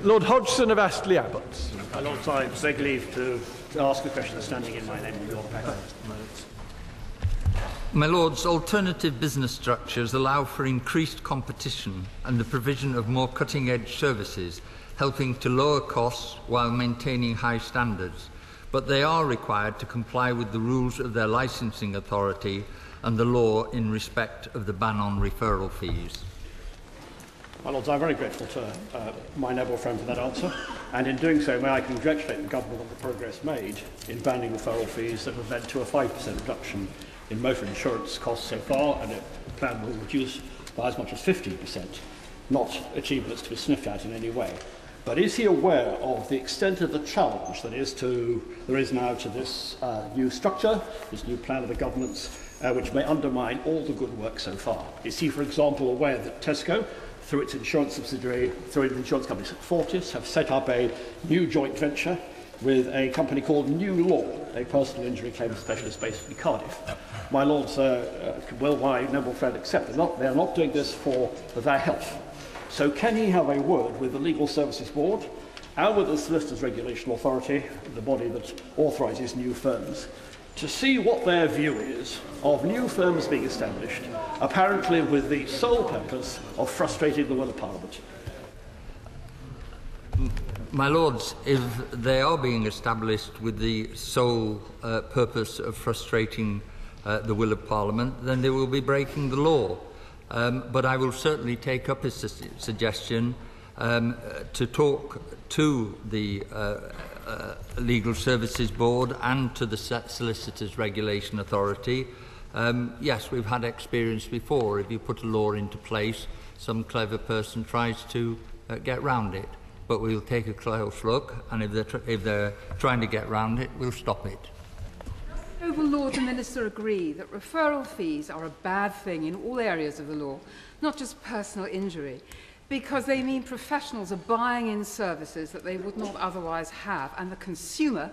Lord Hodgson of Astley Abbott. My Lords, I beg leave to ask a question standing in my name on your behalf. My Lords, alternative business structures allow for increased competition and the provision of more cutting-edge services, helping to lower costs while maintaining high standards. But they are required to comply with the rules of their licensing authority and the law in respect of the ban on referral fees. My Lords, I'm very grateful to my noble friend for that answer, and in doing so may I congratulate the Government on the progress made in banning referral fees that have led to a 5% reduction in motor insurance costs so far, and a plan will reduce by as much as 15%, not achievements to be sniffed at in any way. But is he aware of the extent of the challenge that there is now to this new structure, this new plan of the government's, which may undermine all the good work so far? Is he, for example, aware that Tesco, through its insurance subsidiary, through the insurance company Fortis, have set up a new joint venture with a company called New Law, a personal injury claims specialist based in Cardiff? My Lords, will my noble friend accept they are not doing this for their health? So can he have a word with the Legal Services Board and with the Solicitors Regulation Authority, the body that authorises new firms, to see what their view is of new firms being established, apparently with the sole purpose of frustrating the will of Parliament? My Lords, if they are being established with the sole purpose of frustrating the will of Parliament, then they will be breaking the law. But I will certainly take up his suggestion to talk to the Legal Services Board and to the Solicitors Regulation Authority. Yes, we've had experience before. If you put a law into place, some clever person tries to get round it. But we'll take a close look, and if they're trying to get round it, we'll stop it. Noble Lord the Minister agree that referral fees are a bad thing in all areas of the law, not just personal injury, because they mean professionals are buying in services that they would not otherwise have, and the consumer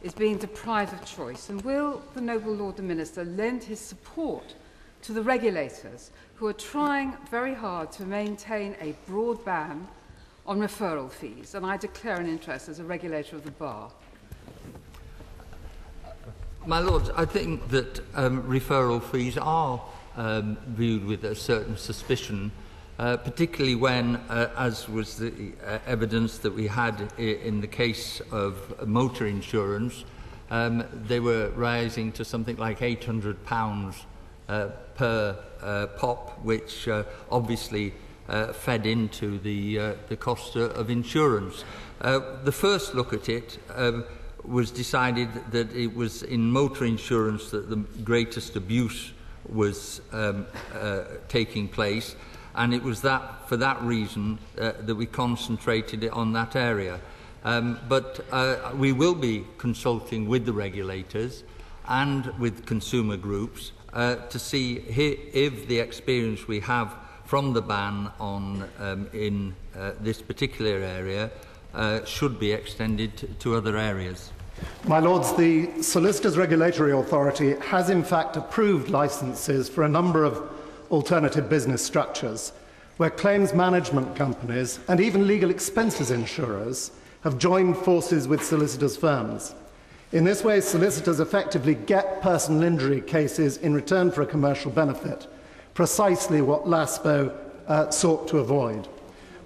is being deprived of choice? And will the Noble Lord the Minister lend his support to the regulators who are trying very hard to maintain a broad ban on referral fees? And I declare an interest as a regulator of the bar. My Lords, I think that referral fees are viewed with a certain suspicion, particularly when, as was the evidence that we had in the case of motor insurance, they were rising to something like £800 per pop, which obviously fed into the cost of insurance. The first look at it was decided that it was in motor insurance that the greatest abuse was taking place, and it was for that reason that we concentrated it on that area. But we will be consulting with the regulators and with consumer groups to see if the experience we have from the ban on in this particular area should be extended to other areas. My Lords, the Solicitors Regulatory Authority has in fact approved licences for a number of alternative business structures where claims management companies and even legal expenses insurers have joined forces with solicitors' firms. In this way, solicitors effectively get personal injury cases in return for a commercial benefit, precisely what LASPO sought to avoid.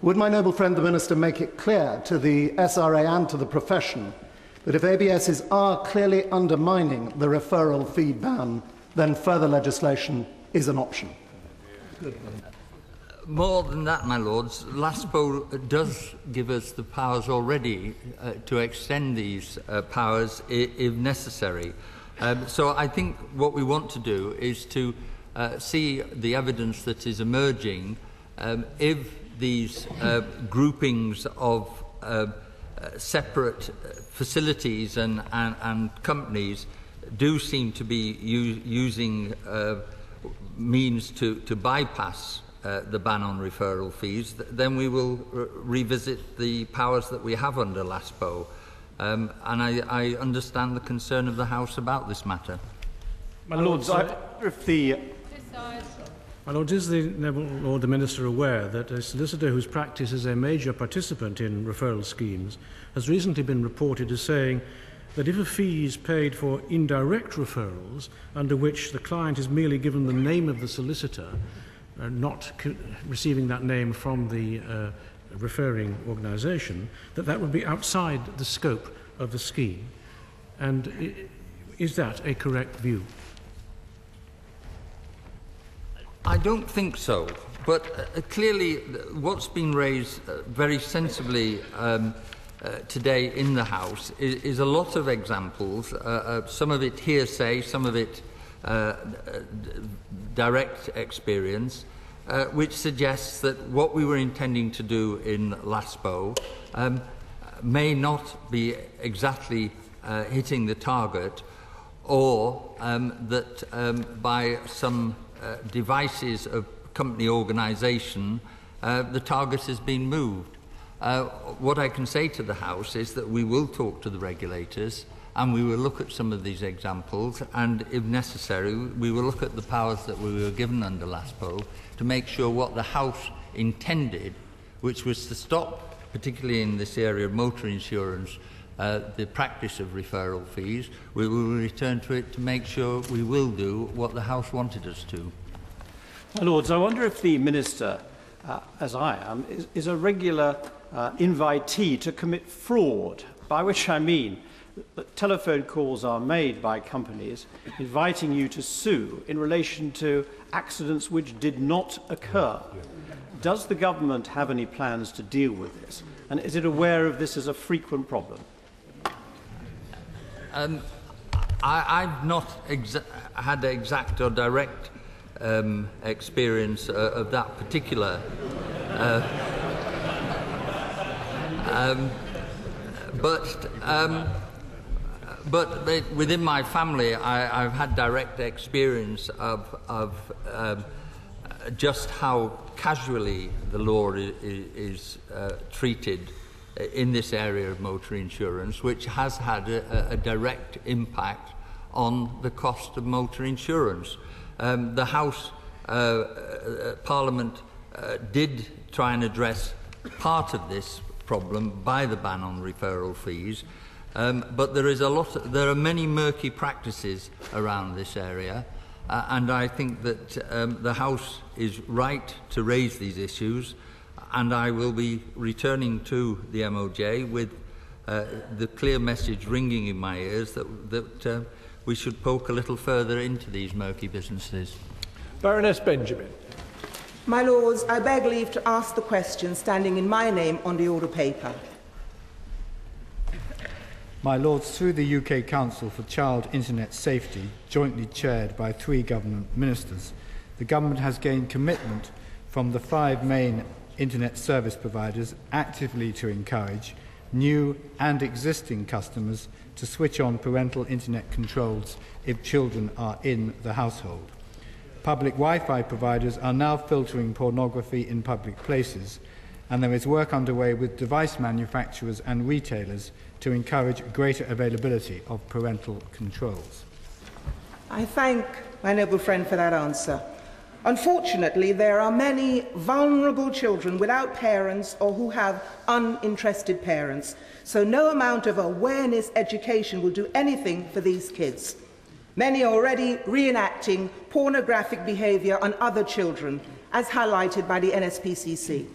Would my noble friend the Minister make it clear to the SRA and to the profession that if ABSs are clearly undermining the referral fee ban, then further legislation is an option? More than that, my Lords, LASPO does give us the powers already to extend these powers if necessary. So I think what we want to do is to see the evidence that is emerging if these groupings of separate facilities and companies do seem to be using means to bypass the ban on referral fees, then we will revisit the powers that we have under LASPO. And I understand the concern of the House about this matter. My Lords, if the... My Lord, is the Lord the Minister aware that a solicitor whose practice is a major participant in referral schemes has recently been reported as saying that if a fee is paid for indirect referrals, under which the client is merely given the name of the solicitor, not receiving that name from the referring organisation, that would be outside the scope of the scheme? And is that a correct view? I don't think so, but clearly what's been raised very sensibly today in the House is a lot of examples, some of it hearsay, some of it direct experience, which suggests that what we were intending to do in LASPO may not be exactly hitting the target, or that by some devices of company organisation, the target has been moved. What I can say to the House is that we will talk to the regulators and we will look at some of these examples, and if necessary we will look at the powers that we were given under LASPO to make sure what the House intended, which was to stop, particularly in this area of motor insurance, the practice of referral fees. We will return to it to make sure we will do what the House wanted us to. My Lords, I wonder if the Minister, as I am, is a regular invitee to commit fraud, by which I mean that telephone calls are made by companies inviting you to sue in relation to accidents which did not occur. Does the government have any plans to deal with this? And is it aware of this as a frequent problem? I've not had exact or direct experience of that particular but within my family I've had direct experience of just how casually the law is treated in this area of motor insurance, which has had a direct impact on the cost of motor insurance. The House Parliament did try and address part of this problem by the ban on referral fees, but there are many murky practices around this area, and I think that the House is right to raise these issues, and I will be returning to the MOJ with the clear message ringing in my ears that we should poke a little further into these murky businesses. Baroness Benjamin. My Lords, I beg leave to ask the question standing in my name on the order paper. My Lords, through the UK Council for Child Internet Safety, jointly chaired by 3 government ministers, the government has gained commitment from the 5 main internet service providers actively to encourage new and existing customers to switch on parental internet controls if children are in the household. Public Wi-Fi providers are now filtering pornography in public places, and there is work underway with device manufacturers and retailers to encourage greater availability of parental controls. I thank my noble friend for that answer. Unfortunately, there are many vulnerable children without parents or who have uninterested parents, so no amount of awareness education will do anything for these kids. Many are already reenacting pornographic behaviour on other children, as highlighted by the NSPCC.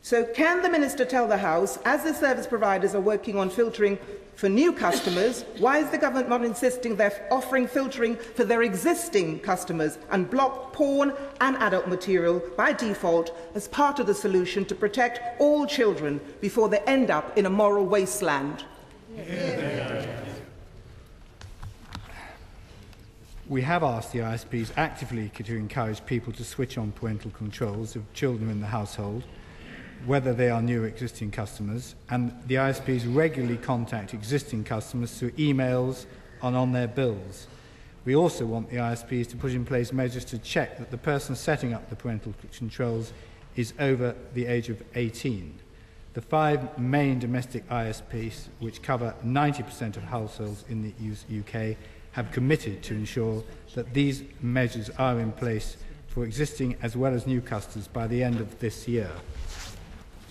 So can the Minister tell the House, as the service providers are working on filtering for new customers, why is the government not insisting they're offering filtering for their existing customers and block porn and adult material by default as part of the solution to protect all children before they end up in a moral wasteland? We have asked the ISPs actively to encourage people to switch on parental controls of children in the household, whether they are new or existing customers, and the ISPs regularly contact existing customers through emails and on their bills. We also want the ISPs to put in place measures to check that the person setting up the parental controls is over the age of 18. The 5 main domestic ISPs, which cover 90% of households in the UK, have committed to ensure that these measures are in place for existing as well as new customers by the end of this year.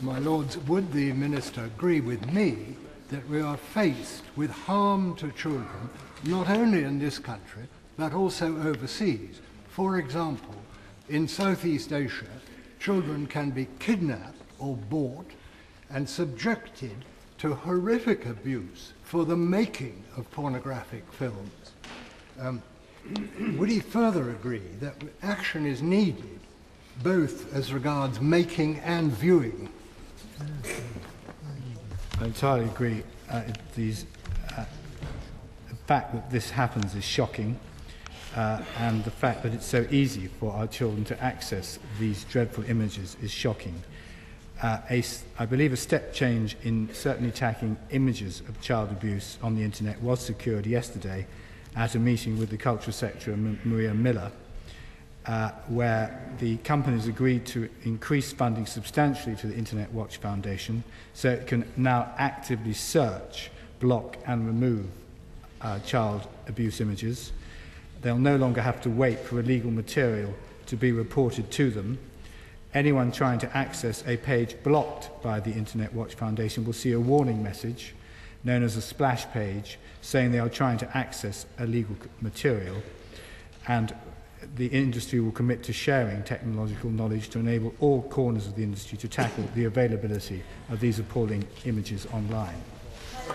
My Lords, would the Minister agree with me that we are faced with harm to children not only in this country but also overseas? For example, in Southeast Asia, children can be kidnapped or bought and subjected to horrific abuse for the making of pornographic films. Would he further agree that action is needed both as regards making and viewing? I entirely agree. The fact that this happens is shocking, and the fact that it's so easy for our children to access these dreadful images is shocking. I believe a step change in certainly tackling images of child abuse on the internet was secured yesterday at a meeting with the Cultural Secretary, Maria Miller, where the companies agreed to increase funding substantially to the Internet Watch Foundation so it can now actively search, block and remove child abuse images. They'll no longer have to wait for illegal material to be reported to them. Anyone trying to access a page blocked by the Internet Watch Foundation will see a warning message known as a splash page saying they are trying to access illegal material, and the industry will commit to sharing technological knowledge to enable all corners of the industry to tackle the availability of these appalling images online.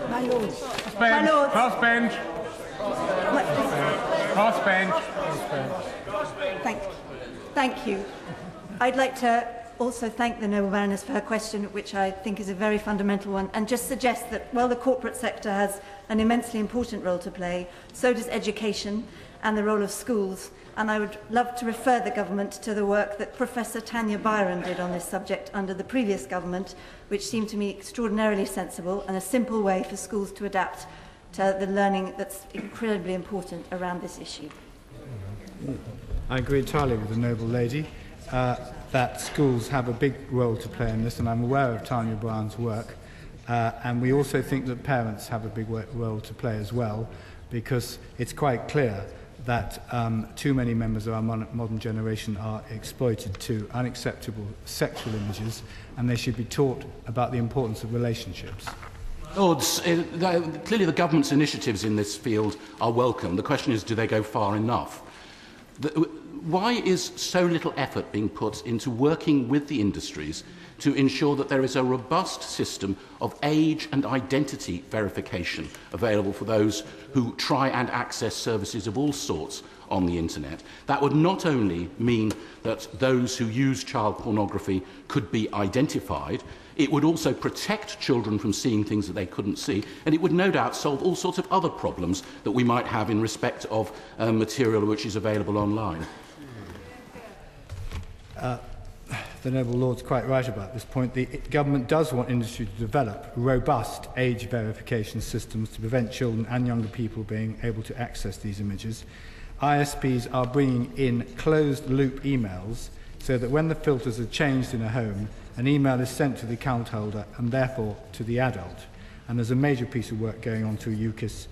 My Lords. My Lords. Cross bench. Cross bench. Thank you. I'd like to also thank the Noble Baroness for her question, which I think is a very fundamental one, and just suggest that while the corporate sector has an immensely important role to play, so does education and the role of schools. And I would love to refer the government to the work that Professor Tanya Byron did on this subject under the previous government, which seemed to me extraordinarily sensible and a simple way for schools to adapt to the learning that's incredibly important around this issue. I agree entirely with the noble lady that schools have a big role to play in this, and I'm aware of Tanya Brown's work. And we also think that parents have a big role to play as well, because it's quite clear that too many members of our modern generation are exploited to unacceptable sexual images, and they should be taught about the importance of relationships. Lords, clearly the government's initiatives in this field are welcome. The question is, do they go far enough? Why is so little effort being put into working with the industries to ensure that there is a robust system of age and identity verification available for those who try and access services of all sorts on the internet? That would not only mean that those who use child pornography could be identified, it would also protect children from seeing things that they couldn't see, and it would no doubt solve all sorts of other problems that we might have in respect of material which is available online. The noble lord's quite right about this point. The government does want industry to develop robust age verification systems to prevent children and younger people being able to access these images. ISPs are bringing in closed-loop emails so that when the filters are changed in a home, an email is sent to the account holder and therefore to the adult. And there's a major piece of work going on through UKIS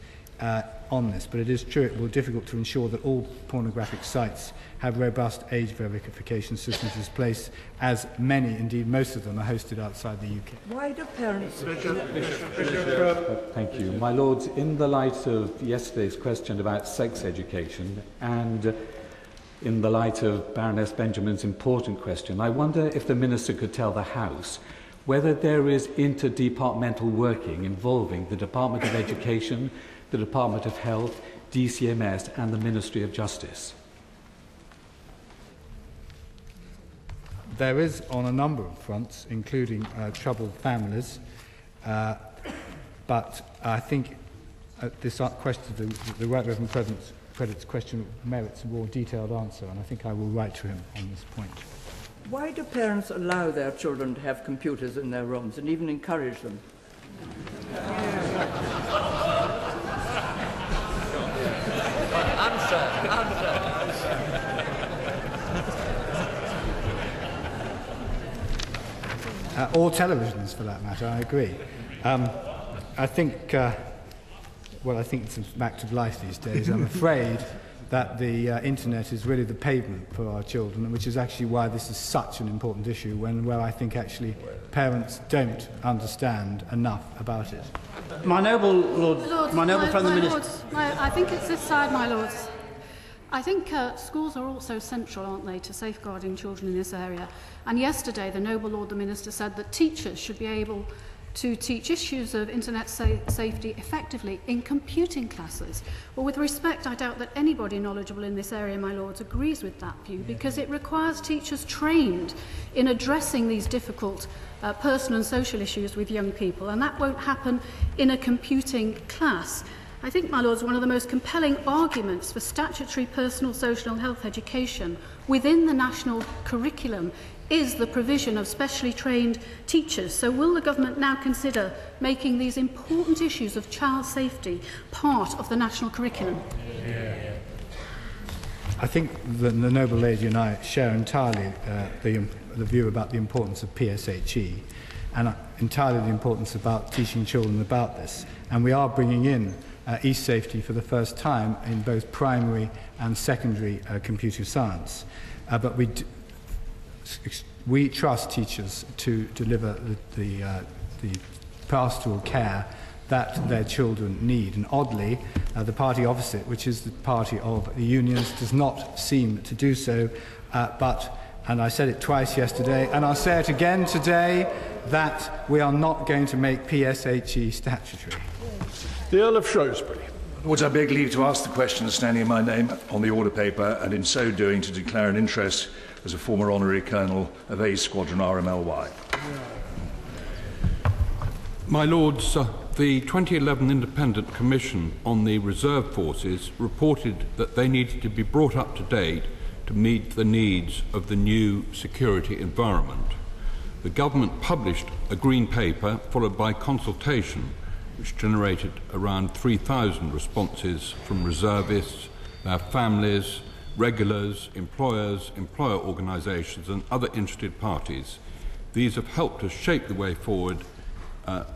on this, but it is true it will be difficult to ensure that all pornographic sites have robust age verification systems in place, as many, indeed most of them, are hosted outside the UK. Why do parents... Thank you. My Lords, in the light of yesterday's question about sex education and in the light of Baroness Benjamin's important question, I wonder if the Minister could tell the House whether there is interdepartmental working involving the Department of Education, the Department of Health, DCMS and the Ministry of Justice. There is on a number of fronts, including troubled families, but I think this question, the Right Reverend President's question merits a more detailed answer, and I think I will write to him on this point. Why do parents allow their children to have computers in their rooms and even encourage them? Or televisions, for that matter, I agree. I think, well, I think it's a fact of life these days. I'm afraid that the internet is really the pavement for our children, which is actually why this is such an important issue, where I think actually parents don't understand enough about it. My noble Lord, my noble friend the Minister. I think it's this side, my lords. I think schools are also central, aren't they, to safeguarding children in this area. And yesterday, the noble Lord the Minister said that teachers should be able to teach issues of internet safety effectively in computing classes. Well, with respect, I doubt that anybody knowledgeable in this area, my lords, agrees with that view, because it requires teachers trained in addressing these difficult personal and social issues with young people, and that won't happen in a computing class. I think, my lords, one of the most compelling arguments for statutory personal, social and health education within the national curriculum is the provision of specially trained teachers. So will the government now consider making these important issues of child safety part of the national curriculum? I think the noble lady and I share entirely the view about the importance of PSHE and entirely the importance about teaching children about this. And we are bringing in e-safety for the first time in both primary and secondary computer science. But we trust teachers to deliver the pastoral care that their children need. And oddly, the party opposite, which is the party of the unions, does not seem to do so. And I said it twice yesterday, and I'll say it again today, that we are not going to make PSHE statutory. The Earl of Shrewsbury. Lords, I beg leave to ask the question standing in my name on the order paper, and in so doing to declare an interest as a former honorary colonel of A Squadron RMLY. My Lords, the 2011 Independent Commission on the Reserve Forces reported that they needed to be brought up to date to meet the needs of the new security environment. The government published a green paper followed by consultation, which generated around 3,000 responses from reservists, their families, regulars, employers, employer organisations and other interested parties. These have helped us shape the way forward,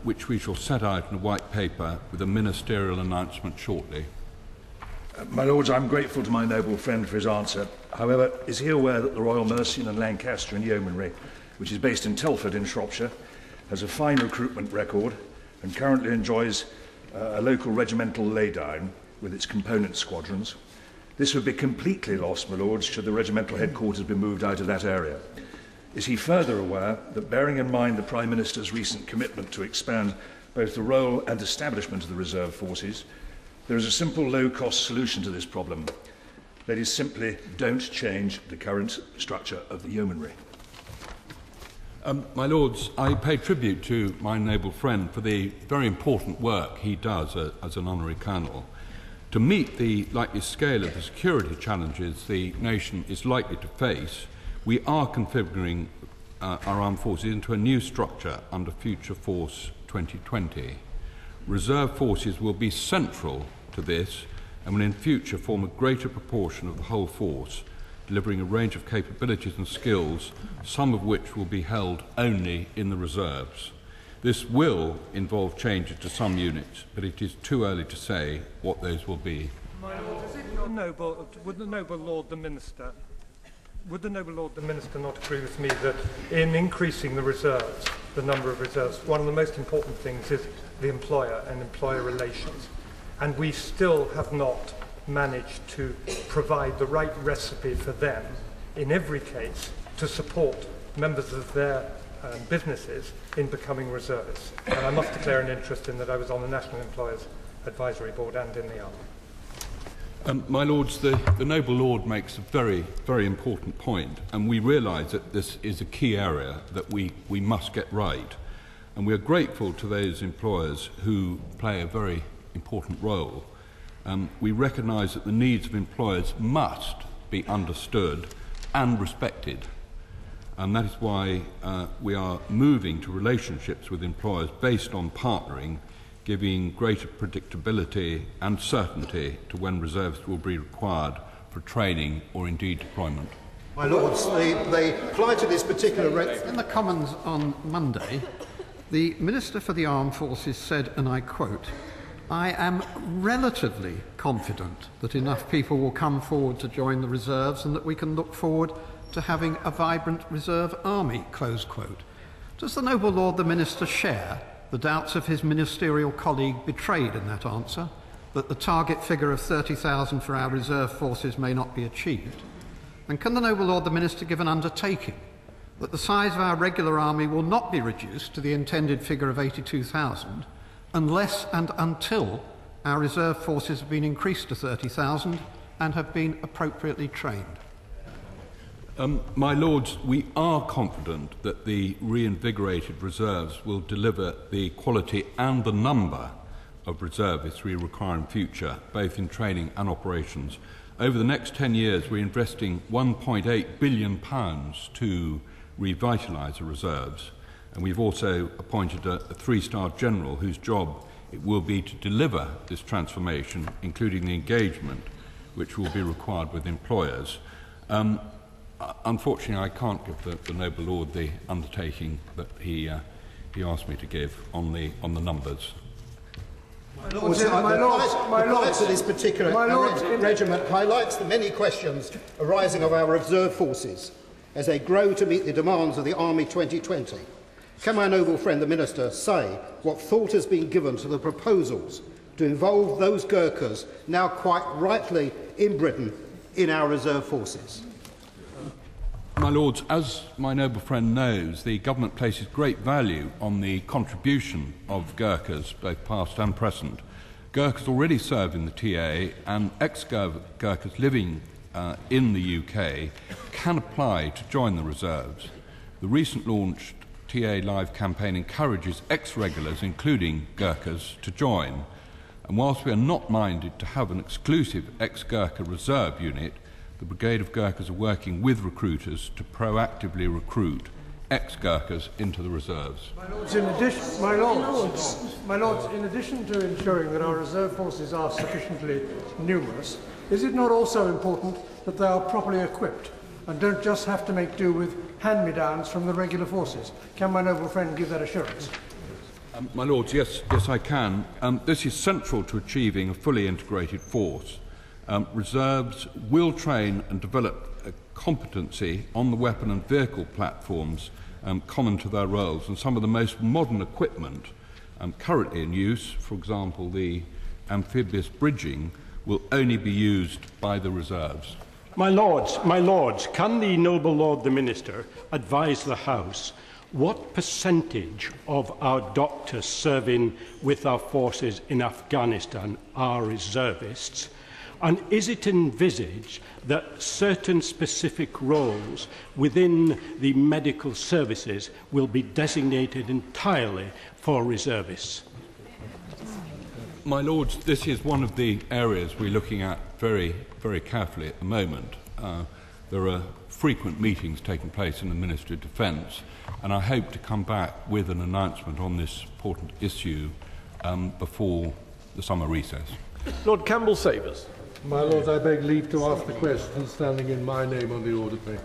which we shall set out in a white paper with a ministerial announcement shortly. My Lords, I'm grateful to my noble friend for his answer. However, is he aware that the Royal Mercian and Lancaster and Yeomanry, which is based in Telford in Shropshire, has a fine recruitment record and currently enjoys a local regimental laydown with its component squadrons? This would be completely lost, my Lords, should the regimental headquarters be moved out of that area. Is he further aware that, bearing in mind the Prime Minister's recent commitment to expand both the role and establishment of the reserve forces, there is a simple low-cost solution to this problem? That is, simply don't change the current structure of the yeomanry. My Lords, I pay tribute to my noble friend for the very important work he does as an honorary colonel. To meet the likely scale of the security challenges the nation is likely to face, we are configuring our armed forces into a new structure under Future Force 2020. Reserve forces will be central to this and will in future form a greater proportion of the whole force, delivering a range of capabilities and skills, some of which will be held only in the reserves. This will involve changes to some units, but it is too early to say what those will be. Would the noble Lord the Minister not agree with me that in increasing the reserves, the number of reserves, one of the most important things is the employer and employer relations, and we still have not managed to provide the right recipe for them in every case to support members of their businesses in becoming reservists. And I must declare an interest in that. I was on the National Employers Advisory Board and in the Army. My Lords, the noble Lord makes a very, very important point, and we realise that this is a key area that we must get right. And we are grateful to those employers who play a very important role. We recognise that the needs of employers must be understood and respected. And that is why we are moving to relationships with employers based on partnering, giving greater predictability and certainty to when reserves will be required for training or indeed deployment. My Lords, they apply to this particular... In the Commons on Monday, the Minister for the Armed Forces said, and I quote, I am relatively confident that enough people will come forward to join the reserves and that we can look forward to having a vibrant reserve army, close quote. Does the noble Lord the Minister share the doubts of his ministerial colleague betrayed in that answer, that the target figure of 30,000 for our reserve forces may not be achieved? And can the noble Lord the Minister give an undertaking that the size of our regular army will not be reduced to the intended figure of 82,000 unless and until our reserve forces have been increased to 30,000 and have been appropriately trained? My Lords, we are confident that the reinvigorated reserves will deliver the quality and the number of reservists we require in future, both in training and operations. Over the next 10 years, we're investing £1.8 billion to revitalise the reserves, and we've also appointed a three-star general whose job it will be to deliver this transformation, including the engagement which will be required with employers. Unfortunately, I can't give the noble lord the undertaking that he asked me to give on the numbers. My Lord, to this particular regiment highlights the many questions arising of our reserve forces as they grow to meet the demands of the Army 2020. Can my noble friend the Minister say what thought has been given to the proposals to involve those Gurkhas now quite rightly in Britain in our reserve forces? My Lords, as my noble friend knows, the government places great value on the contribution of Gurkhas, both past and present. Gurkhas already serve in the TA, and ex-Gurkhas living in the UK can apply to join the reserves. The recent launched TA Live campaign encourages ex-regulars, including Gurkhas, to join. And whilst we are not minded to have an exclusive ex-Gurkha reserve unit, the Brigade of Gurkhas are working with recruiters to proactively recruit ex-Gurkhas into the reserves. My Lords, in addition to ensuring that our reserve forces are sufficiently numerous, is it not also important that they are properly equipped and don't just have to make do with hand-me-downs from the regular forces? Can my noble friend give that assurance? My Lords, yes, I can. This is central to achieving a fully integrated force. Reserves will train and develop a competency on the weapon and vehicle platforms common to their roles, and some of the most modern equipment currently in use, for example the amphibious bridging, will only be used by the reserves. My Lords, can the noble Lord the Minister advise the House what percentage of our doctors serving with our forces in Afghanistan are reservists? And is it envisaged that certain specific roles within the medical services will be designated entirely for reservists? My Lords, this is one of the areas we're looking at very, very carefully at the moment. There are frequent meetings taking place in the Ministry of Defence, and I hope to come back with an announcement on this important issue before the summer recess. Lord Campbell-Savers. My Lords, I beg leave to ask the question standing in my name on the order paper.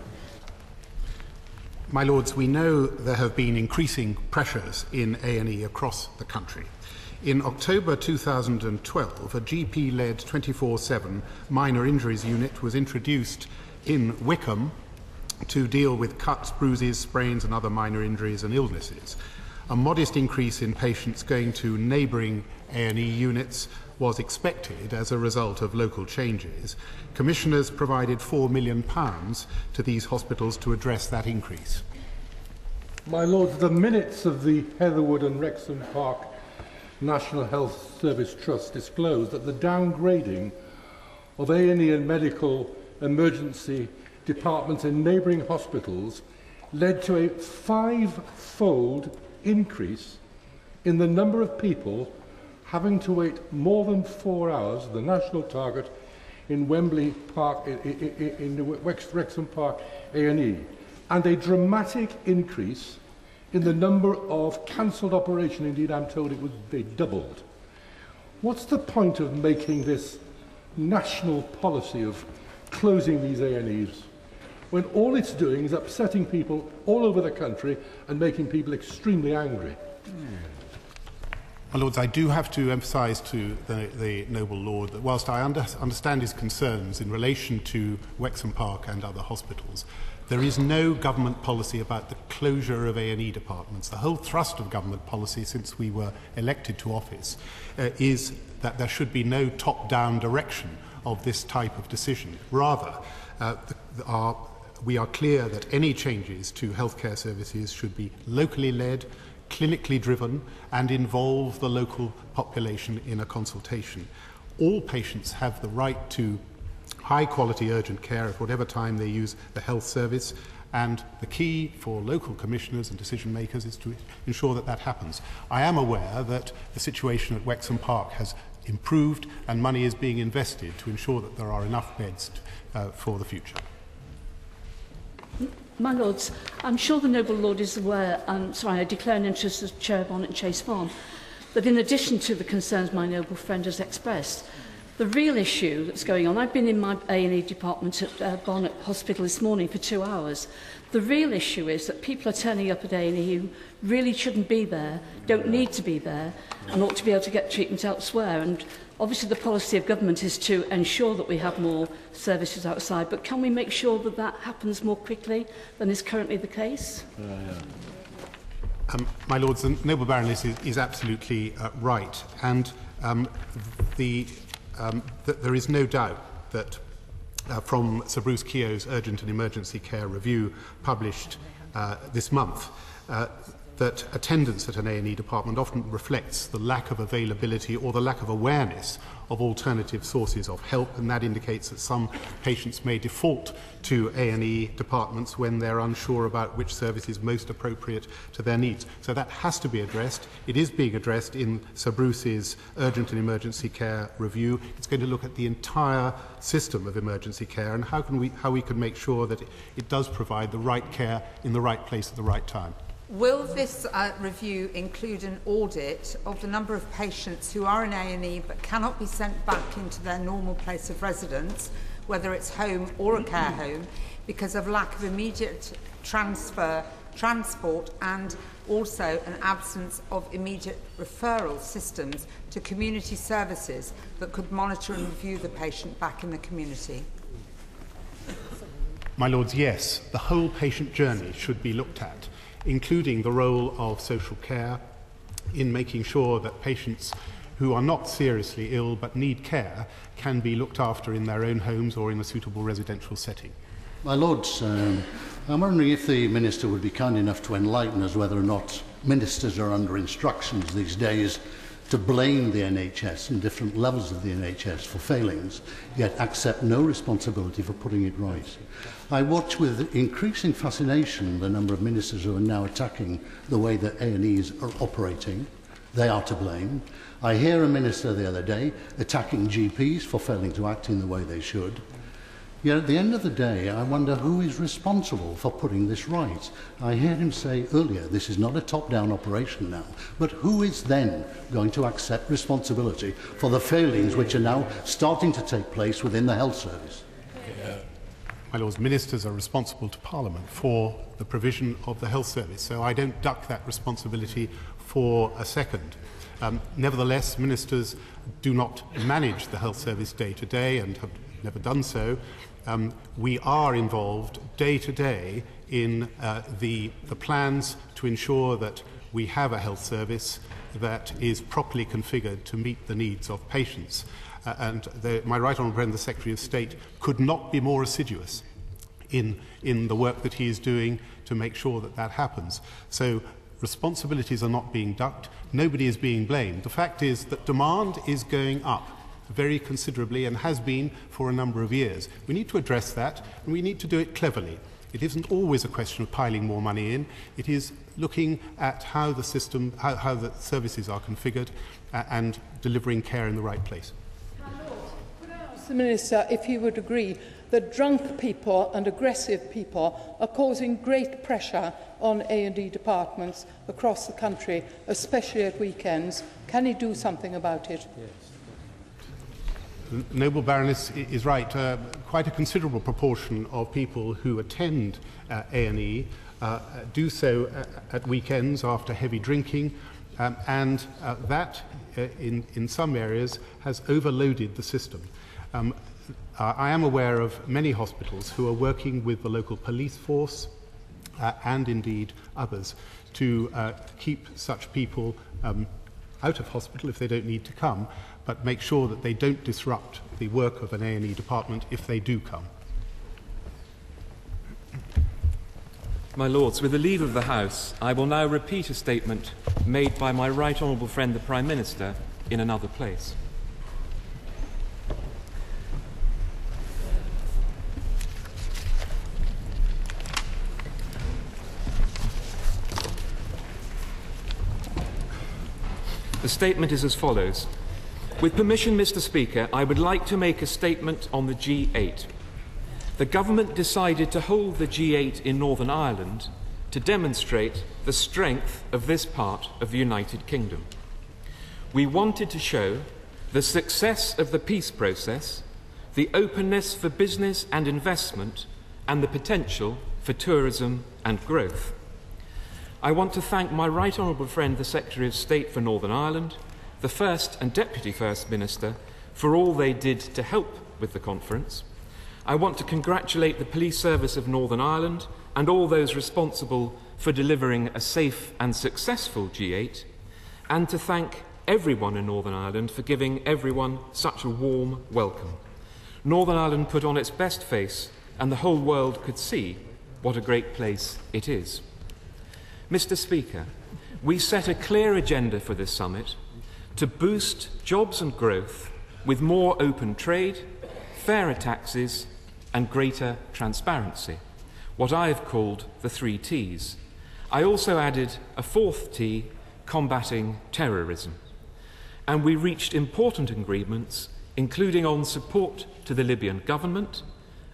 My Lords, we know there have been increasing pressures in A&E across the country. In October 2012, a GP-led 24/7 minor injuries unit was introduced in Wickham to deal with cuts, bruises, sprains and other minor injuries and illnesses. A modest increase in patients going to neighbouring A&E units was expected as a result of local changes. Commissioners provided £4 million to these hospitals to address that increase. My Lords, the minutes of the Heatherwood and Wrexham Park National Health Service Trust disclosed that the downgrading of A&E and medical emergency departments in neighbouring hospitals led to a 5-fold increase in the number of people having to wait more than 4 hours, the national target, in Wembley Park, in the Wrexham Park A&E, and a dramatic increase in the number of cancelled operations. Indeed, I'm told they doubled. What's the point of making this national policy of closing these A&Es when all it's doing is upsetting people all over the country and making people extremely angry? My Lords, I do have to emphasise to the noble Lord that whilst I understand his concerns in relation to Wexham Park and other hospitals, there is no government policy about the closure of A&E departments. The whole thrust of government policy since we were elected to office is that there should be no top-down direction of this type of decision. Rather, we are clear that any changes to healthcare services should be locally led, clinically driven, and involve the local population in a consultation. All patients have the right to high-quality urgent care at whatever time they use the health service, and the key for local commissioners and decision-makers is to ensure that that happens. I am aware that the situation at Wexham Park has improved and money is being invested to ensure that there are enough beds for the future. My Lords, I'm sure the noble Lord is aware, I declare an interest as Chair of Bonnet and Chase Farm, that in addition to the concerns my noble friend has expressed, the real issue that's going on, I've been in my A&E department at Bonnet Hospital this morning for 2 hours. The real issue is that people are turning up at A&E who really shouldn't be there, don't need to be there, and ought to be able to get treatment elsewhere. And obviously the policy of government is to ensure that we have more services outside, but can we make sure that that happens more quickly than is currently the case? My Lords, the noble Baroness is absolutely right, and there is no doubt that from Sir Bruce Keogh's Urgent and Emergency Care Review published this month, that attendance at an A&E department often reflects the lack of availability or the lack of awareness of alternative sources of help, and that indicates that some patients may default to A&E departments when they're unsure about which service is most appropriate to their needs. So that has to be addressed. It is being addressed in Sir Bruce's Urgent and Emergency Care Review. It's going to look at the entire system of emergency care and how we can make sure that it does provide the right care in the right place at the right time. Will this review include an audit of the number of patients who are in A&E but cannot be sent back into their normal place of residence, whether it's home or a care home, because of lack of immediate transport, and also an absence of immediate referral systems to community services that could monitor and review the patient back in the community? My Lords, yes, the whole patient journey should be looked at, including the role of social care in making sure that patients who are not seriously ill but need care can be looked after in their own homes or in a suitable residential setting. My Lords, I'm wondering if the Minister would be kind enough to enlighten us whether or not ministers are under instructions these days to blame the NHS and different levels of the NHS for failings, yet accept no responsibility for putting it right. I watch with increasing fascination the number of ministers who are now attacking the way that A&Es are operating. They are to blame. I hear a minister the other day attacking GPs for failing to act in the way they should. Yet at the end of the day, I wonder who is responsible for putting this right. I heard him say earlier, this is not a top-down operation now, but who is then going to accept responsibility for the failings which are now starting to take place within the health service? My Lords, ministers are responsible to Parliament for the provision of the health service, so I don't duck that responsibility for a second. Nevertheless, ministers do not manage the health service day to day and have never done so. We are involved day to day in the plans to ensure that we have a health service that is properly configured to meet the needs of patients. My Right Honourable Friend, the Secretary of State, could not be more assiduous in the work that he is doing to make sure that that happens. So responsibilities are not being ducked. Nobody is being blamed. The fact is that demand is going up very considerably and has been for a number of years. We need to address that, and we need to do it cleverly. It isn't always a question of piling more money in. It is looking at how the system, how the services are configured and delivering care in the right place. Could I ask the Minister if he would agree that drunk people and aggressive people are causing great pressure on A&E departments across the country, especially at weekends? Can he do something about it? Yes. Noble Baroness is right. Quite a considerable proportion of people who attend A&E do so at weekends after heavy drinking. That, in some areas, has overloaded the system. I am aware of many hospitals who are working with the local police force and indeed others to keep such people out of hospital if they don't need to come, but make sure that they don't disrupt the work of an A&E department if they do come. My Lords, with the leave of the House, I will now repeat a statement made by my right honourable friend the Prime Minister in another place. The statement is as follows. With permission, Mr. Speaker, I would like to make a statement on the G8. The government decided to hold the G8 in Northern Ireland to demonstrate the strength of this part of the United Kingdom. We wanted to show the success of the peace process, the openness for business and investment, and the potential for tourism and growth. I want to thank my right honourable friend, the Secretary of State for Northern Ireland, the First and Deputy First Minister, for all they did to help with the conference. I want to congratulate the Police Service of Northern Ireland and all those responsible for delivering a safe and successful G8, and to thank everyone in Northern Ireland for giving everyone such a warm welcome. Northern Ireland put on its best face, and the whole world could see what a great place it is. Mr. Speaker, we set a clear agenda for this summit to boost jobs and growth with more open trade, fairer taxes and greater transparency, what I have called the 3 T's. I also added a 4th T, combating terrorism. And we reached important agreements, including on support to the Libyan government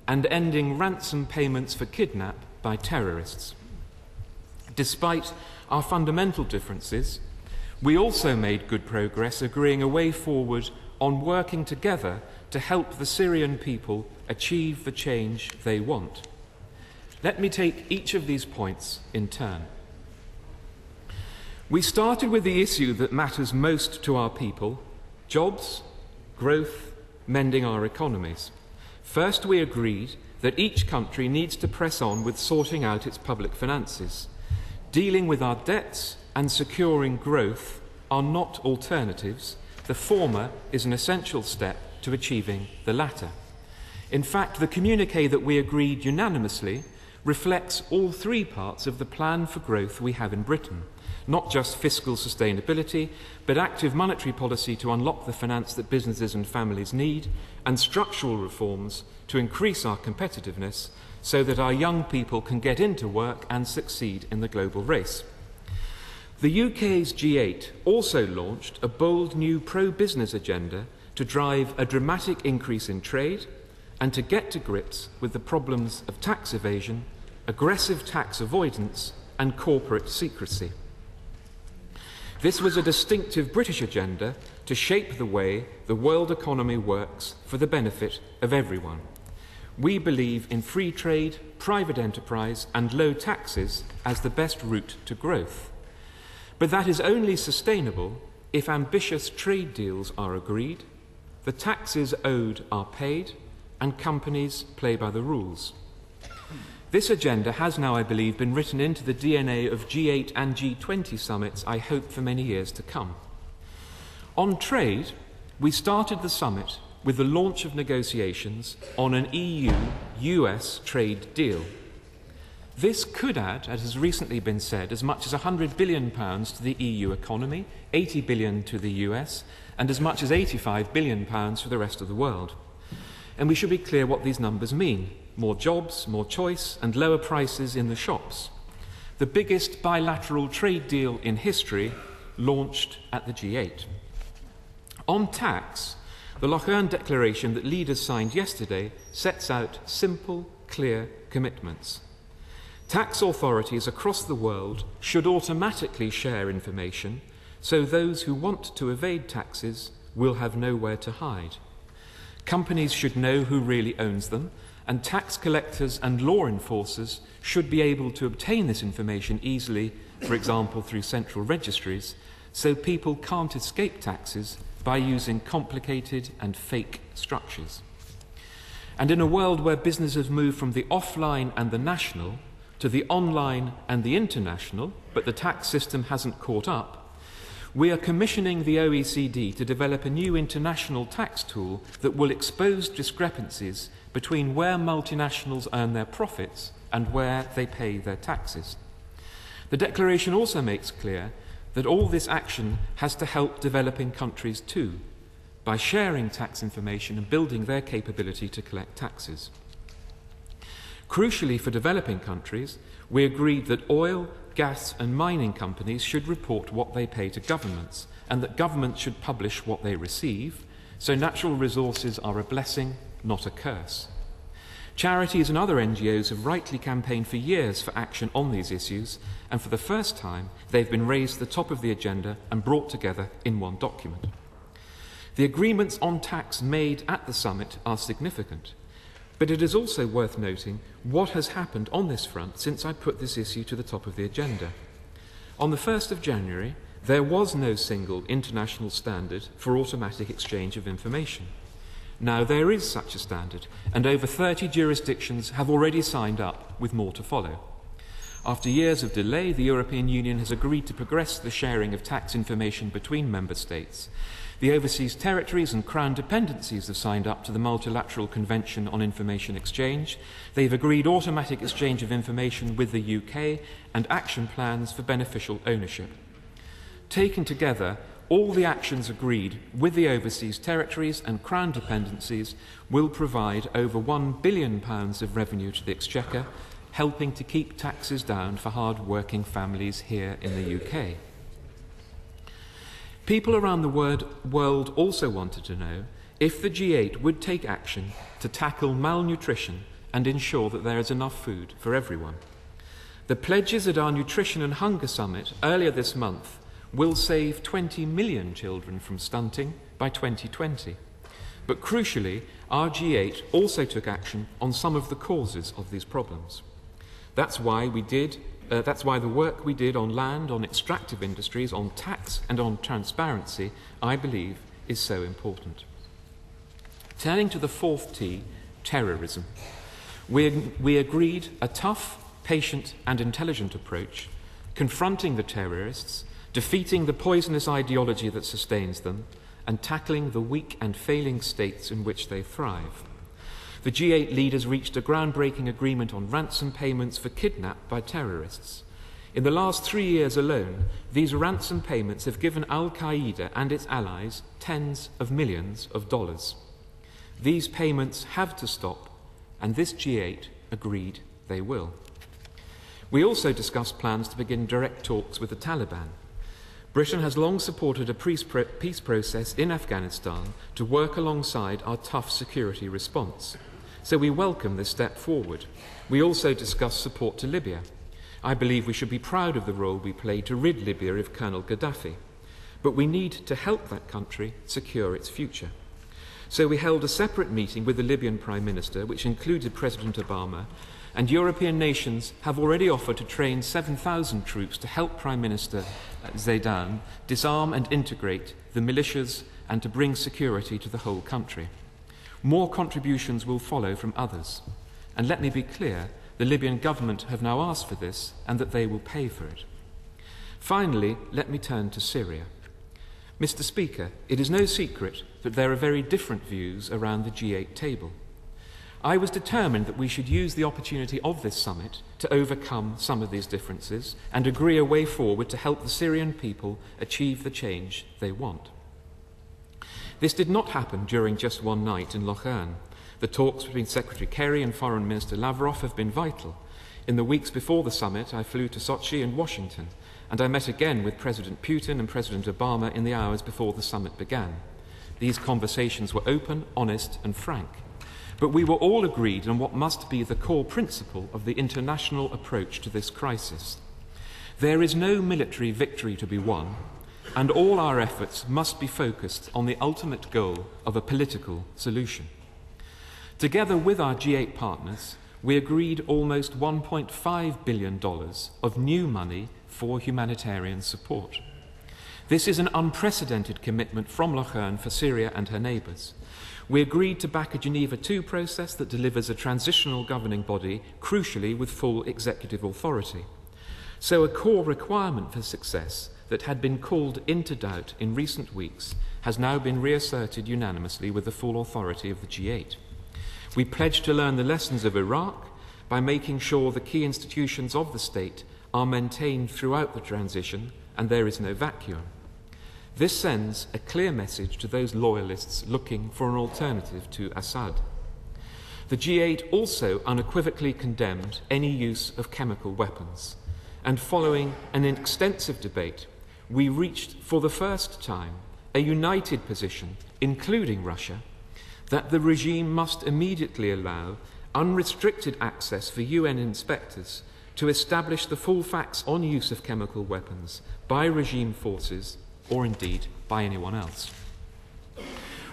and ending ransom payments for kidnap by terrorists. Despite our fundamental differences, we also made good progress agreeing a way forward on working together to help the Syrian people achieve the change they want. Let me take each of these points in turn. We started with the issue that matters most to our people: jobs, growth, mending our economies. First, we agreed that each country needs to press on with sorting out its public finances. Dealing with our debts and securing growth are not alternatives. The former is an essential step to achieving the latter. In fact, the communiqué that we agreed unanimously reflects all 3 parts of the plan for growth we have in Britain, not just fiscal sustainability, but active monetary policy to unlock the finance that businesses and families need, and structural reforms to increase our competitiveness so that our young people can get into work and succeed in the global race. The UK's G8 also launched a bold new pro-business agenda to drive a dramatic increase in trade and to get to grips with the problems of tax evasion, aggressive tax avoidance and corporate secrecy. This was a distinctive British agenda to shape the way the world economy works for the benefit of everyone. We believe in free trade, private enterprise and low taxes as the best route to growth. But that is only sustainable if ambitious trade deals are agreed, the taxes owed are paid, and companies play by the rules. This agenda has now, I believe, been written into the DNA of G8 and G20 summits, I hope, for many years to come. On trade, we started the summit with the launch of negotiations on an EU-US trade deal. This could add, as has recently been said, as much as £100 billion to the EU economy, £80 billion to the US, and as much as £85 billion for the rest of the world. And we should be clear what these numbers mean: more jobs, more choice, and lower prices in the shops. The biggest bilateral trade deal in history launched at the G8. On tax, the Lochern Declaration that leaders signed yesterday sets out simple, clear commitments. Tax authorities across the world should automatically share information, so those who want to evade taxes will have nowhere to hide. Companies should know who really owns them, and tax collectors and law enforcers should be able to obtain this information easily, for example through central registries, so people can't escape taxes by using complicated and fake structures. And in a world where businesses move from the offline and the national to the online and the international, but the tax system hasn't caught up, we are commissioning the OECD to develop a new international tax tool that will expose discrepancies between where multinationals earn their profits and where they pay their taxes. The declaration also makes clear that all this action has to help developing countries too, by sharing tax information and building their capability to collect taxes. Crucially for developing countries, we agreed that oil, gas and mining companies should report what they pay to governments, and that governments should publish what they receive, so natural resources are a blessing, not a curse. Charities and other NGOs have rightly campaigned for years for action on these issues, and for the first time they've been raised to the top of the agenda and brought together in one document. The agreements on tax made at the summit are significant, but it is also worth noting what has happened on this front since I put this issue to the top of the agenda. On the 1st of January, there was no single international standard for automatic exchange of information. Now there is such a standard, and over 30 jurisdictions have already signed up, with more to follow. After years of delay, the European Union has agreed to progress the sharing of tax information between member states. The overseas territories and crown dependencies have signed up to the Multilateral Convention on Information Exchange. They've agreed automatic exchange of information with the UK and action plans for beneficial ownership. Taken together, all the actions agreed with the overseas territories and crown dependencies will provide over £1 billion of revenue to the Exchequer, helping to keep taxes down for hard-working families here in the UK. People around the world also wanted to know if the G8 would take action to tackle malnutrition and ensure that there is enough food for everyone. The pledges at our Nutrition and Hunger Summit earlier this month will save 20 million children from stunting by 2020. But crucially, our G8 also took action on some of the causes of these problems. That's why the work we did on land, on extractive industries, on tax and on transparency, I believe, is so important. Turning to the fourth T, terrorism. We agreed a tough, patient and intelligent approach, confronting the terrorists, defeating the poisonous ideology that sustains them, and tackling the weak and failing states in which they thrive. The G8 leaders reached a groundbreaking agreement on ransom payments for kidnapped by terrorists. In the last 3 years alone, these ransom payments have given Al-Qaeda and its allies tens of millions of dollars. These payments have to stop, and this G8 agreed they will. We also discussed plans to begin direct talks with the Taliban. Britain has long supported a peace process in Afghanistan to work alongside our tough security response. So we welcome this step forward. We also discussed support to Libya. I believe we should be proud of the role we played to rid Libya of Colonel Gaddafi. But we need to help that country secure its future. So we held a separate meeting with the Libyan Prime Minister, which included President Obama, and European nations have already offered to train 7,000 troops to help Prime Minister Zaidan disarm and integrate the militias and to bring security to the whole country. More contributions will follow from others. And let me be clear, the Libyan government have now asked for this and that they will pay for it. Finally, let me turn to Syria. Mr. Speaker, it is no secret that there are very different views around the G8 table. I was determined that we should use the opportunity of this summit to overcome some of these differences and agree a way forward to help the Syrian people achieve the change they want. This did not happen during just one night in Lochern. The talks between Secretary Kerry and Foreign Minister Lavrov have been vital. In the weeks before the summit, I flew to Sochi and Washington, and I met again with President Putin and President Obama in the hours before the summit began. These conversations were open, honest and frank. But we were all agreed on what must be the core principle of the international approach to this crisis. There is no military victory to be won, and all our efforts must be focused on the ultimate goal of a political solution. Together with our G8 partners, we agreed almost $1.5 billion of new money for humanitarian support. This is an unprecedented commitment from Lochern for Syria and her neighbours. We agreed to back a Geneva II process that delivers a transitional governing body, crucially with full executive authority. So a core requirement for success that had been called into doubt in recent weeks has now been reasserted unanimously with the full authority of the G8. We pledged to learn the lessons of Iraq by making sure the key institutions of the state are maintained throughout the transition and there is no vacuum. This sends a clear message to those loyalists looking for an alternative to Assad. The G8 also unequivocally condemned any use of chemical weapons, and following an extensive debate, we reached for the first time a united position, including Russia, that the regime must immediately allow unrestricted access for UN inspectors to establish the full facts on use of chemical weapons by regime forces or indeed by anyone else.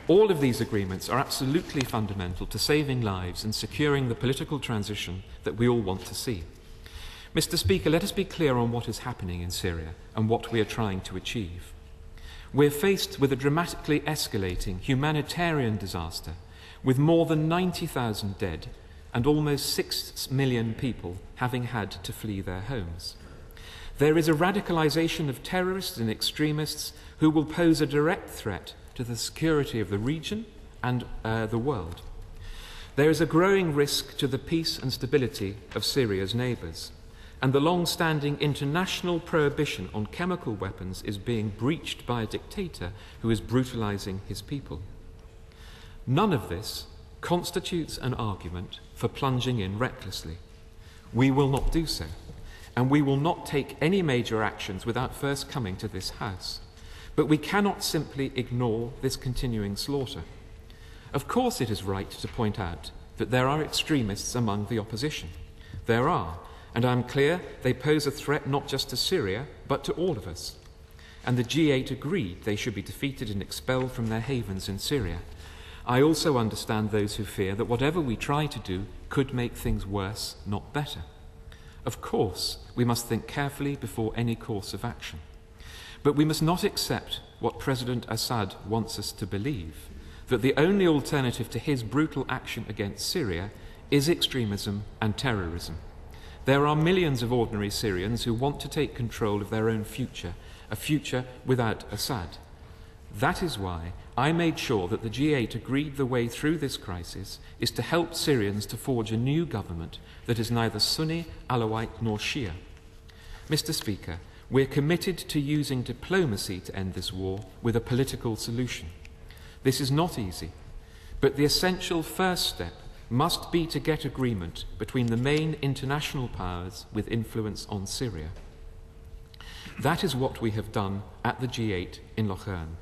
All of these agreements are absolutely fundamental to saving lives and securing the political transition that we all want to see. Mr. Speaker, let us be clear on what is happening in Syria and what we are trying to achieve. We're faced with a dramatically escalating humanitarian disaster with more than 90,000 dead and almost 6 million people having had to flee their homes. There is a radicalisation of terrorists and extremists who will pose a direct threat to the security of the region and the world. There is a growing risk to the peace and stability of Syria's neighbours, and the long-standing international prohibition on chemical weapons is being breached by a dictator who is brutalising his people. None of this constitutes an argument for plunging in recklessly. We will not do so. And we will not take any major actions without first coming to this House. But we cannot simply ignore this continuing slaughter. Of course it is right to point out that there are extremists among the opposition. There are, and I'm clear they pose a threat not just to Syria, but to all of us. And the G8 agreed they should be defeated and expelled from their havens in Syria. I also understand those who fear that whatever we try to do could make things worse, not better. Of course, we must think carefully before any course of action. But we must not accept what President Assad wants us to believe, that the only alternative to his brutal action against Syria is extremism and terrorism. There are millions of ordinary Syrians who want to take control of their own future, a future without Assad. That is why I made sure that the G8 agreed the way through this crisis is to help Syrians to forge a new government that is neither Sunni, Alawite nor Shia. Mr. Speaker, we're committed to using diplomacy to end this war with a political solution. This is not easy, but the essential first step must be to get agreement between the main international powers with influence on Syria. That is what we have done at the G8 in Lochern.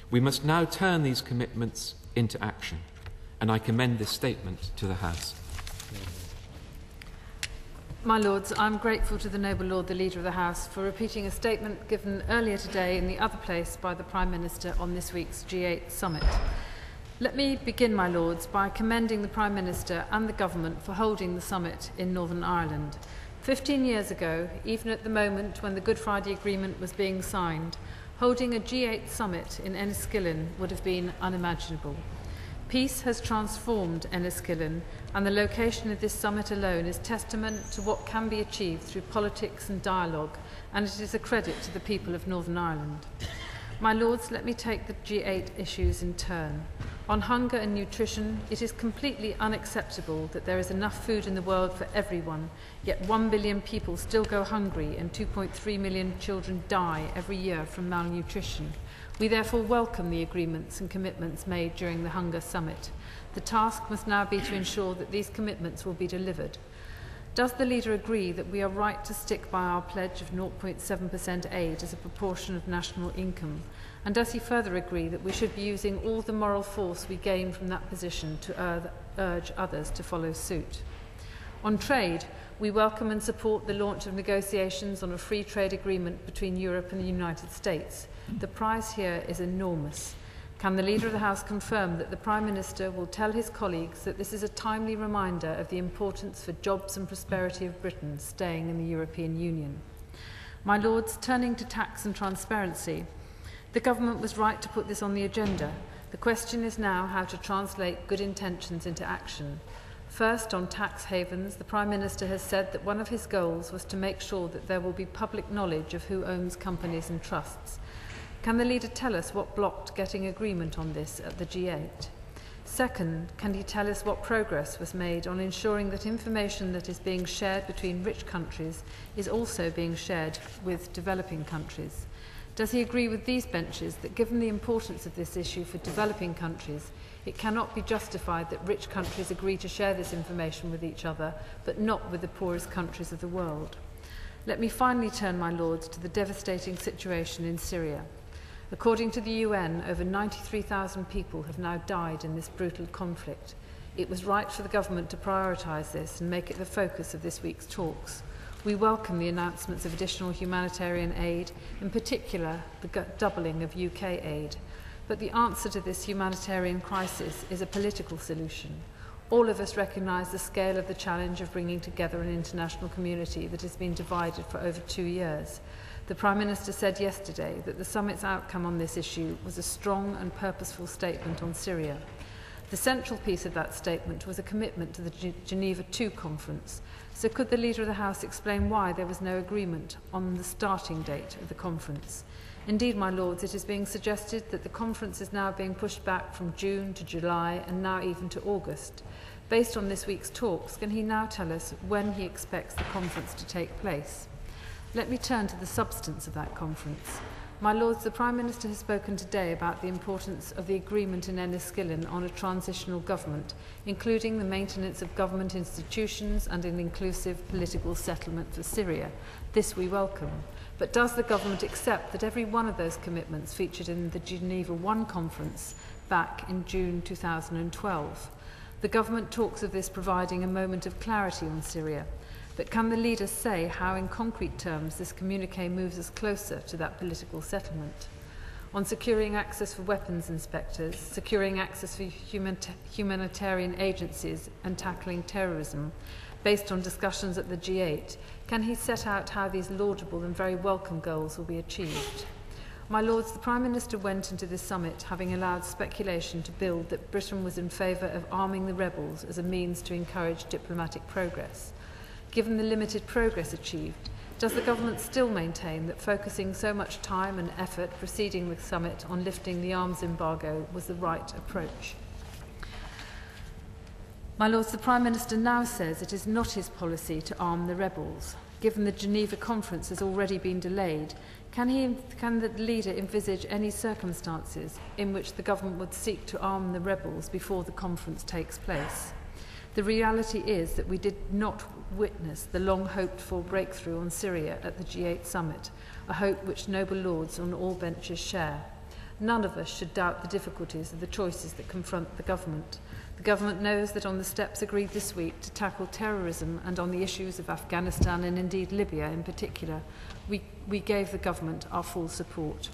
We must now turn these commitments into action, and I commend this statement to the House. My Lords, I'm grateful to the Noble Lord, the Leader of the House, for repeating a statement given earlier today in the other place by the Prime Minister on this week's G8 summit. Let me begin, my Lords, by commending the Prime Minister and the Government for holding the summit in Northern Ireland. 15 years ago, even at the moment when the Good Friday Agreement was being signed, holding a G8 summit in Enniskillen would have been unimaginable. Peace has transformed Enniskillen, and the location of this summit alone is testament to what can be achieved through politics and dialogue, and it is a credit to the people of Northern Ireland. My Lords, let me take the G8 issues in turn. On hunger and nutrition, it is completely unacceptable that there is enough food in the world for everyone, yet 1 billion people still go hungry and 2.3 million children die every year from malnutrition. We therefore welcome the agreements and commitments made during the Hunger Summit. The task must now be to ensure that these commitments will be delivered. Does the Leader agree that we are right to stick by our pledge of 0.7% aid as a proportion of national income? And does he further agree that we should be using all the moral force we gain from that position to urge others to follow suit? On trade, we welcome and support the launch of negotiations on a free trade agreement between Europe and the United States. The prize here is enormous. Can the Leader of the House confirm that the Prime Minister will tell his colleagues that this is a timely reminder of the importance for jobs and prosperity of Britain staying in the European Union? My Lords, turning to tax and transparency, The government was right to put this on the agenda. The question is now how to translate good intentions into action. First, on tax havens, the Prime Minister has said that one of his goals was to make sure that there will be public knowledge of who owns companies and trusts. Can the leader tell us what blocked getting agreement on this at the G8? Second, can he tell us what progress was made on ensuring that information that is being shared between rich countries is also being shared with developing countries? Does he agree with these benches that given the importance of this issue for developing countries, it cannot be justified that rich countries agree to share this information with each other, but not with the poorest countries of the world? Let me finally turn, my lords, to the devastating situation in Syria. According to the UN, over 93,000 people have now died in this brutal conflict. It was right for the government to prioritise this and make it the focus of this week's talks. We welcome the announcements of additional humanitarian aid, in particular the doubling of UK aid. But the answer to this humanitarian crisis is a political solution. All of us recognise the scale of the challenge of bringing together an international community that has been divided for over 2 years. The Prime Minister said yesterday that the summit's outcome on this issue was a strong and purposeful statement on Syria. The central piece of that statement was a commitment to the Geneva II conference. So could the Leader of the House explain why there was no agreement on the starting date of the conference? Indeed, my lords, it is being suggested that the conference is now being pushed back from June to July and now even to August. Based on this week's talks, can he now tell us when he expects the conference to take place? Let me turn to the substance of that conference. My lords, the Prime Minister has spoken today about the importance of the agreement in Enniskillen on a transitional government, including the maintenance of government institutions and an inclusive political settlement for Syria. This we welcome. But does the government accept that every one of those commitments featured in the Geneva I conference back in June 2012? The government talks of this providing a moment of clarity on Syria. But can the leaders say how, in concrete terms, this communiqué moves us closer to that political settlement? On securing access for weapons inspectors, securing access for humanitarian agencies and tackling terrorism, based on discussions at the G8, can he set out how these laudable and very welcome goals will be achieved? My lords, the Prime Minister went into this summit having allowed speculation to build that Britain was in favour of arming the rebels as a means to encourage diplomatic progress. Given the limited progress achieved, does the government still maintain that focusing so much time and effort preceding the summit on lifting the arms embargo was the right approach? My lords, the Prime Minister now says it is not his policy to arm the rebels. Given the Geneva conference has already been delayed, can the leader envisage any circumstances in which the government would seek to arm the rebels before the conference takes place? The reality is that we did not witness the long-hoped-for breakthrough on Syria at the G8 summit, a hope which noble lords on all benches share. None of us should doubt the difficulties of the choices that confront the government. The government knows that on the steps agreed this week to tackle terrorism and on the issues of Afghanistan and indeed Libya in particular, we gave the government our full support.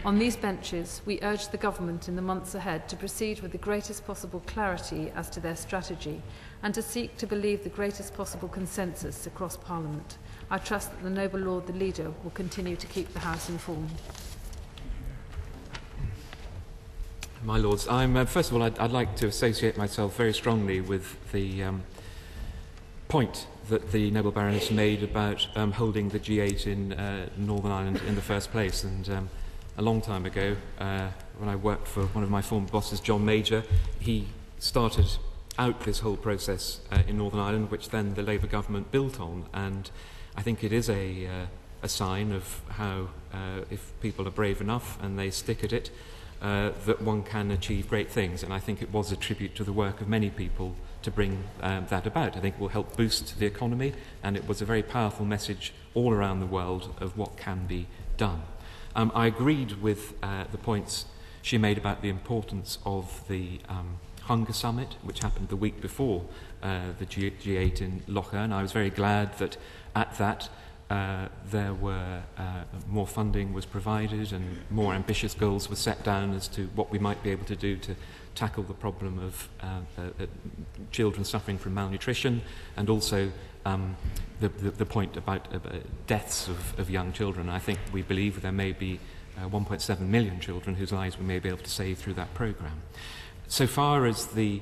On these benches, we urge the government in the months ahead to proceed with the greatest possible clarity as to their strategy and to seek to believe the greatest possible consensus across Parliament. I trust that the noble Lord, the Leader, will continue to keep the House informed. My Lords, first of all, I'd like to associate myself very strongly with the point that the Noble Baroness made about holding the G8 in Northern Ireland in the first place. And a long time ago, when I worked for one of my former bosses, John Major, he started out this whole process in Northern Ireland, which then the Labour government built on. And I think it is a sign of how, if people are brave enough and they stick at it, that one can achieve great things. And I think it was a tribute to the work of many people to bring that about. I think it will help boost the economy, and it was a very powerful message all around the world of what can be done. I agreed with the points she made about the importance of the Hunger Summit, which happened the week before the G8 in Lochern. I was very glad that at that there were more funding was provided and more ambitious goals were set down as to what we might be able to do to tackle the problem of children suffering from malnutrition, and also the point about deaths of young children. I think we believe there may be 1.7 million children whose lives we may be able to save through that programme. So far as the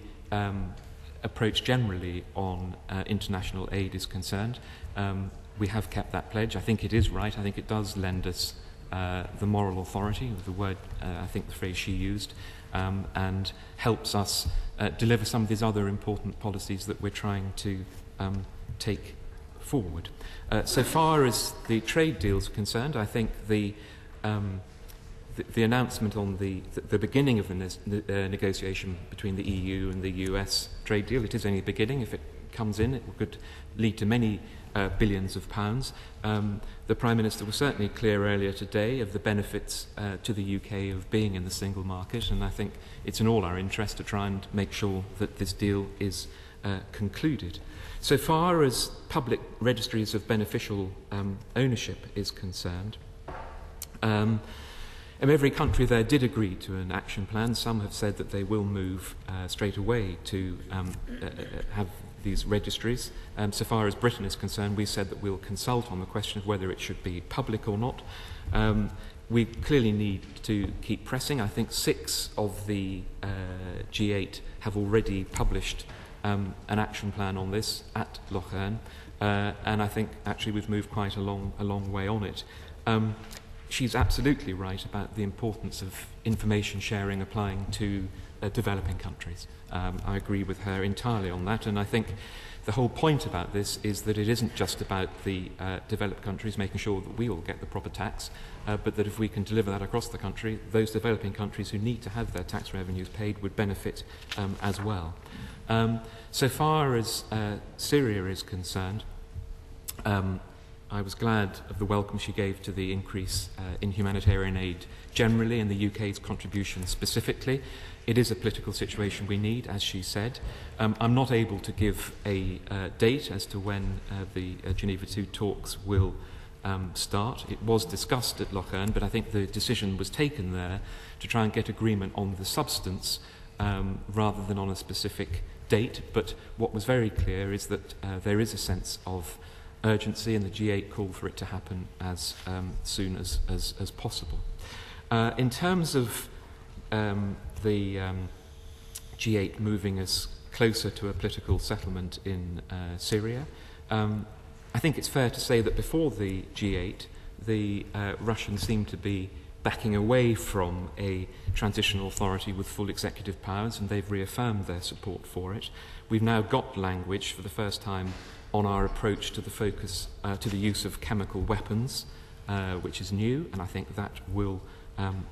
approach generally on international aid is concerned, we have kept that pledge. I think it is right. I think it does lend us the moral authority, the word, I think the phrase she used, and helps us deliver some of these other important policies that we're trying to take forward. So far as the trade deal is concerned, I think the announcement on the beginning of the negotiation between the EU and the US trade deal, it is only the beginning. If it comes in, it could lead to many billions of pounds. The Prime Minister was certainly clear earlier today of the benefits to the UK of being in the single market, and I think it's in all our interest to try and make sure that this deal is concluded. So far as public registries of beneficial ownership is concerned, every country there did agree to an action plan. Some have said that they will move straight away to have these registries. So far as Britain is concerned, we said that we'll consult on the question of whether it should be public or not. We clearly need to keep pressing. I think 6 of the G8 have already published an action plan on this at Lochern, and I think actually we've moved quite a long way on it. She's absolutely right about the importance of information sharing applying to developing countries. I agree with her entirely on that, and I think the whole point about this is that it isn't just about the developed countries making sure that we all get the proper tax, but that if we can deliver that across the country, those developing countries who need to have their tax revenues paid would benefit as well. So far as Syria is concerned, I was glad of the welcome she gave to the increase in humanitarian aid generally and the UK's contribution specifically. It is a political situation we need, as she said. I'm not able to give a date as to when the Geneva II talks will start. It was discussed at Lochern, but I think the decision was taken there to try and get agreement on the substance rather than on a specific date. But what was very clear is that there is a sense of urgency, and the G8 called for it to happen as soon as possible. In terms of the G8 moving us closer to a political settlement in Syria, I think it's fair to say that before the G8, the Russians seemed to be backing away from a transitional authority with full executive powers, and they've reaffirmed their support for it. We've now got language for the first time on our approach to the focus to the use of chemical weapons, which is new, and I think that will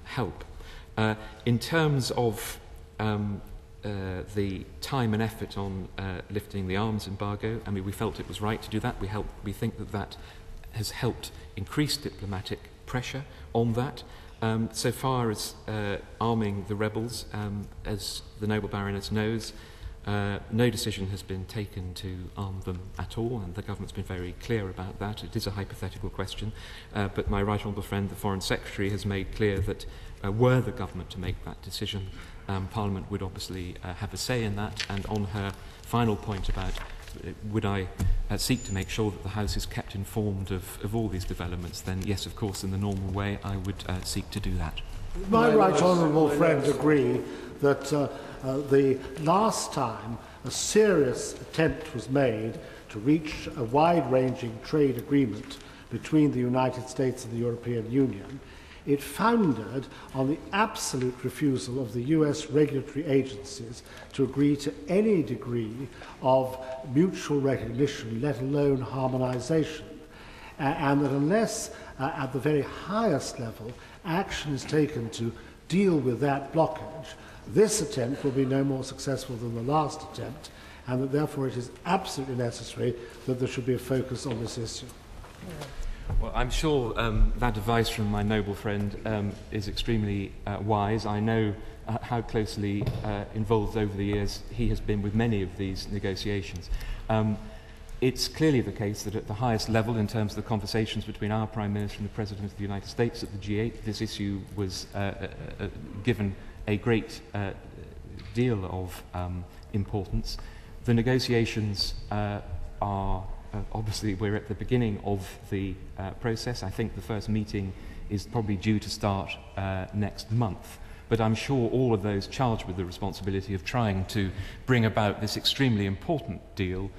help. In terms of the time and effort on lifting the arms embargo, I mean, we felt it was right to do that. We think that that has helped increase diplomatic pressure on that. So far as arming the rebels, as the Noble Baroness knows, no decision has been taken to arm them at all, and the government's been very clear about that. It is a hypothetical question, but my right honourable friend, the Foreign Secretary, has made clear that were the government to make that decision, Parliament would obviously have a say in that. And on her final point about would I seek to make sure that the House is kept informed of all these developments, then yes, of course, in the normal way, I would seek to do that. My right honourable friend agree that the last time a serious attempt was made to reach a wide-ranging trade agreement between the United States and the European Union, it foundered on the absolute refusal of the US regulatory agencies to agree to any degree of mutual recognition, let alone harmonisation, and that unless at the very highest level action is taken to deal with that blockage, this attempt will be no more successful than the last attempt, and that therefore it is absolutely necessary that there should be a focus on this issue. Well, I'm sure that advice from my noble friend is extremely wise. I know how closely involved over the years he has been with many of these negotiations. It's clearly the case that at the highest level, in terms of the conversations between our Prime Minister and the President of the United States at the G8, this issue was given a great deal of importance. The negotiations are obviously, we're at the beginning of the process. I think the first meeting is probably due to start next month. But I'm sure all of those charged with the responsibility of trying to bring about this extremely important deal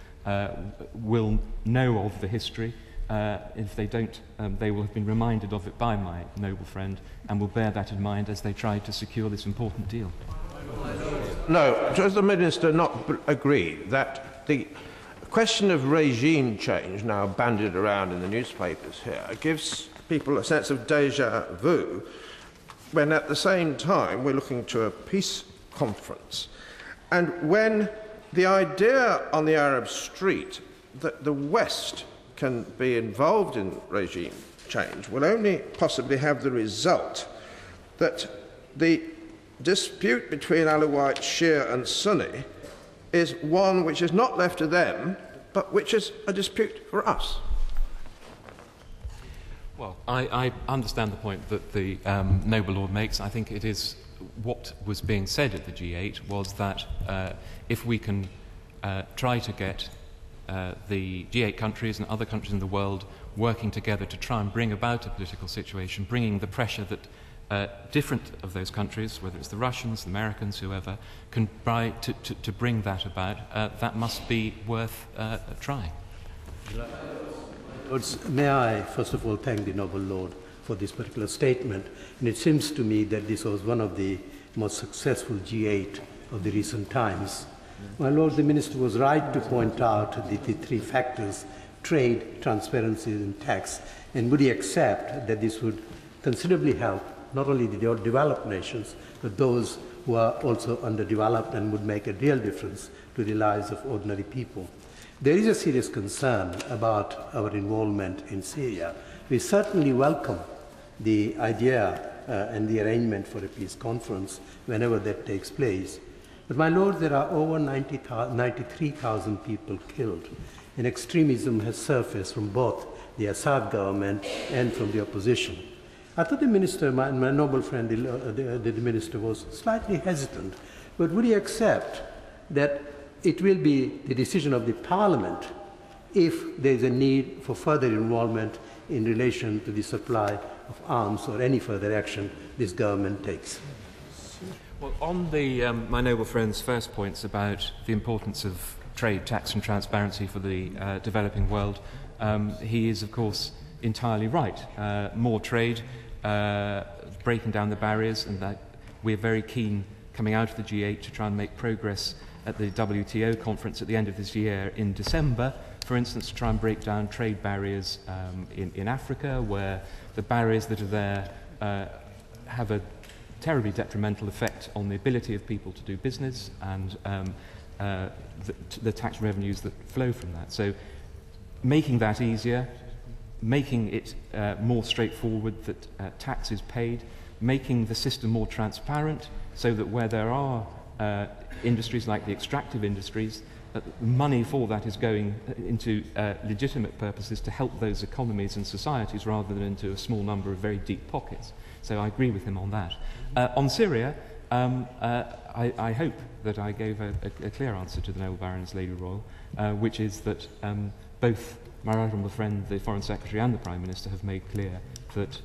will know of the history. If they don't, they will have been reminded of it by my noble friend and will bear that in mind as they try to secure this important deal. No, does the Minister not agree that the question of regime change, now bandied around in the newspapers here, gives people a sense of déjà vu, when at the same time we're looking to a peace conference, and when the idea on the Arab street that the West can be involved in regime change will only possibly have the result that the dispute between Alawite, Shia and Sunni is one which is not left to them, but which is a dispute for us. Well, I understand the point that the noble lord makes. I think it is what was being said at the G8 was that if we can try to get the G8 countries and other countries in the world working together to try and bring about a political situation, bringing the pressure that different of those countries, whether it's the Russians, the Americans, whoever, can try to bring that about, that must be worth trying. May I first of all thank the noble lord for this particular statement, and it seems to me that this was one of the most successful G8 of the recent times. My lord, the minister was right to point out the three factors: trade, transparency and tax, and would he accept that this would considerably help not only the developed nations, but those who are also underdeveloped and would make a real difference to the lives of ordinary people. There is a serious concern about our involvement in Syria. We certainly welcome the idea and the arrangement for a peace conference whenever that takes place. But my lord, there are over 93,000 people killed, and extremism has surfaced from both the Assad government and from the opposition. I thought the minister, my noble friend, the minister, was slightly hesitant, but would he accept that it will be the decision of the Parliament if there is a need for further involvement in relation to the supply of arms or any further action this government takes? Well, on the, my noble friend's first points about the importance of trade, tax and transparency for the developing world, he is, of course, entirely right. More trade, breaking down the barriers, and that we're very keen coming out of the G8 to try and make progress at the WTO conference at the end of this year in December, for instance, to try and break down trade barriers in Africa, where the barriers that are there have a terribly detrimental effect on the ability of people to do business and the tax revenues that flow from that. So making that easier, making it more straightforward that tax is paid, making the system more transparent so that where there are industries like the extractive industries, money for that is going into legitimate purposes to help those economies and societies rather than into a small number of very deep pockets. So I agree with him on that. On Syria, I hope that I gave a clear answer to the Noble Baroness Lady Royal, which is that both my right honourable friend, the Foreign Secretary and the Prime Minister have made clear that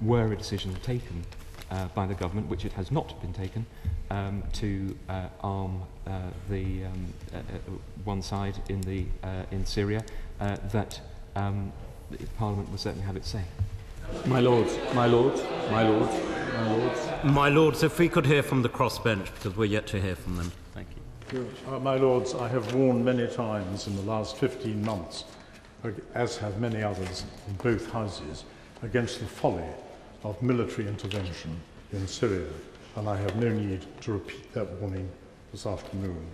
were a decision taken by the government, which it has not been taken, to arm the one side in Syria, that Parliament will certainly have its say. My lords, my lords, my lords, my lords. My lords, if we could hear from the crossbench, because we're yet to hear from them. Thank you. My lords, I have warned many times in the last 15 months, as have many others in both houses, against the folly of military intervention in Syria, and I have no need to repeat that warning this afternoon.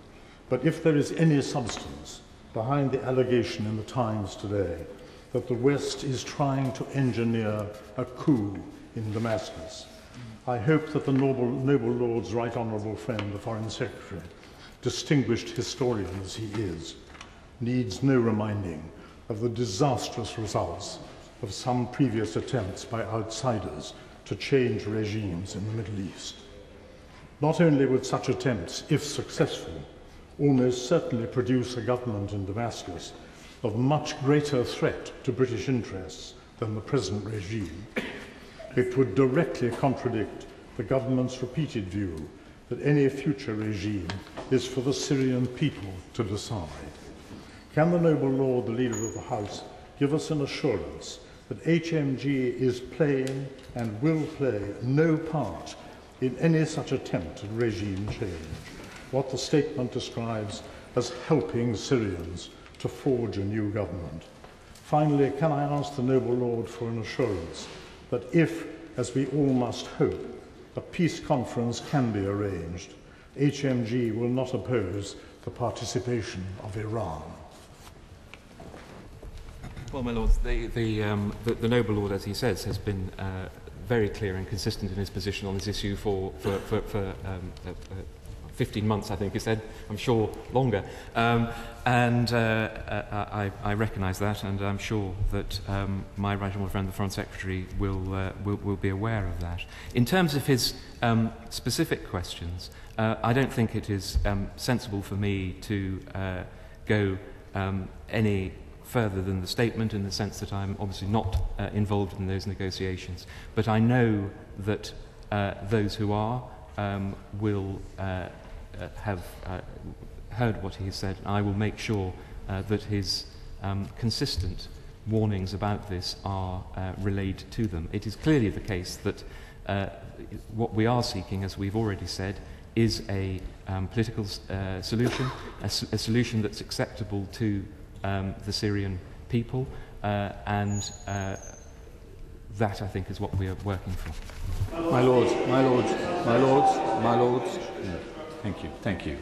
But if there is any substance behind the allegation in the Times today that the West is trying to engineer a coup in Damascus, I hope that the noble Lord's right honourable friend, the Foreign Secretary, distinguished historian as he is, needs no reminding of the disastrous results of some previous attempts by outsiders to change regimes in the Middle East. Not only would such attempts, if successful, almost certainly produce a government in Damascus of much greater threat to British interests than the present regime, It would directly contradict the government's repeated view that any future regime is for the Syrian people to decide. Can the noble Lord, the Leader of the House, give us an assurance that HMG is playing and will play no part in any such attempt at regime change, what the statement describes as helping Syrians to forge a new government? Finally, can I ask the noble Lord for an assurance that if, as we all must hope, a peace conference can be arranged, HMG will not oppose the participation of Iran? Well, my lords, the noble lord, as he says, has been very clear and consistent in his position on this issue for 15 months, I think he said, I'm sure longer. I recognise that, and I'm sure that my right honourable friend, the Foreign Secretary, will be aware of that. In terms of his specific questions, I don't think it is sensible for me to go any further than the statement, in the sense that I'm obviously not involved in those negotiations. But I know that those who are will have heard what he has said. I will make sure that his consistent warnings about this are relayed to them. It is clearly the case that what we are seeking, as we've already said, is a political solution, a solution that's acceptable to the Syrian people, and that, I think, is what we are working for. My lords, my lords, my lords, my lords. Thank you, thank you.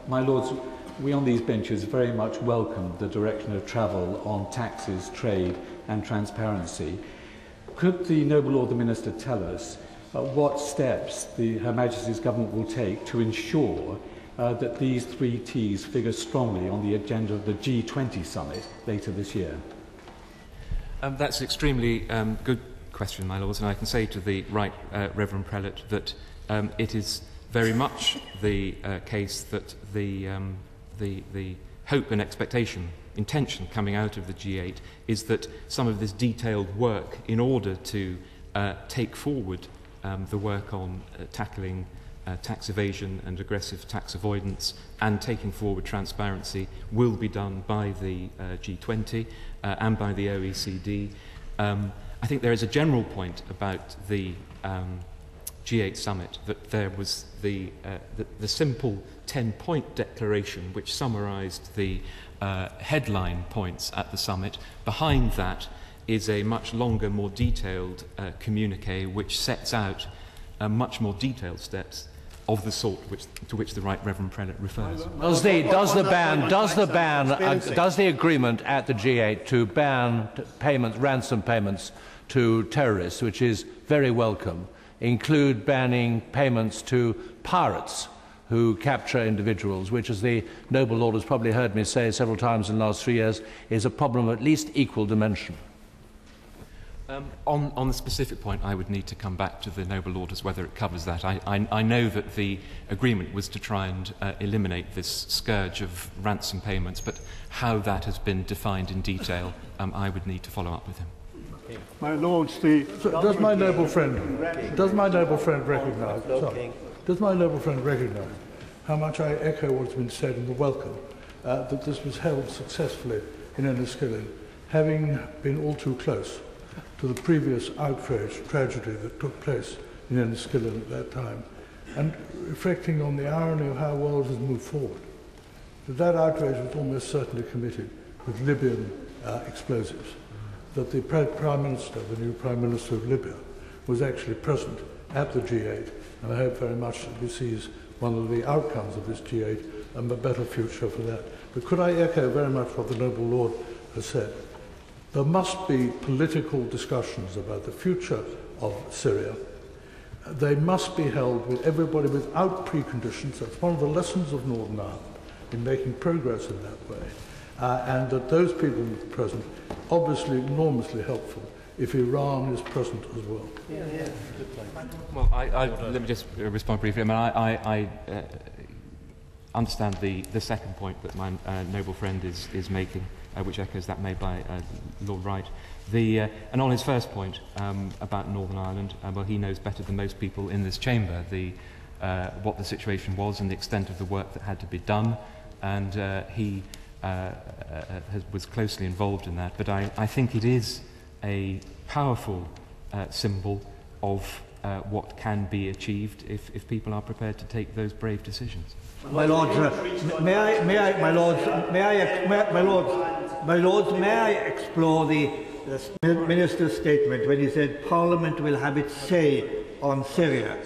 My lords, we on these benches very much welcome the direction of travel on taxes, trade and transparency. Could the noble Lord the Minister tell us what steps Her Majesty's government will take to ensure that these three T's figure strongly on the agenda of the G20 summit later this year? That's an extremely good question, my lords, and I can say to the Right Reverend Prelate that it is very much the case that the hope and expectation, intention coming out of the G8 is that some of this detailed work, in order to take forward the work on tackling tax evasion and aggressive tax avoidance and taking forward transparency, will be done by the G20 and by the OECD. I think there is a general point about the G8 summit that there was the simple 10-point declaration which summarised the headline points at the summit. Behind that is a much longer, more detailed communique which sets out much more detailed steps of the sort to which the Right Reverend Prelate refers. Does the agreement at the G8 to ban ransom payments to terrorists, which is very welcome, include banning payments to pirates who capture individuals, which, as the noble Lord has probably heard me say several times in the last 3 years, is a problem of at least equal dimension? On the specific point, I would need to come back to the noble Lord as whether it covers that. I know that the agreement was to try and eliminate this scourge of ransom payments, but how that has been defined in detail, I would need to follow up with him. My lords, does my noble friend recognise? Does my noble friend recognise how much I echo what's been said in the welcome that this was held successfully in Enniskillen, having been all too close to the previous outrage, tragedy that took place in Enniskillen at that time, and reflecting on the irony of how the world has moved forward. That outrage was almost certainly committed with Libyan explosives. That the Prime Minister, the new Prime Minister of Libya, was actually present at the G8, and I hope very much that he sees one of the outcomes of this G8 and a better future for that. But could I echo very much what the noble Lord has said? There must be political discussions about the future of Syria. They must be held with everybody without preconditions. That's one of the lessons of Northern Ireland in making progress in that way. And that those people present, obviously enormously helpful if Iran is present as well. Well, let me just respond briefly. I mean, I understand the second point that my noble friend is making. which echoes that made by Lord Wright. And on his first point about Northern Ireland, well, he knows better than most people in this chamber what the situation was and the extent of the work that had to be done, and he was closely involved in that. But I think it is a powerful symbol of what can be achieved if people are prepared to take those brave decisions. My lords, may I explore the Minister's statement when he said Parliament will have its say on Syria?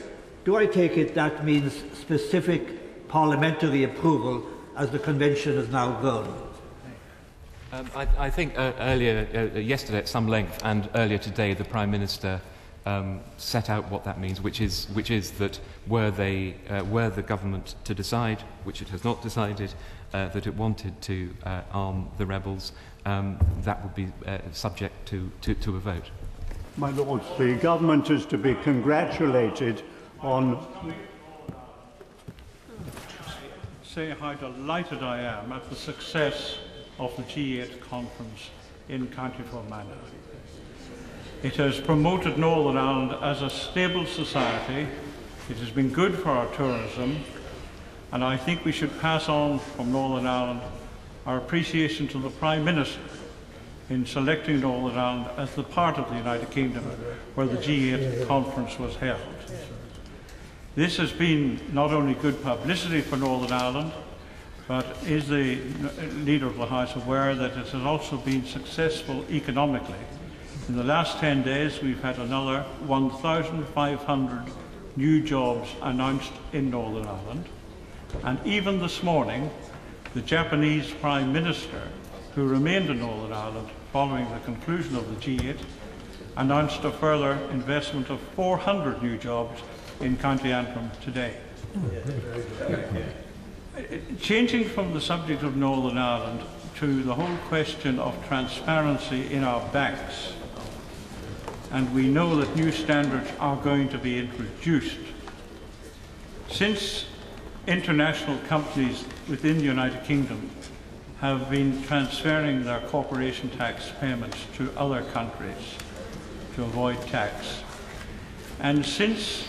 Do I take it that means specific parliamentary approval as the Convention has now grown? I think yesterday at some length and earlier today the Prime Minister set out what that means, which is that were the government to decide, which it has not decided, that it wanted to arm the rebels, that would be subject to a vote. My Lords, the government is to be congratulated on say how delighted I am at the success of the G8 conference in County Fermanagh. It has promoted Northern Ireland as a stable society. It has been good for our tourism, and I think we should pass on from Northern Ireland our appreciation to the Prime Minister in selecting Northern Ireland as the part of the United Kingdom where the G8 conference was held. This has been not only good publicity for Northern Ireland, but is the Leader of the House aware that it has also been successful economically? In the last 10 days, we've had another 1,500 new jobs announced in Northern Ireland. And even this morning, the Japanese Prime Minister, who remained in Northern Ireland following the conclusion of the G8, announced a further investment of 400 new jobs in County Antrim today. Changing from the subject of Northern Ireland to the whole question of transparency in our banks, and we know that new standards are going to be introduced. Since international companies within the United Kingdom have been transferring their corporation tax payments to other countries to avoid tax, and since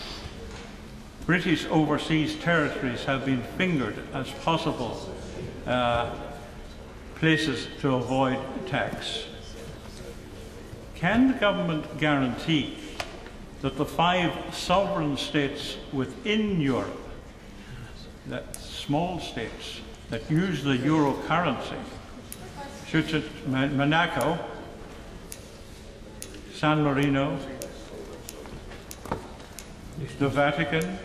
British overseas territories have been fingered as possible places to avoid tax, can the government guarantee that the 5 sovereign states within Europe, that small states that use the euro currency, such as Monaco, San Marino, the Vatican,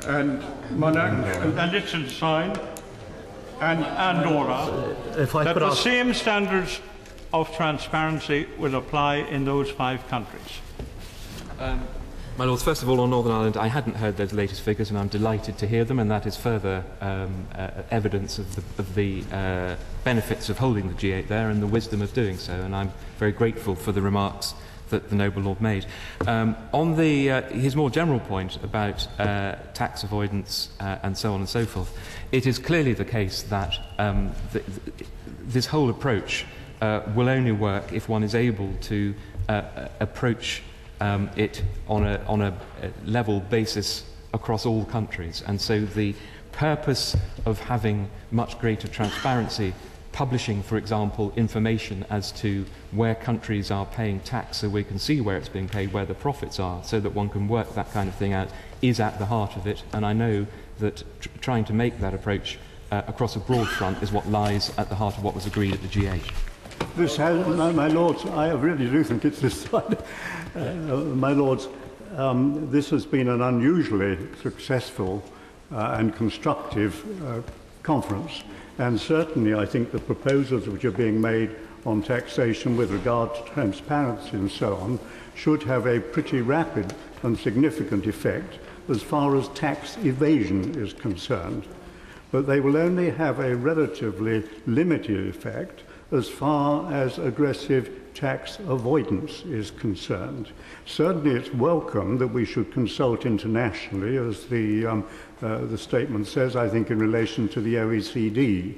and Monaco, and Liechtenstein, and Andorra, that the same standards of transparency will apply in those 5 countries? My Lords, first of all, on Northern Ireland, I hadn't heard those latest figures, and I'm delighted to hear them, and that is further evidence of the benefits of holding the G8 there and the wisdom of doing so, and I'm very grateful for the remarks that the noble Lord made. On his more general point about tax avoidance and so on and so forth, it is clearly the case that this whole approach will only work if one is able to approach it on a level basis across all countries. And so the purpose of having much greater transparency, publishing, for example, information as to where countries are paying tax so we can see where it's being paid, where the profits are, so that one can work that kind of thing out, is at the heart of it. And I know that trying to make that approach across a broad front is what lies at the heart of what was agreed at the G8. This has, my Lords, I really do think it's this side. My Lords, this has been an unusually successful and constructive conference, and certainly I think the proposals which are being made on taxation with regard to transparency and so on should have a pretty rapid and significant effect as far as tax evasion is concerned. But they will only have a relatively limited effect as far as aggressive tax avoidance is concerned. Certainly it's welcome that we should consult internationally, as the statement says, I think in relation to the OECD.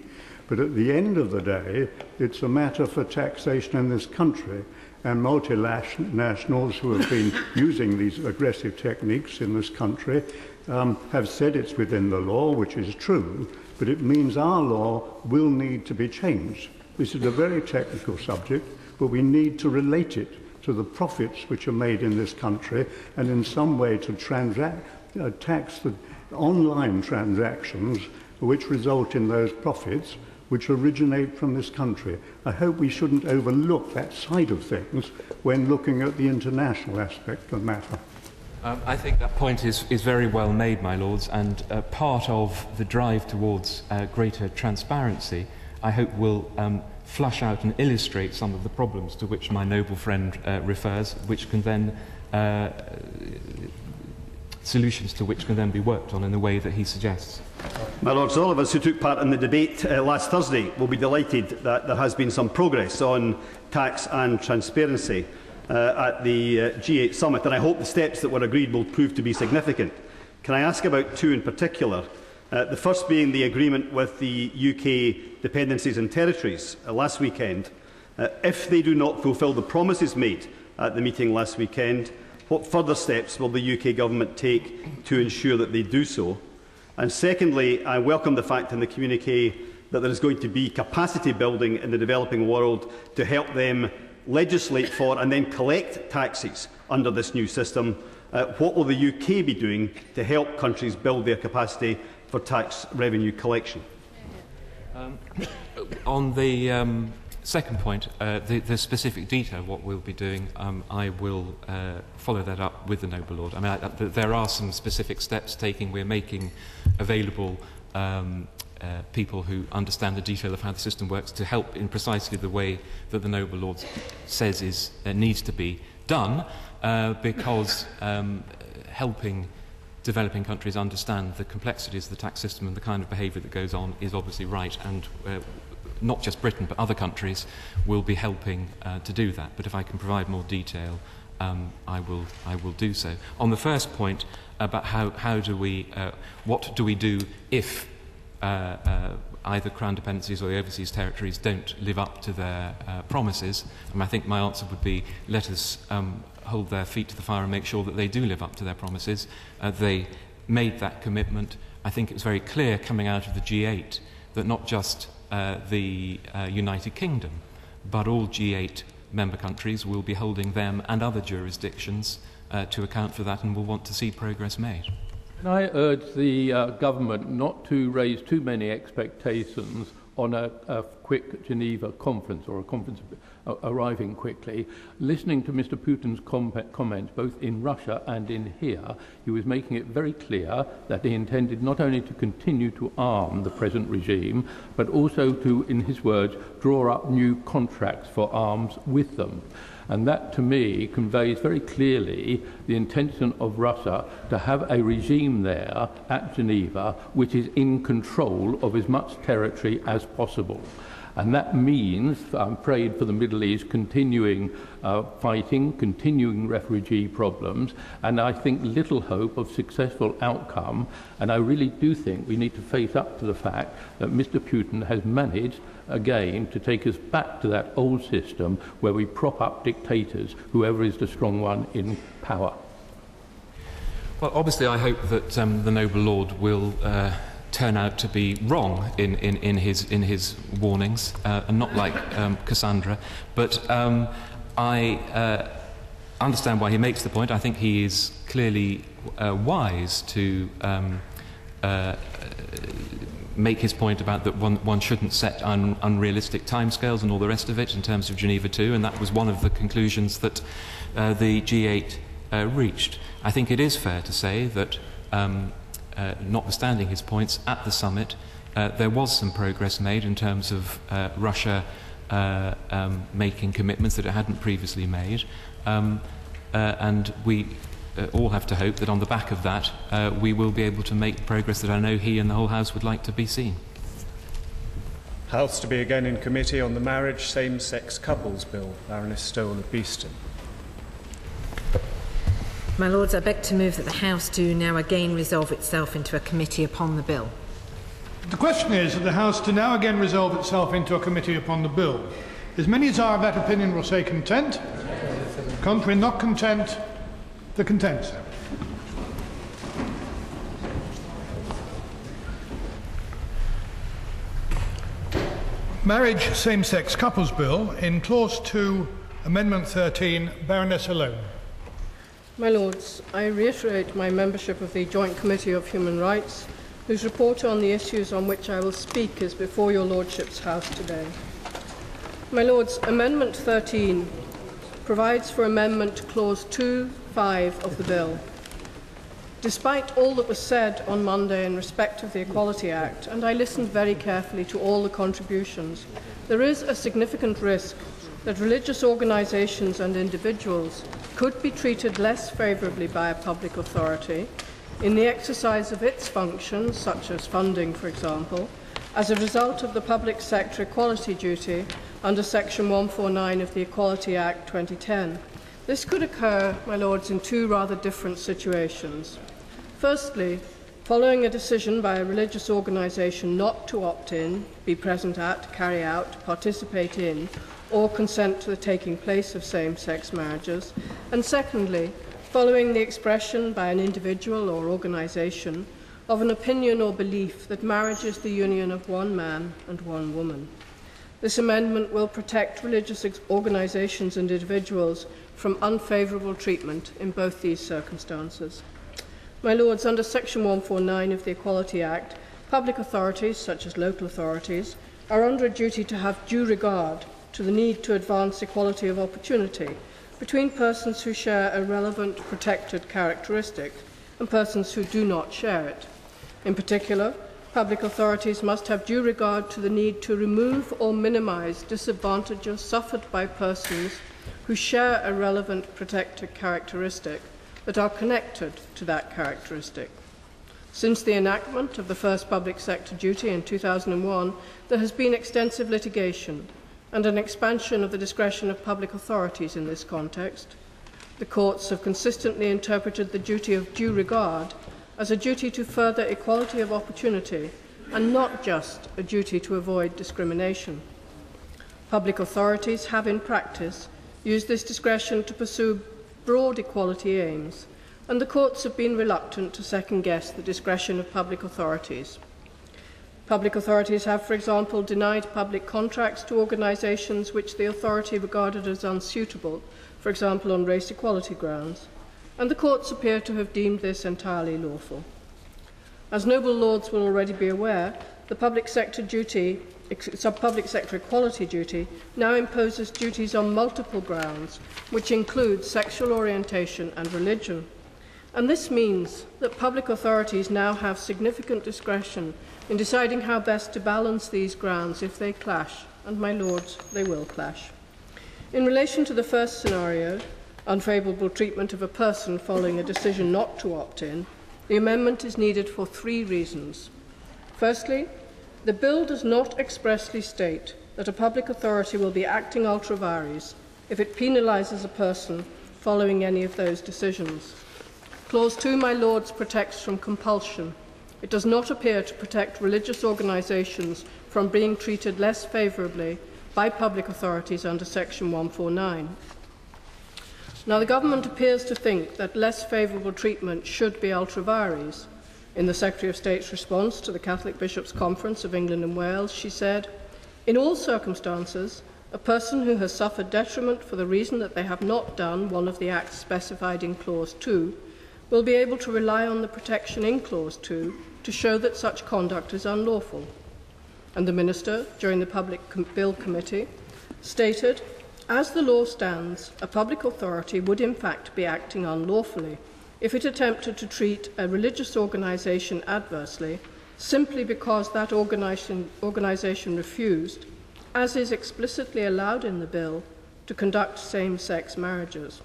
But at the end of the day, it's a matter for taxation in this country. And multinationals who have been using these aggressive techniques in this country have said it's within the law, which is true, but it means our law will need to be changed. This is a very technical subject, but we need to relate it to the profits which are made in this country and in some way to tax the online transactions which result in those profits which originate from this country. I hope we shouldn't overlook that side of things when looking at the international aspect of the matter. I think that point is very well made, my lords, and part of the drive towards greater transparency, I hope, will flush out and illustrate some of the problems to which my noble friend refers, which can then solutions to which can then be worked on in the way that he suggests. My lords, all of us who took part in the debate last Thursday will be delighted that there has been some progress on tax and transparency at the G8 summit, and I hope the steps that were agreed will prove to be significant. Can I ask about two in particular? The first being the agreement with the UK dependencies and territories last weekend. If they do not fulfil the promises made at the meeting last weekend, what further steps will the UK government take to ensure that they do so? And secondly, I welcome the fact in the communiqué that there is going to be capacity building in the developing world to help them legislate for and then collect taxes under this new system. What will the UK be doing to help countries build their capacity for tax revenue collection? On the second point, the specific detail of what we'll be doing, I will follow that up with the noble lord. I mean, there are some specific steps taking. We're making available people who understand the detail of how the system works to help in precisely the way that the noble lord says needs to be done, because helping developing countries understand the complexities of the tax system and the kind of behaviour that goes on is obviously right, and not just Britain but other countries will be helping to do that. But if I can provide more detail, I will do so. On the first point about how do we what do we do if either Crown dependencies or the overseas territories don't live up to their promises, and I think my answer would be let us hold their feet to the fire and make sure that they do live up to their promises. They made that commitment. I think it was very clear coming out of the G8 that not just the United Kingdom, but all G8 member countries will be holding them and other jurisdictions to account for that, and will want to see progress made. Can I urge the government not to raise too many expectations on a quick Geneva conference, or a conference arriving quickly? Listening to Mr. Putin's comments both in Russia and in here, he was making it very clear that he intended not only to continue to arm the present regime, but also to, in his words, draw up new contracts for arms with them. And that, to me, conveys very clearly the intention of Russia to have a regime there at Geneva which is in control of as much territory as possible. And that means, I'm afraid, for the Middle East, continuing fighting, continuing refugee problems, and I think little hope of successful outcome. And I really do think we need to face up to the fact that Mr. Putin has managed again to take us back to that old system where we prop up dictators, whoever is the strong one in power. Well, obviously I hope that the noble lord will turn out to be wrong in his warnings, and not like Cassandra, but I understand why he makes the point. I think he is clearly wise to make his point about that one shouldn't set unrealistic timescales and all the rest of it in terms of Geneva II, and that was one of the conclusions that the G8 reached. I think it is fair to say that notwithstanding his points at the summit, there was some progress made in terms of Russia making commitments that it hadn't previously made, and we all have to hope that on the back of that we will be able to make progress that I know he and the whole House would like to be seen. House to be again in committee on the Marriage Same-Sex Couples Bill. Baroness Stowell of Beeston. My Lords, I beg to move that the House do now again resolve itself into a committee upon the bill. The question is that the House to now again resolve itself into a committee upon the bill. As many as are of that opinion will say content. Contrary, not content. The content, sir. Marriage Same-Sex Couples Bill, in Clause 2, Amendment 13, Baroness Alone. My Lords, I reiterate my membership of the Joint Committee of Human Rights, whose report on the issues on which I will speak is before your Lordship's House today. My Lords, Amendment 13 provides for amendment to Clause 2(5) of the bill. Despite all that was said on Monday in respect of the Equality Act, and I listened very carefully to all the contributions, there is a significant risk that religious organisations and individuals could be treated less favourably by a public authority in the exercise of its functions, such as funding, for example, as a result of the public sector equality duty under Section 149 of the Equality Act 2010. This could occur, my Lords, in two rather different situations. Firstly, following a decision by a religious organisation not to opt in, be present at, carry out, participate in, or consent to the taking place of same-sex marriages, and secondly, following the expression by an individual or organisation of an opinion or belief that marriage is the union of one man and one woman. This amendment will protect religious organisations and individuals from unfavourable treatment in both these circumstances. My Lords, under Section 149 of the Equality Act, public authorities, such as local authorities, are under a duty to have due regard to the need to advance equality of opportunity between persons who share a relevant protected characteristic and persons who do not share it. In particular, public authorities must have due regard to the need to remove or minimise disadvantages suffered by persons who share a relevant protected characteristic that are connected to that characteristic. Since the enactment of the first public sector duty in 2001, there has been extensive litigation and an expansion of the discretion of public authorities in this context. The courts have consistently interpreted the duty of due regard as a duty to further equality of opportunity and not just a duty to avoid discrimination. Public authorities have in practice used this discretion to pursue broad equality aims, and the courts have been reluctant to second-guess the discretion of public authorities. Public authorities have, for example, denied public contracts to organisations which the authority regarded as unsuitable, for example on race equality grounds, and the courts appear to have deemed this entirely lawful. As noble lords will already be aware, the public sector equality duty now imposes duties on multiple grounds, which include sexual orientation and religion. And this means that public authorities now have significant discretion in deciding how best to balance these grounds if they clash, and my lords, they will clash. In relation to the first scenario, unfavourable treatment of a person following a decision not to opt in, the amendment is needed for three reasons. Firstly, the bill does not expressly state that a public authority will be acting ultra vires if it penalises a person following any of those decisions. Clause 2, my lords, protects from compulsion. It does not appear to protect religious organisations from being treated less favourably by public authorities under Section 149. Now, the government appears to think that less favourable treatment should be ultra vires. In the Secretary of State's response to the Catholic Bishops' Conference of England and Wales, she said, "In all circumstances, a person who has suffered detriment for the reason that they have not done one of the acts specified in Clause 2 will be able to rely on the protection in Clause 2 to show that such conduct is unlawful." And the Minister, during the Public Bill Committee, stated, "As the law stands, a public authority would in fact be acting unlawfully if it attempted to treat a religious organisation adversely simply because that organisation refused, as is explicitly allowed in the bill, to conduct same-sex marriages.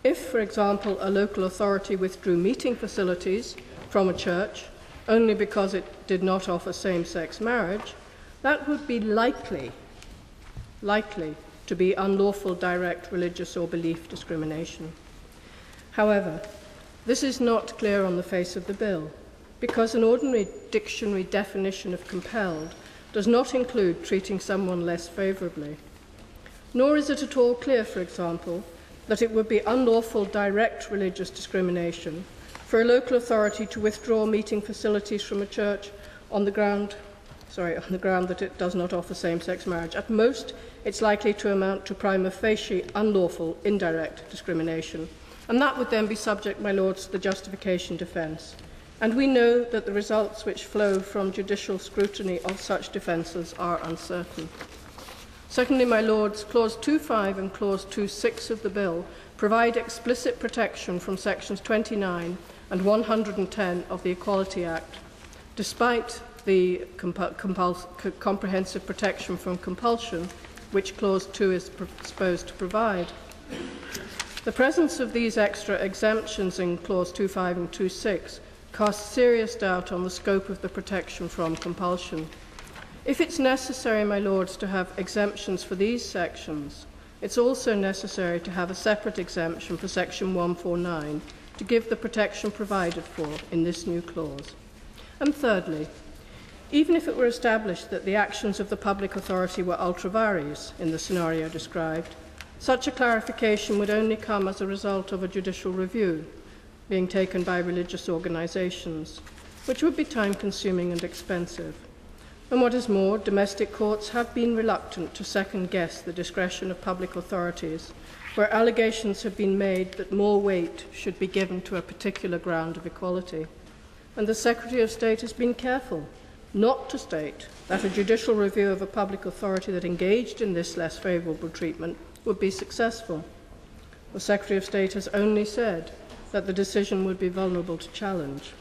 If, for example, a local authority withdrew meeting facilities from a church only because it did not offer same-sex marriage, that would be likely to be unlawful direct religious or belief discrimination. However, this is not clear on the face of the bill. because an ordinary dictionary definition of compelled does not include treating someone less favourably. Nor is it at all clear, for example, that it would be unlawful direct religious discrimination for a local authority to withdraw meeting facilities from a church on the ground that it does not offer same-sex marriage. At most, it's likely to amount to prima facie unlawful indirect discrimination, and that would then be subject, my lords, to the justification defence. And we know that the results which flow from judicial scrutiny of such defences are uncertain. Secondly, my lords, Clause 2.5 and Clause 2.6 of the Bill provide explicit protection from Sections 29 and 110 of the Equality Act, despite the comprehensive protection from compulsion, which Clause 2 is supposed to provide. The presence of these extra exemptions in Clause 2.5 and 2.6 casts serious doubt on the scope of the protection from compulsion. If it's necessary, my lords, to have exemptions for these sections, it's also necessary to have a separate exemption for Section 149 to give the protection provided for in this new clause. And thirdly, even if it were established that the actions of the public authority were ultra vires in the scenario described, such a clarification would only come as a result of a judicial review being taken by religious organisations, which would be time-consuming and expensive. And what is more, domestic courts have been reluctant to second-guess the discretion of public authorities, where allegations have been made that more weight should be given to a particular ground of equality. And the Secretary of State has been careful not to state that a judicial review of a public authority that engaged in this less favourable treatment would be successful. The Secretary of State has only said that the decision would be vulnerable to challenge.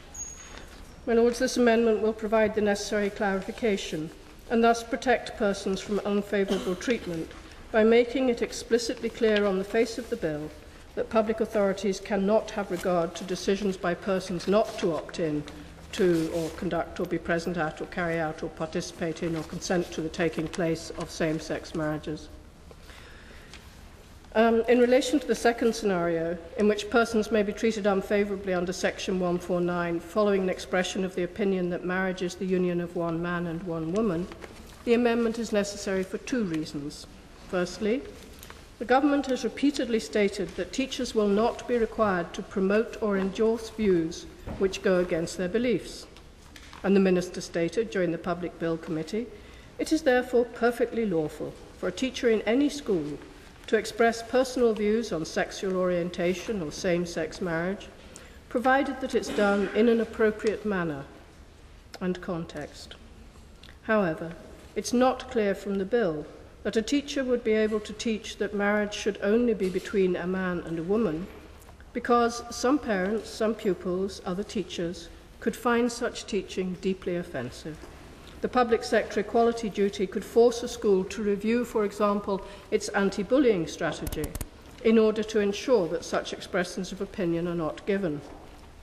My lords, this amendment will provide the necessary clarification and thus protect persons from unfavourable treatment by making it explicitly clear on the face of the bill that public authorities cannot have regard to decisions by persons not to opt in to or conduct or be present at or carry out or participate in or consent to the taking place of same-sex marriages. In relation to the second scenario, in which persons may be treated unfavourably under Section 149 following an expression of the opinion that marriage is the union of one man and one woman, the amendment is necessary for two reasons. Firstly, the government has repeatedly stated that teachers will not be required to promote or endorse views which go against their beliefs. And the Minister stated during the Public Bill Committee, it is therefore perfectly lawful for a teacher in any school to express personal views on sexual orientation or same-sex marriage, provided that it's done in an appropriate manner and context. However, it's not clear from the bill that a teacher would be able to teach that marriage should only be between a man and a woman, because some parents, some pupils, other teachers could find such teaching deeply offensive. The public sector equality duty could force a school to review, for example, its anti-bullying strategy in order to ensure that such expressions of opinion are not given.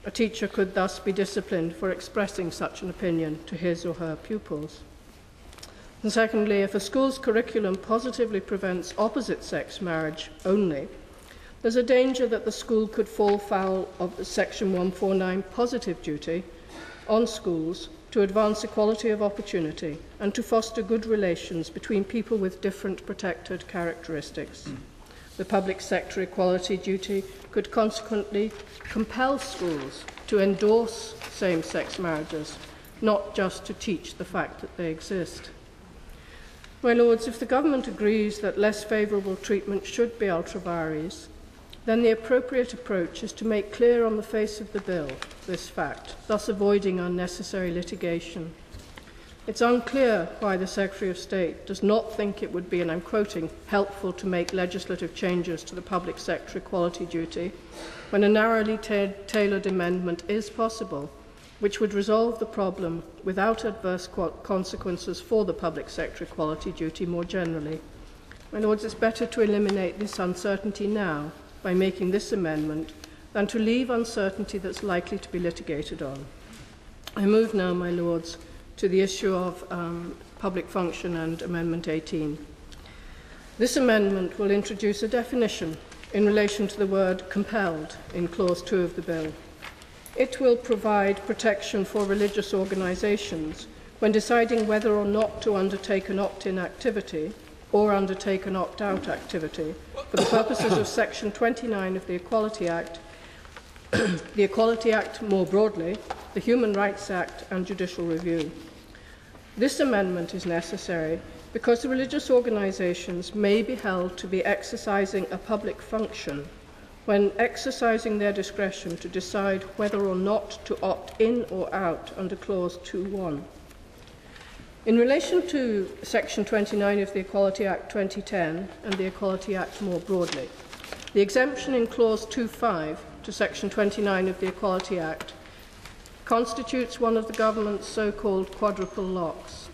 A teacher could thus be disciplined for expressing such an opinion to his or her pupils. And secondly, if a school's curriculum positively prevents opposite-sex marriage only, there's a danger that the school could fall foul of the Section 149 positive duty on schools to advance equality of opportunity and to foster good relations between people with different protected characteristics. The public sector equality duty could consequently compel schools to endorse same-sex marriages, not just to teach the fact that they exist. My lords, if the government agrees that less favourable treatment should be ultra vires, then the appropriate approach is to make clear on the face of the bill this fact, thus avoiding unnecessary litigation. It's unclear why the Secretary of State does not think it would be, and I'm quoting, helpful to make legislative changes to the public sector equality duty when a narrowly tailored amendment is possible, which would resolve the problem without adverse consequences for the public sector equality duty more generally. My lords, it's better to eliminate this uncertainty now by making this amendment than to leave uncertainty that's likely to be litigated on. I move now, my lords, to the issue of public function and Amendment 18. This amendment will introduce a definition in relation to the word compelled in Clause 2 of the bill. It will provide protection for religious organisations when deciding whether or not to undertake an opt-in activity or undertake an opt-out activity for the purposes of Section 29 of the Equality Act, the Equality Act more broadly, the Human Rights Act and judicial review. This amendment is necessary because the religious organisations may be held to be exercising a public function when exercising their discretion to decide whether or not to opt in or out under Clause 2.1. In relation to Section 29 of the Equality Act 2010 and the Equality Act more broadly, the exemption in Clause 2.5 to Section 29 of the Equality Act constitutes one of the government's so-called quadruple locks.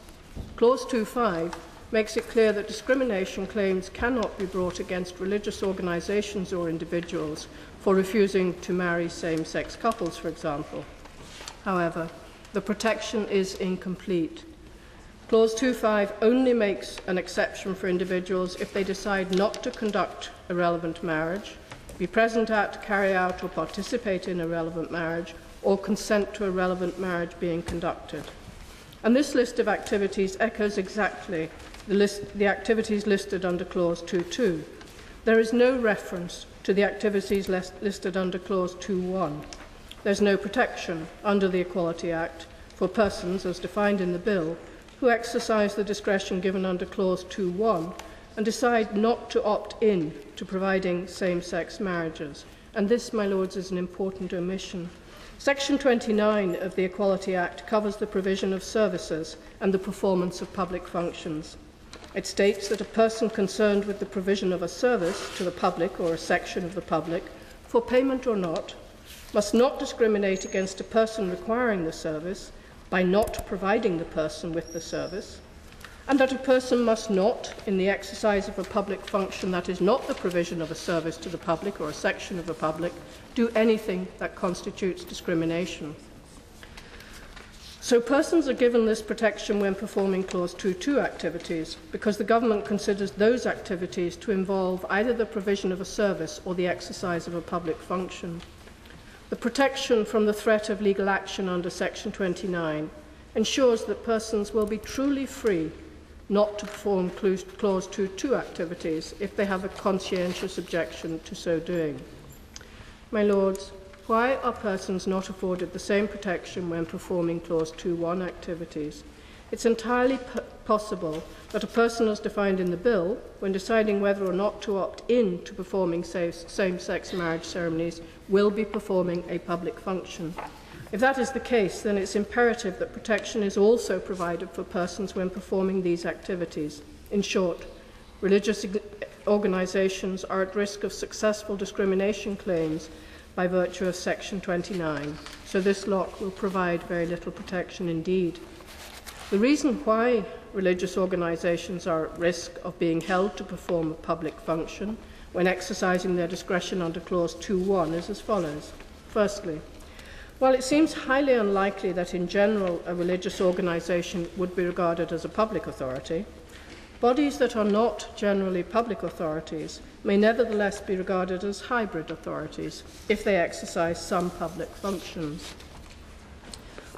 Clause 2.5 makes it clear that discrimination claims cannot be brought against religious organisations or individuals for refusing to marry same-sex couples, for example. However, the protection is incomplete. Clause 2.5 only makes an exception for individuals if they decide not to conduct a relevant marriage, be present at, carry out or participate in a relevant marriage, or consent to a relevant marriage being conducted. And this list of activities echoes exactly the activities listed under Clause 2.2. There is no reference to the activities listed under Clause 2.1. There's no protection under the Equality Act for persons, as defined in the Bill, who exercise the discretion given under Clause 2.1 and decide not to opt in to providing same-sex marriages. And this, my Lords, is an important omission. Section 29 of the Equality Act covers the provision of services and the performance of public functions. It states that a person concerned with the provision of a service to the public or a section of the public, for payment or not, must not discriminate against a person requiring the service by not providing the person with the service, and that a person must not, in the exercise of a public function that is not the provision of a service to the public or a section of the public, do anything that constitutes discrimination. So persons are given this protection when performing Clause 2.2 activities because the government considers those activities to involve either the provision of a service or the exercise of a public function. The protection from the threat of legal action under Section 29 ensures that persons will be truly free not to perform Clause 2.2 activities if they have a conscientious objection to so doing. My Lords, why are persons not afforded the same protection when performing Clause 2.1 activities? It's entirely possible that a person as defined in the Bill, when deciding whether or not to opt in to performing same-sex marriage ceremonies, will be performing a public function. If that is the case, then it's imperative that protection is also provided for persons when performing these activities. In short, religious organisations are at risk of successful discrimination claims by virtue of Section 29, so this lock will provide very little protection indeed. The reason why religious organisations are at risk of being held to perform a public function when exercising their discretion under Clause 2.1 is as follows. Firstly, while it seems highly unlikely that in general a religious organisation would be regarded as a public authority, bodies that are not generally public authorities may nevertheless be regarded as hybrid authorities if they exercise some public functions.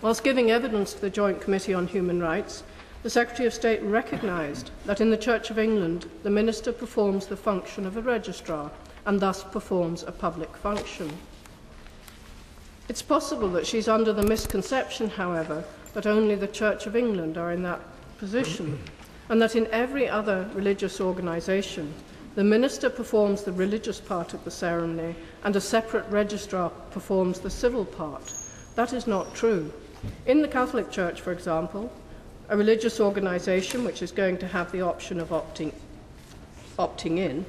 Whilst giving evidence to the Joint Committee on Human Rights, the Secretary of State recognised that in the Church of England the minister performs the function of a registrar and thus performs a public function. It's possible that she's under the misconception, however, that only the Church of England are in that position, and that in every other religious organisation, the minister performs the religious part of the ceremony and a separate registrar performs the civil part. That is not true. In the Catholic Church, for example, a religious organisation which is going to have the option of opting in,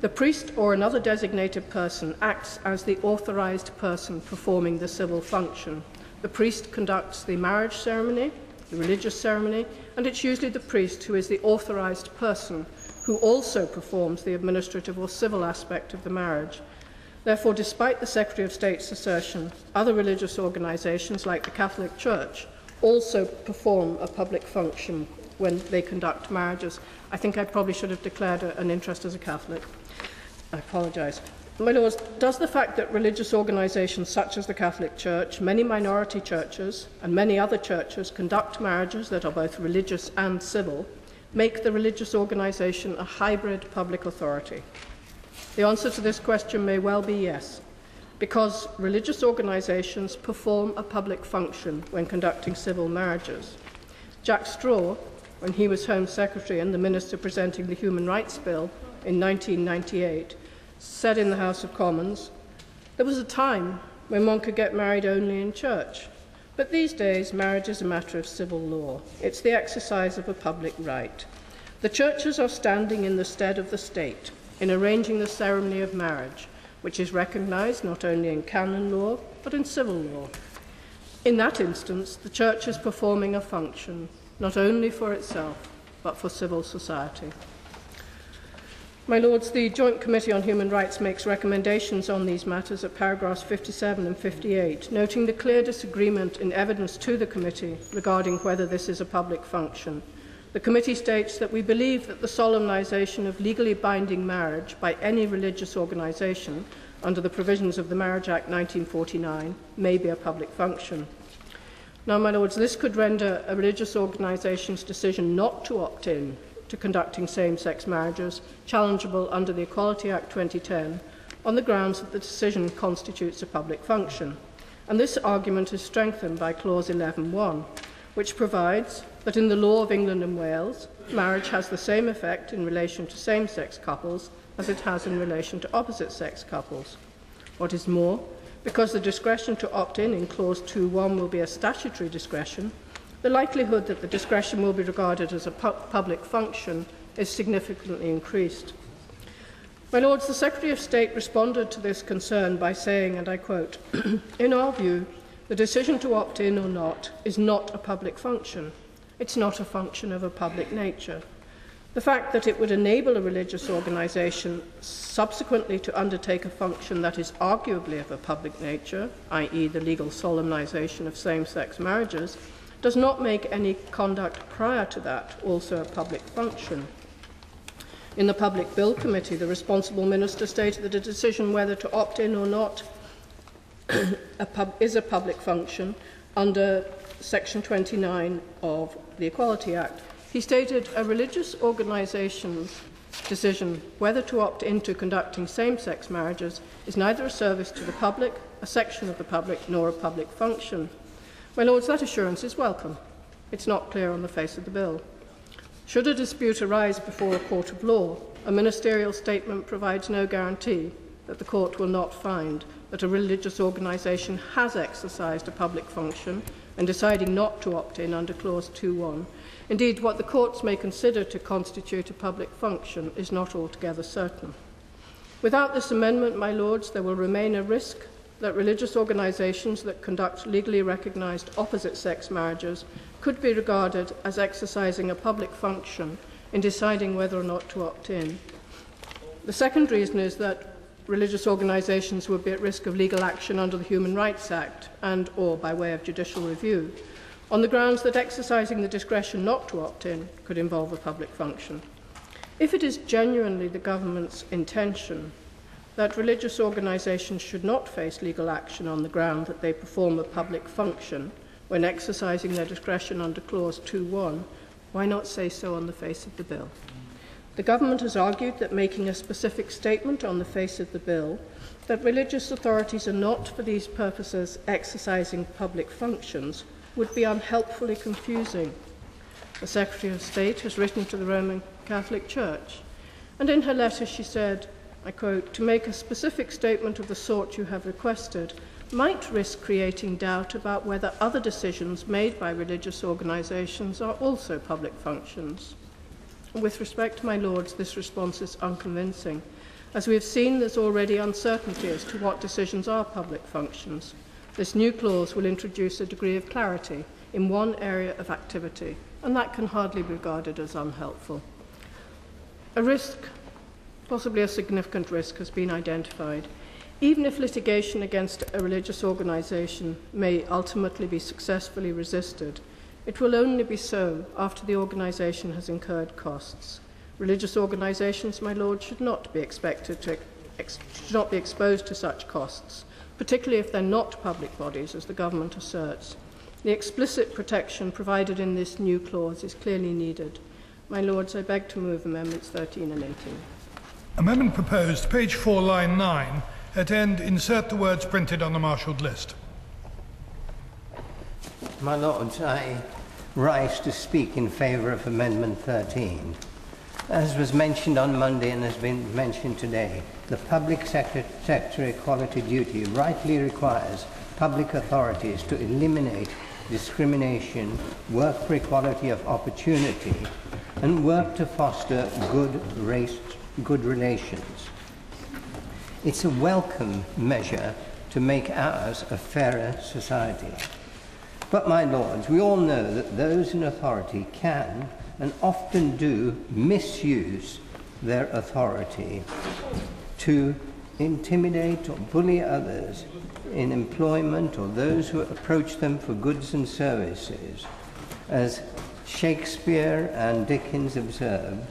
the priest or another designated person acts as the authorised person performing the civil function. The priest conducts the marriage ceremony, the religious ceremony, and it's usually the priest who is the authorised person who also performs the administrative or civil aspect of the marriage. Therefore, despite the Secretary of State's assertion, other religious organisations like the Catholic Church also perform a public function when they conduct marriages. I think I probably should have declared an interest as a Catholic. I apologise. My Lords, does the fact that religious organisations such as the Catholic Church, many minority churches and many other churches conduct marriages that are both religious and civil make the religious organisation a hybrid public authority? The answer to this question may well be yes, because religious organisations perform a public function when conducting civil marriages. Jack Straw, when he was Home Secretary and the Minister presenting the Human Rights Bill in 1998, said in the House of Commons, "There was a time when one could get married only in church, but these days marriage is a matter of civil law. It's the exercise of a public right. The churches are standing in the stead of the state in arranging the ceremony of marriage, which is recognised not only in canon law, but in civil law. In that instance, the church is performing a function, not only for itself, but for civil society." My Lords, the Joint Committee on Human Rights makes recommendations on these matters at paragraphs 57 and 58, noting the clear disagreement in evidence to the committee regarding whether this is a public function. The committee states that we believe that the solemnisation of legally binding marriage by any religious organisation under the provisions of the Marriage Act 1949 may be a public function. Now, my Lords, this could render a religious organisation's decision not to opt in to conducting same-sex marriages challengeable under the Equality Act 2010 on the grounds that the decision constitutes a public function. And this argument is strengthened by Clause 11.1, which provides that in the law of England and Wales, marriage has the same effect in relation to same-sex couples as it has in relation to opposite-sex couples. What is more, because the discretion to opt in Clause 2.1 will be a statutory discretion, the likelihood that the discretion will be regarded as a public function is significantly increased. My Lords, the Secretary of State responded to this concern by saying, and I quote, "In our view, the decision to opt in or not is not a public function. It's not a function of a public nature. The fact that it would enable a religious organisation subsequently to undertake a function that is arguably of a public nature, i.e. the legal solemnisation of same-sex marriages, does not make any conduct prior to that also a public function." In the Public Bill Committee, the responsible minister stated that a decision whether to opt in or not is a public function under Section 29 of the Equality Act. He stated a religious organisation's decision whether to opt into conducting same-sex marriages is neither a service to the public, a section of the public, nor a public function. My Lords, that assurance is welcome. It's not clear on the face of the bill. Should a dispute arise before a court of law, a ministerial statement provides no guarantee that the court will not find that a religious organisation has exercised a public function in deciding not to opt in under Clause 2.1. Indeed, what the courts may consider to constitute a public function is not altogether certain. Without this amendment, my Lords, there will remain a risk that religious organisations that conduct legally recognised opposite-sex marriages could be regarded as exercising a public function in deciding whether or not to opt in. The second reason is that religious organisations would be at risk of legal action under the Human Rights Act and or by way of judicial review on the grounds that exercising the discretion not to opt in could involve a public function. If it is genuinely the government's intention that religious organisations should not face legal action on the ground that they perform a public function when exercising their discretion under Clause 2.1, why not say so on the face of the bill? The government has argued that making a specific statement on the face of the bill that religious authorities are not for these purposes exercising public functions would be unhelpfully confusing. The Secretary of State has written to the Roman Catholic Church, and in her letter she said, I quote, "To make a specific statement of the sort you have requested might risk creating doubt about whether other decisions made by religious organisations are also public functions." With respect, my Lords, this response is unconvincing. As we have seen, there's already uncertainty as to what decisions are public functions. This new clause will introduce a degree of clarity in one area of activity, and that can hardly be regarded as unhelpful. A risk, possibly a significant risk, has been identified. Even if litigation against a religious organisation may ultimately be successfully resisted, it will only be so after the organisation has incurred costs. Religious organisations, my Lord, should not be expected to be exposed to such costs, particularly if they're not public bodies, as the government asserts. The explicit protection provided in this new clause is clearly needed. My Lords, I beg to move Amendments 13 and 18. Amendment proposed, page 4, line 9. At end, insert the words printed on the marshalled list. My Lords, I rise to speak in favour of Amendment 13. As was mentioned on Monday and has been mentioned today, the public sector equality duty rightly requires public authorities to eliminate discrimination, work for equality of opportunity, and work to foster good relations. It's a welcome measure to make ours a fairer society. But, my Lords, we all know that those in authority can and often do misuse their authority to intimidate or bully others in employment or those who approach them for goods and services. As Shakespeare and Dickens observed,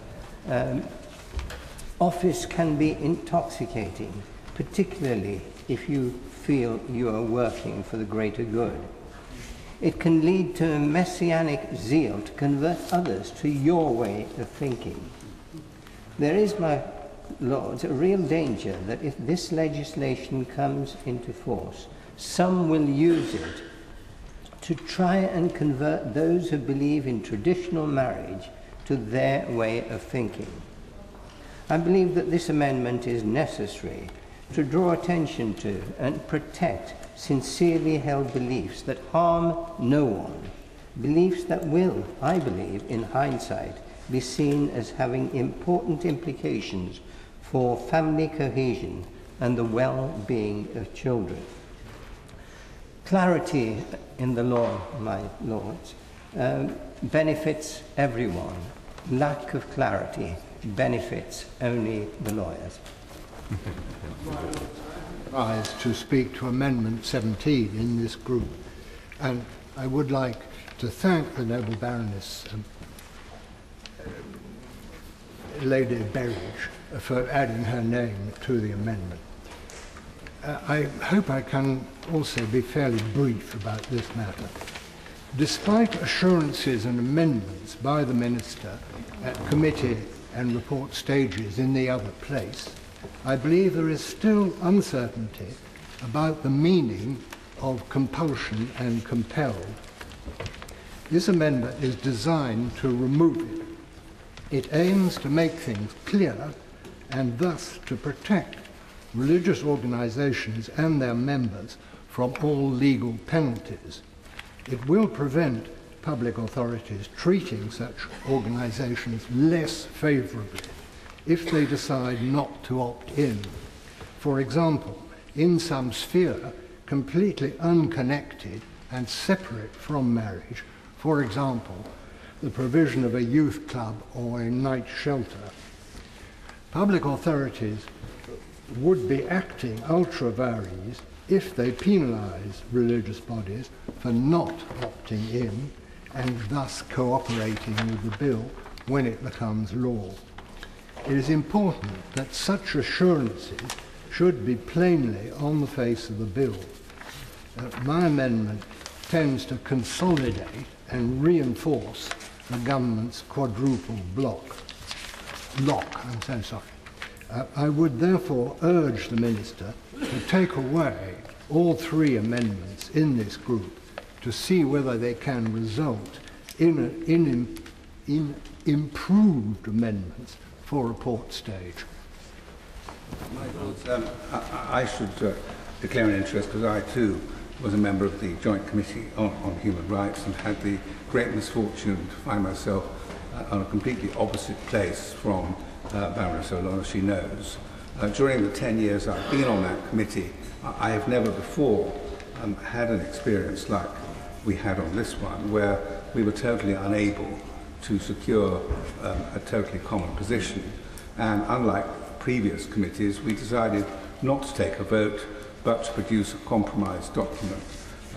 office can be intoxicating, particularly if you feel you are working for the greater good. It can lead to a messianic zeal to convert others to your way of thinking. There is, my Lords, a real danger that if this legislation comes into force, some will use it to try and convert those who believe in traditional marriage to their way of thinking. I believe that this amendment is necessary to draw attention to and protect sincerely held beliefs that harm no one, beliefs that will, I believe, in hindsight, be seen as having important implications for family cohesion and the well-being of children. Clarity in the law, my Lords, benefits everyone. Lack of clarity benefits only the lawyers. Rise to speak to Amendment 17 in this group, and I would like to thank the noble Baroness Lady Berridge for adding her name to the amendment. I hope I can also be fairly brief about this matter. Despite assurances and amendments by the Minister at committee and report stages in the other place, I believe there is still uncertainty about the meaning of compulsion and compelled. This amendment is designed to remove it. It aims to make things clear and thus to protect religious organizations and their members from all legal penalties. It will prevent public authorities treating such organizations less favorably if they decide not to opt in. For example, in some sphere completely unconnected and separate from marriage, for example, the provision of a youth club or a night shelter, public authorities would be acting ultra vires if they penalise religious bodies for not opting in and thus cooperating with the bill when it becomes law. It is important that such assurances should be plainly on the face of the bill. My amendment tends to consolidate and reinforce the government's quadruple lock. I'm so sorry. I would therefore urge the Minister to take away all three amendments in this group to see whether they can result in improved amendments for report stage. My Lords, I should declare an interest because I too was a member of the Joint Committee on Human Rights and had the great misfortune to find myself on a completely opposite place from Baroness O'Lonnell, she knows. During the 10 years I've been on that committee, I have never before had an experience like we had on this one, where we were totally unable to secure a totally common position. And unlike previous committees, we decided not to take a vote, but to produce a compromise document.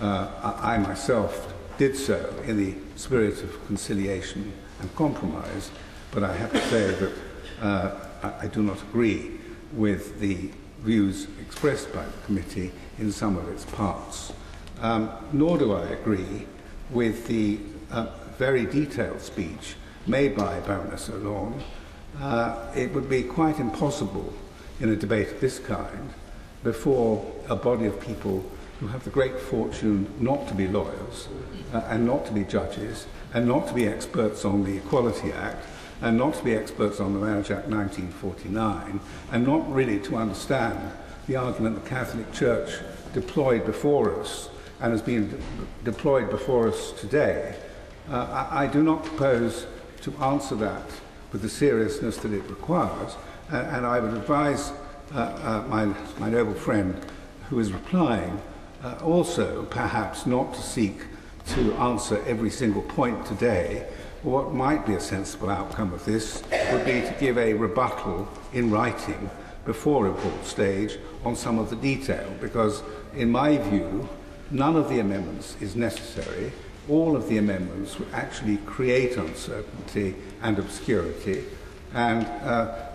I myself did so in the spirit of conciliation and compromise, but I have to say that I do not agree with the views expressed by the committee in some of its parts. Nor do I agree with the very detailed speech made by Baroness O'Lorne. It would be quite impossible in a debate of this kind before a body of people who have the great fortune not to be lawyers and not to be judges and not to be experts on the Equality Act and not to be experts on the Marriage Act 1949 and not really to understand the argument the Catholic Church deployed before us and has been deployed before us today. I do not propose to answer that with the seriousness that it requires, and I would advise my noble friend who is replying also perhaps not to seek to answer every single point today. What might be a sensible outcome of this would be to give a rebuttal in writing before report stage on some of the detail, because in my view none of the amendments is necessary. All of the amendments would actually create uncertainty and obscurity, and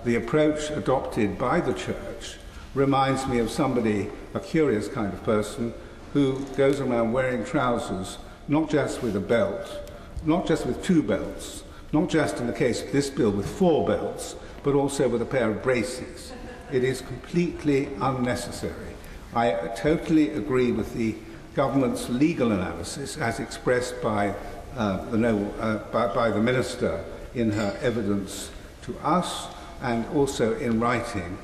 the approach adopted by the Church reminds me of somebody, a curious kind of person, who goes around wearing trousers not just with a belt, not just with two belts, not just in the case of this bill with 4 belts, but also with a pair of braces. It is completely unnecessary. I totally agree with the government's legal analysis as expressed by the Minister in her evidence to us and also in writing.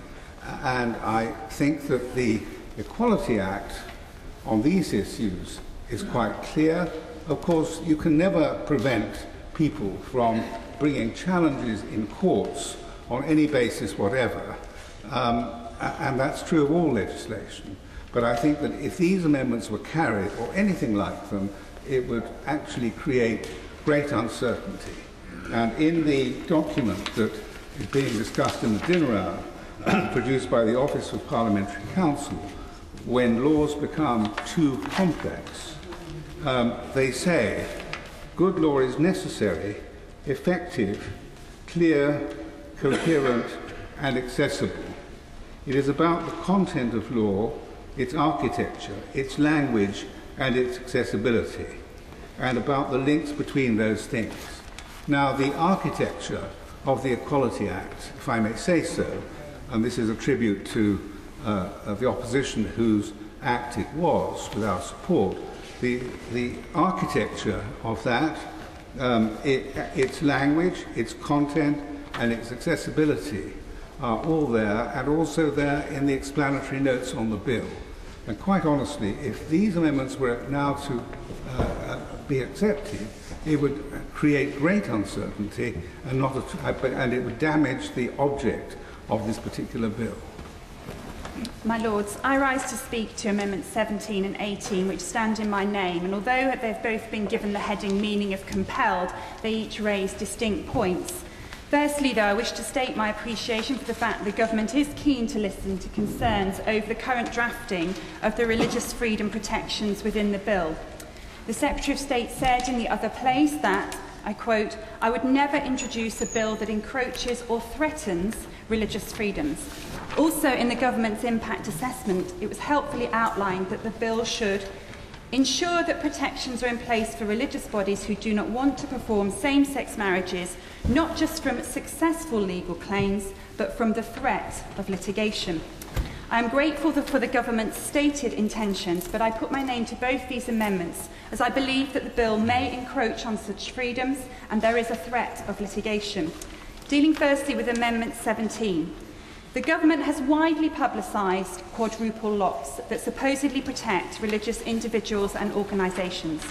And I think that the Equality Act on these issues is quite clear. Of course, you can never prevent people from bringing challenges in courts on any basis whatever, and that's true of all legislation. But I think that if these amendments were carried, or anything like them, it would actually create great uncertainty. And in the document that is being discussed in the dinner hour, produced by the Office of Parliamentary Counsel, when laws become too complex, they say, good law is necessary, effective, clear, coherent, and accessible. It is about the content of law, its architecture, its language, and its accessibility, and about the links between those things. Now, the architecture of the Equality Act, if I may say so, and this is a tribute to the opposition whose act it was, with our support, the architecture of that, its language, its content, and its accessibility are all there, and also there in the explanatory notes on the bill. And quite honestly, if these amendments were now to be accepted, it would create great uncertainty and it would damage the object of this particular bill. My Lords, I rise to speak to Amendments 17 and 18, which stand in my name, and although they've both been given the heading meaning of compelled, they each raise distinct points. Firstly, though, I wish to state my appreciation for the fact that the Government is keen to listen to concerns over the current drafting of the religious freedom protections within the bill. The Secretary of State said in the other place that, I quote, "I would never introduce a bill that encroaches or threatens religious freedoms." Also, in the Government's impact assessment, it was helpfully outlined that the bill should ensure that protections are in place for religious bodies who do not want to perform same-sex marriages, not just from successful legal claims, but from the threat of litigation. I am grateful for the Government's stated intentions, but I put my name to both these amendments as I believe that the bill may encroach on such freedoms and there is a threat of litigation. Dealing firstly with Amendment 17. The Government has widely publicised quadruple locks that supposedly protect religious individuals and organisations.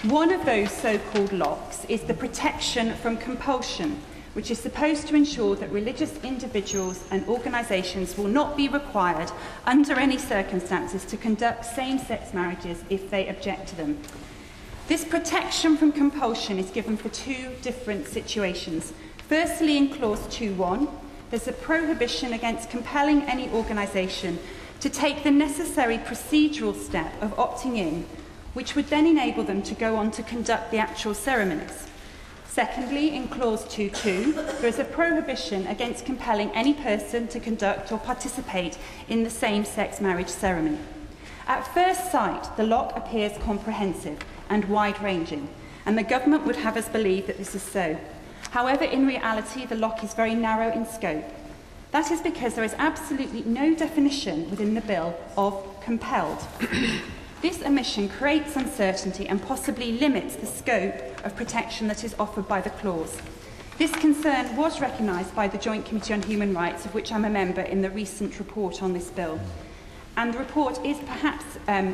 One of those so-called locks is the protection from compulsion, which is supposed to ensure that religious individuals and organisations will not be required under any circumstances to conduct same-sex marriages if they object to them. This protection from compulsion is given for 2 different situations. Firstly, in Clause 2.1, there's a prohibition against compelling any organisation to take the necessary procedural step of opting in, which would then enable them to go on to conduct the actual ceremonies. Secondly, in Clause 2.2, there is a prohibition against compelling any person to conduct or participate in the same-sex marriage ceremony. At first sight, the lock appears comprehensive and wide-ranging, and the government would have us believe that this is so. However, in reality, the lock is very narrow in scope. That is because there is absolutely no definition within the bill of compelled. This omission creates uncertainty and possibly limits the scope of protection that is offered by the clause. This concern was recognised by the Joint Committee on Human Rights, of which I'm a member, in the recent report on this bill. And the report is perhaps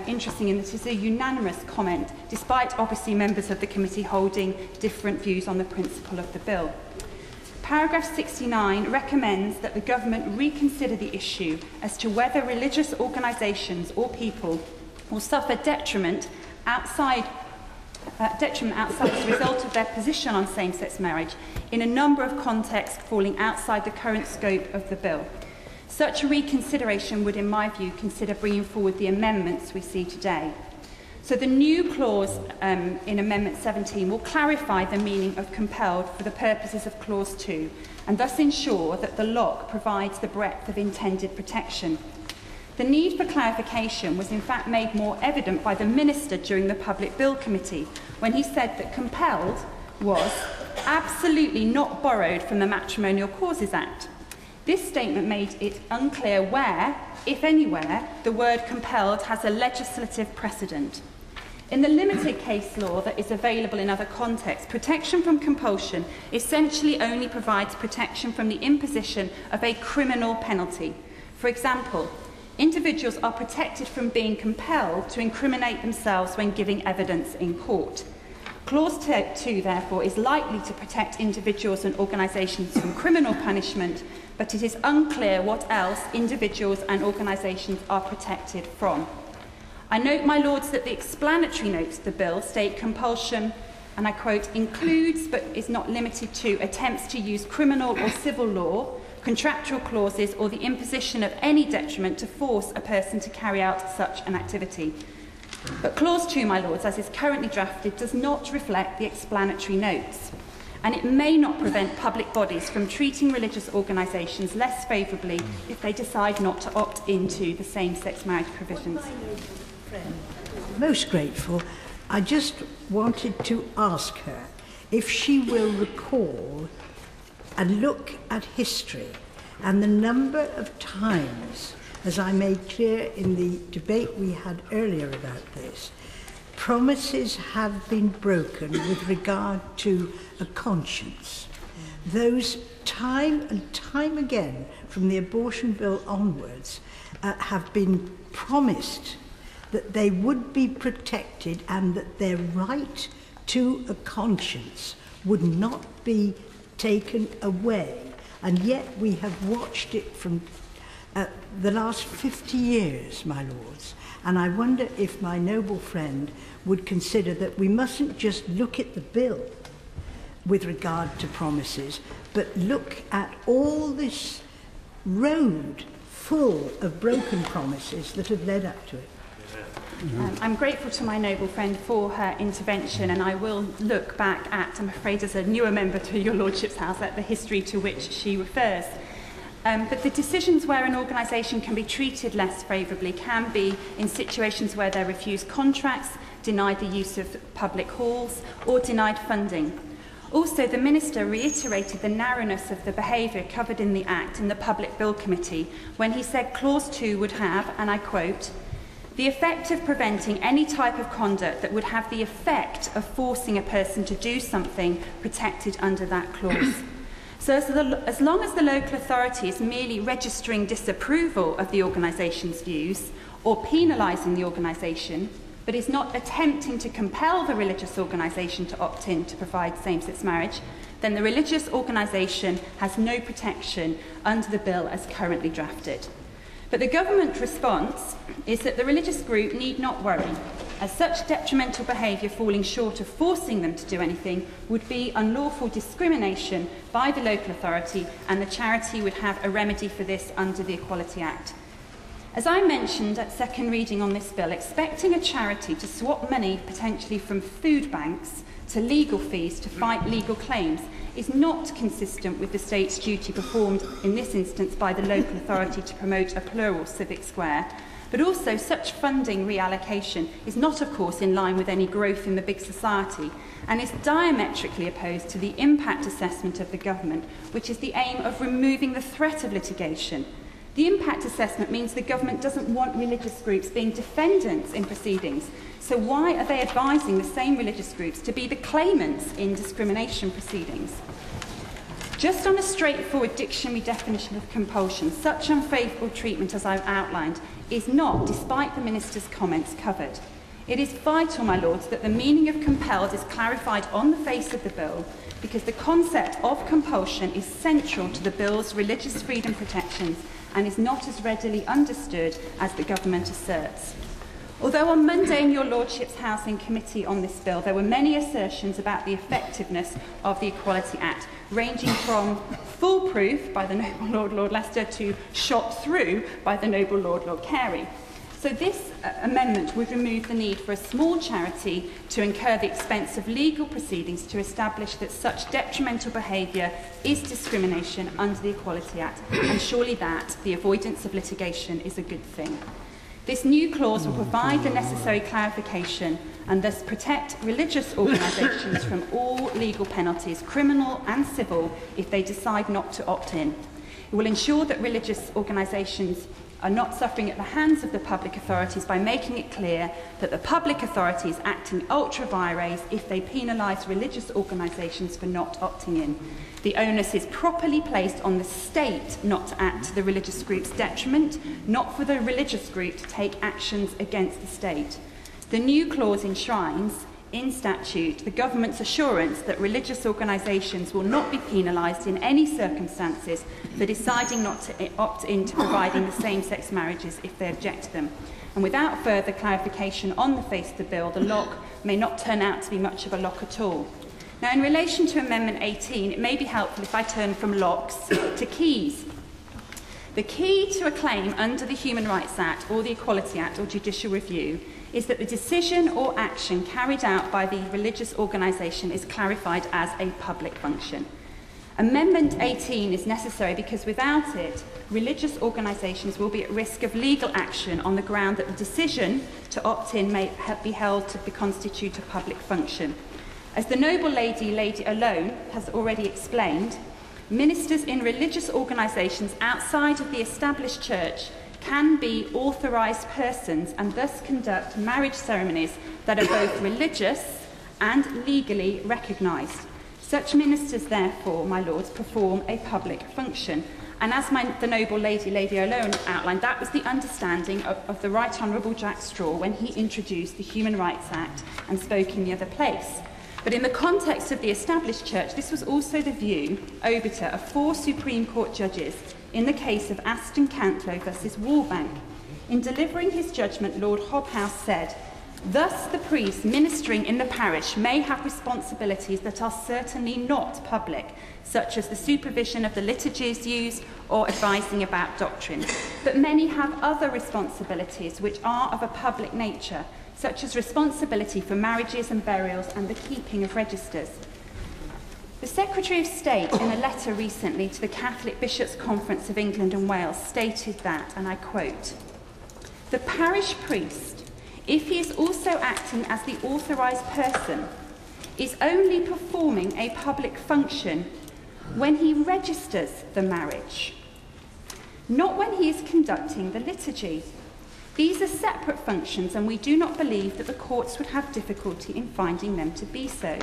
interesting in that it is a unanimous comment, despite obviously members of the committee holding different views on the principle of the bill. Paragraph 69 recommends that the government reconsider the issue as to whether religious organisations or people will suffer detriment outside as a result of their position on same-sex marriage in a number of contexts falling outside the current scope of the bill. Such a reconsideration would, in my view, consider bringing forward the amendments we see today. So the new clause in Amendment 17 will clarify the meaning of compelled for the purposes of Clause 2 and thus ensure that the lock provides the breadth of intended protection. The need for clarification was in fact made more evident by the Minister during the Public Bill Committee when he said that compelled was absolutely not borrowed from the Matrimonial Causes Act. This statement made it unclear where, if anywhere, the word compelled has a legislative precedent. In the limited case law that is available in other contexts, protection from compulsion essentially only provides protection from the imposition of a criminal penalty. For example, individuals are protected from being compelled to incriminate themselves when giving evidence in court. Clause 2, therefore, is likely to protect individuals and organisations from criminal punishment, but it is unclear what else individuals and organisations are protected from. I note, my Lords, that the explanatory notes of the bill state compulsion, and I quote, includes but is not limited to attempts to use criminal or civil law, contractual clauses, or the imposition of any detriment to force a person to carry out such an activity. But Clause 2, my Lords, as is currently drafted, does not reflect the explanatory notes, and it may not prevent public bodies from treating religious organisations less favourably if they decide not to opt into the same-sex marriage provisions. Most grateful. I just wanted to ask her if she will recall and look at history and the number of times, as I made clear in the debate we had earlier about this, promises have been broken with regard to a conscience. Those time and time again, from the abortion bill onwards, have been promised that they would be protected and that their right to a conscience would not be taken away. And yet we have watched it from the last 50 years, my Lords. And I wonder if my noble friend would consider that we mustn't just look at the bill with regard to promises, but look at all this road full of broken promises that have led up to it. I'm grateful to my noble friend for her intervention, and I will look back at, I'm afraid as a newer member to your Lordship's House, at the history to which she refers. But the decisions where an organisation can be treated less favourably can be in situations where they're refused contracts, denied the use of public halls, or denied funding. Also, the Minister reiterated the narrowness of the behaviour covered in the Act in the Public Bill Committee when he said Clause 2 would have, and I quote, the effect of preventing any type of conduct that would have the effect of forcing a person to do something protected under that clause. So as long as the local authority is merely registering disapproval of the organisation's views or penalising the organisation, but is not attempting to compel the religious organisation to opt in to provide same-sex marriage, then the religious organisation has no protection under the bill as currently drafted. But the government response is that the religious group need not worry, as such detrimental behaviour falling short of forcing them to do anything would be unlawful discrimination by the local authority, and the charity would have a remedy for this under the Equality Act. As I mentioned at second reading on this bill, expecting a charity to swap money potentially from food banks to legal fees to fight legal claims is not consistent with the state's duty performed in this instance by the local authority to promote a plural civic square. But also, such funding reallocation is not, of course, in line with any growth in the big society and is diametrically opposed to the impact assessment of the government, which is the aim of removing the threat of litigation. The impact assessment means the government doesn't want religious groups being defendants in proceedings. So why are they advising the same religious groups to be the claimants in discrimination proceedings? Just on a straightforward dictionary definition of compulsion, such unfavourable treatment as I've outlined is not, despite the Minister's comments, covered. It is vital, my Lords, that the meaning of compelled is clarified on the face of the bill, because the concept of compulsion is central to the bill's religious freedom protections and is not as readily understood as the government asserts. Although on Monday in your Lordship's Housing Committee on this bill, there were many assertions about the effectiveness of the Equality Act, ranging from foolproof by the Noble Lord Leicester to shot through by the Noble Lord Carey. So this amendment would remove the need for a small charity to incur the expense of legal proceedings to establish that such detrimental behaviour is discrimination under the Equality Act, and surely that, the avoidance of litigation, is a good thing. This new clause will provide the necessary clarification and thus protect religious organisations from all legal penalties, criminal and civil, if they decide not to opt in. It will ensure that religious organisations are not suffering at the hands of the public authorities by making it clear that the public authority is acting ultra vires if they penalise religious organisations for not opting in. The onus is properly placed on the state not to act to the religious group's detriment, not for the religious group to take actions against the state. The new clause enshrines in statute the government's assurance that religious organisations will not be penalised in any circumstances for deciding not to opt in to providing the same-sex marriages if they object to them. And without further clarification on the face of the bill, the lock may not turn out to be much of a lock at all. Now, in relation to Amendment 18, it may be helpful if I turn from locks to keys. The key to a claim under the Human Rights Act or the Equality Act or judicial review is that the decision or action carried out by the religious organisation is clarified as a public function. Amendment 18 is necessary because without it, religious organisations will be at risk of legal action on the ground that the decision to opt in may be held to constitute a public function. As the Noble Lady Alone has already explained, ministers in religious organisations outside of the established church can be authorised persons and thus conduct marriage ceremonies that are both religious and legally recognised. Such ministers, therefore, my lords, perform a public function. And as the Noble Lady Alone outlined, that was the understanding of the Right Honourable Jack Straw when he introduced the Human Rights Act and spoke in the other place. But in the context of the established church, this was also the view, obiter, of 4 Supreme Court judges in the case of Aston Cantlow versus Wallbank. In delivering his judgment, Lord Hobhouse said, "Thus the priest ministering in the parish may have responsibilities that are certainly not public, such as the supervision of the liturgies used or advising about doctrine. But many have other responsibilities which are of a public nature, such as responsibility for marriages and burials and the keeping of registers." The Secretary of State, in a letter recently to the Catholic Bishops' Conference of England and Wales, stated that, and I quote, "The parish priest, if he is also acting as the authorised person, is only performing a public function when he registers the marriage, not when he is conducting the liturgy. These are separate functions, and we do not believe that the courts would have difficulty in finding them to be so.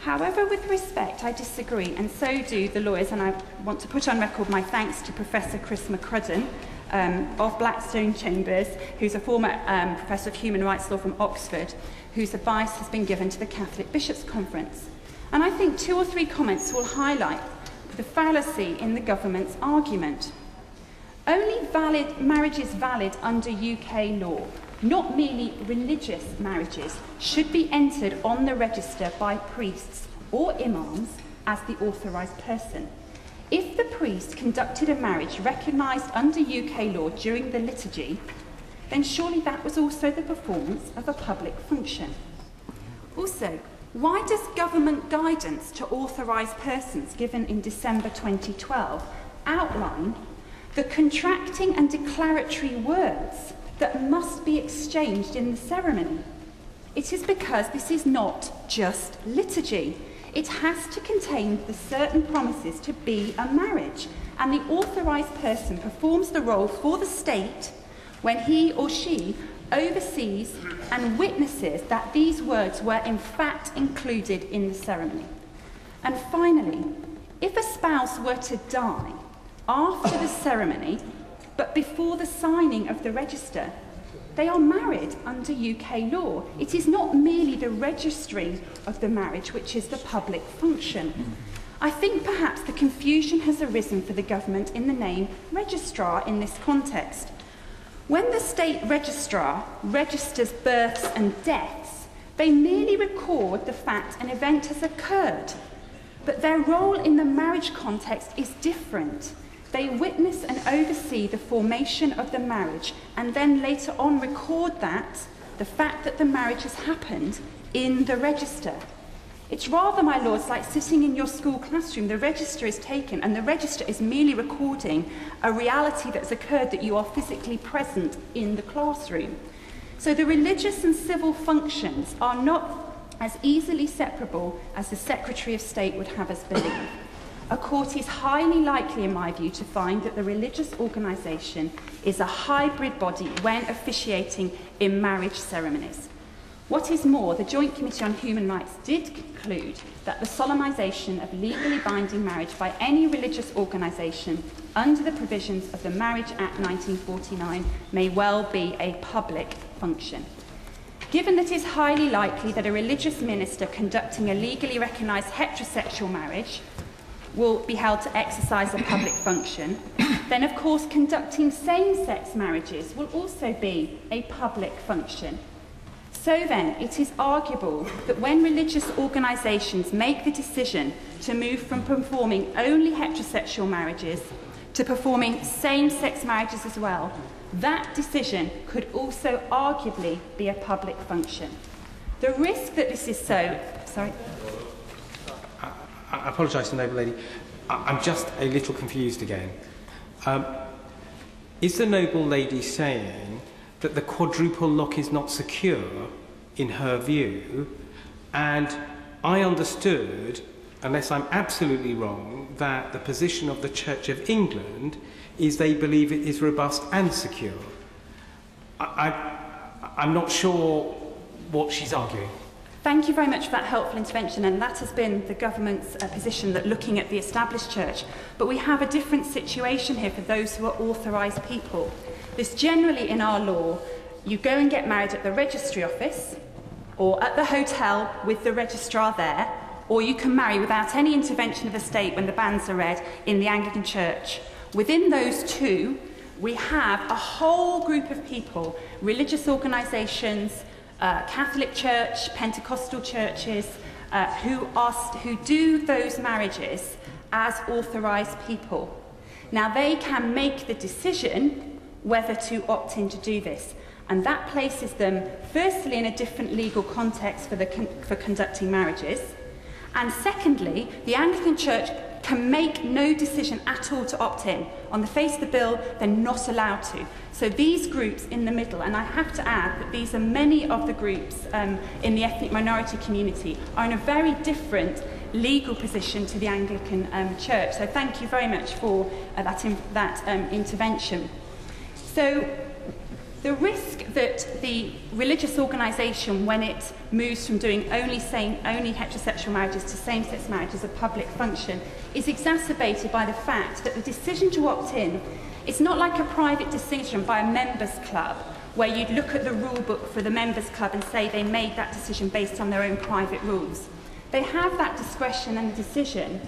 However, with respect, I disagree, and so do the lawyers, and I want to put on record my thanks to Professor Chris McCrudden of Blackstone Chambers, who's a former Professor of Human Rights Law from Oxford, whose advice has been given to the Catholic Bishops' Conference. And I think 2 or 3 comments will highlight the fallacy in the government's argument. Only valid marriages valid under UK law, not merely religious marriages, should be entered on the register by priests or imams as the authorised person. If the priest conducted a marriage recognised under UK law during the liturgy, then surely that was also the performance of a public function. Also, Why does government guidance to authorised persons given in December 2012 outline the contracting and declaratory words that must be exchanged in the ceremony? It is because this is not just liturgy. It has to contain the certain promises to be a marriage, and the authorised person performs the role for the state when he or she oversees and witnesses that these words were in fact included in the ceremony. And finally, if a spouse were to die after the ceremony, but before the signing of the register, they are married under UK law. It is not merely the registering of the marriage which is the public function. I think perhaps the confusion has arisen for the government in the name registrar in this context. When the state registrar registers births and deaths, they merely record the fact an event has occurred. But their role in the marriage context is different. They witness and oversee the formation of the marriage and then later on record the fact that the marriage has happened in the register. It's rather, my lords, like sitting in your school classroom. The register is taken and the register is merely recording a reality that's occurred, that you are physically present in the classroom. So the religious and civil functions are not as easily separable as the Secretary of State would have us believe. A court is highly likely, in my view, to find that the religious organisation is a hybrid body when officiating in marriage ceremonies. What is more, the Joint Committee on Human Rights did conclude that the solemnisation of legally binding marriage by any religious organisation under the provisions of the Marriage Act 1949 may well be a public function. Given that it is highly likely that a religious minister conducting a legally recognised heterosexual marriage will be held to exercise a public function, then of course conducting same-sex marriages will also be a public function. So then, it is arguable that when religious organisations make the decision to move from performing only heterosexual marriages to performing same-sex marriages as well, that decision could also arguably be a public function. The risk that this is so... Sorry? I apologise to the noble lady. I'm just a little confused again. Is the noble lady saying that the quadruple lock is not secure in her view? And I understood, unless I'm absolutely wrong, that the position of the Church of England is they believe it is robust and secure. I'm not sure what she's arguing. Thank you very much for that helpful intervention, and that has been the government's position, that looking at the established church. But we have a different situation here for those who are authorised people. This generally in our law, you go and get married at the registry office or at the hotel with the registrar there, or you can marry without any intervention of the state when the banns are read in the Anglican Church. Within those two, we have a whole group of people, religious organisations, Catholic Church, Pentecostal churches, who do those marriages as authorised people. Now, they can make the decision whether to opt in to do this, and that places them, firstly, in a different legal context for conducting marriages, and secondly, the Anglican Church can make no decision at all to opt in. On the face of the bill, they're not allowed to. So these groups in the middle, and I have to add that these are many of the groups in the ethnic minority community, are in a very different legal position to the Anglican Church. So thank you very much for that intervention. So the risk that the religious organisation, when it moves from doing only heterosexual marriages to same-sex marriage as a public function, is exacerbated by the fact that the decision to opt in is not like a private decision by a members' club, where you'd look at the rule book for the members' club and say they made that decision based on their own private rules. They have that discretion and decision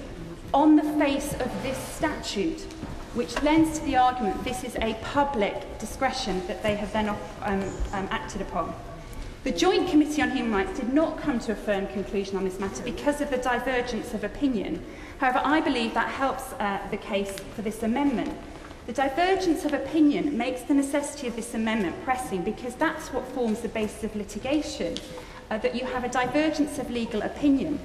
on the face of this statute, which lends to the argument this is a public discretion that they have then acted upon. The Joint Committee on Human Rights did not come to a firm conclusion on this matter because of the divergence of opinion. However, I believe that helps the case for this amendment. The divergence of opinion makes the necessity of this amendment pressing because that's what forms the basis of litigation that you have a divergence of legal opinion.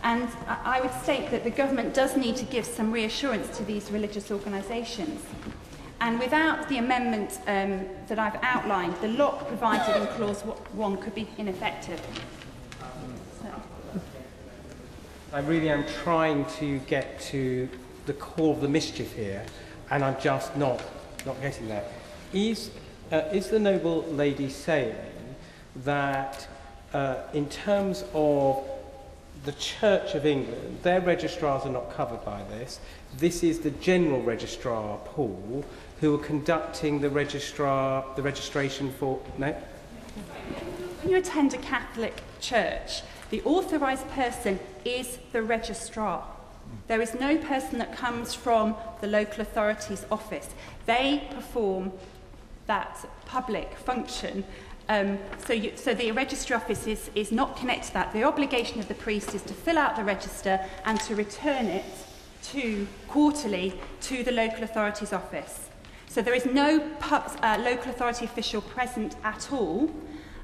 And I would state that the government does need to give some reassurance to these religious organisations. And without the amendment that I've outlined, the lock provided in Clause 1 could be ineffective. I really am trying to get to the core of the mischief here, and I'm just not getting there. Is the noble lady saying that in terms of the Church of England, their registrars are not covered by this? This is the general registrar pool who are conducting the registration for... No? When you attend a Catholic church, the authorised person is the registrar. There is no person that comes from the local authority's office. They perform that public function. So the registry office is not connected to that. The obligation of the priest is to fill out the register and to return it quarterly to the local authority's office. So there is no local authority official present at all.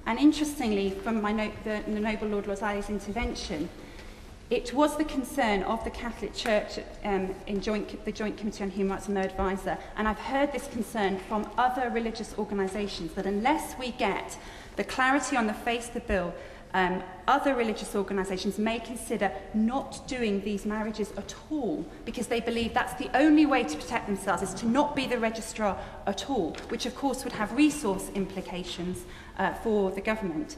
And interestingly, from the Noble Lord Lozali's intervention, it was the concern of the Catholic Church in the Joint Committee on Human Rights and their advisor, and I've heard this concern from other religious organisations, that unless we get the clarity on the face of the bill, other religious organisations may consider not doing these marriages at all, because they believe that's the only way to protect themselves, is to not be the registrar at all, which of course would have resource implications for the government.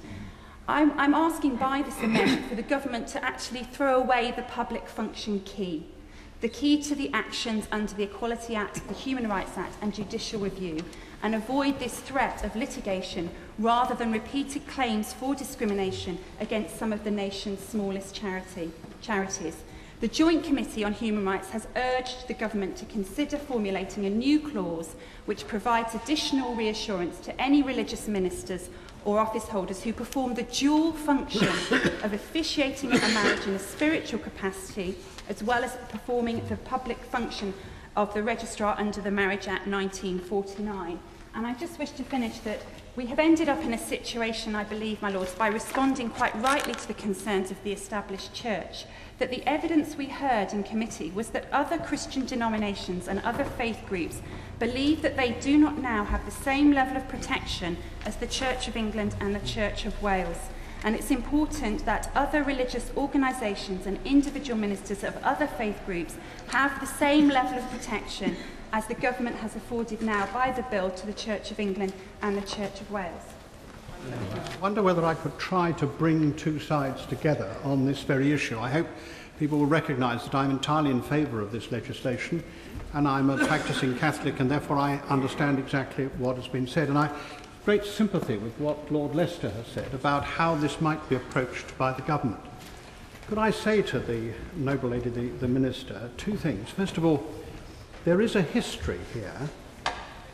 I'm asking by this amendment for the government to actually throw away the public function key, the key to the actions under the Equality Act, the Human Rights Act and judicial review, and avoid this threat of litigation rather than repeated claims for discrimination against some of the nation's smallest charities. The Joint Committee on Human Rights has urged the government to consider formulating a new clause which provides additional reassurance to any religious ministers or office holders who perform the dual function of officiating a marriage in a spiritual capacity, as well as performing the public function of the registrar under the Marriage Act 1949. And I just wish to finish that we have ended up in a situation, I believe, my lords, by responding quite rightly to the concerns of the established church, that the evidence we heard in committee was that other Christian denominations and other faith groups believe that they do not now have the same level of protection as the Church of England and the Church of Wales. And it's important that other religious organisations and individual ministers of other faith groups have the same level of protection as the government has afforded now by the bill to the Church of England and the Church of Wales. I wonder whether I could try to bring two sides together on this very issue. I hope people will recognise that I'm entirely in favour of this legislation, and I'm a practising Catholic, and therefore I understand exactly what has been said. And I have great sympathy with what Lord Leicester has said about how this might be approached by the government. Could I say to the noble lady, the Minister, two things. First of all, there is a history here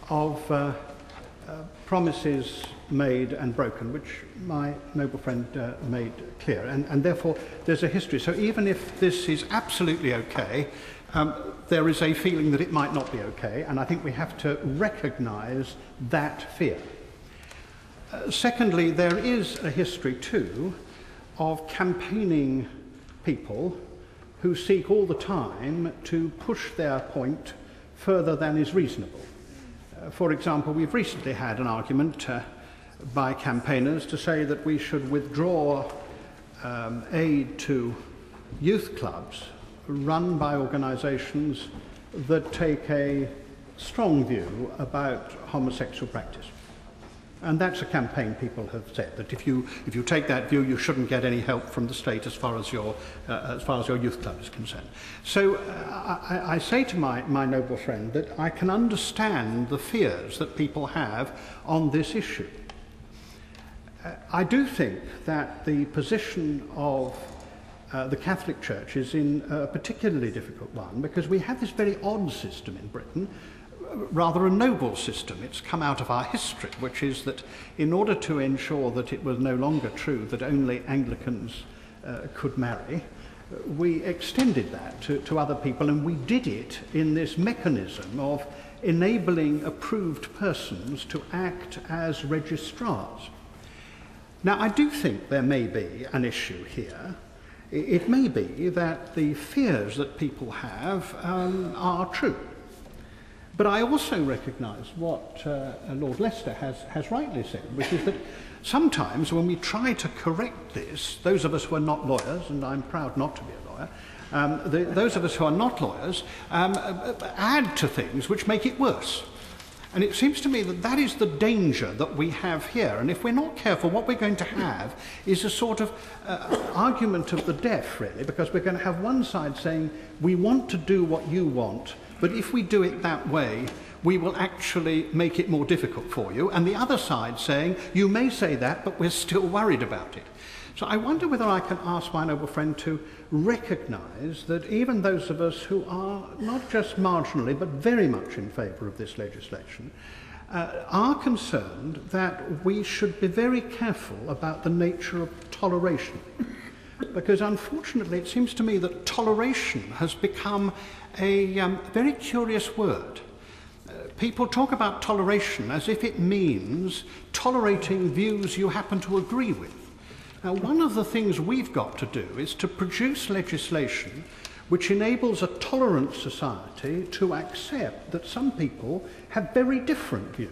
of promises made and broken, which my noble friend made clear, and therefore there's a history. So even if this is absolutely okay, there is a feeling that it might not be okay, and I think we have to recognise that fear. Secondly, there is a history too of campaigning people who seek all the time to push their point further than is reasonable. For example, we've recently had an argument by campaigners to say that we should withdraw aid to youth clubs run by organisations that take a strong view about homosexual practice. And that's a campaign people have said, that if you take that view, you shouldn't get any help from the state as far as your youth club is concerned. So I say to my noble friend that I can understand the fears that people have on this issue. I do think that the position of the Catholic Church is in a particularly difficult one, because we have this very odd system in Britain, rather a noble system. It's come out of our history, which is that in order to ensure that it was no longer true that only Anglicans could marry, we extended that to other people, and we did it in this mechanism of enabling approved persons to act as registrars. Now, I do think there may be an issue here. It may be that the fears that people have are true. But I also recognise what Lord Leicester has rightly said, which is that sometimes when we try to correct this, those of us who are not lawyers, and I'm proud not to be a lawyer, those of us who are not lawyers add to things which make it worse. And it seems to me that that is the danger that we have here. And if we're not careful, what we're going to have is a sort of argument of the deaf, really, because we're going to have one side saying, we want to do what you want, but if we do it that way, we will actually make it more difficult for you. And the other side saying, you may say that, but we're still worried about it. So I wonder whether I can ask my noble friend to recognise that even those of us who are not just marginally but very much in favour of this legislation are concerned that we should be very careful about the nature of toleration. Because unfortunately it seems to me that toleration has become a very curious word. People talk about toleration as if it means tolerating views you happen to agree with. Now, one of the things we've got to do is to produce legislation which enables a tolerant society to accept that some people have very different views.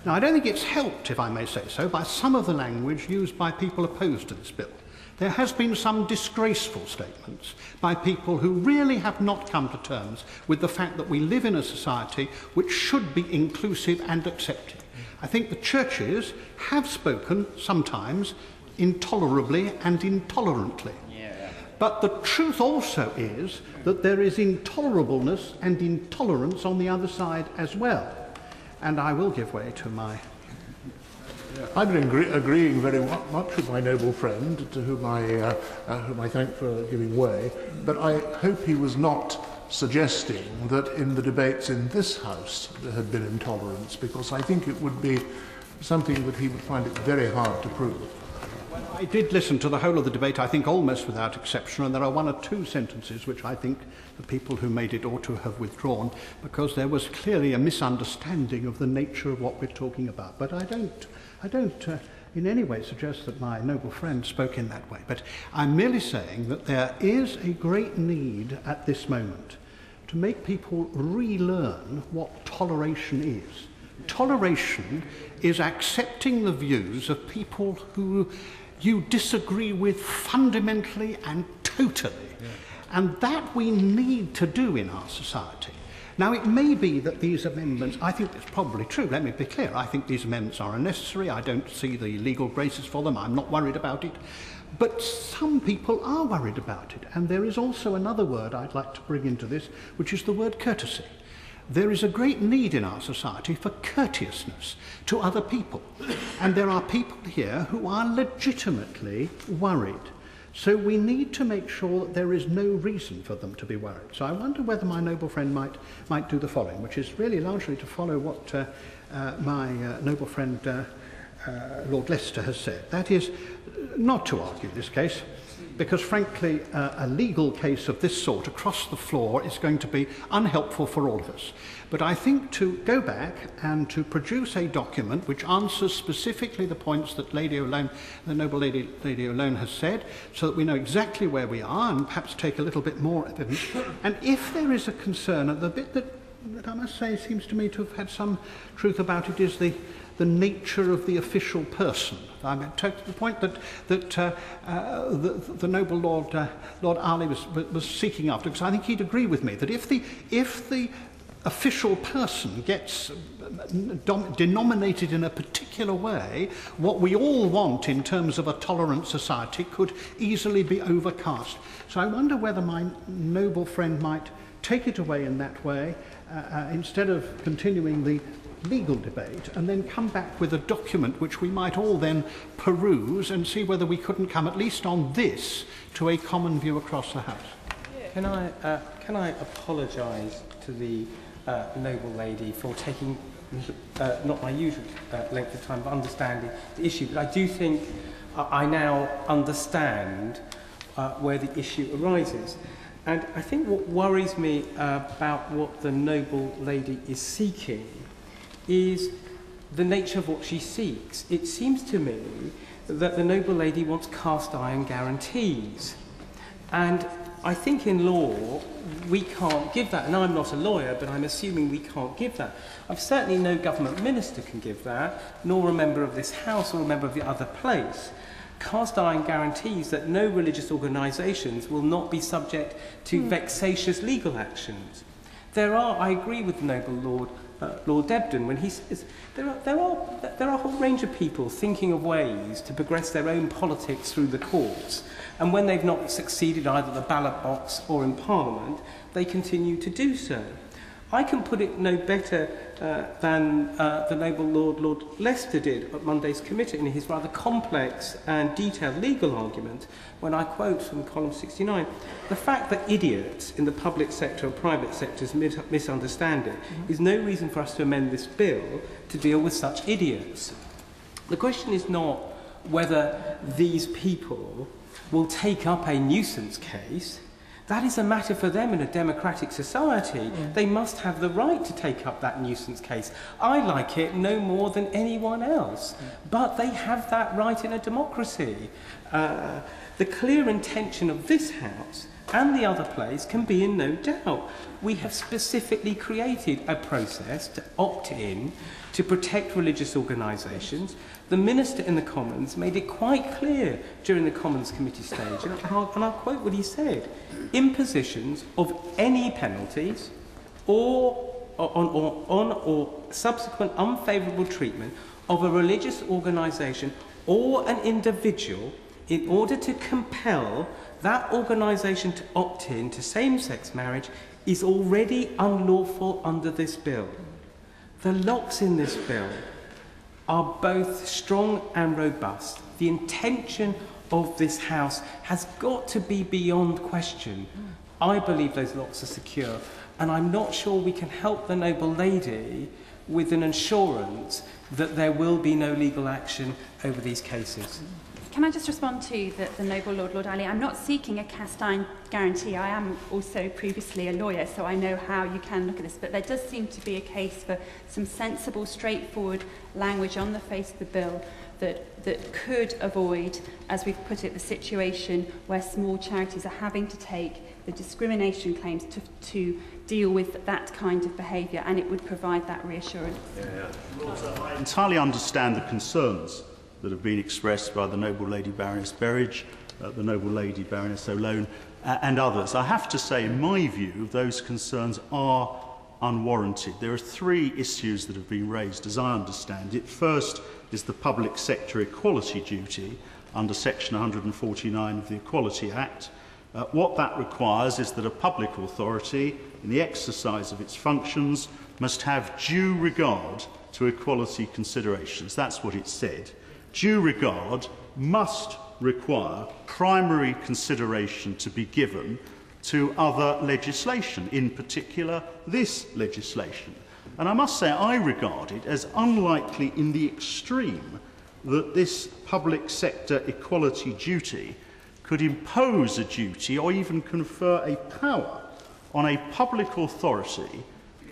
Now, I don't think it's helped, if I may say so, by some of the language used by people opposed to this bill. There has been some disgraceful statements by people who really have not come to terms with the fact that we live in a society which should be inclusive and accepting. I think the churches have spoken sometimes intolerably and intolerantly. But the truth also is that there is intolerableness and intolerance on the other side as well. And I will give way to my... I've been agreeing very much with my noble friend, to whom I thank for giving way, but I hope he was not suggesting that in the debates in this House there had been intolerance, because I think it would be something that he would find it very hard to prove. I did listen to the whole of the debate, I think almost without exception, and there are one or two sentences which I think the people who made it ought to have withdrawn, because there was clearly a misunderstanding of the nature of what we're talking about. But I don't in any way suggest that my noble friend spoke in that way. But I'm merely saying that there is a great need at this moment to make people relearn what toleration is. Toleration is accepting the views of people who you disagree with fundamentally and totally. And that we need to do in our society. Now, it may be that these amendments, I think it's probably true, let me be clear, I think these amendments are unnecessary, I don't see the legal graces for them, I'm not worried about it. But some people are worried about it. And there is also another word I'd like to bring into this, which is the word courtesy. There is a great need in our society for courteousness to other people. And there are people here who are legitimately worried. So we need to make sure that there is no reason for them to be worried. So I wonder whether my noble friend might do the following, which is really largely to follow what my noble friend Lord Leicester has said. That is, not to argue this case, because frankly a legal case of this sort across the floor is going to be unhelpful for all of us. But I think to go back and to produce a document which answers specifically the points that Lady O'Lone, the noble Lady O'Lone has said, so that we know exactly where we are and perhaps take a little bit more evidence. And if there is a concern, and the bit that I must say seems to me to have had some truth about it is the nature of the official person. I mean, to the point that the noble Lord Arley was seeking after, because I think he'd agree with me that if the official person gets denominated in a particular way, what we all want in terms of a tolerant society could easily be overcast. So I wonder whether my noble friend might take it away in that way, instead of continuing the legal debate, and then come back with a document which we might all then peruse and see whether we couldn't come, at least on this, to a common view across the House. Can I apologise to the noble lady for taking not my usual length of time, but understanding the issue? But I do think I now understand where the issue arises. And I think what worries me about what the noble lady is seeking is the nature of what she seeks. It seems to me that the noble lady wants cast iron guarantees. And I think in law, we can't give that. And I'm not a lawyer, but I'm assuming we can't give that. I've certainly no government minister can give that, nor a member of this House or a member of the other place. Cast iron guarantees that no religious organisations will not be subject to vexatious legal actions. I agree with the noble Lord Debden when he says there are a whole range of people thinking of ways to progress their own politics through the courts, and when they've not succeeded either at the ballot box or in Parliament, they continue to do so. I can put it no better than the noble Lord Leicester did at Monday's committee in his rather complex and detailed legal argument when I quote from column 69, the fact that idiots in the public sector or private sectors misunderstand it is no reason for us to amend this bill to deal with such idiots. The question is not whether these people will take up a nuisance case. That is a matter for them in a democratic society. They must have the right to take up that nuisance case. I like it no more than anyone else, but they have that right in a democracy. The clear intention of this House and the other place can be in no doubt. We have specifically created a process to opt in to protect religious organisations. The Minister in the Commons made it quite clear during the Commons Committee stage, and I'll quote what he said, impositions of any penalties or subsequent unfavourable treatment of a religious organisation or an individual in order to compel that organisation to opt in to same-sex marriage is already unlawful under this bill. The locks in this bill are both strong and robust. The intention of this House has got to be beyond question. I believe those locks are secure, and I'm not sure we can help the noble lady with an assurance that there will be no legal action over these cases. Can I just respond to the noble Lord Ali? I'm not seeking a cast iron guarantee. I am also previously a lawyer, so I know how you can look at this. But there does seem to be a case for some sensible, straightforward language on the face of the bill that could avoid, as we've put it, the situation where small charities are having to take the discrimination claims to deal with that kind of behaviour, and it would provide that reassurance. I entirely understand the concerns that have been expressed by the noble Lady Baroness Berridge, the noble Lady Baroness O'Lone, and others. I have to say, in my view, those concerns are unwarranted. There are three issues that have been raised, as I understand it. First is the public sector equality duty under Section 149 of the Equality Act. What that requires is that a public authority, in the exercise of its functions, must have due regard to equality considerations. That's what it said. Due regard must require primary consideration to be given to other legislation, in particular this legislation. And I must say I regard it as unlikely in the extreme that this public sector equality duty could impose a duty or even confer a power on a public authority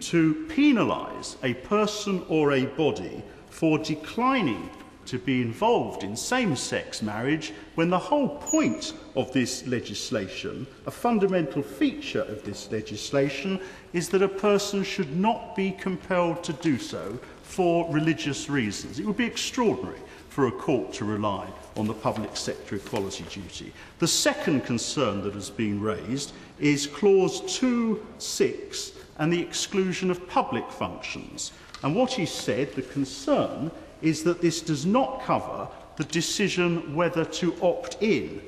to penalise a person or a body for declining to be involved in same-sex marriage, when the whole point of this legislation, a fundamental feature of this legislation, is that a person should not be compelled to do so for religious reasons. It would be extraordinary for a court to rely on the public sector equality duty. The second concern that has been raised is clause 2(6) and the exclusion of public functions. And what he said, the concern, is that this does not cover the decision whether to opt in.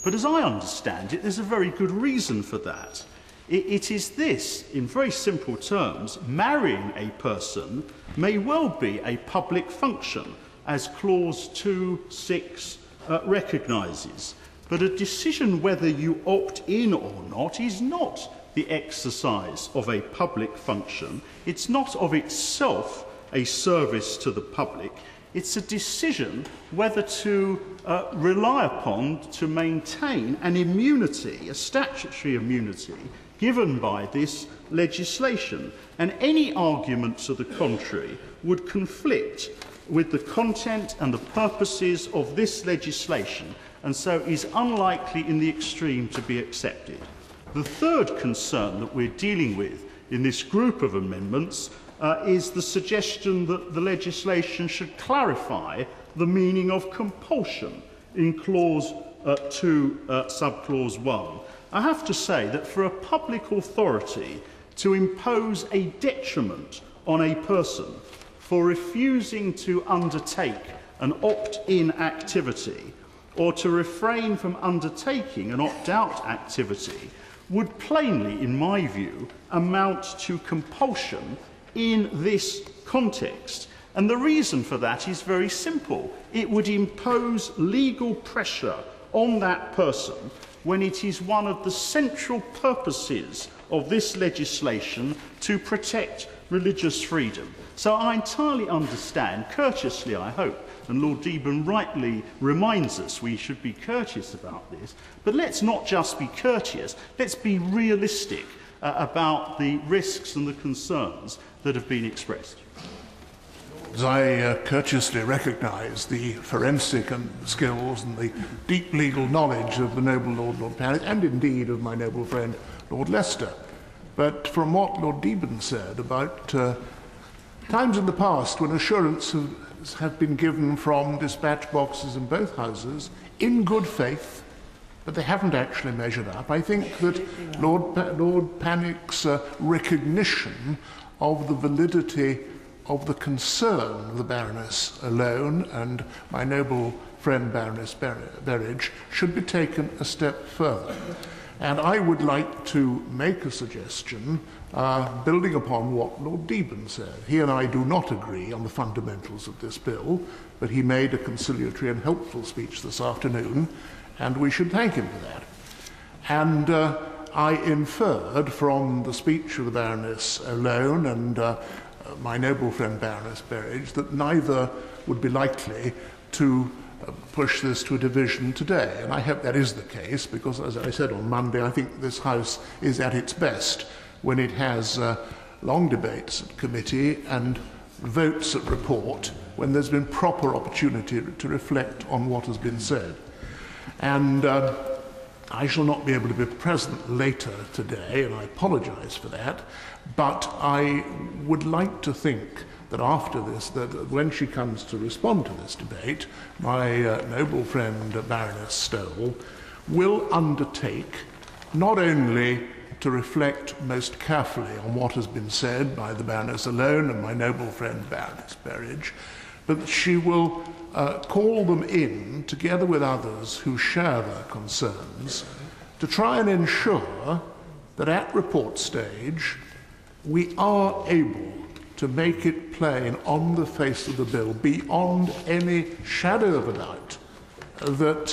But as I understand it, there's a very good reason for that. It is this, in very simple terms, marrying a person may well be a public function, as clause 2(6) recognises. But a decision whether you opt in or not is not the exercise of a public function. It's not of itself a service to the public. It's a decision whether to rely upon to maintain an immunity, a statutory immunity, given by this legislation. And any argument to the contrary would conflict with the content and the purposes of this legislation, and so is unlikely in the extreme to be accepted. The third concern that we're dealing with in this group of amendments is the suggestion that the legislation should clarify the meaning of compulsion in Clause 2, Subclause 1. I have to say that for a public authority to impose a detriment on a person for refusing to undertake an opt-in activity or to refrain from undertaking an opt-out activity would plainly, in my view, amount to compulsion in this context. And the reason for that is very simple. It would impose legal pressure on that person when it is one of the central purposes of this legislation to protect religious freedom. So I entirely understand, courteously I hope, and Lord Deben rightly reminds us we should be courteous about this, but let's not just be courteous, let's be realistic about the risks and the concerns that have been expressed. I courteously recognise the forensic skills and the deep legal knowledge of the noble Lord Panic, and indeed of my noble friend Lord Leicester. But from what Lord Deben said about times in the past when assurances have been given from dispatch boxes in both houses in good faith, but they haven't actually measured up, I think that Lord Panic's recognition of the validity of the concern of the Baroness alone and my noble friend Baroness Berridge should be taken a step further. And I would like to make a suggestion building upon what Lord Deben said. He and I do not agree on the fundamentals of this bill, but he made a conciliatory and helpful speech this afternoon, and we should thank him for that. And I inferred from the speech of the Baroness alone and my noble friend Baroness Berridge that neither would be likely to push this to a division today. And I hope that is the case, because as I said on Monday, I think this House is at its best when it has long debates at committee and votes at report, when there's been proper opportunity to reflect on what has been said. And I shall not be able to be present later today, and I apologise for that, but I would like to think that after this, that when she comes to respond to this debate, my noble friend Baroness Stowell will undertake not only to reflect most carefully on what has been said by the Baroness alone and my noble friend Baroness Berridge, but that she will call them in, together with others who share their concerns, to try and ensure that at report stage we are able to make it plain on the face of the bill, beyond any shadow of a doubt, that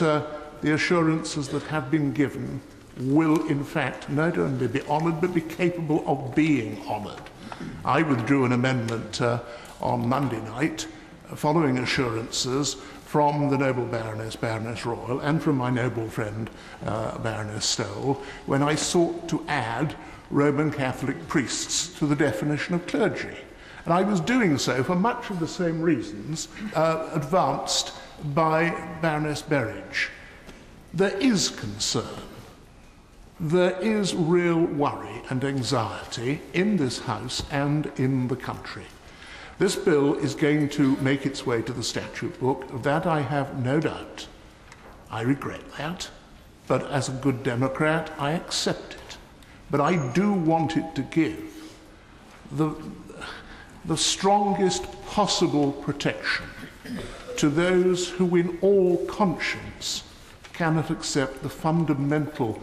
the assurances that have been given will in fact not only be honoured but be capable of being honoured. I withdrew an amendment on Monday night following assurances from the noble Baroness Royal, and from my noble friend Baroness Stowell, when I sought to add Roman Catholic priests to the definition of clergy. And I was doing so for much of the same reasons advanced by Baroness Berridge. There is concern, there is real worry and anxiety in this House and in the country. This bill is going to make its way to the statute book. Of that I have no doubt. I regret that, but as a good Democrat, I accept it. But I do want it to give the strongest possible protection to those who in all conscience cannot accept the fundamental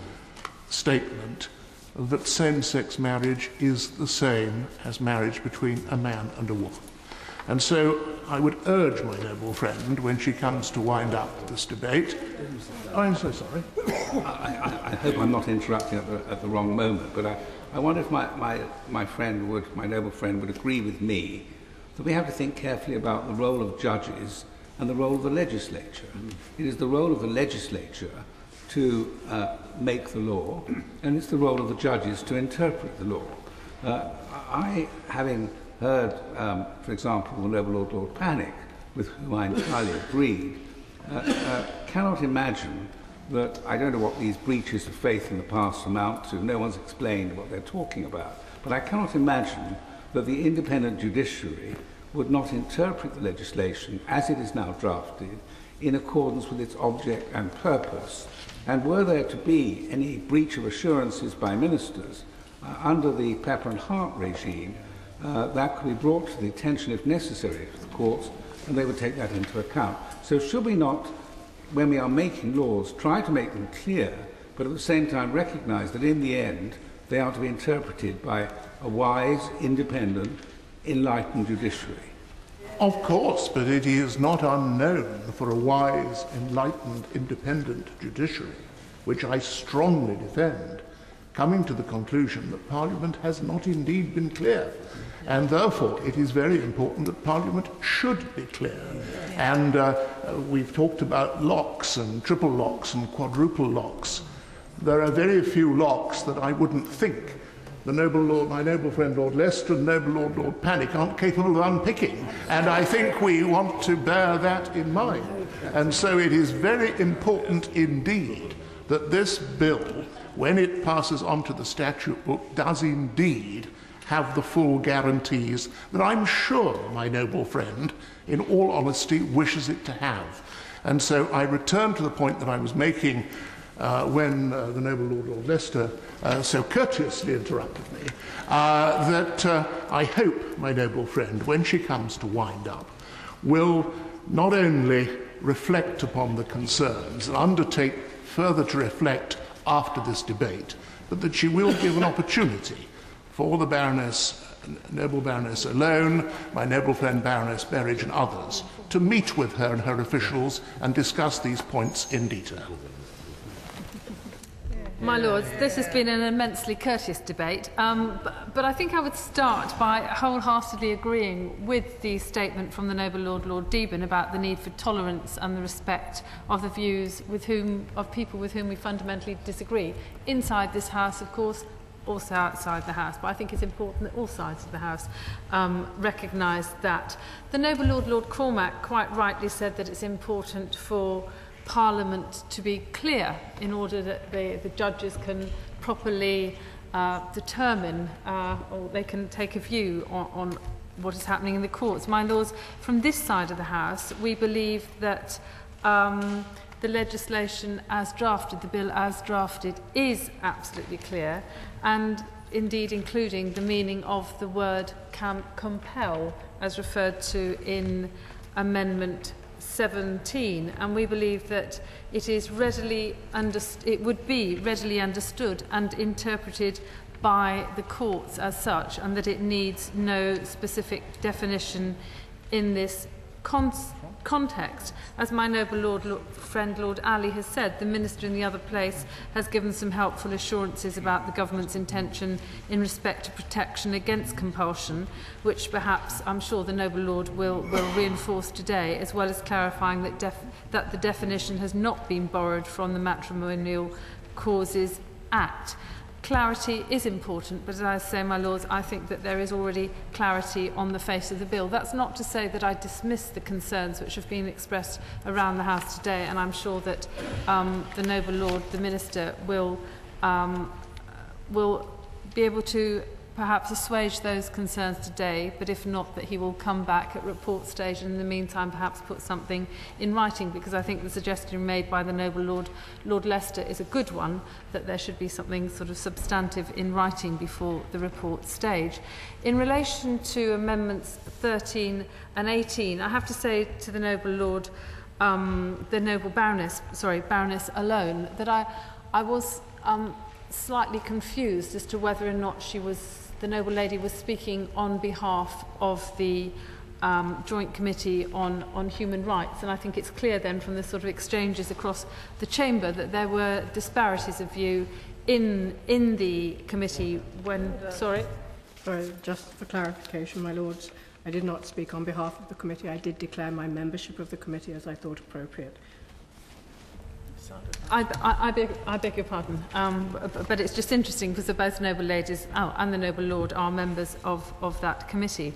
statement that same-sex marriage is the same as marriage between a man and a woman. And so I would urge my noble friend, when she comes to wind up this debate... Oh, I'm so sorry. I hope I'm not interrupting at the wrong moment, but I wonder if my noble friend would agree with me that we have to think carefully about the role of judges and the role of the legislature. It is the role of the legislature to make the law, and it's the role of the judges to interpret the law. Having heard, for example, the noble Lord Panic with whom I entirely agreed, cannot imagine that, I don't know what these breaches of faith in the past amount to, no one's explained what they're talking about, but I cannot imagine that the independent judiciary would not interpret the legislation as it is now drafted in accordance with its object and purpose. And were there to be any breach of assurances by ministers under the Pepper and Hart regime, that could be brought to the attention, if necessary, of the courts, and they would take that into account. So should we not, when we are making laws, try to make them clear, but at the same time recognise that in the end they are to be interpreted by a wise, independent, enlightened judiciary? Of course, but it is not unknown for a wise, enlightened, independent judiciary, which I strongly defend, coming to the conclusion that Parliament has not indeed been clear. And therefore, it is very important that Parliament should be clear. And we've talked about locks and triple locks and quadruple locks. There are very few locks that I wouldn't think the noble Lord, my noble friend Lord Leicester and noble Lord Panic aren't capable of unpicking. And I think we want to bear that in mind. And so it is very important indeed that this bill, when it passes on to the statute book, does indeed have the full guarantees that I'm sure my noble friend, in all honesty, wishes it to have. And so I return to the point that I was making when the noble Lord Leicester so courteously interrupted me, that I hope my noble friend, when she comes to wind up, will not only reflect upon the concerns and undertake further to reflect after this debate, but that she will give an opportunity for the Baroness, noble Baroness alone, my noble friend Baroness Berridge and others, to meet with her and her officials and discuss these points in detail. My Lords, this has been an immensely courteous debate, but I think I would start by wholeheartedly agreeing with the statement from the noble Lord Deben about the need for tolerance and the respect of the views of people with whom we fundamentally disagree. Inside this House, of course, also outside the House, but I think it's important that all sides of the House recognise that. The noble Lord Cormac quite rightly said that it's important for Parliament to be clear in order that the judges can properly determine or they can take a view on what is happening in the courts. My Lords, from this side of the House, we believe that the legislation as drafted, the bill as drafted, is absolutely clear, and indeed including the meaning of the word compel as referred to in Amendment 17, and we believe that it would be readily understood and interpreted by the courts as such, and that it needs no specific definition in this context. As my noble friend Lord Ali has said, the Minister in the other place has given some helpful assurances about the government's intention in respect to protection against compulsion, which perhaps I'm sure the noble Lord will reinforce today, as well as clarifying that the definition has not been borrowed from the Matrimonial Causes Act. Clarity is important, but as I say, my Lords, I think that there is already clarity on the face of the bill. That's not to say that I dismiss the concerns which have been expressed around the House today, and I'm sure that the noble Lord, the Minister, will be able to perhaps assuage those concerns today, but if not, that he will come back at report stage and in the meantime perhaps put something in writing, because I think the suggestion made by the noble Lord Leicester is a good one, that there should be something sort of substantive in writing before the report stage. In relation to Amendments 13 and 18, I have to say to the noble Lord, the noble Baroness alone, that I was slightly confused as to whether or not the noble lady was speaking on behalf of the Joint Committee on Human Rights, and I think it's clear then from the sort of exchanges across the chamber that there were disparities of view in the committee when... Sorry, just for clarification, my Lords, I did not speak on behalf of the committee. I did declare my membership of the committee as I thought appropriate. I beg your pardon, but it's just interesting because both noble ladies and the noble lord are members of that committee.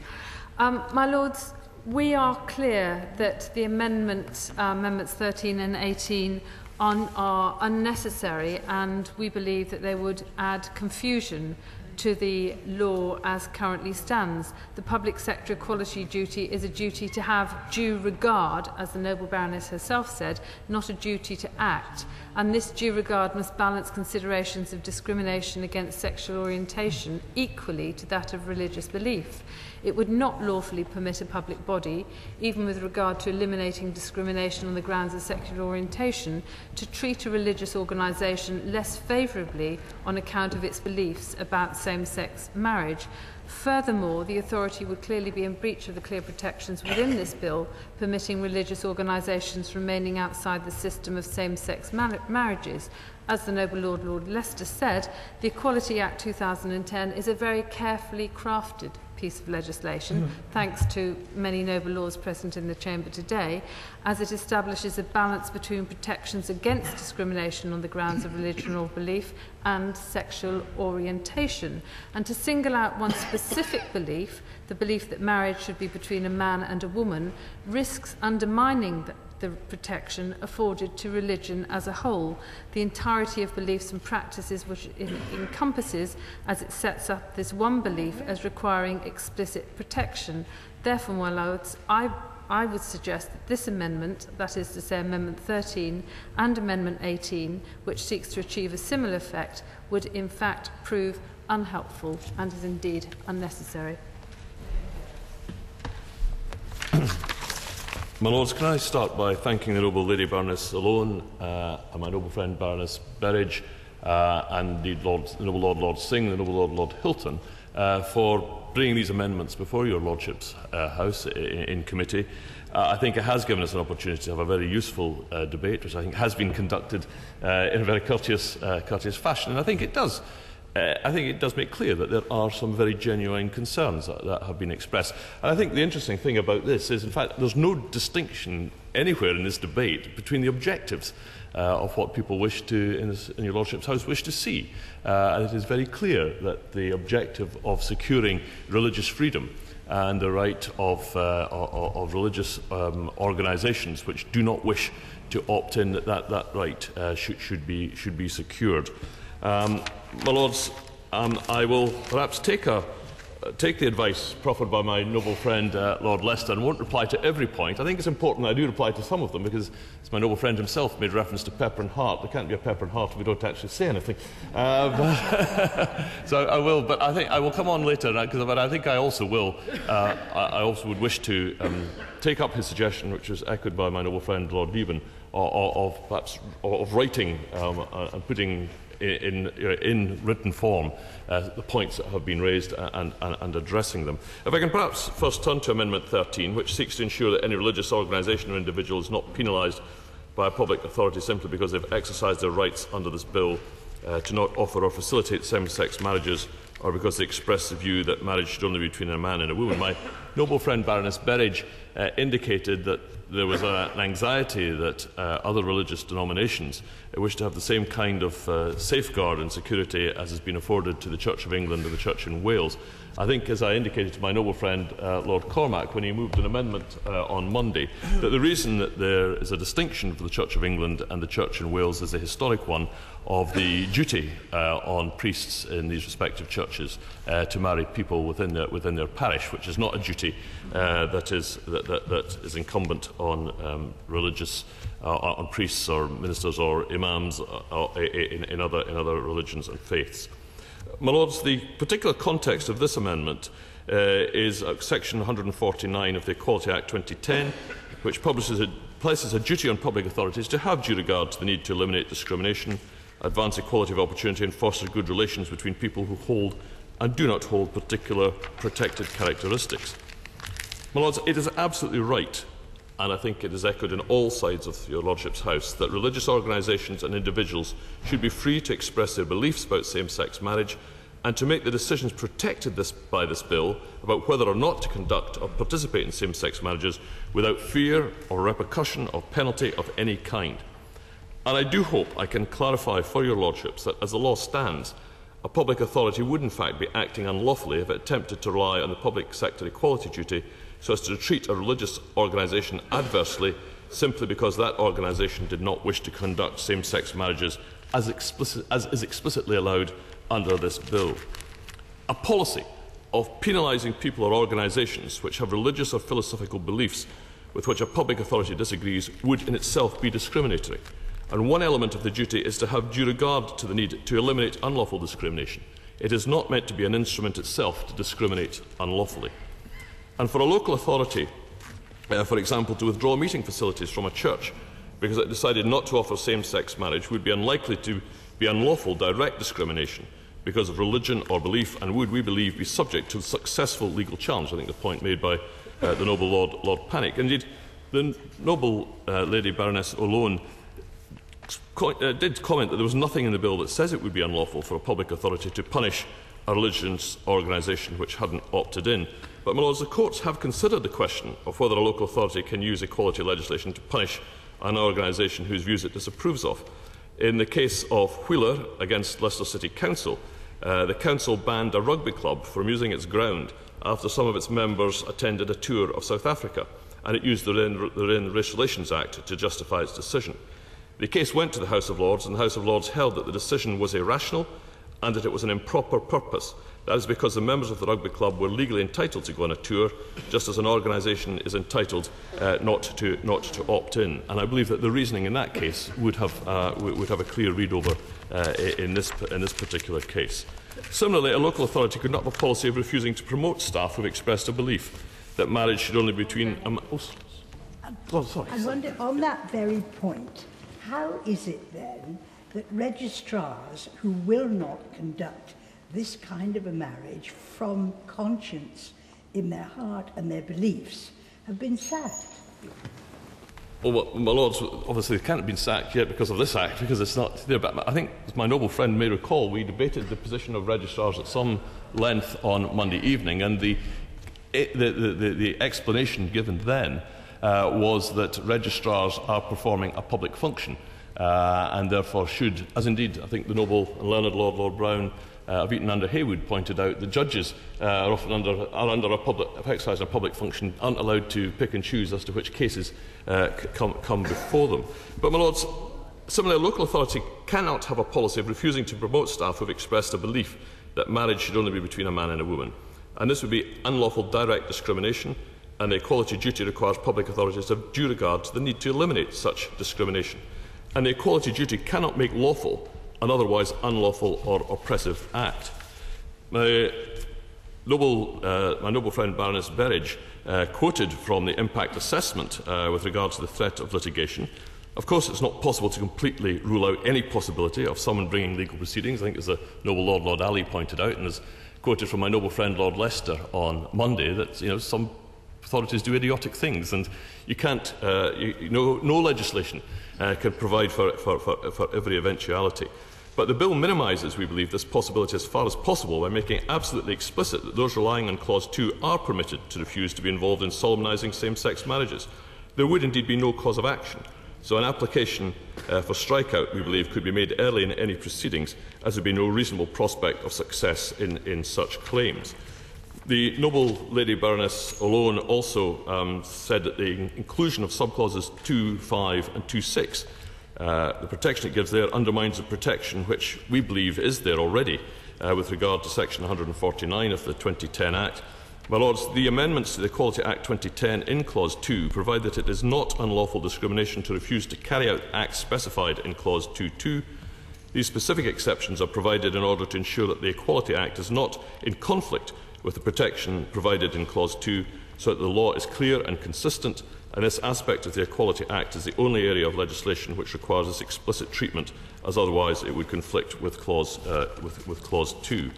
My Lords, we are clear that the amendments 13 and 18 are unnecessary, and we believe that they would add confusion to the law as currently stands. The public sector equality duty is a duty to have due regard, as the noble Baroness herself said, not a duty to act. And this due regard must balance considerations of discrimination against sexual orientation equally to that of religious belief. It would not lawfully permit a public body, even with regard to eliminating discrimination on the grounds of sexual orientation, to treat a religious organisation less favourably on account of its beliefs about same-sex marriage. Furthermore, the authority would clearly be in breach of the clear protections within this bill, permitting religious organisations remaining outside the system of same-sex marriages. As the noble Lord Leicester said, the Equality Act 2010 is a very carefully crafted piece of legislation, thanks to many noble laws present in the chamber today, as it establishes a balance between protections against discrimination on the grounds of religion or belief and sexual orientation. And to single out one specific belief, the belief that marriage should be between a man and a woman, risks undermining the protection afforded to religion as a whole, the entirety of beliefs and practices which it encompasses, as it sets up this one belief as requiring explicit protection. Therefore, my lords, I would suggest that this amendment, that is to say Amendment 13 and Amendment 18, which seeks to achieve a similar effect, would in fact prove unhelpful and is indeed unnecessary. My Lords, can I start by thanking the noble Lady Baroness Alone and my noble friend Baroness Berridge and the noble Lord Singh, the noble Lord Hilton for bringing these amendments before your Lordship's House in committee. I think it has given us an opportunity to have a very useful debate, which I think has been conducted in a very courteous fashion, and I think it does. I think it does make clear that there are some very genuine concerns that have been expressed. And I think the interesting thing about this is, in fact, there's no distinction anywhere in this debate between the objectives of what people wish to, in your Lordship's House, wish to see. And it is very clear that the objective of securing religious freedom and the right of religious organisations which do not wish to opt in, that right should be secured. My Lords, I will perhaps take the advice proffered by my noble friend Lord Leicester and won't reply to every point. I think it's important that I do reply to some of them, because as my noble friend himself made reference to pepper and heart, there can't be a pepper and heart if we don't actually say anything. So I will, but I think I will come on later, but I think I also will. I also would wish to take up his suggestion, which was echoed by my noble friend Lord Deben, of writing and putting in written form the points that have been raised and addressing them. If I can perhaps first turn to Amendment 13, which seeks to ensure that any religious organisation or individual is not penalised by a public authority simply because they've exercised their rights under this bill to not offer or facilitate same-sex marriages, or because they express the view that marriage should only be between a man and a woman. My noble friend Baroness Berridge indicated that there was an anxiety that other religious denominations wish to have the same kind of safeguard and security as has been afforded to the Church of England and the Church in Wales. I think, as I indicated to my noble friend Lord Cormac when he moved an amendment on Monday, that the reason that there is a distinction for the Church of England and the Church in Wales is a historic one of the duty on priests in these respective churches to marry people within their parish, which is not a duty that is incumbent on religious on priests or ministers or imams in other religions and faiths. My Lords, the particular context of this amendment is Section 149 of the Equality Act 2010, which places a duty on public authorities to have due regard to the need to eliminate discrimination, advance equality of opportunity and foster good relations between people who hold and do not hold particular protected characteristics. My Lords, it is absolutely right, and I think it is echoed in all sides of your Lordship's House, that religious organisations and individuals should be free to express their beliefs about same-sex marriage and to make the decisions protected by this bill about whether or not to conduct or participate in same-sex marriages without fear or repercussion of penalty of any kind. And I do hope I can clarify for your Lordships that, as the law stands, a public authority would in fact be acting unlawfully if it attempted to rely on the public sector equality duty so as to treat a religious organisation adversely simply because that organisation did not wish to conduct same-sex marriages as is explicitly allowed under this bill. A policy of penalising people or organisations which have religious or philosophical beliefs with which a public authority disagrees would in itself be discriminatory. And one element of the duty is to have due regard to the need to eliminate unlawful discrimination. It is not meant to be an instrument itself to discriminate unlawfully. And for a local authority, for example, to withdraw meeting facilities from a church because it decided not to offer same-sex marriage would be unlikely to be unlawful direct discrimination because of religion or belief, and would, we believe, be subject to successful legal challenge. I think the point made by the noble Lord Panic. Indeed, the noble Lady Baroness O'Loan did comment that there was nothing in the bill that says it would be unlawful for a public authority to punish a religious organisation which hadn't opted in. But, my lords, the courts have considered the question of whether a local authority can use equality legislation to punish an organisation whose views it disapproves of. In the case of Wheeler against Leicester City Council, the council banned a rugby club from using its ground after some of its members attended a tour of South Africa, and it used the Race Relations Act to justify its decision. The case went to the House of Lords, and the House of Lords held that the decision was irrational and that it was an improper purpose. That is because the members of the rugby club were legally entitled to go on a tour, just as an organisation is entitled not to opt in. And I believe that the reasoning in that case would have a clear read-over in this particular case. Similarly, a local authority could not have a policy of refusing to promote staff who have expressed a belief that marriage should only be between... I wonder, on that very point, how is it then that registrars who will not conduct this kind of a marriage from conscience in their heart and their beliefs have been sacked? Well, my lords, obviously they can't have been sacked yet because of this act, because it's not there. But I think, as my noble friend may recall, we debated the position of registrars at some length on Monday evening, and the explanation given then was that registrars are performing a public function, and therefore should, as indeed I think the noble and learned Lord Brown of Eton under Haywood pointed out, the judges are often exercising a public function, aren't allowed to pick and choose as to which cases come before them. But, my lords, similarly, a local authority cannot have a policy of refusing to promote staff who have expressed a belief that marriage should only be between a man and a woman. And this would be unlawful direct discrimination, and the equality duty requires public authorities to have due regard to the need to eliminate such discrimination. And the equality duty cannot make lawful an otherwise unlawful or oppressive act. My noble friend Baroness Berridge quoted from the impact assessment with regard to the threat of litigation. Of course, it's not possible to completely rule out any possibility of someone bringing legal proceedings. I think, as the noble Lord Ali pointed out, and as quoted from my noble friend Lord Leicester on Monday, that some authorities do idiotic things, and you can't, no legislation can provide for every eventuality. But the bill minimises, we believe, this possibility as far as possible by making it absolutely explicit that those relying on Clause 2 are permitted to refuse to be involved in solemnising same-sex marriages. There would indeed be no cause of action, so an application for strikeout, we believe, could be made early in any proceedings, as there would be no reasonable prospect of success in such claims. The noble Lady Baroness O'Loan also said that the inclusion of subclauses 2, 5 and 2.6, the protection it gives there undermines the protection which we believe is there already with regard to section 149 of the 2010 Act. My Lords, the amendments to the Equality Act 2010 in clause 2 provide that it is not unlawful discrimination to refuse to carry out acts specified in clause 2.2. These specific exceptions are provided in order to ensure that the Equality Act is not in conflict with the protection provided in clause 2, so that the law is clear and consistent, and this aspect of the Equality Act is the only area of legislation which requires this explicit treatment, as otherwise it would conflict with clause 2.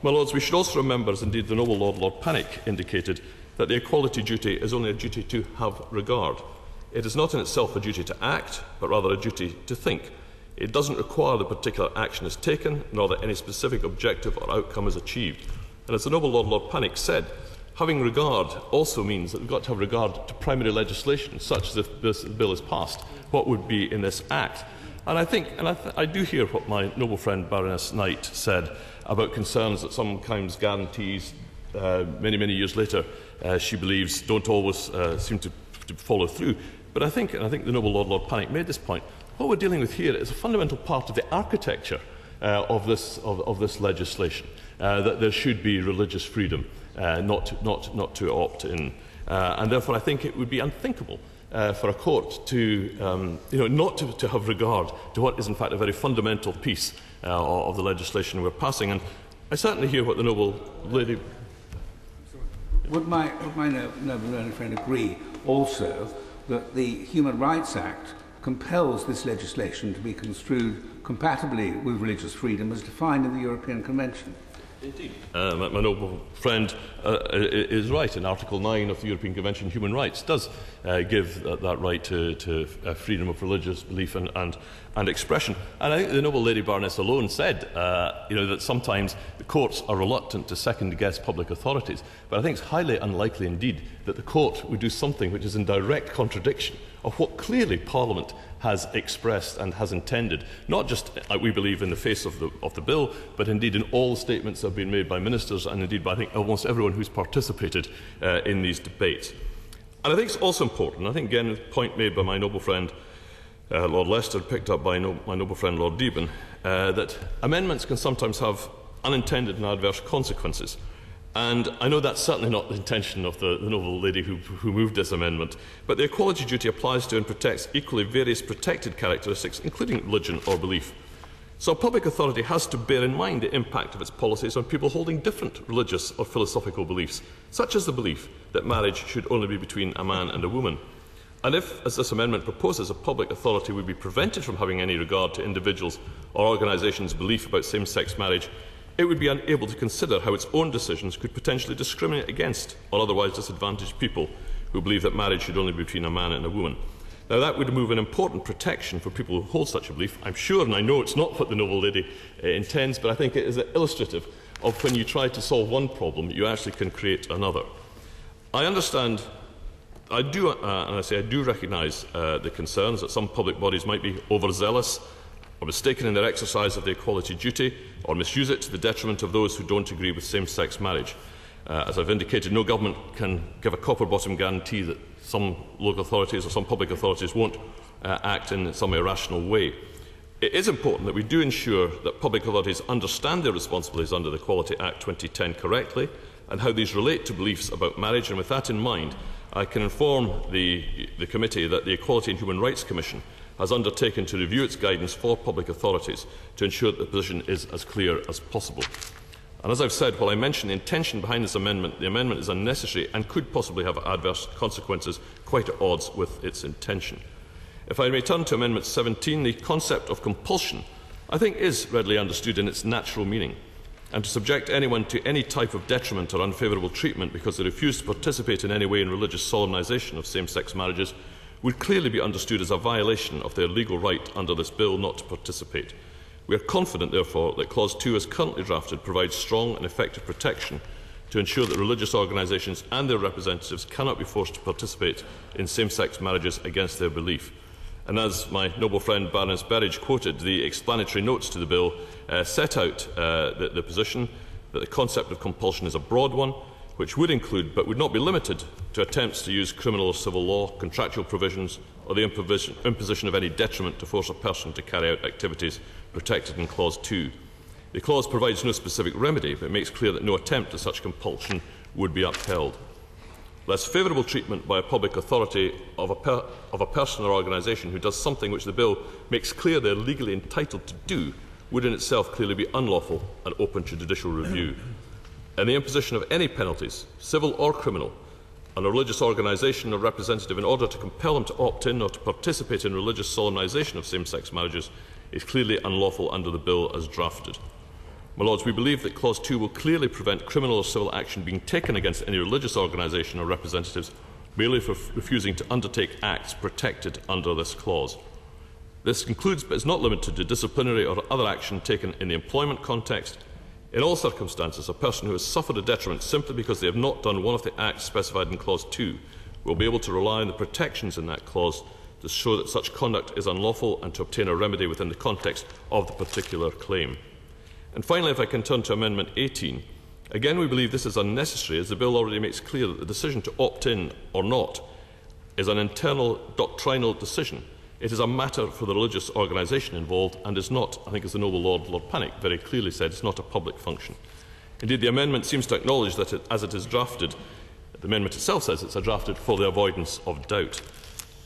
My Lords, we should also remember, as indeed the noble Lord Panic indicated, that the equality duty is only a duty to have regard. It is not in itself a duty to act, but rather a duty to think. It doesn't require that particular action is taken, nor that any specific objective or outcome is achieved. And as the noble Lord Panic said, having regard also means that we've got to have regard to primary legislation, such as if this bill is passed, what would be in this Act. And I think, I do hear what my noble friend Baroness Knight said about concerns that sometimes guarantees many, many years later, she believes don't always seem to follow through. But I think the noble Lord Panic made this point. What we're dealing with here is a fundamental part of the architecture of this legislation, that there should be religious freedom, not to opt in. And therefore I think it would be unthinkable for a court to not to have regard to what is in fact a very fundamental piece of the legislation we're passing. And I certainly hear what the noble lady... Would my noble learned friend agree also that the Human Rights Act compels this legislation to be construed compatibly with religious freedom as defined in the European Convention? Indeed. My noble friend is right. In Article 9 of the European Convention on Human Rights does give that right to freedom of religious belief and expression. And I think the noble Lady Baroness alone said that sometimes the courts are reluctant to second-guess public authorities. But I think it's highly unlikely indeed that the court would do something which is in direct contradiction of what clearly Parliament has expressed and has intended, not just, we believe, in the face of the bill, but indeed in all the statements that have been made by ministers and indeed by, I think, almost everyone who's participated in these debates. And I think it's also important, I think again the point made by my noble friend Lord Leicester, picked up by my noble friend Lord Deben, that amendments can sometimes have unintended and adverse consequences. And I know that's certainly not the intention of the noble lady who moved this amendment, but the equality duty applies to and protects equally various protected characteristics, including religion or belief. So a public authority has to bear in mind the impact of its policies on people holding different religious or philosophical beliefs, such as the belief that marriage should only be between a man and a woman. And if, as this amendment proposes, a public authority would be prevented from having any regard to individuals or organisations' belief about same-sex marriage, it would be unable to consider how its own decisions could potentially discriminate against or otherwise disadvantage people who believe that marriage should only be between a man and a woman. Now that would remove an important protection for people who hold such a belief. I'm sure, and I know it's not what the noble lady intends, but I think it is illustrative of when you try to solve one problem, you actually can create another. I understand, I do recognise the concerns that some public bodies might be overzealous or mistaken in their exercise of the equality duty, or misuse it to the detriment of those who don't agree with same-sex marriage. As I've indicated, no government can give a copper-bottom guarantee that some local authorities or some public authorities won't act in some irrational way. It is important that we do ensure that public authorities understand their responsibilities under the Equality Act 2010 correctly and how these relate to beliefs about marriage, and with that in mind, I can inform the committee that the Equality and Human Rights Commission has undertaken to review its guidance for public authorities to ensure that the position is as clear as possible. And as I've said, while I mention the intention behind this amendment, the amendment is unnecessary and could possibly have adverse consequences quite at odds with its intention. If I may turn to Amendment 17, the concept of compulsion, I think, is readily understood in its natural meaning. And to subject anyone to any type of detriment or unfavourable treatment because they refuse to participate in any way in religious solemnisation of same-sex marriages would clearly be understood as a violation of their legal right under this bill not to participate. We are confident, therefore, that Clause 2, as currently drafted, provides strong and effective protection to ensure that religious organisations and their representatives cannot be forced to participate in same-sex marriages against their belief. And as my noble friend Baroness Berridge quoted, the explanatory notes to the bill set out the position that the concept of compulsion is a broad one, which would include but would not be limited to attempts to use criminal or civil law, contractual provisions, or the imposition of any detriment to force a person to carry out activities protected in Clause 2. The clause provides no specific remedy, but makes clear that no attempt at such compulsion would be upheld. Less favourable treatment by a public authority of a person or organisation who does something which the bill makes clear they are legally entitled to do would in itself clearly be unlawful and open to judicial review. And the imposition of any penalties, civil or criminal, on a religious organisation or representative in order to compel them to opt in or to participate in religious solemnisation of same-sex marriages is clearly unlawful under the bill as drafted. My Lords, we believe that Clause 2 will clearly prevent criminal or civil action being taken against any religious organisation or representatives merely for refusing to undertake acts protected under this clause. This includes, but is not limited to, disciplinary or other action taken in the employment context. In all circumstances, a person who has suffered a detriment simply because they have not done one of the acts specified in Clause 2 will be able to rely on the protections in that clause to show that such conduct is unlawful and to obtain a remedy within the context of the particular claim. And finally, if I can turn to Amendment 18, Again, we believe this is unnecessary, as the bill already makes clear that the decision to opt in or not is an internal doctrinal decision. It is a matter for the religious organisation involved and is not, I think as the noble Lord Pannick very clearly said, it's not a public function. Indeed, the amendment seems to acknowledge that as it is drafted, the amendment itself says it's drafted for the avoidance of doubt.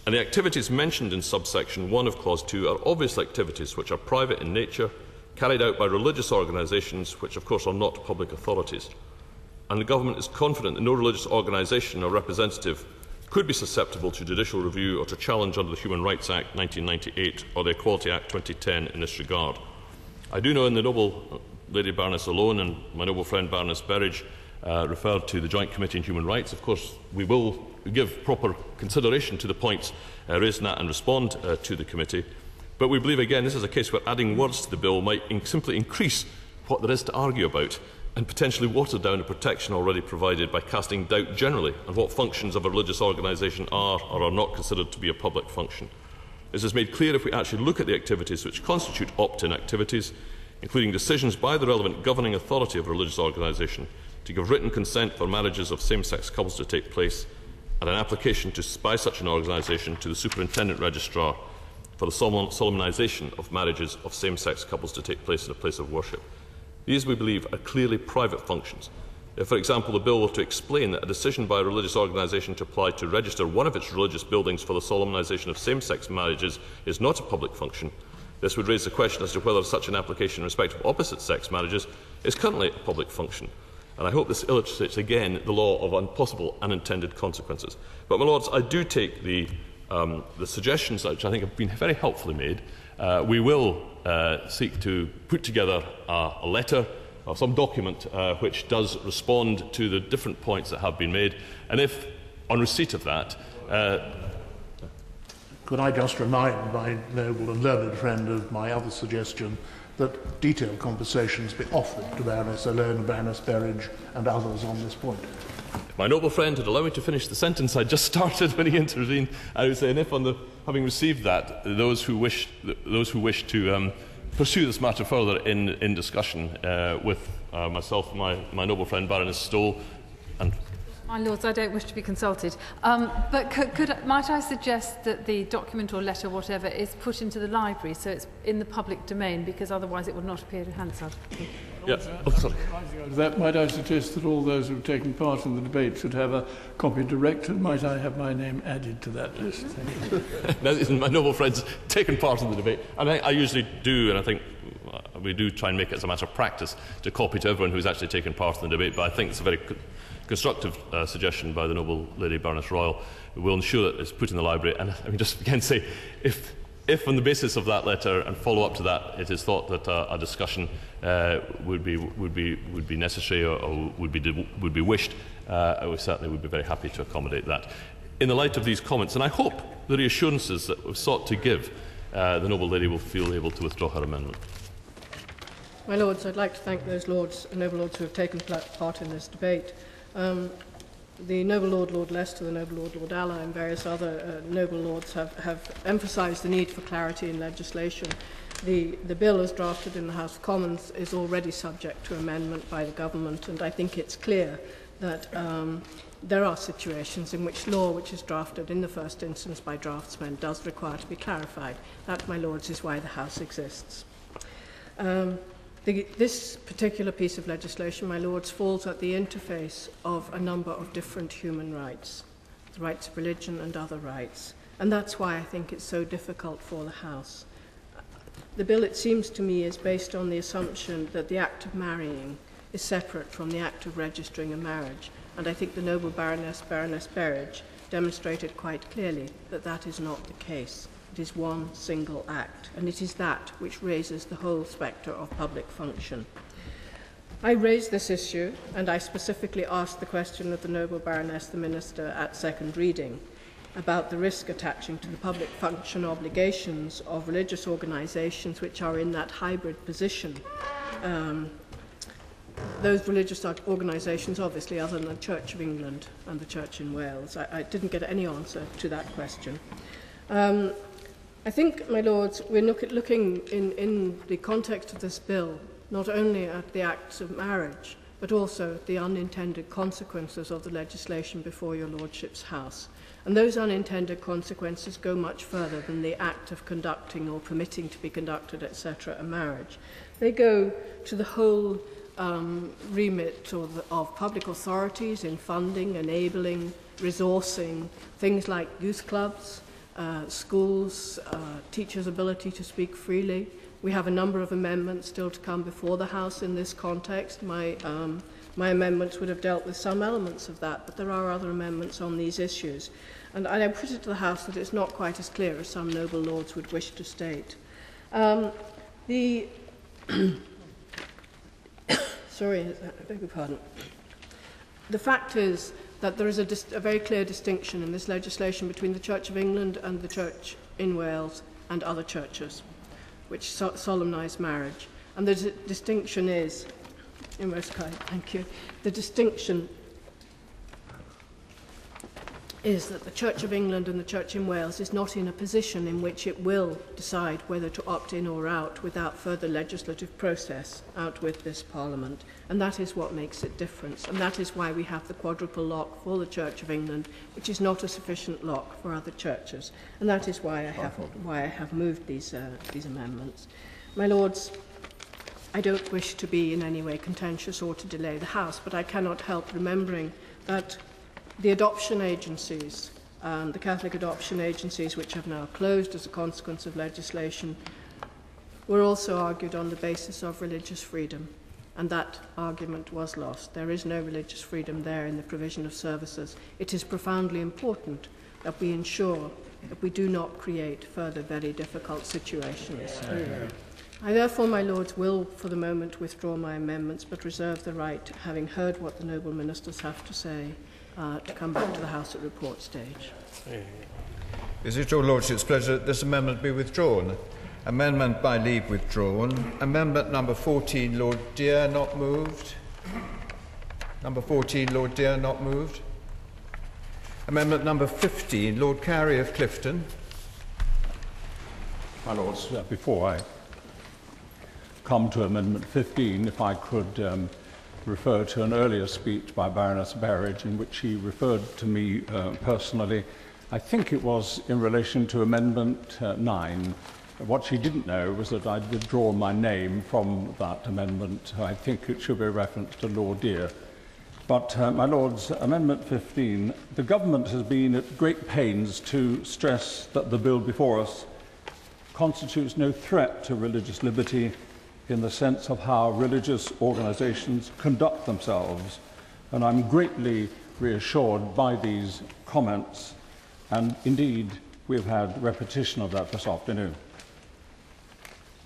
And the activities mentioned in subsection 1 of clause 2 are obvious activities which are private in nature, carried out by religious organisations which of course are not public authorities. And the government is confident that no religious organisation or representative could be susceptible to judicial review or to challenge under the Human Rights Act 1998 or the Equality Act 2010 in this regard. I do know in the noble Lady Baroness Alone and my noble friend Baroness Berridge referred to the Joint Committee on Human Rights. Of course, we will give proper consideration to the points raised in that and respond to the committee. But we believe, again, this is a case where adding words to the bill might simply increase what there is to argue about and potentially water down the protection already provided by casting doubt generally on what functions of a religious organisation are or are not considered to be a public function. This is made clear if we actually look at the activities which constitute opt-in activities, including decisions by the relevant governing authority of a religious organisation to give written consent for marriages of same-sex couples to take place, and an application by such an organisation to the Superintendent Registrar for the solemnisation of marriages of same-sex couples to take place in a place of worship. These, we believe, are clearly private functions. If, for example, the bill were to explain that a decision by a religious organisation to apply to register one of its religious buildings for the solemnisation of same-sex marriages is not a public function, this would raise the question as to whether such an application in respect of opposite-sex marriages is currently a public function. And I hope this illustrates again the law of possible unintended consequences. But, my Lords, I do take the suggestions which I think have been very helpfully made. We will seek to put together a letter or some document which does respond to the different points that have been made. And if, on receipt of that, could I just remind my noble and learned friend of my other suggestion that detailed conversations be offered to Baroness Alone, Baroness Berridge and others on this point. If my noble friend would allow me to finish the sentence I just started when he intervened, I would say, and if having received that, those who wish to pursue this matter further in discussion with myself and my noble friend Baroness Stoll and My Lords, I don't wish to be consulted, but might I suggest that the document or letter, whatever, is put into the library so it's in the public domain, because otherwise it would not appear in Hansard. Yeah. Oh, sorry. That might I suggest that all those who have taken part in the debate should have a copy directed. Might I have my name added to that list? Thank you. Now, my noble friends taken part in the debate, and I usually do, and I think we do try and make it as a matter of practice to copy to everyone who's actually taken part in the debate, but I think it's a very constructive suggestion by the noble Lady Baroness Royal. We will ensure that it's put in the library. And I mean, just again say, if on the basis of that letter and follow up to that, it is thought that a discussion would be necessary or would be wished, we certainly would be very happy to accommodate that. In the light of these comments, and I hope the reassurances that we've sought to give, the noble lady will feel able to withdraw her amendment. My Lords, I'd like to thank those Lords and noble Lords who have taken part in this debate. The noble Lord, Lord Leicester, the noble Lord, Lord Alla, and various other noble Lords have emphasised the need for clarity in legislation. The bill as drafted in the House of Commons is already subject to amendment by the government, and I think it's clear that there are situations in which law which is drafted in the first instance by draftsmen does require to be clarified. That, my Lords, is why the House exists. This particular piece of legislation, my Lords, falls at the interface of a number of different human rights, the rights of religion and other rights, and that's why I think it's so difficult for the House. The bill, it seems to me, is based on the assumption that the act of marrying is separate from the act of registering a marriage, and I think the noble Baroness Berridge demonstrated quite clearly that that is not the case. It is one single act, and it is that which raises the whole spectre of public function. I raised this issue, and I specifically asked the question of the noble Baroness, the Minister, at second reading, about the risk attaching to the public function obligations of religious organisations which are in that hybrid position. Those religious organisations, obviously, other than the Church of England and the Church in Wales. I didn't get any answer to that question. I think, my Lords, we're looking in the context of this bill not only at the acts of marriage, but also the unintended consequences of the legislation before your Lordship's House. And those unintended consequences go much further than the act of conducting or permitting to be conducted, etc., a marriage. They go to the whole remit of public authorities in funding, enabling, resourcing, things like youth clubs, schools, teachers' ability to speak freely. We have a number of amendments still to come before the House in this context. My amendments would have dealt with some elements of that, but there are other amendments on these issues. And I put it to the House that it's not quite as clear as some noble lords would wish to state. Sorry, I beg your pardon. The fact is that there is a very clear distinction in this legislation between the Church of England and the Church in Wales and other churches, which solemnise marriage. And the distinction is, in most kind, thank you, the distinction is that the Church of England and the Church in Wales is not in a position in which it will decide whether to opt in or out without further legislative process out with this Parliament. And that is what makes it different. And that is why we have the quadruple lock for the Church of England, which is not a sufficient lock for other churches. And that is why I have moved these amendments. My Lords, I don't wish to be in any way contentious or to delay the House, but I cannot help remembering that the adoption agencies, the Catholic adoption agencies, which have now closed as a consequence of legislation, were also argued on the basis of religious freedom, and that argument was lost. There is no religious freedom there in the provision of services. It is profoundly important that we ensure that we do not create further very difficult situations. I therefore, my Lords, will for the moment withdraw my amendments, but reserve the right, having heard what the noble ministers have to say, to come back to the House at report stage. Is it your Lordship's pleasure that this amendment be withdrawn? Amendment by leave withdrawn. Amendment number 14, Lord Dear, not moved. Number 14, Lord Dear, not moved. Amendment number 15, Lord Carey of Clifton. My Lords, before I come to Amendment 15, if I could refer to an earlier speech by Baroness Berridge in which she referred to me personally. I think it was in relation to Amendment 9. What she didn't know was that I'd withdrawn my name from that amendment. I think it should be a reference to Lord Dear. But, my Lords, Amendment 15, the government has been at great pains to stress that the bill before us constitutes no threat to religious liberty in the sense of how religious organisations conduct themselves. And I'm greatly reassured by these comments, and indeed we've had repetition of that this afternoon.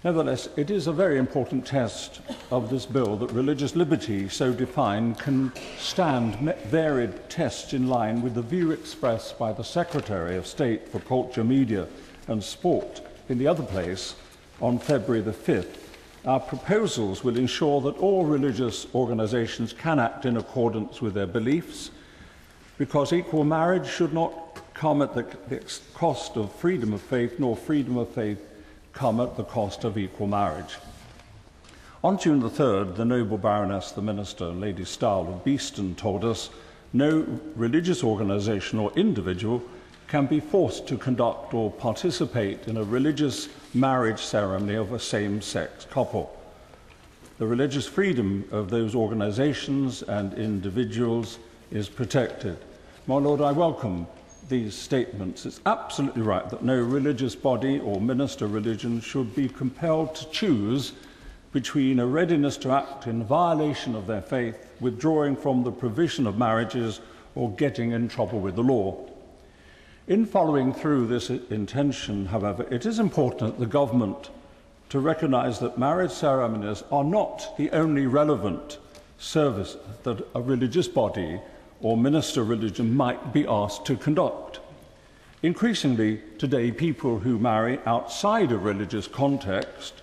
Nevertheless, it is a very important test of this bill that religious liberty, so defined, can stand varied tests in line with the view expressed by the Secretary of State for Culture, Media and Sport in the other place on February the 5th. Our proposals will ensure that all religious organisations can act in accordance with their beliefs, because equal marriage should not come at the cost of freedom of faith, nor freedom of faith come at the cost of equal marriage. On June the 3rd, the noble Baroness, the Minister, Lady Stowell of Beeston, told us no religious organisation or individual can be forced to conduct or participate in a religious marriage ceremony of a same-sex couple. The religious freedom of those organisations and individuals is protected. My Lord, I welcome these statements. It's absolutely right that no religious body or minister of religion should be compelled to choose between a readiness to act in violation of their faith, withdrawing from the provision of marriages, or getting in trouble with the law. In following through this intention, however, it is important that the government to recognise that marriage ceremonies are not the only relevant service that a religious body or minister of religion might be asked to conduct. Increasingly today, people who marry outside a religious context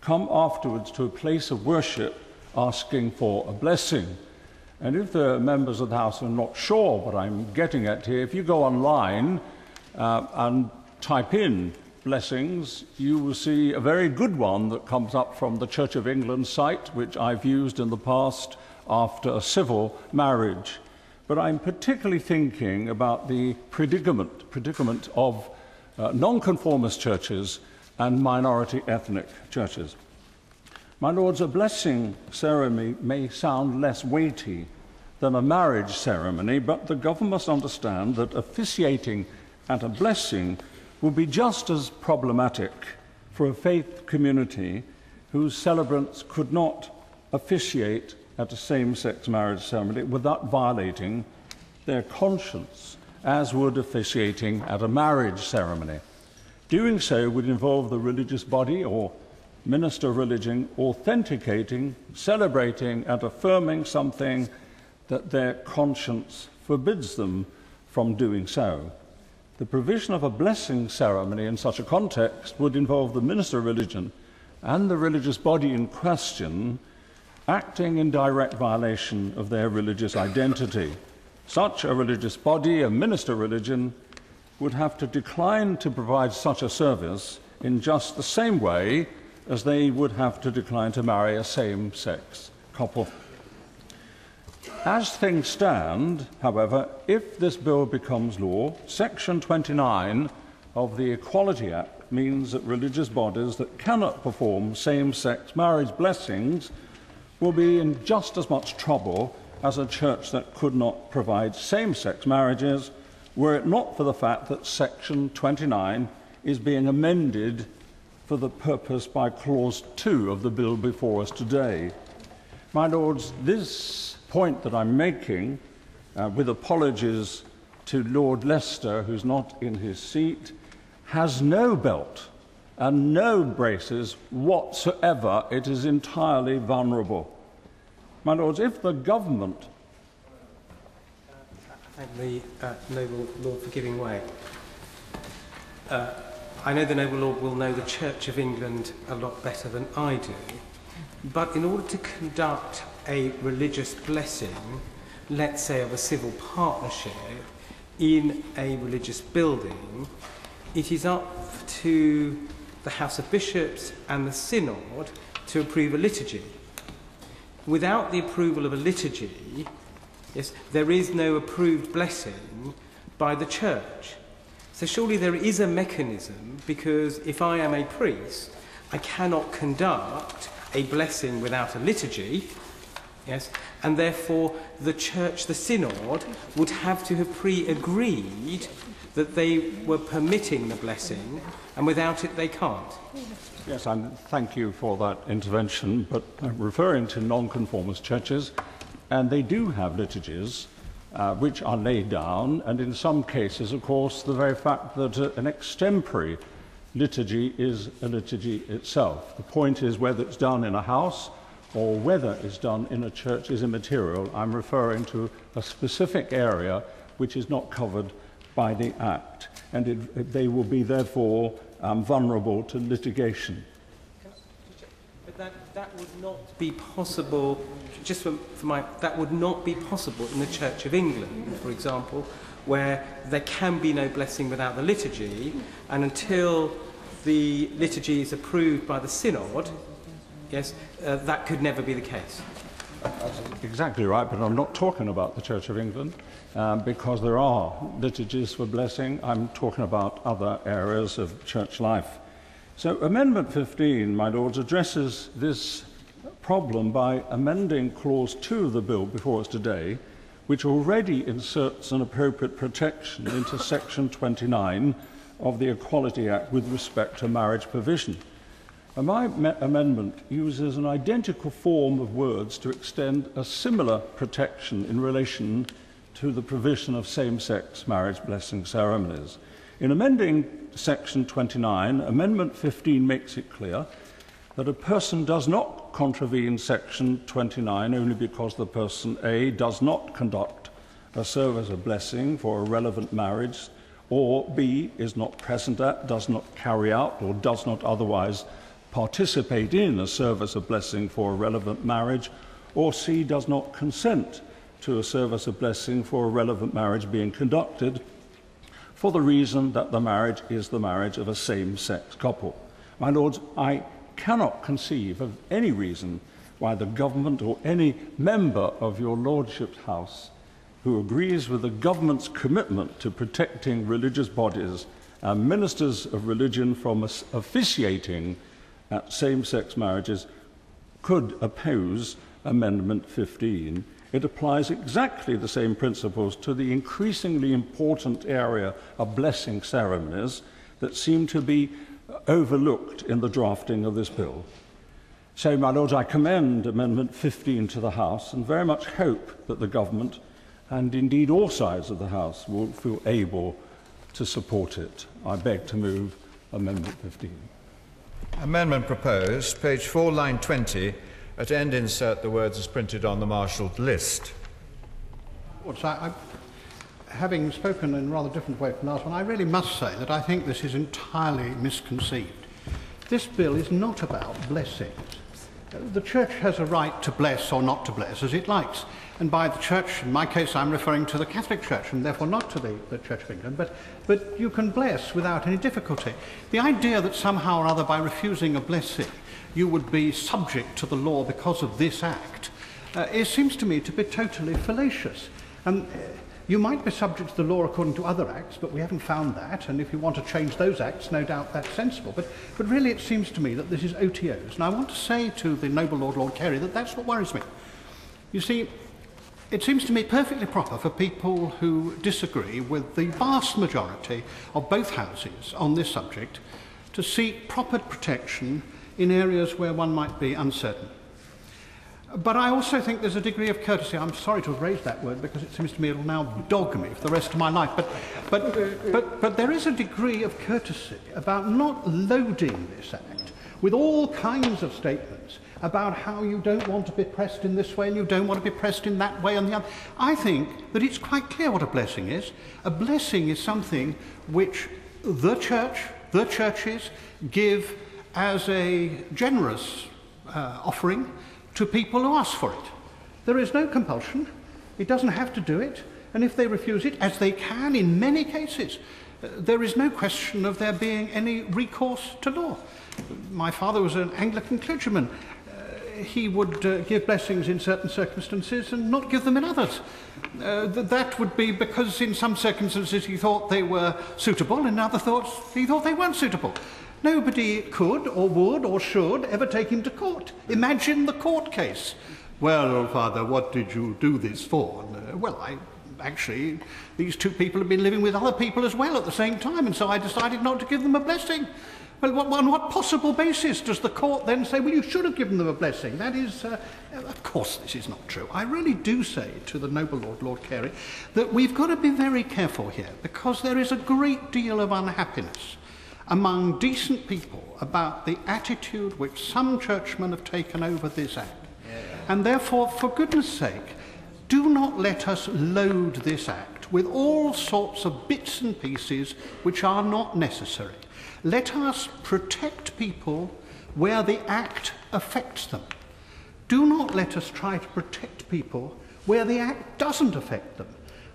come afterwards to a place of worship asking for a blessing. And if the members of the House are not sure what I'm getting at here, if you go online and type in blessings, you will see a very good one that comes up from the Church of England site, which I've used in the past, after a civil marriage. But I'm particularly thinking about the predicament of nonconformist churches and minority ethnic churches. My lords, a blessing ceremony may sound less weighty than a marriage ceremony, but the government must understand that officiating at a blessing will be just as problematic for a faith community whose celebrants could not officiate at a same-sex marriage ceremony without violating their conscience, as would officiating at a marriage ceremony. Doing so would involve the religious body or minister of religion authenticating, celebrating, and affirming something that their conscience forbids them from doing so. The provision of a blessing ceremony in such a context would involve the minister of religion and the religious body in question acting in direct violation of their religious identity. Such a religious body, a minister of religion, would have to decline to provide such a service in just the same way as they would have to decline to marry a same-sex couple. As things stand, however, if this bill becomes law, Section 29 of the Equality Act means that religious bodies that cannot perform same-sex marriage blessings will be in just as much trouble as a church that could not provide same-sex marriages, were it not for the fact that Section 29 is being amended for the purpose by Clause 2 of the bill before us today. My lords, this point that I'm making, with apologies to Lord Leicester, who's not in his seat, has no belt and no braces whatsoever. It is entirely vulnerable. My lords, if the government... I thank the noble Lord for giving way. I know the noble Lord will know the Church of England a lot better than I do, but in order to conduct a religious blessing, let's say of a civil partnership, in a religious building, it is up to the House of Bishops and the Synod to approve a liturgy. Without the approval of a liturgy, yes, there is no approved blessing by the Church. So surely there is a mechanism, because if I am a priest, I cannot conduct a blessing without a liturgy, yes, and therefore the Church, the Synod, would have to have pre-agreed that they were permitting the blessing, and without it they can't. Yes, and thank you for that intervention, but I'm referring to nonconformist churches, and they do have liturgies which are laid down, and in some cases, of course, the very fact that an extempore liturgy is a liturgy itself. The point is whether it's done in a house or whether it's done in a church is immaterial. I'm referring to a specific area which is not covered by the Act, and they will be therefore vulnerable to litigation. But that would not be possible, just for that would not be possible in the Church of England, for example, where there can be no blessing without the liturgy, and until the liturgy is approved by the Synod, yes, that could never be the case. Exactly right, but I'm not talking about the Church of England, because there are liturgies for blessing. I'm talking about other areas of church life. So Amendment 15, my lords, addresses this problem by amending Clause 2 of the bill before us today, which already inserts an appropriate protection into Section 29 of the Equality Act with respect to marriage provision. And my amendment uses an identical form of words to extend a similar protection in relation to the provision of same-sex marriage blessing ceremonies. In amending Section 29, Amendment 15 makes it clear that a person does not contravene Section 29 only because the person A does not conduct a service of blessing for a relevant marriage, or B is not present at, does not carry out, or does not otherwise participate in a service of blessing for a relevant marriage, or C does not consent to a service of blessing for a relevant marriage being conducted for the reason that the marriage is the marriage of a same-sex couple. My lords, I cannot conceive of any reason why the government or any member of your Lordship's House who agrees with the government's commitment to protecting religious bodies and ministers of religion from officiating at same-sex marriages could oppose Amendment 15. It applies exactly the same principles to the increasingly important area of blessing ceremonies that seem to be overlooked in the drafting of this bill. So, my Lords, I commend Amendment 15 to the House and very much hope that the government, and indeed all sides of the House, will feel able to support it. I beg to move Amendment 15. Amendment proposed, page 4, line 20. At end insert the words as printed on the marshalled list. Having spoken in a rather different way from last one, I really must say that I think this is entirely misconceived. This bill is not about blessings. The Church has a right to bless or not to bless as it likes. And by the Church, in my case, I'm referring to the Catholic Church and therefore not to the Church of England. But you can bless without any difficulty. The idea that somehow or other by refusing a blessing you would be subject to the law because of this act, it seems to me to be totally fallacious. You might be subject to the law according to other acts, but we haven't found that, and if you want to change those acts, no doubt that's sensible. But really it seems to me that this is OTOs, and I want to say to the noble Lord Carey, that that's what worries me. You see, it seems to me perfectly proper for people who disagree with the vast majority of both houses on this subject to seek proper protection in areas where one might be uncertain. But I also think there's a degree of courtesy. I'm sorry to have raised that word because it seems to me it'll now dog me for the rest of my life. But there is a degree of courtesy about not loading this act with all kinds of statements about how you don't want to be pressed in this way and you don't want to be pressed in that way and the other. I think that it's quite clear what a blessing is. A blessing is something which the churches give as a generous offering to people who ask for it. There is no compulsion. It doesn't have to do it. And if they refuse it, as they can in many cases, there is no question of there being any recourse to law. My father was an Anglican clergyman. He would give blessings in certain circumstances and not give them in others. That would be because in some circumstances he thought they were suitable, in other thoughts he thought they weren't suitable. Nobody could or would or should ever take him to court. Imagine the court case. Well, Father, what did you do this for? Actually, these two people have been living with other people as well at the same time, and so I decided not to give them a blessing. Well, on what possible basis does the court then say, well, you should have given them a blessing? That is, of course, this is not true. I really do say to the noble Lord Carey that we've got to be very careful here, because there is a great deal of unhappiness among decent people about the attitude which some churchmen have taken over this act. And therefore, for goodness sake, do not let us load this act with all sorts of bits and pieces which are not necessary. Let us protect people where the act affects them. Do not let us try to protect people where the act doesn't affect them.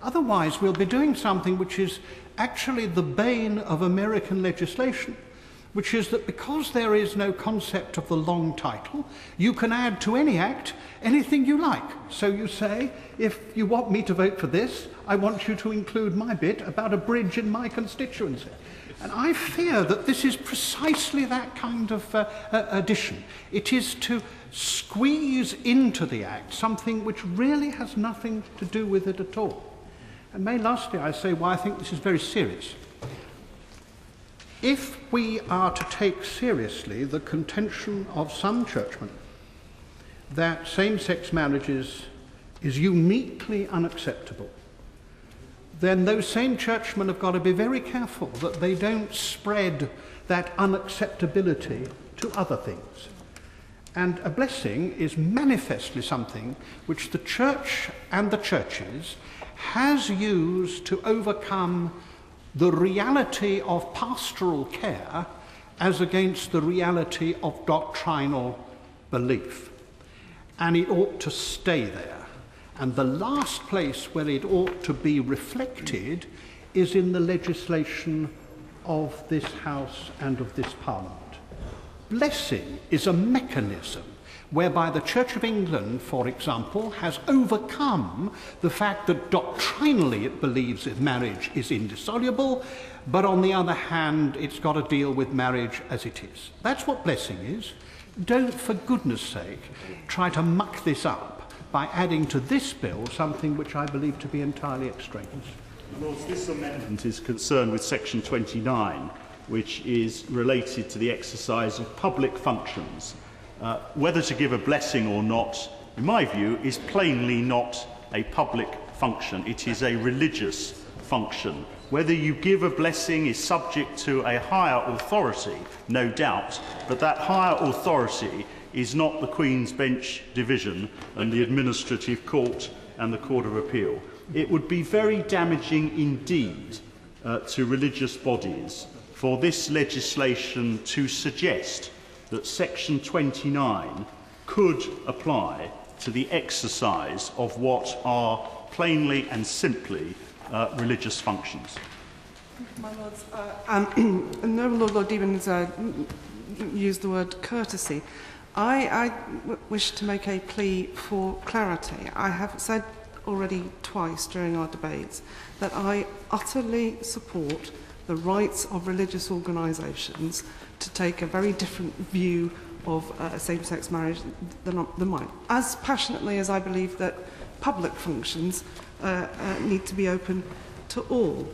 Otherwise, we'll be doing something which is actually the bane of American legislation, which is that because there is no concept of the long title, you can add to any act anything you like. So you say, if you want me to vote for this, I want you to include my bit about a bridge in my constituency. And I fear that this is precisely that kind of addition. It is to squeeze into the act something which really has nothing to do with it at all. And may lastly I say why I think this is very serious. If we are to take seriously the contention of some churchmen that same-sex marriages is uniquely unacceptable, then those same churchmen have got to be very careful that they don't spread that unacceptability to other things. And a blessing is manifestly something which the church and the churches has used to overcome the reality of pastoral care as against the reality of doctrinal belief. And it ought to stay there. And the last place where it ought to be reflected is in the legislation of this House and of this Parliament. Blessing is a mechanism whereby the Church of England, for example, has overcome the fact that doctrinally it believes that marriage is indissoluble, but on the other hand, it's got to deal with marriage as it is. That's what blessing is. Don't, for goodness sake, try to muck this up by adding to this bill something which I believe to be entirely extraneous. Lords, this amendment is concerned with section 29, which is related to the exercise of public functions. Whether to give a blessing or not, in my view, is plainly not a public function. It is a religious function. Whether you give a blessing is subject to a higher authority, no doubt, but that higher authority is not the Queen's Bench Division and the Administrative Court and the Court of Appeal. It would be very damaging indeed to religious bodies for this legislation to suggest that section 29 could apply to the exercise of what are plainly and simply religious functions. My Lords, Noble Lord Deben has used the word courtesy. I wish to make a plea for clarity. I have said already twice during our debates that I utterly support the rights of religious organisations to take a very different view of same-sex marriage than mine. As passionately as I believe that public functions need to be open to all.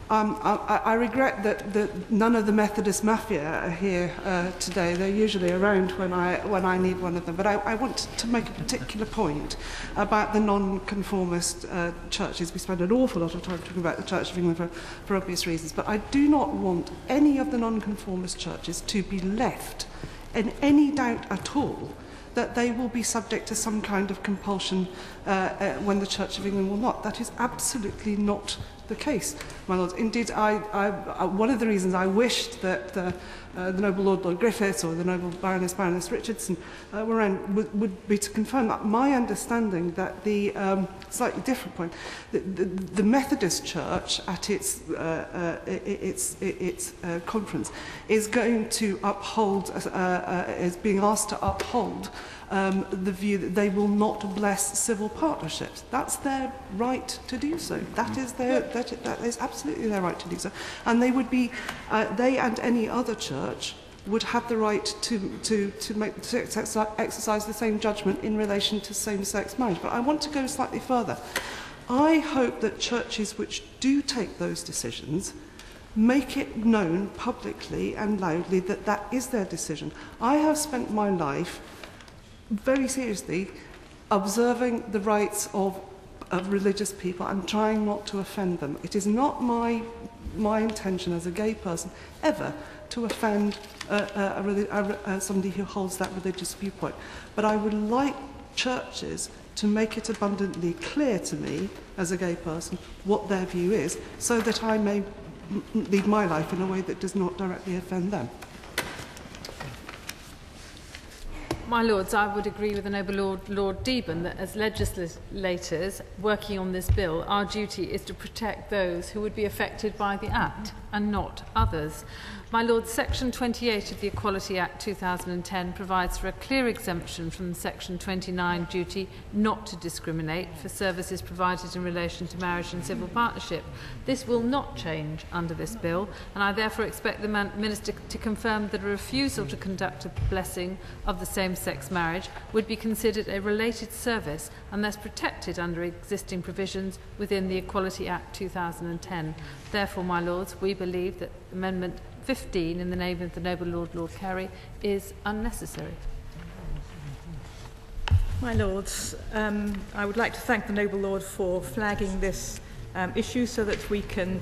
I regret that none of the Methodist Mafia are here today. They're usually around when I need one of them. But I want to make a particular point about the non-conformist churches. We spend an awful lot of time talking about the Church of England for obvious reasons. But I do not want any of the non-conformist churches to be left in any doubt at all that they will be subject to some kind of compulsion when the Church of England will not. That is absolutely not the case, my Lords. Indeed, one of the reasons I wished that the Noble Lord Griffiths or the Noble Baroness Richardson were around would be to confirm that my understanding that the slightly different point, the Methodist Church at its conference is going to uphold, is being asked to uphold the view that they will not bless civil partnerships. That's their right to do so. That is absolutely their right to do so. And they would be, they and any other church would have the right to exercise the same judgment in relation to same-sex marriage. But I want to go slightly further. I hope that churches which do take those decisions make it known publicly and loudly that that is their decision. I have spent my life very seriously observing the rights of religious people and trying not to offend them. It is not my intention as a gay person ever to offend somebody who holds that religious viewpoint. But I would like churches to make it abundantly clear to me as a gay person what their view is, so that I may lead my life in a way that does not directly offend them. My Lords, I would agree with the Noble Lord Deben that as legislators working on this bill, our duty is to protect those who would be affected by the Act and not others. My Lord, Section 28 of the Equality Act 2010 provides for a clear exemption from the Section 29 duty not to discriminate for services provided in relation to marriage and civil partnership. This will not change under this bill, and I therefore expect the Minister to confirm that a refusal to conduct a blessing of the same-sex marriage would be considered a related service and thus protected under existing provisions within the Equality Act 2010. Therefore, my Lords, we believe that Amendment 15 in the name of the Noble Lord Carey is unnecessary. My Lords, I would like to thank the Noble Lord for flagging this issue so that we can,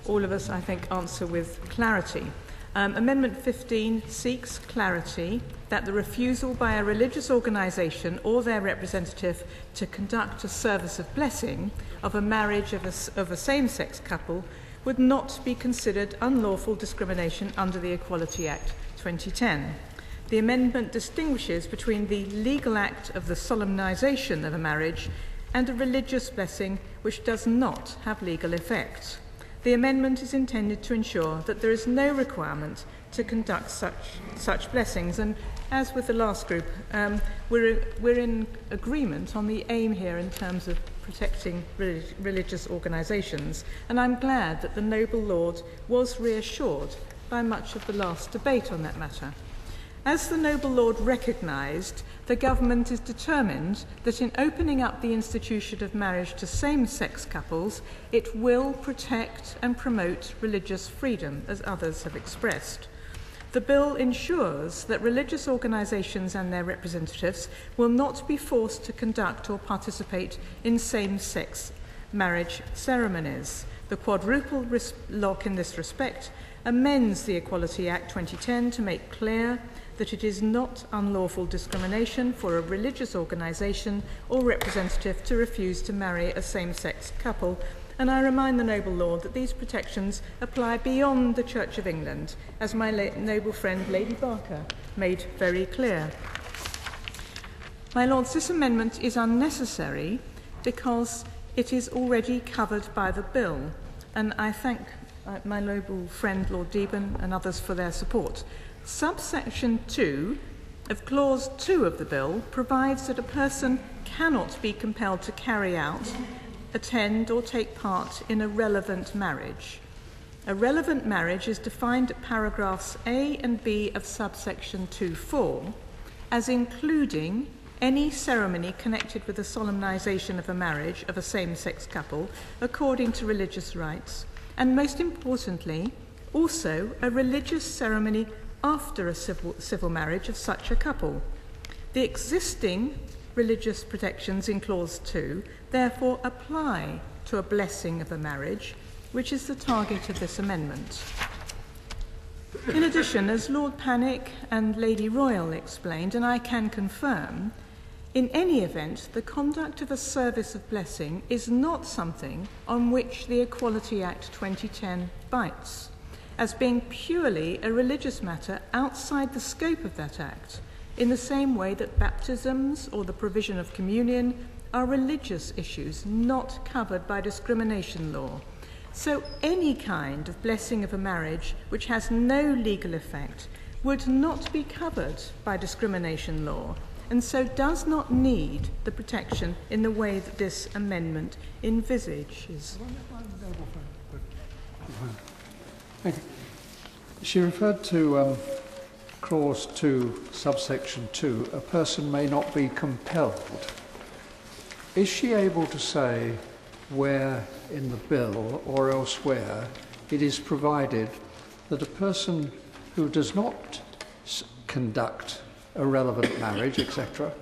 all of us, I think, answer with clarity. Amendment 15 seeks clarity that the refusal by a religious organisation or their representative to conduct a service of blessing of a marriage of a same-sex couple would not be considered unlawful discrimination under the Equality Act 2010. The amendment distinguishes between the legal act of the solemnisation of a marriage and a religious blessing which does not have legal effect. The amendment is intended to ensure that there is no requirement to conduct such blessings. And as with the last group, we're in agreement on the aim here in terms of protecting religious organisations. And I'm glad that the noble Lord was reassured by much of the last debate on that matter. As the noble Lord recognised, the government is determined that in opening up the institution of marriage to same-sex couples, it will protect and promote religious freedom, as others have expressed. The bill ensures that religious organisations and their representatives will not be forced to conduct or participate in same-sex marriage ceremonies. The quadruple lock in this respect amends the Equality Act 2010 to make clear that it is not unlawful discrimination for a religious organisation or representative to refuse to marry a same-sex couple. And I remind the noble Lord that these protections apply beyond the Church of England, as my noble friend Lady Barker made very clear. My Lords, this amendment is unnecessary because it is already covered by the bill, and I thank my noble friend Lord Deben and others for their support. Subsection 2 of Clause 2 of the bill provides that a person cannot be compelled to carry out, attend or take part in a relevant marriage. A relevant marriage is defined at paragraphs A and B of subsection 2.4 as including any ceremony connected with the solemnisation of a marriage of a same-sex couple according to religious rites, and most importantly, also a religious ceremony after a civil marriage of such a couple. The existing religious protections in Clause 2 therefore apply to a blessing of a marriage, which is the target of this amendment. In addition, as Lord Panic and Lady Royal explained, and I can confirm, in any event, the conduct of a service of blessing is not something on which the Equality Act 2010 bites, as being purely a religious matter outside the scope of that act, in the same way that baptisms or the provision of communion are religious issues not covered by discrimination law. So any kind of blessing of a marriage which has no legal effect would not be covered by discrimination law, and so does not need the protection in the way that this amendment envisages. Thank you. She referred to Clause 2, subsection 2, a person may not be compelled. Is she able to say where in the bill or elsewhere it is provided that a person who does not conduct a relevant marriage, etc.,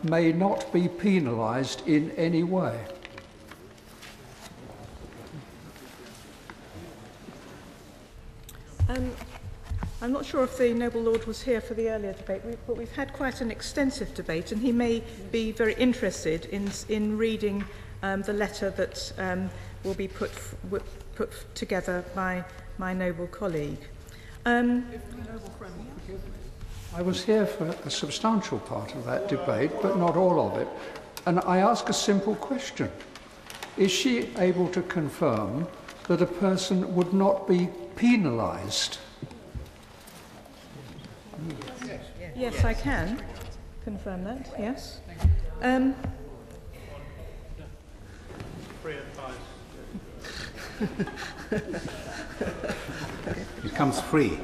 may not be penalised in any way? I'm not sure if the noble Lord was here for the earlier debate, but we've had quite an extensive debate, and he may be very interested in reading the letter that will be put together by my noble colleague. I was here for a substantial part of that debate, but not all of it. And I ask a simple question. Is she able to confirm that a person would not be penalised? Yes, I can confirm that, yes. It comes free.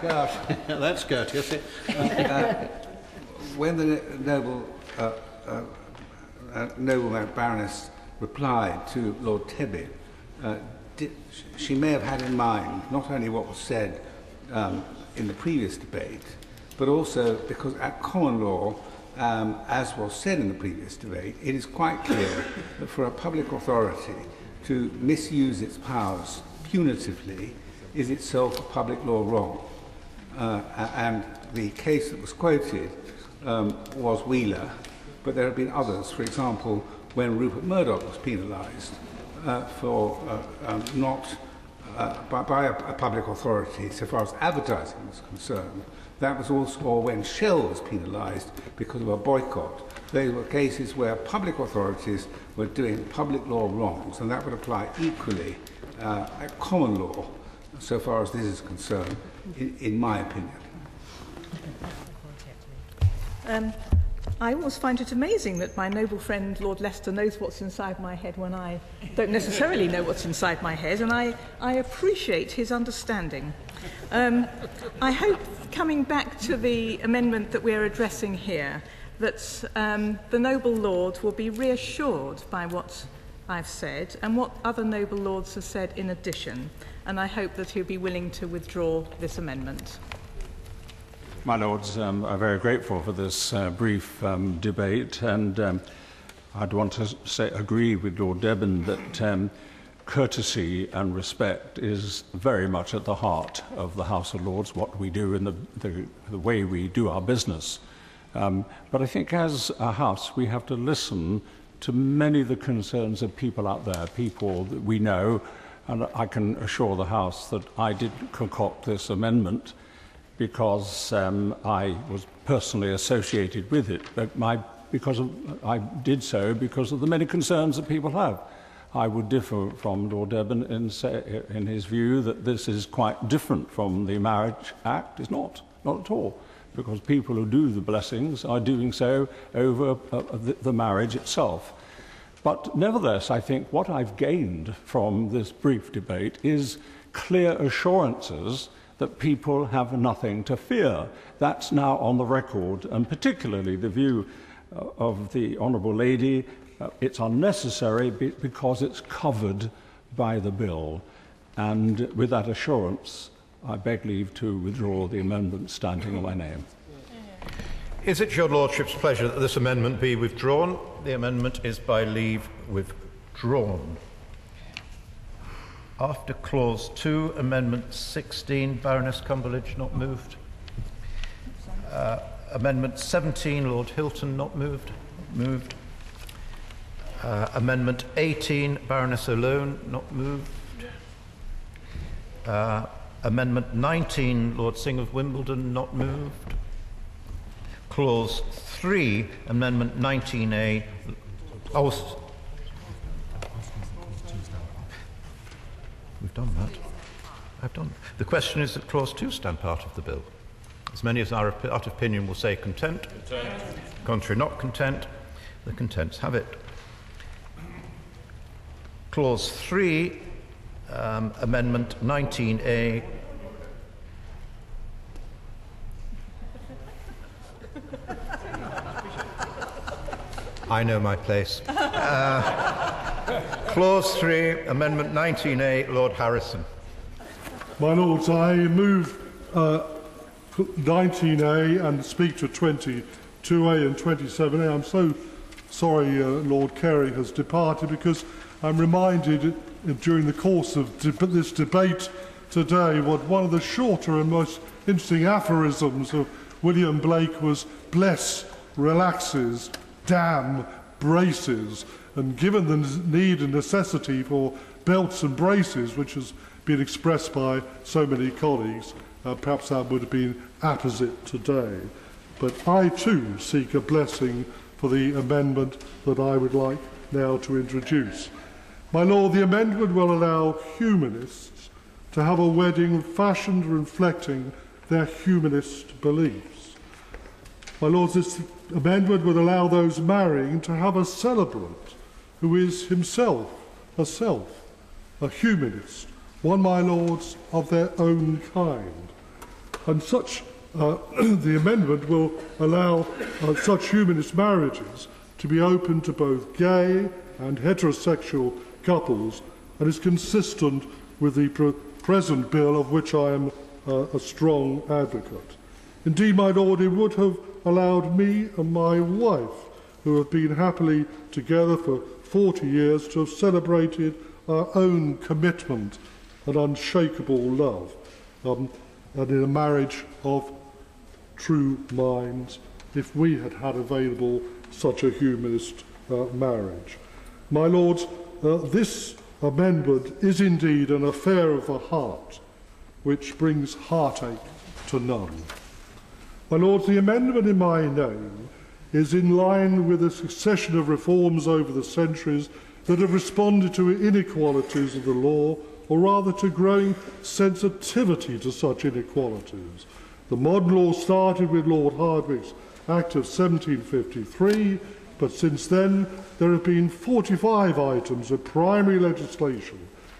Gosh, that's courteous. When the noble Baroness replied to Lord Tebby, she may have had in mind not only what was said in the previous debate, but also because at common law, as was said in the previous debate, it is quite clear that for a public authority to misuse its powers punitively is itself a public law wrong. And the case that was quoted was Wheeler, but there have been others. For example, when Rupert Murdoch was penalised for not by a public authority, so far as advertising was concerned. That was also when Shell was penalised because of a boycott. They were cases where public authorities were doing public law wrongs, and that would apply equally at common law, so far as this is concerned, in my opinion. I always find it amazing that my noble friend Lord Leicester knows what's inside my head when I don't necessarily know what's inside my head, and I appreciate his understanding. I hope, coming back to the amendment that we're addressing here, that the noble lord will be reassured by what I've said and what other noble lords have said in addition, and I hope that he'll be willing to withdraw this amendment. My Lords, I'm very grateful for this brief debate, and I'd want to agree with Lord Debon that courtesy and respect is very much at the heart of the House of Lords, what we do in the way we do our business. But I think as a House we have to listen to many of the concerns of people out there, people that we know, and I can assure the House that I did concoct this amendment because I was personally associated with it, but I did so because of the many concerns that people have. I would differ from Lord Debon in his view that this is quite different from the Marriage Act. It's not at all, because people who do the blessings are doing so over the marriage itself. But nevertheless, I think what I've gained from this brief debate is clear assurances that people have nothing to fear. That's now on the record, and particularly the view of the Honourable Lady, it's unnecessary because it's covered by the bill. And with that assurance, I beg leave to withdraw the amendment standing on my name. Is it your Lordship's pleasure that this amendment be withdrawn? The amendment is by leave withdrawn. After Clause 2, Amendment 16, Baroness Cumberledge, not moved. Amendment 17, Lord Hilton, not moved. Moved. Amendment 18, Baroness O'Lone, not moved. Amendment 19, Lord Singh of Wimbledon, not moved. Clause 3, Amendment 19A. We've done that. I've done. The question is that Clause 2 stand part of the bill. As many as are out of opinion will say content. Content. Contrary, not content. The contents have it. Clause 3, Amendment 19A. I know my place. Clause 3, Amendment 19A, Lord Harrison. My Lords, I move 19A and speak to 22A and 27A. I'm so sorry Lord Carey has departed, because I'm reminded during the course of this debate today what one of the shorter and most interesting aphorisms of William Blake was: bless relaxes, damn braces. And given the need and necessity for belts and braces, which has been expressed by so many colleagues, perhaps that would have been apposite today. But I too seek a blessing for the amendment that I would like now to introduce. My Lord, the amendment will allow humanists to have a wedding fashioned reflecting their humanist beliefs. My Lords, this amendment would allow those marrying to have a celebrant who is himself, herself, a humanist, one, my Lords, of their own kind. And such, the amendment will allow such humanist marriages to be open to both gay and heterosexual couples, and is consistent with the present bill, of which I am a strong advocate. Indeed, my Lord, it would have allowed me and my wife, who have been happily together for 40 years, to have celebrated our own commitment and unshakable love, and in a marriage of true minds, if we had had available such a humanist marriage. My Lords, this amendment is indeed an affair of the heart, which brings heartache to none. My Lords, the amendment in my name is in line with a succession of reforms over the centuries that have responded to inequalities of the law, or rather to growing sensitivity to such inequalities. The modern law started with Lord Hardwicke's Act of 1753, but since then there have been 45 items of primary legislation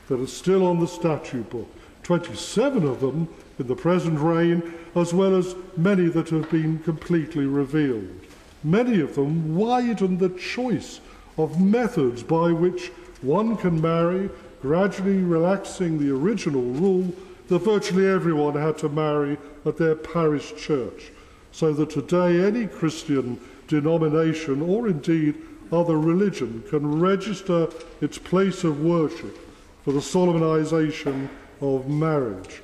that are still on the statute book, 27 of them in the present reign, as well as many that have been completely revealed. Many of them widen the choice of methods by which one can marry, gradually relaxing the original rule that virtually everyone had to marry at their parish church, so that today any Christian denomination, or indeed other religion, can register its place of worship for the solemnisation of marriage.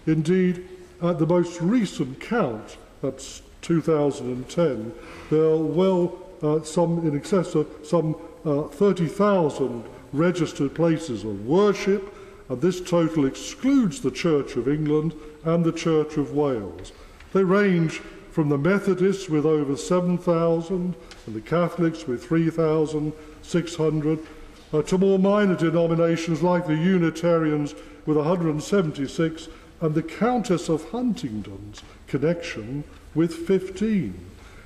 Indeed, at the most recent count, that's 2010, there are some in excess of some 30,000 registered places of worship, and this total excludes the Church of England and the Church of Wales. They range from the Methodists with over 7,000 and the Catholics with 3,600 to more minor denominations like the Unitarians with 176 and the Countess of Huntingdon's connection with 15.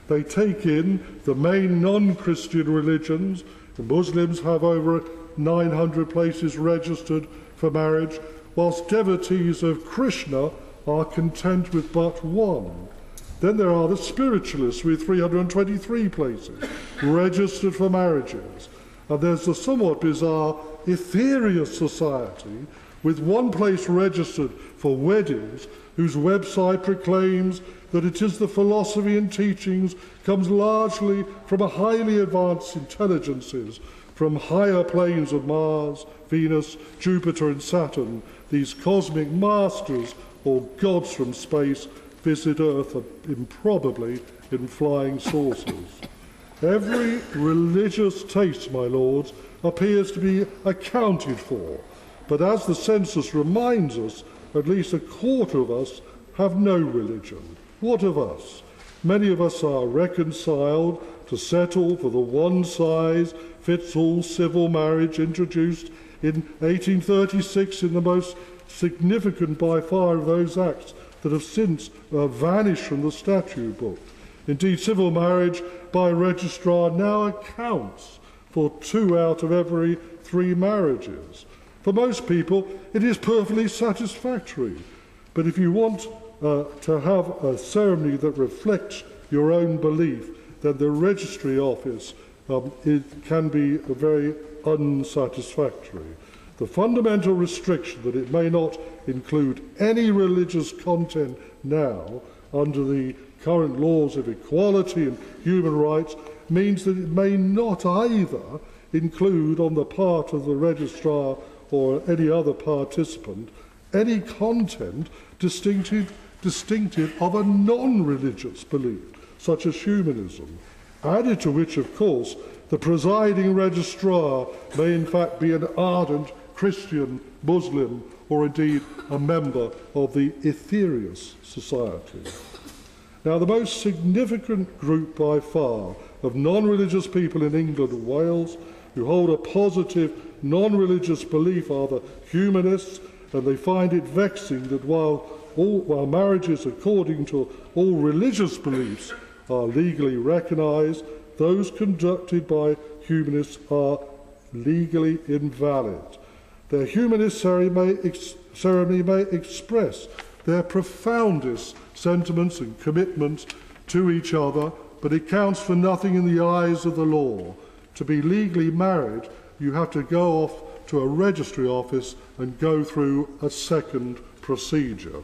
They take in the main non-Christian religions. The Muslims have over 900 places registered for marriage, whilst devotees of Krishna are content with but one. Then there are the spiritualists with 323 places registered for marriages. And there's the somewhat bizarre Ethereal Society with one place registered for weddings, whose website proclaims that it is the philosophy and teachings comes largely from a highly advanced intelligences from higher planes of Mars, Venus, Jupiter and Saturn. These cosmic masters, or gods from space, visit Earth improbably in flying saucers. Every religious taste, my lords, appears to be accounted for, but as the census reminds us, at least a quarter of us have no religion. What of us? Many of us are reconciled to settle for the one-size-fits-all civil marriage introduced in 1836 in the most significant by far of those acts that have since vanished from the statute book. Indeed, civil marriage by registrar now accounts for 2 out of every 3 marriages. For most people, it is perfectly satisfactory. But if you want to have a ceremony that reflects your own belief, then the registry office it can be very unsatisfactory. The fundamental restriction that it may not include any religious content now under the current laws of equality and human rights means that it may not either include on the part of the registrar or any other participant any content distinctive of a non-religious belief, such as humanism, added to which, of course, the presiding registrar may in fact be an ardent Christian, Muslim, or indeed a member of the Ethereal Society. Now, the most significant group by far of non-religious people in England and Wales who hold a positive non-religious belief are the Humanists, and they find it vexing that while marriages according to all religious beliefs are legally recognised, those conducted by Humanists are legally invalid. Their Humanist ceremony may express their profoundest sentiments and commitments to each other, but it counts for nothing in the eyes of the law. To be legally married, you have to go off to a registry office and go through a second procedure.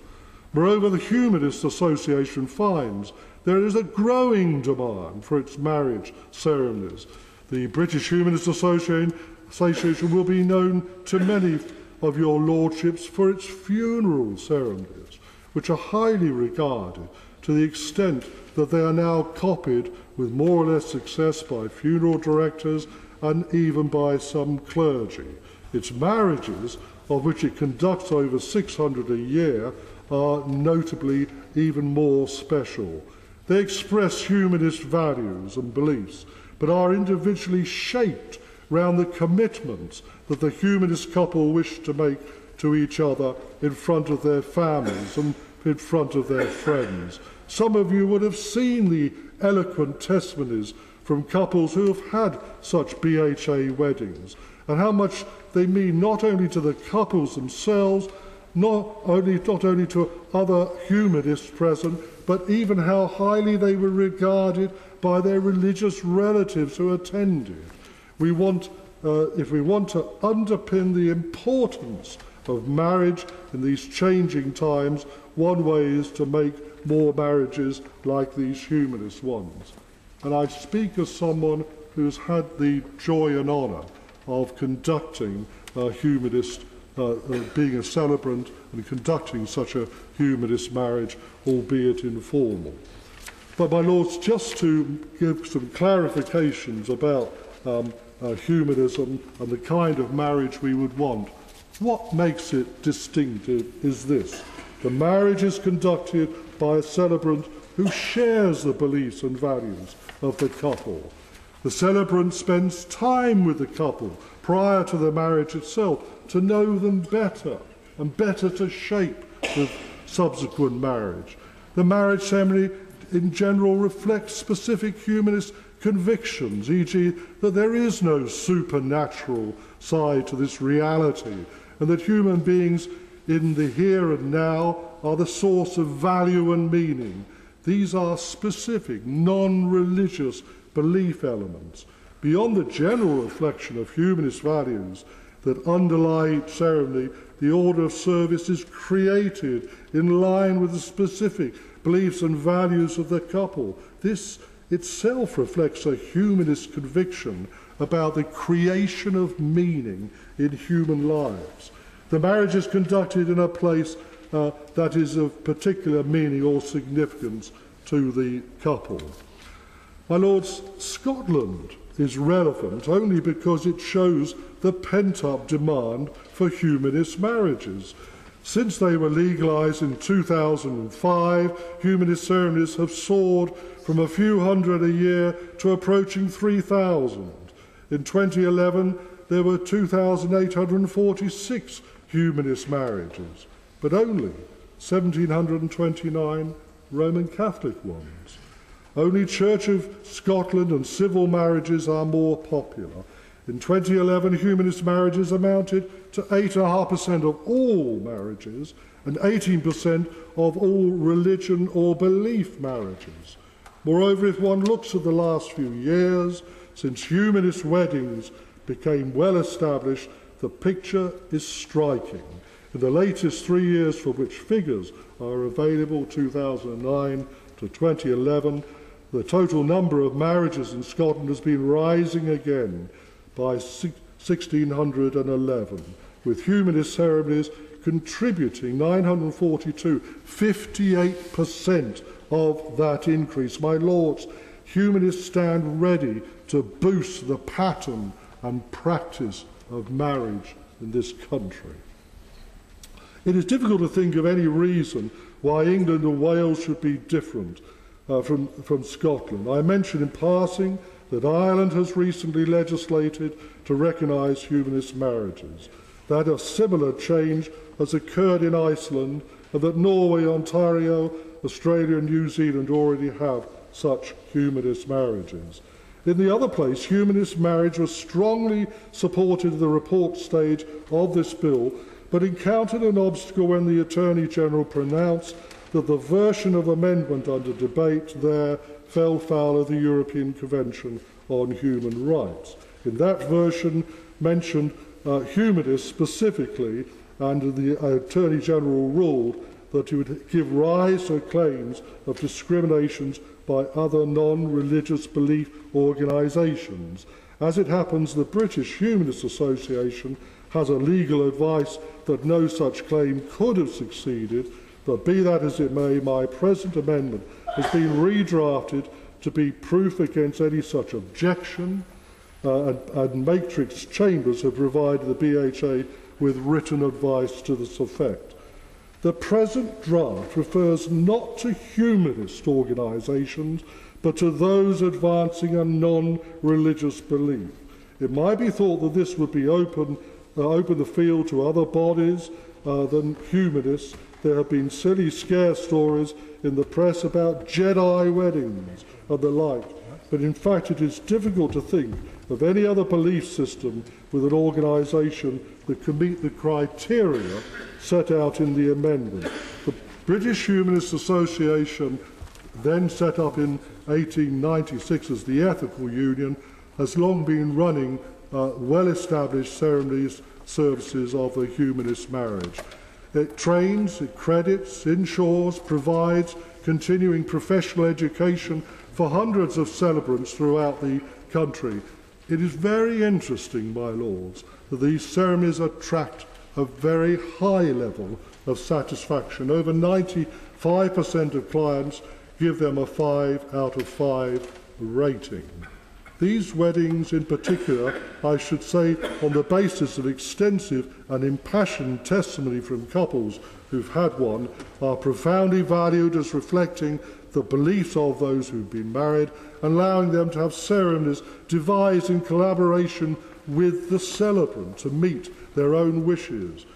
Moreover, the Humanist Association finds there is a growing demand for its marriage ceremonies. The British Humanist Association will be known to many of your lordships for its funeral ceremonies, which are highly regarded to the extent that they are now copied with more or less success by funeral directors and even by some clergy. Its marriages, of which it conducts over 600 a year, are notably even more special. They express humanist values and beliefs, but are individually shaped round the commitments that the humanist couple wish to make to each other in front of their families and in front of their friends. Some of you would have seen the eloquent testimonies from couples who have had such BHA weddings, and how much they mean not only to the couples themselves, not only to other humanists present, but even how highly they were regarded by their religious relatives who attended. We want, if we want to underpin the importance of marriage in these changing times, one way is to make more marriages like these humanist ones. And I speak as someone who's had the joy and honour of conducting a humanist, being a celebrant and conducting such a humanist marriage, albeit informal. But, my Lords, just to give some clarifications about humanism and the kind of marriage we would want, what makes it distinctive is this. The marriage is conducted by a celebrant who shares the beliefs and values of the couple. The celebrant spends time with the couple prior to the marriage itself to know them better and better to shape the subsequent marriage. The marriage ceremony in general reflects specific humanist convictions, e.g. that there is no supernatural side to this reality, and that human beings in the here and now are the source of value and meaning. These are specific, non-religious belief elements. Beyond the general reflection of humanist values that underlie each ceremony, the order of service is created in line with the specific beliefs and values of the couple. This itself reflects a humanist conviction about the creation of meaning in human lives. The marriage is conducted in a place that is of particular meaning or significance to the couple. My Lords, Scotland is relevant only because it shows the pent-up demand for humanist marriages. Since they were legalised in 2005, humanist ceremonies have soared from a few hundred a year to approaching 3,000. In 2011, there were 2,846 humanist marriages, but only 1,729 Roman Catholic ones. Only Church of Scotland and civil marriages are more popular. In 2011, humanist marriages amounted to 8.5% of all marriages and 18% of all religion or belief marriages. Moreover, if one looks at the last few years, since humanist weddings became well established, the picture is striking. In the latest 3 years for which figures are available, 2009 to 2011, the total number of marriages in Scotland has been rising again by 1,611, with humanist ceremonies contributing 942, 58% of that increase. My Lords, humanists stand ready to boost the pattern and practice of marriage in this country. It is difficult to think of any reason why England and Wales should be different from Scotland. I mentioned in passing that Ireland has recently legislated to recognise humanist marriages, that a similar change has occurred in Iceland, and that Norway, Ontario, Australia and New Zealand already have such humanist marriages. In the other place, humanist marriage was strongly supported in the report stage of this bill, but encountered an obstacle when the Attorney-General pronounced that the version of amendment under debate there fell foul of the European Convention on Human Rights. In that version mentioned humanists specifically, and the Attorney-General ruled that he would give rise to claims of discriminations by other non-religious belief organisations. As it happens, the British Humanist Association has a legal advice that no such claim could have succeeded, but be that as it may, my present amendment has been redrafted to be proof against any such objection. and Matrix Chambers have provided the BHA with written advice to this effect. The present draft refers not to humanist organisations, but to those advancing a non-religious belief. It might be thought that this would be open the field to other bodies than humanists. There have been silly scare stories in the press about Jedi weddings and the like, but in fact it is difficult to think of any other belief system with an organisation that can meet the criteria set out in the amendment. The British Humanist Association, then set up in 1896 as the Ethical Union, has long been running well-established ceremonies services of the humanist marriage. It trains, it credits, insures, provides continuing professional education for hundreds of celebrants throughout the country. It is very interesting, my lords, that these ceremonies attract a very high level of satisfaction. Over 95% of clients give them a 5 out of 5 rating. These weddings in particular, I should say, on the basis of extensive and impassioned testimony from couples who've had one, are profoundly valued as reflecting the beliefs of those who've been married, allowing them to have ceremonies devised in collaboration with the celebrant to meet their own wishes.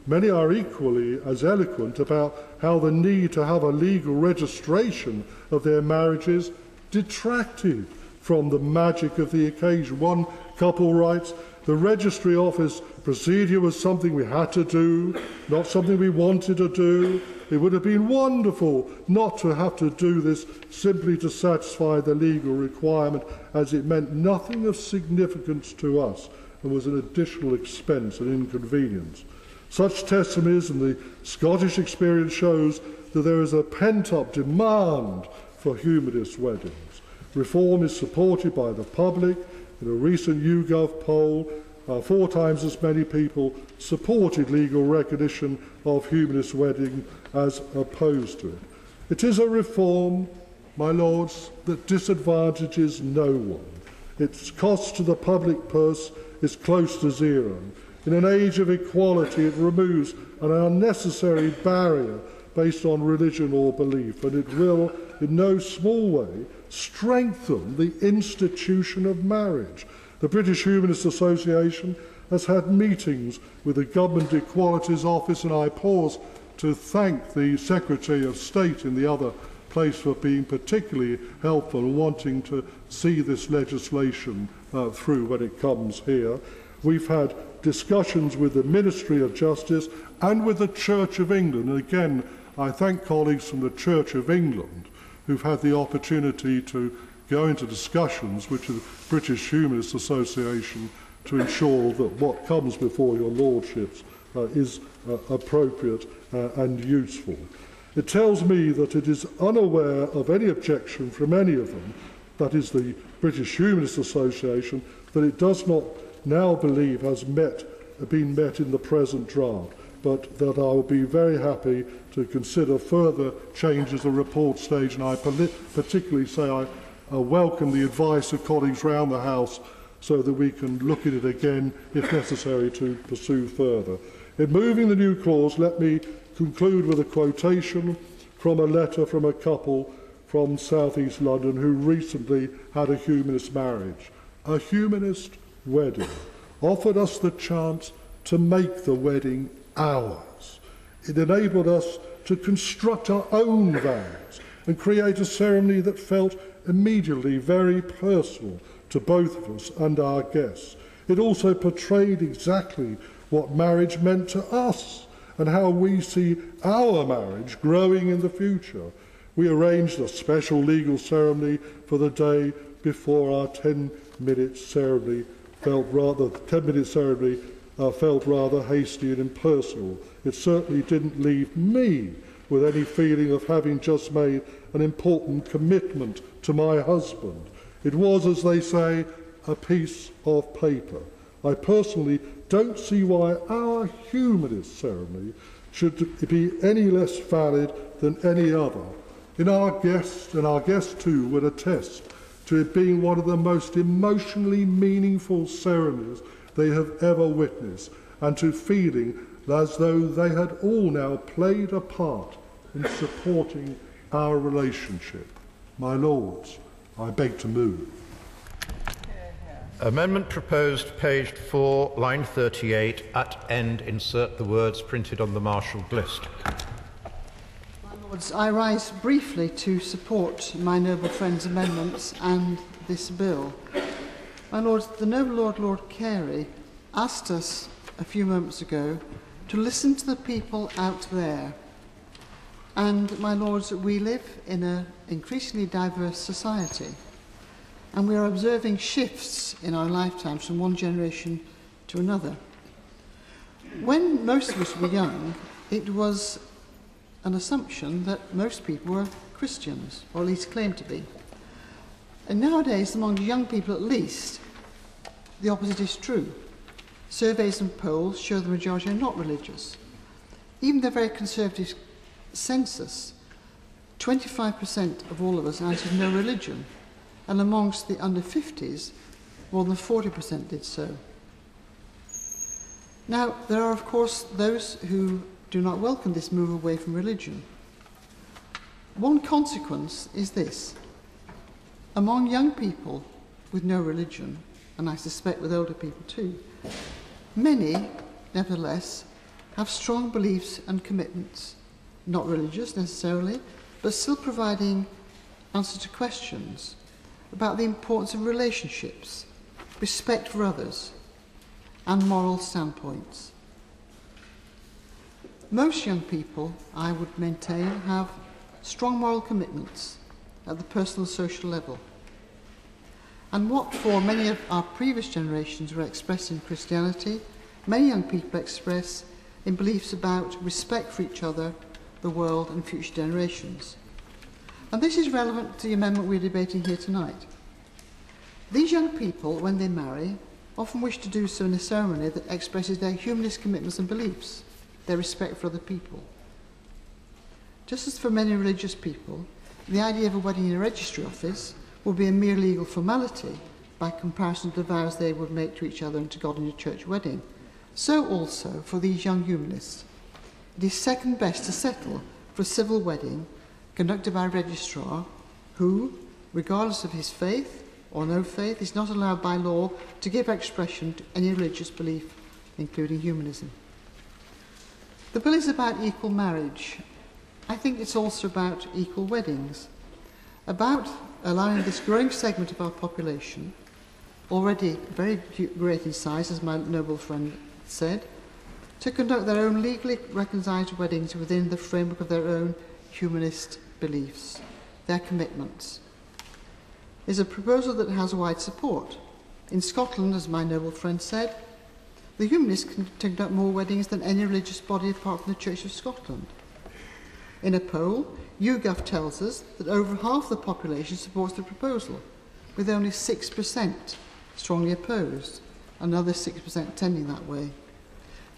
Many are equally as eloquent about how the need to have a legal registration of their marriages detracted from the magic of the occasion. One couple writes, "The registry office procedure was something we had to do, not something we wanted to do. It would have been wonderful not to have to do this simply to satisfy the legal requirement, as it meant nothing of significance to us and was an additional expense and inconvenience." Such testimonies and the Scottish experience shows that there is a pent-up demand for humanist weddings. Reform is supported by the public. In a recent YouGov poll, 4 times as many people supported legal recognition of humanist wedding as opposed to it. It is a reform, my lords, that disadvantages no one. Its cost to the public purse is close to zero. In an age of equality, it removes an unnecessary barrier based on religion or belief, and it will, in no small way, strengthen the institution of marriage. The British Humanist Association has had meetings with the Government Equalities Office, and I pause to thank the Secretary of State in the other place for being particularly helpful and wanting to see this legislation through when it comes here. We've had discussions with the Ministry of Justice and with the Church of England. And again, I thank colleagues from the Church of England who've had the opportunity to go into discussions with the British Humanist Association to ensure that what comes before your lordships is appropriate and useful. It tells me that it is unaware of any objection from any of them, that is the British Humanist Association, that it does not now believe has been met in the present draft, but that I will be very happy to consider further changes at the report stage, and I particularly say I welcome the advice of colleagues round the House so that we can look at it again if necessary to pursue further. In moving the new clause, let me conclude with a quotation from a letter from a couple from South East London who recently had a humanist marriage. A humanist wedding offered us the chance to make the wedding ours. It enabled us to construct our own vows and create a ceremony that felt immediately very personal to both of us and our guests. It also portrayed exactly what marriage meant to us and how we see our marriage growing in the future. We arranged a special legal ceremony for the day before our 10-minute ceremony felt rather hasty and impersonal. It certainly didn't leave me with any feeling of having just made an important commitment to my husband. It was, as they say, a piece of paper. I personally don't see why our humanist ceremony should be any less valid than any other. And our guests too would attest to it being one of the most emotionally meaningful ceremonies they have ever witnessed, and to feeling as though they had all now played a part in supporting our relationship. My Lords, I beg to move. Amendment proposed, page 4, line 38, at end, insert the words printed on the marshalled list. My Lords, I rise briefly to support my noble friend's amendments and this bill. My Lords, the noble Lord Carey asked us a few moments ago to listen to the people out there. And, my Lords, we live in an increasingly diverse society, and we are observing shifts in our lifetimes from one generation to another. When most of us were young, it was an assumption that most people were Christians, or at least claimed to be. And nowadays, among young people at least, the opposite is true. Surveys and polls show the majority are not religious. Even the very conservative census, 25% of all of us answered no religion, and amongst the under 50s, more than 40% did so. Now, there are, of course, those who do not welcome this move away from religion. One consequence is this. Among young people with no religion, and I suspect with older people too, many, nevertheless, have strong beliefs and commitments, not religious necessarily, but still providing answers to questions about the importance of relationships, respect for others, and moral standpoints. Most young people, I would maintain, have strong moral commitments at the personal social level. And what for many of our previous generations were expressed in Christianity, many young people express in beliefs about respect for each other, the world and future generations. And this is relevant to the amendment we're debating here tonight. These young people, when they marry, often wish to do so in a ceremony that expresses their humanist commitments and beliefs, their respect for other people. Just as for many religious people, the idea of a wedding in a registry office will be a mere legal formality by comparison to the vows they would make to each other and to God in a church wedding, so also for these young humanists. It is second best to settle for a civil wedding conducted by a registrar who, regardless of his faith or no faith, is not allowed by law to give expression to any religious belief, including humanism. The bill is about equal marriage. I think it's also about equal weddings, about allowing this growing segment of our population, already very great in size, as my noble friend said, to conduct their own legally recognized weddings within the framework of their own humanist beliefs, their commitments. It's a proposal that has wide support. In Scotland, as my noble friend said, the humanists can conduct more weddings than any religious body apart from the Church of Scotland. In a poll, YouGov tells us that over half the population supports the proposal, with only 6% strongly opposed, another 6% tending that way.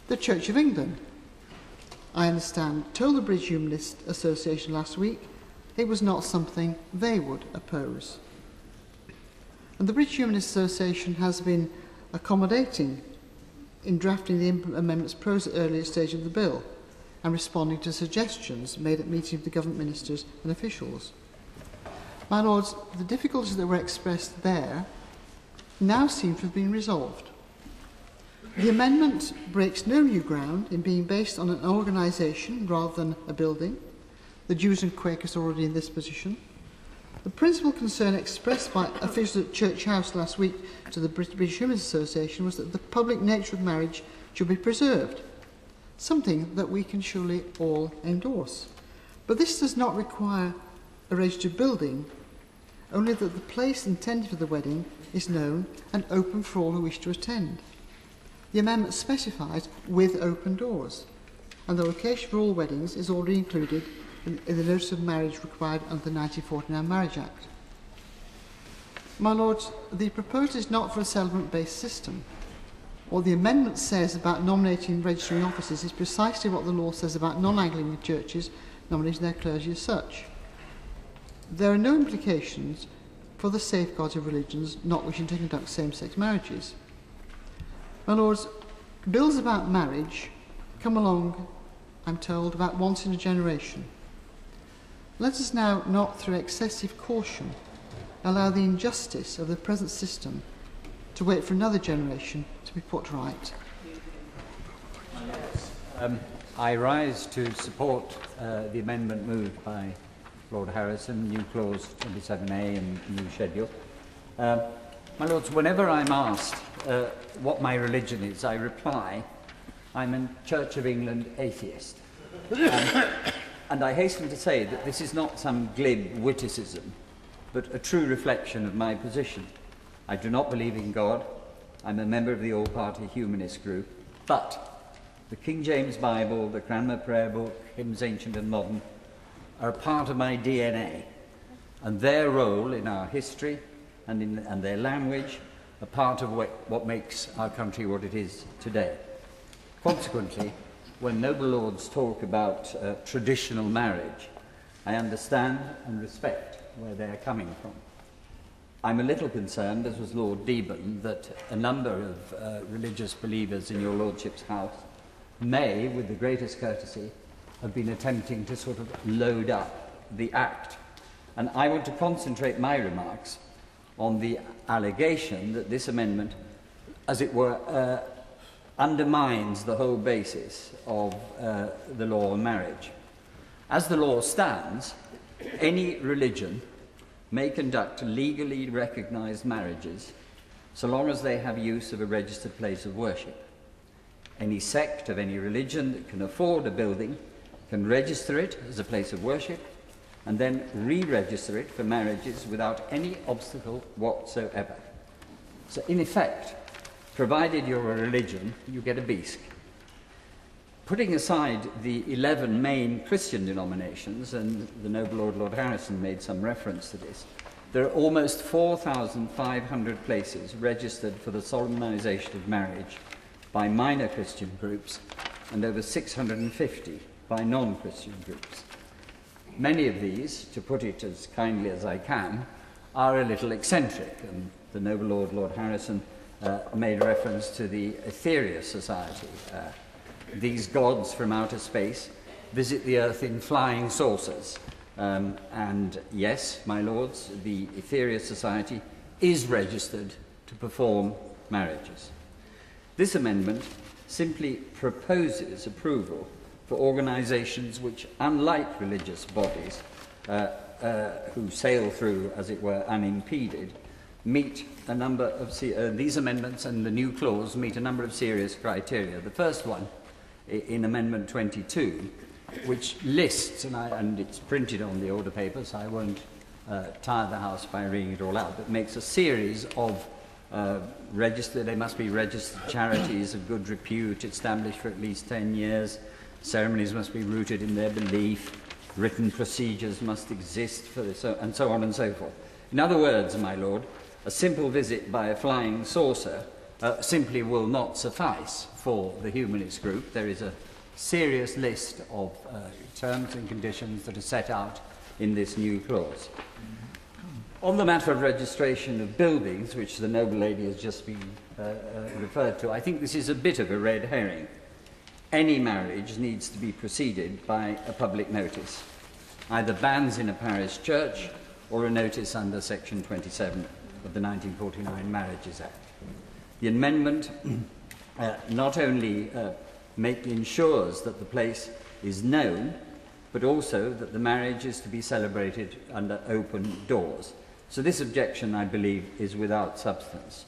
The Church of England, I understand, told the British Humanist Association last week it was not something they would oppose. And the British Humanist Association has been accommodating in drafting the amendments proposed at earlier stage of the bill and responding to suggestions made at meetings of the government ministers and officials. My Lords, the difficulties that were expressed there now seem to have been resolved. The amendment breaks no new ground in being based on an organisation rather than a building. The Jews and Quakers are already in this position. The principal concern expressed by officials at Church House last week to the British Humanist Association was that the public nature of marriage should be preserved, something that we can surely all endorse. But this does not require a registered building, only that the place intended for the wedding is known and open for all who wish to attend. The amendment specifies with open doors, and the location for all weddings is already included in the notice of marriage required under the 1949 Marriage Act. My Lords, the proposal is not for a settlement-based system. What the amendment says about nominating and registering officers is precisely what the law says about non-Anglican churches nominating their clergy as such. There are no implications for the safeguards of religions not wishing to conduct same-sex marriages. My Lords, bills about marriage come along, I'm told, about once in a generation. Let us now not, through excessive caution, allow the injustice of the present system to wait for another generation to be put right. I rise to support the amendment moved by Lord Harrison, new clause 27A and new schedule. My Lords, whenever I'm asked what my religion is, I reply, I'm a Church of England atheist. And I hasten to say that this is not some glib witticism, but a true reflection of my position. I do not believe in God. I'm a member of the all-party Humanist group. But the King James Bible, the Cranmer Prayer Book, hymns ancient and modern, are a part of my DNA, and their role in our history and their language a part of what makes our country what it is today. Consequently, when noble lords talk about traditional marriage, I understand and respect where they're coming from. I'm a little concerned, as was Lord Deben, that a number of religious believers in your lordship's house may, with the greatest courtesy, have been attempting to sort of load up the Act. And I want to concentrate my remarks on the allegation that this amendment, as it were, undermines the whole basis of the law on marriage. As the law stands, any religion may conduct legally recognised marriages so long as they have use of a registered place of worship. Any sect of any religion that can afford a building can register it as a place of worship and then re-register it for marriages without any obstacle whatsoever. So in effect, provided you're a religion, you get a bisque. Putting aside the 11 main Christian denominations, and the noble Lord Harrison made some reference to this, there are almost 4,500 places registered for the solemnization of marriage by minor Christian groups and over 650 by non-Christian groups. Many of these, to put it as kindly as I can, are a little eccentric, and the noble Lord Harrison made reference to the Ethereal Society. These gods from outer space visit the earth in flying saucers. And yes, my lords, the Ethereal Society is registered to perform marriages. This amendment simply proposes approval for organisations which, unlike religious bodies, who sail through, as it were, unimpeded, meet a number of these amendments and the new clause meet a number of serious criteria. The first one, in Amendment 22, which lists, and it's printed on the order paper, so I won't tire the House by reading it all out, but makes a series of they must be registered charities of good repute, established for at least 10 years, ceremonies must be rooted in their belief, written procedures must exist for this, and so on and so forth. In other words, my lord, a simple visit by a flying saucer simply will not suffice for the Humanist group. There is a serious list of terms and conditions that are set out in this new clause. On the matter of registration of buildings, which the noble lady has just been referred to, I think this is a bit of a red herring. Any marriage needs to be preceded by a public notice, either bans in a parish church or a notice under Section 27 of the 1949 Marriages Act. The amendment not only ensures that the place is known, but also that the marriage is to be celebrated under open doors. So this objection, I believe, is without substance.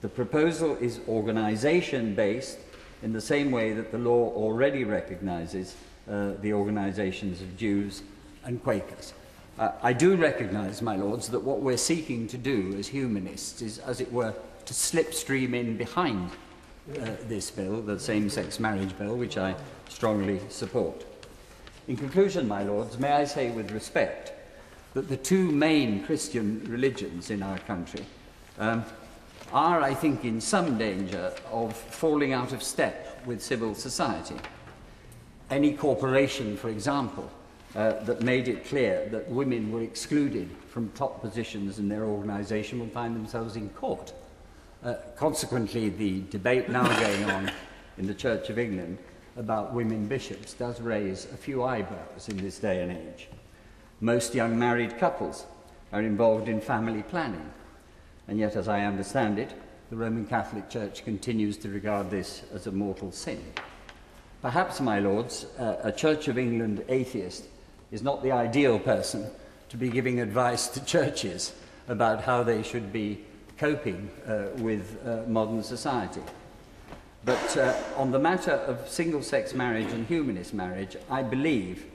The proposal is organisation-based in the same way that the law already recognises the organisations of Jews and Quakers. I do recognise, my lords, that what we're seeking to do as humanists is, as it were, to slipstream in behind this bill, the same-sex marriage bill, which I strongly support. In conclusion, my lords, may I say with respect that the two main Christian religions in our country are, I think, in some danger of falling out of step with civil society. Any corporation, for example, that made it clear that women were excluded from top positions in their organisation will find themselves in court. Consequently, the debate now going on in the Church of England about women bishops does raise a few eyebrows in this day and age. Most young married couples are involved in family planning, and yet, as I understand it, the Roman Catholic Church continues to regard this as a mortal sin. Perhaps, my lords, a Church of England atheist is not the ideal person to be giving advice to churches about how they should be coping with modern society. But on the matter of single-sex marriage and humanist marriage, I believe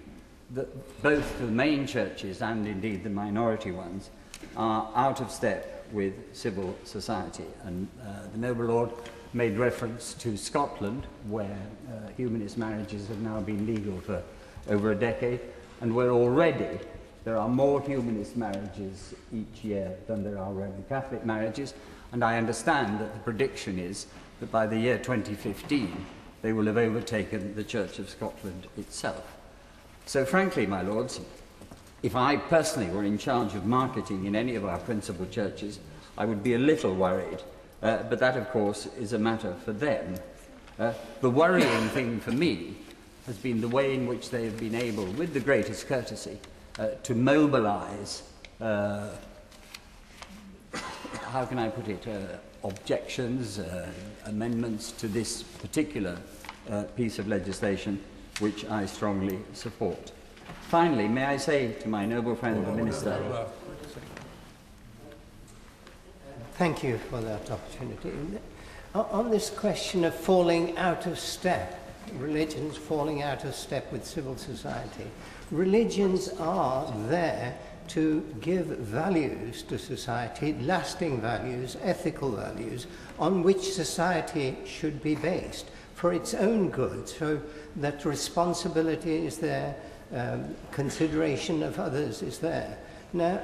that both the main churches and indeed the minority ones are out of step with civil society. And the noble lord made reference to Scotland, where humanist marriages have now been legal for over a decade, and where already there are more humanist marriages each year than there are Roman Catholic marriages, and I understand that the prediction is that by the year 2015 they will have overtaken the Church of Scotland itself. So frankly, my lords, if I personally were in charge of marketing in any of our principal churches, I would be a little worried, but that of course is a matter for them. The worrying thing for me has been the way in which they have been able, with the greatest courtesy, to mobilise, how can I put it, objections, amendments to this particular piece of legislation, which I strongly support. Finally, may I say to my noble friend the Minister... Thank you for that opportunity. On this question of falling out of step, religions falling out of step with civil society, religions are there to give values to society, lasting values, ethical values, on which society should be based for its own good, so that responsibility is there, consideration of others is there. Now,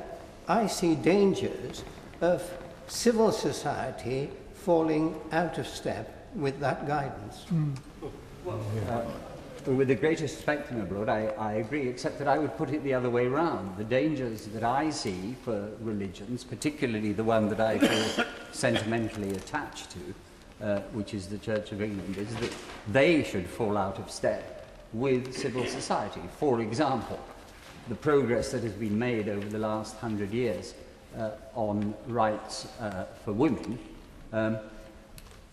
I see dangers of civil society falling out of step with that guidance. With the greatest respect, my lord, I agree, except that I would put it the other way round. The dangers that I see for religions, particularly the one that I feel sentimentally attached to, which is the Church of England, is that they should fall out of step with civil society. For example, the progress that has been made over the last 100 years on rights for women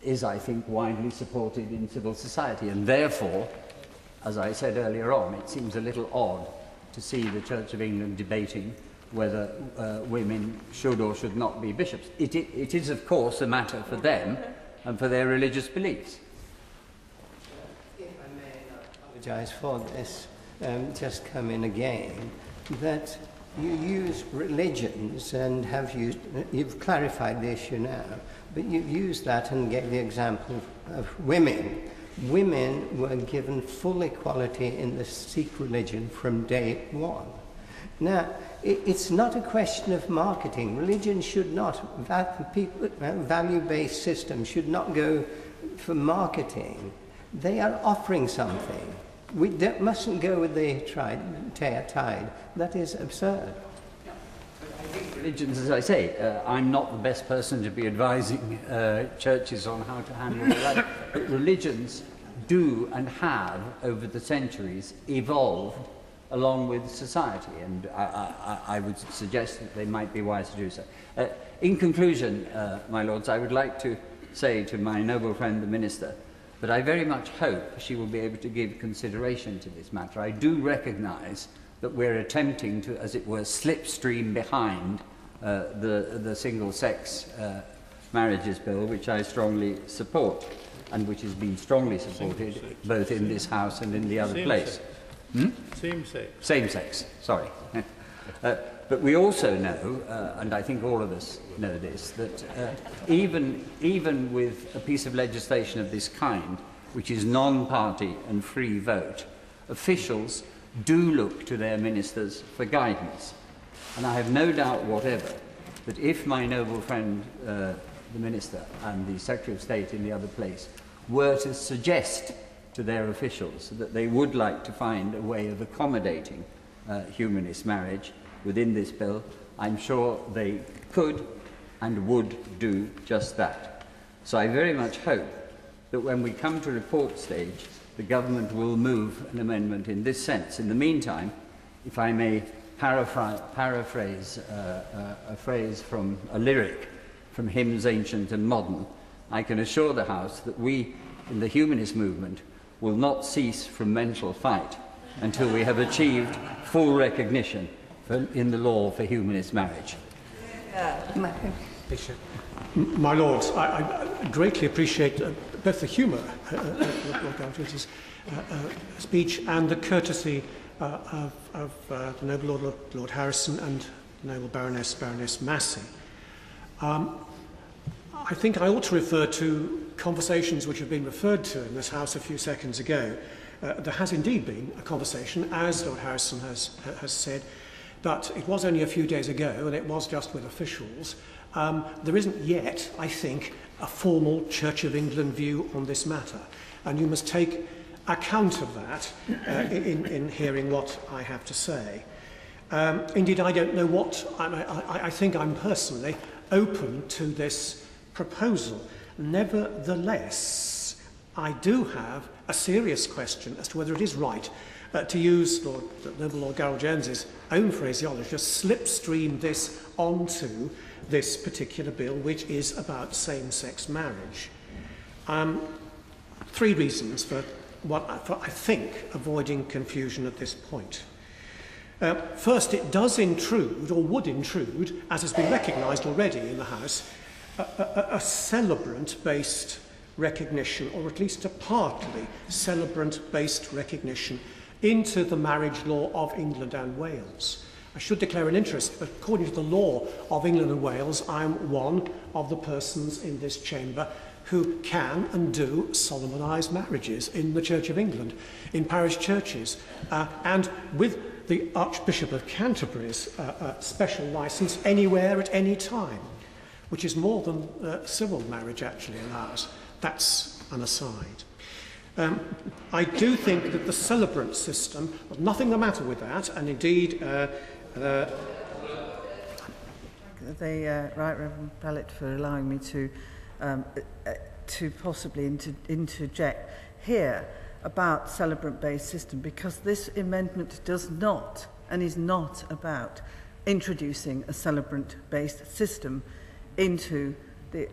is, I think, widely supported in civil society, and therefore, as I said earlier on, it seems a little odd to see the Church of England debating whether women should or should not be bishops. It is, of course, a matter for them and for their religious beliefs. If I may apologise for this, just come in again, that you use religions and you've clarified the issue now, but you've used that and gave the example of women. Women were given full equality in the Sikh religion from day one. Now, it's not a question of marketing. Religion should not, value-based systems should not go for marketing. They are offering something. We mustn't go with the tide. That is absurd. Religions, as I say, I'm not the best person to be advising churches on how to handle their life, but religions do and have, over the centuries, evolved along with society, and I would suggest that they might be wise to do so. In conclusion, my lords, I would like to say to my noble friend the Minister that I very much hope she will be able to give consideration to this matter. I do recognise that we're attempting to, as it were, slipstream behind the single-sex marriages bill, which I strongly support, and which has been strongly supported both in this House and in the other place. Same-sex. Same-sex, sorry. But we also know, and I think all of us know this, that even with a piece of legislation of this kind, which is non-party and free vote, officials do look to their ministers for guidance. And I have no doubt whatever that if my noble friend, the Minister, and the Secretary of State in the other place were to suggest to their officials that they would like to find a way of accommodating humanist marriage within this bill, I'm sure they could and would do just that. So I very much hope that when we come to report stage, the government will move an amendment in this sense. In the meantime, if I may paraphrase a phrase from a lyric from Hymns Ancient and Modern, I can assure the House that we in the humanist movement will not cease from mental fight until we have achieved full recognition in the law for humanist marriage. My Lords, I greatly appreciate both the humour of Lord Galbraith's speech and the courtesy of the noble Lord Harrison and the noble Baroness Massey. I think I ought to refer to conversations which have been referred to in this House a few seconds ago. There has indeed been a conversation, as Lord Harrison has said, but it was only a few days ago, and it was just with officials. There isn't yet, I think, a formal Church of England view on this matter, and you must take account of that in hearing what I have to say. Indeed, I don't know what... I think I'm personally open to this proposal. Nevertheless, I do have a serious question as to whether it is right to use noble Lord Garrel Jones's own phraseology, just slipstream this onto this particular bill, which is about same-sex marriage. 3 reasons for I think avoiding confusion at this point. First, it does intrude, or would intrude, as has been recognised already in the House, a celebrant-based recognition, or at least a partly celebrant-based recognition, into the marriage law of England and Wales. I should declare an interest. According to the law of England and Wales, I'm one of the persons in this chamber who can and do solemnise marriages in the Church of England, in parish churches, and with the Archbishop of Canterbury's special licence anywhere at any time, which is more than civil marriage actually allows. That's an aside. I do think that the celebrant system, nothing the matter with that, and indeed the Right Reverend Prelate for allowing me to possibly interject here about celebrant-based system, because this amendment does not and is not about introducing a celebrant-based system into the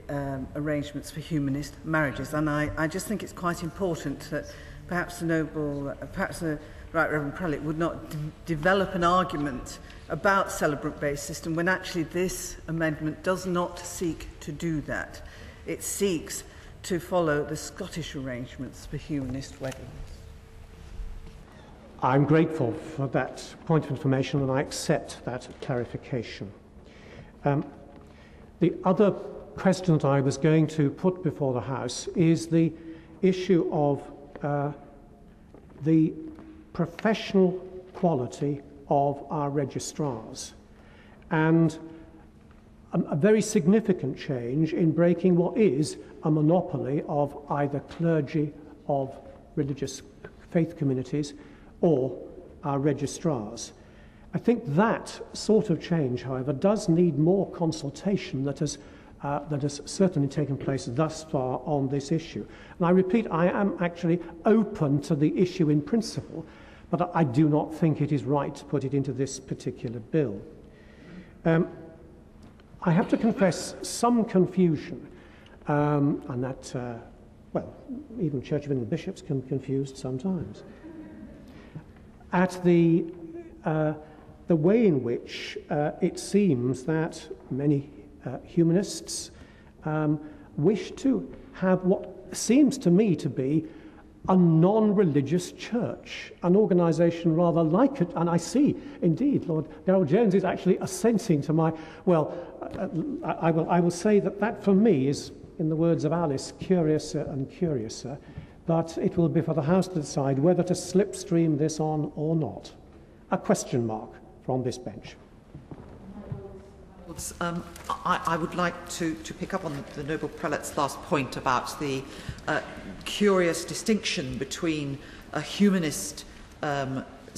arrangements for humanist marriages. And I just think it's quite important that perhaps the Right Reverend Prelate would not develop an argument about celebrant-based system when actually this amendment does not seek to do that. It seeks to follow the Scottish arrangements for humanist weddings. I'm grateful for that point of information, and I accept that clarification. The other question that I was going to put before the House is the issue of the professional quality of our registrars, and a very significant change in breaking what is a monopoly of either clergy of religious faith communities or our registrars. I think that sort of change, however, does need more consultation that has certainly taken place thus far on this issue. And I repeat, I am actually open to the issue in principle, but I do not think it is right to put it into this particular bill. I have to confess some confusion, and that, well, even Church of England bishops can be confused sometimes, at the way in which it seems that many humanists wish to have what seems to me to be a non-religious church, an organisation rather like it, and I see, indeed, Lord Garrel Jones is actually assenting to my, well, I will say that for me is, in the words of Alice, curiouser and curiouser, but it will be for the House to decide whether to slipstream this on or not. A question mark from this bench. I would like to pick up on the noble prelate's last point about the curious distinction between a humanist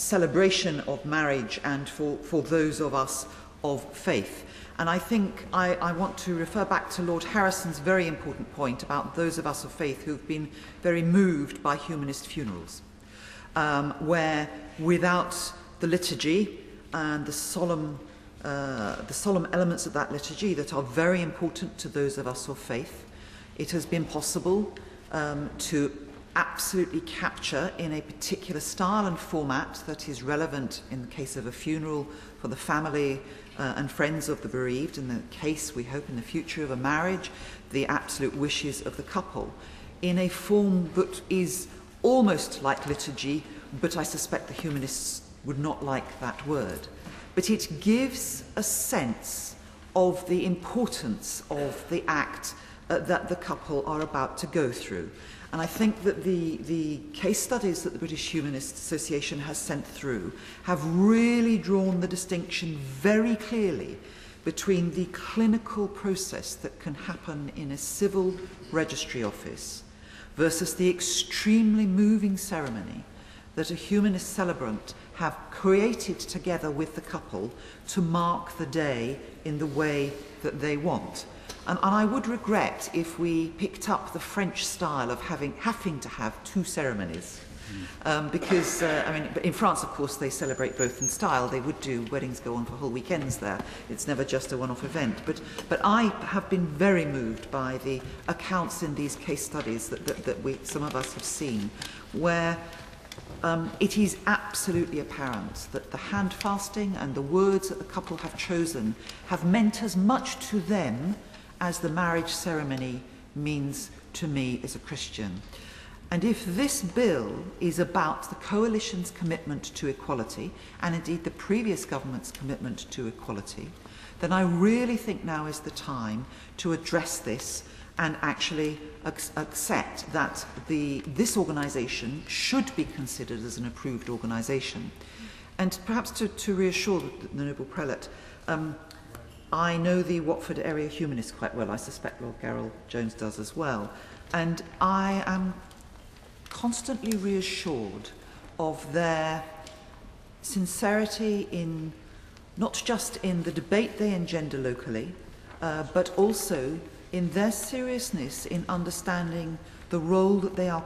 celebration of marriage and for those of us of faith. And I think I want to refer back to Lord Harrison's very important point about those of us of faith who've been very moved by humanist funerals, where without the liturgy and the solemn elements of that liturgy that are very important to those of us of faith, it has been possible to absolutely capture in a particular style and format that is relevant in the case of a funeral for the family and friends of the bereaved, in the case, we hope, in the future of a marriage, the absolute wishes of the couple, in a form that is almost like liturgy, but I suspect the humanists would not like that word. But it gives a sense of the importance of the act that the couple are about to go through. And I think that the case studies that the British Humanist Association has sent through have really drawn the distinction very clearly between the clinical process that can happen in a civil registry office versus the extremely moving ceremony that a humanist celebrant have created together with the couple to mark the day in the way that they want. And I would regret if we picked up the French style of having to have two ceremonies. Because, in France, of course, they celebrate both in style. They would do, weddings go on for whole weekends there. It's never just a one-off event. But I have been very moved by the accounts in these case studies that some of us have seen, where it is absolutely apparent that the hand fasting and the words that the couple have chosen have meant as much to them as the marriage ceremony means to me as a Christian. And if this bill is about the coalition's commitment to equality, and indeed the previous government's commitment to equality, then I really think now is the time to address this and actually accept that this organisation should be considered as an approved organisation. And perhaps to reassure the Noble Prelate, I know the Watford area humanists quite well. I suspect Lord Garrel Jones does as well. And I am constantly reassured of their sincerity in not just in the debate they engender locally, but also in their seriousness in understanding the role that they are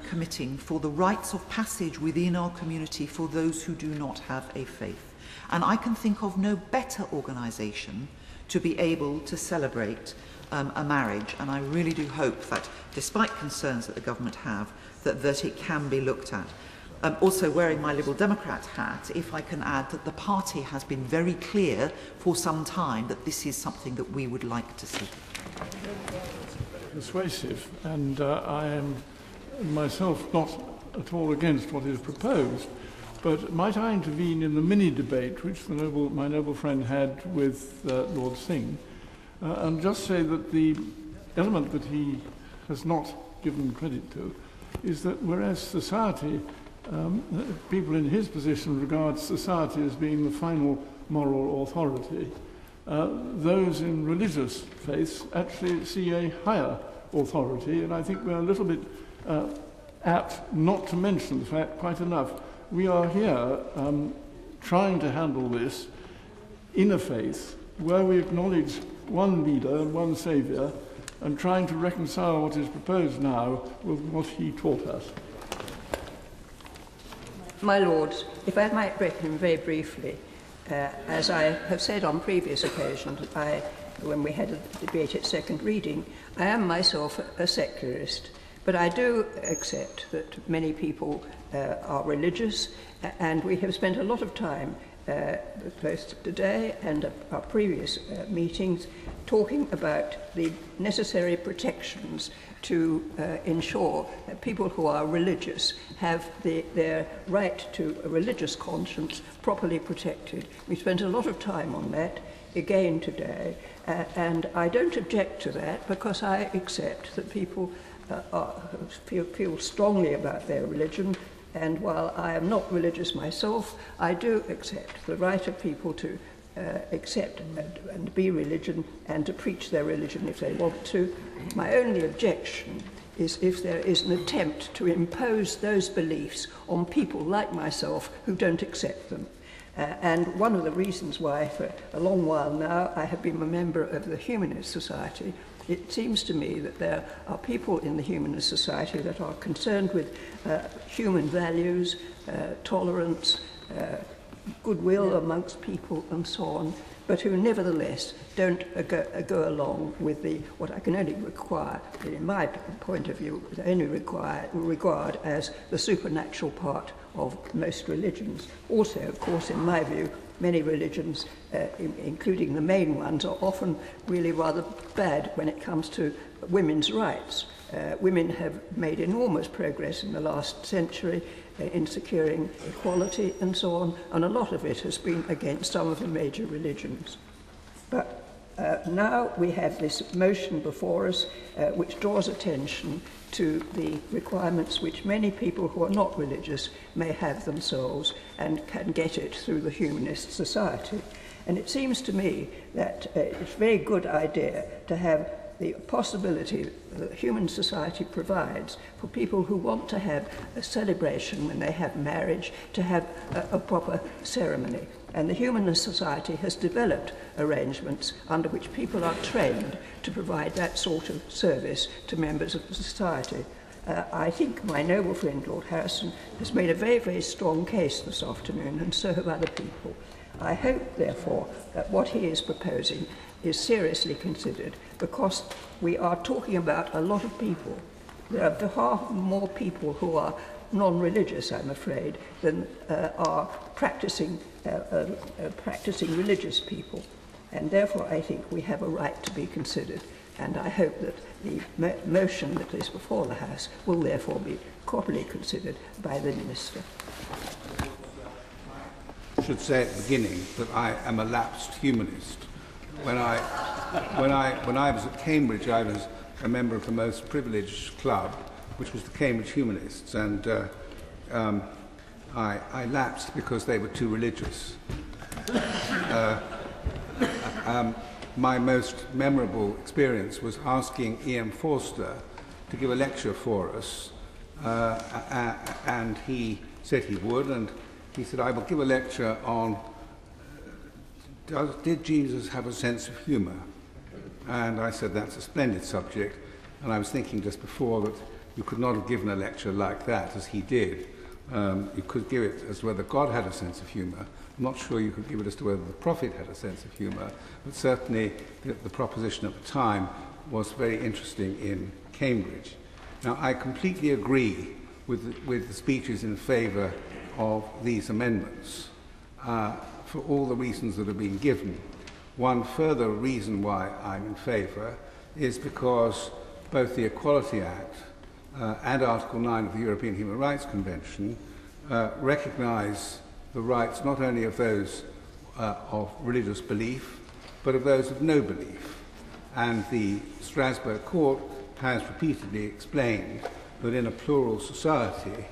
committing for the rites of passage within our community for those who do not have a faith. And I can think of no better organisation to be able to celebrate a marriage. And I really do hope that, despite concerns that the government have, that it can be looked at. Also, wearing my Liberal Democrat hat, if I can add that the party has been very clear for some time that this is something that we would like to see. Persuasive, and I am myself not at all against what is proposed. But might I intervene in the mini-debate which my noble friend had with Lord Singh, and just say that the element that he has not given credit to is that whereas society, people in his position regard society as being the final moral authority, those in religious faiths actually see a higher authority, and I think we're a little bit apt not to mention the fact quite enough. We are here trying to handle this in a faith where we acknowledge one leader and one saviour and trying to reconcile what is proposed now with what he taught us. My Lords, if I might break in very briefly, as I have said on previous occasions, when we had a debate at second reading, I am myself a secularist. But I do accept that many people are religious, and we have spent a lot of time, both today and our previous meetings, talking about the necessary protections to ensure that people who are religious have their right to a religious conscience properly protected. We spent a lot of time on that again today, and I don't object to that because I accept that people feel strongly about their religion, and while I am not religious myself, I do accept the right of people to accept and be religion and to preach their religion if they want to. My only objection is if there is an attempt to impose those beliefs on people like myself who don't accept them. And one of the reasons why, for a long while now, I have been a member of the Humanist Society, it seems to me that there are people in the Humanist Society that are concerned with human values, tolerance, goodwill amongst people and so on, but who nevertheless don't go along with what I can only require, in my point of view, only regard as the supernatural part of most religions. Also, of course, in my view, many religions, including the main ones, are often really rather bad when it comes to women's rights. Women have made enormous progress in the last century in securing equality and so on, and a lot of it has been against some of the major religions. But now we have this motion before us which draws attention to the requirements which many people who are not religious may have themselves and can get it through the Humanist Society. And it seems to me that it's a very good idea to have the possibility that the Human Society provides for people who want to have a celebration when they have marriage, to have a proper ceremony. And the Humanist Society has developed arrangements under which people are trained to provide that sort of service to members of the society. I think my noble friend Lord Harrison has made a very, very strong case this afternoon, and so have other people. I hope, therefore, that what he is proposing is seriously considered, because we are talking about a lot of people. There are far more people who are non-religious, I'm afraid, than are practicing religious people. And therefore I think we have a right to be considered. And I hope that the motion that is before the House will therefore be properly considered by the Minister. I should say at the beginning that I am a lapsed humanist. When I was at Cambridge, I was a member of the most privileged club, which was the Cambridge Humanists, and I lapsed because they were too religious. My most memorable experience was asking E.M. Forster to give a lecture for us, and he said he would, and he said, I will give a lecture on did Jesus have a sense of humour? And I said, that's a splendid subject. And I was thinking just before that you could not have given a lecture like that as he did. You could give it as to whether God had a sense of humour. I'm not sure you could give it as to whether the prophet had a sense of humour, but certainly the proposition at the time was very interesting in Cambridge. Now, I completely agree with the speeches in favour of these amendments for all the reasons that have been given. One further reason why I'm in favour is because both the Equality Act and Article 9 of the European Human Rights Convention recognise the rights not only of those of religious belief, but of those of no belief. And the Strasbourg Court has repeatedly explained that in a plural society,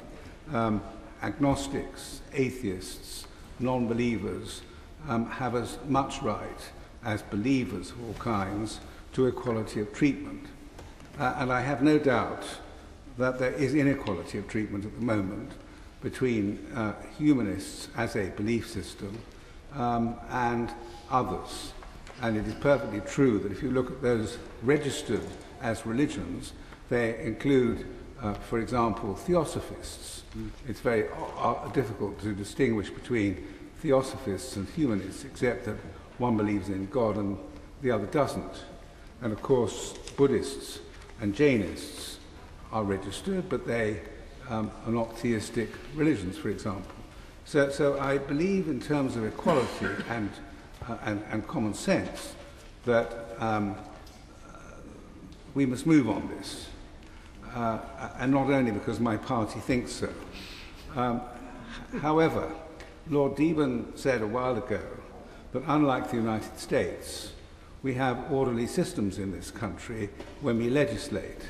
agnostics, atheists, non-believers have as much right as believers of all kinds to equality of treatment. And I have no doubt that there is inequality of treatment at the moment between humanists as a belief system and others. And it is perfectly true that if you look at those registered as religions, they include, for example, theosophists. It's very difficult to distinguish between theosophists and humanists, except that one believes in God and the other doesn't. And of course, Buddhists and Jainists are registered, but they are not theistic religions, for example. So I believe in terms of equality and common sense that we must move on this. And not only because my party thinks so. However, Lord Deben said a while ago that unlike the United States, we have orderly systems in this country when we legislate.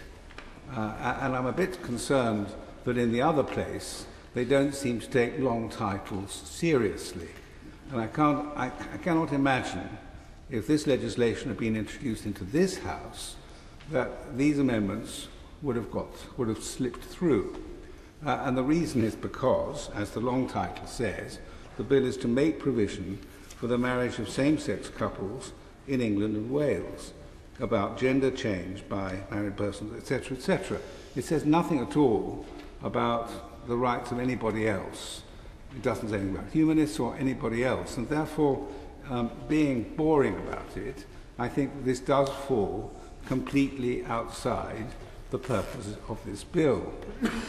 And I'm a bit concerned that in the other place, they don't seem to take long titles seriously. And I cannot imagine, if this legislation had been introduced into this House, that these amendments would have slipped through. And the reason is because, as the long title says, the bill is to make provision for the marriage of same-sex couples in England and Wales, about gender change by married persons, etc., etc. It says nothing at all about the rights of anybody else. It doesn't say anything about humanists or anybody else, and therefore, being boring about it, I think this does fall completely outside the purpose of this bill.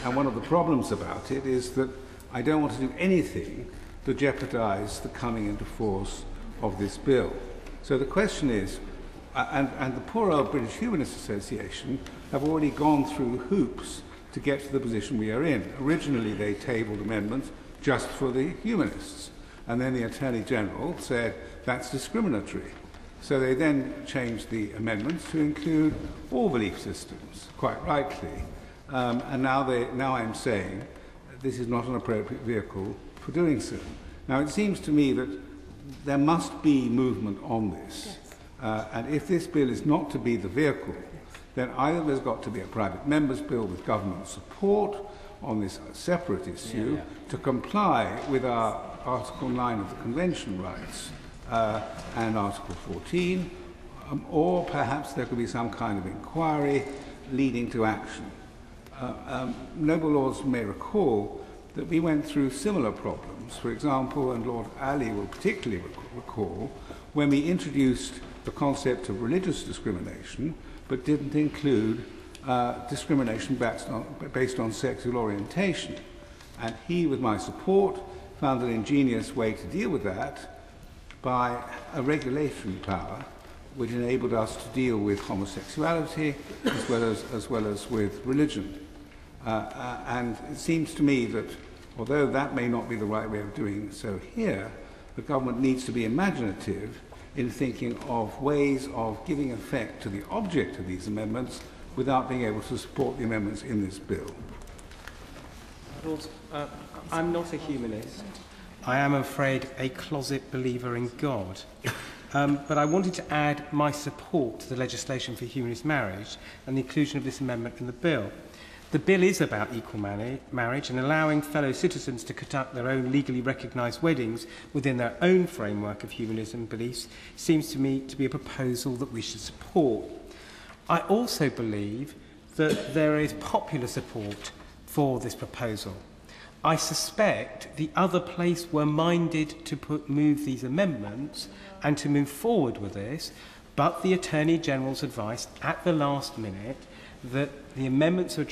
And one of the problems about it is that I don't want to do anything to jeopardize the coming into force of this bill. So the question is, and the poor old British Humanist Association have already gone through hoops to get to the position we are in. Originally they tabled amendments just for the humanists, and then the Attorney General said that's discriminatory. So they then changed the amendments to include all belief systems, quite rightly. And now I'm saying this is not an appropriate vehicle for doing so. Now it seems to me that there must be movement on this. And if this bill is not to be the vehicle, then either there's got to be a private member's bill with government support on this separate issue to comply with our Article 9 of the Convention rights and Article 14, or perhaps there could be some kind of inquiry leading to action. Noble Lords may recall that we went through similar problems, for example, and Lord Ali will particularly recall, when we introduced the concept of religious discrimination, but didn't include discrimination based on sexual orientation. And he, with my support, found an ingenious way to deal with that by a regulatory power which enabled us to deal with homosexuality as well as with religion. And it seems to me that although that may not be the right way of doing so here, the government needs to be imaginative in thinking of ways of giving effect to the object of these amendments without being able to support the amendments in this bill. I'm not a humanist. I am afraid a closet believer in God. But I wanted to add my support to the legislation for humanist marriage and the inclusion of this amendment in the bill. The bill is about equal marriage and allowing fellow citizens to conduct their own legally recognised weddings within their own framework of humanism beliefs seems to me to be a proposal that we should support. I also believe that there is popular support for this proposal. I suspect the other place were minded to move these amendments and to move forward with this, but the Attorney General's advice at the last minute that the amendments as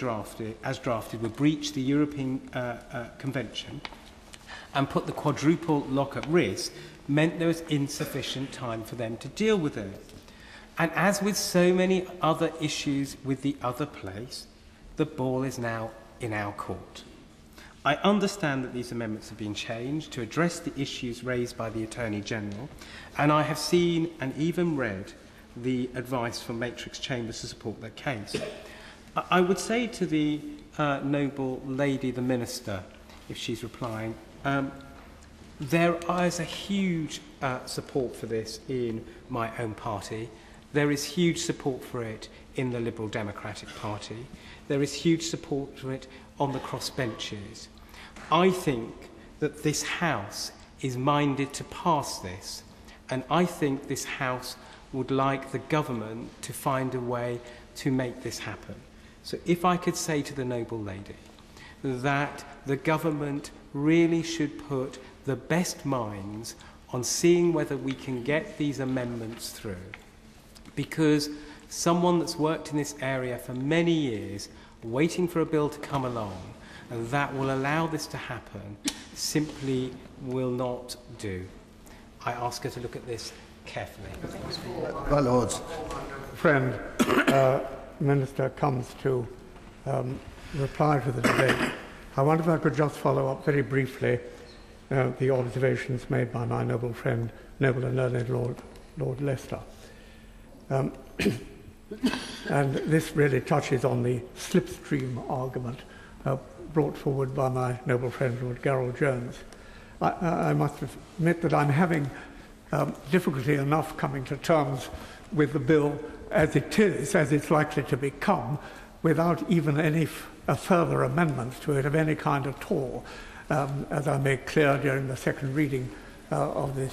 drafted would breach the European Convention and put the quadruple lock at risk meant there was insufficient time for them to deal with it. And as with so many other issues with the other place, the ball is now in our court. I understand that these amendments have been changed to address the issues raised by the Attorney General, and I have seen and even read the advice from Matrix Chambers to support their case. I would say to the noble lady, the Minister, if she's replying, there is a huge support for this in my own party. There is huge support for it in the Liberal Democratic Party. There is huge support for it on the crossbenches. I think that this House is minded to pass this, and I think this House would like the government to find a way to make this happen. So if I could say to the noble lady that the government really should put the best minds on seeing whether we can get these amendments through, because someone that's worked in this area for many years, waiting for a bill to come along, and that will allow this to happen, simply will not do. I ask her to look at this carefully. My Lords. Friend, Minister comes to reply to the debate. I wonder if I could just follow up very briefly the observations made by my noble friend, noble and learned Lord Leicester. And this really touches on the slipstream argument brought forward by my noble friend Lord Gerald Jones. I must admit that I'm having difficulty enough coming to terms with the bill as it is, as it's likely to become, without even any further amendments to it of any kind at all. As I made clear during the second reading of this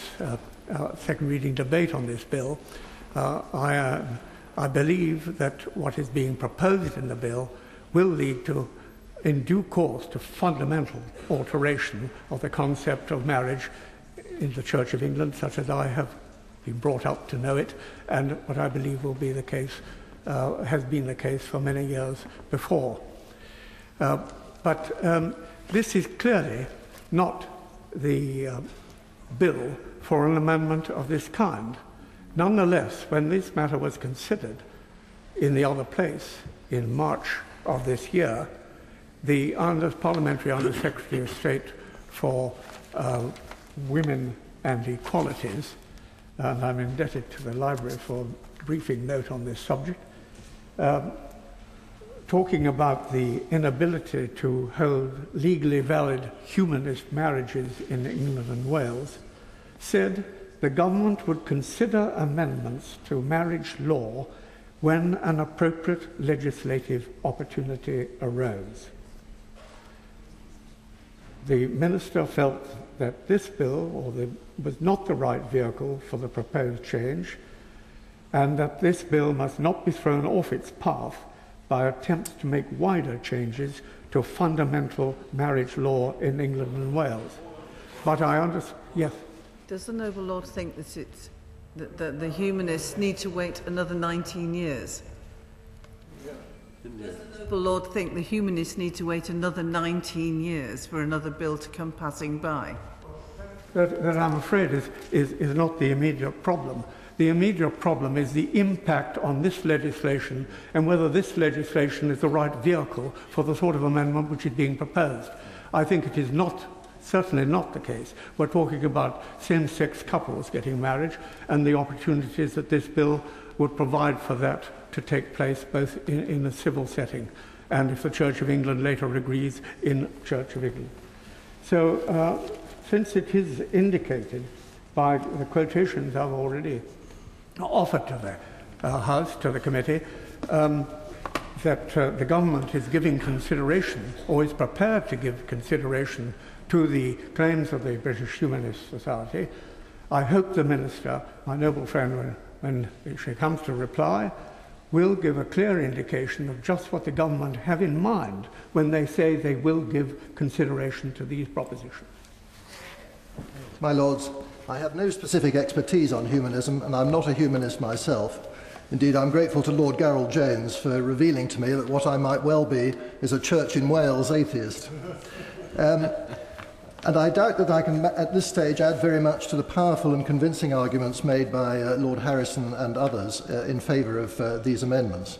second reading debate on this bill, I believe that what is being proposed in the bill will lead to, in due course, to fundamental alteration of the concept of marriage in the Church of England, such as I have been brought up to know it, and what I believe will be the case, has been the case for many years before. But this is clearly not the bill for an amendment of this kind. Nonetheless, when this matter was considered in the other place in March of this year, the Parliamentary Under-Secretary of State for Women and Equalities, and I'm indebted to the Library for a briefing note on this subject, talking about the inability to hold legally valid humanist marriages in England and Wales, said the government would consider amendments to marriage law when an appropriate legislative opportunity arose. The minister felt that this bill was not the right vehicle for the proposed change, and that this bill must not be thrown off its path by attempts to make wider changes to fundamental marriage law in England and Wales. But I understand, yes? Does the noble lord think that the humanists need to wait another 19 years? Does the noble lord think the humanists need to wait another 19 years for another bill to come passing by? That I'm afraid is not the immediate problem. The immediate problem is the impact on this legislation and whether this legislation is the right vehicle for the sort of amendment which is being proposed. I think it is certainly not the case. We're talking about same-sex couples getting married and the opportunities that this bill would provide for that to take place both in a civil setting and, if the Church of England later agrees, in Church of England. So since it is indicated by the quotations I've already offered to the House, to the committee, that the government is giving consideration, or is prepared to give consideration, to the claims of the British Humanist Society, I hope the Minister, my noble friend, when she comes to reply, will give a clear indication of just what the government have in mind when they say they will give consideration to these propositions. My Lords, I have no specific expertise on humanism, and I'm not a humanist myself. Indeed, I'm grateful to Lord Garrel Jones for revealing to me that what I might well be is a Church in Wales atheist. And I doubt that I can, at this stage, add very much to the powerful and convincing arguments made by Lord Harrison and others in favour of these amendments.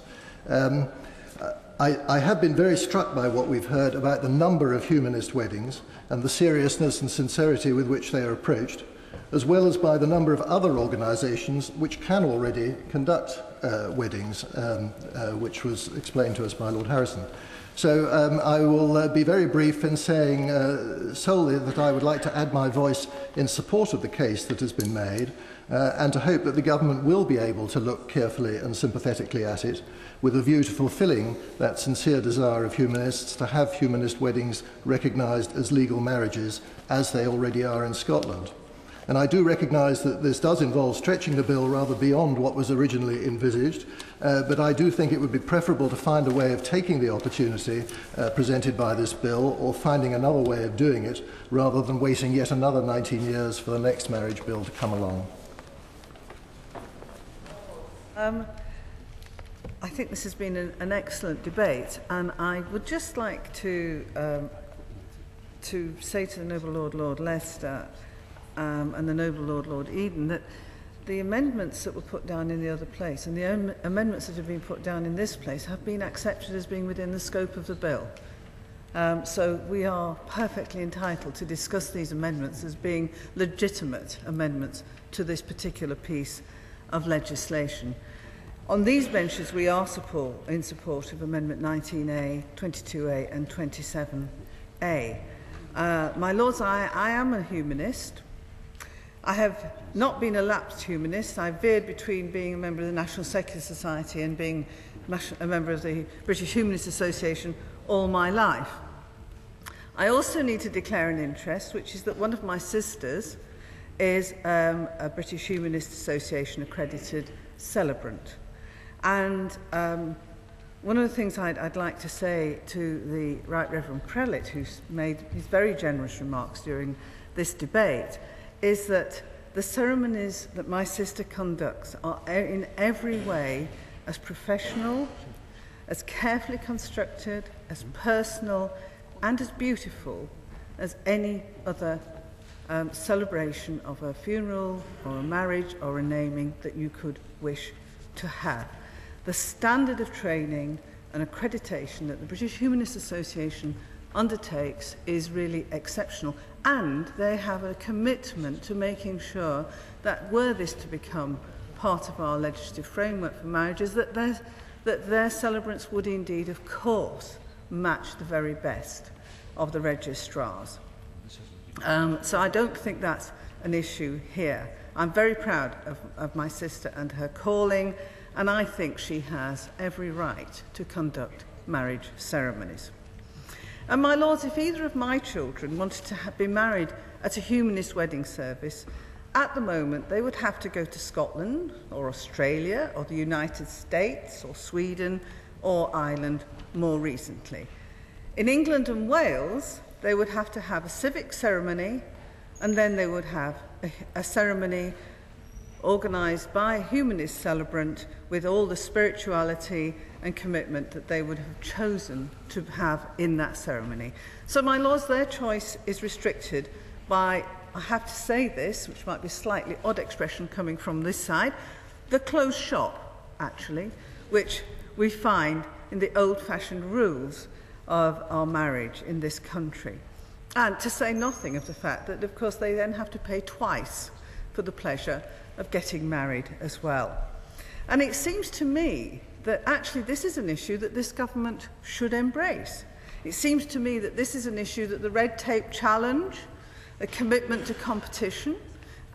I have been very struck by what we've heard about the number of humanist weddings and the seriousness and sincerity with which they are approached, as well as by the number of other organisations which can already conduct weddings, which was explained to us by Lord Harrison. So I will be very brief in saying solely that I would like to add my voice in support of the case that has been made, and to hope that the government will be able to look carefully and sympathetically at it, with a view to fulfilling that sincere desire of humanists to have humanist weddings recognised as legal marriages, as they already are in Scotland. And I do recognise that this does involve stretching the bill rather beyond what was originally envisaged, but I do think it would be preferable to find a way of taking the opportunity presented by this bill, or finding another way of doing it, rather than waiting yet another 19 years for the next marriage bill to come along. I think this has been an excellent debate, and I would just like to say to the noble Lord, Lord Leicester, and the noble Lord Eden, that the amendments that were put down in the other place and the amendments that have been put down in this place have been accepted as being within the scope of the bill. So we are perfectly entitled to discuss these amendments as being legitimate amendments to this particular piece of legislation. On these benches, we are in support of Amendment 19A, 22A and 27A. My Lords, I am a humanist. I have not been a lapsed humanist. I veered between being a member of the National Secular Society and being a member of the British Humanist Association all my life. I also need to declare an interest, which is that one of my sisters is a British Humanist Association accredited celebrant. And one of the things I'd like to say to the Right Reverend Prelate, who's made his very generous remarks during this debate, is that the ceremonies that my sister conducts are in every way as professional, as carefully constructed, as personal, and as beautiful as any other celebration of a funeral or a marriage or a naming that you could wish to have. The standard of training and accreditation that the British Humanist Association undertakes is really exceptional, and they have a commitment to making sure that were this to become part of our legislative framework for marriages, that their celebrants would indeed, of course, match the very best of the registrars. So I don't think that's an issue here. I'm very proud of my sister and her calling, and I think she has every right to conduct marriage ceremonies. And my lords, if either of my children wanted to be married at a humanist wedding service, at the moment they would have to go to Scotland or Australia or the United States or Sweden or Ireland more recently. In England and Wales, they would have to have a civic ceremony, and then they would have a ceremony organised by a humanist celebrant with all the spirituality and commitment that they would have chosen to have in that ceremony. So, my lords, their choice is restricted by, I have to say this, which might be a slightly odd expression coming from this side, the closed shop, actually, which we find in the old-fashioned rules of our marriage in this country. And to say nothing of the fact that, of course, they then have to pay twice for the pleasure of getting married as well. And it seems to me that actually this is an issue that this government should embrace. It seems to me that this is an issue that the red tape challenge, a commitment to competition,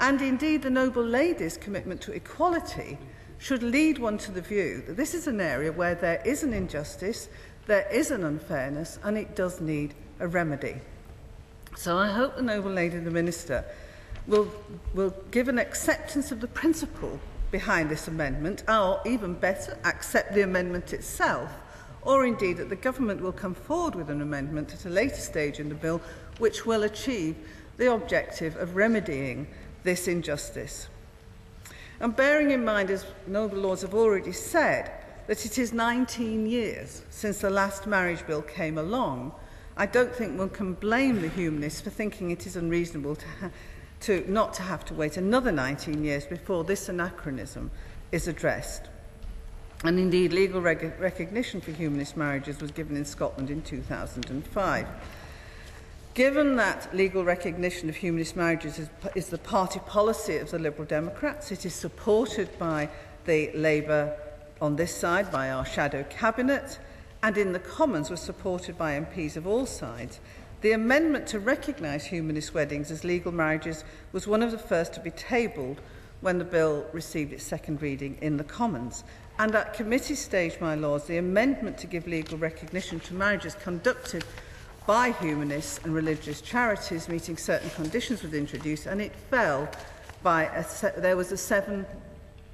and indeed the noble lady's commitment to equality should lead one to the view that this is an area where there is an injustice, there is an unfairness, and it does need a remedy. So I hope the noble lady, the Minister, will give an acceptance of the principle behind this amendment, or even better, accept the amendment itself, or indeed that the government will come forward with an amendment at a later stage in the bill which will achieve the objective of remedying this injustice. And bearing in mind, as noble lords have already said, that it is 19 years since the last marriage bill came along, I don't think one can blame the humanists for thinking it is unreasonable not to have to wait another 19 years before this anachronism is addressed. And indeed, legal recognition for humanist marriages was given in Scotland in 2005. Given that legal recognition of humanist marriages is the party policy of the Liberal Democrats, it is supported by the Labour on this side, by our shadow cabinet, and in the Commons was supported by MPs of all sides, the amendment to recognise humanist weddings as legal marriages was one of the first to be tabled when the bill received its second reading in the Commons. And at committee stage, my lords, the amendment to give legal recognition to marriages conducted by humanists and religious charities meeting certain conditions was introduced, and it fell by there was a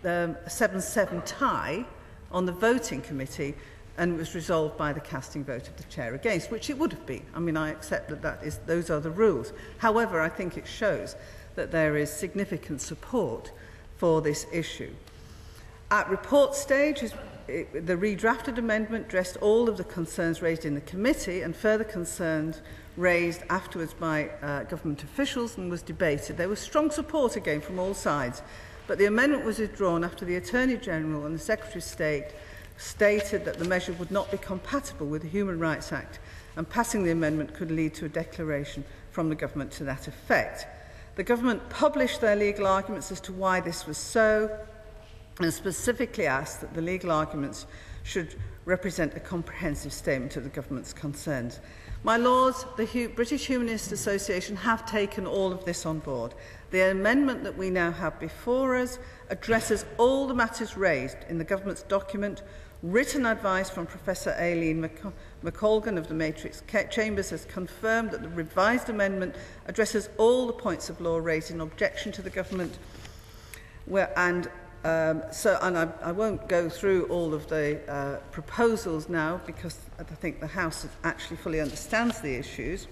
7-7 tie on the voting committee, and was resolved by the casting vote of the chair against, which it would have been. I mean, I accept that those are the rules. However, I think it shows that there is significant support for this issue. At report stage, the redrafted amendment addressed all of the concerns raised in the committee and further concerns raised afterwards by government officials and was debated. There was strong support again from all sides, but the amendment was withdrawn after the Attorney General and the Secretary of State stated that the measure would not be compatible with the Human Rights Act, and passing the amendment could lead to a declaration from the government to that effect. The government published their legal arguments as to why this was so, and specifically asked that the legal arguments should represent a comprehensive statement of the government's concerns. My Lords, the British Humanist Association have taken all of this on board. The amendment that we now have before us addresses all the matters raised in the government's document. Written advice from Professor Aileen McColgan of the Matrix Chambers has confirmed that the revised amendment addresses all the points of law raised in objection to the government. I won't go through all of the proposals now because I think the House actually fully understands the issues.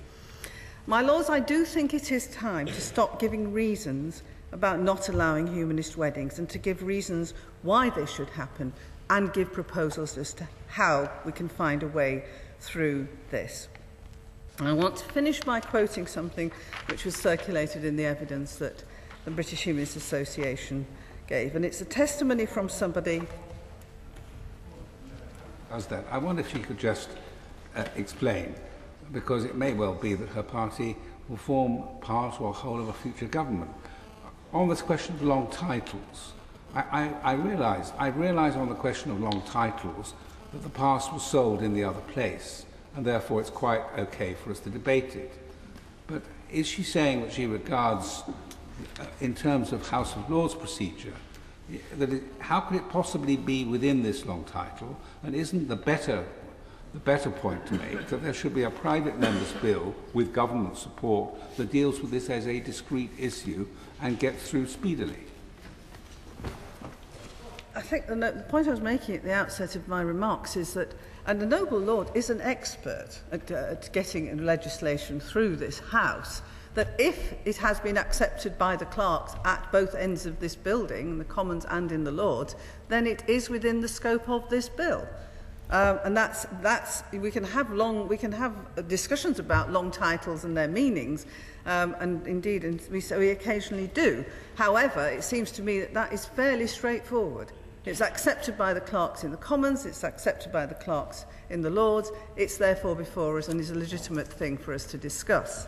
My Lords, I do think it is time to stop giving reasons about not allowing humanist weddings and to give reasons why they should happen and give proposals as to how we can find a way through this. And I want to finish by quoting something which was circulated in the evidence that the British Humanist Association gave, and it's a testimony from somebody. Does that? I wonder if she could just explain, because it may well be that her party will form part or whole of a future government. On this question of long titles, I realise on the question of long titles that the past was sold in the other place, and therefore it's quite okay for us to debate it. But is she saying that she regards, in terms of House of Lords procedure, how could it possibly be within this long title, and isn't the better point to make that there should be a private member's bill with government support that deals with this as a discrete issue and gets through speedily? I think the point I was making at the outset of my remarks is that, and the Noble Lord is an expert at getting legislation through this House, that if it has been accepted by the clerks at both ends of this building, in the Commons and in the Lords, then it is within the scope of this bill. And we can have discussions about long titles and their meanings, and indeed we occasionally do. However, it seems to me that is fairly straightforward. It's accepted by the clerks in the Commons, it's accepted by the clerks in the Lords, it's therefore before us and is a legitimate thing for us to discuss.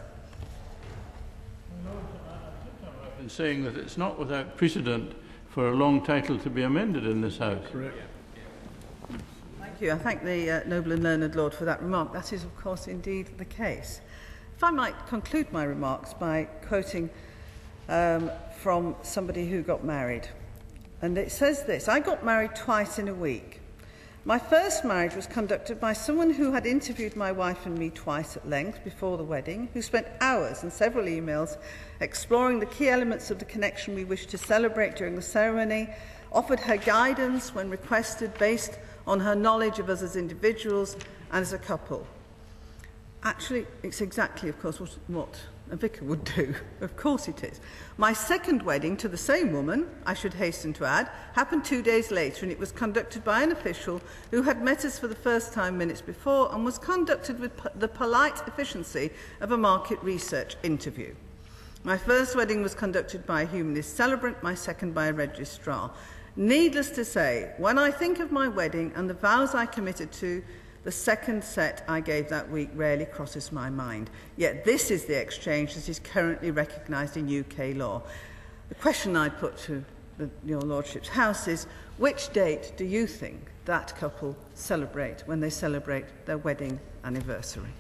I've been saying that it's not without precedent for a long title to be amended in this House. Correct. Thank you. I thank the noble and learned Lord for that remark. That is, of course, indeed the case. If I might conclude my remarks by quoting from somebody who got married. And it says this: I got married twice in a week. My first marriage was conducted by someone who had interviewed my wife and me twice at length before the wedding, who spent hours and several emails exploring the key elements of the connection we wished to celebrate during the ceremony, offered her guidance when requested based on her knowledge of us as individuals and as a couple. Actually, it's exactly, of course, what a vicar would do. Of course it is. My second wedding to the same woman, I should hasten to add, happened 2 days later, and it was conducted by an official who had met us for the first time minutes before and was conducted with the polite efficiency of a market research interview. My first wedding was conducted by a humanist celebrant, my second by a registrar. Needless to say, when I think of my wedding and the vows I committed to, the second set I gave that week rarely crosses my mind. Yet this is the exchange that is currently recognised in UK law. The question I'd put to your Lordship's House is, which date do you think that couple celebrate when they celebrate their wedding anniversary?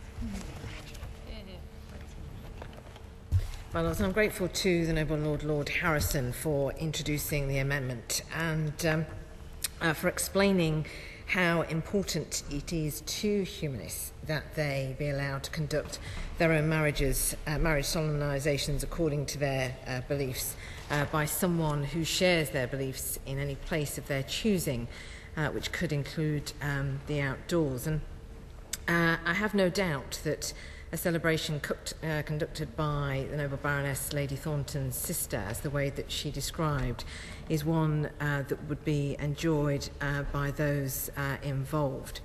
Well, I'm grateful to the Noble Lord Harrison for introducing the amendment and for explaining how important it is to humanists that they be allowed to conduct their own marriage solemnisations according to their beliefs by someone who shares their beliefs in any place of their choosing, which could include the outdoors. And I have no doubt that a celebration conducted by the Noble Baroness Lady Thornton's sister, as the way that she described, is one that would be enjoyed by those involved.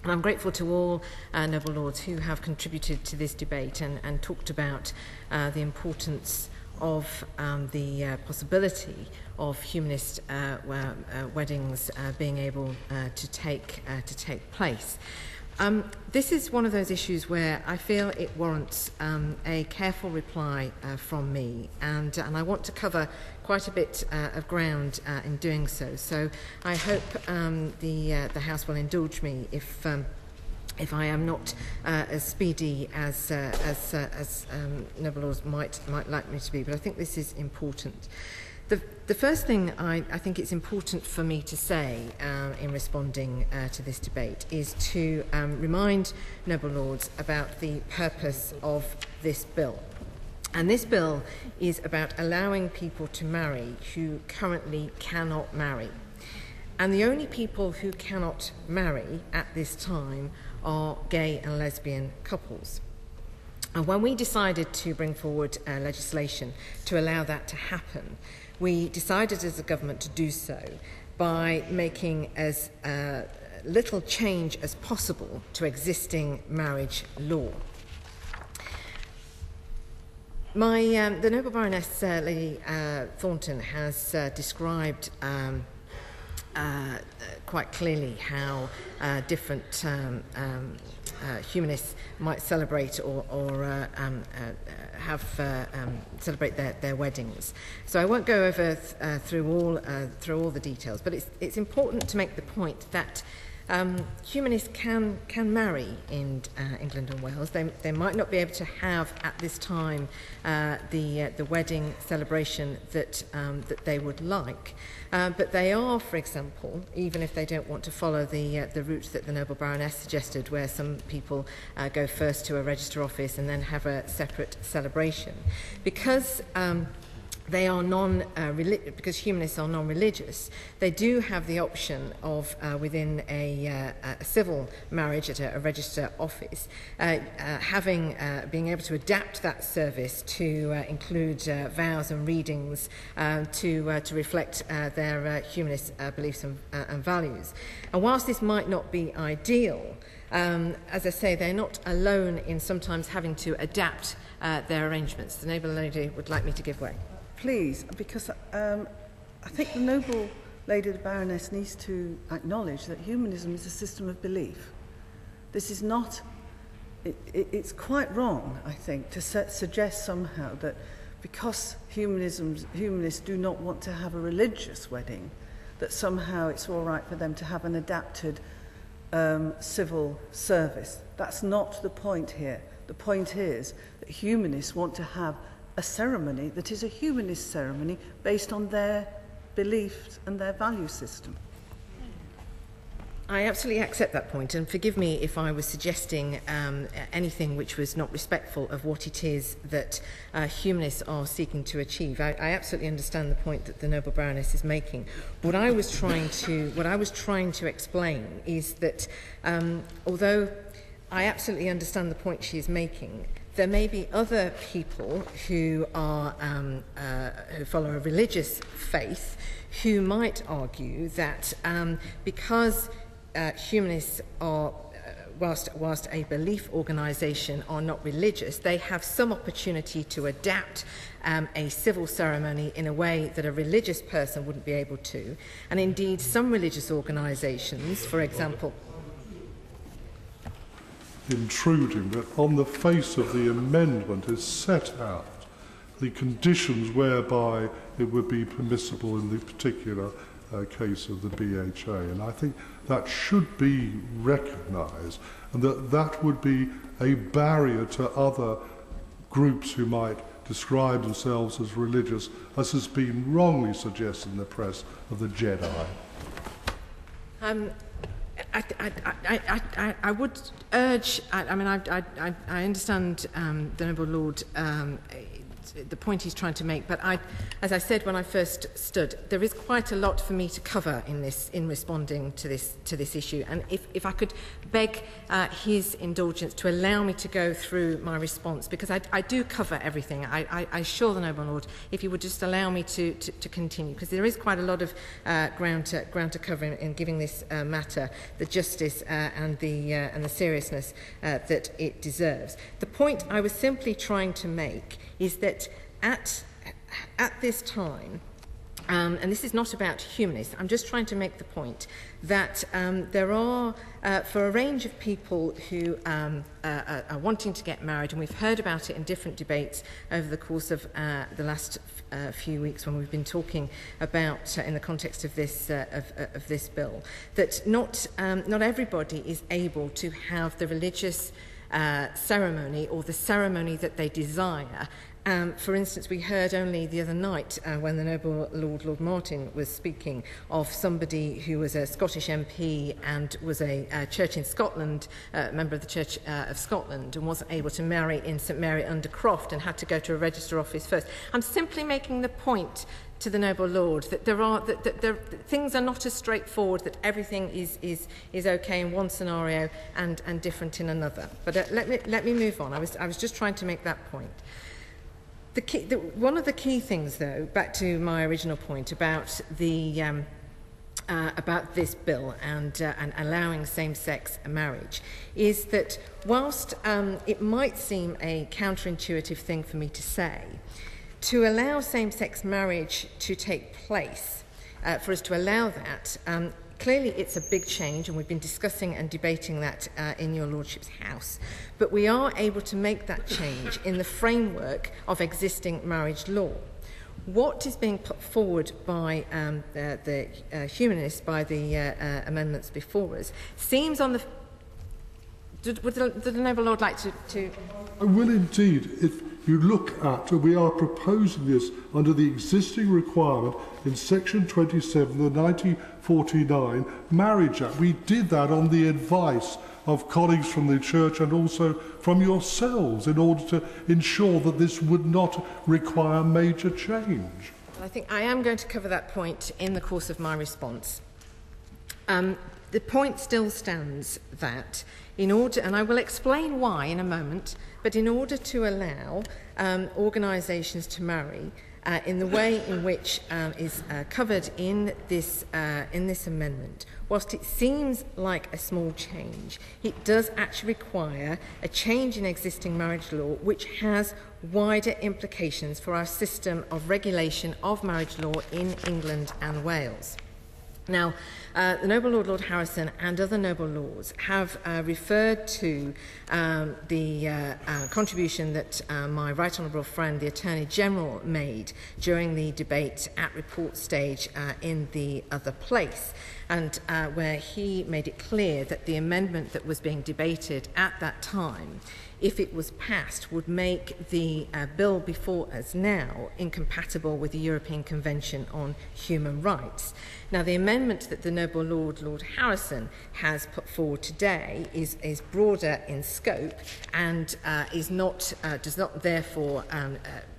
And I'm grateful to all Noble Lords who have contributed to this debate and talked about the importance of the possibility of humanist weddings being able to take place. This is one of those issues where I feel it warrants a careful reply from me, and I want to cover quite a bit of ground in doing so. So I hope the House will indulge me if I am not as speedy as Noble Lords might like me to be, but I think this is important. The first thing I think it's important for me to say in responding to this debate is to remind Noble Lords about the purpose of this bill. And this bill is about allowing people to marry who currently cannot marry. And the only people who cannot marry at this time are gay and lesbian couples. And when we decided to bring forward legislation to allow that to happen, we decided as a government to do so by making as little change as possible to existing marriage law. The Noble Baroness Lady Thornton has described quite clearly how different humanists might celebrate or celebrate their weddings. So I won't go over through all the details, but it's important to make the point that humanists can marry in England and Wales. They might not be able to have at this time the wedding celebration that they would like, but they are, for example, even if they don't want to follow the route that the Noble Baroness suggested, where some people go first to a register office and then have a separate celebration, because they are because humanists are non-religious, they do have the option of, within a civil marriage at a register office, being able to adapt that service to include vows and readings to reflect their humanist beliefs and values. And whilst this might not be ideal, as I say, they're not alone in sometimes having to adapt their arrangements. The Noble Lady would like me to give way. Please, because I think the Noble Lady the Baroness needs to acknowledge that humanism is a system of belief. This is not, it's quite wrong, I think, to suggest somehow that because humanists do not want to have a religious wedding, that somehow it's all right for them to have an adapted civil service. That's not the point here. The point is that humanists want to have a ceremony that is a humanist ceremony based on their beliefs and their value system. I absolutely accept that point, and forgive me if I was suggesting anything which was not respectful of what it is that humanists are seeking to achieve. I absolutely understand the point that the Noble Baroness is making. What I was trying to explain is that although I absolutely understand the point she is making, there may be other people who are who follow a religious faith who might argue that because humanists are, whilst a belief organisation, are not religious, they have some opportunity to adapt a civil ceremony in a way that a religious person wouldn't be able to. And indeed, some religious organisations, for example, intruding, but on the face of the amendment is set out the conditions whereby it would be permissible in the particular case of the BHA. And I think that should be recognised, and that would be a barrier to other groups who might describe themselves as religious, as has been wrongly suggested in the press, of the Jedi. I would urge, I understand the Noble Lord, the point he's trying to make, but as I said when I first stood, there is quite a lot for me to cover in responding to this issue, and if I could beg his indulgence to allow me to go through my response, because I do cover everything. I assure the Noble Lord if he would just allow me to continue, because there is quite a lot of ground to cover in giving this matter the justice and the seriousness that it deserves. The point I was simply trying to make is that at this time, and this is not about humanists, I'm just trying to make the point that there are, for a range of people who are wanting to get married, and we've heard about it in different debates over the course of the last few weeks when we've been talking about, in the context of this bill, that not everybody is able to have the religious ceremony or the ceremony that they desire. For instance, we heard only the other night when the Noble Lord Martin was speaking of somebody who was a Scottish MP and was a church in Scotland, member of the Church of Scotland, and wasn't able to marry in St Mary under Croft and had to go to a register office first. I'm simply making the point to the Noble Lord that that things are not as straightforward, that everything is okay in one scenario and different in another. But let me move on. I was just trying to make that point. One of the key things, though, back to my original point about about this bill and allowing same-sex marriage, is that whilst it might seem a counterintuitive thing for me to say, to allow same-sex marriage to take place, for us to allow that, clearly it's a big change, and we've been discussing and debating that in your Lordship's house. But we are able to make that change in the framework of existing marriage law. What is being put forward by the Humanists, by the amendments before us, seems on the... Would the Noble Lord like to... I will indeed. If you look at, we are proposing this under the existing requirement in Section 27 of the 1949 Marriage Act. We did that on the advice of colleagues from the Church and also from yourselves in order to ensure that this would not require major change. Well, I think I am going to cover that point in the course of my response. The point still stands that in order, and I will explain why in a moment, but in order to allow organisations to marry in the way in which is covered in this amendment, whilst it seems like a small change, it does actually require a change in existing marriage law which has wider implications for our system of regulation of marriage law in England and Wales. Now, the Noble Lord Harrison and other Noble Lords have referred to the contribution that my Right Honourable friend, the Attorney General, made during the debate at report stage in the other place, and where he made it clear that the amendment that was being debated at that time, if it was passed, would make the bill before us now incompatible with the European Convention on Human Rights. Now, the amendment that the Noble Lord Harrison has put forward today is broader in scope and does not therefore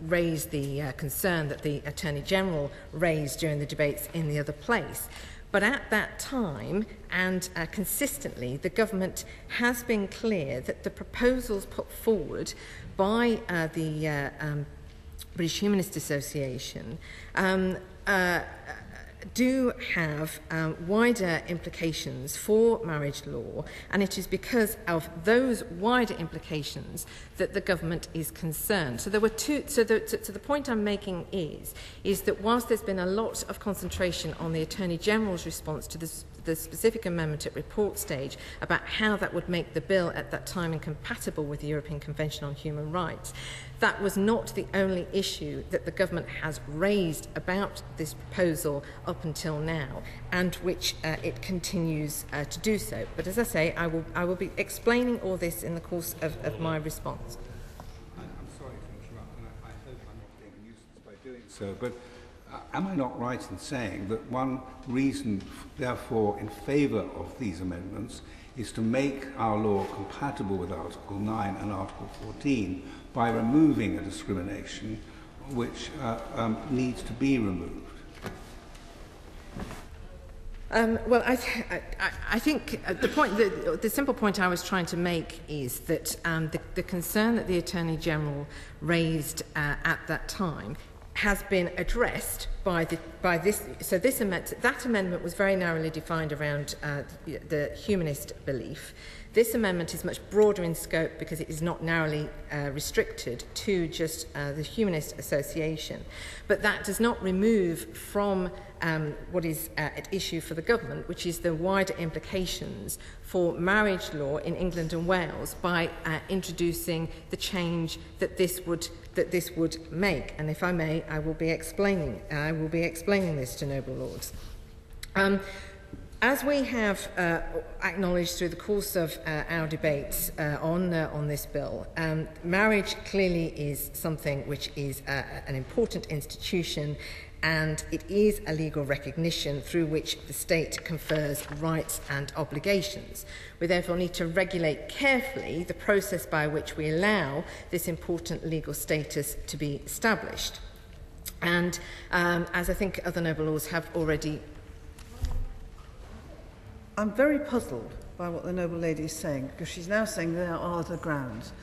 raise the concern that the Attorney General raised during the debates in the other place. But at that time, and consistently, the government has been clear that the proposals put forward by the British Humanist Association do have wider implications for marriage law, and it is because of those wider implications that the government is concerned. So there were two. So the point I'm making is that whilst there's been a lot of concentration on the Attorney General's response to the specific amendment at report stage about how that would make the bill at that time incompatible with the European Convention on Human Rights, that was not the only issue that the government has raised about this proposal up until now, and which it continues to do so. But as I say, I will be explaining all this in the course of my response. I'm sorry to interrupt, and I hope I'm not being a nuisance by doing so, but am I not right in saying that one reason, therefore, in favour of these amendments is to make our law compatible with Article 9 and Article 14 by removing a discrimination which needs to be removed? Well, I think the simple point I was trying to make is that the concern that the Attorney General raised at that time has been addressed by this. So that amendment was very narrowly defined around the humanist belief. This amendment is much broader in scope because it is not narrowly restricted to just the Humanist Association. But that does not remove from what is at issue for the government, which is the wider implications for marriage law in England and Wales by introducing the change that this would make. And if I may, I will be explaining this to noble lords. As we have acknowledged through the course of our debates on this bill, marriage clearly is something which is an important institution, and it is a legal recognition through which the state confers rights and obligations. We therefore need to regulate carefully the process by which we allow this important legal status to be established. And as I think other noble lords have already... I'm very puzzled by what the noble lady is saying, because she's now saying there are other grounds.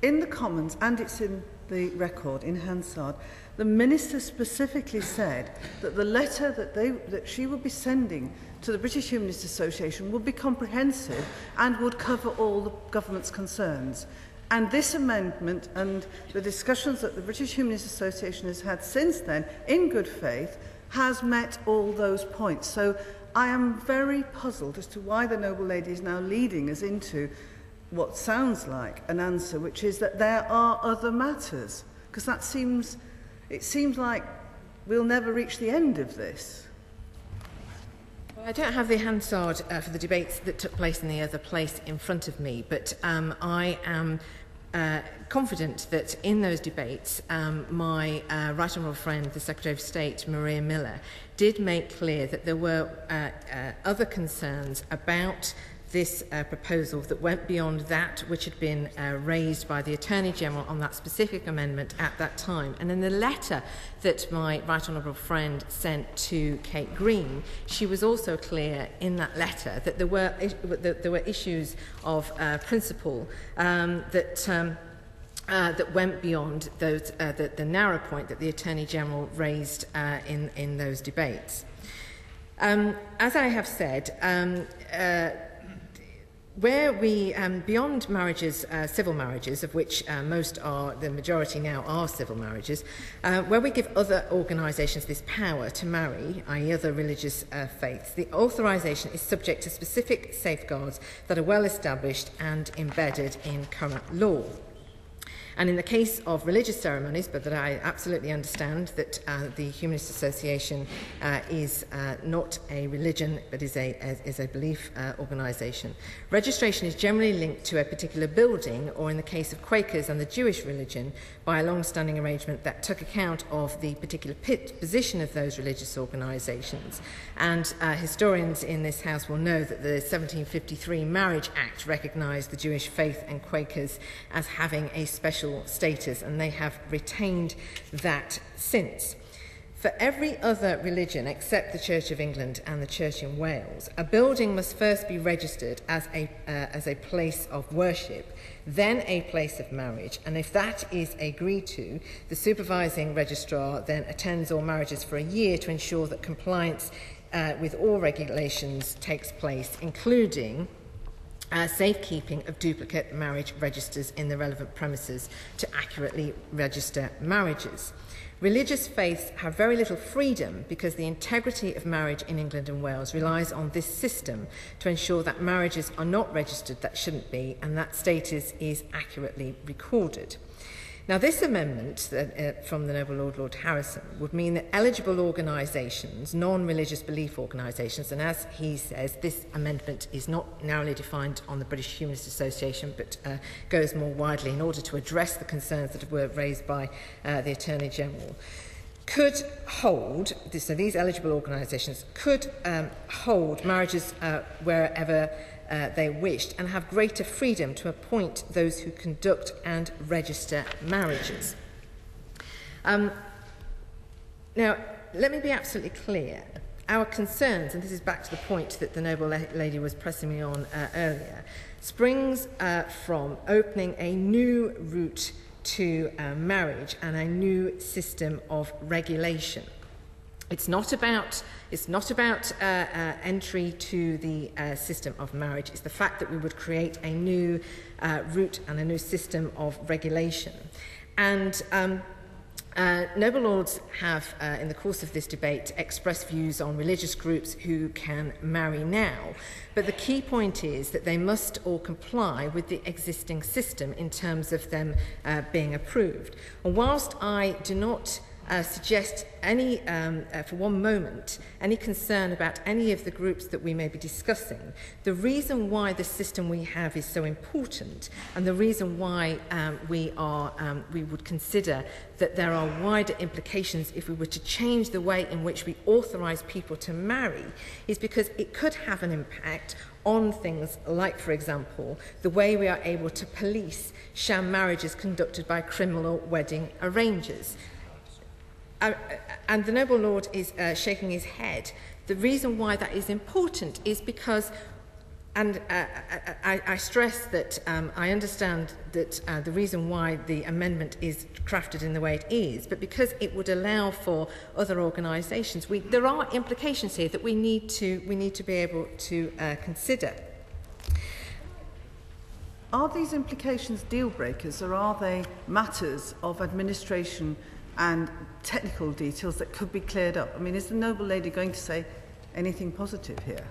In the Commons, and it's in the record in Hansard, the Minister specifically said that the letter that she would be sending to the British Humanist Association would be comprehensive and would cover all the government's concerns. And this amendment and the discussions that the British Humanist Association has had since then, in good faith, has met all those points. So I am very puzzled as to why the noble lady is now leading us into what sounds like an answer, which is that there are other matters, because it seems like we'll never reach the end of this. Well, I don't have the Hansard for the debates that took place in the other place in front of me, but I am confident that in those debates, my right honourable friend, the Secretary of State, Maria Miller, did make clear that there were other concerns about this proposal that went beyond that which had been raised by the Attorney General on that specific amendment at that time. And in the letter that my right honourable friend sent to Kate Green, she was also clear in that letter that there were issues of principle that went beyond those, the narrow point that the Attorney General raised in those debates. As I have said, where we, beyond marriages, civil marriages, of which the majority now are civil marriages, where we give other organisations this power to marry, i.e. other religious faiths, the authorisation is subject to specific safeguards that are well established and embedded in current law. And in the case of religious ceremonies, but that I absolutely understand that the Humanist Association is not a religion, but is a belief organisation, registration is generally linked to a particular building, or in the case of Quakers and the Jewish religion, by a long-standing arrangement that took account of the particular position of those religious organisations. And historians in this House will know that the 1753 Marriage Act recognised the Jewish faith and Quakers as having a special status, and they have retained that since. For every other religion except the Church of England and the Church in Wales, a building must first be registered as a place of worship, then a place of marriage, and if that is agreed to, the supervising registrar then attends all marriages for a year to ensure that compliance with all regulations takes place, including safekeeping of duplicate marriage registers in the relevant premises to accurately register marriages. Religious faiths have very little freedom because the integrity of marriage in England and Wales relies on this system to ensure that marriages are not registered that shouldn't be, and that status is accurately recorded. Now, this amendment from the Noble Lord Harrison would mean that eligible organisations, non-religious belief organisations, and as he says, this amendment is not narrowly defined on the British Humanist Association, but goes more widely in order to address the concerns that were raised by the Attorney General, could hold, so these eligible organisations could hold marriages wherever they wished, and have greater freedom to appoint those who conduct and register marriages. Now, let me be absolutely clear. Our concerns, and this is back to the point that the noble lady was pressing me on earlier, springs from opening a new route to marriage and a new system of regulation. It's not about entry to the system of marriage. It's the fact that we would create a new route and a new system of regulation. And noble lords have, in the course of this debate, expressed views on religious groups who can marry now. But the key point is that they must all comply with the existing system in terms of them being approved. And whilst I do not suggest any, for one moment, any concern about any of the groups that we may be discussing, the reason why the system we have is so important, and the reason why we would consider that there are wider implications if we were to change the way in which we authorise people to marry, is because it could have an impact on things like, for example, the way we are able to police sham marriages conducted by criminal wedding arrangers. And the noble lord is shaking his head. The reason why that is important is because, and I stress that I understand that the reason why the amendment is crafted in the way it is, but because it would allow for other organisations, there are implications here that we need to be able to consider. Are these implications deal breakers, or are they matters of administration and technical details that could be cleared up? I mean, is the noble lady going to say anything positive here?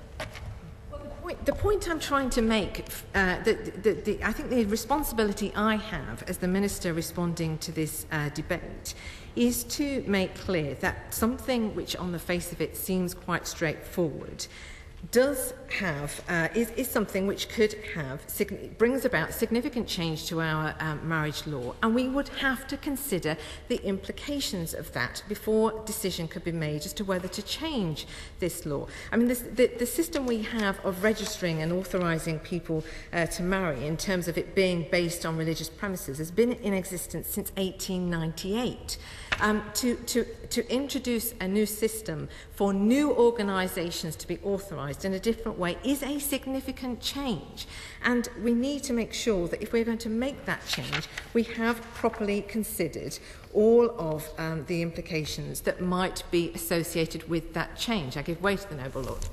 Well, the point I'm trying to make, I think the responsibility I have as the Minister responding to this debate is to make clear that something which on the face of it seems quite straightforward does have, is something which could have, brings about significant change to our marriage law, and we would have to consider the implications of that before a decision could be made as to whether to change this law. I mean, the system we have of registering and authorising people to marry in terms of it being based on religious premises has been in existence since 1898. To introduce a new system for new organisations to be authorised in a different way is a significant change, and we need to make sure that if we're going to make that change, we have properly considered all of the implications that might be associated with that change. I give way to the noble lord.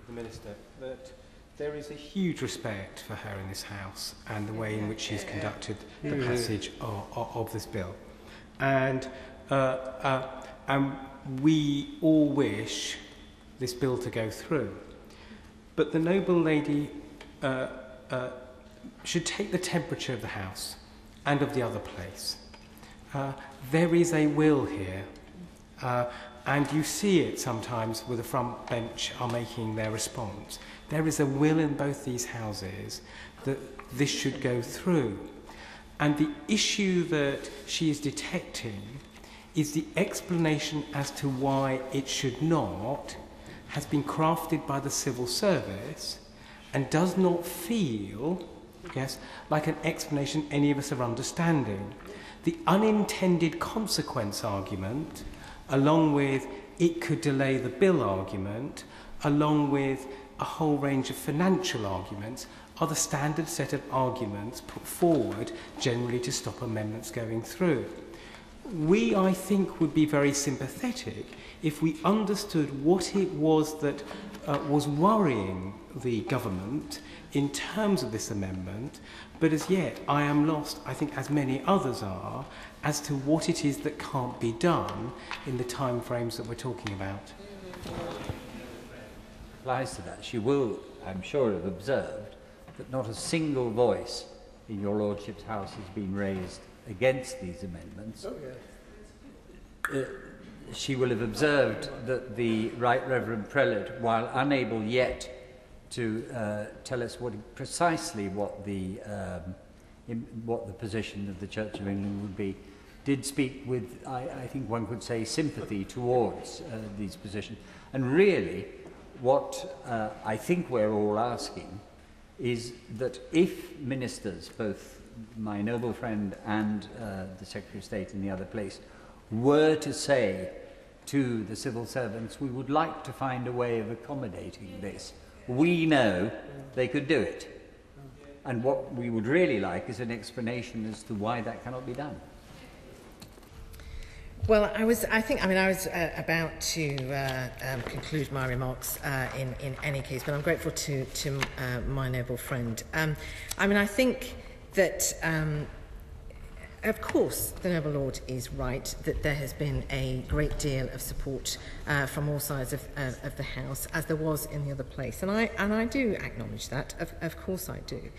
The Minister, that there is a huge respect for her in this House and the way in which she's conducted the passage of this bill. And we all wish this bill to go through. But the noble lady should take the temperature of the House and of the other place. There is a will here. And you see it sometimes with the front bench are making their response. There is a will in both these houses that this should go through. And the issue that she is detecting is the explanation as to why it should not has been crafted by the civil service and does not feel, yes, like an explanation any of us are understanding. The unintended consequence argument, along with it could delay the bill argument, along with a whole range of financial arguments, are the standard set of arguments put forward generally to stop amendments going through. We, I think, would be very sympathetic if we understood what it was that was worrying the government in terms of this amendment, but as yet I am lost, I think as many others are, as to what it is that can't be done in the time frames that we're talking about. Applies to that. She will, I'm sure, have observed that not a single voice in your Lordship's House has been raised against these amendments. Oh, yes. She will have observed that the Right Reverend Prelate, while unable yet to tell us precisely what the position of the Church of England would be, did speak with, I think one could say, sympathy towards these positions. And really, what I think we're all asking is that if ministers, both my noble friend and the Secretary of State in the other place, were to say to the civil servants, we would like to find a way of accommodating this, we know they could do it. And what we would really like is an explanation as to why that cannot be done. Well, I was about to conclude my remarks in any case, but I'm grateful to my noble friend. I think that, of course, the noble lord is right that there has been a great deal of support from all sides of the House, as there was in the other place, and I do acknowledge that. Of course, I do,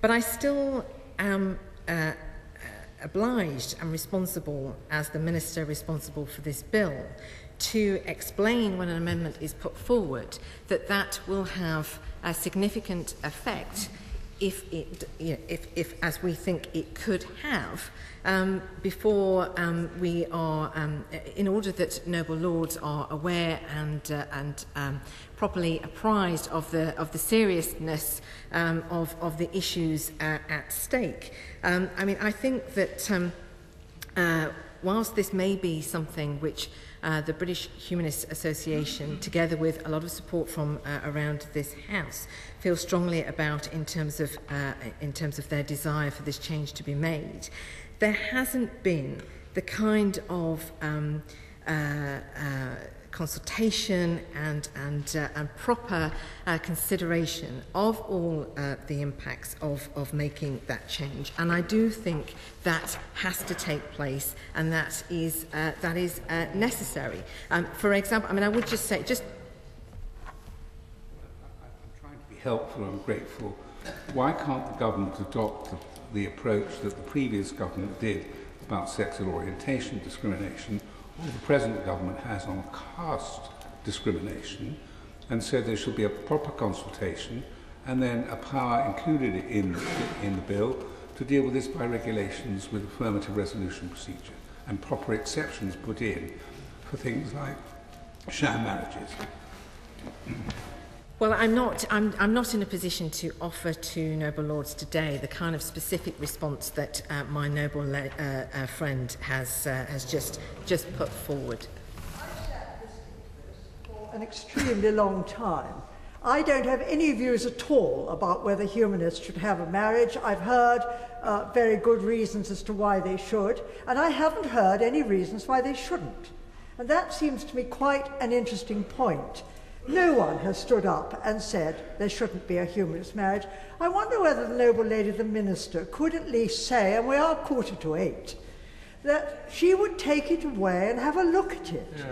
but I still am obliged and responsible, as the minister responsible for this bill, to explain when an amendment is put forward that will have a significant effect if as we think it could have, before we are, in order that noble lords are aware and properly apprised of the seriousness of the issues at stake. I think that whilst this may be something which the British Humanist Association, together with a lot of support from around this House, feel strongly about in terms of their desire for this change to be made, there hasn't been the kind of consultation and proper consideration of all the impacts of making that change, and I do think that has to take place, and that is necessary. For example, I would just say, I'm trying to be helpful and grateful. Why can't the government adopt the approach that the previous government did about sexual orientation discrimination, or the present government has on caste discrimination, and so there should be a proper consultation and then a power included in the bill to deal with this by regulations with affirmative resolution procedure and proper exceptions put in for things like sham marriages. Well, I'm not in a position to offer to noble lords today the kind of specific response that my noble friend has just put forward. For an extremely long time. I don't have any views at all about whether humanists should have a marriage. I've heard very good reasons as to why they should, and I haven't heard any reasons why they shouldn't. And that seems to me quite an interesting point. No one has stood up and said there shouldn't be a humanist marriage. I wonder whether the noble lady, the minister, could at least say, and we are 7:45, that she would take it away and have a look at it. Yeah.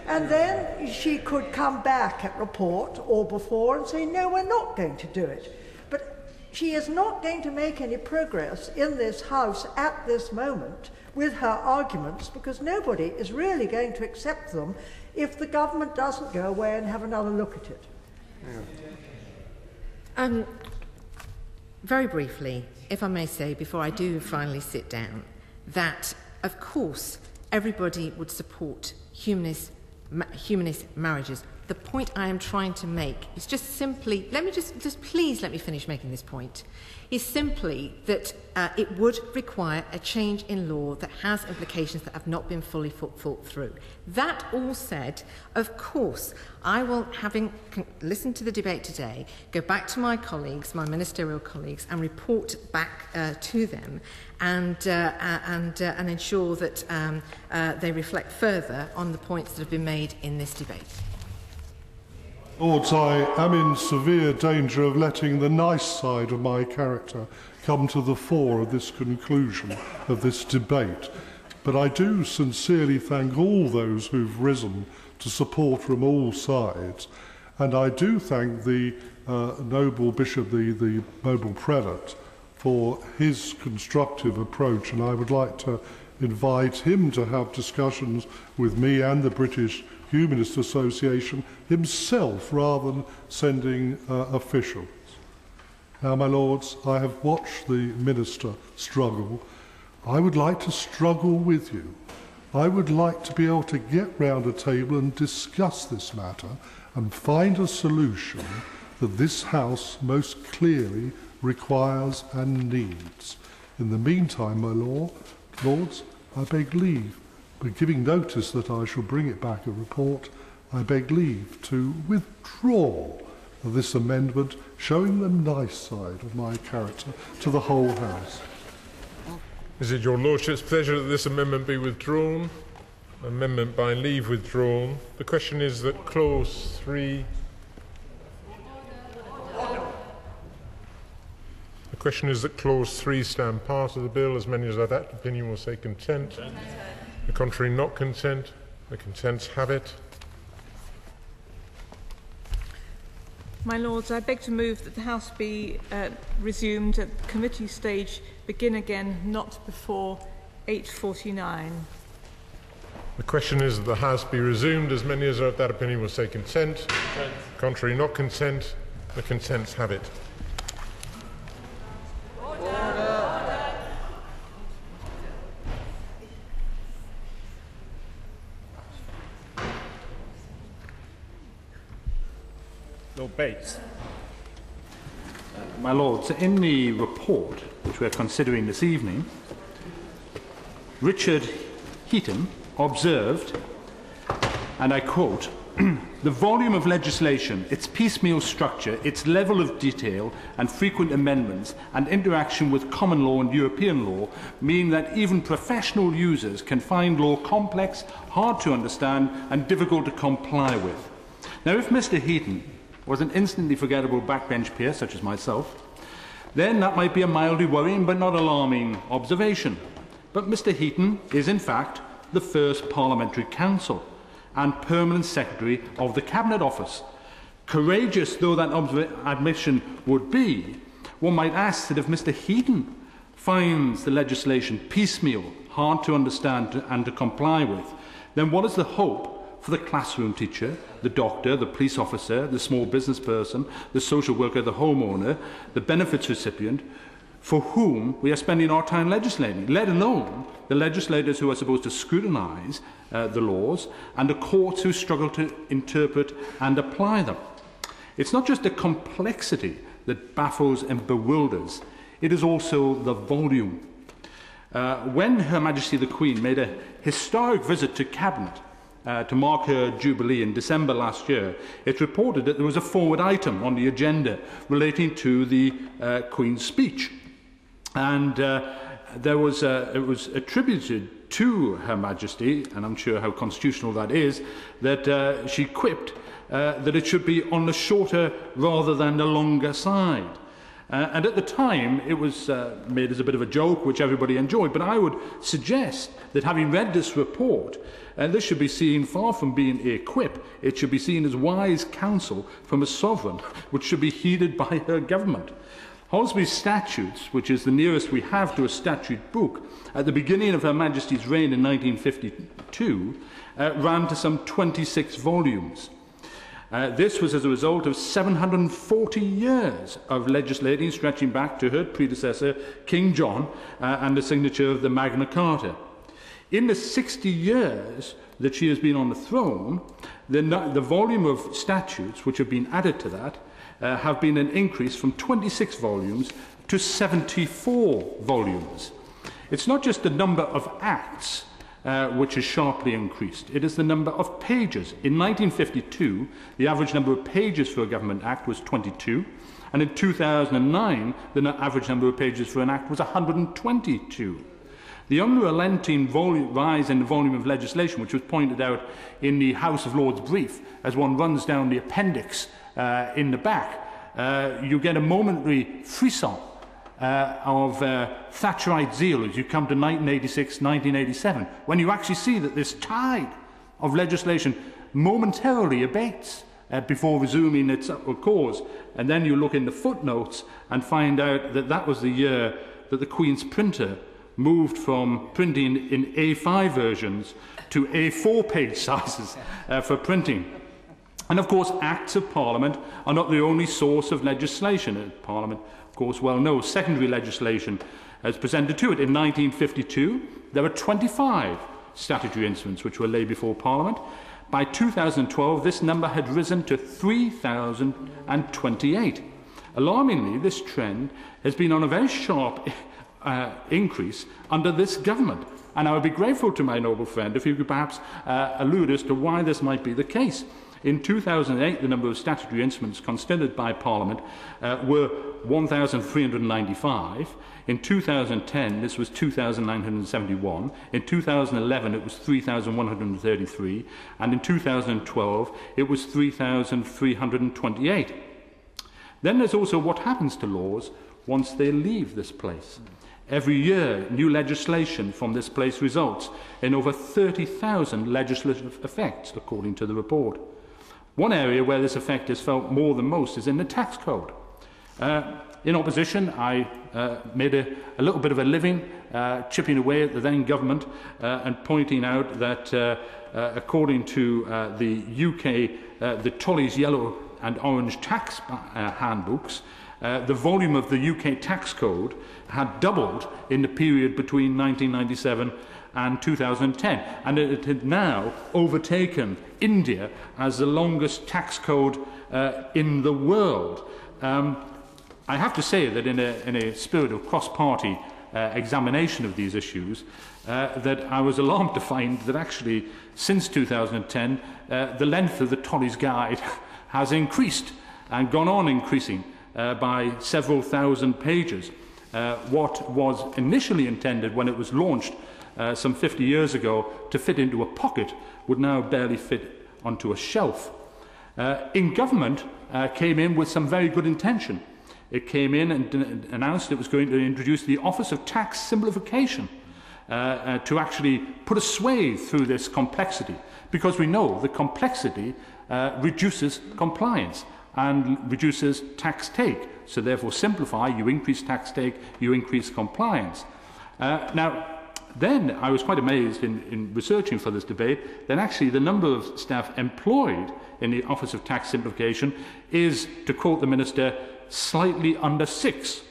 And then she could come back at report or before and say, no, we're not going to do it. But she is not going to make any progress in this House at this moment with her arguments, because nobody is really going to accept them if the government doesn't go away and have another look at it. Yeah. Very briefly, if I may say, before I do finally sit down, that, of course, everybody would support humanist marriages. The point I am trying to make is just simply, please let me finish making this point, is simply that it would require a change in law that has implications that have not been fully thought through. That all said, of course, I will, having listened to the debate today, go back to my colleagues, my ministerial colleagues, and report back to them and ensure that they reflect further on the points that have been made in this debate. Lords, I am in severe danger of letting the nice side of my character come to the fore of this conclusion of this debate. But I do sincerely thank all those who've risen to support from all sides. And I do thank the noble bishop, the noble prelate, for his constructive approach. And I would like to invite him to have discussions with me and the British Humanist Association himself, rather than sending officials. Now, my lords, I have watched the minister struggle. I would like to struggle with you. I would like to be able to get round a table and discuss this matter and find a solution that this House most clearly requires and needs. In the meantime, my lords, I beg leave, but giving notice that I shall bring it back a report, I beg leave to withdraw this amendment, showing the nice side of my character to the whole House. Is it your Lordship's pleasure that this amendment be withdrawn? Amendment by leave withdrawn. The question is that clause 3... The question is that clause 3 stand part of the bill. As many as are that opinion will say consent. The contrary, not consent. The consents have it. My Lords, I beg to move that the House be resumed at committee stage, begin again not before 8:49. The question is that the House be resumed. As many as are of that opinion will say consent. Contrary, not consent. The consents have it. Lord Bates. My Lords, in the report which we're considering this evening, Richard Heaton observed, and I quote, "The volume of legislation, its piecemeal structure, its level of detail and frequent amendments and interaction with common law and European law mean that even professional users can find law complex, hard to understand and difficult to comply with." Now, if Mr. Heaton was an instantly forgettable backbench peer such as myself, then that might be a mildly worrying but not alarming observation. But Mr. Heaton is in fact the first Parliamentary Counsel and Permanent Secretary of the Cabinet Office. Courageous though that admission would be, one might ask that if Mr. Heaton finds the legislation piecemeal, hard to understand and to comply with, then what is the hope for the classroom teacher, the doctor, the police officer, the small business person, the social worker, the homeowner, the benefits recipient, for whom we are spending our time legislating, let alone the legislators who are supposed to scrutinise the laws and the courts who struggle to interpret and apply them. It's not just the complexity that baffles and bewilders, it is also the volume. When Her Majesty the Queen made a historic visit to Cabinet to mark her Jubilee in December last year, it reported that there was a forward item on the agenda relating to the Queen's speech. And it was attributed to Her Majesty, and I'm sure how constitutional that is, that she quipped that it should be on the shorter rather than the longer side. And at the time, it was made as a bit of a joke, which everybody enjoyed. But I would suggest that having read this report, this should be seen, far from being a quip, it should be seen as wise counsel from a sovereign, which should be heeded by her government. Holsby's Statutes, which is the nearest we have to a statute book, at the beginning of Her Majesty's reign in 1952, ran to some 26 volumes. This was as a result of 740 years of legislating stretching back to her predecessor, King John, and the signature of the Magna Carta. In the 60 years that she has been on the throne, the volume of statutes which have been added to that have been an increase from 26 volumes to 74 volumes. It's not just the number of acts which has sharply increased. It is the number of pages. In 1952, the average number of pages for a government act was 22, and in 2009, the average number of pages for an act was 122. The unrelenting rise in the volume of legislation, which was pointed out in the House of Lords brief, as one runs down the appendix in the back, you get a momentary frisson of Thatcherite zeal as you come to 1986, 1987, when you actually see that this tide of legislation momentarily abates before resuming its upward course. And then you look in the footnotes and find out that that was the year that the Queen's printer moved from printing in A5 versions to A4 page sizes for printing. And of course, Acts of Parliament are not the only source of legislation. Parliament, of course, well knows secondary legislation as presented to it. In 1952, there were 25 statutory instruments which were laid before Parliament. By 2012, this number had risen to 3,028. Alarmingly, this trend has been on a very sharp increase under this government. And I would be grateful to my noble friend if he could perhaps allude as to why this might be the case. In 2008, the number of statutory instruments considered by Parliament were 1,395. In 2010, this was 2,971. In 2011, it was 3,133. And in 2012, it was 3,328. Then there's also what happens to laws once they leave this place. Every year, new legislation from this place results in over 30,000 legislative effects, according to the report. One area where this effect is felt more than most is in the tax code. In opposition, I made a little bit of a living chipping away at the then government and pointing out that according to the UK, the Tolley's yellow and orange tax handbooks, the volume of the UK tax code had doubled in the period between 1997 and 2010, and it had now overtaken India as the longest tax code in the world. I have to say that in a spirit of cross-party examination of these issues, that I was alarmed to find that actually since 2010 the length of the Tolley's Guide has increased and gone on increasing by several thousand pages. What was initially intended when it was launched some 50 years ago to fit into a pocket would now barely fit onto a shelf. In government came in with some very good intention. It came in and announced it was going to introduce the Office of Tax Simplification to actually put a swathe through this complexity, because we know the complexity reduces compliance and reduces tax take. So therefore simplify, you increase tax take, you increase compliance. Then I was quite amazed in researching for this debate that actually the number of staff employed in the Office of Tax Simplification is, to quote the Minister, slightly under 6.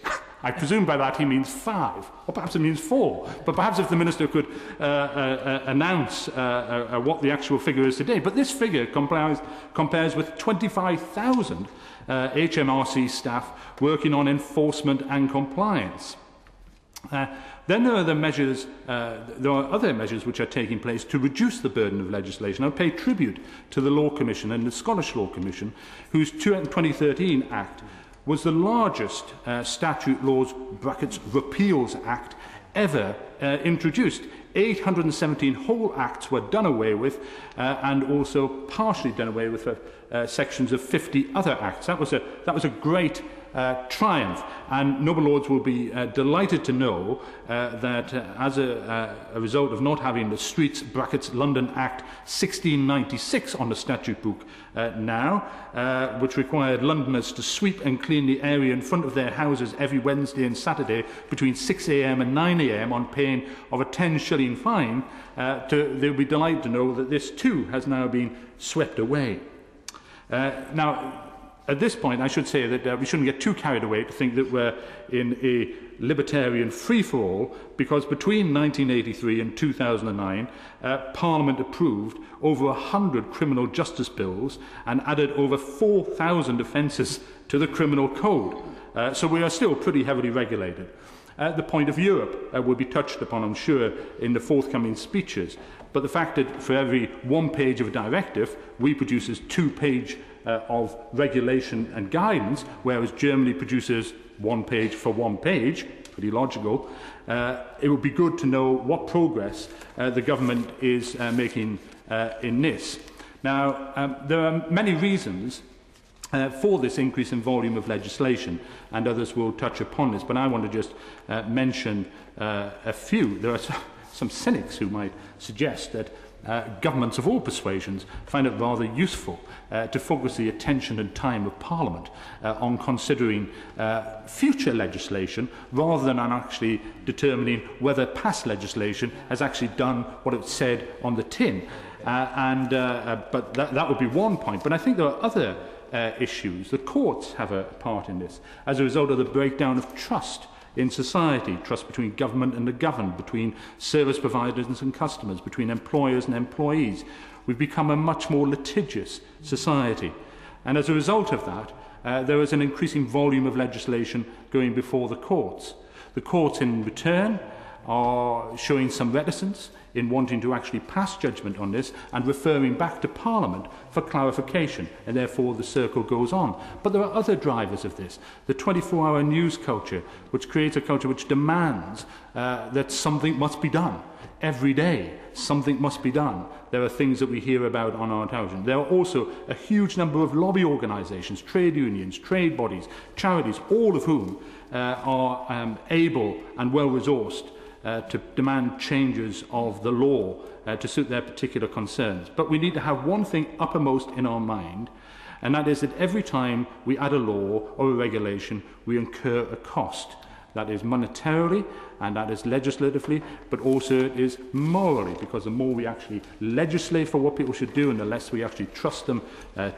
I presume by that he means 5, or perhaps it means 4. But perhaps if the Minister could announce what the actual figure is today. But this figure compares with 25,000 HMRC staff working on enforcement and compliance. Then there are the measures, there are other measures which are taking place to reduce the burden of legislation. I pay tribute to the Law Commission and the Scottish Law Commission, whose 2013 Act was the largest statute laws (repeals) act ever introduced. 817 whole acts were done away with, and also partially done away with sections of 50 other acts. That was a great triumph, and noble lords will be delighted to know that as a result of not having the Streets (London Act 1696 on the statute book now, which required Londoners to sweep and clean the area in front of their houses every Wednesday and Saturday between 6 a.m. and 9 a.m. on pain of a 10-shilling fine, they'll be delighted to know that this too has now been swept away. Now, at this point, I should say that we shouldn't get too carried away to think that we're in a libertarian free-for-all, because between 1983 and 2009, Parliament approved over 100 criminal justice bills and added over 4,000 offences to the criminal code. So we are still pretty heavily regulated. The point of Europe will be touched upon, I'm sure, in the forthcoming speeches. But the fact that for every 1 page of a directive, we produces 2 pages of regulation and guidance, whereas Germany produces 1 page for 1 page, pretty logical. It would be good to know what progress the government is making in this. Now, there are many reasons for this increase in volume of legislation, and others will touch upon this, but I want to just mention a few. There are some cynics who might suggest that governments of all persuasions find it rather useful to focus the attention and time of Parliament on considering future legislation rather than on actually determining whether past legislation has actually done what it said on the tin. But that would be one point. But I think there are other issues. The courts have a part in this as a result of the breakdown of trust in society, trust between government and the governed, between service providers and customers, between employers and employees. We've become a much more litigious society. And as a result of that, there is an increasing volume of legislation going before the courts. The courts, in return, are showing some reticence in wanting to actually pass judgment on this and referring back to Parliament for clarification, and therefore the circle goes on. But there are other drivers of this. The 24-hour news culture, which creates a culture which demands that something must be done. Every day, something must be done. There are things that we hear about on our television. There are also a huge number of lobby organisations, trade unions, trade bodies, charities, all of whom are able and well-resourced to demand changes of the law to suit their particular concerns. But we need to have one thing uppermost in our mind, and that is that every time we add a law or a regulation, we incur a cost. That is monetarily, and that is legislatively, but also it is morally, because the more we actually legislate for what people should do and the less we actually trust them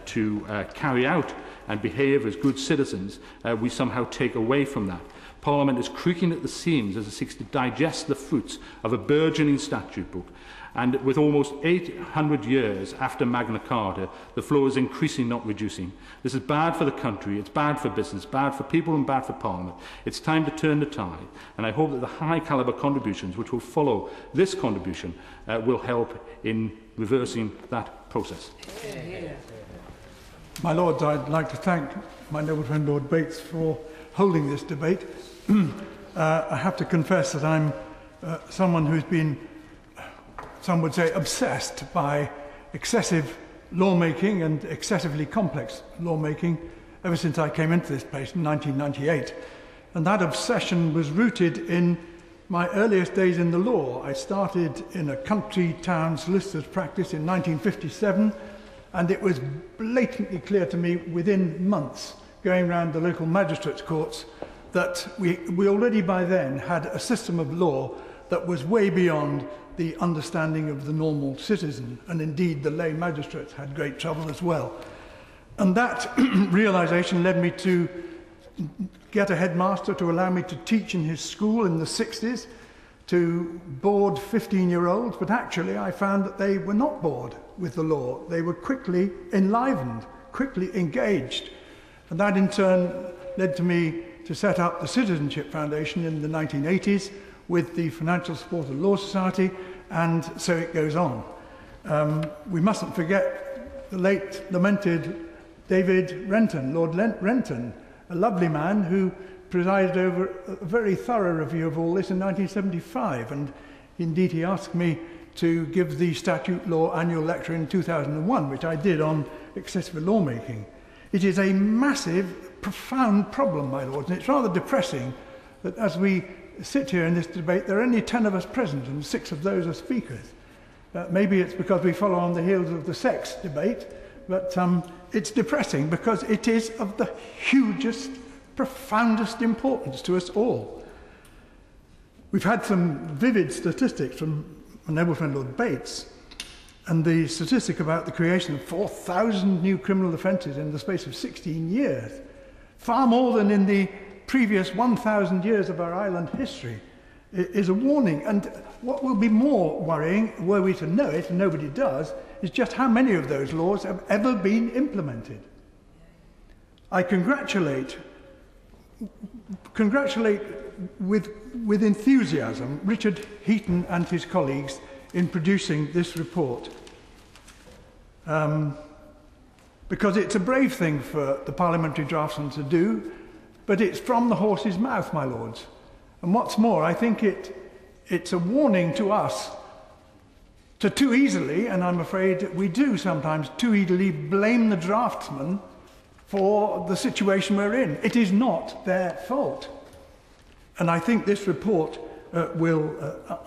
to carry out and behave as good citizens, we somehow take away from that. Parliament is creaking at the seams as it seeks to digest the fruits of a burgeoning statute book. And with almost 800 years after Magna Carta, the flow is increasing, not reducing. This is bad for the country, it's bad for business, bad for people and bad for Parliament. It's time to turn the tide, and I hope that the high-calibre contributions which will follow this contribution will help in reversing that process. My Lords, I'd like to thank my noble friend Lord Bates for holding this debate. I have to confess that I'm someone who's been, some would say, obsessed by excessive lawmaking and excessively complex lawmaking ever since I came into this place in 1998. And that obsession was rooted in my earliest days in the law. I started in a country town solicitor's practice in 1957, and it was blatantly clear to me within months, going around the local magistrates' courts, that we already by then had a system of law that was way beyond the understanding of the normal citizen, and indeed the lay magistrates had great trouble as well. And that realization led me to get a headmaster to allow me to teach in his school in the 60s, to board 15-year-olds, but actually I found that they were not bored with the law. They were quickly enlivened, quickly engaged. And that in turn led to me to set up the Citizenship Foundation in the 1980s with the financial support of Law Society, and so it goes on. We mustn't forget the late lamented David Renton, Lord Renton, a lovely man who presided over a very thorough review of all this in 1975, and indeed he asked me to give the statute law annual lecture in 2001, which I did on excessive lawmaking. It is a massive, profound problem, my lords, and it's rather depressing that as we sit here in this debate, there are only 10 of us present, and 6 of those are speakers. Maybe it's because we follow on the heels of the sex debate, but it's depressing because it is of the hugest, profoundest importance to us all. We've had some vivid statistics from my noble friend Lord Bates, and the statistic about the creation of 4,000 new criminal offences in the space of 16 years, far more than in the previous 1,000 years of our island history, is a warning. And what will be more worrying, were we to know it, and nobody does, is just how many of those laws have ever been implemented. I congratulate with enthusiasm Richard Heaton and his colleagues in producing this report, because it's a brave thing for the parliamentary draftsman to do, but it's from the horse's mouth, my lords. And what's more, I think it's a warning to us to too easily, and I'm afraid we do sometimes too easily, blame the draftsman for the situation we're in. It is not their fault. And I think this report will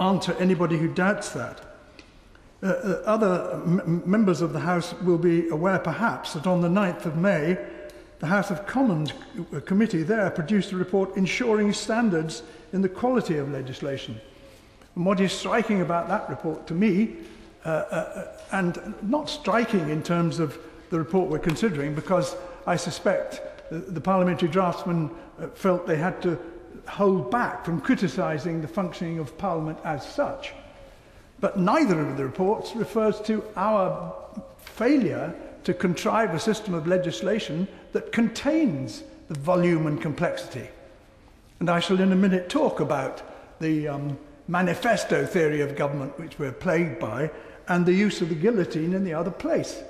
answer anybody who doubts that. Other members of the House will be aware perhaps that on the 9th of May, the House of Commons committee there produced a report ensuring standards in the quality of legislation. And what is striking about that report to me, and not striking in terms of the report we're considering, because I suspect the parliamentary draftsmen felt they had to hold back from criticising the functioning of Parliament as such. But neither of the reports refers to our failure to contrive a system of legislation that contains the volume and complexity. And I shall in a minute talk about the manifesto theory of government which we're plagued by, and the use of the guillotine in the other place.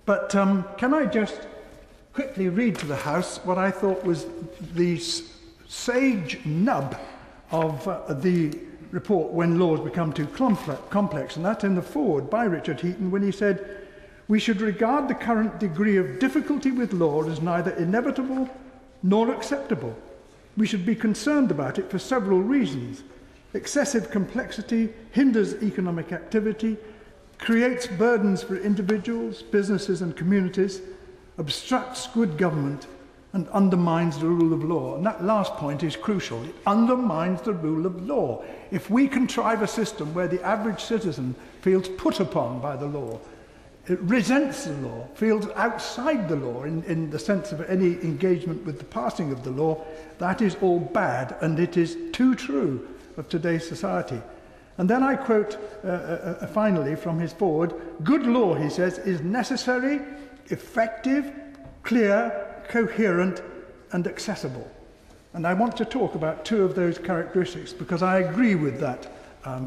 But can I just quickly read to the House what I thought was the sage nub of the report when laws become too complex, and that's in the foreword by Richard Heaton when he said, "We should regard the current degree of difficulty with law as neither inevitable nor acceptable. We should be concerned about it for several reasons. Excessive complexity hinders economic activity, creates burdens for individuals, businesses and communities, obstructs good government, and undermines the rule of law." And that last point is crucial. It undermines the rule of law. If we contrive a system where the average citizen feels put upon by the law, it resents the law, feels outside the law in the sense of any engagement with the passing of the law, that is all bad, and it is too true of today's society. And then I quote finally from his foreword, "Good law," he says, "is necessary, effective, clear, coherent and accessible." And I want to talk about two of those characteristics because I agree with that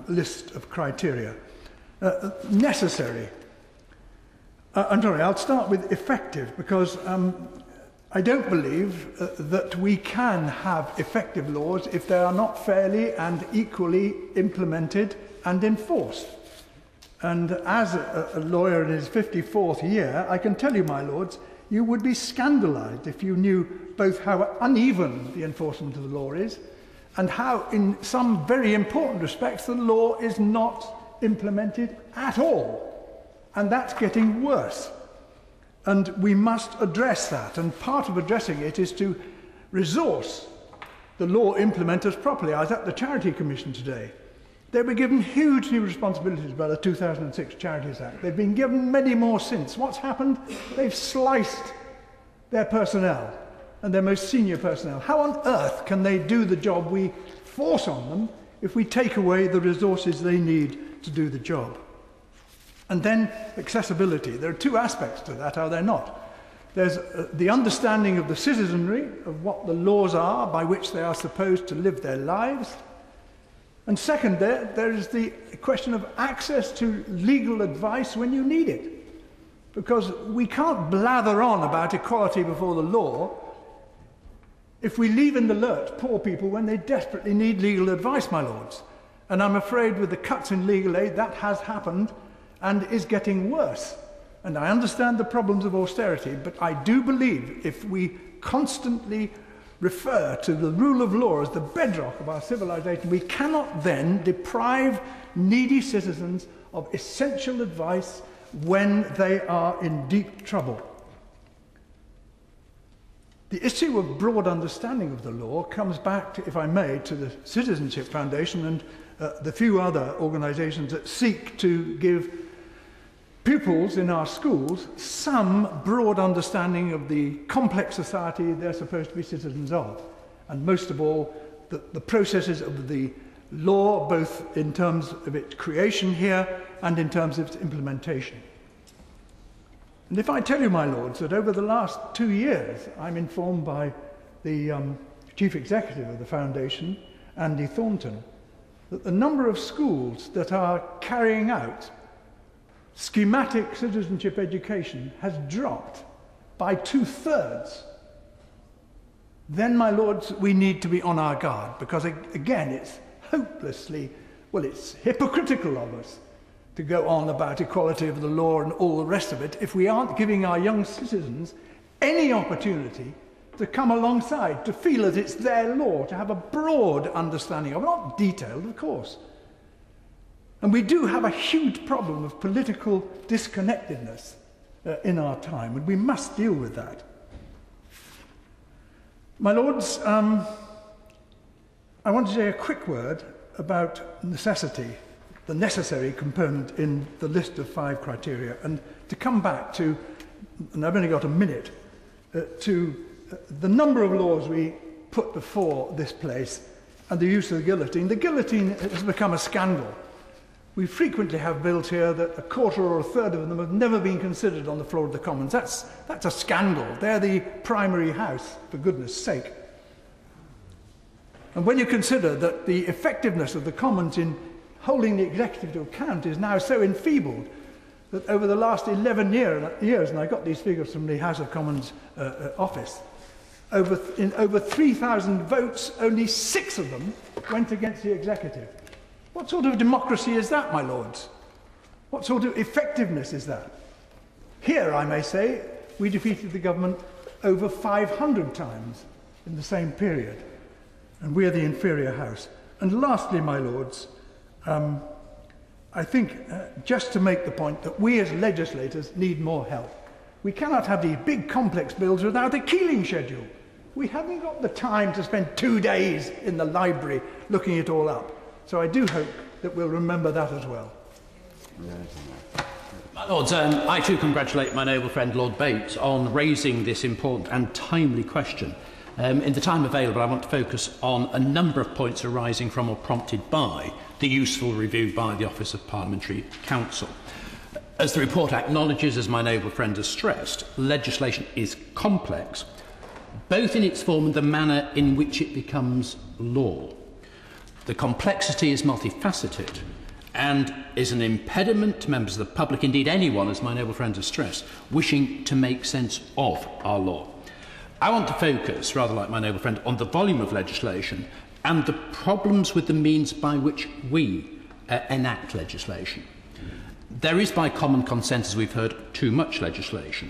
list of criteria. Necessary. I'm sorry, I'll start with effective because I don't believe that we can have effective laws if they are not fairly and equally implemented and enforced. And as a lawyer in his 54th year, I can tell you, my lords, you would be scandalized if you knew both how uneven the enforcement of the law is and how, in some very important respects, the law is not implemented at all. And that's getting worse. And we must address that. And part of addressing it is to resource the law implementers properly. I was at the Charity Commission today. They were given huge new responsibilities by the 2006 Charities Act. They've been given many more since. What's happened? They've sliced their personnel and their most senior personnel. How on earth can they do the job we force on them if we take away the resources they need to do the job? And then accessibility. There are two aspects to that, are there not? There's the understanding of the citizenry, of what the laws are by which they are supposed to live their lives. And second, there is the question of access to legal advice when you need it. Because we can't blather on about equality before the law if we leave in the lurch poor people when they desperately need legal advice, my lords. And I'm afraid with the cuts in legal aid, that has happened and is getting worse. And I understand the problems of austerity, but I do believe if we constantly refer to the rule of law as the bedrock of our civilization, we cannot then deprive needy citizens of essential advice when they are in deep trouble. The issue of broad understanding of the law comes back, to, if I may, to the Citizenship Foundation and the few other organisations that seek to give pupils in our schools some broad understanding of the complex society they're supposed to be citizens of. And most of all, the processes of the law, both in terms of its creation here and in terms of its implementation. And if I tell you, my lords, that over the last 2 years, I'm informed by the Chief Executive of the Foundation, Andy Thornton, that the number of schools that are carrying out schematic citizenship education has dropped by 2/3. Then, my lords, we need to be on our guard, because again, it's hopelessly, well, it's hypocritical of us to go on about equality of the law and all the rest of it if we aren't giving our young citizens any opportunity to come alongside, to feel that it's their law, to have a broad understanding of it, not detailed, of course. And we do have a huge problem of political disconnectedness in our time, and we must deal with that. My lords, I want to say a quick word about necessity, the necessary component in the list of 5 criteria, and to come back to, and I've only got a minute, to the number of laws we put before this place and the use of the guillotine. The guillotine has become a scandal. We frequently have bills here that a quarter or a third of them have never been considered on the floor of the Commons. That's a scandal. They're the primary house, for goodness sake. And when you consider that the effectiveness of the Commons in holding the executive to account is now so enfeebled that over the last 11 years, and I got these figures from the House of Commons office, in over 3,000 votes, only 6 of them went against the executive. What sort of democracy is that, my lords? What sort of effectiveness is that? Here, I may say, we defeated the government over 500 times in the same period, and we're the inferior house. And lastly, my lords, I think just to make the point that we as legislators need more help. We cannot have these big complex bills without a Keeling schedule. We haven't got the time to spend 2 days in the library looking it all up. So I do hope that we'll remember that as well. My Lords, I too congratulate my noble friend Lord Bates on raising this important and timely question. In the time available, I want to focus on a number of points arising from or prompted by the useful review by the Office of Parliamentary Counsel. As the report acknowledges, as my noble friend has stressed, legislation is complex, both in its form and the manner in which it becomes law. The complexity is multifaceted and is an impediment to members of the public, indeed anyone, as my noble friend has stressed, wishing to make sense of our law. I want to focus, rather like my noble friend, on the volume of legislation and the problems with the means by which we enact legislation. There is, by common consensus, we've heard, too much legislation.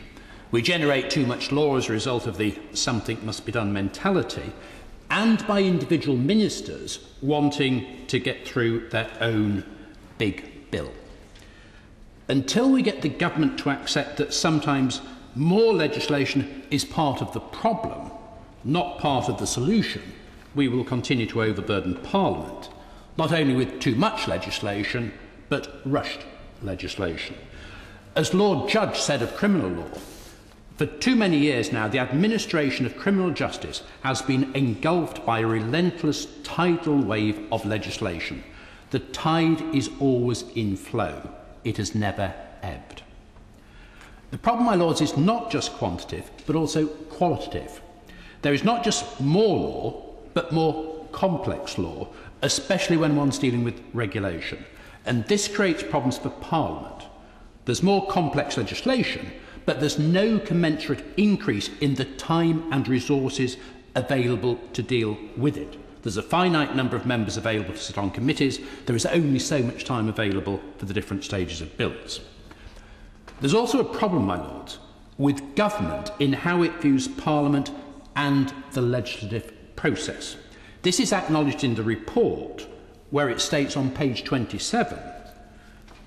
We generate too much law as a result of the something must be done mentality, and by individual ministers wanting to get through their own big bill. Until we get the government to accept that sometimes more legislation is part of the problem, not part of the solution, we will continue to overburden Parliament, not only with too much legislation, but rushed legislation. As Lord Judge said of criminal law, for too many years now, the administration of criminal justice has been engulfed by a relentless tidal wave of legislation. The tide is always in flow. It has never ebbed. The problem, my lords, is not just quantitative, but also qualitative. There is not just more law, but more complex law, especially when one's dealing with regulation. And this creates problems for Parliament. There's more complex legislation, but there's no commensurate increase in the time and resources available to deal with it. There's a finite number of members available to sit on committees. There is only so much time available for the different stages of bills. There's also a problem, my lords, with government in how it views Parliament and the legislative process. This is acknowledged in the report, where it states on page 27,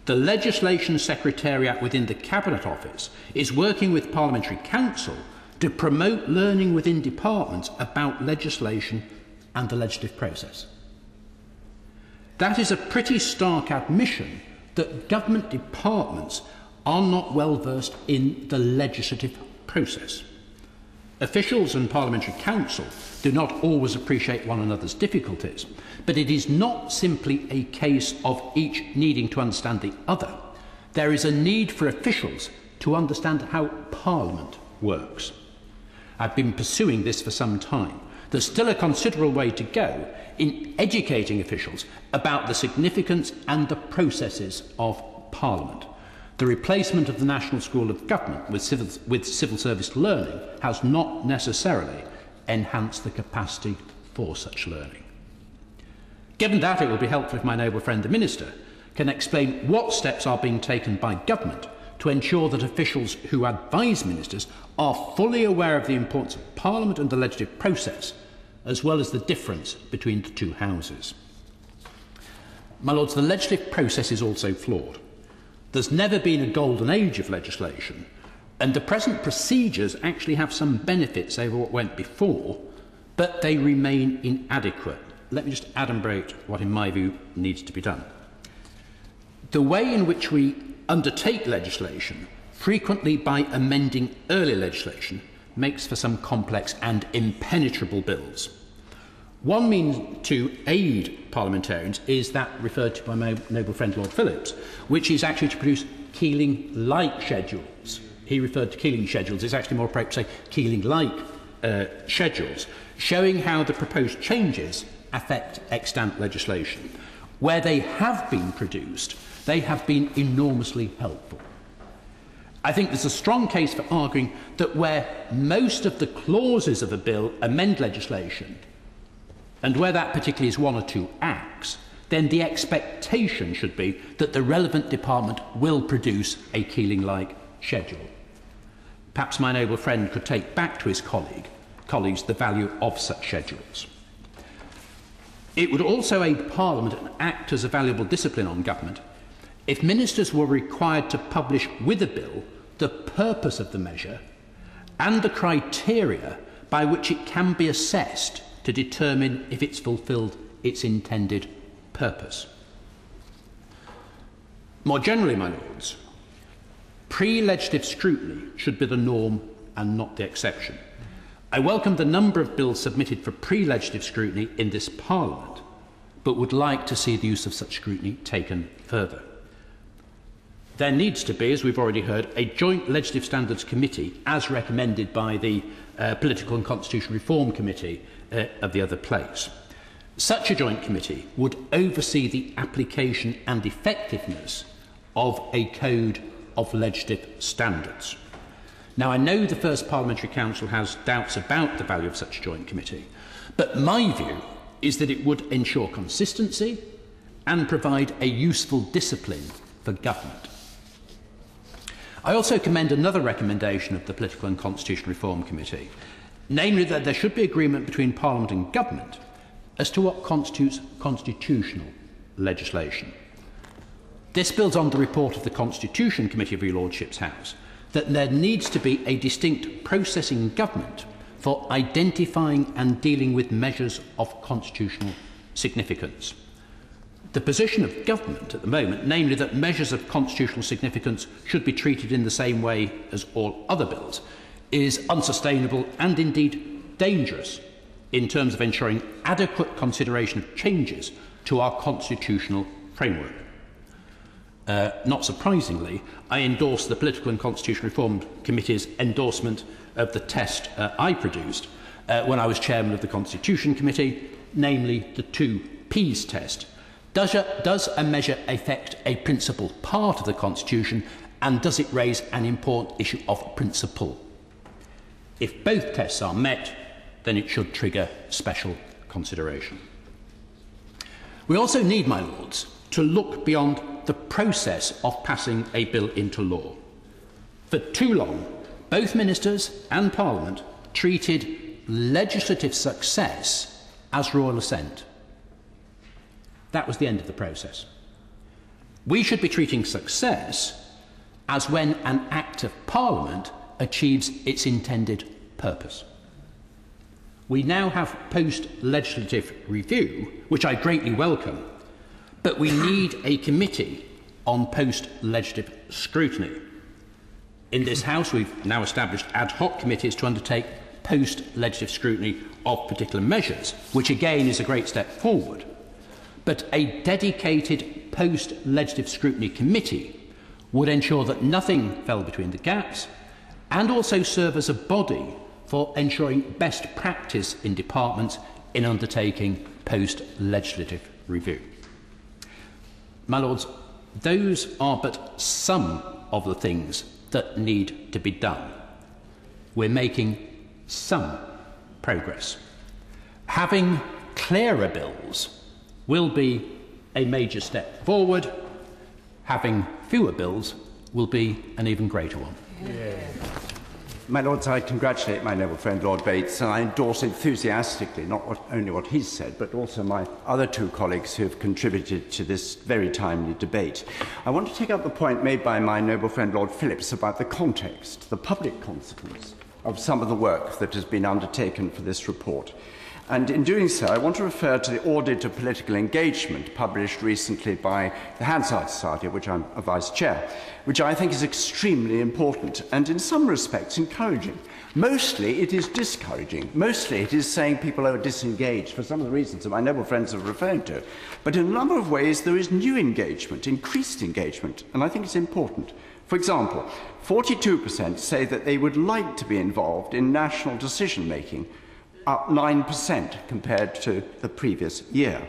the Legislation Secretariat within the Cabinet Office is working with Parliamentary Counsel to promote learning within departments about legislation and the legislative process. That is a pretty stark admission that government departments are not well versed in the legislative process. Officials and Parliamentary Counsel do not always appreciate one another's difficulties, but it is not simply a case of each needing to understand the other. There is a need for officials to understand how Parliament works. I've been pursuing this for some time. There's still a considerable way to go in educating officials about the significance and the processes of Parliament. The replacement of the National School of Government with civil service learning has not necessarily enhanced the capacity for such learning. Given that, it will be helpful if my noble friend the Minister can explain what steps are being taken by government to ensure that officials who advise ministers are fully aware of the importance of Parliament and the legislative process, as well as the difference between the two houses. My lords, the legislative process is also flawed. There's never been a golden age of legislation, and the present procedures actually have some benefits over what went before, but they remain inadequate. Let me just adumbrate what, in my view, needs to be done. The way in which we undertake legislation, frequently by amending earlier legislation, makes for some complex and impenetrable bills. One means to aid parliamentarians is that referred to by my noble friend Lord Phillips, which is actually to produce Keeling-like schedules. He referred to Keeling schedules. It's actually more appropriate to say Keeling-like schedules, showing how the proposed changes affect extant legislation. Where they have been produced, they have been enormously helpful. I think there's a strong case for arguing that where most of the clauses of a bill amend legislation, and where that particularly is one or two acts, then the expectation should be that the relevant department will produce a Keeling-like schedule. Perhaps my noble friend could take back to his colleagues the value of such schedules. It would also aid Parliament and act as a valuable discipline on government if ministers were required to publish with a bill the purpose of the measure and the criteria by which it can be assessed to determine if it's fulfilled its intended purpose. More generally, my lords, pre-legislative scrutiny should be the norm and not the exception. I welcome the number of bills submitted for pre-legislative scrutiny in this Parliament, but would like to see the use of such scrutiny taken further. There needs to be, as we've already heard, a joint legislative standards committee, as recommended by the Political and Constitutional Reform Committee of the other place. Such a joint committee would oversee the application and effectiveness of a code of legislative standards. Now, I know the First Parliamentary Council has doubts about the value of such a joint committee, but my view is that it would ensure consistency and provide a useful discipline for government. I also commend another recommendation of the Political and Constitutional Reform Committee, namely that there should be agreement between Parliament and government as to what constitutes constitutional legislation. This builds on the report of the Constitution Committee of Your Lordship's House, that there needs to be a distinct process in government for identifying and dealing with measures of constitutional significance. The position of government at the moment, namely that measures of constitutional significance should be treated in the same way as all other bills, is unsustainable and indeed dangerous in terms of ensuring adequate consideration of changes to our constitutional framework. Not surprisingly, I endorse the Political and Constitutional Reform Committee's endorsement of the test I produced when I was chairman of the Constitution Committee, namely the 2 Ps test. Does a measure affect a principal part of the Constitution, and does it raise an important issue of principle? If both tests are met, then it should trigger special consideration. We also need, my lords, to look beyond the process of passing a bill into law. For too long, both ministers and Parliament treated legislative success as royal assent. That was the end of the process. We should be treating success as when an Act of Parliament achieves its intended purpose. We now have post-legislative review, which I greatly welcome, but we need a committee on post-legislative scrutiny. In this House, we've now established ad hoc committees to undertake post-legislative scrutiny of particular measures, which again is a great step forward. But a dedicated post-legislative scrutiny committee would ensure that nothing fell between the gaps and also serve as a body for ensuring best practice in departments in undertaking post-legislative review. My lords, those are but some of the things that need to be done. We're making some progress. Having clearer bills will be a major step forward. Having fewer bills will be an even greater one. Yeah. My Lords, I congratulate my noble friend Lord Bates, and I endorse enthusiastically not only what he's said, but also my other 2 colleagues who have contributed to this very timely debate. I want to take up the point made by my noble friend Lord Phillips about the context, the public consequence of some of the work that has been undertaken for this report. And in doing so, I want to refer to the Audit of Political Engagement published recently by the Hansard Society, of which I'm a Vice Chair, which I think is extremely important and in some respects encouraging. Mostly it is discouraging. Mostly it is saying people are disengaged for some of the reasons that my noble friends have referred to. But in a number of ways there is new engagement, increased engagement, and I think it's important For example, 42% say that they would like to be involved in national decision-making, up 9% compared to the previous year.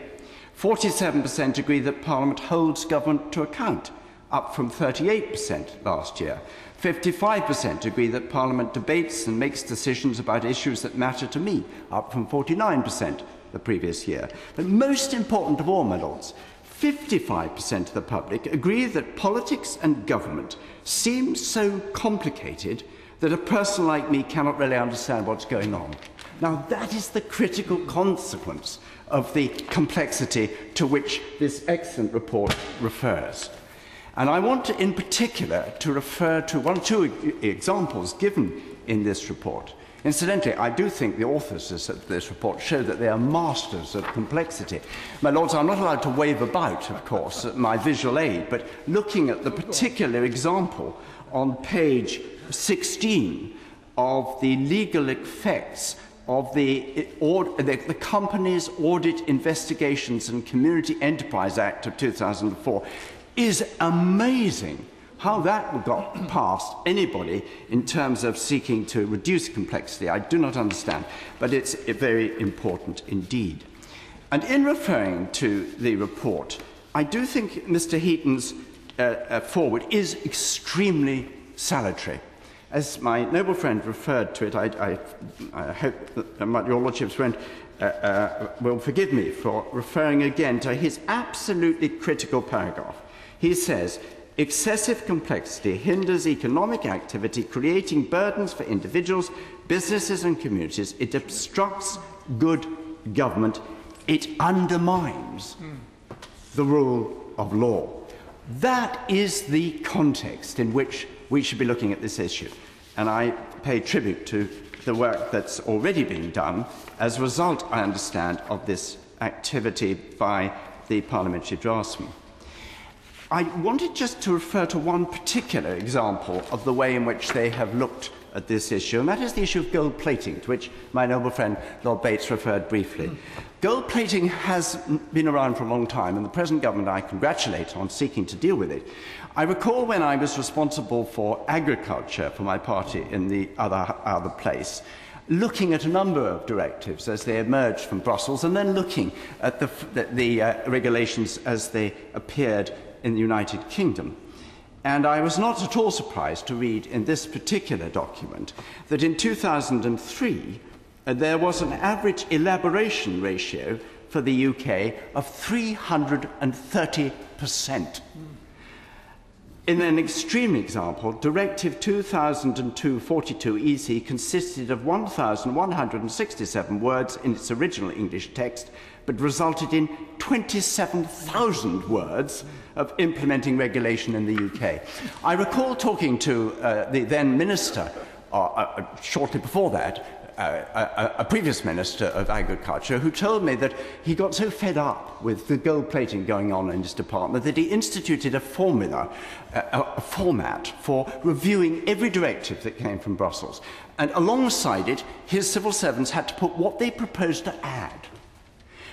47% agree that Parliament holds government to account, up from 38% last year. 55% agree that Parliament debates and makes decisions about issues that matter to me, up from 49% the previous year. But most important of all, my lords, 55% of the public agree that politics and government seem so complicated that a person like me cannot really understand what's going on. Now, that is the critical consequence of the complexity to which this excellent report refers. And I want to, in particular, to refer to one or two examples given in this report. Incidentally, I do think the authors of this report show that they are masters of complexity. My lords, I'm not allowed to wave about, of course, my visual aid, but looking at the particular example on page 16 of the legal effects of the Companies Audit Investigations and Community Enterprise Act of 2004 is amazing. How that got past anybody in terms of seeking to reduce complexity, I do not understand, but it's very important indeed. And in referring to the report, I do think Mr. Heaton's foreword is extremely salutary. As my noble friend referred to it, I hope that your lordship's friend will forgive me for referring again to his absolutely critical paragraph. He says, excessive complexity hinders economic activity, creating burdens for individuals, businesses and communities. It obstructs good government. It undermines the rule of law. That is the context in which we should be looking at this issue. And I pay tribute to the work that's already been done as a result, I understand, of this activity by the parliamentary draftsman. I wanted just to refer to one particular example of the way in which they have looked at this issue, and that is the issue of gold plating, to which my noble friend Lord Bates referred briefly. Gold plating has been around for a long time, and the present government I congratulate on seeking to deal with it. I recall when I was responsible for agriculture for my party in the other place, looking at a number of directives as they emerged from Brussels, and then looking at the regulations as they appeared in the United Kingdom. And I was not at all surprised to read in this particular document that in 2003 there was an average elaboration ratio for the UK of 330%. In an extreme example, Directive 2002/42 EC consisted of 1,167 words in its original English text, but resulted in 27,000 words of implementing regulation in the UK. I recall talking to the then minister, shortly before that, a previous minister of agriculture, who told me that he got so fed up with the gold plating going on in his department that he instituted a format for reviewing every directive that came from Brussels. And alongside it, his civil servants had to put what they proposed to add,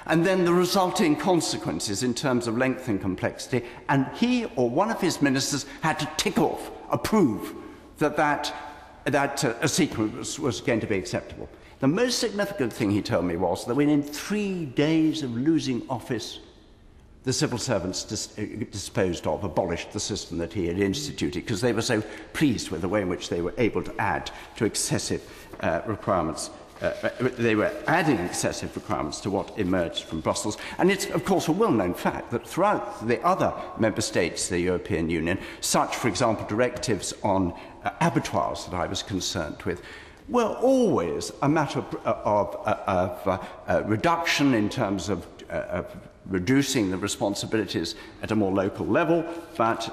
and then the resulting consequences in terms of length and complexity, and he or one of his ministers had to tick off, approve that a sequence was going to be acceptable. The most significant thing he told me was that within 3 days of losing office, the civil servants disposed of, abolished the system that he had instituted, because they were so pleased with the way in which they were able to add to excessive requirements. They were adding excessive requirements to what emerged from Brussels. And it's, of course, a well-known fact that throughout the other member states of the European Union, such, for example, directives on abattoirs that I was concerned with, were always a matter of reduction in terms of reducing the responsibilities at a more local level, but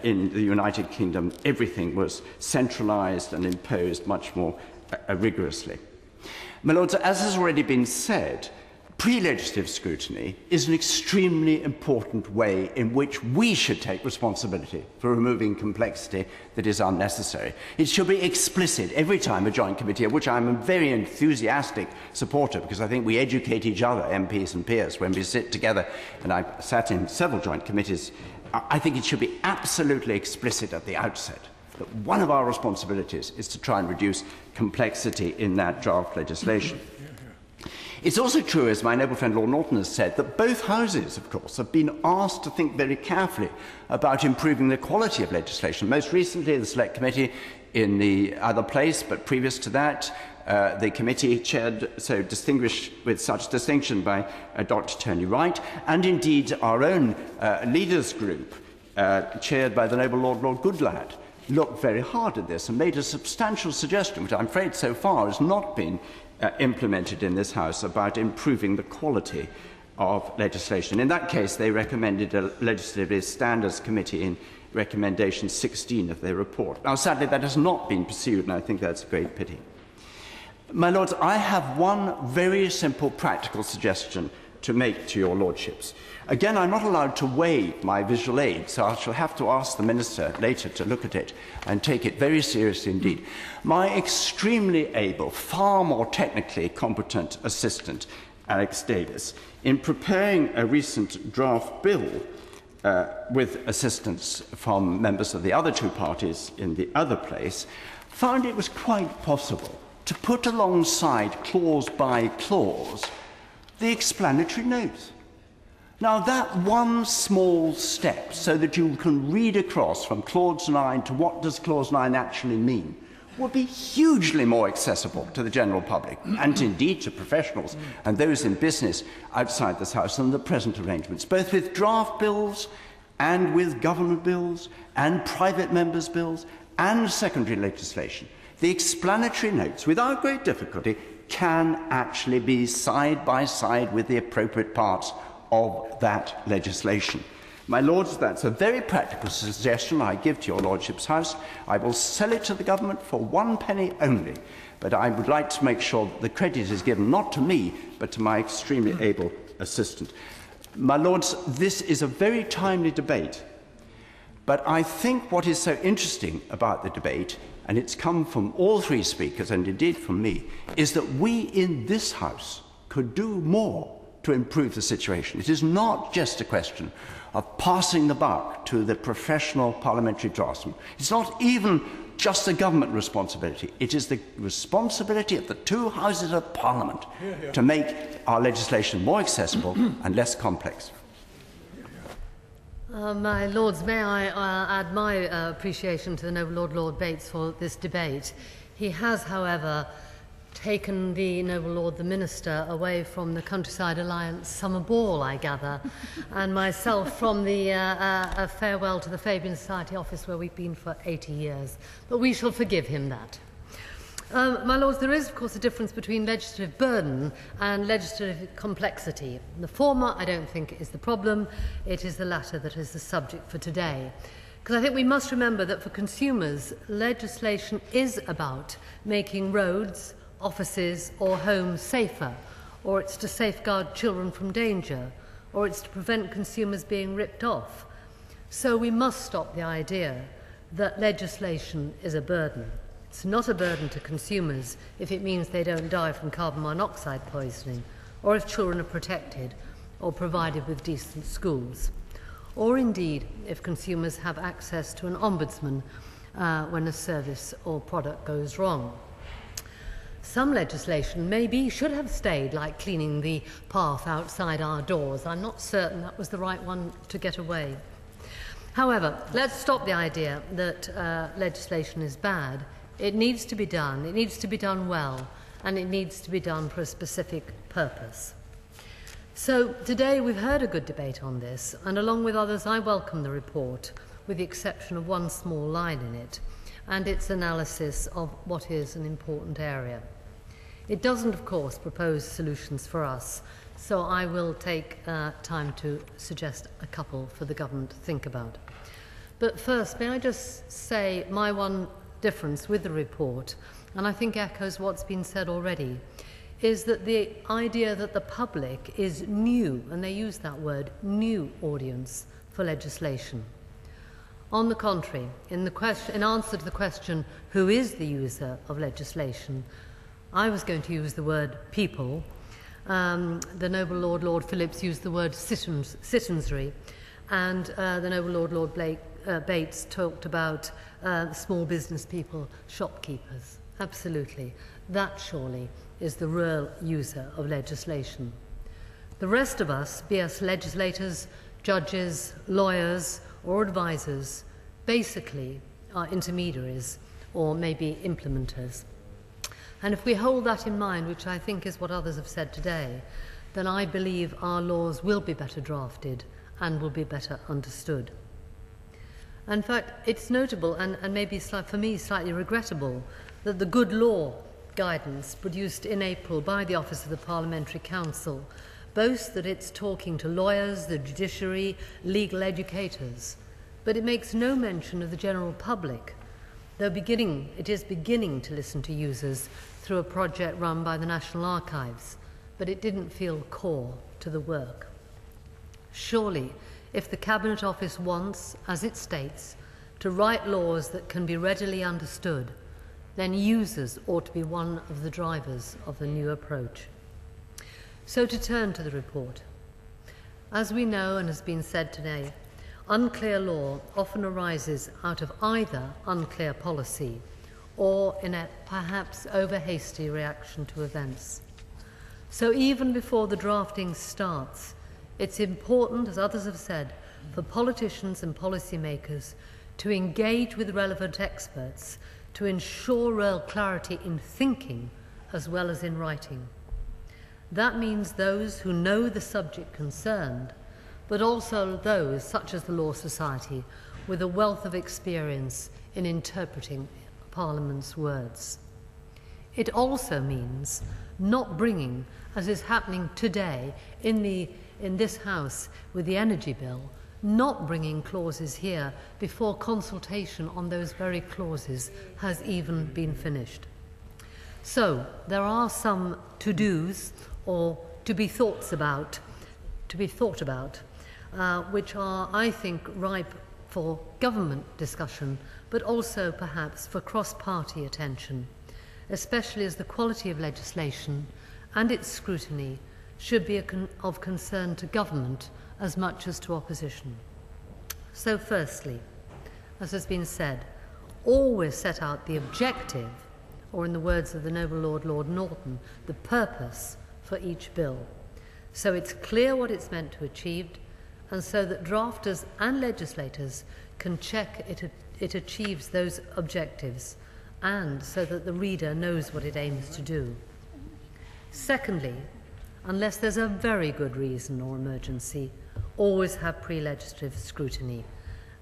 in the United Kingdom, everything was centralised and imposed much more rigorously. My lords, as has already been said, pre-legislative scrutiny is an extremely important way in which we should take responsibility for removing complexity that is unnecessary. It should be explicit every time a joint committee, of which I'm a very enthusiastic supporter, because I think we educate each other, MPs and peers, when we sit together, and I've sat in several joint committees I think it should be absolutely explicit at the outset that one of our responsibilities is to try and reduce complexity in that draft legislation. It's also true, as my noble friend Lord Norton has said, that both houses, of course, have been asked to think very carefully about improving the quality of legislation. Most recently, the Select Committee in the other place, but previous to that, the committee chaired with such distinction by Dr. Tony Wright, and indeed our own leaders group, chaired by the noble Lord Goodlad, looked very hard at this and made a substantial suggestion, which I'm afraid so far has not been implemented in this House, about improving the quality of legislation. In that case, they recommended a Legislative Standards Committee in recommendation 16 of their report. Now, sadly, that has not been pursued, and I think that's a great pity. My Lords, I have one very simple practical suggestion to make to your Lordships. Again, I'm not allowed to waive my visual aid, so I shall have to ask the Minister later to look at it and take it very seriously indeed. My extremely able, far more technically competent assistant, Alex Davis, in preparing a recent draft bill with assistance from members of the other two parties in the other place, found it was quite possible to put alongside, clause by clause, the explanatory notes. Now, that one small step, so that you can read across from Clause 9 to what does Clause 9 actually mean, would be hugely more accessible to the general public, and indeed to professionals and those in business outside this House than the present arrangements, both with draft bills and with government bills and private members' bills and secondary legislation. The explanatory notes, without great difficulty, can actually be side by side with the appropriate parts of that legislation. My Lords, that's a very practical suggestion I give to your Lordship's House. I will sell it to the government for 1 penny only, but I would like to make sure that the credit is given not to me, but to my extremely able assistant. My Lords, this is a very timely debate, but I think what is so interesting about the debate, and it's come from all three speakers, and indeed from me, is that we in this House could do more to improve the situation. It is not just a question of passing the buck to the professional parliamentary draftsman. It's not even just a government responsibility. It is the responsibility of the two houses of Parliament to make our legislation more accessible and less complex. My Lords, may I add my appreciation to the noble Lord Bates for this debate. He has, however, taken the noble Lord the Minister away from the Countryside Alliance summer ball, I gather, and myself from the farewell to the Fabian Society office where we've been for 80 years. But we shall forgive him that. My Lords, there is, of course, a difference between legislative burden and legislative complexity. The former, I don't think, is the problem. It is the latter that is the subject for today. Because I think we must remember that for consumers, legislation is about making roads, offices or homes safer, or it's to safeguard children from danger, or it's to prevent consumers being ripped off. So we must stop the idea that legislation is a burden. It's not a burden to consumers if it means they don't die from carbon monoxide poisoning, or if children are protected or provided with decent schools, or indeed if consumers have access to an ombudsman when a service or product goes wrong. Some legislation maybe should have stayed, like cleaning the path outside our doors. I'm not certain that was the right one to get away. However, let's stop the idea that legislation is bad. It needs to be done. It needs to be done well, and it needs to be done for a specific purpose. So today we've heard a good debate on this, and along with others I welcome the report, with the exception of one small line in it, and its analysis of what is an important area. It doesn't, of course, propose solutions for us, so I will take time to suggest a couple for the government to think about. But first, may I just say my one difference with the report, and I think echoes what's been said already, is that the idea that the public is new, and they use that word, new audience for legislation. On the contrary, in answer to the question, who is the user of legislation, I was going to use the word people. The noble Lord Phillips used the word citizenry, And the Noble Lord Bates talked about small business people, shopkeepers. Absolutely. That surely is the real user of legislation. The rest of us, be us legislators, judges, lawyers, or advisors, basically are intermediaries or maybe implementers. And if we hold that in mind, which I think is what others have said today, then I believe our laws will be better drafted and will be better understood. In fact, it's notable and maybe for me slightly regrettable that the good law guidance produced in April by the Office of the Parliamentary Counsel boasts that it's talking to lawyers, the judiciary, legal educators, but it makes no mention of the general public, though it is beginning to listen to users through a project run by the National Archives, but it didn't feel core to the work. Surely, if the Cabinet Office wants, as it states, to write laws that can be readily understood, then users ought to be one of the drivers of the new approach. So to turn to the report. As we know and has been said today, unclear law often arises out of either unclear policy or in a perhaps over-hasty reaction to events. So even before the drafting starts, it's important, as others have said, for politicians and policymakers to engage with relevant experts to ensure real clarity in thinking as well as in writing. That means those who know the subject concerned, but also those, such as the Law Society, with a wealth of experience in interpreting Parliament's words. It also means not bringing, as is happening today in this House with the Energy Bill, not bringing clauses here before consultation on those very clauses has even been finished. So there are some to-dos or to be thought about, which are, I think, ripe for government discussion, but also perhaps for cross-party attention, especially as the quality of legislation and its scrutiny should be of concern to government as much as to opposition. So firstly, as has been said, always set out the objective, or in the words of the Noble Lord Norton, the purpose for each bill, so it's clear what it's meant to achieve, and so that drafters and legislators can check it achieves those objectives, and so that the reader knows what it aims to do. Secondly, unless there's a very good reason or emergency, always have pre-legislative scrutiny,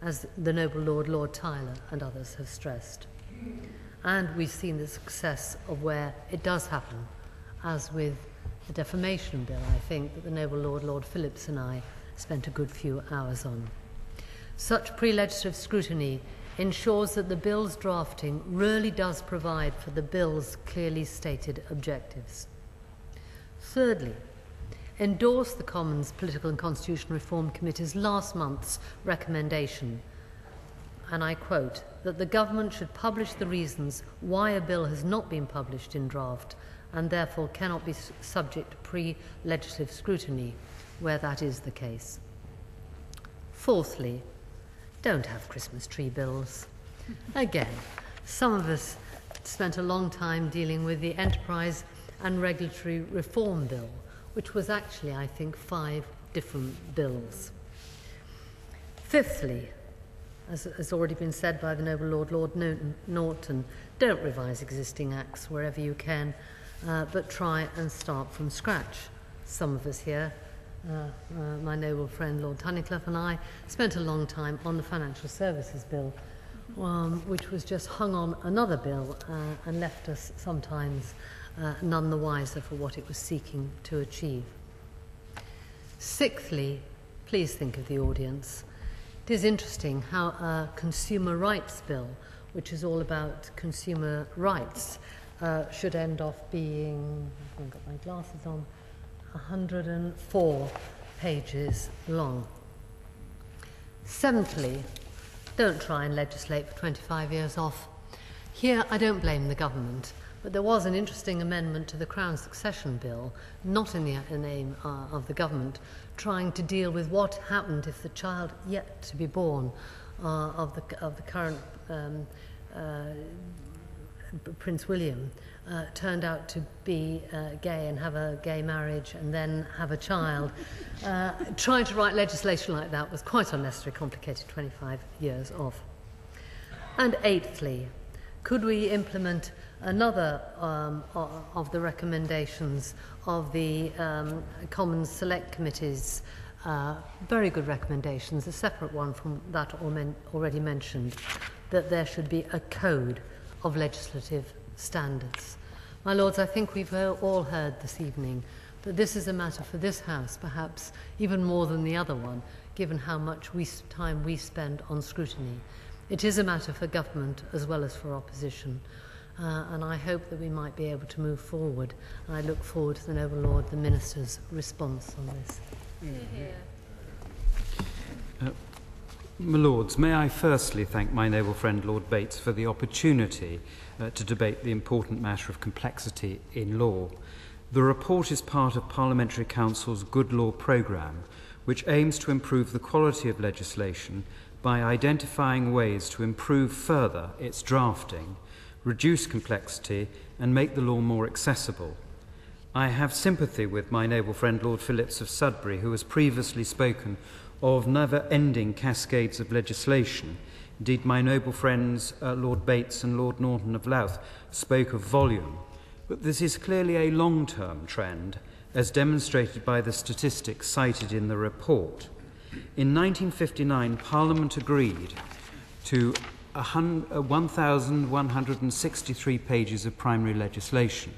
as the Noble Lord Tyler and others have stressed. And we've seen the success of where it does happen, as with the defamation bill, I think, that the Noble Lord Phillips and I spent a good few hours on. Such pre-legislative scrutiny ensures that the bill's drafting really does provide for the bill's clearly stated objectives. Thirdly, endorse the Commons Political and Constitutional Reform Committee's last month's recommendation, and I quote, that the government should publish the reasons why a bill has not been published in draft and therefore cannot be subject to pre-legislative scrutiny where that is the case. Fourthly, don't have Christmas tree bills. Again, some of us spent a long time dealing with the Enterprise and Regulatory Reform Bill, which was actually, I think, 5 different bills. Fifthly, as has already been said by the Noble Lord Norton, don't revise existing acts wherever you can, but try and start from scratch. Some of us here, my noble friend Lord Tunnicliffe and I, spent a long time on the Financial Services Bill, which was just hung on another bill and left us sometimes none the wiser for what it was seeking to achieve. Sixthly, please think of the audience. It is interesting how a consumer rights bill, which is all about consumer rights, should end off being, I haven't got my glasses on, 104 pages long. Seventhly, don't try and legislate for 25 years off. Here, I don't blame the government, But there was an interesting amendment to the Crown Succession Bill, not in the name of the government, trying to deal with what happened if the child yet to be born of the current Prince William turned out to be gay and have a gay marriage and then have a child. Trying to write legislation like that was quite unnecessary, complicated, 25 years off. And eighthly, could we implement another of the recommendations of the Commons Select Committee's very good recommendations, a separate one from that already mentioned, that there should be a code of legislative standards. My Lords, I think we've all heard this evening that this is a matter for this House, perhaps even more than the other one, given how much time we spend on scrutiny. It is a matter for government as well as for opposition, and I hope that we might be able to move forward. And I look forward to the Noble Lord, the Minister's response on this. My Lords, may I firstly thank my noble friend Lord Bates for the opportunity to debate the important matter of complexity in law. The report is part of Parliamentary Council's Good Law programme, which aims to improve the quality of legislation by identifying ways to improve further its drafting, reduce complexity and make the law more accessible. I have sympathy with my noble friend Lord Phillips of Sudbury, who has previously spoken of never-ending cascades of legislation. Indeed, my noble friends Lord Bates and Lord Norton of Louth spoke of volume. But this is clearly a long-term trend, as demonstrated by the statistics cited in the report. In 1959, Parliament agreed to 1,163 pages of primary legislation.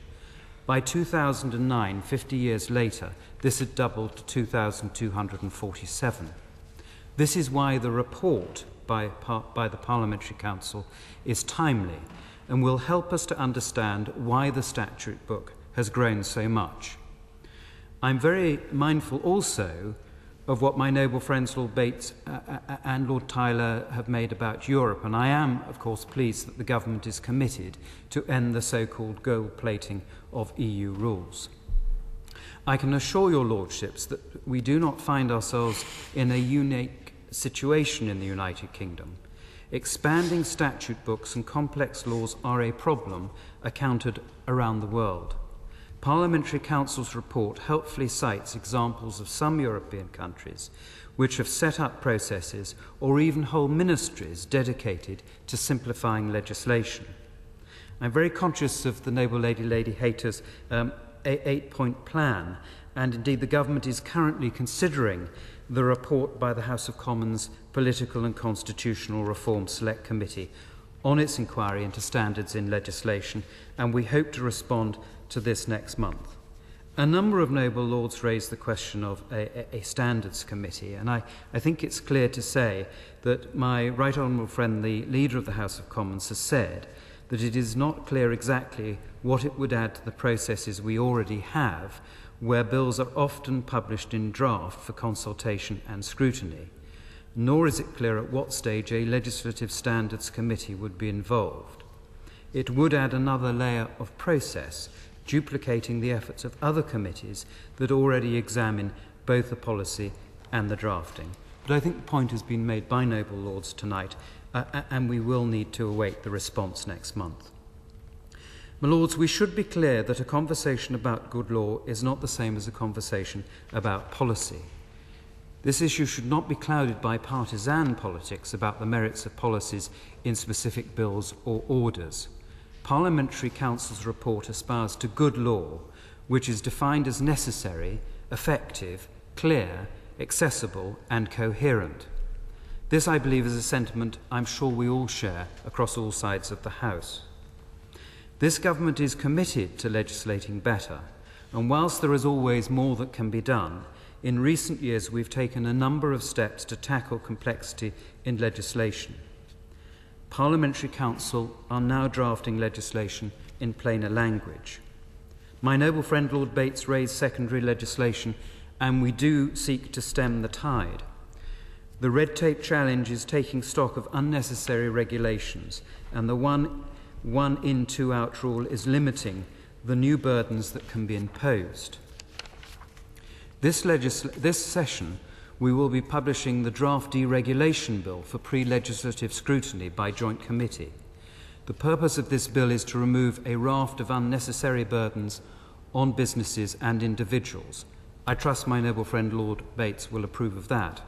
By 2009, 50 years later, this had doubled to 2,247. This is why the report by the Parliamentary Council is timely and will help us to understand why the statute book has grown so much. I'm very mindful also of what my noble friends Lord Bates and Lord Tyler have made about Europe, and I am, of course, pleased that the government is committed to end the so-called gold plating of EU rules. I can assure your lordships that we do not find ourselves in a unique situation in the United Kingdom. Expanding statute books and complex laws are a problem encountered around the world. Parliamentary Council's report helpfully cites examples of some European countries which have set up processes or even whole ministries dedicated to simplifying legislation. I'm very conscious of the noble Lady Hayter's 8-point plan, and indeed the government is currently considering the report by the House of Commons Political and Constitutional Reform Select Committee on its inquiry into standards in legislation, and we hope to respond to this next month. A number of noble lords raised the question of a standards committee, and I think it's clear to say that my right honourable friend, the leader of the House of Commons, has said that it is not clear exactly what it would add to the processes we already have, where bills are often published in draft for consultation and scrutiny, nor is it clear at what stage a legislative standards committee would be involved. It would add another layer of process, duplicating the efforts of other committees that already examine both the policy and the drafting. But I think the point has been made by noble lords tonight, and we will need to await the response next month. My lords, we should be clear that a conversation about good law is not the same as a conversation about policy. This issue should not be clouded by partisan politics about the merits of policies in specific bills or orders. Parliamentary Council's report aspires to good law, which is defined as necessary, effective, clear, accessible and coherent. This, I believe, is a sentiment I'm sure we all share across all sides of the House. This government is committed to legislating better, and whilst there is always more that can be done, in recent years we've taken a number of steps to tackle complexity in legislation. Parliamentary Council are now drafting legislation in plainer language. My noble friend Lord Bates raised secondary legislation, and we do seek to stem the tide. The red tape challenge is taking stock of unnecessary regulations, and the one one in, two out rule is limiting the new burdens that can be imposed. This session, we will be publishing the draft deregulation bill for pre-legislative scrutiny by joint committee. The purpose of this bill is to remove a raft of unnecessary burdens on businesses and individuals. I trust my noble friend Lord Bates will approve of that.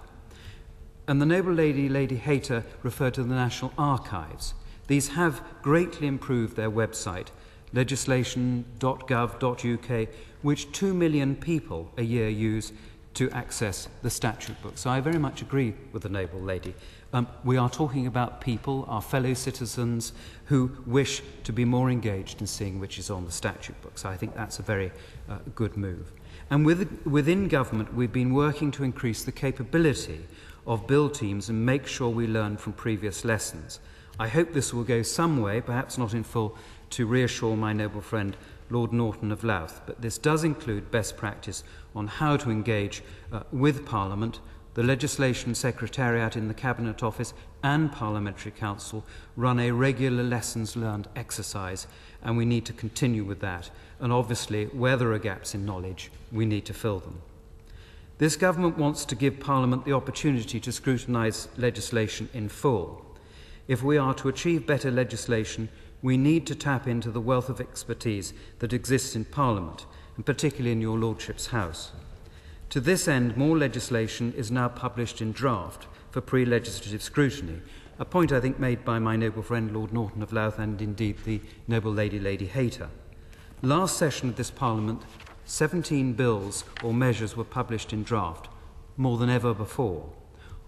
And the noble lady, Lady Hayter, referred to the National Archives. These have greatly improved their website, legislation.gov.uk, which 2 million people a year use to access the statute book. So I very much agree with the noble lady. We are talking about people, our fellow citizens, who wish to be more engaged in seeing which is on the statute book. So I think that's a very good move. And within government, we've been working to increase the capability of bill teams and make sure we learn from previous lessons. I hope this will go some way, perhaps not in full, to reassure my noble friend Lord Norton of Louth, but this does include best practice on how to engage with Parliament. The Legislation Secretariat in the Cabinet Office and Parliamentary Council run a regular lessons learned exercise, and we need to continue with that. And obviously, where there are gaps in knowledge, we need to fill them. This government wants to give Parliament the opportunity to scrutinise legislation in full. If we are to achieve better legislation, we need to tap into the wealth of expertise that exists in Parliament, and particularly in your Lordship's House. To this end, more legislation is now published in draft for pre-legislative scrutiny, a point I think made by my noble friend Lord Norton of Louth and indeed the noble lady, Lady Hayter. Last session of this Parliament, 17 bills or measures were published in draft, more than ever before.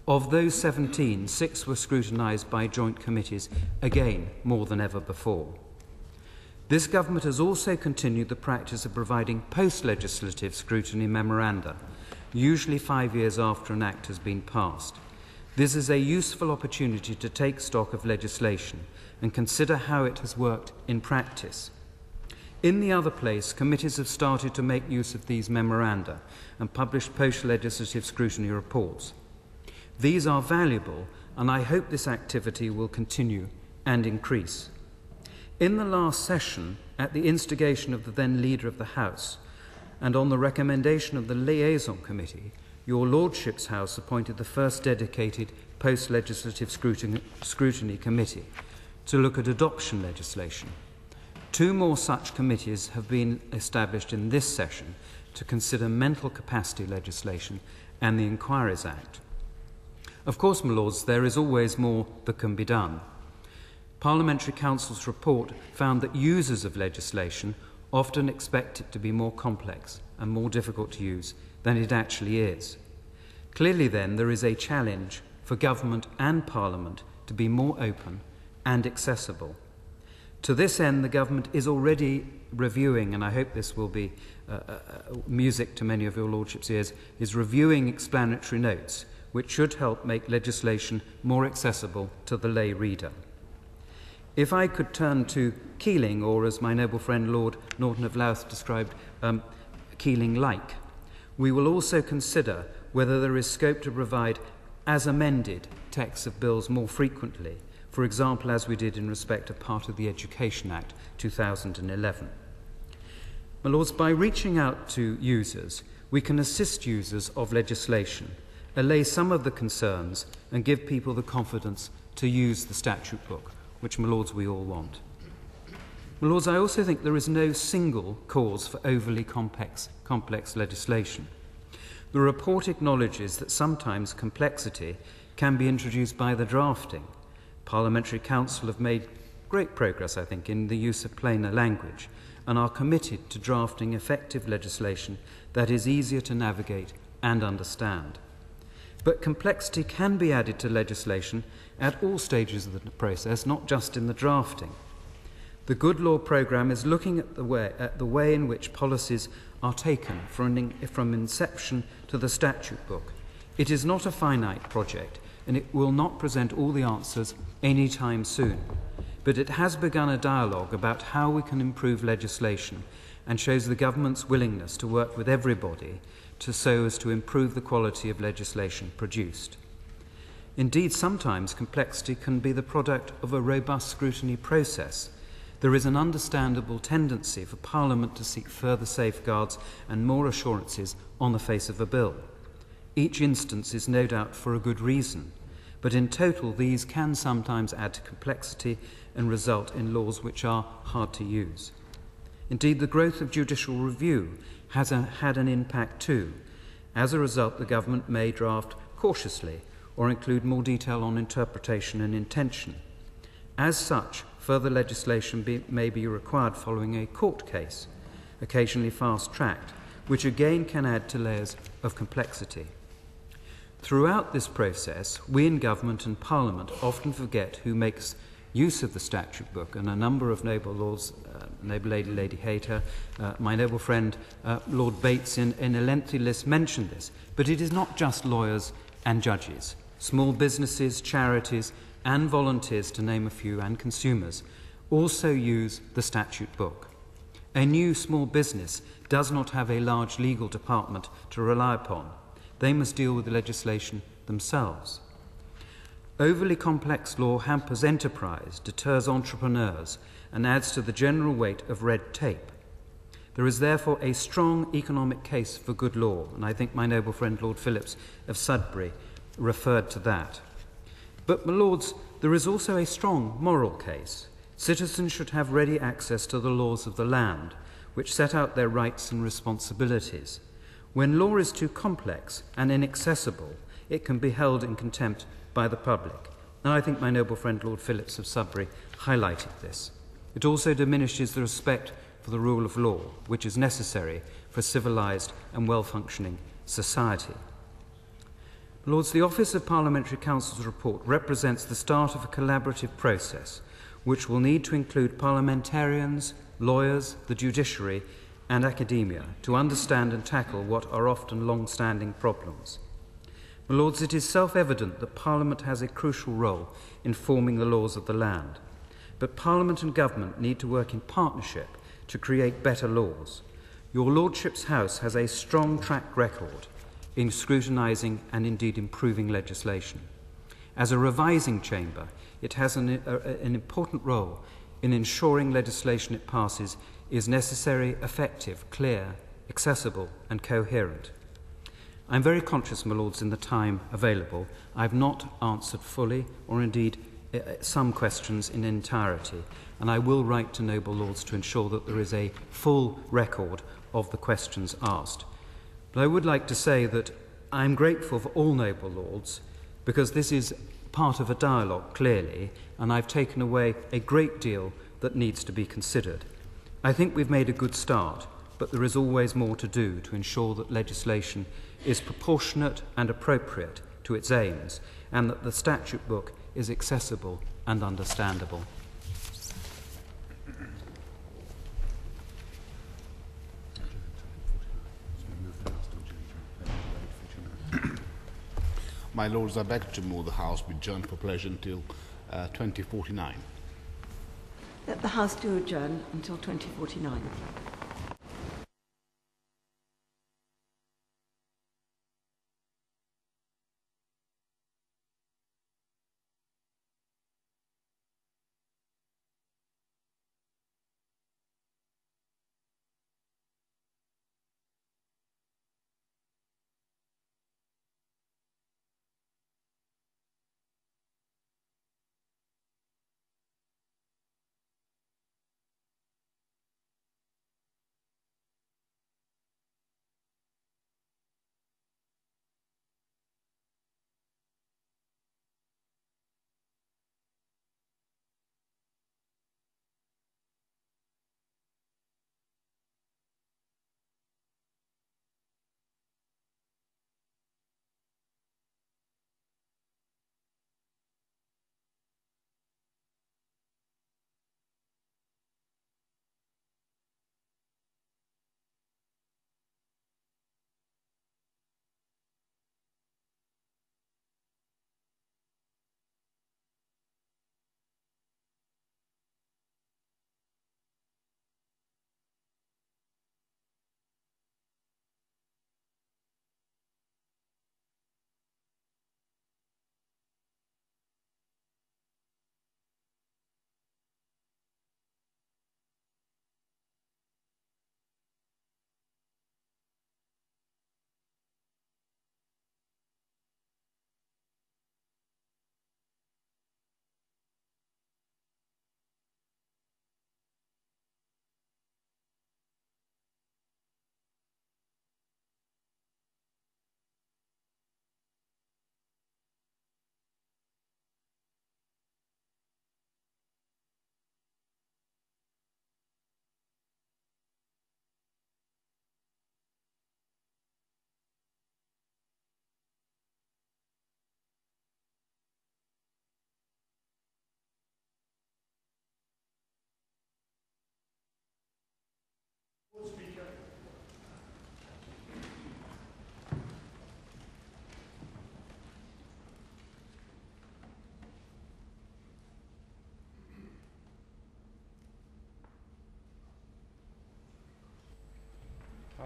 Of those 17, 6 were scrutinised by joint committees, again more than ever before. This government has also continued the practice of providing post-legislative scrutiny memoranda, usually 5 years after an act has been passed. This is a useful opportunity to take stock of legislation and consider how it has worked in practice. In the other place, committees have started to make use of these memoranda and publish post-legislative scrutiny reports. These are valuable, and I hope this activity will continue and increase. In the last session, at the instigation of the then Leader of the House, and on the recommendation of the Liaison Committee, your Lordship's House appointed the first dedicated post-legislative scrutiny committee to look at adoption legislation. 2 more such committees have been established in this session to consider mental capacity legislation and the Inquiries Act. Of course, my lords, there is always more that can be done. Parliamentary Council's report found that users of legislation often expect it to be more complex and more difficult to use than it actually is. Clearly, then, there is a challenge for government and Parliament to be more open and accessible. To this end, the government is already reviewing, and I hope this will be music to many of your lordships' ears, is reviewing explanatory notes, which should help make legislation more accessible to the lay reader. If I could turn to Keeling, or as my noble friend Lord Norton of Louth described, Keeling-like, we will also consider whether there is scope to provide as amended texts of bills more frequently, for example, as we did in respect of part of the Education Act 2011. My lords, by reaching out to users, we can assist users of legislation, allay some of the concerns, and give people the confidence to use the statute book, which, my lords, we all want. My lords, I also think there is no single cause for overly complex legislation. The report acknowledges that sometimes complexity can be introduced by the drafting. Parliamentary Council have made great progress, I think, in the use of plainer language and are committed to drafting effective legislation that is easier to navigate and understand. But complexity can be added to legislation at all stages of the process, not just in the drafting. The Good Law Programme is looking at the way in which policies are taken from inception to the statute book. It is not a finite project, and it will not present all the answers any time soon. But it has begun a dialogue about how we can improve legislation and shows the government's willingness to work with everybody so as to improve the quality of legislation produced. Indeed, sometimes complexity can be the product of a robust scrutiny process. there is an understandable tendency for Parliament to seek further safeguards and more assurances on the face of a bill. Each instance is no doubt for a good reason, but in total these can sometimes add to complexity and result in laws which are hard to use. Indeed, the growth of judicial review has had an impact too. As a result, the government may draft cautiously or include more detail on interpretation and intention. As such, further legislation may be required following a court case, occasionally fast-tracked, which again can add to layers of complexity. Throughout this process, we in government and Parliament often forget who makes use of the statute book, and a number of noble lords, noble Lady Hayter, my noble friend Lord Bates in a lengthy list mentioned this, but it is not just lawyers and judges. Small businesses, charities and volunteers, to name a few, and consumers also use the statute book. A new small business does not have a large legal department to rely upon. They must deal with the legislation themselves. Overly complex law hampers enterprise, deters entrepreneurs, and adds to the general weight of red tape. There is therefore a strong economic case for good law, and I think my noble friend Lord Phillips of Sudbury referred to that. But, my lords, there is also a strong moral case. Citizens should have ready access to the laws of the land, which set out their rights and responsibilities. When law is too complex and inaccessible, it can be held in contempt by the public. And I think my noble friend Lord Phillips of Sudbury highlighted this. It also diminishes the respect for the rule of law, which is necessary for a civilised and well-functioning society. Lords, the Office of Parliamentary Counsel's report represents the start of a collaborative process which will need to include parliamentarians, lawyers, the judiciary and academia to understand and tackle what are often long-standing problems. My lords, it is self-evident that Parliament has a crucial role in forming the laws of the land, but Parliament and government need to work in partnership to create better laws. Your Lordship's House has a strong track record in scrutinising and indeed improving legislation. As a revising chamber, it has an important role in ensuring legislation it passes is necessary, effective, clear, accessible and coherent. I'm very conscious, my lords, in the time available, I have not answered fully or indeed some questions in entirety, and I will write to noble lords to ensure that there is a full record of the questions asked. But I would like to say that I'm grateful for all noble lords, because this is part of a dialogue, clearly, and I've taken away a great deal that needs to be considered. I think we've made a good start, but there is always more to do to ensure that legislation is proportionate and appropriate to its aims, and that the statute book is accessible and understandable. My Lords, I beg to move the House be adjourned for pleasure until 2049. That the House do adjourn until 2049.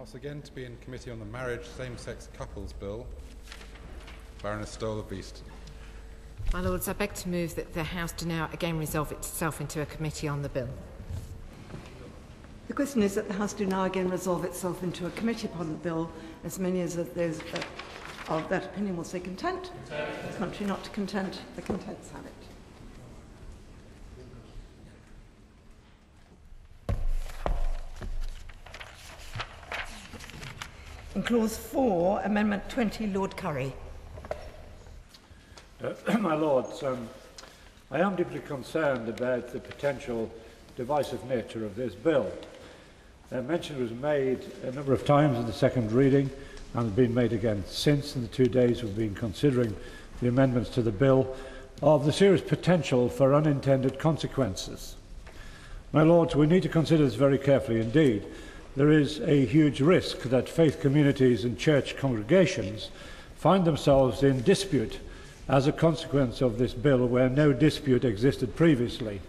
House again to be in committee on the Marriage Same-Sex Couples Bill. Baroness Stoll-Beast. My Lords, I beg to move that the House do now again resolve itself into a committee on the bill. The question is that the House do now again resolve itself into a committee upon the bill. As many as of those of that opinion will say content. The contrary not to content, the contents have it. In Clause 4, Amendment 20, Lord Curry. My Lords, I am deeply concerned about the potential divisive nature of this bill. Mention was made a number of times in the second reading and has been made again since in the 2 days we've been considering the amendments to the bill of the serious potential for unintended consequences. My Lords, we need to consider this very carefully indeed. There is a huge risk that faith communities and church congregations find themselves in dispute as a consequence of this bill where no dispute existed previously.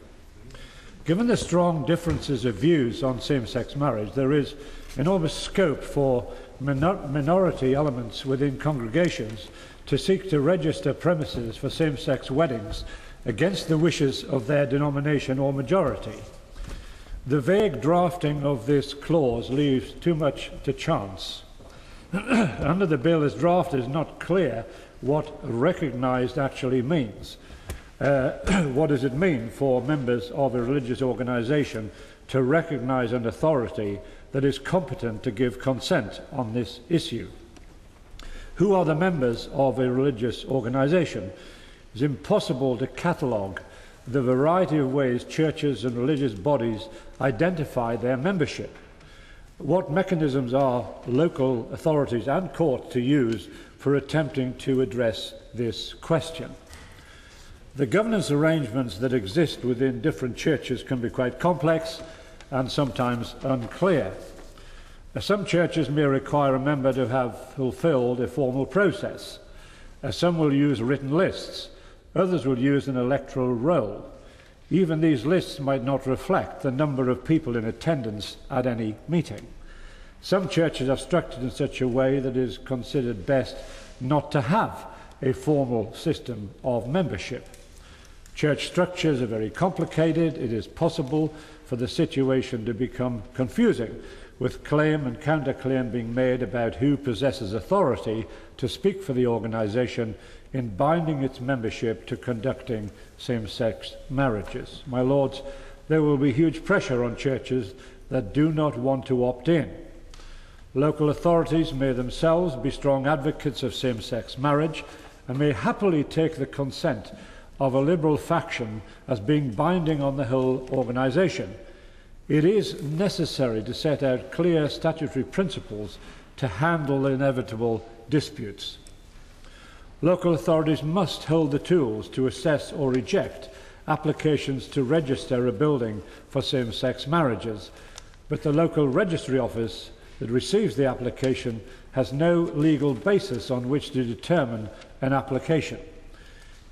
Given the strong differences of views on same-sex marriage, there is enormous scope for minority elements within congregations to seek to register premises for same-sex weddings against the wishes of their denomination or majority. The vague drafting of this clause leaves too much to chance. Under the bill as drafted, it is not clear what recognised actually means. What does it mean for members of a religious organisation to recognise an authority that is competent to give consent on this issue? Who are the members of a religious organisation? It is impossible to catalogue the variety of ways churches and religious bodies identify their membership. What mechanisms are local authorities and courts to use for attempting to address this question? The governance arrangements that exist within different churches can be quite complex and sometimes unclear. Some churches may require a member to have fulfilled a formal process. Some will use written lists. Others will use an electoral roll. Even these lists might not reflect the number of people in attendance at any meeting. Some churches are structured in such a way that it is considered best not to have a formal system of membership. Church structures are very complicated. It is possible for the situation to become confusing, with claim and counterclaim being made about who possesses authority to speak for the organisation in binding its membership to conducting same-sex marriages. My Lords, there will be huge pressure on churches that do not want to opt in. Local authorities may themselves be strong advocates of same-sex marriage and may happily take the consent of a liberal faction as being binding on the whole organisation. It is necessary to set out clear statutory principles to handle the inevitable disputes. Local authorities must hold the tools to assess or reject applications to register a building for same-sex marriages, but the local registry office that receives the application has no legal basis on which to determine an application.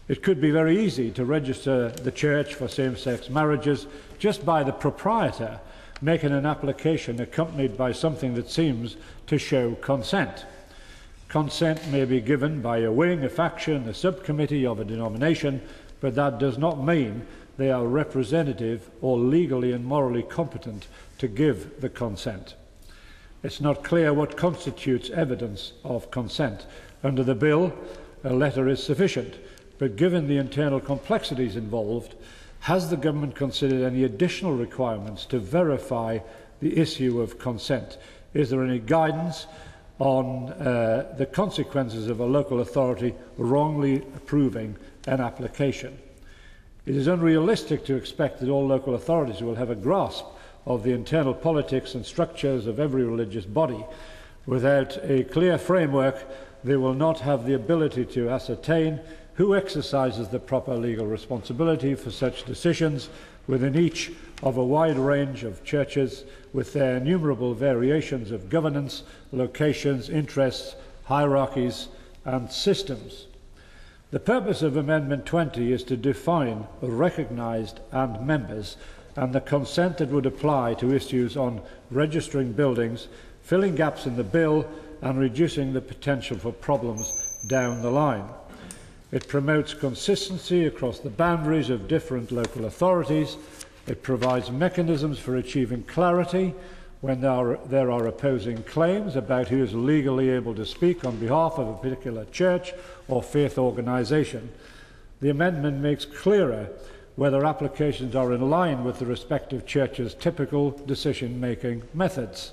It could be very easy to register the church for same-sex marriages just by the proprietor making an application accompanied by something that seems to show consent. Consent may be given by a wing, a faction, a subcommittee of a denomination, but that does not mean they are representative or legally and morally competent to give the consent. It's not clear what constitutes evidence of consent. Under the bill, a letter is sufficient. But given the internal complexities involved, has the government considered any additional requirements to verify the issue of consent? Is there any guidance on the consequences of a local authority wrongly approving an application? It is unrealistic to expect that all local authorities will have a grasp of the internal politics and structures of every religious body. Without a clear framework, they will not have the ability to ascertain who exercises the proper legal responsibility for such decisions within each of a wide range of churches with their innumerable variations of governance, locations, interests, hierarchies and systems. The purpose of Amendment 20 is to define recognised and members and the consent that would apply to issues on registering buildings filling gaps in the bill and reducing the potential for problems down the line. It promotes consistency across the boundaries of different local authorities. It provides mechanisms for achieving clarity when there are opposing claims about who is legally able to speak on behalf of a particular church or faith organisation. The amendment makes clearer whether applications are in line with the respective church's typical decision-making methods.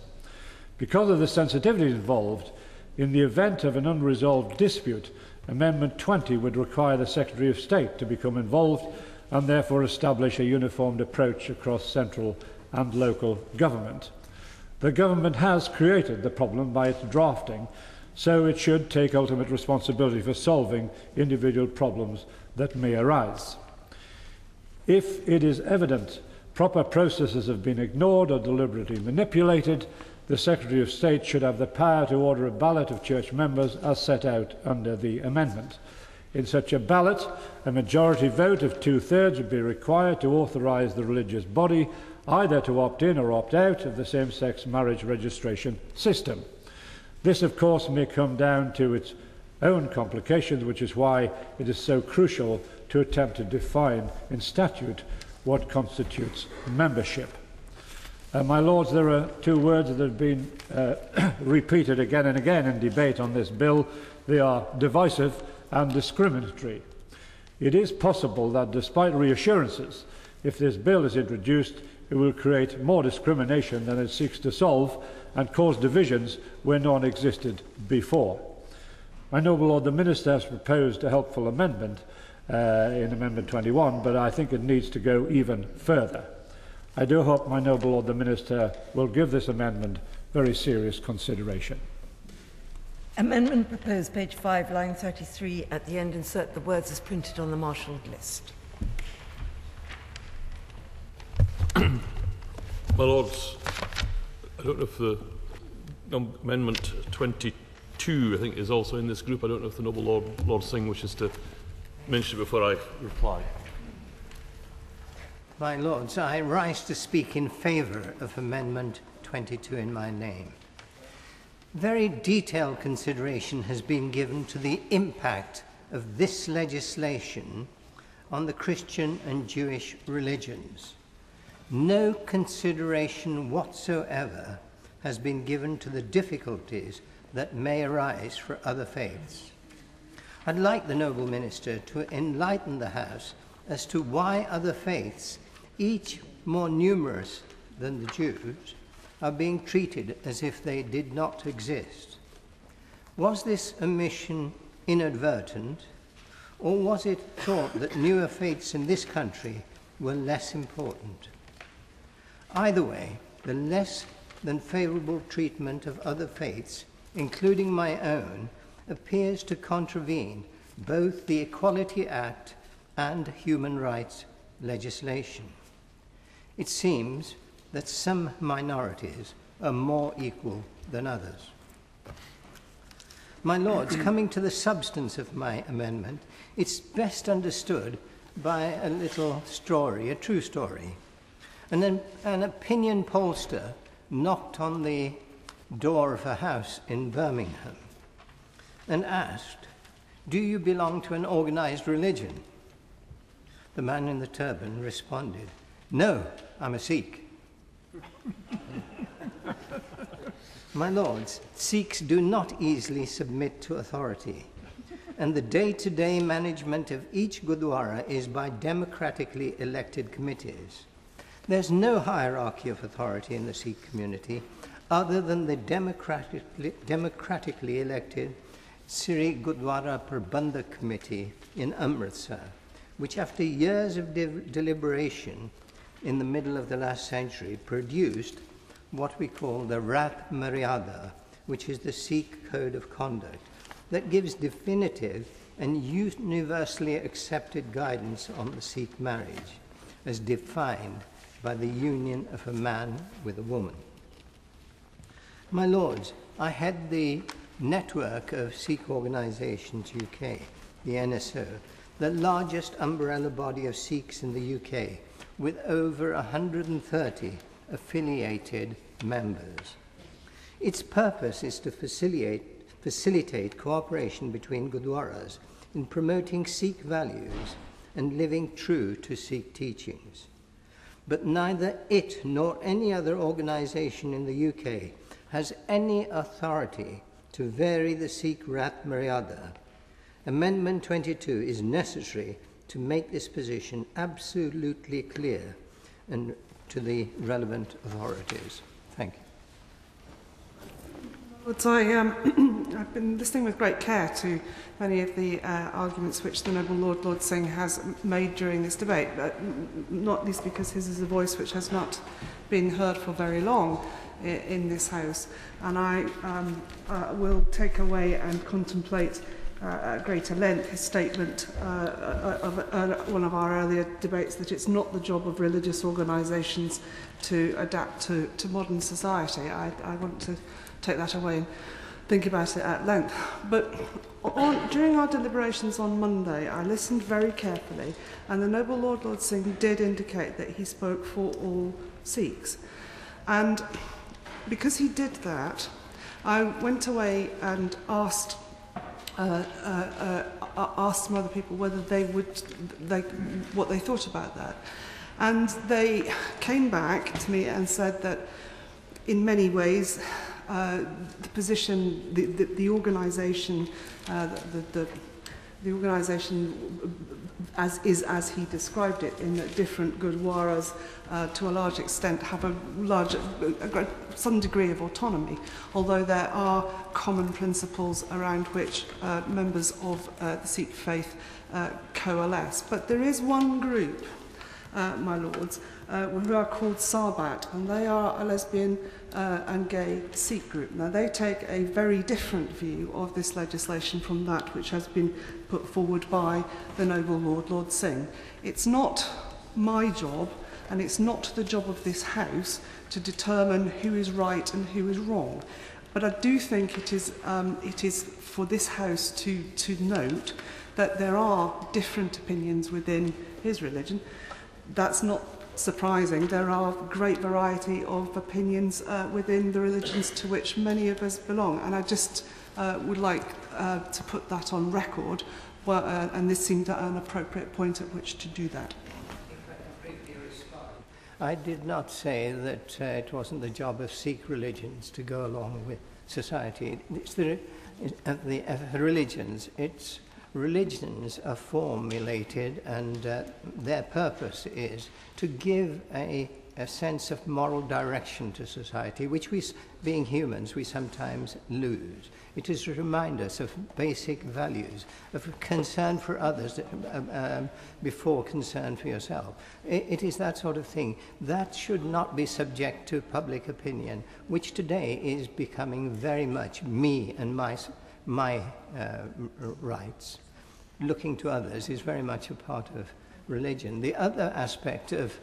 Because of the sensitivities involved, in the event of an unresolved dispute, Amendment 20 would require the Secretary of State to become involved and therefore establish a uniformed approach across central and local government. The government has created the problem by its drafting, so it should take ultimate responsibility for solving individual problems that may arise. If it is evident proper processes have been ignored or deliberately manipulated, the Secretary of State should have the power to order a ballot of church members as set out under the amendment. In such a ballot, a majority vote of 2/3 would be required to authorise the religious body either to opt in or opt out of the same-sex marriage registration system. This, of course, may come down to its own complications, which is why it is so crucial to attempt to define in statute what constitutes membership. My Lords, there are two words that have been repeated again and again in debate on this bill. They are divisive and discriminatory. It is possible that, despite reassurances, if this bill is introduced, it will create more discrimination than it seeks to solve and cause divisions where none existed before. My noble Lord the Minister has proposed a helpful amendment in Amendment 21, but I think it needs to go even further. I do hope my noble Lord the Minister will give this amendment very serious consideration. Amendment proposed, page 5, line 33. At the end, insert the words as printed on the marshalled list. My Lords, I don't know if the Amendment 22, I think, is also in this group. I don't know if the noble Lord Singh wishes to mention it before I reply. My Lords, I rise to speak in favour of Amendment 22 in my name. Very detailed consideration has been given to the impact of this legislation on the Christian and Jewish religions. No consideration whatsoever has been given to the difficulties that may arise for other faiths. I'd like the noble minister to enlighten the House as to why other faiths, each more numerous than the Jews, are being treated as if they did not exist. Was this omission inadvertent, or was it thought that newer faiths in this country were less important? Either way, the less than favourable treatment of other faiths, including my own, appears to contravene both the Equality Act and human rights legislation. It seems that some minorities are more equal than others. My Lords, coming to the substance of my amendment, it's best understood by a little story, a true story. An opinion pollster knocked on the door of a house in Birmingham and asked, "Do you belong to an organized religion?" The man in the turban responded, "No, I'm a Sikh." My Lords, Sikhs do not easily submit to authority, and the day-to-day management of each Gurdwara is by democratically elected committees. There's no hierarchy of authority in the Sikh community other than the democratically elected Sri Gurdwara Prabandhak Committee in Amritsar, which after years of deliberation in the middle of the last century produced what we call the Rat Maryada, which is the Sikh code of conduct that gives definitive and universally accepted guidance on the Sikh marriage as defined by the union of a man with a woman. My Lords, I head the network of Sikh organisations UK, the NSO, the largest umbrella body of Sikhs in the UK, with over 130 affiliated members. Its purpose is to facilitate cooperation between Gurdwaras in promoting Sikh values and living true to Sikh teachings. But neither it nor any other organisation in the UK has any authority to vary the Sikh Rat Maryada. Amendment 22 is necessary to make this position absolutely clear and to the relevant authorities. Thank you. Lords, I've been listening with great care to many of the arguments which the Noble Lord Singh has made during this debate, but not least because his is a voice which has not been heard for very long in this House. And I will take away and contemplate at greater length his statement of one of our earlier debates that it's not the job of religious organisations to adapt to modern society. I want to take that away and think about it at length. But during our deliberations on Monday, I listened very carefully, and the Noble Lord Singh did indicate that he spoke for all Sikhs. And because he did that, I went away and asked some other people whether what they thought about that. And they came back to me and said that in many ways the position, the organisation, the organisation as he described it, in that different Gurdwaras to a large extent have some degree of autonomy, although there are common principles around which members of the Sikh faith coalesce. But there is one group, my lords, who are called Sarbat, and they are a lesbian and gay Sikh group. Now, they take a very different view of this legislation from that which has been put forward by the Noble Lord Singh. It's not my job, and it's not the job of this House to determine who is right and who is wrong. But I do think it is for this House to note that there are different opinions within his religion. That's not surprising. There are a great variety of opinions within the religions to which many of us belong, and I just would like to put that on record, and this seemed an appropriate point at which to do that. I did not say that it wasn't the job of Sikh religions to go along with society. It's the religions. It's religions are formulated, and their purpose is to give a sense of moral direction to society, which we, being humans, we sometimes lose. It is to remind us of basic values, of concern for others before concern for yourself. It is that sort of thing. That should not be subject to public opinion, which today is becoming very much me and my rights. Looking to others is very much a part of religion. The other aspect of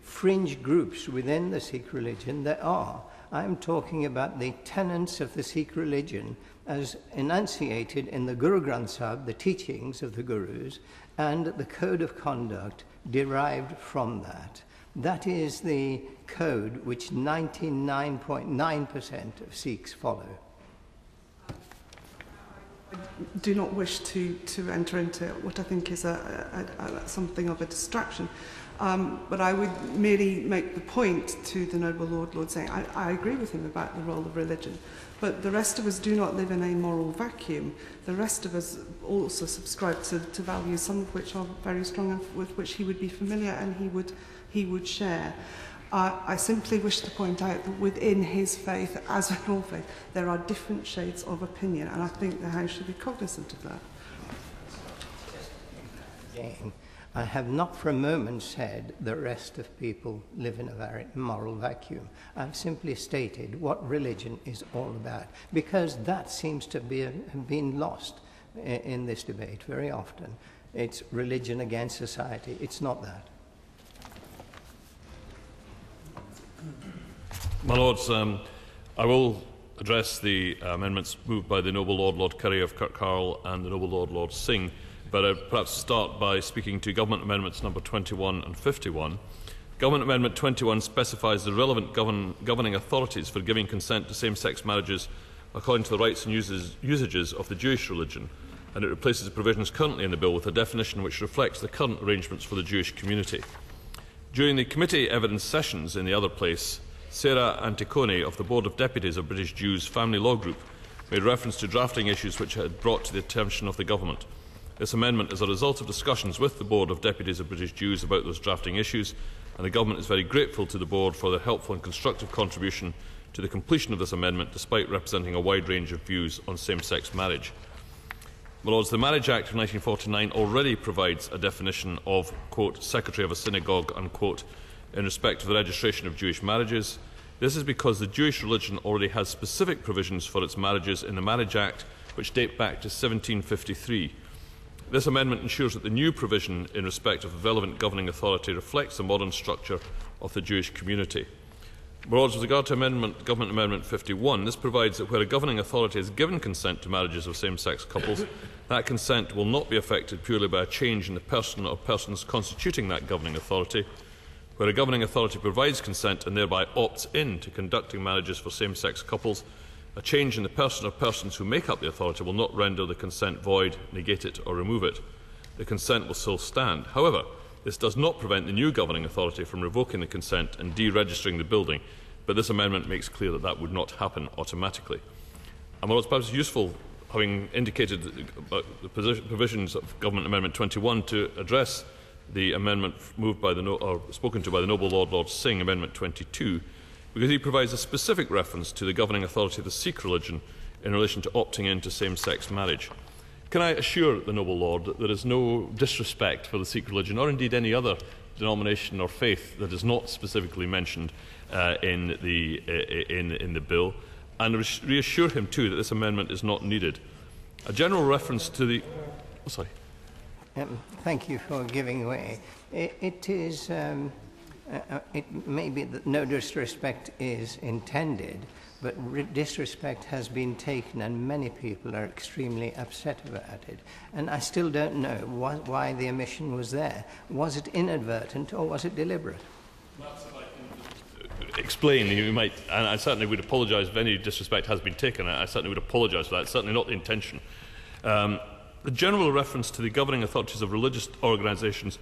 fringe groups within the Sikh religion, there are. I'm talking about the tenets of the Sikh religion as enunciated in the Guru Granth Sahib, the teachings of the Gurus, and the code of conduct derived from that. That is the code which 99.9% of Sikhs follow. I do not wish to enter into what I think is something of a distraction, but I would merely make the point to the Noble Lord saying I agree with him about the role of religion, but the rest of us do not live in a moral vacuum. The rest of us also subscribe to values, some of which are very strong and with which he would be familiar and he would share. I simply wish to point out that within his faith, as in all faith, there are different shades of opinion, and I think the House should be cognizant of that. Again, I have not for a moment said the rest of people live in a very moral vacuum. I've simply stated what religion is all about, because that seems to have been lost in this debate very often. It's religion against society. It's not that. My Lords, I will address the amendments moved by the Noble Lord Curry of Kirkharle and the Noble Lord Singh, but I'd perhaps start by speaking to Government Amendments number 21 and 51. Government Amendment 21 specifies the relevant governing authorities for giving consent to same-sex marriages according to the rights and usages of the Jewish religion, and it replaces the provisions currently in the bill with a definition which reflects the current arrangements for the Jewish community. During the committee evidence sessions in the other place, Sarah Anticone of the Board of Deputies of British Jews Family Law Group made reference to drafting issues which had brought to the attention of the government. This amendment is a result of discussions with the Board of Deputies of British Jews about those drafting issues, and the government is very grateful to the Board for their helpful and constructive contribution to the completion of this amendment, despite representing a wide range of views on same-sex marriage. My Lords, the Marriage Act of 1949 already provides a definition of, quote, secretary of a synagogue, unquote, in respect of the registration of Jewish marriages. This is because the Jewish religion already has specific provisions for its marriages in the Marriage Act, which date back to 1753. This amendment ensures that the new provision in respect of the relevant governing authority reflects the modern structure of the Jewish community. My Lords, with regard to Government Amendment 51, this provides that where a governing authority has given consent to marriages of same-sex couples, that consent will not be affected purely by a change in the person or persons constituting that governing authority. Where a governing authority provides consent and thereby opts in to conducting marriages for same-sex couples, a change in the person or persons who make up the authority will not render the consent void, negate it or remove it. The consent will still stand. However, this does not prevent the new governing authority from revoking the consent and deregistering the building, but this amendment makes clear that that would not happen automatically. And while it's perhaps useful, having indicated the provisions of Government Amendment 21, to address the amendment moved by spoken to by the Noble Lord Singh, Amendment 22, because he provides a specific reference to the governing authority of the Sikh religion in relation to opting into same-sex marriage. Can I assure the Noble Lord that there is no disrespect for the Sikh religion, or indeed any other denomination or faith that is not specifically mentioned in the bill, and reassure him too that this amendment is not needed. A general reference to the... Oh, sorry. Thank you for giving way. It may be that no disrespect is intended, but disrespect has been taken and many people are extremely upset about it. And I still don't know why the omission was there. Was it inadvertent or was it deliberate? Explain, you might, and I certainly would apologise if any disrespect has been taken. I certainly would apologise for that. It's certainly not the intention. The general reference to the governing authorities of religious organisations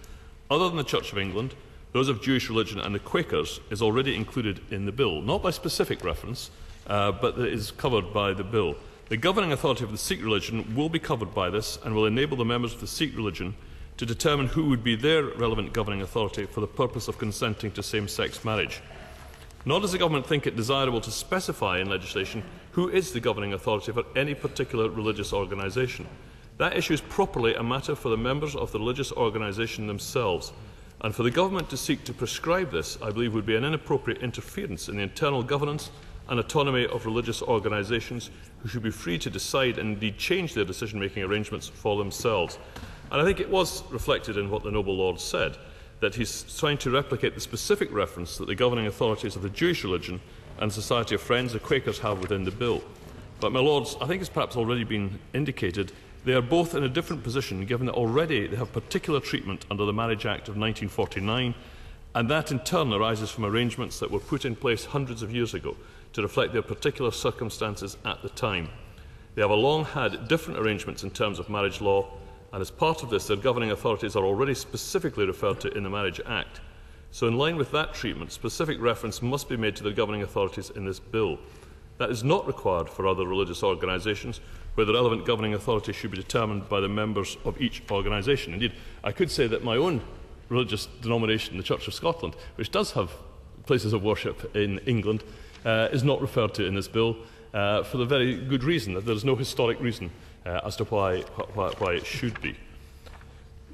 other than the Church of England, those of Jewish religion and the Quakers, is already included in the bill, not by specific reference, but it is covered by the bill. The governing authority of the Sikh religion will be covered by this and will enable the members of the Sikh religion to determine who would be their relevant governing authority for the purpose of consenting to same-sex marriage. Nor does the government think it desirable to specify in legislation who is the governing authority for any particular religious organisation. That issue is properly a matter for the members of the religious organisation themselves, and for the government to seek to prescribe this, I believe, would be an inappropriate interference in the internal governance and autonomy of religious organisations, who should be free to decide and indeed change their decision-making arrangements for themselves. And I think it was reflected in what the Noble Lord said, that he's trying to replicate the specific reference that the governing authorities of the Jewish religion and Society of Friends, the Quakers, have within the bill. But, my Lords, I think it's perhaps already been indicated, they are both in a different position, given that already they have particular treatment under the Marriage Act of 1949, and that in turn arises from arrangements that were put in place hundreds of years ago to reflect their particular circumstances at the time. They have long had different arrangements in terms of marriage law, and as part of this, their governing authorities are already specifically referred to in the Marriage Act. So in line with that treatment, specific reference must be made to the governing authorities in this bill. That is not required for other religious organisations, where the relevant governing authority should be determined by the members of each organisation. Indeed, I could say that my own religious denomination, the Church of Scotland, which does have places of worship in England, is not referred to in this bill for the very good reason that there is no historic reason as to why it should be.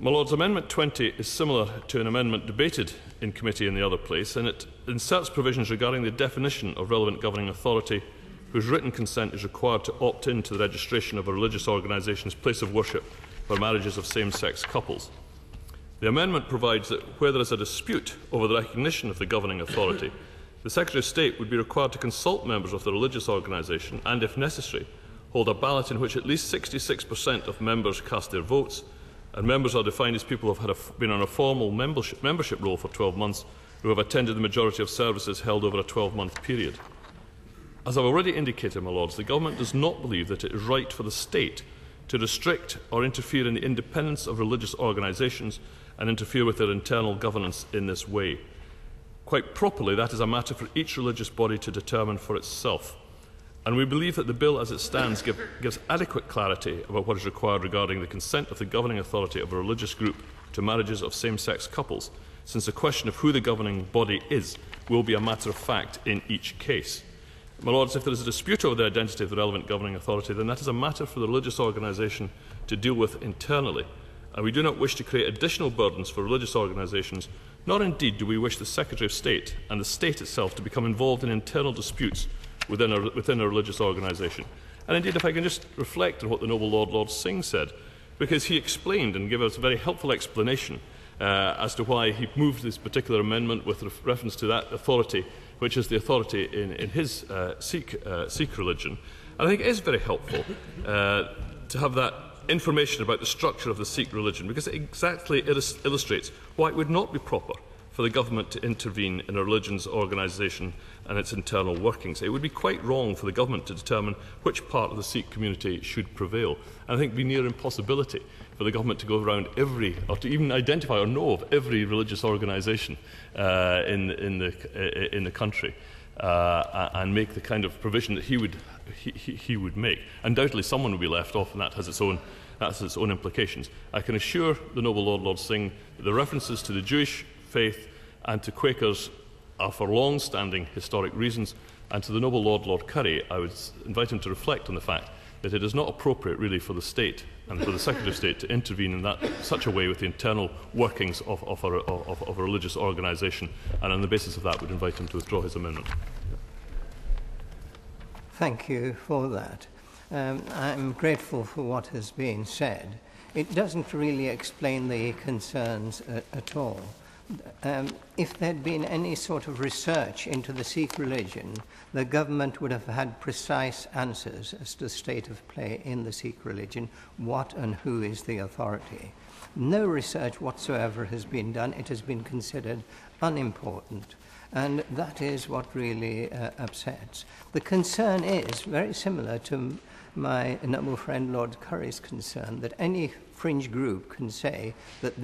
My Lords, Amendment 20 is similar to an amendment debated in committee in the other place, and it inserts provisions regarding the definition of relevant governing authority whose written consent is required to opt in to the registration of a religious organisation's place of worship for marriages of same-sex couples. The amendment provides that where there is a dispute over the recognition of the governing authority, the Secretary of State would be required to consult members of the religious organisation and, if necessary, hold a ballot in which at least 66% of members cast their votes, and members are defined as people who have been on a formal membership roll for 12 months who have attended the majority of services held over a 12-month period. As I've already indicated, my Lords, the Government does not believe that it is right for the State to restrict or interfere in the independence of religious organisations and interfere with their internal governance in this way. Quite properly, that is a matter for each religious body to determine for itself. And we believe that the bill as it stands gives adequate clarity about what is required regarding the consent of the governing authority of a religious group to marriages of same-sex couples, since the question of who the governing body is will be a matter of fact in each case. My Lords, if there is a dispute over the identity of the relevant governing authority, then that is a matter for the religious organisation to deal with internally, and we do not wish to create additional burdens for religious organisations, nor indeed do we wish the Secretary of State and the State itself to become involved in internal disputes within a religious organisation. And indeed, if I can just reflect on what the noble Lord Singh said, because he explained and gave us a very helpful explanation as to why he moved this particular amendment with reference to that authority, which is the authority in his Sikh religion. And I think it is very helpful to have that information about the structure of the Sikh religion, because it exactly illustrates why it would not be proper for the government to intervene in a religion's organisation and its internal workings. It would be quite wrong for the government to determine which part of the Sikh community should prevail. And I think it would be near impossibility for the government to go around every, or to even identify or know of every religious organisation in the country and make the kind of provision that he would make. Undoubtedly, someone will be left off, and that has its own implications. I can assure the noble Lord Singh that the references to the Jewish faith and to Quakers are for long-standing historic reasons, and to the noble Lord Currie, I would invite him to reflect on the fact that it is not appropriate really for the State and for the Secretary of State to intervene in such a way with the internal workings of a religious organisation, and on the basis of that would invite him to withdraw his amendment. Thank you for that. I'm grateful for what has been said. It doesn't really explain the concerns at all. If there had been any sort of research into the Sikh religion, the government would have had precise answers as to the state of play in the Sikh religion, what and who is the authority. No research whatsoever has been done. It has been considered unimportant. And that is what really upsets. The concern is very similar to my noble friend Lord Currie's concern, that any fringe group can say that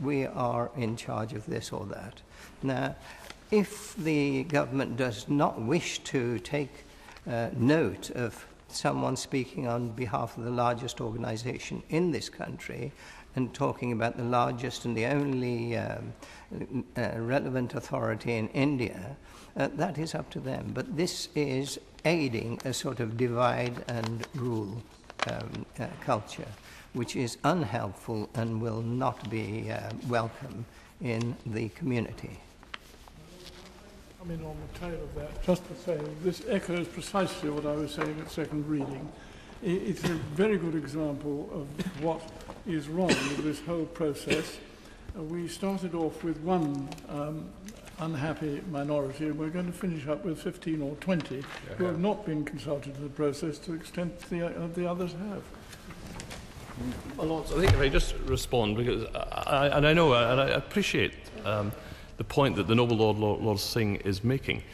we are in charge of this or that. Now, if the government does not wish to take note of someone speaking on behalf of the largest organisation in this country and talking about the largest and the only relevant authority in India, that is up to them. But this is aiding a sort of divide and rule culture, which is unhelpful and will not be welcome in the community. I mean, on the tail of that, just to say, this echoes precisely what I was saying at second reading. It's a very good example of what is wrong with this whole process. We started off with one unhappy minority, and we're going to finish up with 15 or 20 who have not been consulted in the process to the extent the others have. Well, Lords, I think if I just respond, because I appreciate the point that the noble Lord Singh is making,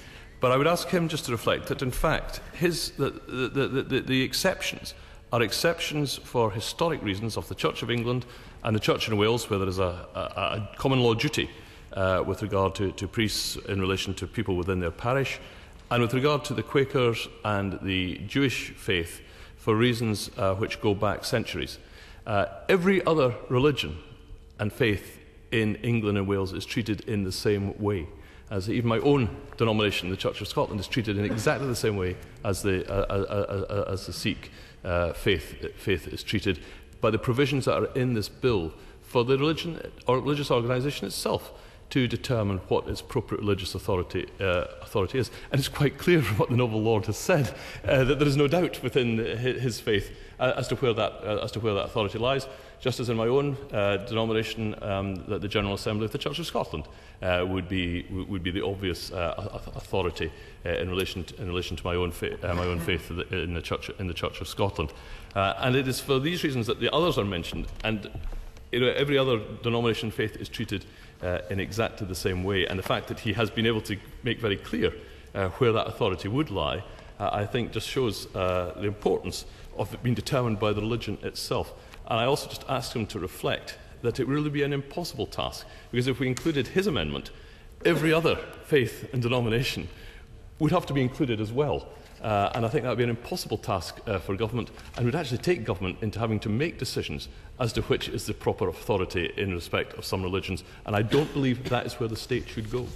but I would ask him just to reflect that, in fact, the exceptions are exceptions for historic reasons of the Church of England and the Church in Wales, where there is a common law duty with regard to priests in relation to people within their parish, and with regard to the Quakers and the Jewish faith for reasons which go back centuries. Every other religion and faith in England and Wales is treated in the same way. As even my own denomination, the Church of Scotland, is treated in exactly the same way as the Sikh faith is treated, by the provisions that are in this bill for the religion or religious organisation itself to determine what its appropriate religious authority is. And it's quite clear from what the noble Lord has said that there is no doubt within his faith as to where that authority lies. Just as in my own denomination, that the General Assembly of the Church of Scotland would be the obvious authority in relation to my own faith in the Church of Scotland, and it is for these reasons that the others are mentioned. And every other denomination of faith is treated in exactly the same way, and the fact that he has been able to make very clear where that authority would lie, I think just shows the importance of it being determined by the religion itself. And I also just asked him to reflect that it would really be an impossible task, because if we included his amendment, every other faith and denomination would have to be included as well. And I think that would be an impossible task for government, and would actually take government into having to make decisions as to which is the proper authority in respect of some religions. And I don't believe that is where the state should go.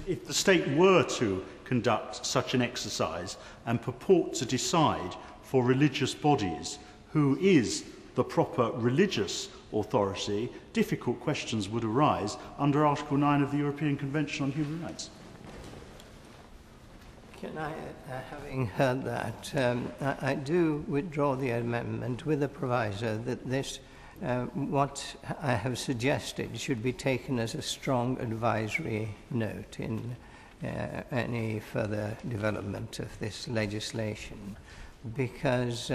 If the state were to conduct such an exercise and purport to decide for religious bodies who is the proper religious authority, difficult questions would arise under Article 9 of the European Convention on Human Rights. Can I, having heard that, I do withdraw the amendment with the proviso that this, what I have suggested, should be taken as a strong advisory note in any further development of this legislation, because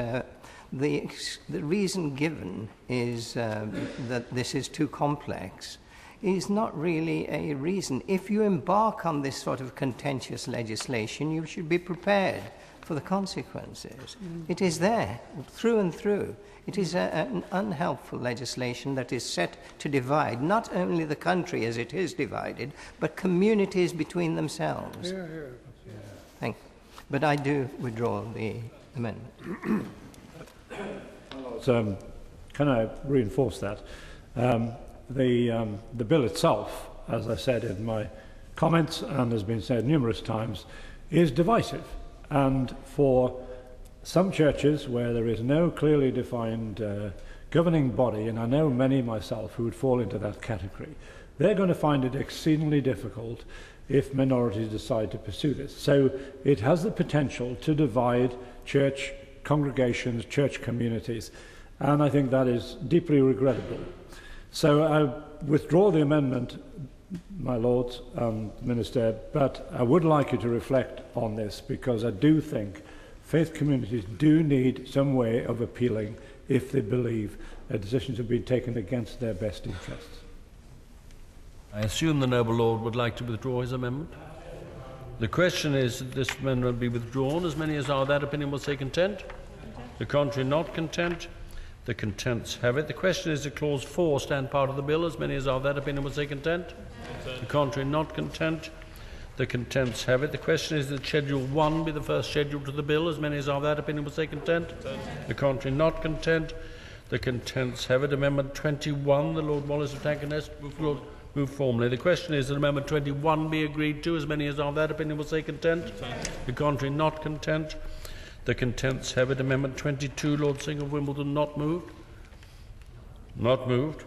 the reason given is that this is too complex is not really a reason. If you embark on this sort of contentious legislation, you should be prepared for the consequences. It is there, through and through. It is an unhelpful legislation that is set to divide not only the country as it is divided, but communities between themselves. Thank you. But I do withdraw the amendment. Can I reinforce that? The bill itself, as I said in my comments and has been said numerous times, is divisive. And for some churches where there is no clearly defined governing body, and I know many myself who would fall into that category, they're going to find it exceedingly difficult if minorities decide to pursue this. So it has the potential to divide church congregations, church communities, and I think that is deeply regrettable. So I withdraw the amendment, my Lords and Minister, but I would like you to reflect on this, because I do think faith communities do need some way of appealing if they believe decisions have been taken against their best interests. I assume the noble Lord would like to withdraw his amendment. The question is that this amendment be withdrawn. As many as are of that opinion will say content. The contrary, not content. The contents have it. The question is that Clause 4 stand part of the bill. As many as are of that opinion will say content. The contrary, not content. The contents have it. The question is that Schedule 1 be the first schedule to the bill. As many as are of that opinion will say content. The contrary, not content. The contents have it. Amendment 21, the Lord Wallace of Tankernes move formally. The question is that Amendment 21 be agreed to. As many as are of that opinion will say content. The contrary, not content. The contents have it. Amendment 22, Lord Singh of Wimbledon, not moved. Not moved.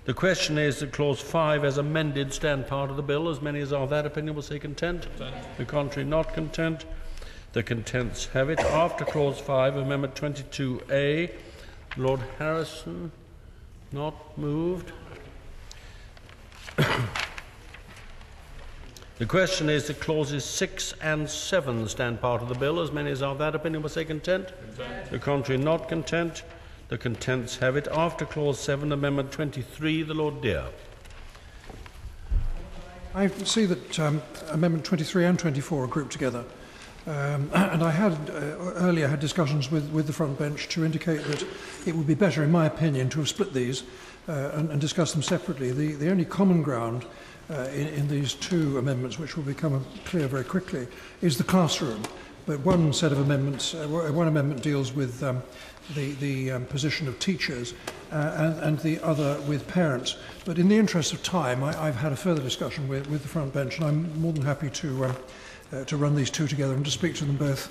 The question is that Clause 5 as amended stand part of the bill. As many as are of that opinion will say content. The contrary, not content. The contents have it. After Clause 5, Amendment 22A, Lord Harrison, not moved. The question is that clauses 6 and 7 stand part of the bill. As many as are of that opinion will say content. The contrary, not content. The contents have it. After clause 7, Amendment 23, the Lord Dear. I see that Amendment 23 and 24 are grouped together. And I had earlier had discussions with the front bench to indicate that it would be better, in my opinion, to have split these and discuss them separately. The only common ground in these two amendments, which will become clear very quickly, is the classroom. But one set of amendments, one amendment deals with the position of teachers and the other with parents. But in the interest of time, I've had a further discussion with the front bench, and I'm more than happy to run these two together and to speak to them both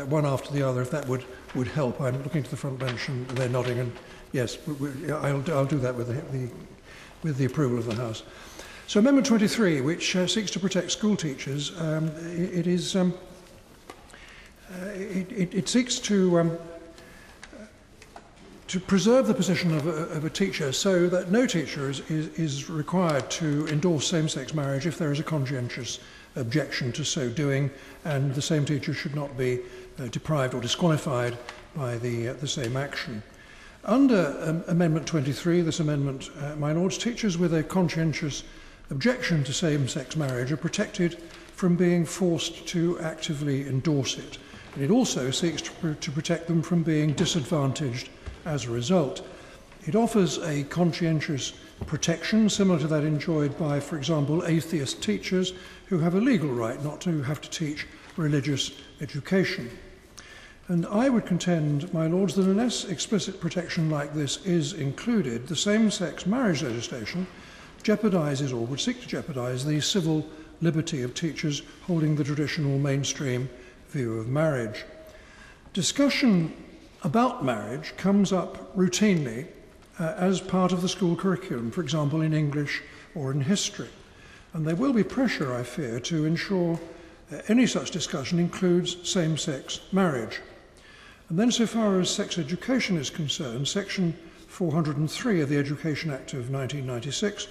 one after the other, if that would help. I'm looking to the front bench and they're nodding, and yes, I'll do that with the approval of the House. So Amendment 23, which seeks to protect school teachers, it seeks to preserve the position of a teacher so that no teacher is required to endorse same-sex marriage if there is a conscientious objection to so doing, and the same teacher should not be deprived or disqualified by the same action. Under Amendment 23, this amendment, my Lords, teachers with a conscientious objection to same-sex marriage are protected from being forced to actively endorse it. And it also seeks to protect them from being disadvantaged as a result. It offers a conscientious protection similar to that enjoyed by, for example, atheist teachers who have a legal right not to have to teach religious education. And I would contend, my Lords, that unless explicit protection like this is included, the same-sex marriage legislation jeopardises, or would seek to jeopardise, the civil liberty of teachers holding the traditional mainstream view of marriage. Discussion about marriage comes up routinely as part of the school curriculum, for example, in English or in history. And there will be pressure, I fear, to ensure any such discussion includes same-sex marriage. And then, so far as sex education is concerned, Section 403 of the Education Act of 1996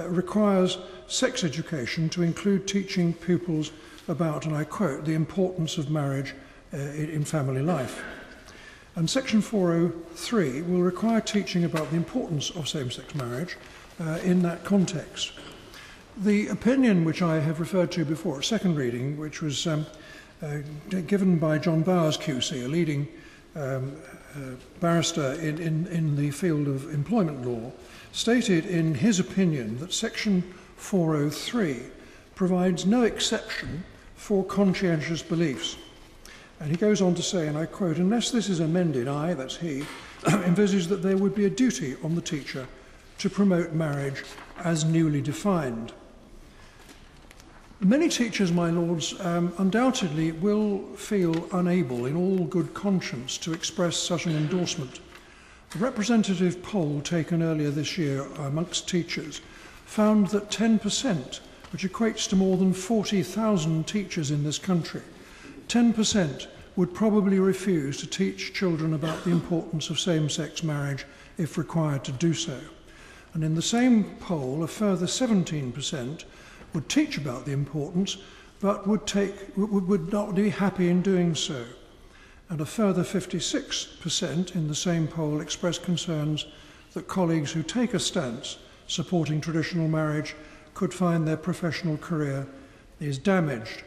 requires sex education to include teaching pupils about, and I quote, the importance of marriage in family life. And Section 403 will require teaching about the importance of same-sex marriage in that context. The opinion which I have referred to before at second reading, which was given by John Bowers QC, a leading barrister in the field of employment law, stated in his opinion that Section 403 provides no exception for conscientious beliefs. And he goes on to say, and I quote, "Unless this is amended, I," that's he, "envisage that there would be a duty on the teacher to promote marriage as newly defined." Many teachers, my Lords, undoubtedly will feel unable in all good conscience to express such an endorsement. A representative poll taken earlier this year amongst teachers found that 10%, which equates to more than 40,000 teachers in this country, 10% would probably refuse to teach children about the importance of same-sex marriage if required to do so. And in the same poll, a further 17% would teach about the importance, but would not be happy in doing so. And a further 56% in the same poll expressed concerns that colleagues who take a stance supporting traditional marriage could find their professional career is damaged.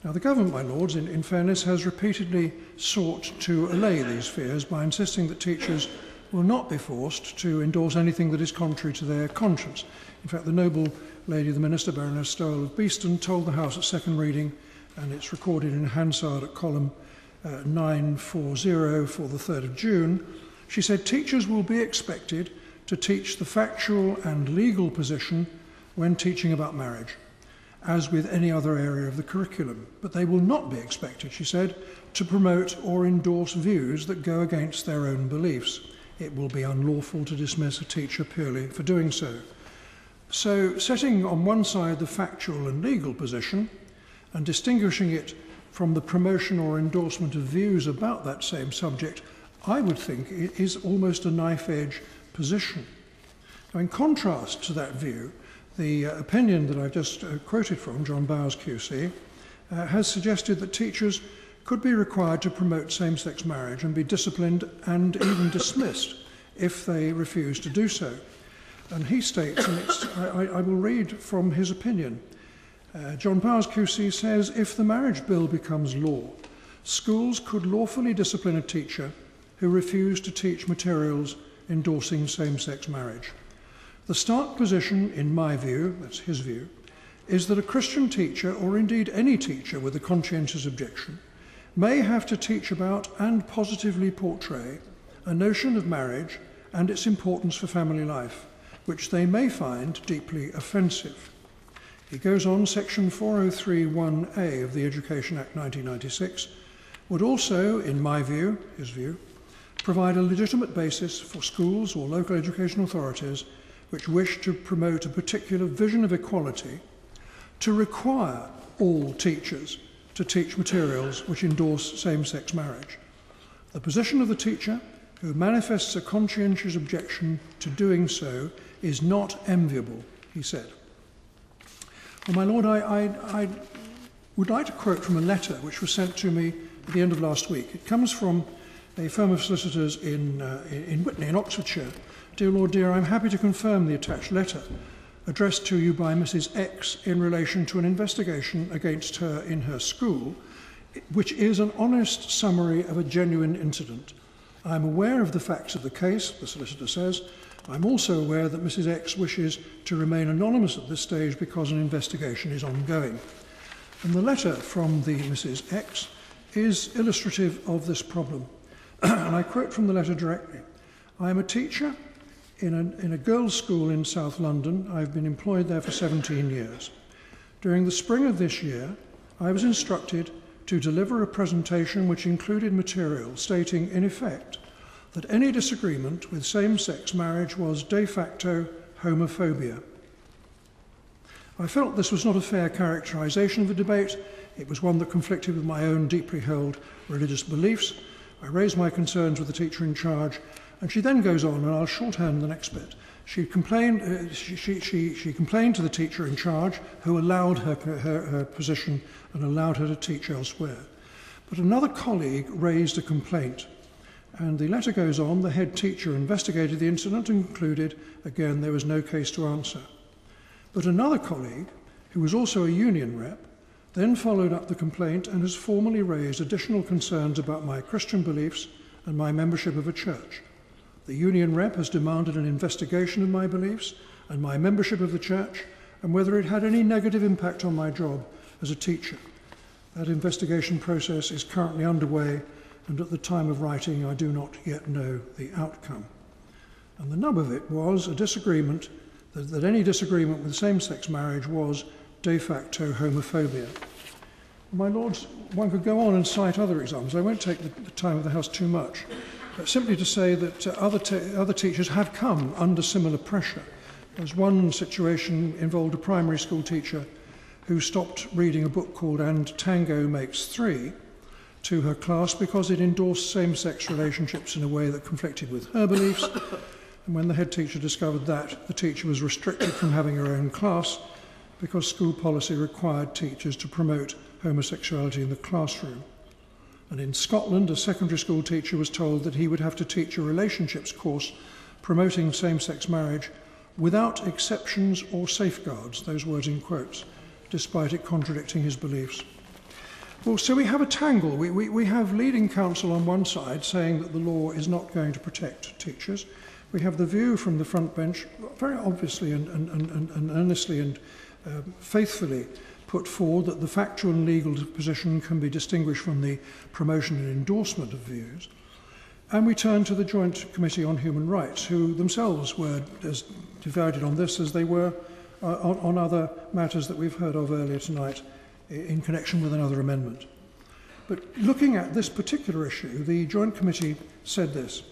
Now, the government, my Lords, in fairness, has repeatedly sought to allay these fears by insisting that teachers will not be forced to endorse anything that is contrary to their conscience. In fact, the noble lady, the Minister, Baroness Stowell of Beeston, told the House at second reading, and it's recorded in Hansard at column 940 for the 3rd of June, she said, "Teachers will be expected to teach the factual and legal position when teaching about marriage, as with any other area of the curriculum. But they will not be expected," she said, "to promote or endorse views that go against their own beliefs. It will be unlawful to dismiss a teacher purely for doing so." So, setting on one side the factual and legal position and distinguishing it from the promotion or endorsement of views about that same subject, I would think it is almost a knife-edge position. Now, in contrast to that view, the opinion that I've just quoted from, John Bowers QC, has suggested that teachers could be required to promote same-sex marriage and be disciplined and even dismissed if they refuse to do so. And he states, and I will read from his opinion, John Bowers QC says, "If the marriage bill becomes law, schools could lawfully discipline a teacher who refused to teach materials endorsing same-sex marriage. The stark position, in my view," that's his view, "is that a Christian teacher, or indeed any teacher with a conscientious objection, may have to teach about and positively portray a notion of marriage and its importance for family life, which they may find deeply offensive." He goes on, Section 403(1)(a) of the Education Act 1996 would also, in my view, his view, provide a legitimate basis for schools or local education authorities which wish to promote a particular vision of equality to require all teachers to teach materials which endorse same-sex marriage. The position of the teacher who manifests a conscientious objection to doing so is not enviable, he said. Well, my Lord, I would like to quote from a letter which was sent to me at the end of last week. It comes from a firm of solicitors in Witney, in Oxfordshire. Dear Lord Dear, I'm happy to confirm the attached letter addressed to you by Mrs. X in relation to an investigation against her in her school, which is an honest summary of a genuine incident. I am aware of the facts of the case, the solicitor says. I'm also aware that Mrs. X wishes to remain anonymous at this stage because an investigation is ongoing. And the letter from the Mrs. X is illustrative of this problem. And I quote from the letter directly. I am a teacher in a girls' school in South London. I've been employed there for 17 years. During the spring of this year, I was instructed to deliver a presentation which included material stating, in effect, that any disagreement with same-sex marriage was de facto homophobia. I felt this was not a fair characterisation of the debate. It was one that conflicted with my own deeply held religious beliefs. I raised my concerns with the teacher in charge, and she then goes on, and I'll shorthand the next bit. She complained to the teacher in charge, who allowed her position and allowed her to teach elsewhere. But another colleague raised a complaint, and the letter goes on. The head teacher investigated the incident and concluded, again, there was no case to answer. But another colleague, who was also a union rep, then followed up the complaint and has formally raised additional concerns about my Christian beliefs and my membership of a church. The union rep has demanded an investigation of my beliefs and my membership of the church and whether it had any negative impact on my job as a teacher. That investigation process is currently underway, and at the time of writing I do not yet know the outcome. And the nub of it was a disagreement that any disagreement with same-sex marriage was de facto homophobia. My lords, one could go on and cite other examples. I won't take the time of the House too much, but simply to say that other teachers have come under similar pressure. There's one situation involved a primary school teacher who stopped reading a book called And Tango Makes Three to her class because it endorsed same-sex relationships in a way that conflicted with her beliefs. And when the head teacher discovered that, the teacher was restricted from having her own class because school policy required teachers to promote homosexuality in the classroom. And in Scotland, a secondary school teacher was told that he would have to teach a relationships course promoting same-sex marriage without exceptions or safeguards, those words in quotes, despite it contradicting his beliefs. Well, so we have a tangle. We have leading counsel on one side saying that the law is not going to protect teachers. We have the view from the front bench, very obviously and earnestly and faithfully put forward, that the factual and legal position can be distinguished from the promotion and endorsement of views. And we turn to the Joint Committee on Human Rights, who themselves were as divided on this as they were on other matters that we've heard of earlier tonight in connection with another amendment. But looking at this particular issue, the Joint Committee said this: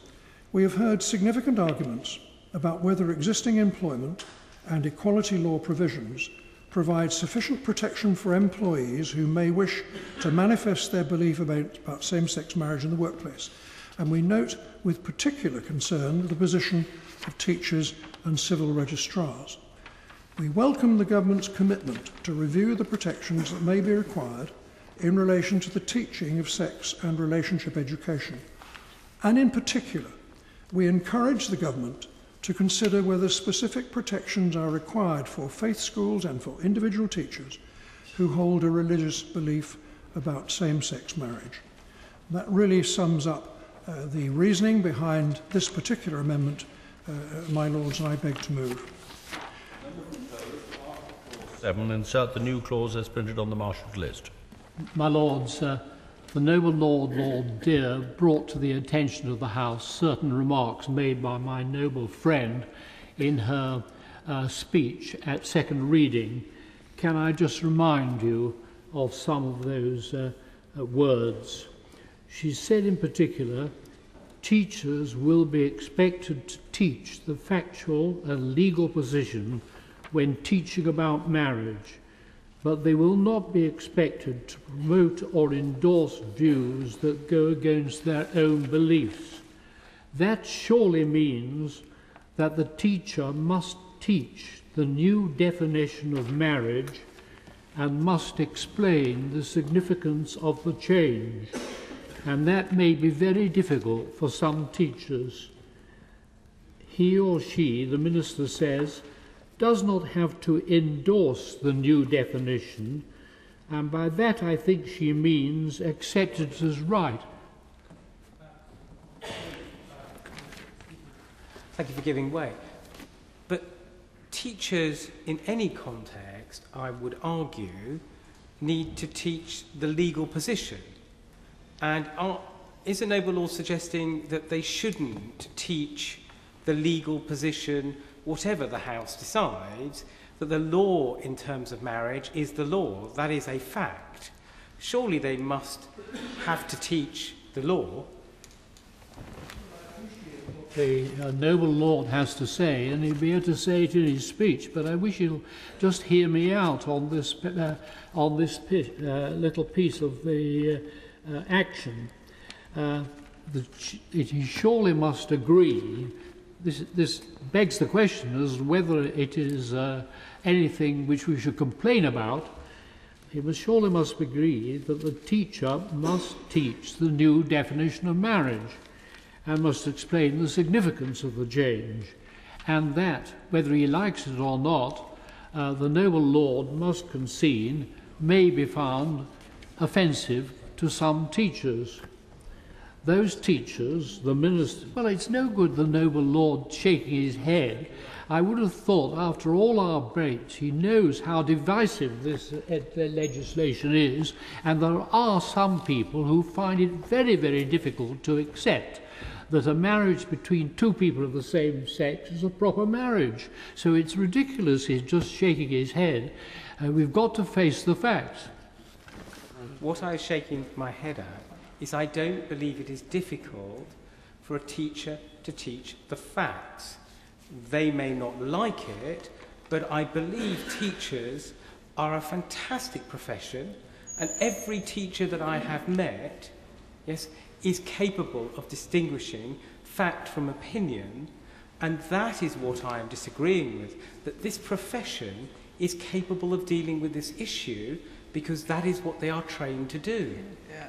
we have heard significant arguments about whether existing employment and equality law provisions provide sufficient protection for employees who may wish to manifest their belief about same-sex marriage in the workplace. And we note with particular concern the position of teachers and civil registrars. We welcome the government's commitment to review the protections that may be required in relation to the teaching of sex and relationship education. And in particular, we encourage the government to consider whether specific protections are required for faith schools and for individual teachers who hold a religious belief about same-sex marriage. That really sums up the reasoning behind this particular amendment, my lords, and I beg to move. 7. Insert the new clause as printed on the marshal's list. My lords, the noble Lord Dear brought to the attention of the House certain remarks made by my noble friend in her speech at second reading. Can I just remind you of some of those words? She said in particular, teachers will be expected to teach the factual and legal position when teaching about marriage, but they will not be expected to promote or endorse views that go against their own beliefs. That surely means that the teacher must teach the new definition of marriage and must explain the significance of the change. and that may be very difficult for some teachers. He or she, the minister says, does not have to endorse the new definition, and by that I think she means accept it as right. Thank you for giving way. But teachers in any context, I would argue, need to teach the legal position. And is the Noble Lord suggesting that they shouldn't teach the legal position, whatever the House decides, that the law in terms of marriage is the law? That is a fact. Surely they must have to teach the law. The Noble Lord has to say, and he'll be able to say it in his speech, but I wish he'll just hear me out on this little piece of the action. He surely must agree. This begs the question as whether it is anything which we should complain about. He surely must agree that the teacher must teach the new definition of marriage and must explain the significance of the change, and that, whether he likes it or not, the Noble Lord must concede may be found offensive to some teachers. Those teachers, the minister, well, it's no good the Noble Lord shaking his head. I would have thought, after all our debates, he knows how divisive this legislation is, and there are some people who find it very, very difficult to accept that a marriage between two people of the same sex is a proper marriage. So it's ridiculous he's just shaking his head. We've got to face the facts. What I was shaking my head at is I don't believe it is difficult for a teacher to teach the facts. They may not like it, but I believe teachers are a fantastic profession, and every teacher that I have met, yes, is capable of distinguishing fact from opinion, and that is what I am disagreeing with, that this profession is capable of dealing with this issue because that is what they are trained to do. Yeah.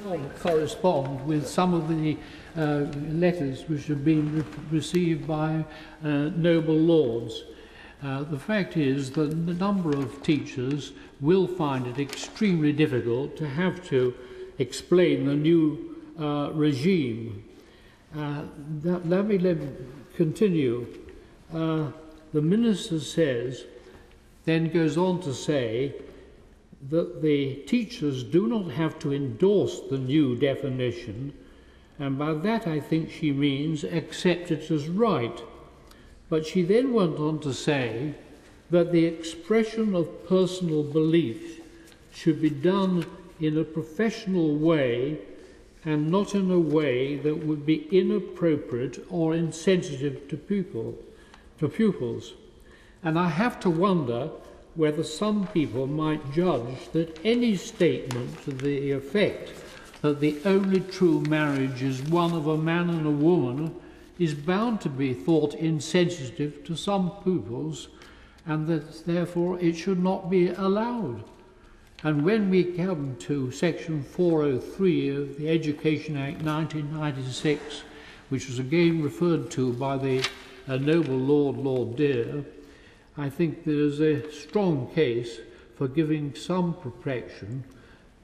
I correspond with some of the letters which have been received by Noble Lords. The fact is that a number of teachers will find it extremely difficult to have to explain the new regime. Let me continue. The minister then goes on to say that the teachers do not have to endorse the new definition, and by that I think she means accept it as right. But she then went on to say that the expression of personal belief should be done in a professional way and not in a way that would be inappropriate or insensitive to pupils. And I have to wonder whether some people might judge that any statement to the effect that the only true marriage is one of a man and a woman is bound to be thought insensitive to some pupils, and that therefore it should not be allowed. And when we come to Section 403 of the Education Act 1996, which was again referred to by the Noble Lord, Lord Dear, I think there is a strong case for giving some protection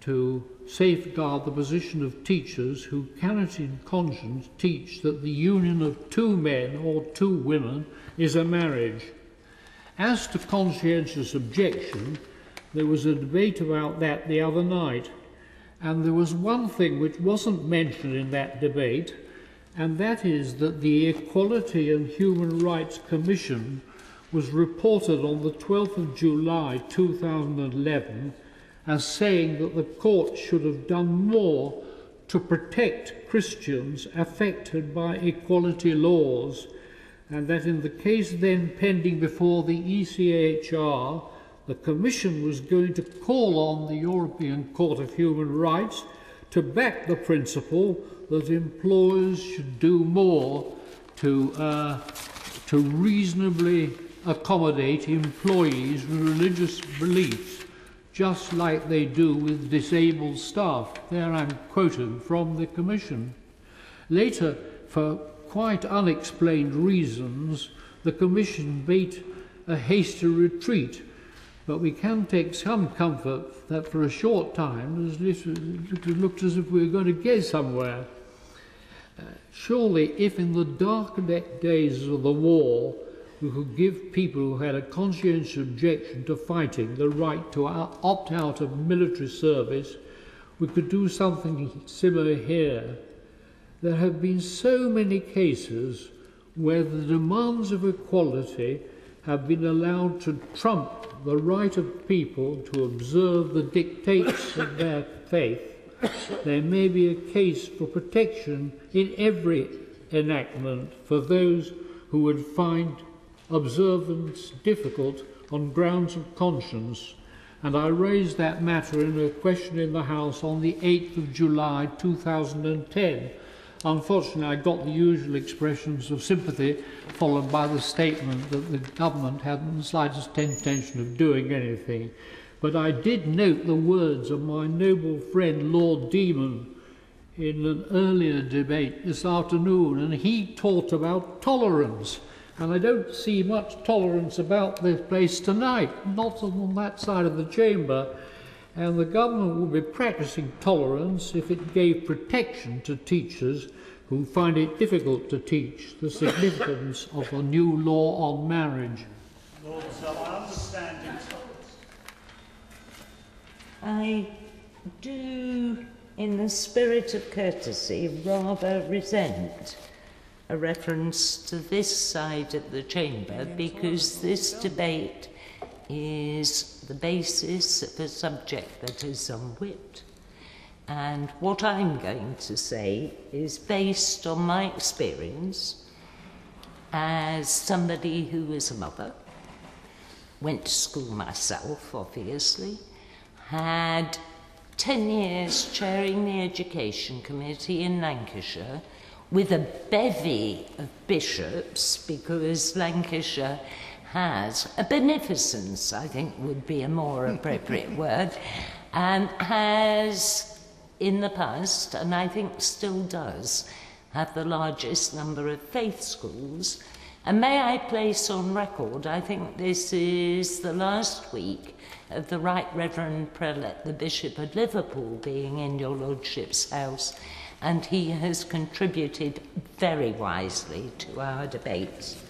to safeguard the position of teachers who cannot in conscience teach that the union of two men or two women is a marriage. As to conscientious objection, there was a debate about that the other night, and there was one thing which wasn't mentioned in that debate, and that is that the Equality and Human Rights Commission was reported on the 12th of July 2011 as saying that the court should have done more to protect Christians affected by equality laws, and that in the case then pending before the ECHR, the Commission was going to call on the European Court of Human Rights to back the principle that employers should do more to reasonably accommodate employees with religious beliefs just like they do with disabled staff. There I'm quoting from the Commission. Later, for quite unexplained reasons, the Commission beat a hasty retreat, but we can take some comfort that for a short time it looked as if we were going to get somewhere. Surely, if in the dark days of the war we could give people who had a conscientious objection to fighting the right to opt out of military service, we could do something similar here. There have been so many cases where the demands of equality have been allowed to trump the right of people to observe the dictates of their faith. There may be a case for protection in every enactment for those who would find observance difficult on grounds of conscience, and I raised that matter in a question in the House on the 8th of July 2010. Unfortunately, I got the usual expressions of sympathy, followed by the statement that the government hadn't the slightest intention of doing anything. But I did note the words of my noble friend Lord Demon in an earlier debate this afternoon, and he talked about tolerance. And I don't see much tolerance about this place tonight, not on that side of the chamber. And the government would be practicing tolerance if it gave protection to teachers who find it difficult to teach the significance of a new law on marriage. Lord, so I understand I do, in the spirit of courtesy, rather resent a reference to this side of the chamber, because this debate is the basis of a subject that is unwhipped. And what I'm going to say is based on my experience as somebody who was a mother, went to school myself, obviously, had 10 years chairing the Education Committee in Lancashire with a bevy of bishops, because Lancashire has a beneficence, I think would be a more appropriate word, and has in the past, and I think still does, have the largest number of faith schools. And may I place on record, I think this is the last week of the Right Reverend Prelate, the Bishop of Liverpool, being in your Lordship's house, and he has contributed very wisely to our debates.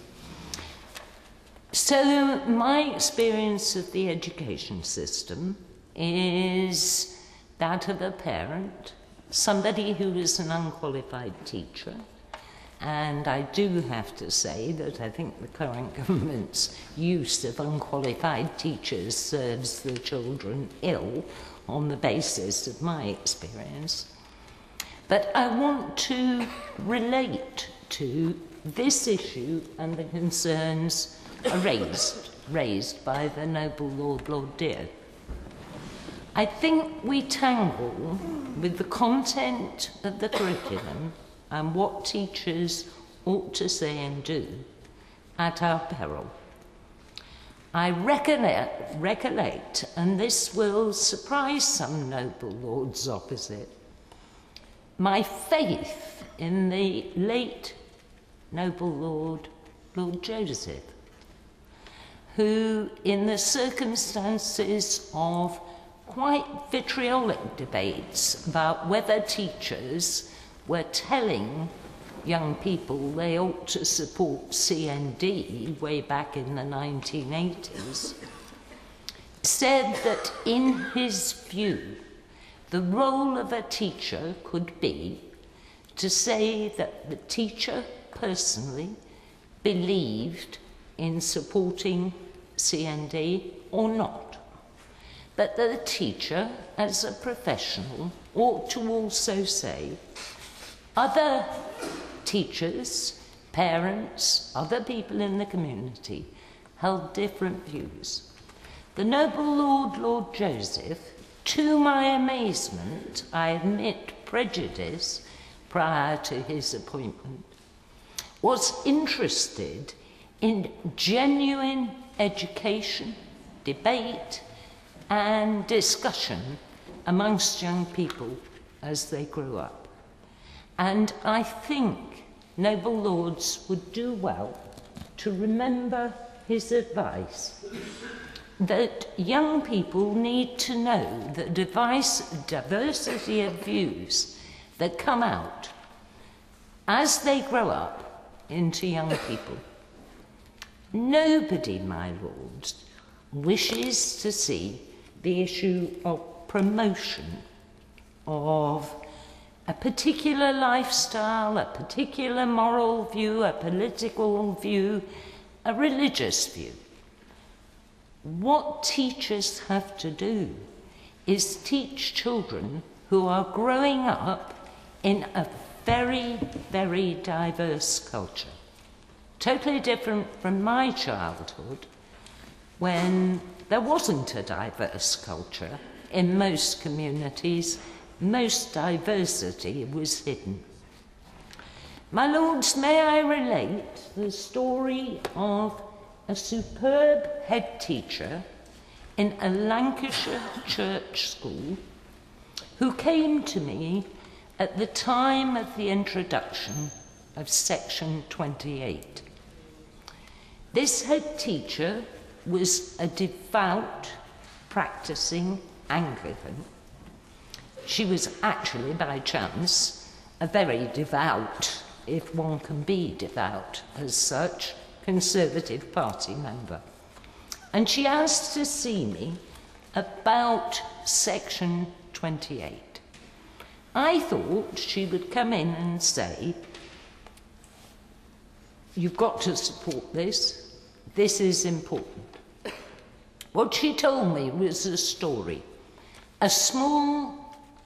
So my experience of the education system is that of a parent, somebody who is an unqualified teacher, and I do have to say that I think the current government's use of unqualified teachers serves the children ill on the basis of my experience. But I want to relate to this issue and the concerns raised by the noble Lord Dear. I think we tangle with the content of the curriculum and what teachers ought to say and do at our peril. I recollect, and this will surprise some noble lords opposite, my faith in the late noble Lord Joseph, who, in the circumstances of quite vitriolic debates about whether teachers were telling young people they ought to support CND way back in the 1980s, said that in his view, the role of a teacher could be to say that the teacher personally believed in supporting CND or not, but that the teacher, as a professional, ought to also say other teachers, parents, other people in the community held different views. The noble Lord Joseph, to my amazement, I admit prejudice prior to his appointment, was interested in genuine education, debate, and discussion amongst young people as they grew up. And I think noble lords would do well to remember his advice that young people need to know that diversity of views that come out as they grow up into young people. Nobody, my lords, wishes to see the issue of promotion of a particular lifestyle, a particular moral view, a political view, a religious view. What teachers have to do is teach children who are growing up in a very, very diverse culture. Totally different from my childhood, when there wasn't a diverse culture. In most communities, most diversity was hidden. My lords, may I relate the story of a superb head teacher in a Lancashire church school who came to me at the time of the introduction of Section 28. This head teacher was a devout, practicing Anglican. She was actually, by chance, a very devout, if one can be devout as such, Conservative Party member. And she asked to see me about Section 28. I thought she would come in and say, "You've got to support this. This is important." What she told me was a story. A small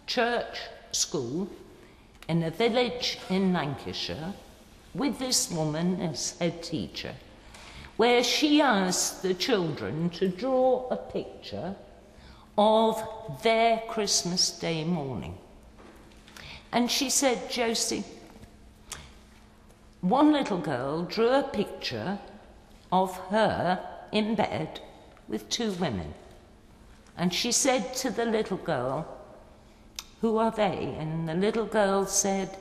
church school in a village in Lancashire with this woman as head teacher, where she asked the children to draw a picture of their Christmas Day morning. And she said, "Josie," one little girl drew a picture of her in bed with two women. And she said to the little girl, "Who are they?" And the little girl said,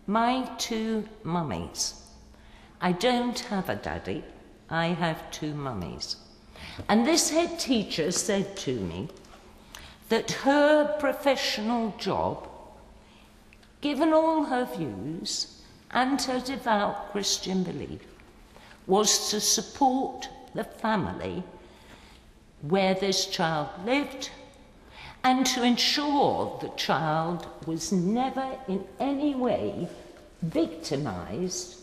"My two mummies. I don't have a daddy, I have two mummies." And this head teacher said to me that her professional job, given all her views and her devout Christian belief, was to support the family where this child lived and to ensure the child was never in any way victimized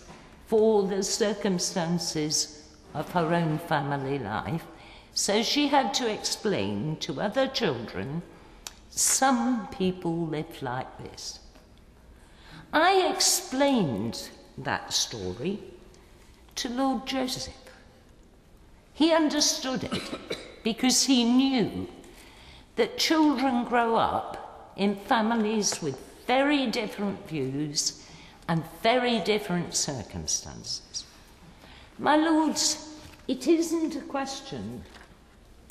for the circumstances of her own family life. So she had to explain to other children, some people live like this. I explained that story to Lord Joseph. He understood it because he knew that children grow up in families with very different views and very different circumstances. My lords, it isn't a question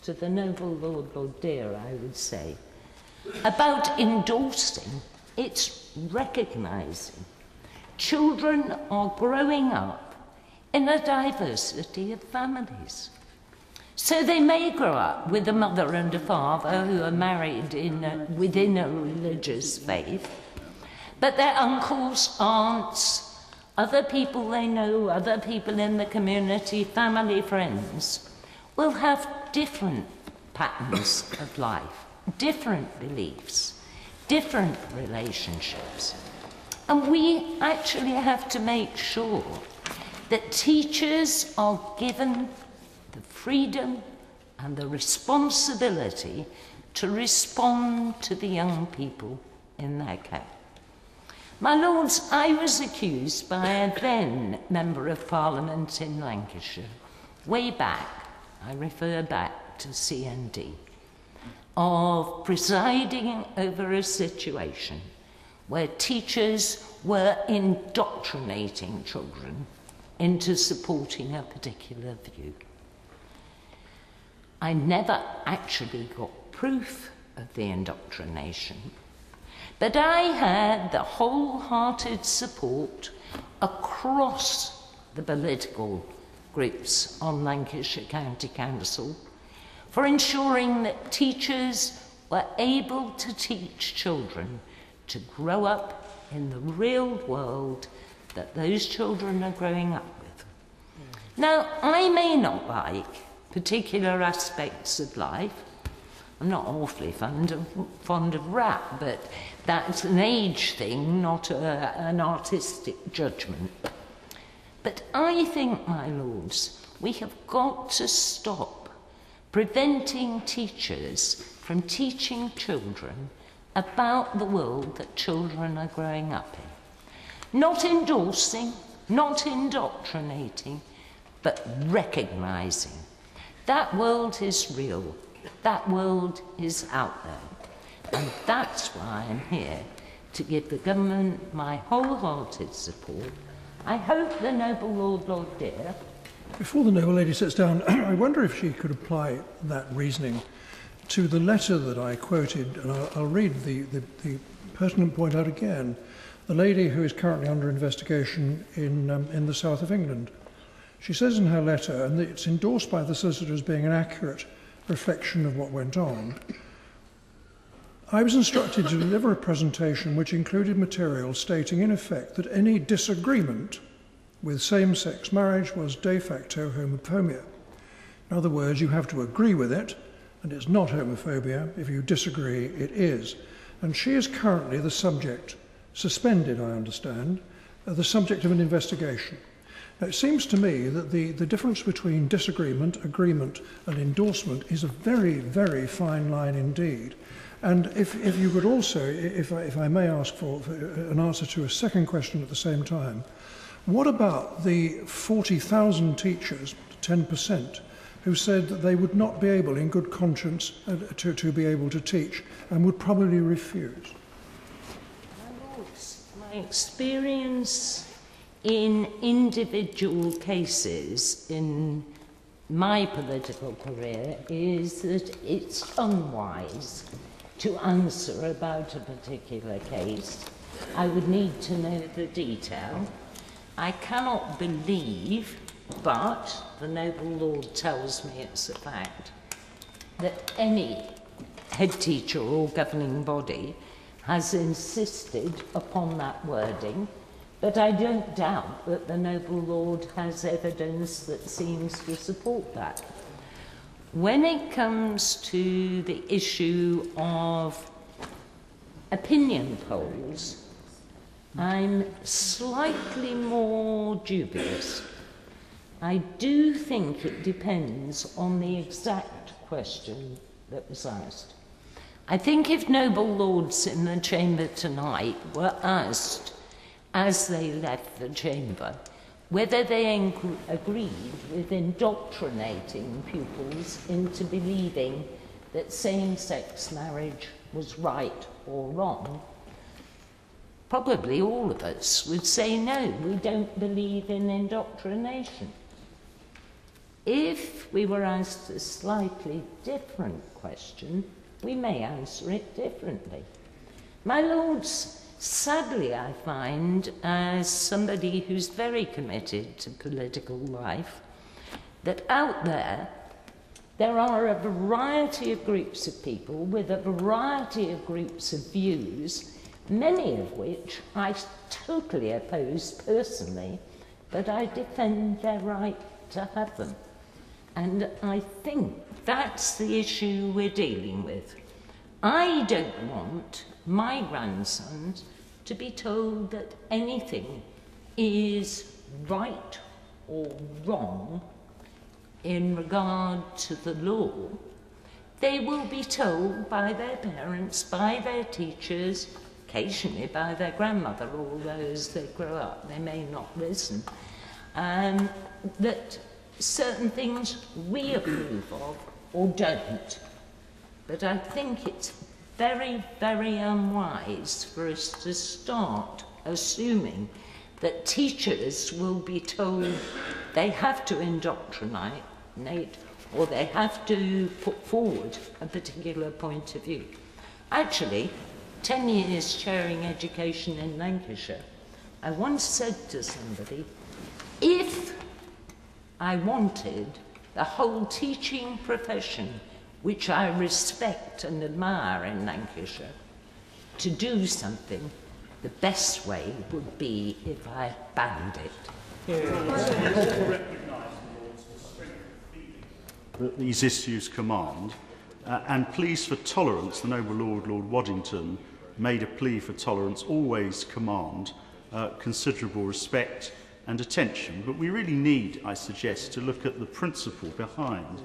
to the noble Lord Dear, I would say, about endorsing, it's recognising. Children are growing up in a diversity of families. So they may grow up with a mother and a father who are married within a religious faith, but their uncles, aunts, other people they know, other people in the community, family, friends, will have different patterns of life, different beliefs, different relationships. And we actually have to make sure that teachers are given the freedom and the responsibility to respond to the young people in their care. My lords, I was accused by a then Member of Parliament in Lancashire, way back, I refer back to CND, of presiding over a situation where teachers were indoctrinating children into supporting a particular view. I never actually got proof of the indoctrination, but I had the wholehearted support across the political groups on Lancashire County Council for ensuring that teachers were able to teach children to grow up in the real world that those children are growing up with. Now, I may not like particular aspects of life. I'm not awfully fond of rap, but that's an age thing, not an artistic judgment. But I think, my lords, we have got to stop preventing teachers from teaching children about the world that children are growing up in. Not endorsing, not indoctrinating, but recognising. That world is real. That world is out there. And that's why I'm here, to give the government my wholehearted support. I hope the noble Lord Dear... Before the noble lady sits down, I wonder if she could apply that reasoning to the letter that I quoted, and I'll read the pertinent point out again. The lady who is currently under investigation in the south of England. She says in her letter, and it's endorsed by the solicitor as being an accurate reflection of what went on, I was instructed to deliver a presentation which included material stating in effect that any disagreement with same-sex marriage was de facto homophobia. In other words, you have to agree with it, and it's not homophobia. If you disagree, it is. And she is currently the subject, suspended, I understand, the subject of an investigation. Now, it seems to me that the difference between disagreement, agreement, and endorsement is a very, very fine line indeed. And if you could also, if I may ask for an answer to a second question at the same time, what about the 40,000 teachers, 10%, who said that they would not be able, in good conscience, to be able to teach and would probably refuse? My lords, my experience in individual cases in my political career is that it's unwise to answer about a particular case. I would need to know the detail. I cannot believe, but the noble Lord tells me it's a fact, that any head teacher or governing body has insisted upon that wording, but I don't doubt that the noble Lord has evidence that seems to support that. When it comes to the issue of opinion polls, I'm slightly more dubious. I do think it depends on the exact question that was asked. I think if noble lords in the chamber tonight were asked, as they left the chamber, whether they agreed with indoctrinating pupils into believing that same-sex marriage was right or wrong, probably all of us would say no, we don't believe in indoctrination. If we were asked a slightly different question, we may answer it differently. My lords, sadly I find, as somebody who's very committed to political life, that out there are a variety of groups of people with a variety of groups of views, many of which I totally oppose personally, but I defend their right to have them. And I think that's the issue we're dealing with. I don't want my grandsons to be told that anything is right or wrong in regard to the law. They will be told by their parents, by their teachers, occasionally by their grandmother, although as they grow up they may not listen, that certain things we approve of or don't. But I think it's very, very unwise for us to start assuming that teachers will be told they have to indoctrinate or they have to put forward a particular point of view. Actually, 10 years chairing education in Lancashire, I once said to somebody, if I wanted the whole teaching profession, which I respect and admire in Lancashire, to do something, the best way would be if I banned it. That these issues command, and pleas for tolerance, the noble Lord Waddington made a plea for tolerance, always command considerable respect and attention. But we really need, I suggest, to look at the principle behind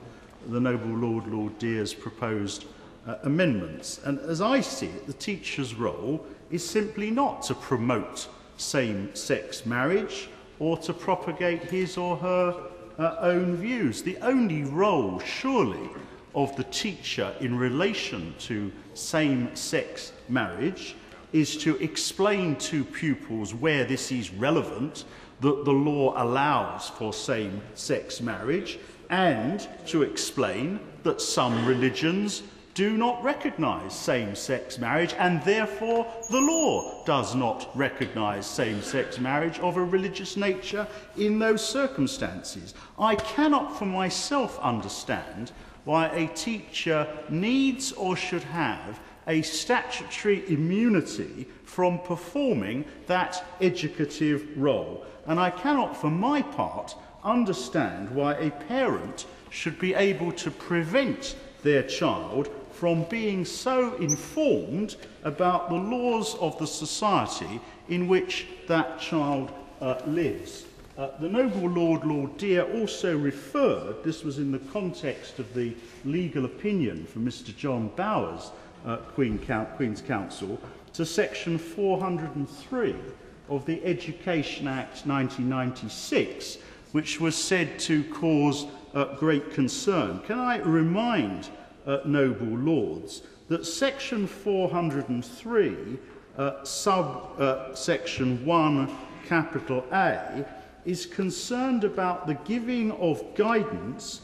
the noble Lord Dear's proposed amendments. And as I see it, the teacher's role is simply not to promote same-sex marriage or to propagate his or her own views. The only role, surely, of the teacher in relation to same-sex marriage is to explain to pupils where this is relevant, that the law allows for same-sex marriage, and to explain that some religions do not recognise same-sex marriage, and therefore the law does not recognise same-sex marriage of a religious nature in those circumstances. I cannot for myself understand why a teacher needs or should have a statutory immunity from performing that educative role. And I cannot for my part understand why a parent should be able to prevent their child from being so informed about the laws of the society in which that child lives. The noble Lord Dear also referred, this was in the context of the legal opinion from Mr. John Bowers, Queen's Counsel, to section 403 of the Education Act 1996, which was said to cause great concern. Can I remind noble lords that section 403, subsection 1, capital A, is concerned about the giving of guidance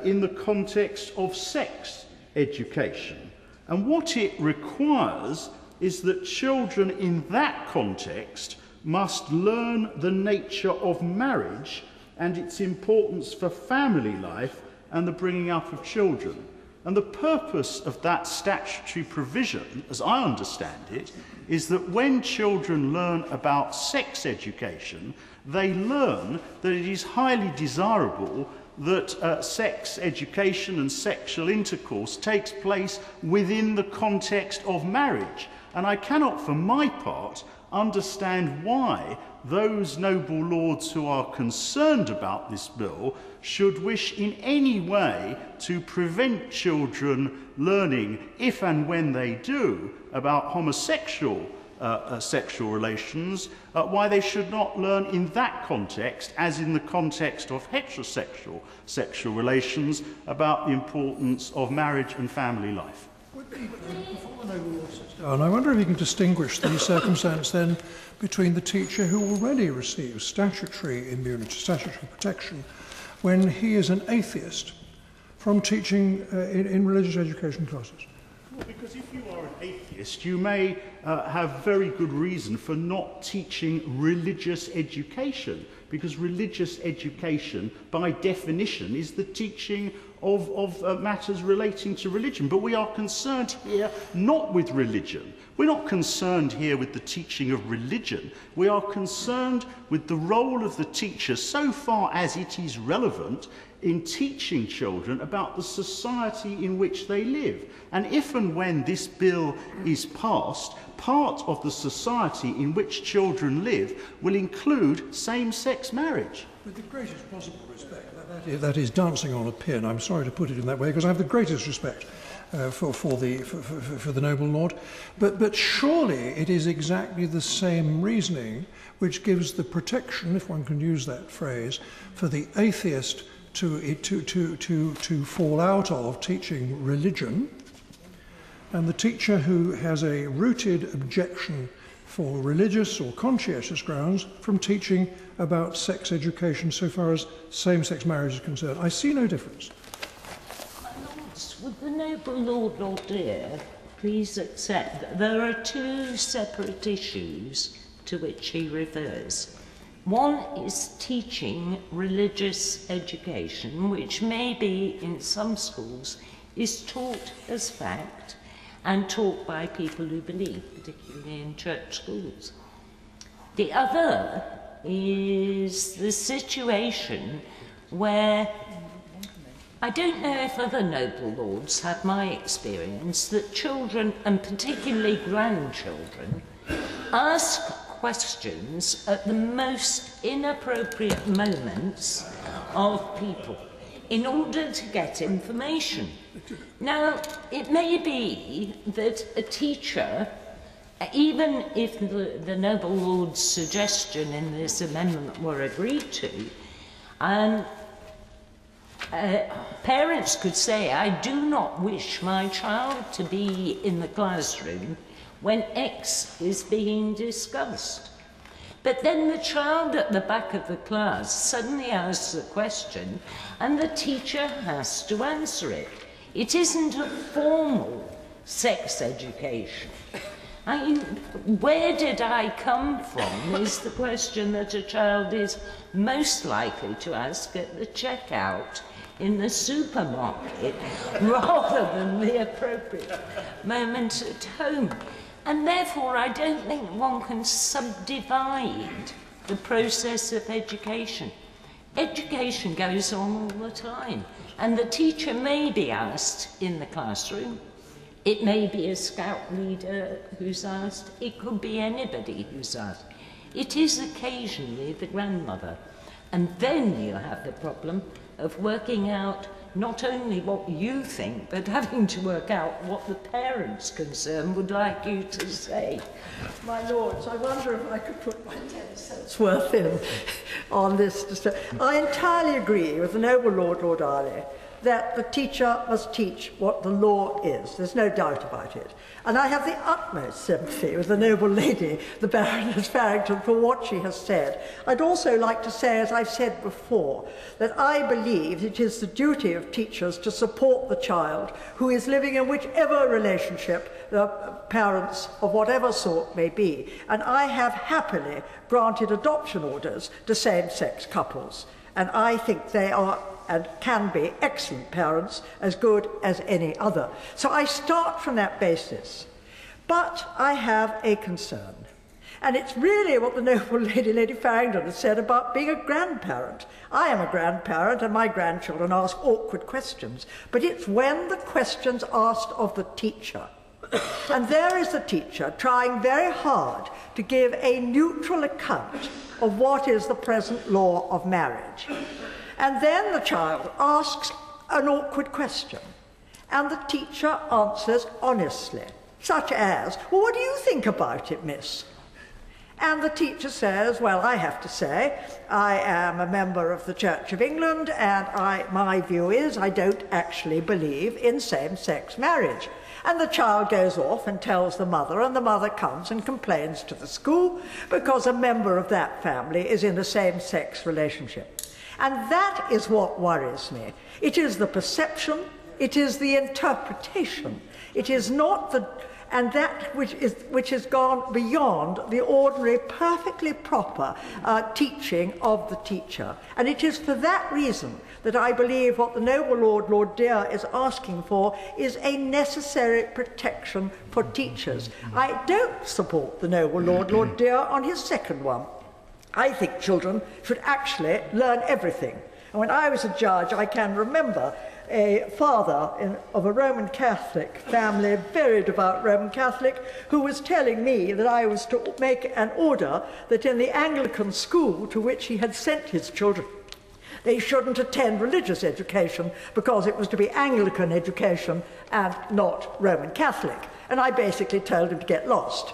in the context of sex education. And what it requires is that children in that context must learn the nature of marriage and its importance for family life and the bringing up of children. And the purpose of that statutory provision, as I understand it, is that when children learn about sex education, they learn that it is highly desirable that sex education and sexual intercourse takes place within the context of marriage. And I cannot, for my part, understand why those noble lords who are concerned about this bill should wish in any way to prevent children learning, if and when they do, about homosexual sexual relations, why they should not learn in that context, as in the context of heterosexual sexual relations, about the importance of marriage and family life. And I wonder if you can distinguish the circumstance then between the teacher who already receives statutory immunity, statutory protection, when he is an atheist from teaching in religious education classes. Well, because if you are an atheist, you may have very good reason for not teaching religious education, because religious education, by definition, is the teaching of matters relating to religion. But we are concerned here not with religion. We're not concerned here with the teaching of religion. We are concerned with the role of the teacher so far as it is relevant in teaching children about the society in which they live. And if and when this bill is passed, part of the society in which children live will include same-sex marriage. With the greatest possible respect, that is dancing on a pin. I'm sorry to put it in that way, because I have the greatest respect for the noble lord. But surely it is exactly the same reasoning which gives the protection, if one can use that phrase, for the atheist to fall out of teaching religion, and the teacher who has a rooted objection for religious or conscientious grounds from teaching about sex education so far as same-sex marriage is concerned. I see no difference. would the noble Lord Dear please accept that there are two separate issues to which he refers. One is teaching religious education, which maybe in some schools is taught as fact and taught by people who believe, particularly in church schools. The other is the situation where I don't know if other noble lords have my experience that children, and particularly grandchildren, ask questions at the most inappropriate moments of people in order to get information. Now, it may be that a teacher, even if the noble lord's suggestion in this amendment were agreed to, parents could say, I do not wish my child to be in the classroom when X is being discussed. But then the child at the back of the class suddenly asks a question and the teacher has to answer it. It isn't a formal sex education. I mean, where did I come from is the question that a child is most likely to ask at the checkout in the supermarket rather than the appropriate moment at home. And therefore, I don't think one can subdivide the process of education. Education goes on all the time, and the teacher may be asked in the classroom. It may be a scout leader who's asked. It could be anybody who's asked. It is occasionally the grandmother. And then you have the problem of working out not only what you think, but having to work out what the parents concerned would like you to say. My lords, I wonder if I could put my 10 cents worth in on this. I entirely agree with the noble Lord Arley that the teacher must teach what the law is. There's no doubt about it. And I have the utmost sympathy with the noble lady, the Baroness Farrington, for what she has said. I'd also like to say, as I've said before, that I believe it is the duty of teachers to support the child who is living in whichever relationship the parents of whatever sort may be. And I have happily granted adoption orders to same-sex couples. And I think they are and can be excellent parents, as good as any other. So I start from that basis. But I have a concern. And it's really what the noble Lady Farrington has said about being a grandparent. I am a grandparent and my grandchildren ask awkward questions. But it's when the question's asked of the teacher. And there is the teacher trying very hard to give a neutral account of what is the present law of marriage. And then the child asks an awkward question, and the teacher answers honestly, such as, well, what do you think about it, miss? And the teacher says, well, I have to say, I am a member of the Church of England, and my view is I don't actually believe in same-sex marriage. And the child goes off and tells the mother, and the mother comes and complains to the school because a member of that family is in a same-sex relationship. And that is what worries me. It is the perception, it is the interpretation, it is not the, and that which has gone beyond the ordinary, perfectly proper teaching of the teacher. And it is for that reason that I believe what the noble Lord Dear is asking for is a necessary protection for teachers. I don't support the noble Lord Dear on his second one. I think children should actually learn everything. And when I was a judge, I can remember a father of a Roman Catholic family, very devout Roman Catholic, who was telling me that I was to make an order that in the Anglican school to which he had sent his children, they shouldn't attend religious education because it was to be Anglican education and not Roman Catholic. And I basically told him to get lost.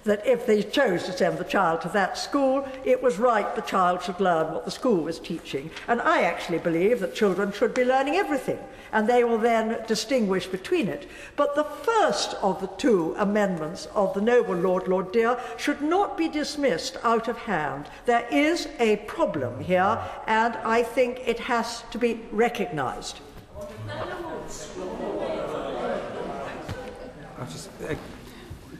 That if they chose to send the child to that school, it was right the child should learn what the school was teaching. And I actually believe that children should be learning everything, and they will then distinguish between it. But the first of the two amendments of the noble Lord Dear should not be dismissed out of hand. There is a problem here, and I think it has to be recognised. The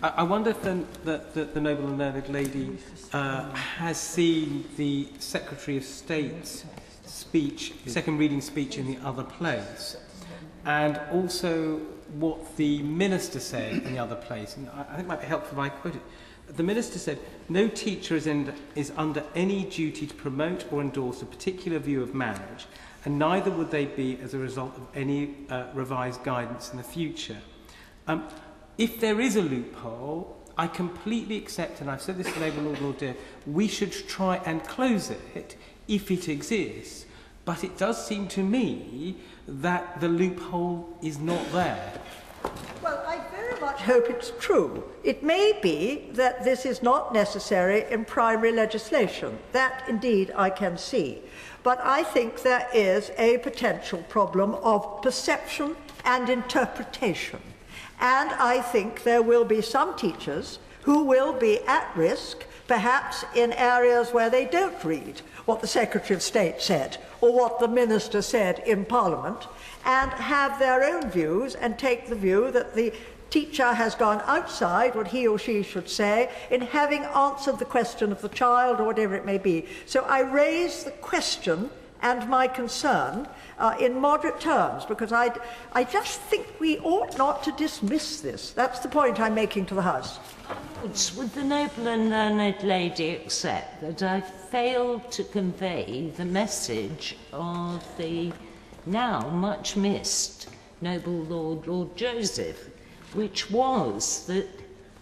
I wonder if the noble and learned lady has seen the Secretary of State's speech, second reading speech in the other place, and also what the minister said in the other place. And I think it might be helpful if I quote it. The minister said, "No teacher is under any duty to promote or endorse a particular view of marriage, and neither would they be as a result of any revised guidance in the future." If there is a loophole, I completely accept, and I've said this to Noble Lord Dear, we should try and close it if it exists. But it does seem to me that the loophole is not there. Well, I very much hope it's true. It may be that this is not necessary in primary legislation. That, indeed, I can see. But I think there is a potential problem of perception and interpretation. And I think there will be some teachers who will be at risk, perhaps in areas where they don't read what the Secretary of State said or what the Minister said in Parliament, and have their own views and take the view that the teacher has gone outside what he or she should say in having answered the question of the child or whatever it may be. So I raise the question and my concern in moderate terms, because I just think we ought not to dismiss this. That's the point I'm making to the House. Would the noble and learned lady accept that I failed to convey the message of the now much missed noble Lord Joseph, which was that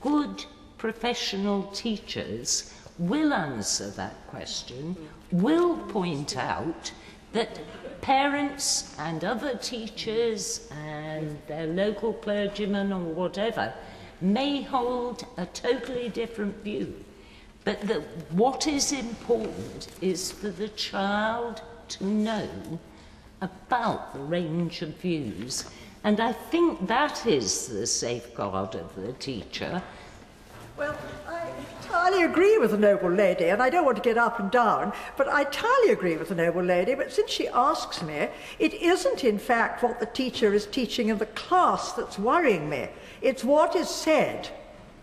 good professional teachers will answer that question, will point out that parents and other teachers and their local clergymen or whatever may hold a totally different view, but that what is important is for the child to know about the range of views. And I think that is the safeguard of the teacher. Well, I entirely agree with the noble lady, and I don't want to get up and down, but I entirely agree with the noble lady. But since she asks me, it isn't in fact what the teacher is teaching in the class that's worrying me. It's what is said,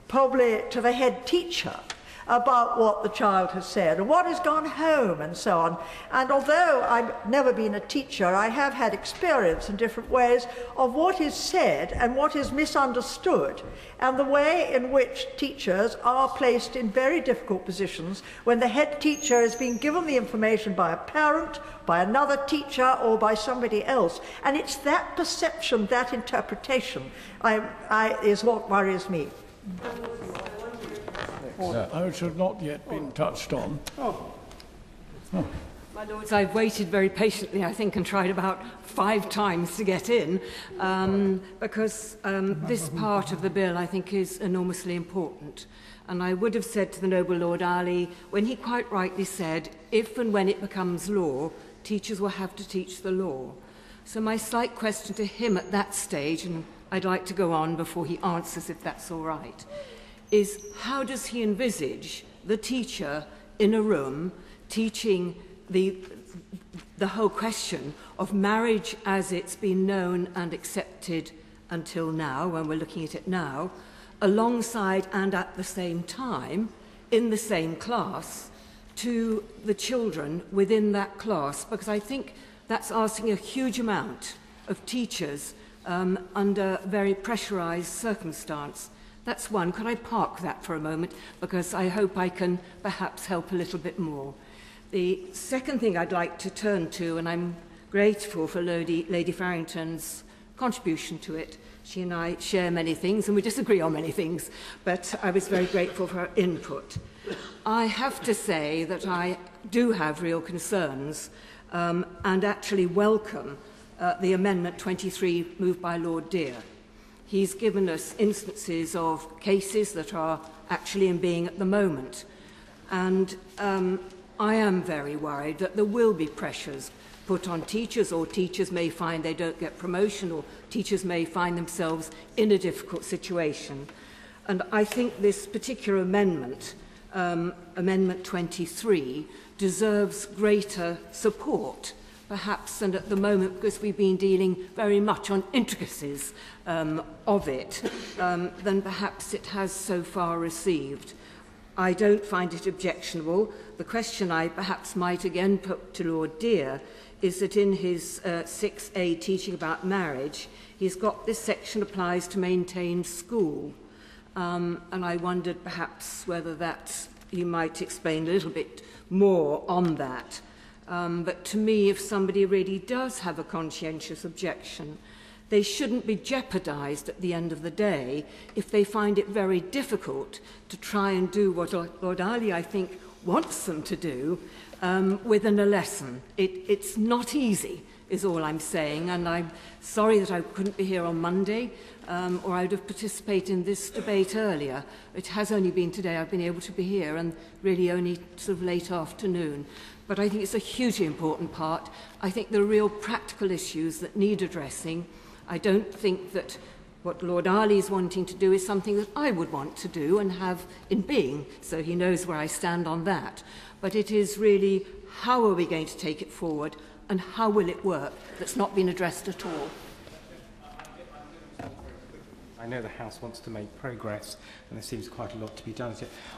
probably to the head teacher, about what the child has said and what has gone home and so on. And although I've never been a teacher, I have had experience in different ways of what is said and what is misunderstood, and the way in which teachers are placed in very difficult positions when the head teacher is being given the information by a parent, by another teacher, or by somebody else. And it's that perception, that interpretation, is what worries me. Which have not yet been touched on. My Lords, I've waited very patiently, I think, and tried about 5 times to get in, because this part of the bill, I think, is enormously important. And I would have said to the noble Lord Ali, when he quite rightly said, if and when it becomes law, teachers will have to teach the law. So my slight question to him at that stage, and I'd like to go on before he answers if that's all right, is how does he envisage the teacher in a room teaching the whole question of marriage as it's been known and accepted until now, when we're looking at it now, alongside and at the same time, in the same class, to the children within that class? Because I think that's asking a huge amount of teachers under very pressurised circumstance. That's one. Could I park that for a moment? Because I hope I can perhaps help a little bit more. The second thing I'd like to turn to, and I'm grateful for Lady Farrington's contribution to it. She and I share many things, and we disagree on many things, but I was very grateful for her input. I have to say that I do have real concerns and actually welcome the Amendment 23 moved by Lord Dear. He's given us instances of cases that are actually in being at the moment. And I am very worried that there will be pressures put on teachers, or teachers may find they don't get promotion, or teachers may find themselves in a difficult situation. And I think this particular amendment, Amendment 23, deserves greater support. perhaps, and at the moment, because we've been dealing very much on intricacies of it, than perhaps it has so far received. I don't find it objectionable. The question I perhaps might again put to Lord Dear is that in his 6A teaching about marriage, he's got this section applies to maintain school. And I wondered perhaps whether that you might explain a little bit more on that. But to me, if somebody really does have a conscientious objection, they shouldn't be jeopardised at the end of the day if they find it very difficult to try and do what Lord Ali, I think, wants them to do within a lesson. It's not easy, is all I'm saying, and I'm sorry that I couldn't be here on Monday, or I would have participated in this debate earlier. It has only been today I've been able to be here, and really only sort of late afternoon. But I think it's a hugely important part. I think there are real practical issues that need addressing. I don't think that what Lord Ali is wanting to do is something that I would want to do and have in being, so he knows where I stand on that. But it is really, how are we going to take it forward and how will it work that's not been addressed at all? I know the House wants to make progress, and there seems quite a lot to be done.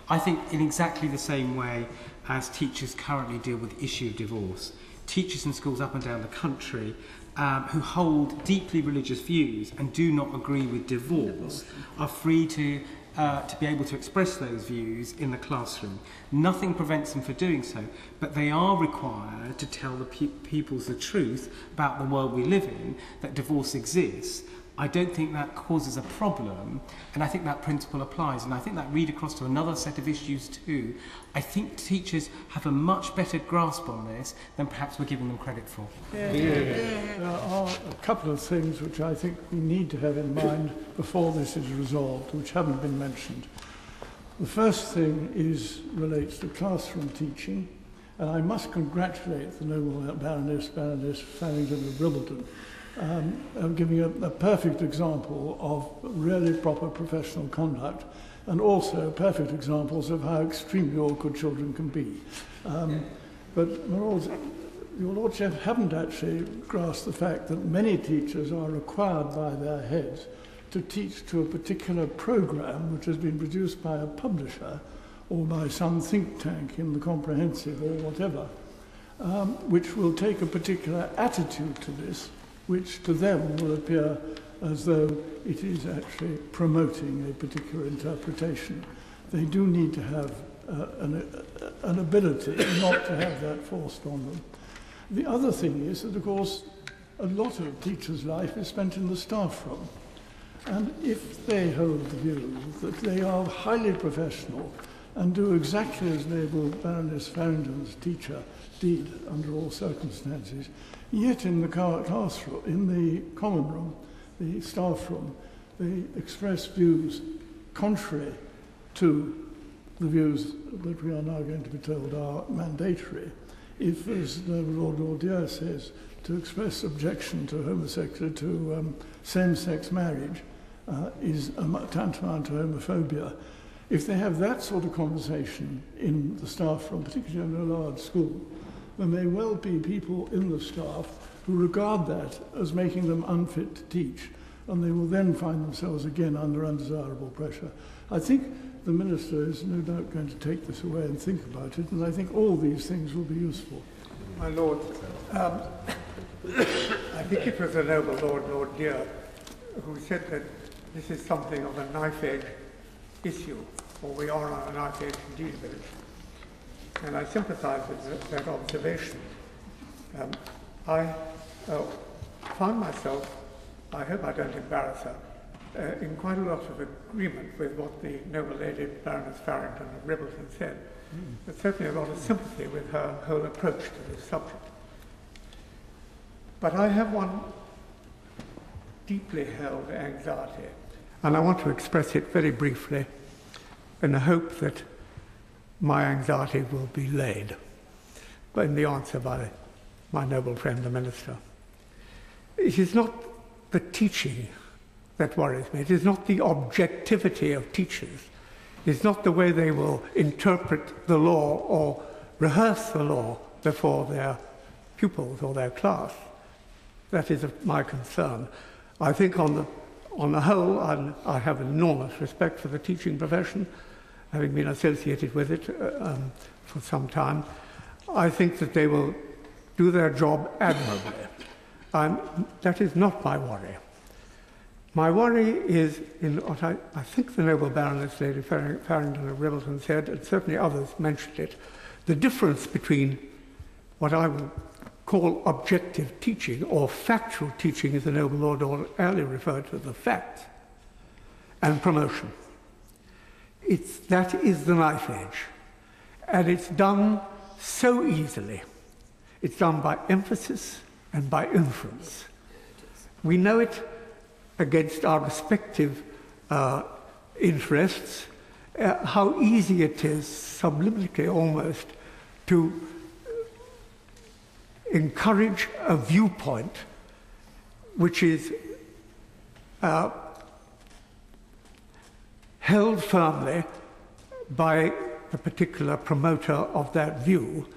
I think in exactly the same way as teachers currently deal with the issue of divorce, teachers in schools up and down the country who hold deeply religious views and do not agree with divorce are free to be able to express those views in the classroom. Nothing prevents them from doing so, but they are required to tell the pupils the truth about the world we live in, that divorce exists. I don't think that causes a problem, and I think that principle applies, and I think that read across to another set of issues too. I think teachers have a much better grasp on this than perhaps we're giving them credit for. There are a couple of things which I think we need to have in mind before this is resolved, which haven't been mentioned. The first thing relates to classroom teaching, and I must congratulate the noble Baroness Farrington of Ribbleton. I'm giving a perfect example of really proper professional conduct, and also perfect examples of how extremely awkward children can be. But your Lordship haven't actually grasped the fact that many teachers are required by their heads to teach to a particular program which has been produced by a publisher or by some think tank in the comprehensive or whatever, which will take a particular attitude to this, which to them will appear as though it is actually promoting a particular interpretation. They do need to have an ability not to have that forced on them. The other thing is that, of course, a lot of teachers' life is spent in the staff room. And if they hold the view that they are highly professional and do exactly as noble Baroness Farrington's teacher did under all circumstances, yet in the classroom, in the common room, the staff room, they express views contrary to the views that we are now going to be told are mandatory. If, as Lord Dear says, to express objection to same-sex marriage is tantamount to homophobia, if they have that sort of conversation in the staff room, particularly in a large school, there may well be people in the staff who regard that as making them unfit to teach, and they will then find themselves again under undesirable pressure. I think the Minister is no doubt going to take this away and think about it, and I think all these things will be useful. My Lord, I think it was the noble Lord Dear, who said that this is something of a knife-edge issue, or we are on a knife-edge indeed with it. And I sympathise with that observation. I found myself, I hope I don't embarrass her, in quite a lot of agreement with what the noble lady Baroness Farrington of Ribbleton said, but certainly a lot of sympathy with her whole approach to this subject. But I have one deeply held anxiety, and I want to express it very briefly in the hope that my anxiety will be laid in the answer by my noble friend the Minister. It is not the teaching that worries me. It is not the objectivity of teachers. It is not the way they will interpret the law or rehearse the law before their pupils or their class. That is my concern. I think on the whole, I have enormous respect for the teaching profession, having been associated with it for some time. I think that they will do their job admirably. That is not my worry. My worry is in what I think the noble Baroness Lady Farrington of Ribbleton said, and certainly others mentioned it, the difference between what I would call objective teaching or factual teaching, as the noble Lord earlier referred to the facts, and promotion. That is the knife edge, and it's done so easily. It's done by emphasis and by inference. We know it against our respective interests, how easy it is, subliminally almost, to encourage a viewpoint which is held firmly by the particular promoter of that view,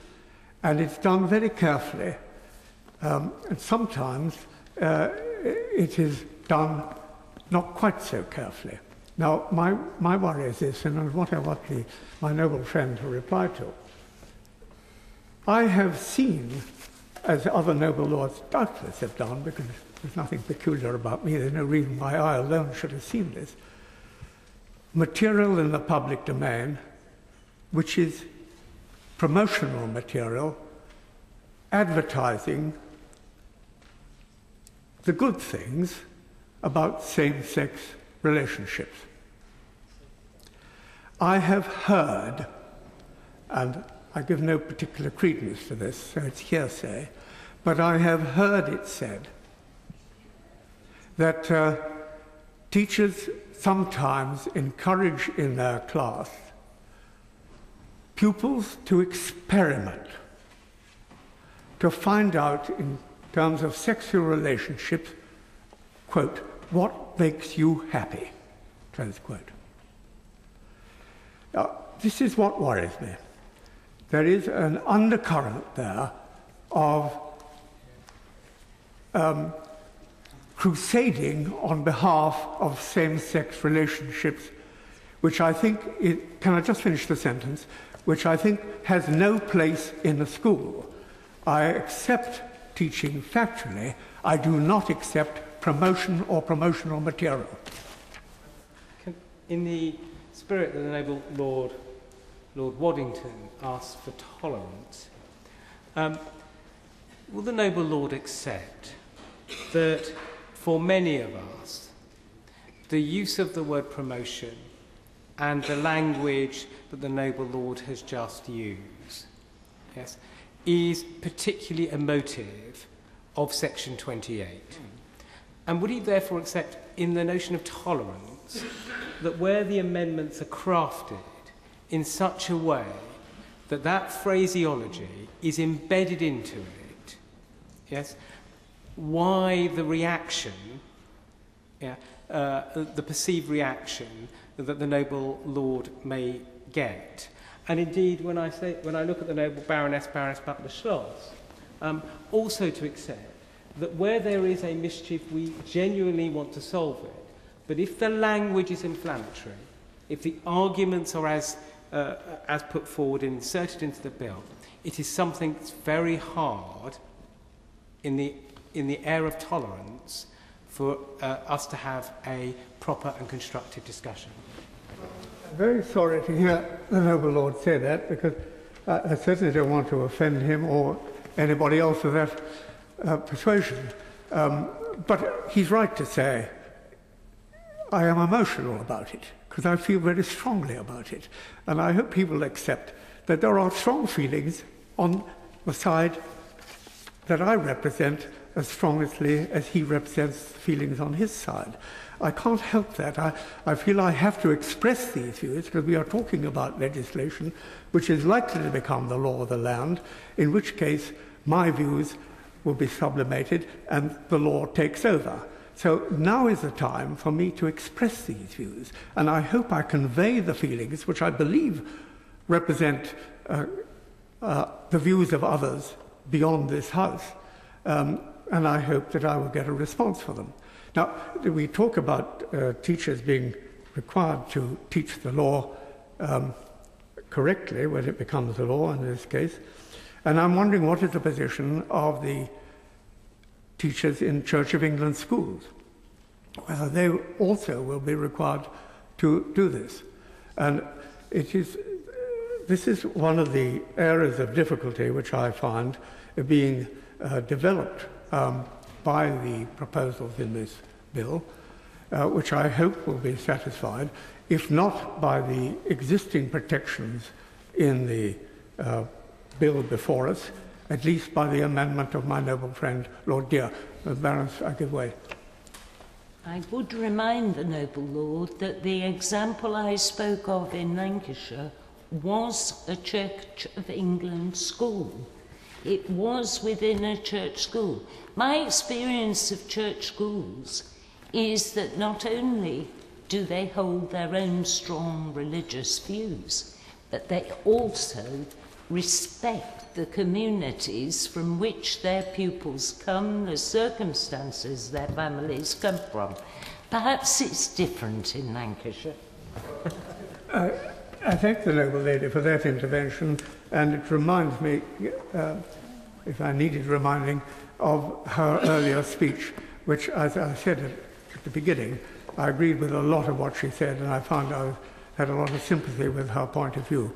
and it's done very carefully. And sometimes it is done not quite so carefully. Now, my worry is this, and what I want my noble friend to reply to. I have seen, as other noble lords doubtless have done, because there's nothing peculiar about me, there's no reason why I alone should have seen this, material in the public domain which is promotional material, advertising the good things about same-sex relationships. I have heard, and I give no particular credence to this, so it's hearsay, but I have heard it said that teachers sometimes encourage in their class pupils to experiment, to find out in terms of sexual relationships, quote, what makes you happy, close quote. Now, this is what worries me. There is an undercurrent there of crusading on behalf of same-sex relationships, which I think, can I just finish the sentence, which I think has no place in a school. I accept teaching factually. I do not accept promotion or promotional material. In the spirit that the noble Lord Waddington asked for tolerance, will the noble Lord accept that for many of us, the use of the word promotion and the language that the noble Lord has just used, yes, is particularly a motive of Section 28? And would he therefore accept, in the notion of tolerance, that where the amendments are crafted in such a way that that phraseology is embedded into it, yes, why the reaction, the perceived reaction that the noble Lord may get? And indeed, when I look at the noble Baroness Butler Schloss, also to accept that where there is a mischief, we genuinely want to solve it. But if the language is inflammatory, if the arguments are as put forward and inserted into the bill, it is something that's very hard in the air of tolerance for us to have a proper and constructive discussion. I'm very sorry to hear the noble Lord say that, because I certainly don't want to offend him or anybody else of that persuasion. But he's right to say, I am emotional about it, because I feel very strongly about it. And I hope he will accept that there are strong feelings on the side that I represent as strongly as he represents feelings on his side. I can't help that. I feel I have to express these views because we are talking about legislation which is likely to become the law of the land, in which case my views will be sublimated and the law takes over. So now is the time for me to express these views, and I hope I convey the feelings which I believe represent the views of others beyond this House, and I hope that I will get a response for them. Now, we talk about teachers being required to teach the law correctly when it becomes the law in this case, and I'm wondering what is the position of the teachers in Church of England schools, whether they also will be required to do this. And this is one of the areas of difficulty which I find being developed by the proposals in this bill, which I hope will be satisfied, if not by the existing protections in the bill before us, at least by the amendment of my noble friend, Lord Dear. Baroness, I give way. I would remind the noble lord that the example I spoke of in Lancashire was a Church of England school. It was within a church school. My experience of church schools is that not only do they hold their own strong religious views, but they also respect the communities from which their pupils come, the circumstances their families come from. Perhaps it's different in Lancashire. I thank the noble lady for that intervention, and it reminds me, if I needed reminding, of her earlier speech, which, as I said at the beginning, I agreed with a lot of what she said, and I found I had a lot of sympathy with her point of view.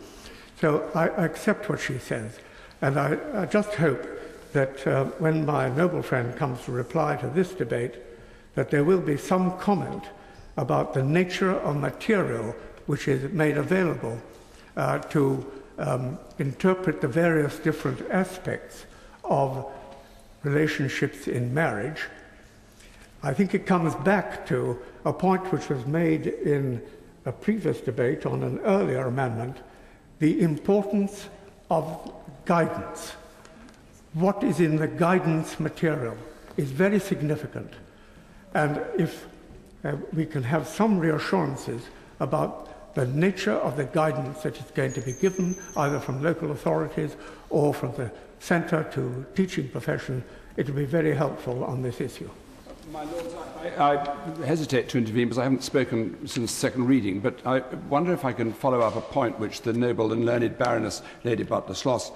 So I accept what she says, and I just hope that when my noble friend comes to reply to this debate, that there will be some comment about the nature of material which is made available to interpret the various different aspects of relationships in marriage. I think it comes back to a point which was made in a previous debate on an earlier amendment, the importance of guidance. What is in the guidance material is very significant. And if we can have some reassurances about the nature of the guidance that is going to be given, either from local authorities or from the centre to teaching profession, it will be very helpful on this issue. My Lords, I hesitate to intervene because I haven't spoken since second reading, but I wonder if I can follow up a point which the noble and learned Baroness Lady Butler-Sloss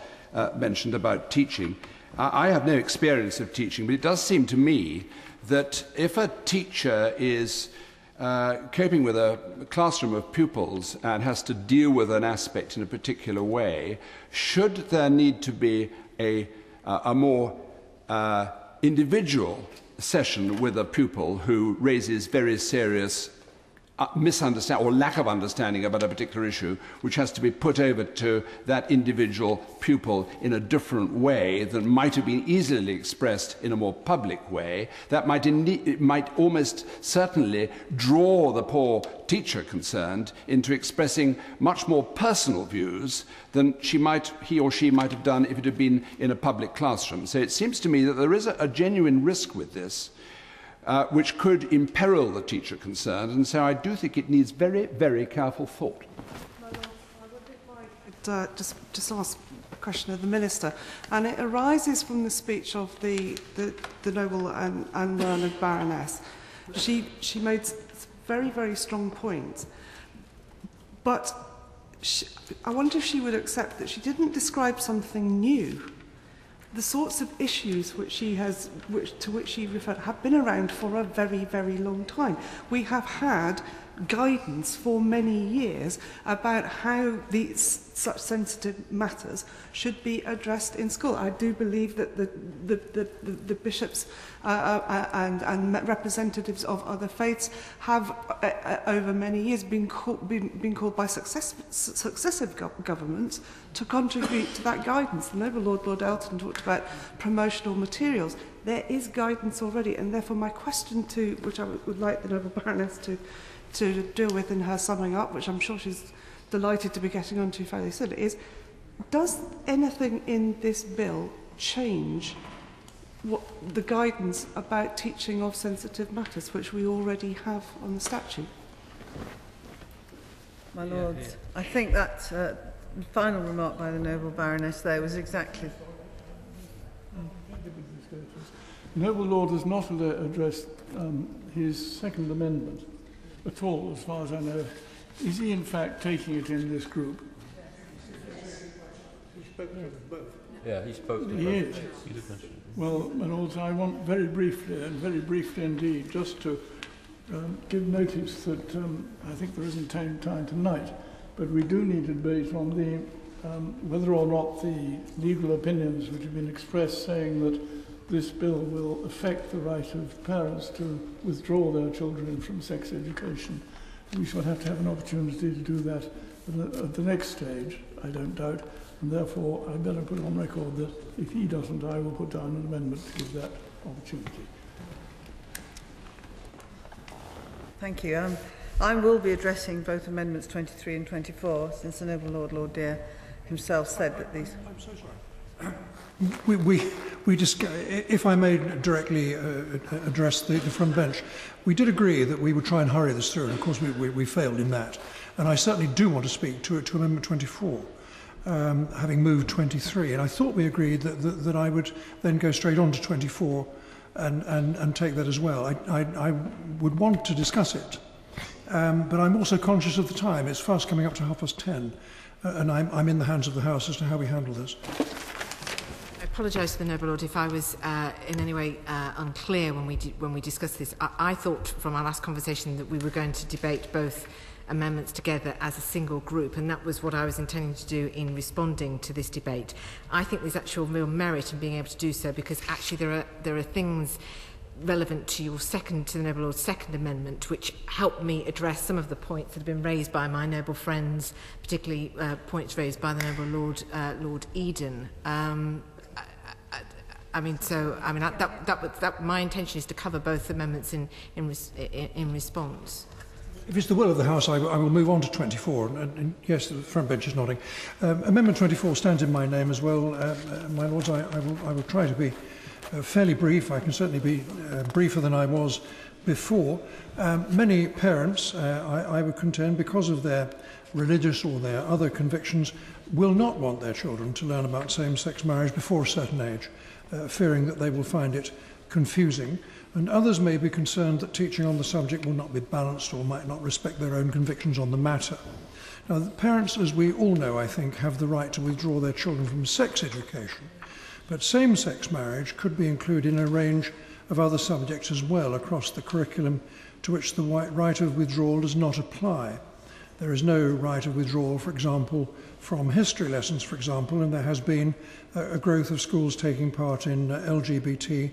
mentioned about teaching. I have no experience of teaching, but it does seem to me that if a teacher is coping with a classroom of pupils and has to deal with an aspect in a particular way, should there need to be a more individual session with a pupil who raises very serious misunderstanding or lack of understanding about a particular issue, which has to be put over to that individual pupil in a different way than might have been easily expressed in a more public way, that might almost certainly draw the poor teacher concerned into expressing much more personal views than he or she might have done if it had been in a public classroom. So it seems to me that there is a genuine risk with this, which could imperil the teacher concerned, and so I do think it needs very, very careful thought. I would just ask a question of the Minister, and it arises from the speech of the noble and learned Baroness. She made very, very strong points, but I wonder if she would accept that she didn't describe something new. The sorts of issues to which she referred have been around for a very, very long time. We have had guidance for many years about how such sensitive matters should be addressed in school. I do believe that the bishops and representatives of other faiths have, over many years, been called by successive governments to contribute to that guidance. The noble Lord Elton talked about promotional materials. There is guidance already, and therefore my question which I would like the noble Baroness to deal with in her summing up, which I'm sure she's delighted to be getting onto fairly soon, is, does anything in this bill change the guidance about teaching of sensitive matters, which we already have on the statute? My Lords, I think that final remark by the noble Baroness there was exactly The noble lord has not addressed his second amendment at all, as far as I know. Is he in fact taking it in this group? He spoke to both. Yeah, he spoke to both. He is. Well, and also I want very briefly, and very briefly indeed, just to give notice that I think there isn't time tonight, but we do need a debate on the whether or not the legal opinions which have been expressed saying that this bill will affect the right of parents to withdraw their children from sex education. We shall have to have an opportunity to do that at the next stage, I don't doubt, and therefore I better put on record that if he doesn't, I will put down an amendment to give that opportunity. Thank you. I will be addressing both amendments 23 and 24, since the noble Lord, Lord Dear, himself said that these... I'm so sorry. We just, if I may directly address the front bench, we did agree that we would try and hurry this through, and of course we failed in that. And I certainly do want to speak to Amendment 24, having moved 23. And I thought we agreed that I would then go straight on to 24 and take that as well. I would want to discuss it, but I'm also conscious of the time. It's fast coming up to 10:30, and I'm in the hands of the House as to how we handle this. I apologise to the noble lord if I was in any way unclear when we discussed this. I thought from our last conversation that we were going to debate both amendments together as a single group, and that was what I was intending to do in responding to this debate. I think there's actual real merit in being able to do so, because actually there are things relevant to the noble lord's second amendment which help me address some of the points that have been raised by my noble friends, particularly points raised by the noble lord Lord Eden. My intention is to cover both amendments in response. If it's the will of the House, I will move on to 24. And yes, the front bench is nodding. Amendment 24 stands in my name as well. My Lords, I will try to be fairly brief. I can certainly be briefer than I was before. Many parents, I would contend, because of their religious or their other convictions, will not want their children to learn about same-sex marriage before a certain age, fearing that they will find it confusing. And others may be concerned that teaching on the subject will not be balanced or might not respect their own convictions on the matter. Now, the parents, as we all know, I think, have the right to withdraw their children from sex education, but same-sex marriage could be included in a range of other subjects as well across the curriculum to which the right of withdrawal does not apply. There is no right of withdrawal, for example, from history lessons, for example, and there has been a growth of schools taking part in LGBT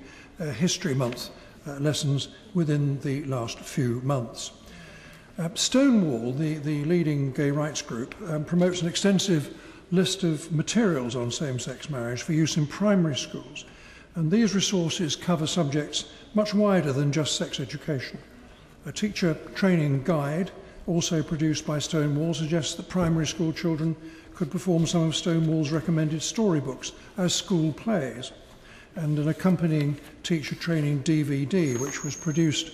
History Month lessons within the last few months. Stonewall, the leading gay rights group, promotes an extensive list of materials on same-sex marriage for use in primary schools, and these resources cover subjects much wider than just sex education. A teacher training guide, also produced by Stonewall, suggests that primary school children could perform some of Stonewall's recommended storybooks as school plays, and an accompanying teacher training DVD, which was produced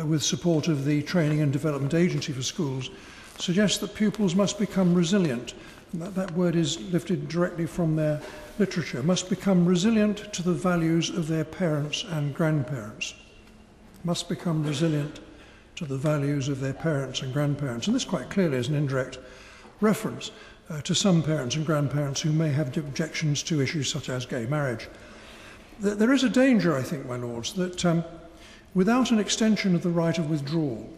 with support of the Training and Development Agency for Schools, suggests that pupils must become resilient. And that word is lifted directly from their literature, must become resilient to the values of their parents and grandparents. Must become resilient to the values of their parents and grandparents. And this quite clearly is an indirect reference to some parents and grandparents who may have objections to issues such as gay marriage. There is a danger, I think, my Lords, that without an extension of the right of withdrawal,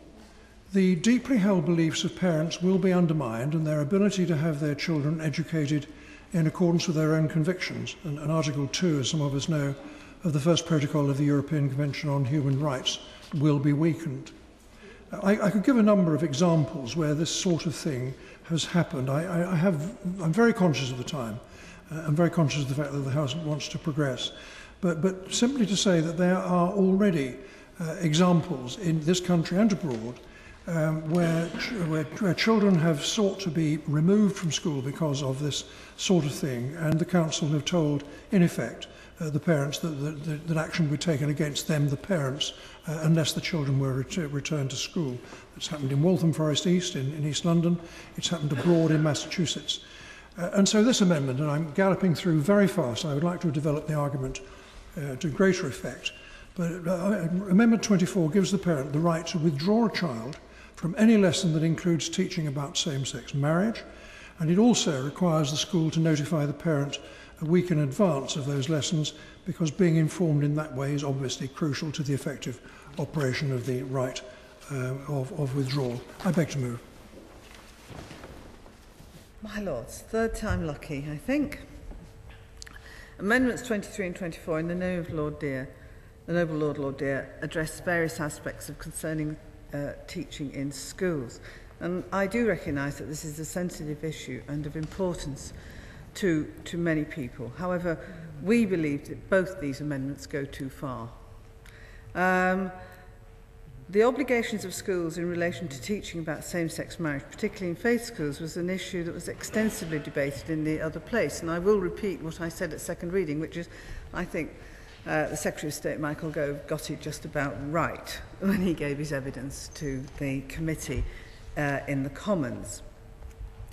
the deeply held beliefs of parents will be undermined and their ability to have their children educated in accordance with their own convictions. And Article 2, as some of us know, of the first protocol of the European Convention on Human Rights will be weakened. I could give a number of examples where this sort of thing has happened. I'm very conscious of the time. I'm very conscious of the fact that the House wants to progress. But simply to say that there are already examples in this country and abroad where children have sought to be removed from school because of this sort of thing, and the council have told, in effect, the parents that action would be taken against them, the parents, unless the children were returned to school. It's happened in Waltham Forest East, in East London. It's happened abroad in Massachusetts. And so this amendment, and I'm galloping through very fast, I would like to develop the argument to greater effect, But Amendment 24 gives the parent the right to withdraw a child from any lesson that includes teaching about same-sex marriage, and it also requires the school to notify the parent a week in advance of those lessons, because being informed in that way is obviously crucial to the effective operation of the right of withdrawal. I beg to move. My Lords, third time lucky, I think. Amendments 23 and 24 in the name of Lord Deer, the Noble Lord Deer, address various aspects of concerning teaching in schools. And I do recognise that this is a sensitive issue and of importance to many people. However, we believe that both these amendments go too far. The obligations of schools in relation to teaching about same-sex marriage, particularly in faith schools, was an issue that was extensively debated in the other place. And I will repeat what I said at second reading, which is, I think, the Secretary of State, Michael Gove, got it just about right when he gave his evidence to the committee in the Commons.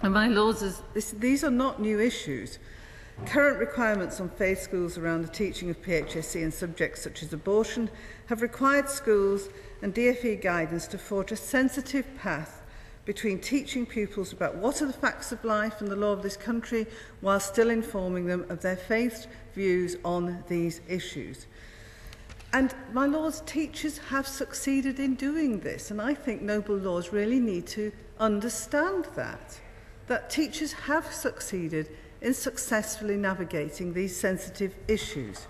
And my Lords, these are not new issues. Current requirements on faith schools around the teaching of PHSE and subjects such as abortion have required schools and DfE guidance to forge a sensitive path between teaching pupils about what are the facts of life and the law of this country, while still informing them of their faith views on these issues. And my Lords, teachers have succeeded in doing this, and I think Noble Lords really need to understand that teachers have succeeded in successfully navigating these sensitive issues.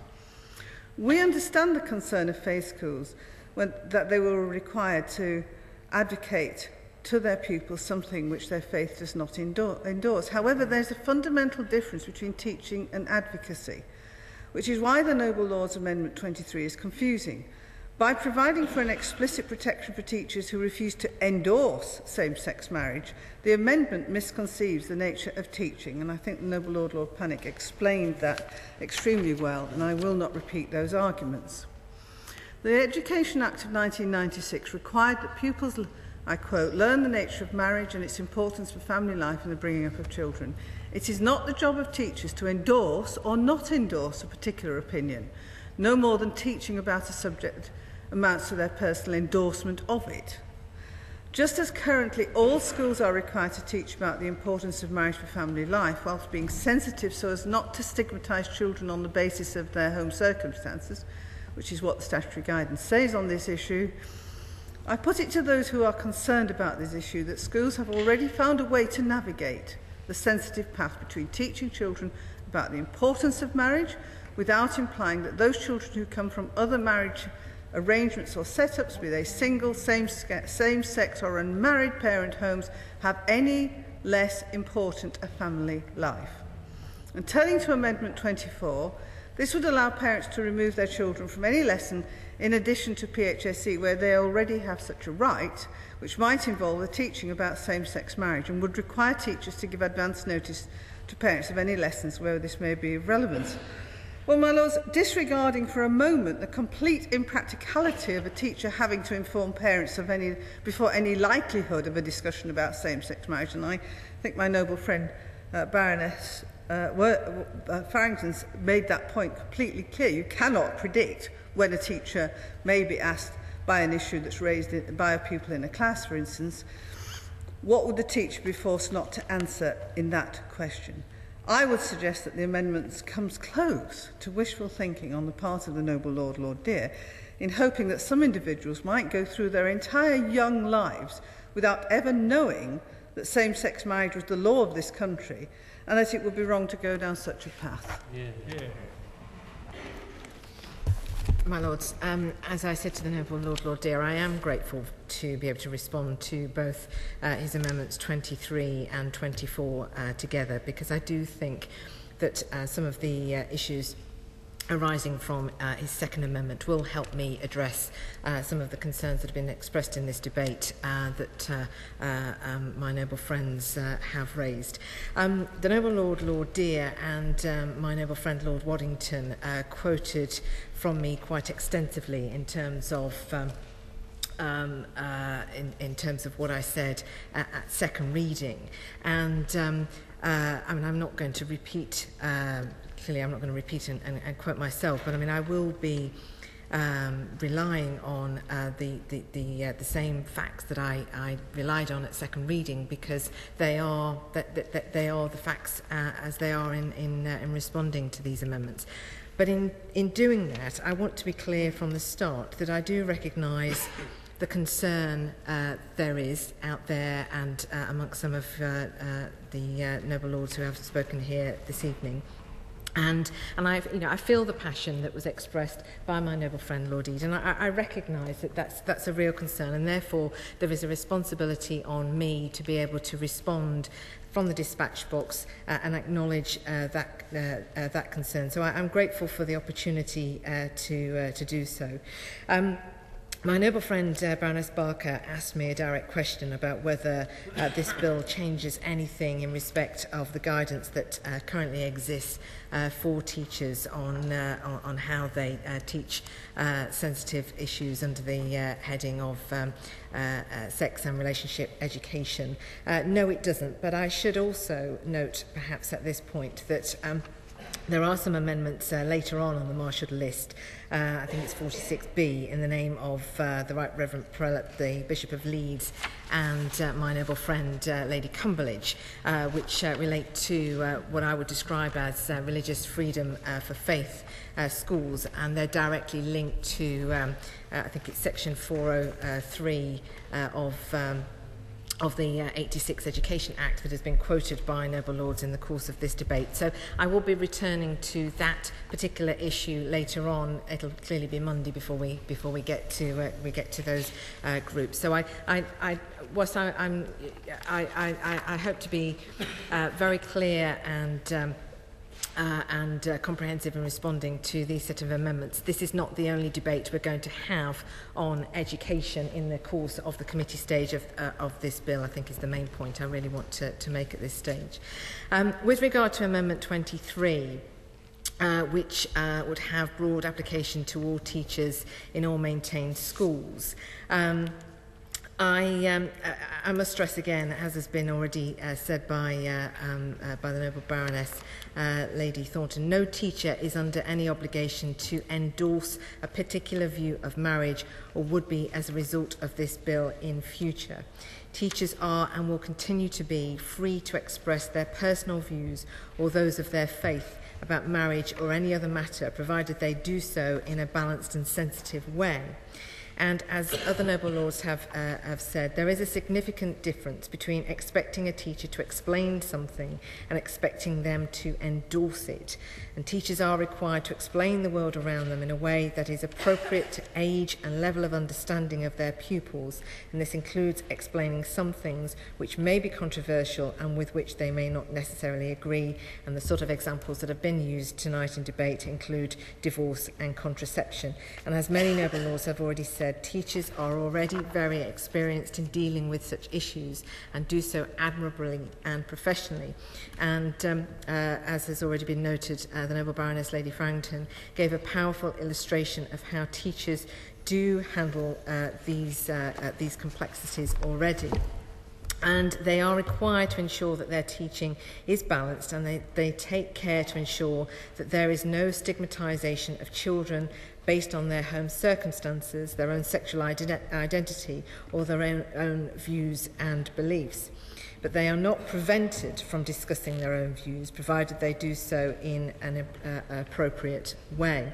We understand the concern of faith schools that they were required to advocate to their pupils something which their faith does not endorse. However, there's a fundamental difference between teaching and advocacy, which is why the Noble Lords Amendment 23 is confusing. By providing for an explicit protection for teachers who refuse to endorse same-sex marriage, the amendment misconceives the nature of teaching, and I think the Noble Lord Panic explained that extremely well, and I will not repeat those arguments. The Education Act of 1996 required that pupils, I quote, learn the nature of marriage and its importance for family life and the bringing up of children. It is not the job of teachers to endorse or not endorse a particular opinion, no more than teaching about a subject amounts to their personal endorsement of it. Just as currently all schools are required to teach about the importance of marriage for family life, whilst being sensitive so as not to stigmatise children on the basis of their home circumstances, which is what the statutory guidance says on this issue, I put it to those who are concerned about this issue that schools have already found a way to navigate the sensitive path between teaching children about the importance of marriage without implying that those children who come from other marriage arrangements or setups, be they single, same-sex or unmarried parent homes, have any less important a family life. And turning to Amendment 24, this would allow parents to remove their children from any lesson in addition to PHSE where they already have such a right, which might involve the teaching about same-sex marriage and would require teachers to give advance notice to parents of any lessons where this may be of relevance. Well, my Lords, disregarding for a moment the complete impracticality of a teacher having to inform parents of before any likelihood of a discussion about same-sex marriage, and I think my noble friend Baroness Farrington's made that point completely clear. You cannot predict when a teacher may be asked by an issue that's raised by a pupil in a class, for instance. What would the teacher be forced not to answer in that question? I would suggest that the amendment comes close to wishful thinking on the part of the Noble Lord Deer, in hoping that some individuals might go through their entire young lives without ever knowing that same-sex marriage was the law of this country, and that it would be wrong to go down such a path. My Lords, as I said to the Noble Lord Deer, I am grateful to be able to respond to both his amendments 23 and 24 together, because I do think that some of the issues arising from his second amendment will help me address some of the concerns that have been expressed in this debate that my noble friends have raised. The Noble Lord Deer and my noble friend Lord Waddington quoted from me quite extensively in terms of in terms of what I said at second reading, and I mean, I'm not going to repeat. Clearly, I'm not going to repeat and quote myself, but I mean, I will be relying on the same facts that I relied on at second reading, because they are they are the facts as they are in responding to these amendments. But in doing that, I want to be clear from the start that I do recognise the concern there is out there and amongst some of the noble lords who have spoken here this evening. And I feel the passion that was expressed by my noble friend Lord Eden. I recognise that that's a real concern, and therefore there is a responsibility on me to be able to respond from the dispatch box and acknowledge that concern. So I'm grateful for the opportunity to do so. My noble friend Baroness Barker asked me a direct question about whether this bill changes anything in respect of the guidance that currently exists for teachers on how they teach sensitive issues under the heading of sex and relationship education. No, it doesn't, but I should also note perhaps at this point that there are some amendments later on the marshalled list. I think it's 46B, in the name of the Right Reverend Prelate, the Bishop of Leeds, and my noble friend Lady Cumberledge, which relate to what I would describe as religious freedom for faith schools, and they're directly linked to, I think it's section 403 of the 86 Education Act that has been quoted by noble lords in the course of this debate. So I will be returning to that particular issue later on. It'll clearly be Monday before we get to those groups. So I hope to be very clear and comprehensive in responding to these set of amendments. This is not the only debate we're going to have on education in the course of the committee stage of this bill, I think is the main point I really want to make at this stage. With regard to Amendment 23, which would have broad application to all teachers in all maintained schools, I must stress again, as has been already said by the noble Baroness Lady Thornton, no teacher is under any obligation to endorse a particular view of marriage or would be as a result of this bill in future. Teachers are and will continue to be free to express their personal views or those of their faith about marriage or any other matter, provided they do so in a balanced and sensitive way. And as other noble lords have said, there is a significant difference between expecting a teacher to explain something and expecting them to endorse it. And teachers are required to explain the world around them in a way that is appropriate to age and level of understanding of their pupils. And this includes explaining some things which may be controversial and with which they may not necessarily agree. And the sort of examples that have been used tonight in debate include divorce and contraception. And as many noble lords have already said, teachers are already very experienced in dealing with such issues and do so admirably and professionally. And as has already been noted, the noble Baroness Lady Farrington gave a powerful illustration of how teachers do handle these complexities already. And they are required to ensure that their teaching is balanced, and they take care to ensure that there is no stigmatisation of children based on their home circumstances, their own sexual identity, or their own views and beliefs. But they are not prevented from discussing their own views, provided they do so in an appropriate way.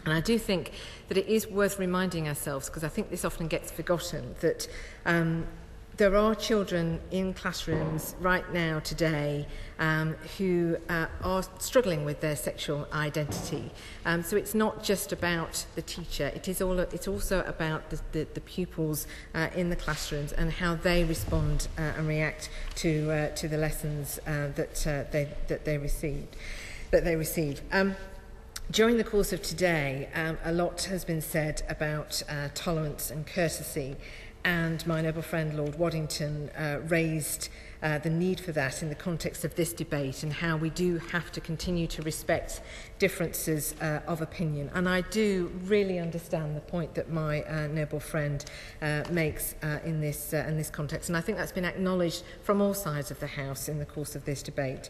And I do think that it is worth reminding ourselves, because I think this often gets forgotten, that there are children in classrooms right now today who are struggling with their sexual identity. So it's not just about the teacher, it's also about the pupils in the classrooms and how they respond and react to the lessons that they receive. During the course of today, a lot has been said about tolerance and courtesy, and my noble friend Lord Waddington raised the need for that in the context of this debate, and how we do have to continue to respect differences of opinion. And I do really understand the point that my noble friend makes in this context, and I think that's been acknowledged from all sides of the House in the course of this debate.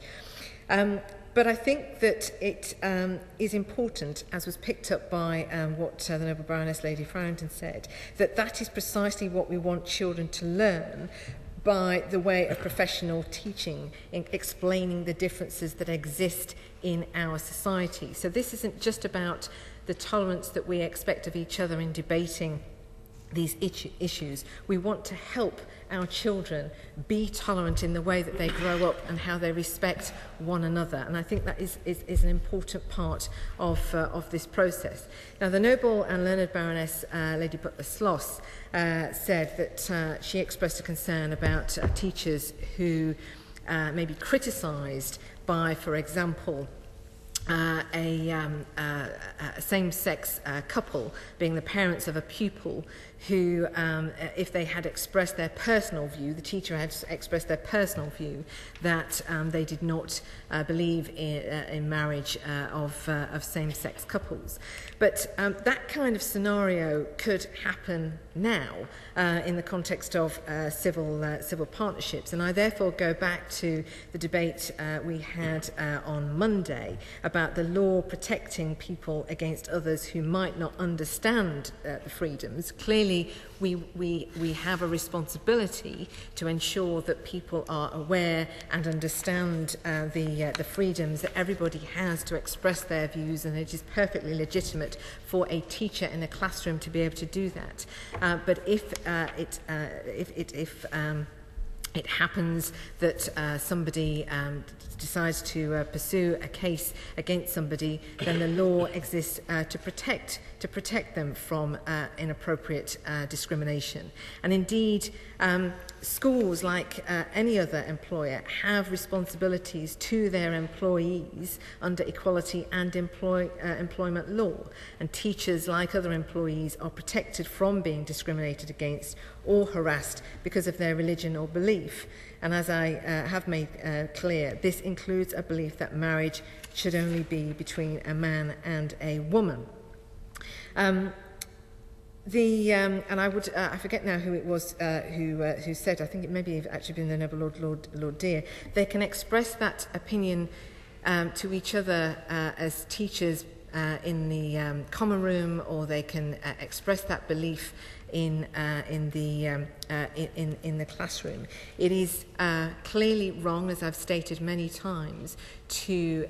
But But I think that it is important, as was picked up by what the Noble Baroness Lady Farrington said, that that is precisely what we want children to learn by the way of professional teaching, in explaining the differences that exist in our society. So this isn't just about the tolerance that we expect of each other in debating these issues. We want to help our children be tolerant in the way that they grow up and how they respect one another. And I think that is an important part of this process. Now, the Noble and Learned Baroness Lady Butler Sloss said that she expressed a concern about teachers who may be criticised by, for example, a same-sex couple being the parents of a pupil who, if they had expressed their personal view, the teacher had expressed their personal view that they did not believe in marriage of same-sex couples. But that kind of scenario could happen now in the context of civil partnerships. And I therefore go back to the debate we had on Monday about the law protecting people against others who might not understand the freedoms. Clearly, we have a responsibility to ensure that people are aware and understand the freedoms that everybody has to express their views, and it is perfectly legitimate for a teacher in a classroom to be able to do that. But if it happens that somebody decides to pursue a case against somebody, then the law exists to protect them from inappropriate discrimination. And indeed, schools, like any other employer, have responsibilities to their employees under equality and employment law. And teachers, like other employees, are protected from being discriminated against or harassed because of their religion or belief. And as I have made clear, this includes a belief that marriage should only be between a man and a woman. And I forget now who it was who said, I think it maybe actually been the Noble Lord Dear, they can express that opinion to each other as teachers in the common room, or they can express that belief in the classroom. It is clearly wrong, as I've stated many times, to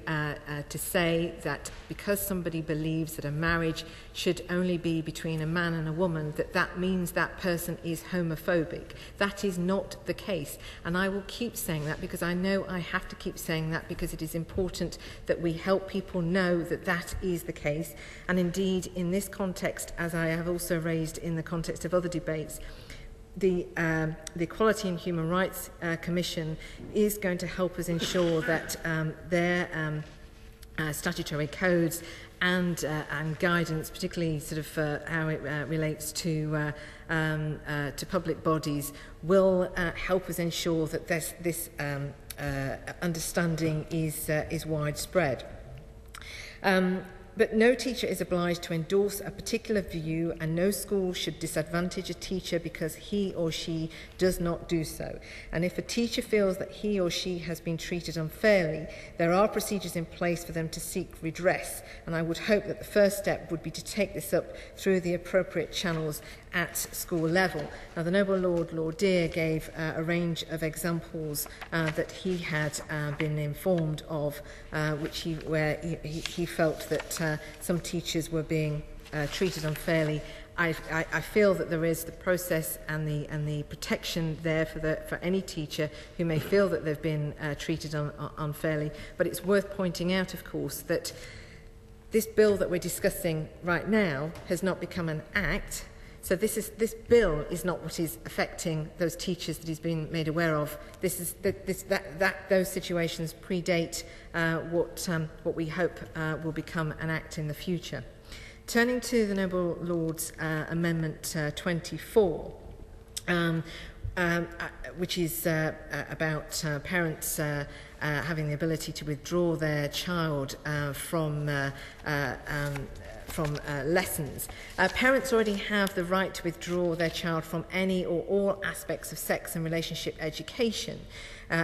say that because somebody believes that a marriage should only be between a man and a woman, that means that person is homophobic. That is not the case, and I will keep saying that, because I know I have to keep saying that, because it is important that we help people know that that is the case. And indeed, in this context, as I have also raised in the context of other debates, the Equality and Human Rights Commission is going to help us ensure that their statutory codes and guidance, particularly sort of how it relates to public bodies, will help us ensure that this understanding is widespread. But no teacher is obliged to endorse a particular view, and no school should disadvantage a teacher because he or she does not do so. And if a teacher feels that he or she has been treated unfairly, there are procedures in place for them to seek redress. And I would hope that the first step would be to take this up through the appropriate channels at school level. Now, the Noble Lord Dear gave a range of examples that he had been informed of, where he felt that some teachers were being treated unfairly. I feel that there is the process and the protection there for any teacher who may feel that they've been treated unfairly. But it's worth pointing out, of course, that this bill that we're discussing right now has not become an act. So this bill is not what is affecting those teachers that he's been made aware of. Those situations predate what we hope will become an act in the future. Turning to the Noble Lord's Amendment 24, which is about parents having the ability to withdraw their child from lessons. Parents already have the right to withdraw their child from any or all aspects of sex and relationship education,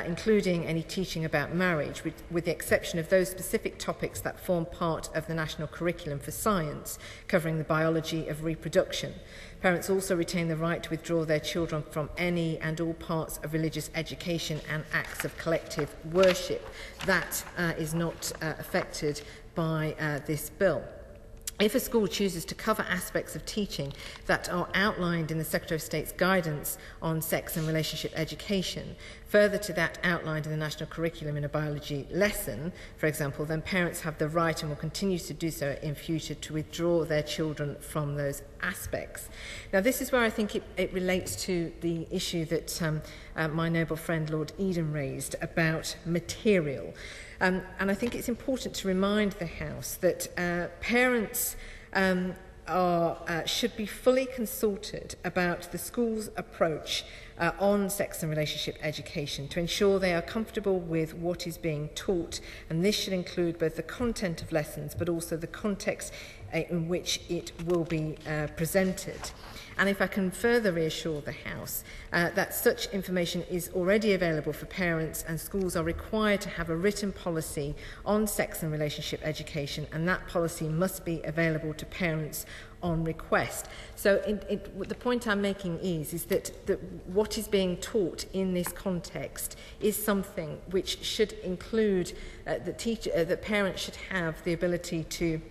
including any teaching about marriage, with the exception of those specific topics that form part of the national curriculum for science, covering the biology of reproduction. Parents also retain the right to withdraw their children from any and all parts of religious education and acts of collective worship. That is not affected by this bill. If a school chooses to cover aspects of teaching that are outlined in the Secretary of State's guidance on sex and relationship education, further to that outlined in the national curriculum in a biology lesson, for example, then parents have the right and will continue to do so in future to withdraw their children from those aspects. Now, this is where I think it relates to the issue that my noble friend Lord Eden raised about material. And I think it's important to remind the House that parents should be fully consulted about the school's approach on sex and relationship education to ensure they are comfortable with what is being taught, and this should include both the content of lessons but also the context in which it will be presented. And if I can further reassure the House that such information is already available for parents, and schools are required to have a written policy on sex and relationship education, and that policy must be available to parents on request. So the point I'm making is that what is being taught in this context is something which should include the parents should have the ability to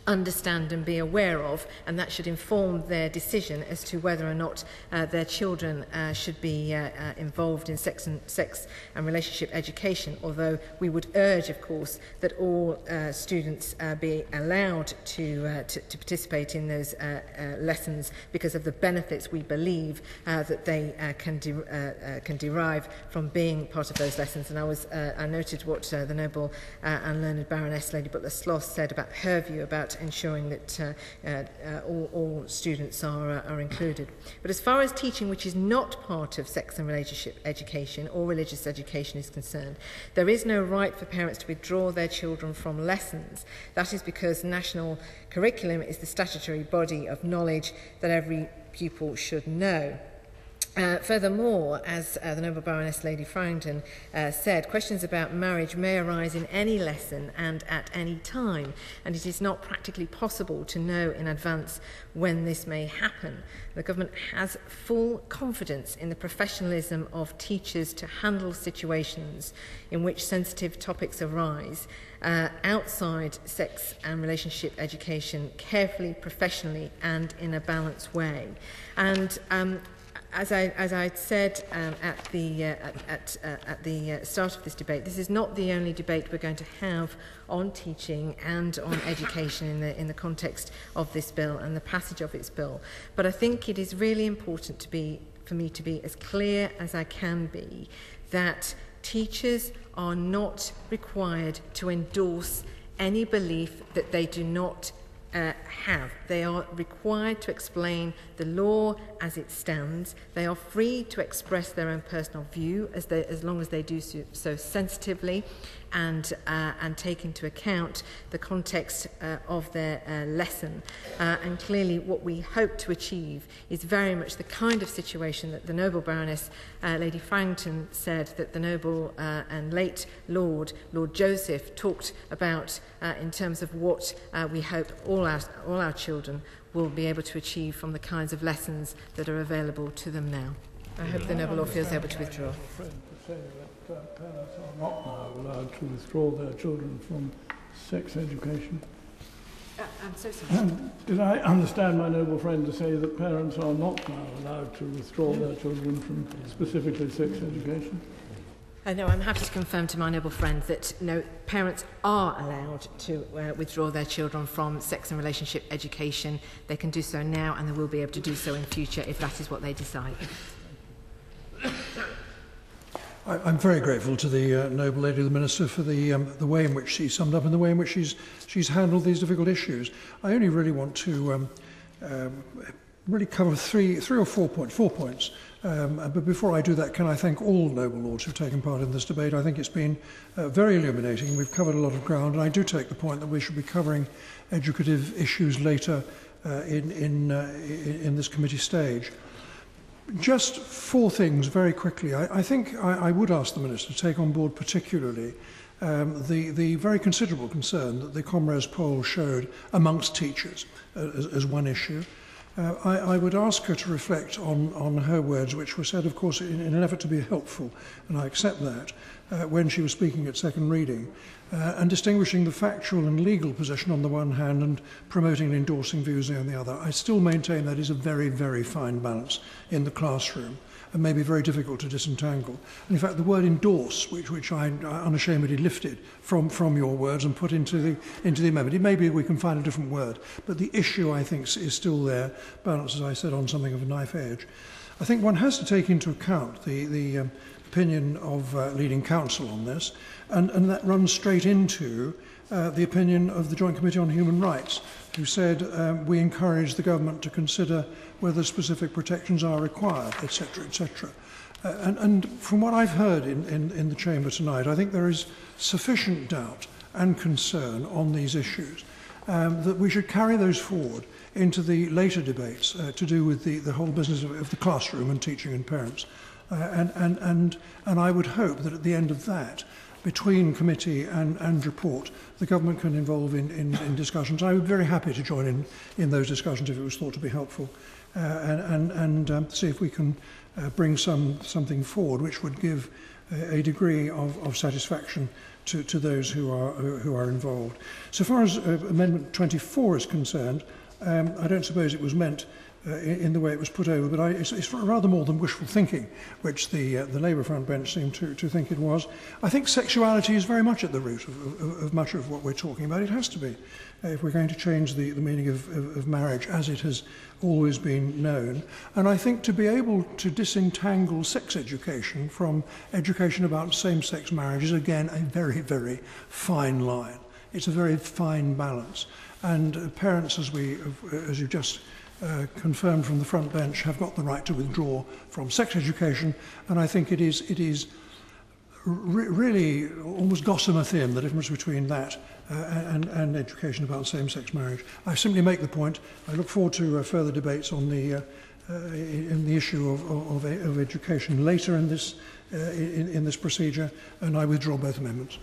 understand and be aware of, and that should inform their decision as to whether or not their children should be involved in sex and relationship education, although we would urge, of course, that all students be allowed to participate in those lessons because of the benefits we believe that they can derive from being part of those lessons. And I noted what the noble and learned Baroness Lady Butler Sloss said about her view about ensuring that all students are included. But as far as teaching which is not part of sex and relationship education or religious education is concerned, there is no right for parents to withdraw their children from lessons. That is because the national curriculum is the statutory body of knowledge that every pupil should know. Furthermore, as the Noble Baroness Lady Farrington said, questions about marriage may arise in any lesson and at any time, and it is not practically possible to know in advance when this may happen. The government has full confidence in the professionalism of teachers to handle situations in which sensitive topics arise outside sex and relationship education carefully, professionally, and in a balanced way. And as I said at the start of this debate, this is not the only debate we're going to have on teaching and on education in the context of this bill and the passage of its bill. But I think it is really important for me to be as clear as I can be that teachers are not required to endorse any belief that they do not have. They are required to explain the law as it stands. They are free to express their own personal view as long as they do so sensitively and take into account the context of their lesson. And clearly what we hope to achieve is very much the kind of situation that the Noble Baroness Lady Farrington said that the Noble and late Lord Joseph talked about in terms of what we hope all our children will be able to achieve from the kinds of lessons that are available to them now. I hope the Noble Lord feels able to withdraw. Parents are not now allowed to withdraw their children from sex education. I'm so sorry. Did I understand my noble friend to say that parents are not now allowed to withdraw their children from specifically sex education? No, I'm happy to confirm to my noble friend that no, parents are allowed to withdraw their children from sex and relationship education. They can do so now, and they will be able to do so in future if that is what they decide. I'm very grateful to the noble lady, the minister, for the way in which she summed up and the way in which she's handled these difficult issues. I only really want to really cover three or 4 points. But before I do that, can I thank all noble lords who've taken part in this debate? I think it's been very illuminating. We've covered a lot of ground, and I do take the point that we should be covering educative issues later in this committee stage. Just four things very quickly. I think I would ask the Minister to take on board particularly the very considerable concern that the Comrades poll showed amongst teachers as one issue. I would ask her to reflect on her words, which were said, of course, in an effort to be helpful, and I accept that, when she was speaking at second reading, and distinguishing the factual and legal position on the one hand and promoting and endorsing views on the other. I still maintain that is a very, very fine balance in the classroom, and may be very difficult to disentangle. And in fact, the word endorse, which I unashamedly lifted from your words and put into the amendment, it may be we can find a different word, but the issue, I think, is still there, balanced, as I said, on something of a knife edge. I think one has to take into account the opinion of leading counsel on this, and that runs straight into the opinion of the Joint Committee on Human Rights, who said we encourage the government to consider whether specific protections are required, etc., etc. And from what I've heard in the Chamber tonight, I think there is sufficient doubt and concern on these issues that we should carry those forward into the later debates to do with the whole business of the classroom and teaching and parents. And I would hope that at the end of that, between committee and report, the government can involve in discussions. I would be very happy to join in those discussions if it was thought to be helpful, and see if we can bring something forward which would give a degree of satisfaction to those who are involved. So far as Amendment 24 is concerned, I don't suppose it was meant in the way it was put over, but it's rather more than wishful thinking, which the Labour front bench seemed to think it was. I think sexuality is very much at the root of much of what we're talking about. It has to be, if we're going to change the meaning of marriage as it has always been known. And I think to be able to disentangle sex education from education about same-sex marriage is, again, a very, very fine line. It's a very fine balance. And parents, as you just confirmed from the front bench, have got the right to withdraw from sex education, and I think it is really almost gossamer thin, the difference between that and education about same-sex marriage. I simply make the point. I look forward to further debates on the issue of education later in this procedure, and I withdraw both amendments.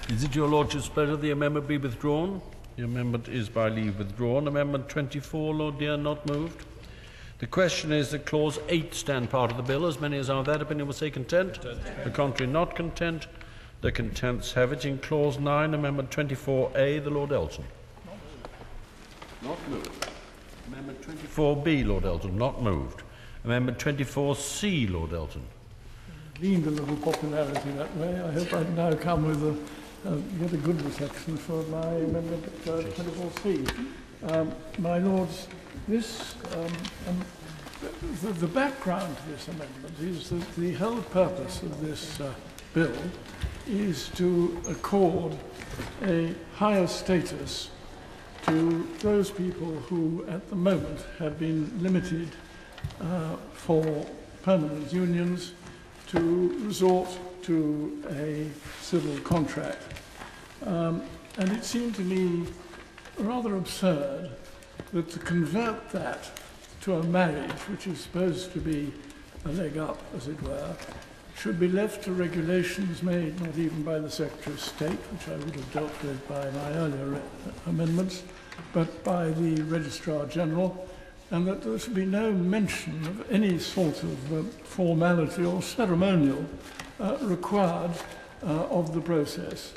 Is it your Lordship's pleasure the amendment be withdrawn? The amendment is by leave withdrawn. Amendment 24, Lord Dear, not moved. The question is that Clause 8 stand part of the bill. As many as are of that opinion will say content. The contrary, not content. The contents have it. In Clause 9, Amendment 24A, the Lord Elton. Not moved. Amendment 24B, Lord Elton, not moved. Amendment 24C, Lord Elton. Gained a little popularity that way. I hope I now come with get a good reception for my amendment 24C. My Lords, this the background to this amendment is that the whole purpose of this bill is to accord a higher status to those people who at the moment have been limited for permanent unions to resort to a civil contract. And it seemed to me rather absurd that to convert that to a marriage, which is supposed to be a leg up, as it were, should be left to regulations made not even by the Secretary of State, which I would have dealt with by my earlier amendments, but by the Registrar General, and that there should be no mention of any sort of formality or ceremonial required of the process.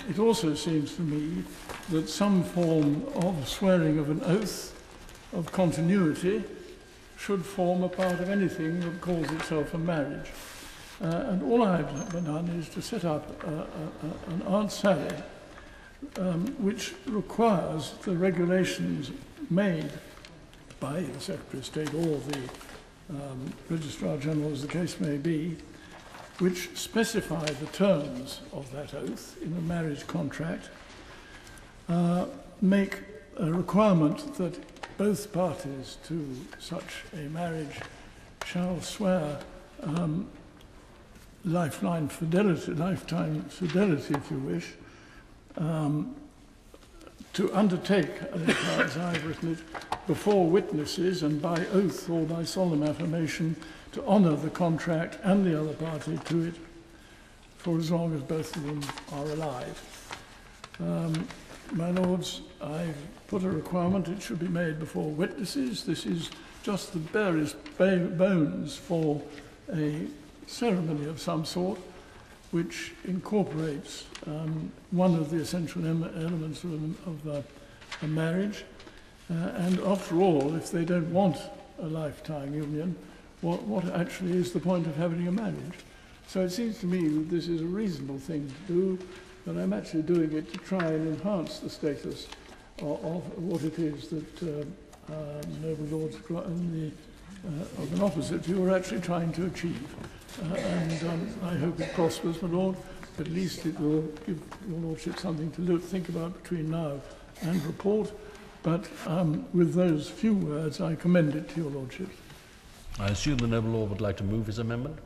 It also seems to me that some form of swearing of an oath of continuity should form a part of anything that calls itself a marriage. And all I've done is to set up an Aunt Sally which requires the regulations made by the Secretary of State or the Registrar General, as the case may be, which specify the terms of that oath in a marriage contract, make a requirement that both parties to such a marriage shall swear lifetime fidelity, if you wish, to undertake, as I've written it, before witnesses and by oath or by solemn affirmation to honour the contract and the other party to it for as long as both of them are alive. My Lords, I've put a requirement it should be made before witnesses. This is just the barest bones for a ceremony of some sort which incorporates one of the essential elements of a marriage. And after all, if they don't want a lifetime union, what actually is the point of having a marriage? So it seems to me that this is a reasonable thing to do, but I'm actually doing it to try and enhance the status of what it is that noble lords of an opposite view are actually trying to achieve. And I hope it prospers, my Lord. At least it will give your Lordship something to think about between now and report. But with those few words, I commend it to your Lordship. I assume the noble lord would like to move his amendment?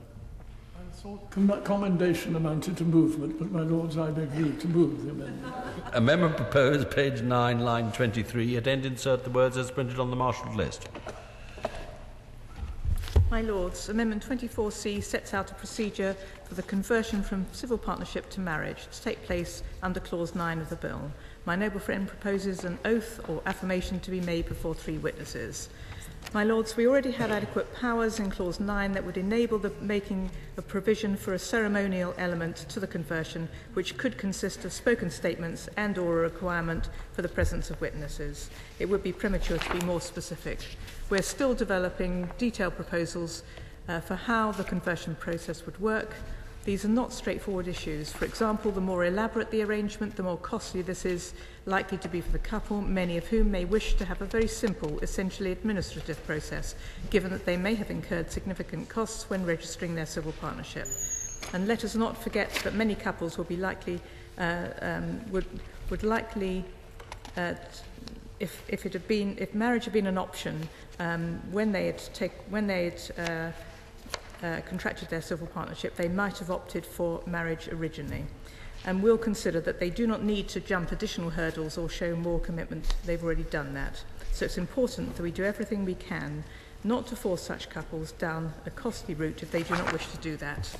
I thought commendation amounted to movement, but my Lords, I beg leave to move the amendment. Amendment proposed, page 9, line 23. At end, insert the words as printed on the marshalled list. My Lords, Amendment 24C sets out a procedure for the conversion from civil partnership to marriage to take place under Clause 9 of the Bill. My noble friend proposes an oath or affirmation to be made before 3 witnesses. My Lords, we already have adequate powers in Clause 9 that would enable the making of provision for a ceremonial element to the conversion, which could consist of spoken statements and/or a requirement for the presence of witnesses. It would be premature to be more specific. We're still developing detailed proposals for how the conversion process would work. These are not straightforward issues. For example, the more elaborate the arrangement, the more costly this is likely to be for the couple, many of whom may wish to have a very simple, essentially administrative process, given that they may have incurred significant costs when registering their civil partnership. And let us not forget that many couples will be likely, if marriage had been an option, when they had contracted their civil partnership, they might have opted for marriage originally. And we'll consider that they do not need to jump additional hurdles or show more commitment. They've already done that. So it's important that we do everything we can not to force such couples down a costly route if they do not wish to do that.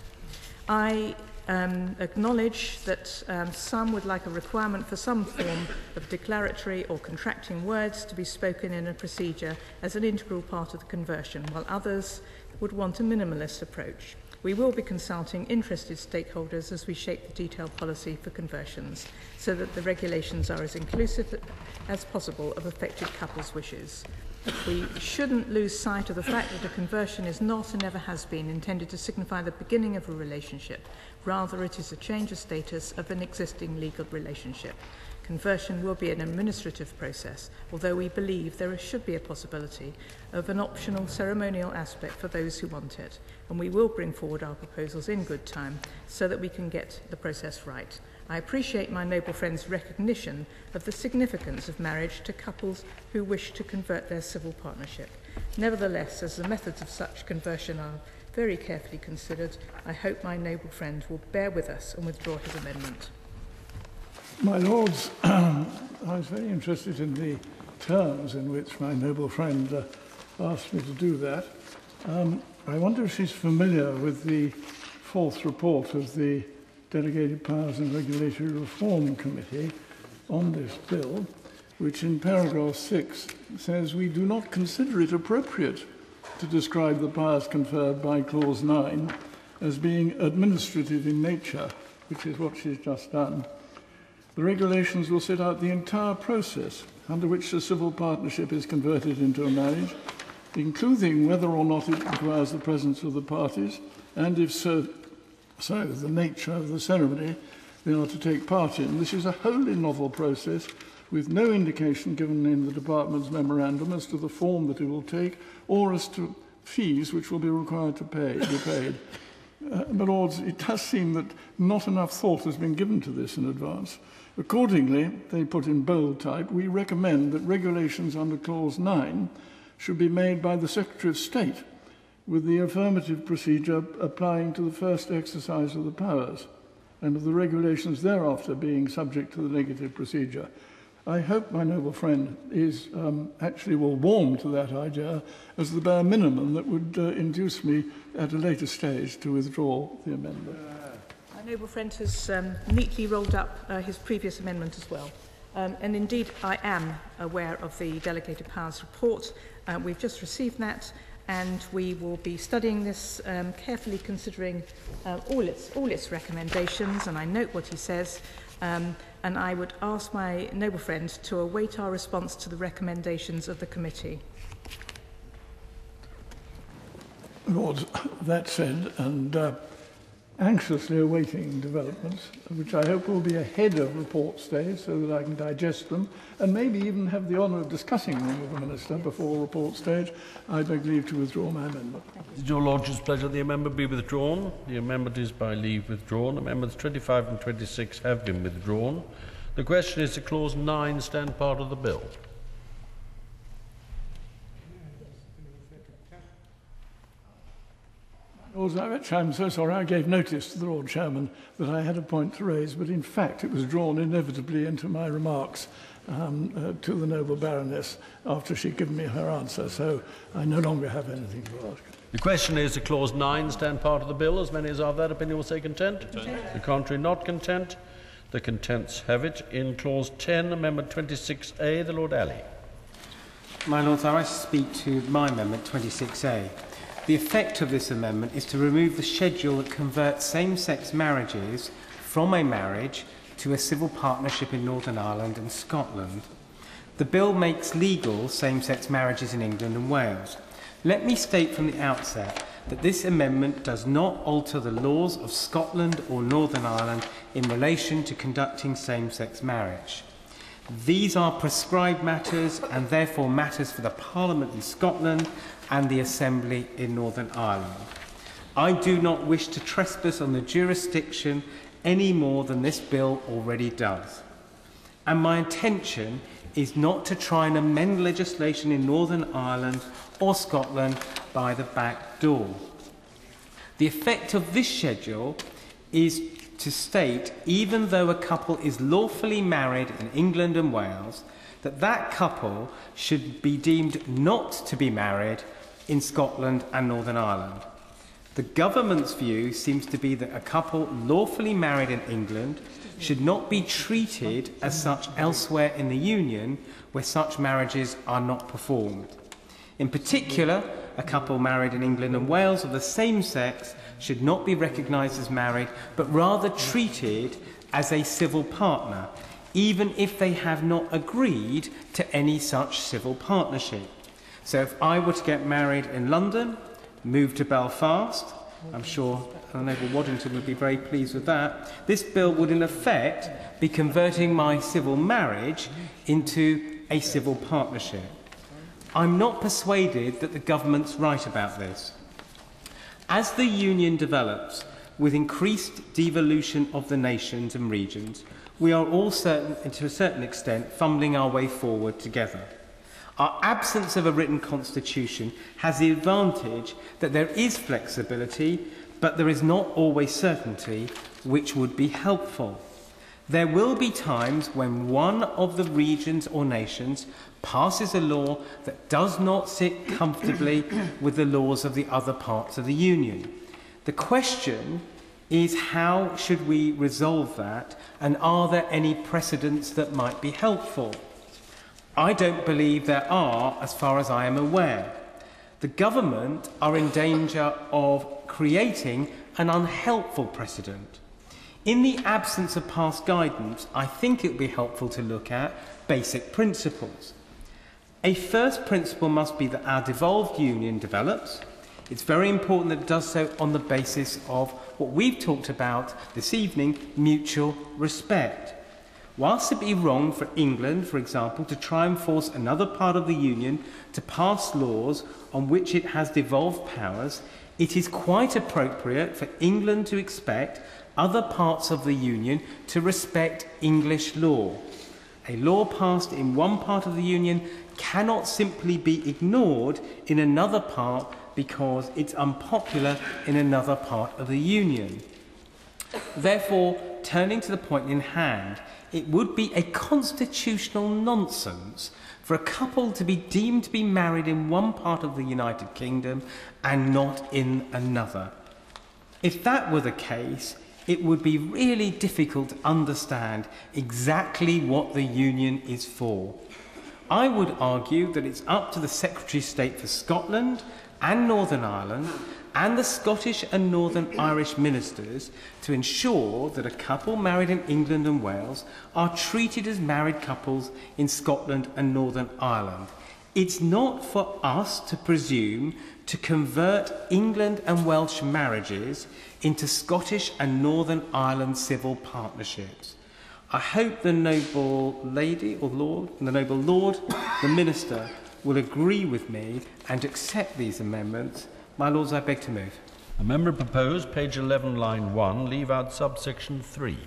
I acknowledge that some would like a requirement for some form of declaratory or contracting words to be spoken in a procedure as an integral part of the conversion, while others would want a minimalist approach. We will be consulting interested stakeholders as we shape the detailed policy for conversions so that the regulations are as inclusive as possible of affected couples' wishes. We shouldn't lose sight of the fact that a conversion is not and never has been intended to signify the beginning of a relationship. Rather, it is a change of status of an existing legal relationship. Conversion will be an administrative process, although we believe there should be a possibility of an optional ceremonial aspect for those who want it, and we will bring forward our proposals in good time so that we can get the process right. I appreciate my noble friend's recognition of the significance of marriage to couples who wish to convert their civil partnership. Nevertheless, as the methods of such conversion are very carefully considered, I hope my noble friend will bear with us and withdraw his amendment. My Lords, I was very interested in the terms in which my noble friend asked me to do that. I wonder if she's familiar with the 4th report of the Delegated Powers and Regulatory Reform Committee on this bill, which in paragraph 6 says, "We do not consider it appropriate to describe the powers conferred by clause 9 as being administrative in nature," which is what she's just done. The regulations will set out the entire process under which the civil partnership is converted into a marriage, including whether or not it requires the presence of the parties, and if so, the nature of the ceremony they are to take part in. This is a wholly novel process with no indication given in the Department's memorandum as to the form that it will take or as to fees which will be required to be paid. My Lords, it does seem that not enough thought has been given to this in advance. Accordingly, they put in bold type, we recommend that regulations under Clause 9 should be made by the Secretary of State, with the affirmative procedure applying to the first exercise of the powers, and of the regulations thereafter being subject to the negative procedure. I hope my noble friend is actually will warm to that idea as the bare minimum that would induce me at a later stage to withdraw the amendment. My noble friend has neatly rolled up his previous amendment as well. And indeed, I am aware of the Delegated Powers report. We've just received that, and we will be studying this carefully, considering all its recommendations, and I note what he says. And I would ask my noble friend to await our response to the recommendations of the committee. Lord, that said, and anxiously awaiting developments, which I hope will be ahead of report stage so that I can digest them, and maybe even have the honour of discussing them with the Minister before report stage, I beg leave to withdraw my amendment. Is your Lordship's pleasure the amendment be withdrawn? The amendment is by leave withdrawn. Amendments 25 and 26 have been withdrawn. The question is, to Clause 9 stand part of the bill? I'm so sorry, I gave notice to the Lord Chairman that I had a point to raise, but in fact it was drawn inevitably into my remarks to the noble Baroness after she'd given me her answer, so I no longer have anything to ask. The question is, to Clause 9 stand part of the bill? As many as are of that opinion will say content. The contrary, not content. The contents have it. In Clause 10, Amendment 26A, the Lord Alley. My Lords, I wish to speak to my Amendment 26A. The effect of this amendment is to remove the schedule that converts same-sex marriages from a marriage to a civil partnership in Northern Ireland and Scotland. The bill makes legal same-sex marriages in England and Wales. Let me state from the outset that this amendment does not alter the laws of Scotland or Northern Ireland in relation to conducting same-sex marriage. These are prescribed matters and therefore matters for the Parliament in Scotland and the Assembly in Northern Ireland. I do not wish to trespass on the jurisdiction any more than this bill already does. And my intention is not to try and amend legislation in Northern Ireland or Scotland by the back door. The effect of this schedule is to state, even though a couple is lawfully married in England and Wales, that that couple should be deemed not to be married in Scotland and Northern Ireland. The government's view seems to be that a couple lawfully married in England should not be treated as such elsewhere in the Union where such marriages are not performed. In particular, a couple married in England and Wales of the same sex should not be recognised as married, but rather treated as a civil partner, even if they have not agreed to any such civil partnership. So if I were to get married in London, move to Belfast, I'm sure Honourable Waddington would be very pleased with that, this bill would in effect be converting my civil marriage into a civil partnership. I'm not persuaded that the government's right about this. As the Union develops, with increased devolution of the nations and regions, we are all to a certain extent fumbling our way forward together. Our absence of a written constitution has the advantage that there is flexibility, but there is not always certainty, which would be helpful. There will be times when one of the regions or nations passes a law that does not sit comfortably with the laws of the other parts of the Union. The question is, how should we resolve that, and are there any precedents that might be helpful? I don't believe there are, as far as I am aware. The government are in danger of creating an unhelpful precedent. In the absence of past guidance, I think it would be helpful to look at basic principles. A first principle must be that our devolved union develops. It's very important that it does so on the basis of what we've talked about this evening, mutual respect. Whilst it be wrong for England, for example, to try and force another part of the Union to pass laws on which it has devolved powers, it is quite appropriate for England to expect other parts of the Union to respect English law. A law passed in one part of the Union cannot simply be ignored in another part because it's unpopular in another part of the Union. Therefore, turning to the point in hand, it would be a constitutional nonsense for a couple to be deemed to be married in one part of the United Kingdom and not in another. If that were the case, it would be really difficult to understand exactly what the Union is for. I would argue that it's up to the Secretary of State for Scotland and Northern Ireland and the Scottish and Northern Irish ministers to ensure that a couple married in England and Wales are treated as married couples in Scotland and Northern Ireland. It's not for us to presume to convert England and Welsh marriages into Scottish and Northern Ireland civil partnerships. I hope the noble lady or lord, the noble lord, the minister, will agree with me and accept these amendments. My lords, I beg to move. Amendment proposed, page 11, line 1, leave out subsection 3.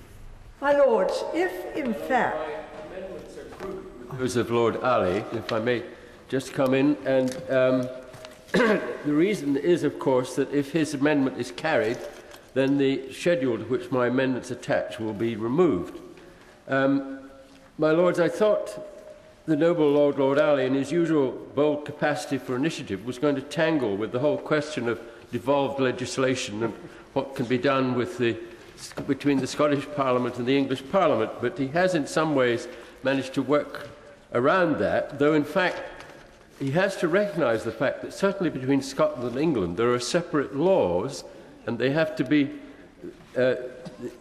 My lords, if in fact... Those of Lord Ali, if I may just come in, and the reason is, of course, that if his amendment is carried, then the schedule to which my amendments attach will be removed. My lords, I thought the noble Lord Ali, in his usual bold capacity for initiative, was going to tangle with the whole question of devolved legislation and what can be done with between the Scottish Parliament and the English Parliament, but he has in some ways managed to work around that, though in fact he has to recognise the fact that certainly between Scotland and England there are separate laws, and they have to be, the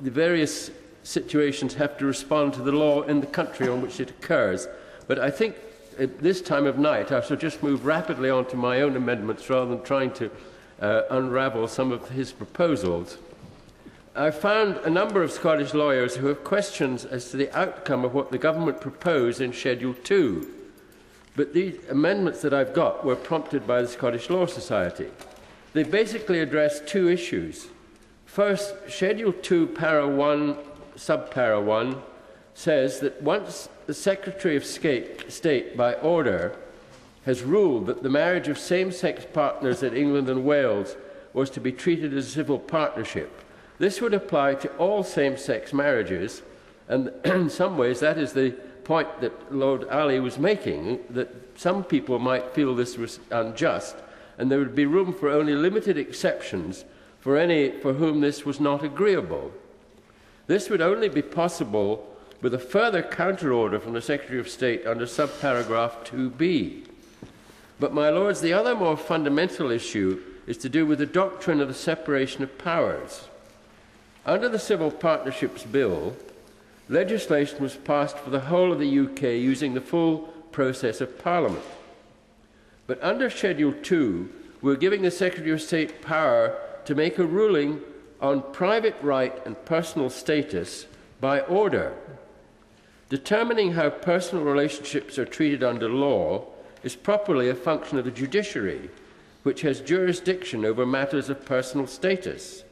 various situations have to respond to the law in the country on which it occurs. But I think at this time of night I shall just move rapidly on to my own amendments rather than trying to unravel some of his proposals. I found a number of Scottish lawyers who have questions as to the outcome of what the government proposed in Schedule 2. But these amendments that I've got were prompted by the Scottish Law Society. They basically address two issues. First, Schedule 2, Para 1, Subpara 1, says that once the Secretary of State, by order, has ruled that the marriage of same-sex partners in England and Wales was to be treated as a civil partnership, this would apply to all same-sex marriages, and in some ways that is the point that Lord Ali was making, that some people might feel this was unjust, and there would be room for only limited exceptions for any for whom this was not agreeable. This would only be possible with a further counter-order from the Secretary of State under subparagraph 2b. But, my lords, the other more fundamental issue is to do with the doctrine of the separation of powers. Under the Civil Partnerships Bill, legislation was passed for the whole of the UK using the full process of Parliament. But under Schedule 2, we're giving the Secretary of State power to make a ruling on private right and personal status by order. Determining how personal relationships are treated under law is properly a function of the judiciary, which has jurisdiction over matters of personal status.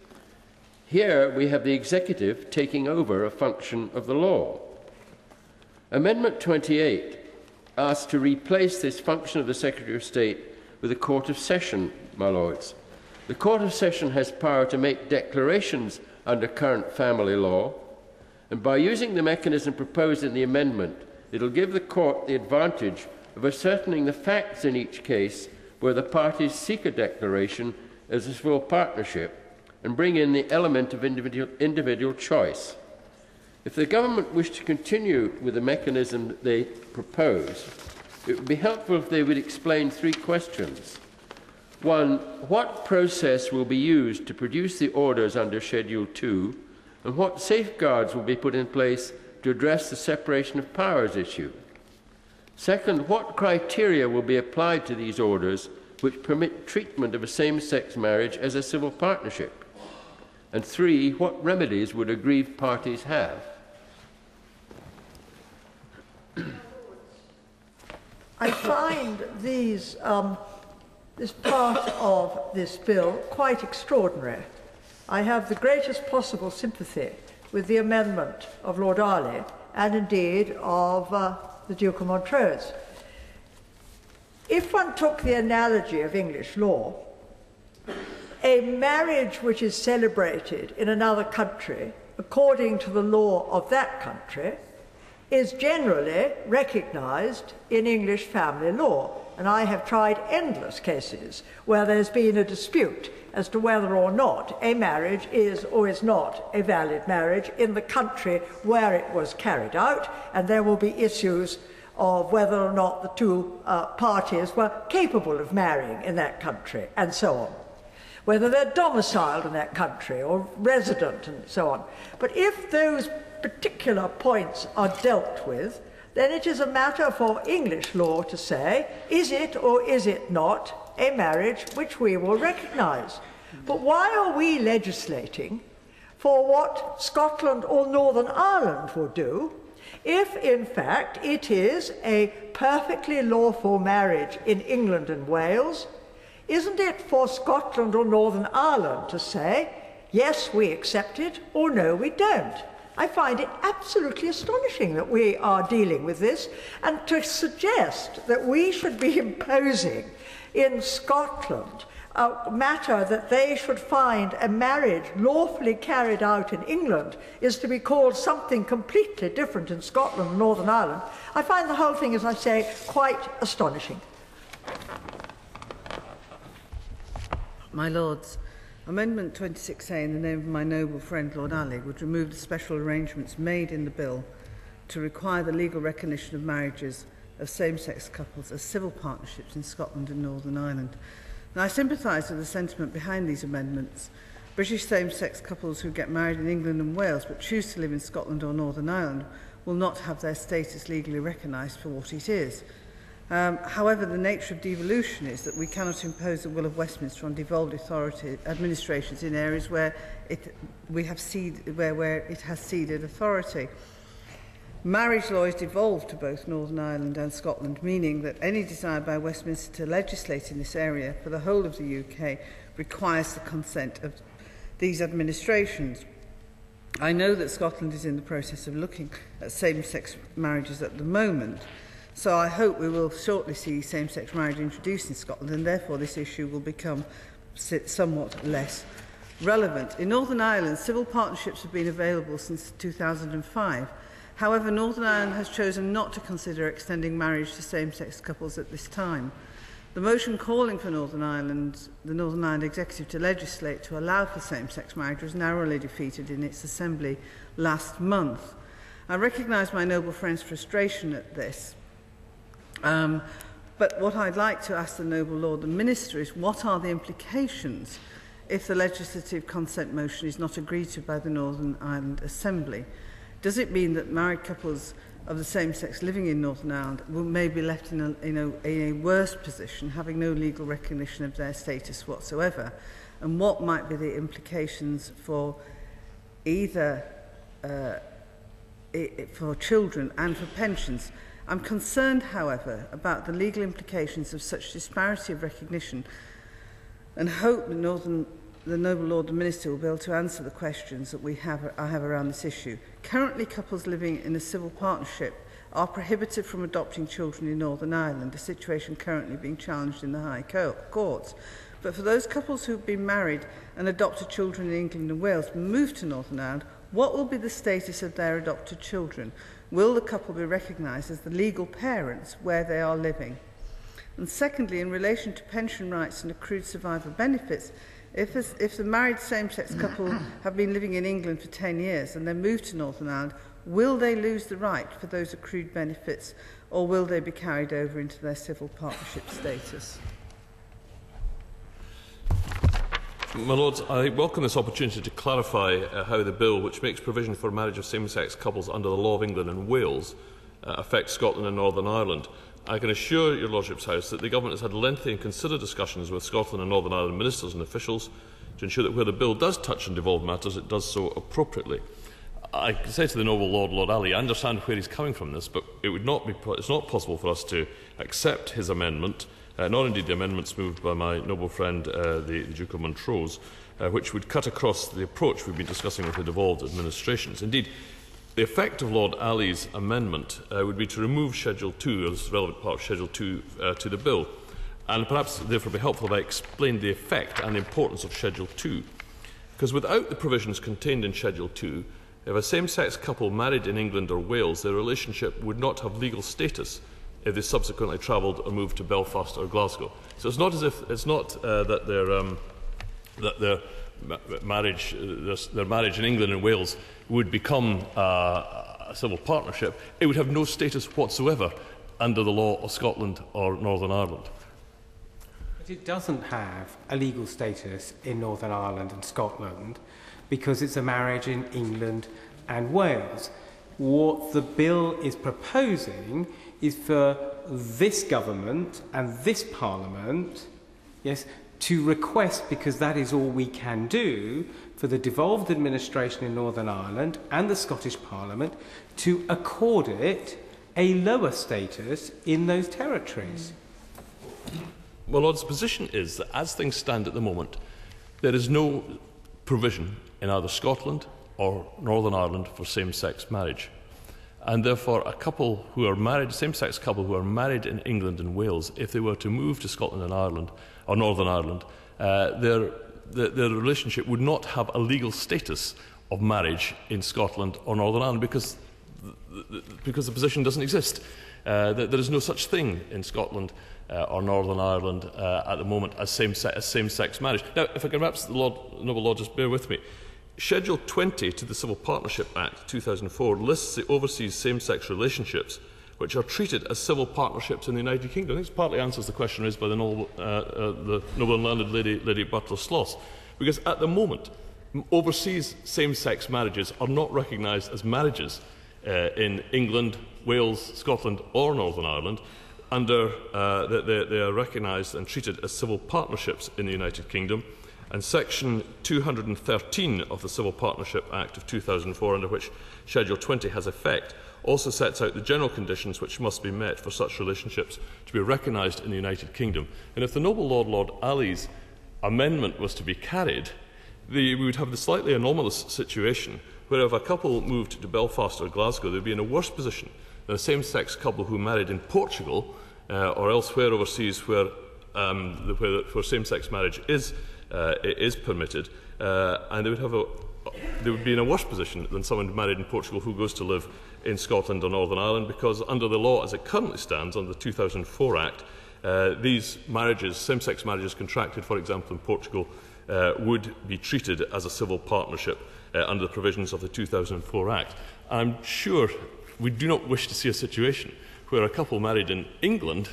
Here we have the executive taking over a function of the law. Amendment 28 asks to replace this function of the Secretary of State with a Court of Session, my lords. The Court of Session has power to make declarations under current family law, and by using the mechanism proposed in the amendment, it will give the Court the advantage of ascertaining the facts in each case where the parties seek a declaration as a civil partnership and bring in the element of individual choice. If the government wished to continue with the mechanism that they propose, it would be helpful if they would explain three questions. One, what process will be used to produce the orders under Schedule 2, and what safeguards will be put in place to address the separation of powers issue? Second, what criteria will be applied to these orders which permit treatment of a same-sex marriage as a civil partnership? And three, what remedies would aggrieved parties have? I find these this part of this bill quite extraordinary. I have the greatest possible sympathy with the amendment of Lord Arley and indeed of the Duke of Montrose. If one took the analogy of English law, a marriage which is celebrated in another country according to the law of that country is generally recognised in English family law. And I have tried endless cases where there's been a dispute as to whether or not a marriage is or is not a valid marriage in the country where it was carried out, and there will be issues of whether or not the two parties were capable of marrying in that country, and so on. Whether they're domiciled in that country or resident and so on. But if those particular points are dealt with, then it is a matter for English law to say, is it or is it not a marriage which we will recognise? But why are we legislating for what Scotland or Northern Ireland will do if, in fact, it is a perfectly lawful marriage in England and Wales? Isn't it for Scotland or Northern Ireland to say, yes, we accept it, or no, we don't? I find it absolutely astonishing that we are dealing with this, and to suggest that we should be imposing in Scotland a matter that they should find a marriage lawfully carried out in England is to be called something completely different in Scotland and Northern Ireland. I find the whole thing, as I say, quite astonishing. My Lords, Amendment 26A in the name of my noble friend Lord Alley would remove the special arrangements made in the bill to require the legal recognition of marriages of same-sex couples as civil partnerships in Scotland and Northern Ireland. And I sympathise with the sentiment behind these amendments. British same-sex couples who get married in England and Wales but choose to live in Scotland or Northern Ireland will not have their status legally recognised for what it is. However, the nature of devolution is that we cannot impose the will of Westminster on devolved authority administrations in areas where it has ceded authority. Marriage law is devolved to both Northern Ireland and Scotland, meaning that any desire by Westminster to legislate in this area for the whole of the UK requires the consent of these administrations. I know that Scotland is in the process of looking at same-sex marriages at the moment, so I hope we will shortly see same-sex marriage introduced in Scotland, and therefore this issue will become somewhat less relevant. In Northern Ireland, civil partnerships have been available since 2005. However, Northern Ireland has chosen not to consider extending marriage to same-sex couples at this time. The motion calling for the Northern Ireland Executive to legislate to allow for same-sex marriage was narrowly defeated in its assembly last month. I recognise my noble friend's frustration at this. But what I'd like to ask the noble Lord the Minister is, what are the implications if the legislative consent motion is not agreed to by the Northern Ireland Assembly? Does it mean that married couples of the same sex living in Northern Ireland may be left in a worse position, having no legal recognition of their status whatsoever? And what might be the implications for either for children and for pensions? I'm concerned, however, about the legal implications of such disparity of recognition, and hope the noble Lord the Minister will be able to answer the questions that I have around this issue. Currently, couples living in a civil partnership are prohibited from adopting children in Northern Ireland, a situation currently being challenged in the High Courts. But for those couples who have been married and adopted children in England and Wales and moved to Northern Ireland, what will be the status of their adopted children? Will the couple be recognised as the legal parents where they are living? And secondly, in relation to pension rights and accrued survivor benefits, if the married same-sex couple have been living in England for 10 years and then move to Northern Ireland, will they lose the right for those accrued benefits, or will they be carried over into their civil partnership status? My Lords, I welcome this opportunity to clarify how the bill, which makes provision for marriage of same-sex couples under the law of England and Wales, affects Scotland and Northern Ireland. I can assure your Lordship's House that the Government has had lengthy and considered discussions with Scotland and Northern Ireland ministers and officials to ensure that where the bill does touch on devolved matters, it does so appropriately. I can say to the noble Lord Alley, I understand where he's coming from this, but it's not possible for us to accept his amendment nor indeed the amendments moved by my noble friend, the Duke of Montrose, which would cut across the approach we've been discussing with the devolved administrations. Indeed, the effect of Lord Ali's amendment would be to remove Schedule 2, as relevant part of Schedule 2, to the bill. And perhaps, therefore, be helpful if I explained the effect and the importance of Schedule 2. Because without the provisions contained in Schedule 2, if a same-sex couple married in England or Wales, their relationship would not have legal status if they subsequently travelled or moved to Belfast or Glasgow. So it's not as if that their marriage in England and Wales would become a civil partnership. It would have no status whatsoever under the law of Scotland or Northern Ireland. But it doesn't have a legal status in Northern Ireland and Scotland because it's a marriage in England and Wales. What the bill is proposing is for this government and this Parliament, yes, to request, because that is all we can do, for the devolved administration in Northern Ireland and the Scottish Parliament to accord it a lower status in those territories. Well, Lord's position is that as things stand at the moment, there is no provision in either Scotland or Northern Ireland for same-sex marriage. And therefore, a couple who are married, same-sex couple who are married in England and Wales, if they were to move to Scotland and Ireland, or Northern Ireland, their relationship would not have a legal status of marriage in Scotland or Northern Ireland because the position doesn't exist. There is no such thing in Scotland or Northern Ireland at the moment as same-sex marriage. Now, if I can perhaps, the Noble Lord, just bear with me. Schedule 20 to the Civil Partnership Act 2004 lists the overseas same-sex relationships which are treated as civil partnerships in the United Kingdom. I think this partly answers the question raised by the noble and learned Lady Butler-Sloss. Because at the moment, overseas same-sex marriages are not recognised as marriages in England, Wales, Scotland or Northern Ireland. They are recognised and treated as civil partnerships in the United Kingdom. And Section 213 of the Civil Partnership Act of 2004, under which Schedule 20 has effect, also sets out the general conditions which must be met for such relationships to be recognised in the United Kingdom. And if the noble Lord Ali's amendment was to be carried, we would have the slightly anomalous situation where if a couple moved to Belfast or Glasgow, they would be in a worse position than a same-sex couple who married in Portugal or elsewhere overseas where same-sex marriage is permitted, and they would be in a worse position than someone married in Portugal who goes to live in Scotland or Northern Ireland, because under the law as it currently stands, under the 2004 Act, these marriages, same-sex marriages contracted, for example, in Portugal, would be treated as a civil partnership under the provisions of the 2004 Act. I'm sure we do not wish to see a situation where a couple married in England,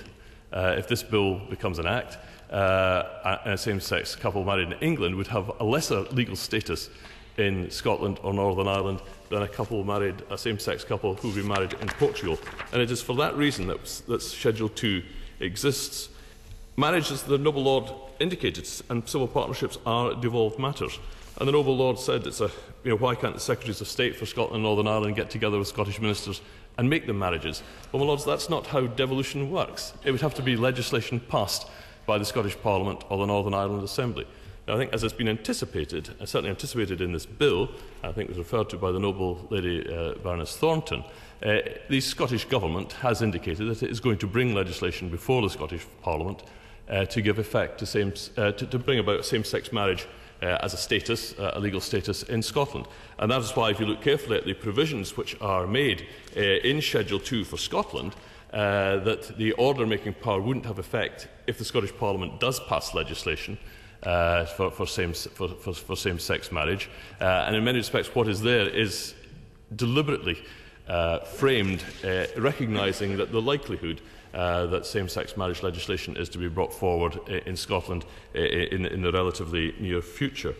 if this bill becomes an act, a same-sex couple married in England would have a lesser legal status in Scotland or Northern Ireland than a same-sex couple who would be married in Portugal. And it is for that reason that Schedule 2 exists. Marriage, as the noble Lord indicated, and civil partnerships are devolved matters. And the noble Lord said, why can't the Secretaries of State for Scotland and Northern Ireland get together with Scottish ministers and make them marriages? Well, my Lords, that's not how devolution works. It would have to be legislation passed by the Scottish Parliament or the Northern Ireland Assembly. Now, I think, as has been anticipated, certainly anticipated in this bill, I think was referred to by the noble Lady Baroness Thornton, the Scottish Government has indicated that it is going to bring legislation before the Scottish Parliament to give effect to bring about same-sex marriage as a status, a legal status in Scotland. And that is why, if you look carefully at the provisions which are made in Schedule 2 for Scotland, that the order-making power wouldn't have effect if the Scottish Parliament does pass legislation for same-sex marriage. And in many respects, what is there is deliberately framed, recognising that the likelihood that same-sex marriage legislation is to be brought forward in Scotland in the relatively near future.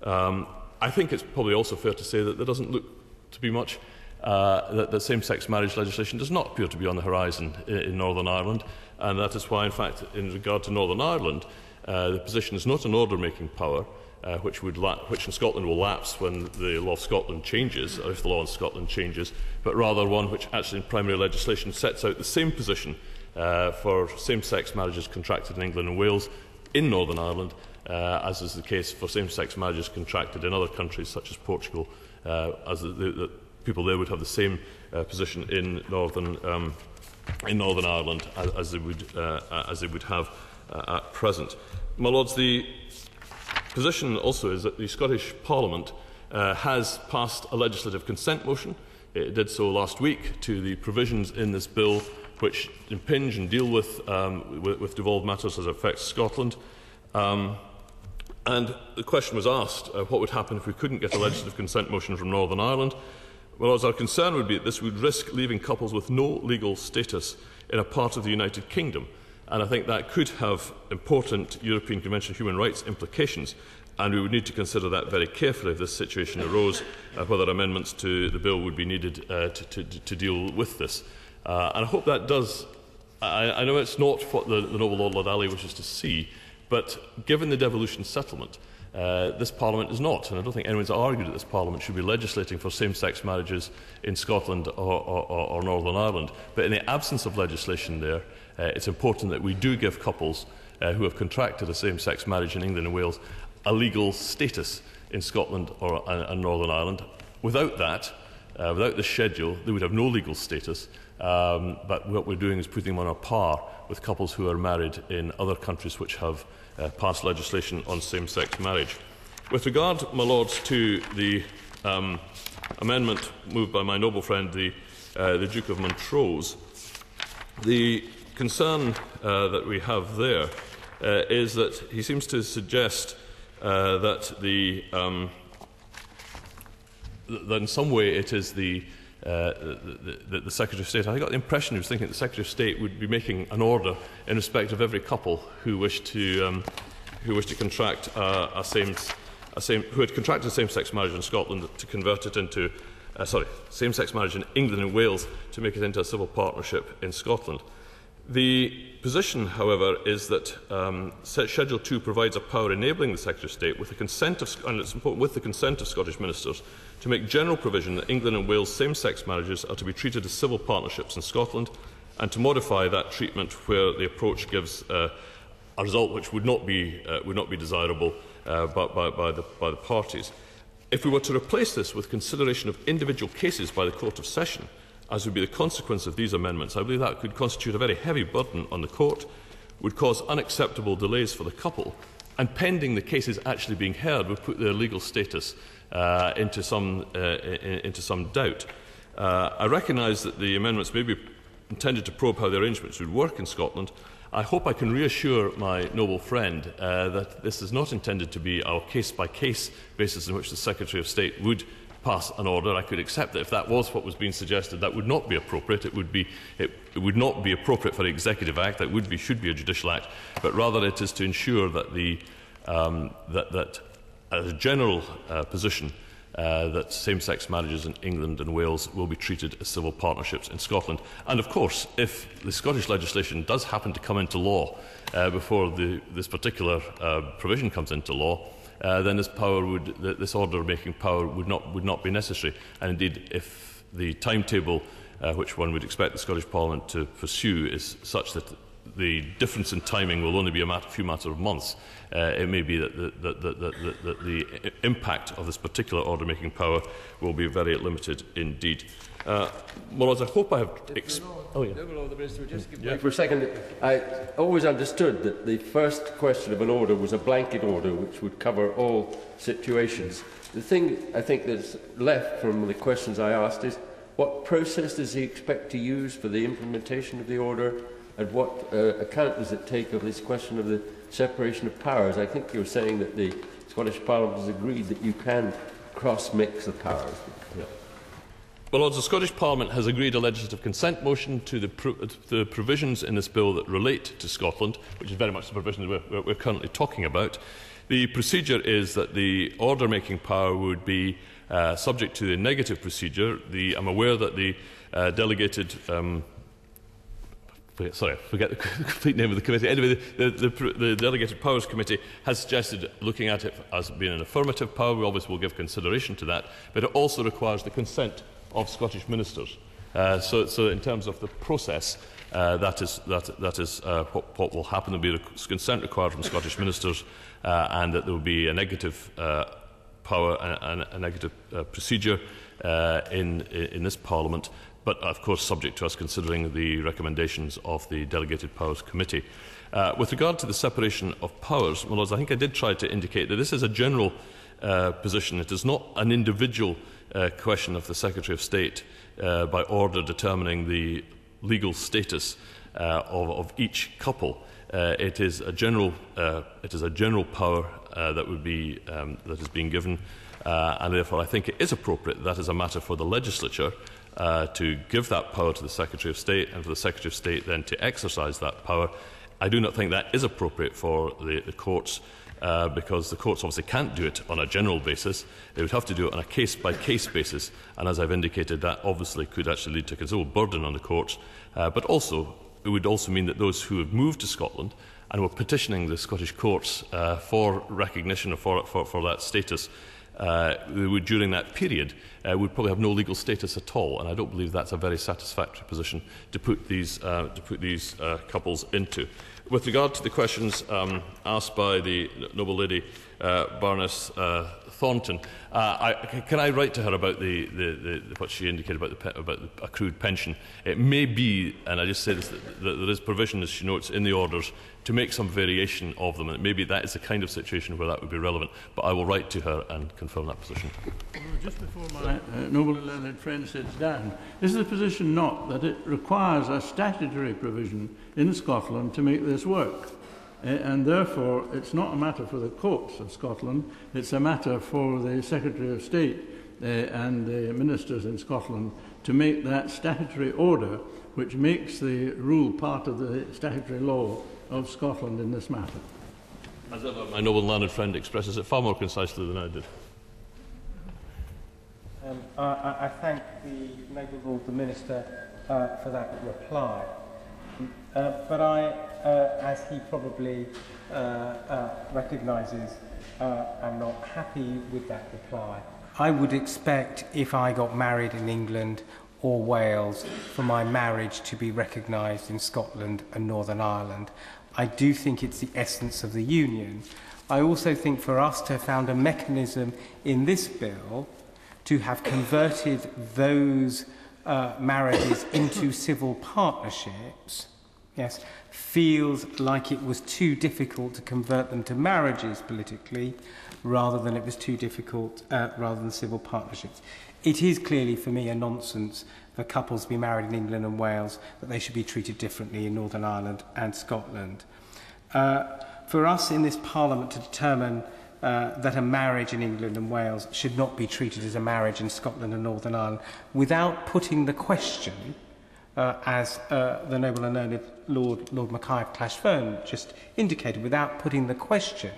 I think it's probably also fair to say that there doesn't look to be much that same-sex marriage legislation does not appear to be on the horizon in Northern Ireland, and that is why, in fact, in regard to Northern Ireland, the position is not an order-making power, which in Scotland will lapse when the law of Scotland changes, or if the law in Scotland changes, but rather one which actually in primary legislation sets out the same position for same-sex marriages contracted in England and Wales in Northern Ireland, as is the case for same-sex marriages contracted in other countries such as Portugal, as the people there would have the same position in Northern Ireland as they would have at present. My Lords, the position also is that the Scottish Parliament has passed a legislative consent motion. It did so last week to the provisions in this bill which impinge and deal with devolved matters as it affects Scotland. And the question was asked, what would happen if we couldn't get a legislative consent motion from Northern Ireland? Well, as our concern would be that this would risk leaving couples with no legal status in a part of the United Kingdom. And I think that could have important European Convention of Human Rights implications, and we would need to consider that very carefully if this situation arose, whether amendments to the bill would be needed to deal with this. And I hope that does. I know it's not what the noble Lord Ladali wishes to see, but given the devolution settlement, this Parliament is not, and I don't think anyone's argued that this Parliament should be legislating for same-sex marriages in Scotland or Northern Ireland. But in the absence of legislation there, it's important that we do give couples who have contracted a same-sex marriage in England and Wales a legal status in Scotland and Northern Ireland. Without that, without this schedule, they would have no legal status, but what we're doing is putting them on a par with couples who are married in other countries which have passed legislation on same-sex marriage. With regard, my Lords, to the amendment moved by my noble friend, the Duke of Montrose, the concern that we have there is that he seems to suggest that in some way it is the Secretary of State. I got the impression he was thinking that the Secretary of State would be making an order in respect of every couple who wish to contract who had contracted a same-sex marriage in Scotland to convert it into same-sex marriage in England and Wales to make it into a civil partnership in Scotland. The position, however, is that Schedule 2 provides a power enabling the Secretary of State, with the consent of, and it's important, with the consent of Scottish ministers, to make general provision that England and Wales same-sex marriages are to be treated as civil partnerships in Scotland, and to modify that treatment where the approach gives a result which would not be desirable by the parties. If we were to replace this with consideration of individual cases by the Court of Session, as would be the consequence of these amendments, I believe that could constitute a very heavy burden on the court, would cause unacceptable delays for the couple, and pending the cases actually being heard would put their legal status into some doubt. I recognise that the amendments may be intended to probe how the arrangements would work in Scotland. I hope I can reassure my noble friend that this is not intended to be our case-by-case basis in which the Secretary of State would pass an order. I could accept that if that was what was being suggested, that would not be appropriate. It would not be appropriate for the Executive Act. That should be a judicial act. But rather, it is to ensure that that as a general position, that same-sex marriages in England and Wales will be treated as civil partnerships in Scotland. And of course, if the Scottish legislation does happen to come into law before this particular provision comes into law, then this order-making power would not be necessary. And indeed, if the timetable which one would expect the Scottish Parliament to pursue is such that the difference in timing will only be a few matter of months, it may be that the impact of this particular order-making power will be very limited indeed. Lords, I hope I have... For a second, I always understood that the first question of an order was a blanket order which would cover all situations. The thing I think that's left from the questions I asked is, what process does he expect to use for the implementation of the order, and what account does it take of this question of the separation of powers? I think you're saying that the Scottish Parliament has agreed that you can cross-mix the powers. Yeah. Well, Lords, the Scottish Parliament has agreed a legislative consent motion to the provisions in this bill that relate to Scotland, which is very much the provisions we're currently talking about. The procedure is that the order-making power would be subject to the negative procedure. I'm aware that the delegated... I forget the complete name of the committee. Anyway, the Delegated Powers Committee has suggested looking at it as being an affirmative power. We obviously will give consideration to that, but it also requires the consent of Scottish ministers. So in terms of the process, That is what will happen. There will be consent required from Scottish ministers, and that there will be a negative power and a negative procedure in this Parliament, but of course subject to us considering the recommendations of the Delegated Powers Committee. With regard to the separation of powers, my Lords, I think I did try to indicate that this is a general position. It is not an individual question of the Secretary of State by order determining the legal status of each couple. It is a general power that is being given, and therefore I think it is appropriate that is a matter for the legislature to give that power to the Secretary of State, and for the Secretary of State then to exercise that power. I do not think that is appropriate for the courts, because the courts obviously can't do it on a general basis. They would have to do it on a case-by-case basis, and as I've indicated, that obviously could actually lead to a considerable burden on the courts. But also, it would also mean that those who have moved to Scotland and were petitioning the Scottish courts for recognition or for that status, during that period, would probably have no legal status at all, and I don't believe that's a very satisfactory position to put these couples into. With regard to the questions asked by the noble lady Baroness Thornton, can I write to her about what she indicated about the accrued pension? It may be, and I just say this, that there is provision, as she notes, in the orders to make some variation of them, and maybe that is the kind of situation where that would be relevant, but I will write to her and confirm that position. Well, just before my noble and learned friend sits down, is the position not that it requires a statutory provision in Scotland to make this work? And therefore, it's not a matter for the courts of Scotland, it's a matter for the Secretary of State and the ministers in Scotland to make that statutory order which makes the rule part of the statutory law of Scotland in this matter. As ever, my noble and learned friend expresses it far more concisely than I did. I thank the noble Lord the Minister for that reply. But I, as he probably recognises, am not happy with that reply. I would expect, if I got married in England or Wales, for my marriage to be recognised in Scotland and Northern Ireland. I do think it's the essence of the Union. I also think for us to have found a mechanism in this bill to have converted those marriages into civil partnerships, yes, feels like it was too difficult to convert them to marriages politically, rather than it was too difficult, rather than civil partnerships. It is clearly, for me, a nonsense for couples to be married in England and Wales, that they should be treated differently in Northern Ireland and Scotland. For us in this Parliament to determine that a marriage in England and Wales should not be treated as a marriage in Scotland and Northern Ireland, without putting the question, as the noble and learned Lord Mackay of Clashfern just indicated, without putting the question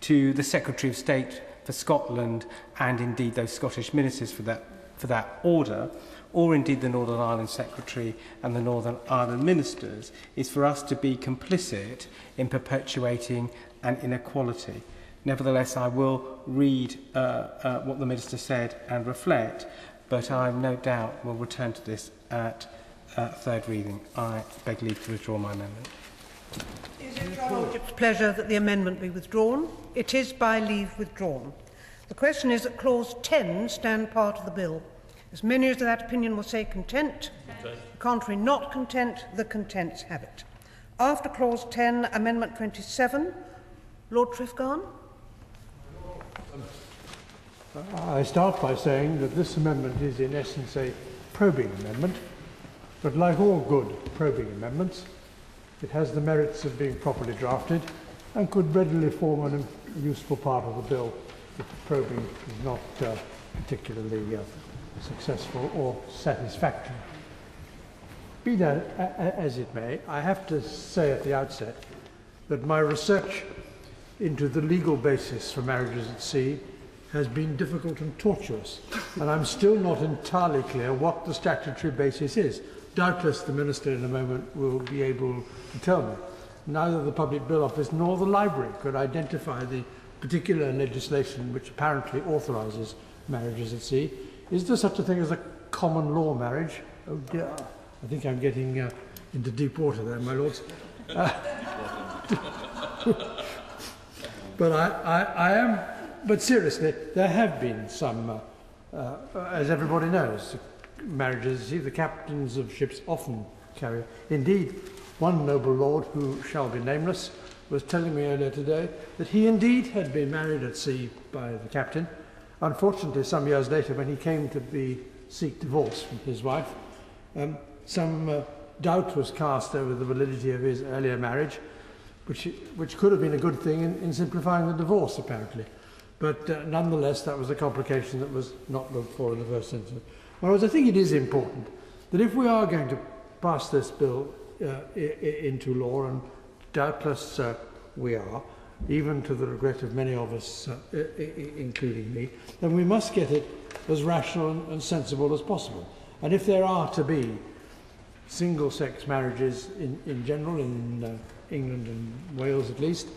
to the Secretary of State for Scotland and indeed those Scottish ministers for that order, or indeed the Northern Ireland Secretary and the Northern Ireland ministers, is for us to be complicit in perpetuating an inequality. Nevertheless, I will read what the Minister said and reflect, but I no doubt will return to this at third reading. I beg leave to withdraw my amendment. Is it Your Lordship's pleasure that the amendment be withdrawn? It is by leave withdrawn. The question is that Clause 10 stand part of the bill. As many as that opinion will say content, the contrary not content, the contents have it. After Clause 10, Amendment 27, Lord Trifgarn. I start by saying that this amendment is in essence a probing amendment, but like all good probing amendments, it has the merits of being properly drafted and could readily form a useful part of the bill if probing is not particularly successful or satisfactory. Be that as it may, I have to say at the outset that my research into the legal basis for marriages at sea has been difficult and tortuous, and I'm still not entirely clear what the statutory basis is. Doubtless the Minister in a moment will be able to tell me. Neither the Public Bill Office nor the Library could identify the particular legislation which apparently authorises marriages at sea. Is there such a thing as a common law marriage? Oh dear, I think I'm getting into deep water there, my lords. But I am. But seriously, there have been some, as everybody knows, marriages. See, the captains of ships often carry. Indeed, one noble lord, who shall be nameless, was telling me earlier today that he indeed had been married at sea by the captain. Unfortunately, some years later, when he came to seek divorce from his wife, some doubt was cast over the validity of his earlier marriage, which could have been a good thing in simplifying the divorce, apparently. But nonetheless, that was a complication that was not looked for in the first instance. Whereas I think it is important that if we are going to pass this bill into law, and doubtless we are, even to the regret of many of us, including me, then we must get it as rational and sensible as possible. And if there are to be single-sex marriages in general, in England and Wales at least,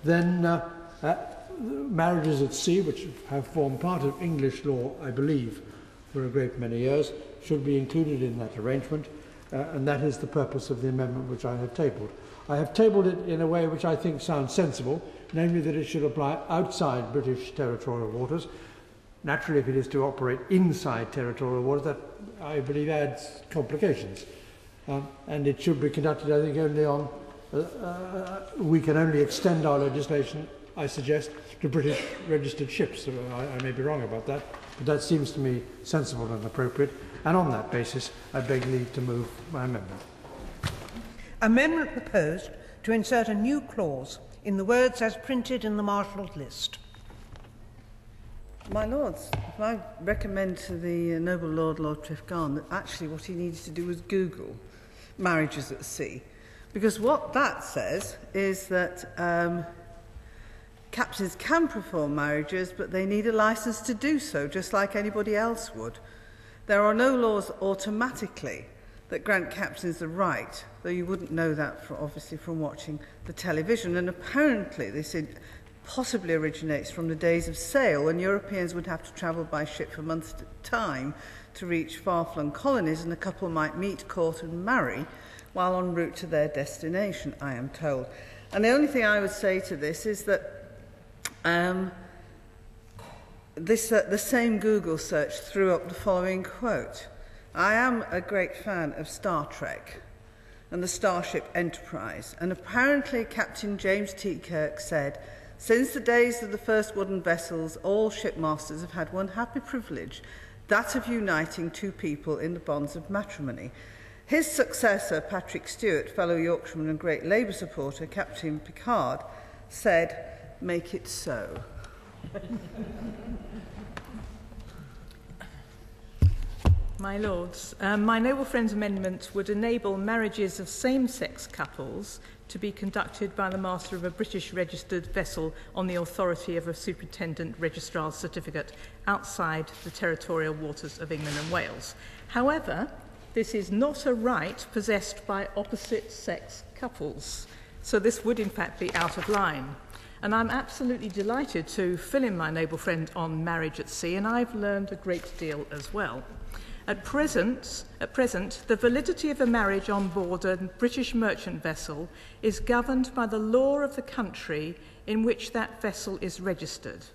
then marriages at sea, which have formed part of English law, I believe, for a great many years, should be included in that arrangement, and that is the purpose of the amendment which I have tabled. I have tabled it in a way which I think sounds sensible, namely that it should apply outside British territorial waters. Naturally, if it is to operate inside territorial waters, that, I believe, adds complications. And it should be conducted, I think, only on... we can only extend our legislation, I suggest, to British registered ships. I may be wrong about that, but that seems to me sensible and appropriate. And on that basis, I beg leave to move my amendment. Amendment proposed to insert a new clause in the words as printed in the Marshal's list. My Lords, if I recommend to the noble Lord Trifgarn, that actually what he needs to do is Google marriages at sea. Because what that says is that captains can perform marriages, but they need a licence to do so, just like anybody else would. There are no laws automatically that grant captains the right, though you wouldn't know that obviously from watching the television. And apparently this possibly originates from the days of sail, when Europeans would have to travel by ship for months at a time to reach far-flung colonies, and a couple might meet, court and marry while en route to their destination, I am told. And the only thing I would say to this is that the same Google search threw up the following quote. I am a great fan of Star Trek and the Starship Enterprise, and apparently Captain James T. Kirk said, since the days of the first wooden vessels, all shipmasters have had one happy privilege, that of uniting two people in the bonds of matrimony. His successor, Patrick Stewart, fellow Yorkshireman and great Labour supporter, Captain Picard, said, make it so. My Lords, my noble friend's amendment would enable marriages of same-sex couples to be conducted by the master of a British registered vessel on the authority of a superintendent registrar's certificate outside the territorial waters of England and Wales. However, this is not a right possessed by opposite-sex couples, so this would in fact be out of line. And I'm absolutely delighted to fill in my noble friend on marriage at sea, and I've learned a great deal as well. At present, the validity of a marriage on board a British merchant vessel is governed by the law of the country in which that vessel is registered.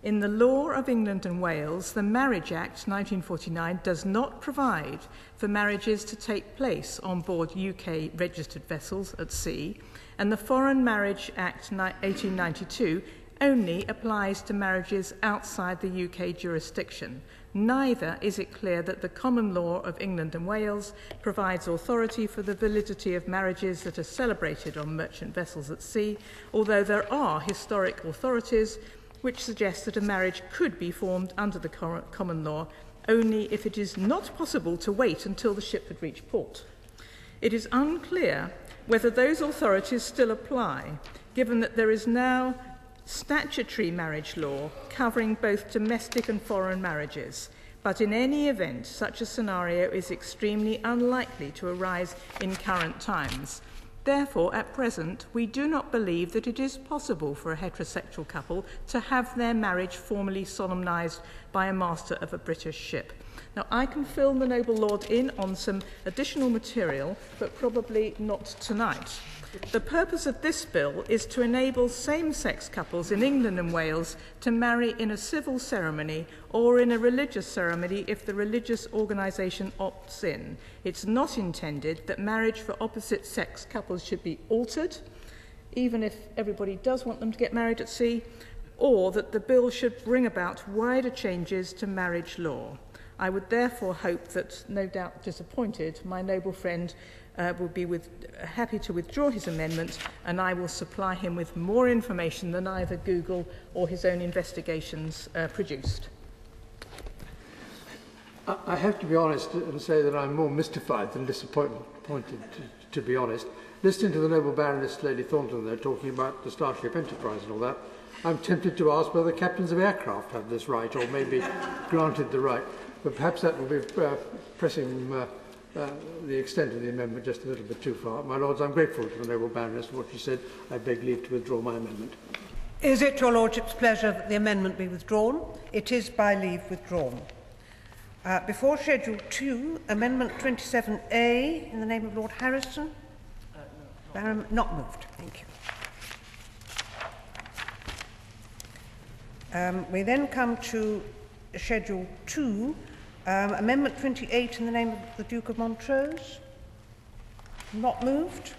In the law of England and Wales, the Marriage Act 1949 does not provide for marriages to take place on board UK registered vessels at sea, and the Foreign Marriage Act 1892 only applies to marriages outside the UK jurisdiction. Neither is it clear that the common law of England and Wales provides authority for the validity of marriages that are celebrated on merchant vessels at sea, although there are historic authorities which suggest that a marriage could be formed under the common law only if it is not possible to wait until the ship had reached port. It is unclear whether those authorities still apply, given that there is now statutory marriage law covering both domestic and foreign marriages, but in any event, such a scenario is extremely unlikely to arise in current times. Therefore, at present, we do not believe that it is possible for a heterosexual couple to have their marriage formally solemnised by a master of a British ship. Now, I can fill the Noble Lord in on some additional material, but probably not tonight. The purpose of this bill is to enable same-sex couples in England and Wales to marry in a civil ceremony or in a religious ceremony if the religious organisation opts in. It's not intended that marriage for opposite-sex couples should be altered, even if everybody does want them to get married at sea, or that the bill should bring about wider changes to marriage law. I would therefore hope that, no doubt disappointed, my noble friend will be happy to withdraw his amendment, and I will supply him with more information than either Google or his own investigations produced. I have to be honest and say that I'm more mystified than disappointed, to be honest. Listening to the Noble Baroness Lady Thornton there talking about the Starship Enterprise and all that, I'm tempted to ask whether captains of aircraft have this right, or maybe granted the right. But perhaps that will be pressing the extent of the amendment just a little bit too far. My Lords, I'm grateful to the Noble Baroness for what she said. I beg leave to withdraw my amendment. Is it your Lordship's pleasure that the amendment be withdrawn? It is by leave withdrawn. Before Schedule 2, Amendment 27A, in the name of Lord Harrison. No. Not moved. Thank you. We then come to Schedule 2, Amendment 28 in the name of the Duke of Montrose. Not moved.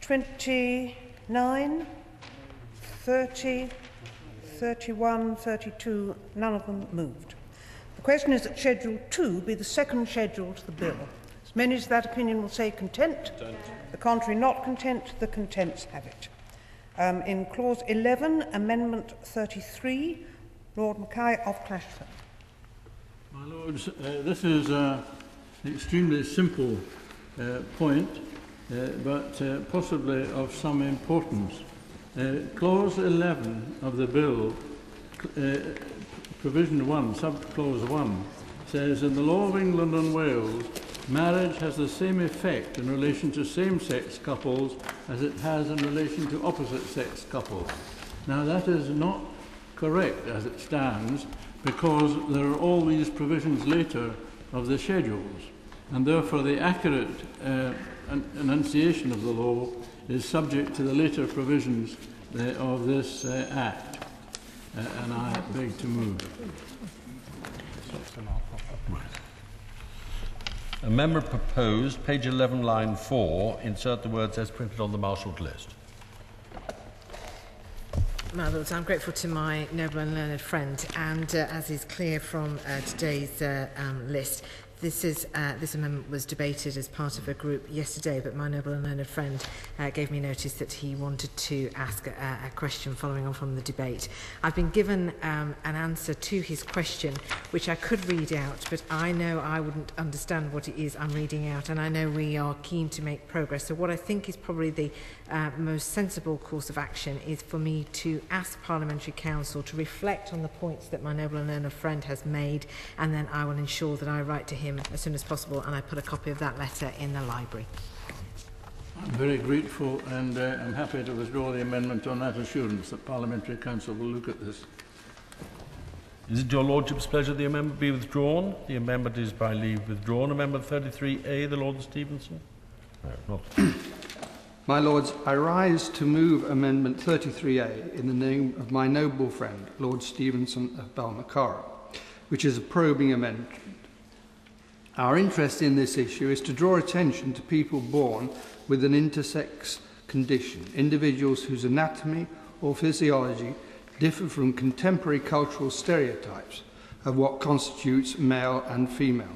29, 30, 31, 32, none of them moved. The question is that Schedule 2 be the second schedule to the bill. As many as that opinion will say content. The contrary not content, the contents have it. In Clause 11, Amendment 33, Lord Mackay of Clashford. My Lords, this is an extremely simple point, but possibly of some importance. Clause 11 of the bill, Provision 1, Subclause 1, says, in the law of England and Wales, marriage has the same effect in relation to same-sex couples as it has in relation to opposite-sex couples. Now, that is not correct as it stands, because there are all these provisions later of the schedules, and therefore the accurate enunciation of the law is subject to the later provisions of this Act, and I beg to move. Amendment proposed, page 11, line 4, insert the words as printed on the marshalled list. My Lords, I'm grateful to my noble and learned friend, and as is clear from today's list, this amendment was debated as part of a group yesterday, but my noble and learned friend gave me notice that he wanted to ask a question following on from the debate. I've been given an answer to his question, which I could read out, but I know I wouldn't understand what it is I'm reading out, and I know we are keen to make progress. So what I think is probably the most sensible course of action is for me to ask Parliamentary Council to reflect on the points that my noble and learned friend has made, and then I will ensure that I write to him as soon as possible, and I put a copy of that letter in the library. I'm very grateful, and I'm happy to withdraw the amendment on that assurance that Parliamentary Council will look at this. Is it your Lordship's pleasure the amendment be withdrawn? The amendment is by leave withdrawn. Amendment 33A, the Lord Stevenson. No, not. My Lords, I rise to move Amendment 33A in the name of my noble friend, Lord Stevenson of Balmacara, which is a probing amendment. Our interest in this issue is to draw attention to people born with an intersex condition, individuals whose anatomy or physiology differ from contemporary cultural stereotypes of what constitutes male and female.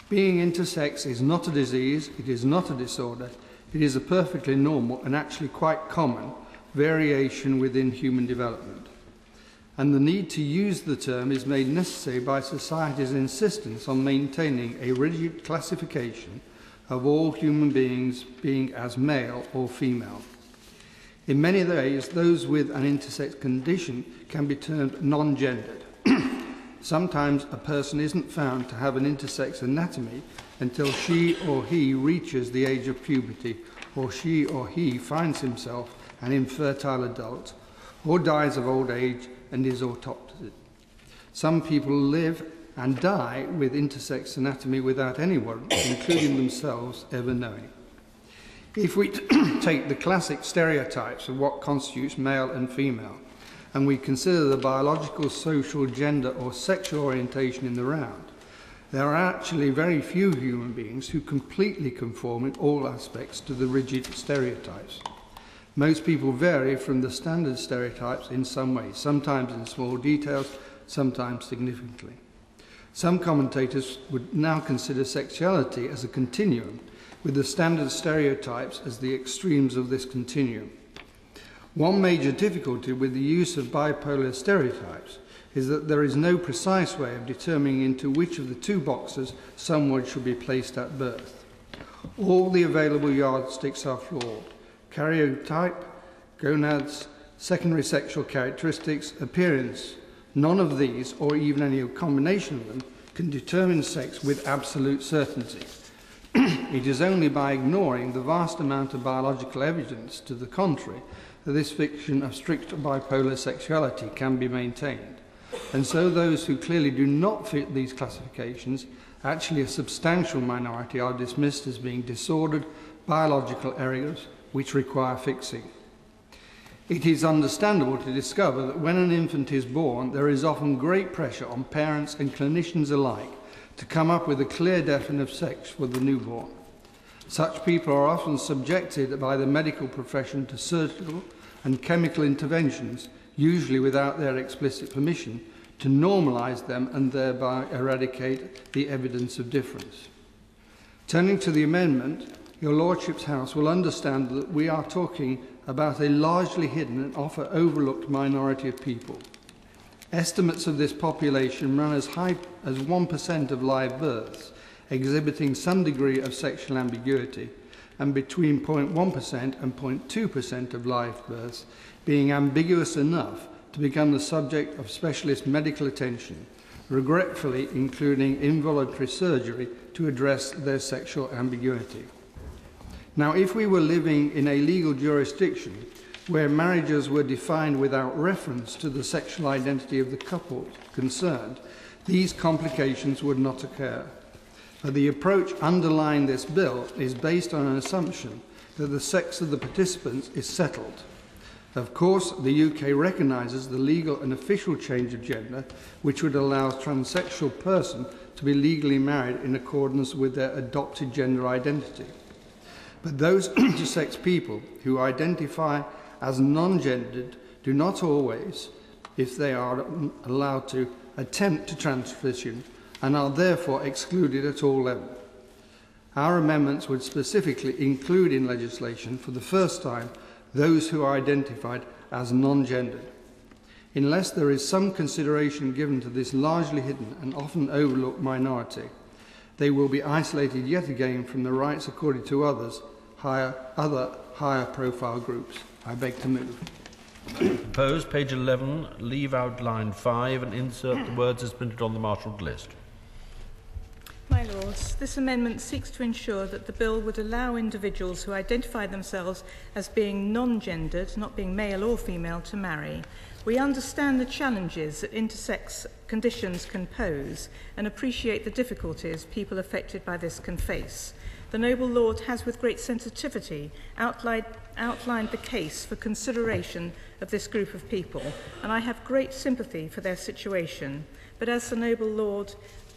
Being intersex is not a disease, it is not a disorder, it is a perfectly normal and actually quite common variation within human development. And the need to use the term is made necessary by society's insistence on maintaining a rigid classification of all human beings being as male or female. In many ways, those with an intersex condition can be termed non-gendered. Sometimes a person isn't found to have an intersex anatomy until she or he reaches the age of puberty or she or he finds himself an infertile adult, or dies of old age and is autopsied. Some people live and die with intersex anatomy without anyone, including themselves, ever knowing. If we take the classic stereotypes of what constitutes male and female, and we consider the biological, social, gender, or sexual orientation in the round, there are actually very few human beings who completely conform in all aspects to the rigid stereotypes. Most people vary from the standard stereotypes in some ways, sometimes in small details, sometimes significantly. Some commentators would now consider sexuality as a continuum, with the standard stereotypes as the extremes of this continuum. One major difficulty with the use of bipolar stereotypes is that there is no precise way of determining into which of the two boxes someone should be placed at birth. All the available yardsticks are flawed. Karyotype, gonads, secondary sexual characteristics, appearance. None of these, or even any combination of them, can determine sex with absolute certainty. It is only by ignoring the vast amount of biological evidence to the contrary that this fiction of strict bipolar sexuality can be maintained. And so those who clearly do not fit these classifications, actually a substantial minority, are dismissed as being disordered biological errors which require fixing. It is understandable to discover that when an infant is born, there is often great pressure on parents and clinicians alike to come up with a clear definition of sex for the newborn. Such people are often subjected by the medical profession to surgical and chemical interventions, usually without their explicit permission, to normalise them and thereby eradicate the evidence of difference. Turning to the amendment, your Lordship's House will understand that we are talking about a largely hidden and often overlooked minority of people. Estimates of this population run as high as 1% of live births, exhibiting some degree of sexual ambiguity, and between 0.1% and 0.2% of live births being ambiguous enough to become the subject of specialist medical attention, regretfully including involuntary surgery to address their sexual ambiguity. Now, if we were living in a legal jurisdiction where marriages were defined without reference to the sexual identity of the couple concerned, these complications would not occur. But the approach underlying this bill is based on an assumption that the sex of the participants is settled. Of course, the UK recognises the legal and official change of gender, which would allow a transsexual person to be legally married in accordance with their adopted gender identity. But those intersex people who identify as non-gendered do not always, if they are allowed to, attempt to transition and are therefore excluded at all levels. Our amendments would specifically include in legislation for the first time those who are identified as non-gendered. Unless there is some consideration given to this largely hidden and often overlooked minority, they will be isolated yet again from the rights accorded to other higher profile groups. I beg to move. Proposed, page 11, leave out line 5 and insert the words as printed on the marshalled list. My Lords, this amendment seeks to ensure that the bill would allow individuals who identify themselves as being non-gendered, not being male or female, to marry. We understand the challenges that intersex conditions can pose and appreciate the difficulties people affected by this can face. The noble Lord has with great sensitivity outlined the case for consideration of this group of people, and I have great sympathy for their situation. But as the noble Lord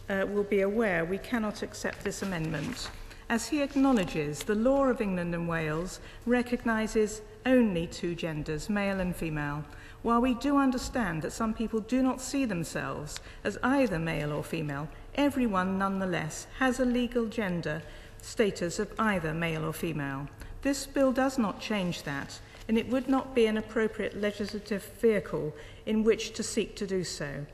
will be aware, we cannot accept this amendment. As he acknowledges, the law of England and Wales recognises only two genders, male and female. While we do understand that some people do not see themselves as either male or female, everyone nonetheless has a legal gender status of either male or female. This bill does not change that, and it would not be an appropriate legislative vehicle in which to seek to do so.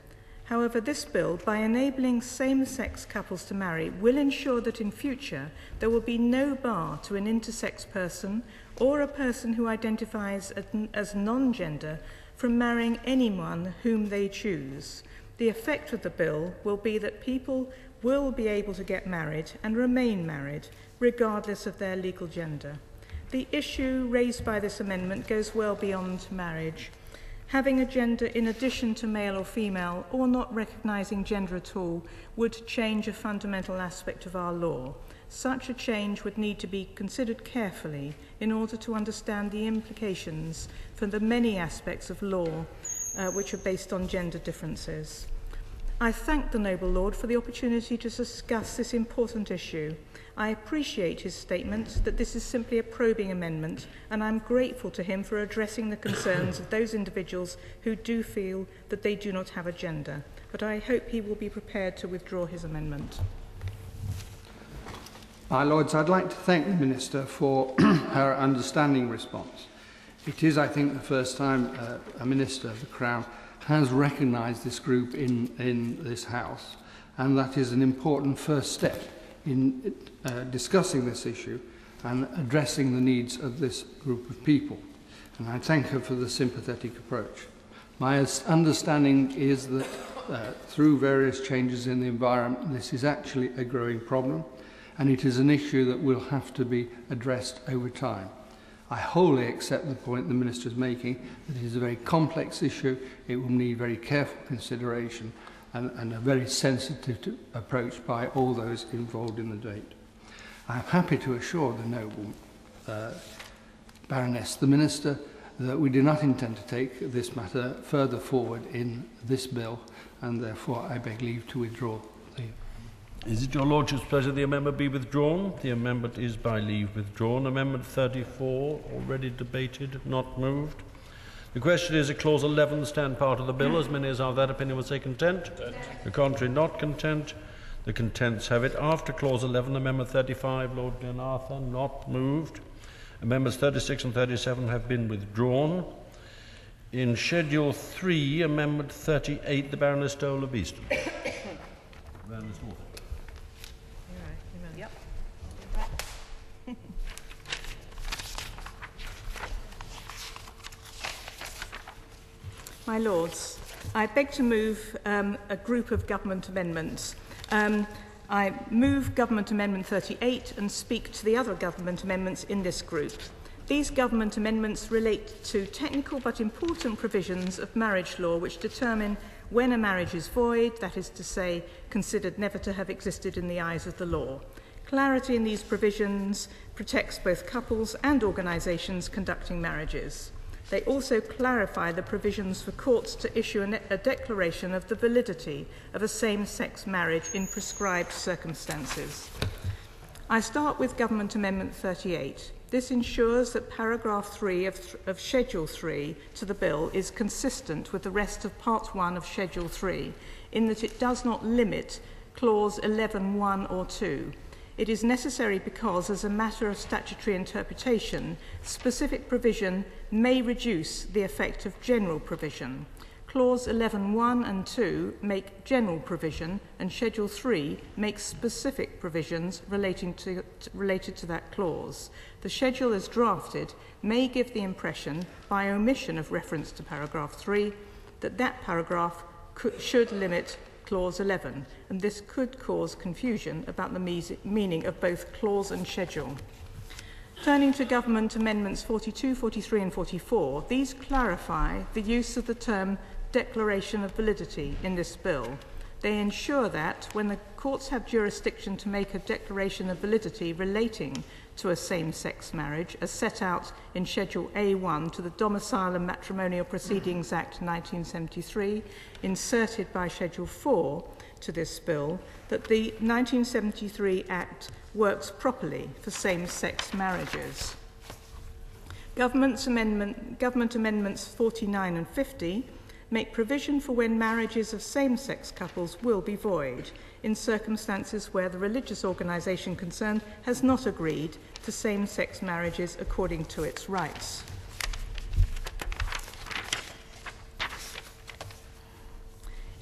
However, this bill, by enabling same-sex couples to marry, will ensure that in future there will be no bar to an intersex person or a person who identifies as non-gender from marrying anyone whom they choose. The effect of the bill will be that people will be able to get married and remain married, regardless of their legal gender. The issue raised by this amendment goes well beyond marriage. Having a gender in addition to male or female, or not recognising gender at all, would change a fundamental aspect of our law. Such a change would need to be considered carefully in order to understand the implications for the many aspects of law which are based on gender differences. I thank the Noble Lord for the opportunity to discuss this important issue. I appreciate his statement that this is simply a probing amendment, and I'm grateful to him for addressing the concerns of those individuals who do feel that they do not have a gender. But I hope he will be prepared to withdraw his amendment. My Lords, I'd like to thank the Minister for her understanding response. It is, I think, the first time a Minister of the Crown has recognised this group in this House, and that is an important first step in discussing this issue and addressing the needs of this group of people. And I thank her for the sympathetic approach. My understanding is that through various changes in the environment, this is actually a growing problem, and it is an issue that will have to be addressed over time. I wholly accept the point the Minister is making, that it is a very complex issue. It will need very careful consideration and a very sensitive approach by all those involved in the debate. I am happy to assure the noble Baroness, the Minister, that we do not intend to take this matter further forward in this bill, and therefore I beg leave to withdraw the... Is it your Lordship's pleasure the amendment be withdrawn? The amendment is by leave withdrawn. Amendment 34, already debated, not moved. The question is, a clause 11 stand part of the bill. As many as are of that opinion will say content. The contrary, not content. The contents have it. After clause 11, amendment 35, Lord Glenarthur, not moved. Amendments 36 and 37 have been withdrawn. In Schedule 3, amendment 38, the Baroness Dole of Easton. Baroness North. My Lords, I beg to move a group of government amendments. I move Government Amendment 38 and speak to the other government amendments in this group. These government amendments relate to technical but important provisions of marriage law which determine when a marriage is void, that is to say, considered never to have existed in the eyes of the law. Clarity in these provisions protects both couples and organisations conducting marriages. They also clarify the provisions for courts to issue a declaration of the validity of a same-sex marriage in prescribed circumstances. I start with Government Amendment 38. This ensures that paragraph 3 of Schedule 3 to the bill is consistent with the rest of Part 1 of Schedule 3, in that it does not limit Clause 11(1) or 2. It is necessary because, as a matter of statutory interpretation, specific provision may reduce the effect of general provision. Clause 11(1) and 2 make general provision, and Schedule 3 makes specific provisions related to that clause. The schedule as drafted may give the impression, by omission of reference to paragraph 3, that that paragraph should limit Clause 11, and this could cause confusion about the meaning of both clause and schedule. Turning to Government Amendments 42, 43 and 44, these clarify the use of the term declaration of validity in this bill. They ensure that, when the courts have jurisdiction to make a declaration of validity relating to a same-sex marriage, as set out in Schedule A1 to the Domicile and Matrimonial Proceedings Act 1973, inserted by Schedule 4 to this bill, that the 1973 Act works properly for same-sex marriages. Government Amendments 49 and 50 make provision for when marriages of same-sex couples will be void, in circumstances where the religious organisation concerned has not agreed to same-sex marriages according to its rights.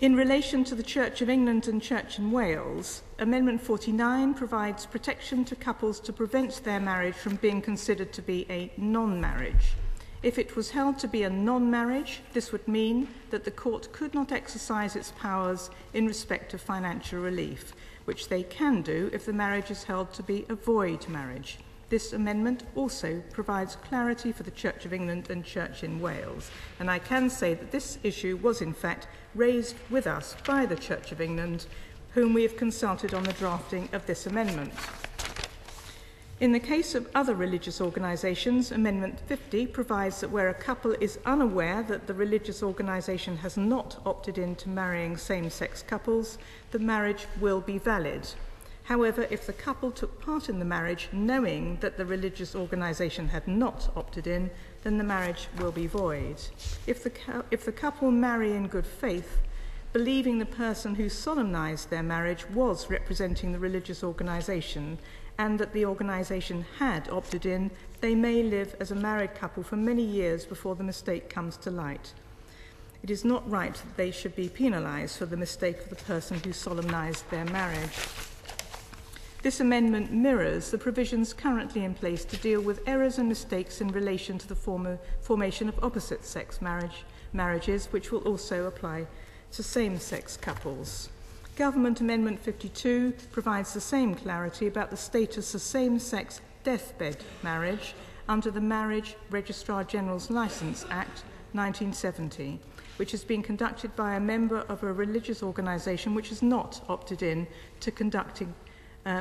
In relation to the Church of England and Church in Wales, Amendment 49 provides protection to couples to prevent their marriage from being considered to be a non-marriage. If it was held to be a non-marriage, this would mean that the court could not exercise its powers in respect of financial relief, which they can do if the marriage is held to be a void marriage. This amendment also provides clarity for the Church of England and Church in Wales, and I can say that this issue was in fact raised with us by the Church of England, whom we have consulted on the drafting of this amendment. In the case of other religious organisations, Amendment 50 provides that where a couple is unaware that the religious organisation has not opted in to marrying same-sex couples, the marriage will be valid. However, if the couple took part in the marriage knowing that the religious organisation had not opted in, then the marriage will be void. If the couple marry in good faith, believing the person who solemnised their marriage was representing the religious organisation and that the organisation had opted in, they may live as a married couple for many years before the mistake comes to light. It is not right that they should be penalised for the mistake of the person who solemnised their marriage. This amendment mirrors the provisions currently in place to deal with errors and mistakes in relation to the formation of opposite-sex marriages, which will also apply to same-sex couples. Government Amendment 52 provides the same clarity about the status of same-sex deathbed marriage under the Marriage Registrar General's Licence Act 1970, which has been conducted by a member of a religious organisation which has not opted in to conducting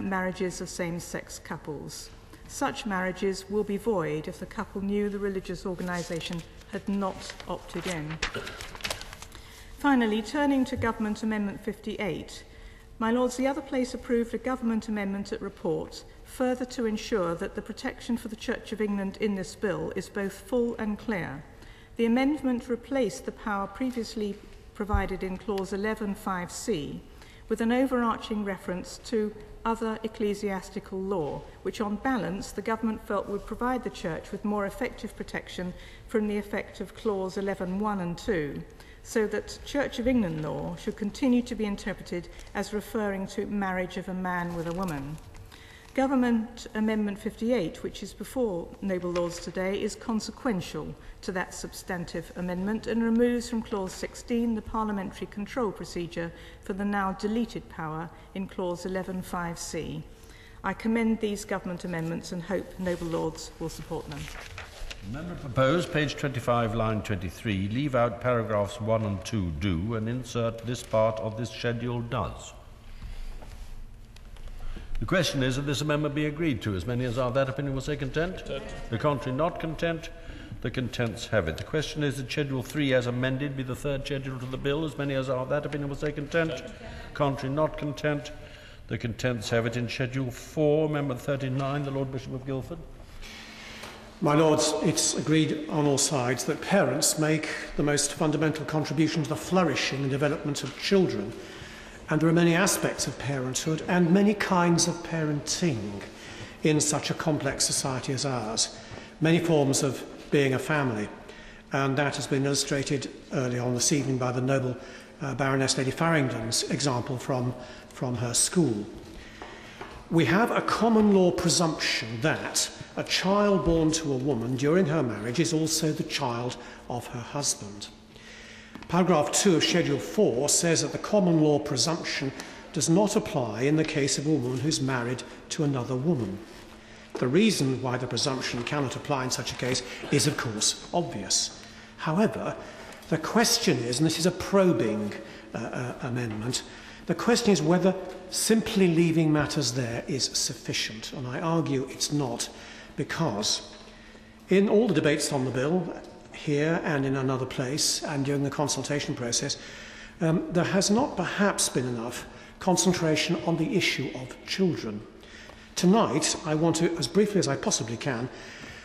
marriages of same-sex couples. Such marriages will be void if the couple knew the religious organisation had not opted in. Finally, turning to Government Amendment 58, my Lords, the other place approved a Government amendment at report further to ensure that the protection for the Church of England in this bill is both full and clear. The amendment replaced the power previously provided in Clause 11(5)(c) with an overarching reference to other ecclesiastical law, which on balance the Government felt would provide the Church with more effective protection from the effect of Clause 11(1) and 2, so that Church of England law should continue to be interpreted as referring to marriage of a man with a woman. Government Amendment 58, which is before Noble Lords today, is consequential to that substantive amendment and removes from Clause 16 the parliamentary control procedure for the now deleted power in Clause 11(5)(c). I commend these Government amendments and hope Noble Lords will support them. The amendment proposed, page 25, line 23, leave out paragraphs 1 and 2 do and insert this part of this schedule does. The question is that this amendment be agreed to. As many as are of that opinion will say content. The contrary not content. The contents have it. The question is that Schedule 3 as amended be the third schedule to the bill. As many as are of that opinion will say content. Contrary not content. The contents have it. In Schedule 4, Amendment 39, the Lord Bishop of Guildford. My Lords, it's agreed on all sides that parents make the most fundamental contribution to the flourishing and development of children. And there are many aspects of parenthood and many kinds of parenting in such a complex society as ours. Many forms of being a family. And that has been illustrated early on this evening by the noble Baroness Lady Farrington's example from her school. We have a common law presumption that a child born to a woman during her marriage is also the child of her husband. Paragraph 2 of Schedule 4 says that the common law presumption does not apply in the case of a woman who's married to another woman. The reason why the presumption cannot apply in such a case is, of course, obvious. However, the question is, and this is a probing amendment, the question is whether simply leaving matters there is sufficient. And I argue it's not, because in all the debates on the bill, here and in another place, and during the consultation process, there has not perhaps been enough concentration on the issue of children. Tonight, I want to, as briefly as I possibly can,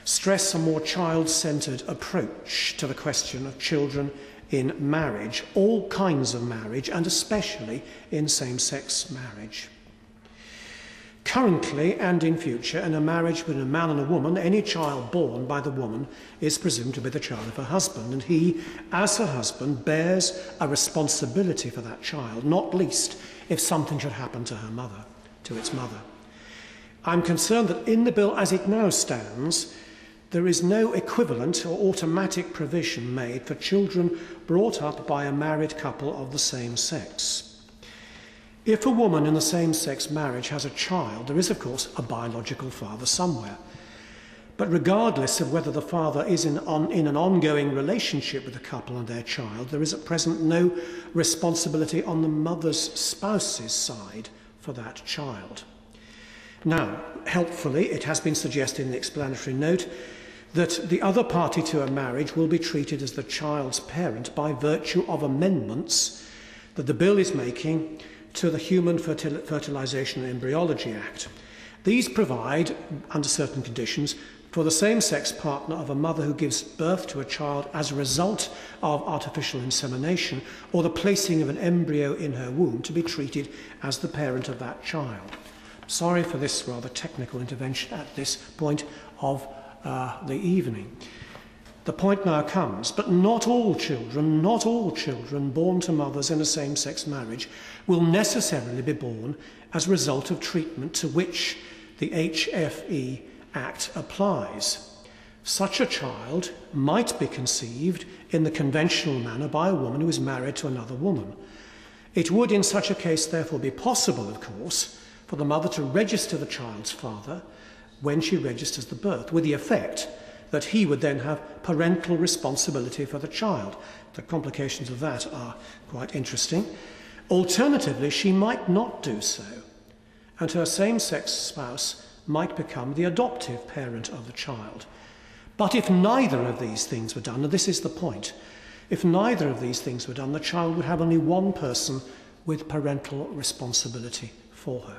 stress a more child-centred approach to the question of children in marriage, all kinds of marriage, and especially in same-sex marriage. Currently and in future, in a marriage between a man and a woman, any child born by the woman is presumed to be the child of her husband, and he, as her husband, bears a responsibility for that child, not least if something should happen to her mother, to its mother. I'm concerned that in the bill as it now stands, there is no equivalent or automatic provision made for children brought up by a married couple of the same sex. If a woman in a same-sex marriage has a child, there is, of course, a biological father somewhere. But regardless of whether the father is in an ongoing relationship with the couple and their child, there is at present no responsibility on the mother's spouse's side for that child. Now, helpfully, it has been suggested in the explanatory note that the other party to a marriage will be treated as the child's parent by virtue of amendments that the bill is making to the Human Fertilisation and Embryology Act. These provide, under certain conditions, for the same-sex partner of a mother who gives birth to a child as a result of artificial insemination or the placing of an embryo in her womb to be treated as the parent of that child. Sorry for this rather technical intervention at this point of the evening. The point now comes, but not all children born to mothers in a same-sex marriage will necessarily be born as a result of treatment to which the HFE Act applies. Such a child might be conceived in the conventional manner by a woman who is married to another woman. It would in such a case therefore be possible, of course, for the mother to register the child's father when she registers the birth, with the effect that he would then have parental responsibility for the child. The complications of that are quite interesting. Alternatively, she might not do so, and her same-sex spouse might become the adoptive parent of the child. But if neither of these things were done, and this is the point, if neither of these things were done, the child would have only one person with parental responsibility for her.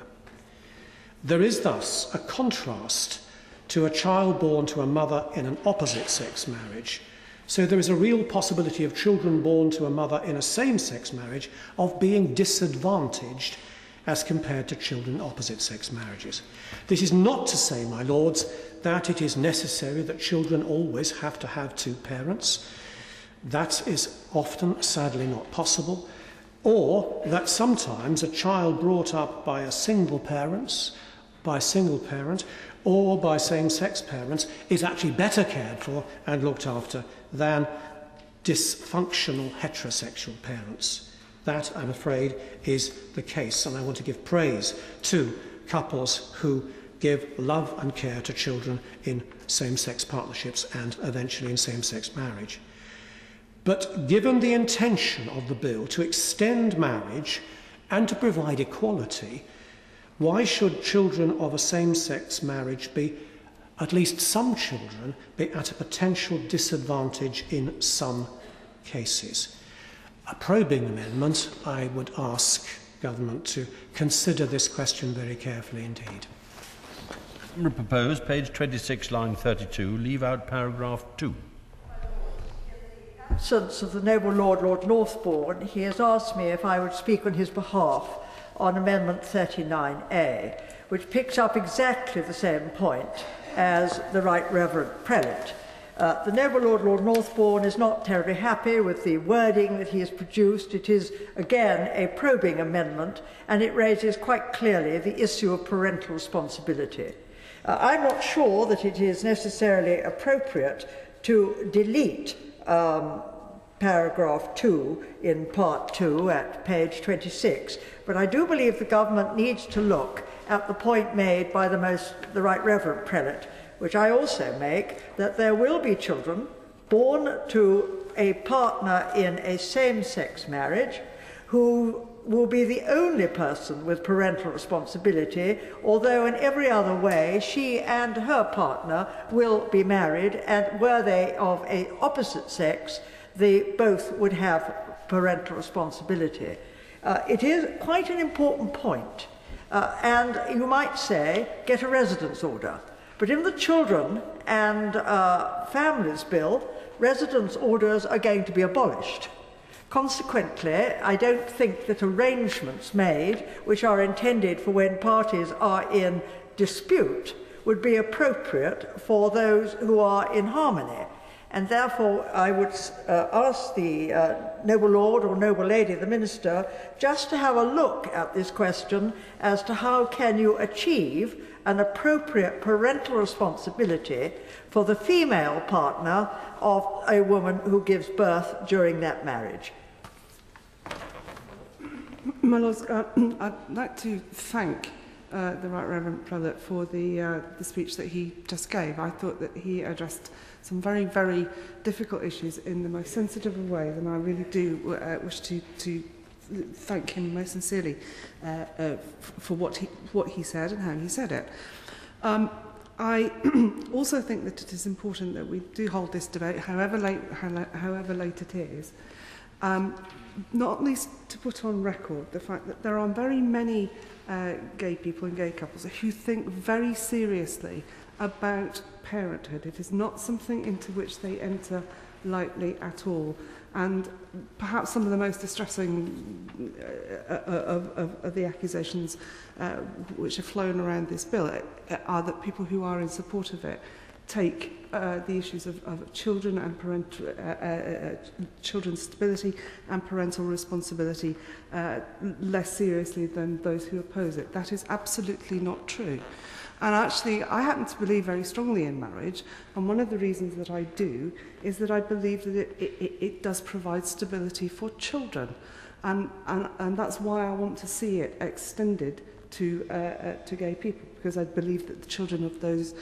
There is thus a contrast to a child born to a mother in an opposite-sex marriage. So there is a real possibility of children born to a mother in a same-sex marriage of being disadvantaged as compared to children in opposite-sex marriages. This is not to say, my lords, that it is necessary that children always have to have two parents. That is often, sadly, not possible. Or that sometimes a child brought up by a single parent, or by same-sex parents is actually better cared for and looked after than dysfunctional heterosexual parents. That, I'm afraid, is the case, and I want to give praise to couples who give love and care to children in same-sex partnerships and eventually in same-sex marriage. But given the intention of the bill to extend marriage and to provide equality, why should children of a same-sex marriage be, at least some children, be at a potential disadvantage in some cases? A probing amendment, I would ask government to consider this question very carefully indeed. Proposed, page 26, line 32, leave out paragraph 2. Absence of the noble Lord Northbourne, he has asked me if I would speak on his behalf on Amendment 39A, which picks up exactly the same point as the Right Reverend Prelate. The noble Lord Northbourne is not terribly happy with the wording that he has produced. It is, again, a probing amendment, and it raises quite clearly the issue of parental responsibility. I'm not sure that it is necessarily appropriate to delete paragraph 2 in part 2 at page 26, but I do believe the government needs to look at the point made by the Right Reverend Prelate, which I also make, that there will be children born to a partner in a same-sex marriage who will be the only person with parental responsibility, although in every other way she and her partner will be married, and were they of an opposite sex, they both would have parental responsibility. It is quite an important point, and you might say, get a residence order. But in the Children and Families Bill, residence orders are going to be abolished. Consequently, I don't think that arrangements made, which are intended for when parties are in dispute, would be appropriate for those who are in harmony. And therefore, I would ask the noble lord or noble lady, the minister, just to have a look at this question as to how can you achieve an appropriate parental responsibility for the female partner of a woman who gives birth during that marriage. My Lords, I'd like to thank the Right Reverend Prelate for the speech that he just gave. I thought that he addressed some very, very difficult issues in the most sensitive of ways, and I really do wish to thank him most sincerely for what he said and how he said it. I also think that it is important that we do hold this debate, however late it is, not least to put on record the fact that there are very many gay people and gay couples who think very seriously about parenthood. It is not something into which they enter lightly at all. And perhaps some of the most distressing of the accusations which have flown around this bill are that people who are in support of it take the issues of children and children's stability and parental responsibility less seriously than those who oppose it. That is absolutely not true. And actually, I happen to believe very strongly in marriage, and one of the reasons that I do is that I believe that it does provide stability for children, and that's why I want to see it extended to gay people, because I believe that the children of those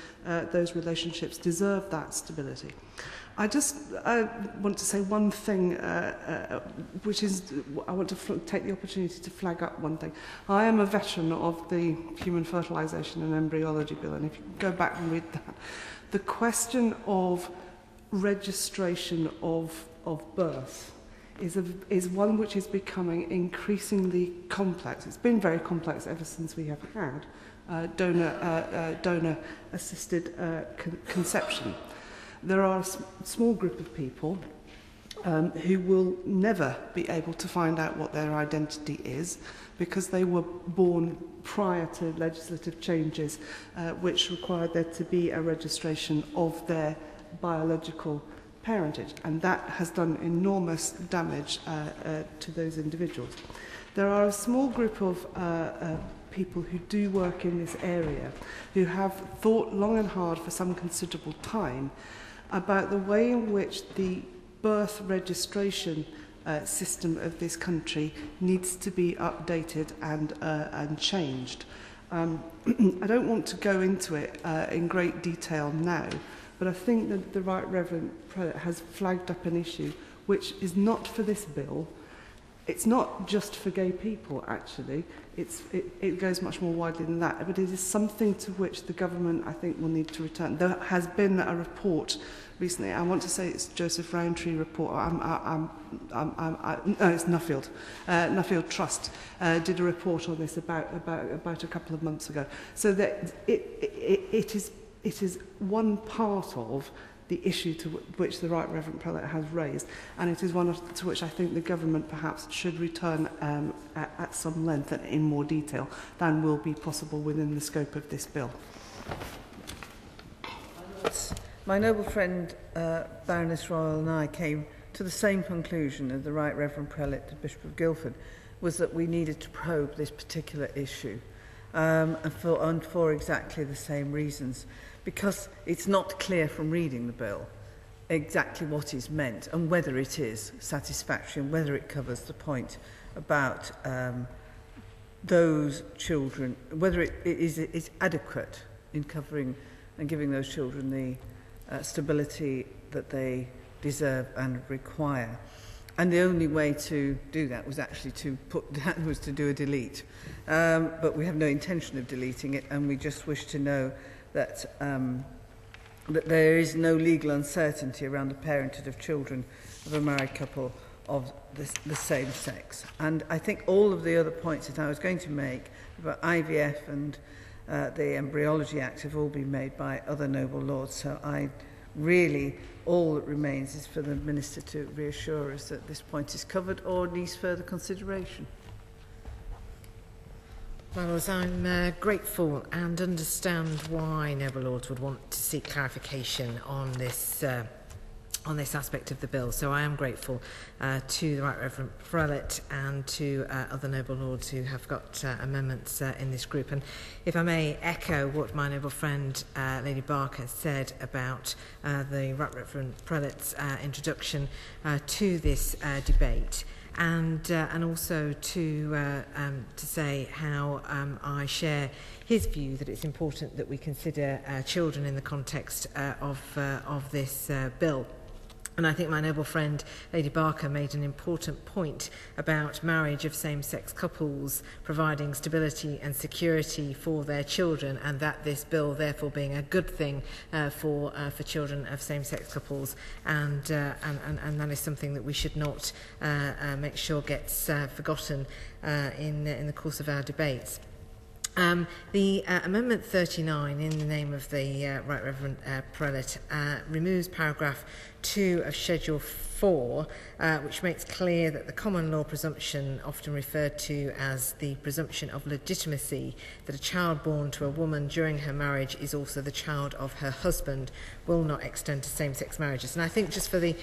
relationships deserve that stability. I just want to say one thing, which is I want to take the opportunity to flag up one thing. I am a veteran of the Human Fertilisation and Embryology Bill, and if you go back and read that, the question of registration of birth is one which is becoming increasingly complex. It's been very complex ever since we have had donor-assisted conception. There are a small group of people who will never be able to find out what their identity is because they were born prior to legislative changes which required there to be a registration of their biological parentage, and that has done enormous damage to those individuals. There are a small group of people who do work in this area who have thought long and hard for some considerable time about the way in which the birth registration system of this country needs to be updated and changed. I don't want to go into it in great detail now, but I think that the Right Reverend Prelate has flagged up an issue which is not for this bill. It's not just for gay people, actually. It goes much more widely than that, but it is something to which the government, I think, will need to return. There has been a report recently. I want to say it's Joseph Rowntree report. No, it's Nuffield. Nuffield Trust did a report on this about a couple of months ago. So that it is one part of the issue to which the Right Reverend Prelate has raised, and it is one to which I think the government perhaps should return at some length and in more detail than will be possible within the scope of this bill. My noble friend Baroness Royal and I came to the same conclusion as the Right Reverend Prelate, the Bishop of Guildford, was that we needed to probe this particular issue, and for exactly the same reasons. Because it's not clear from reading the bill exactly what is meant and whether it is satisfactory and whether it covers the point about those children, whether it is adequate in covering and giving those children the stability that they deserve and require. And the only way to do that was actually to do a delete. But we have no intention of deleting it, and we just wish to know that there is no legal uncertainty around the parenthood of children of a married couple of the same sex. And I think all of the other points that I was going to make about IVF and the Embryology Act have all been made by other noble lords. So all that remains is for the Minister to reassure us that this point is covered or needs further consideration. Well, as I'm grateful and understand why noble lords would want to seek clarification on this aspect of the bill, so I am grateful to the Right Reverend Prelate and to other noble lords who have got amendments in this group. And if I may echo what my noble friend Lady Barker said about the Right Reverend Prelate's introduction to this debate, and also to say how I share his view that it's important that we consider children in the context of this bill. And I think my noble friend Lady Barker made an important point about marriage of same-sex couples providing stability and security for their children, and that this bill therefore being a good thing for children of same-sex couples, and that is something that we should not make sure gets forgotten in the course of our debates. The Amendment 39, in the name of the Right Reverend Prelate, removes paragraph 2 of Schedule 4, which makes clear that the common law presumption, often referred to as the presumption of legitimacy, that a child born to a woman during her marriage is also the child of her husband, will not extend to same-sex marriages. And I think just for the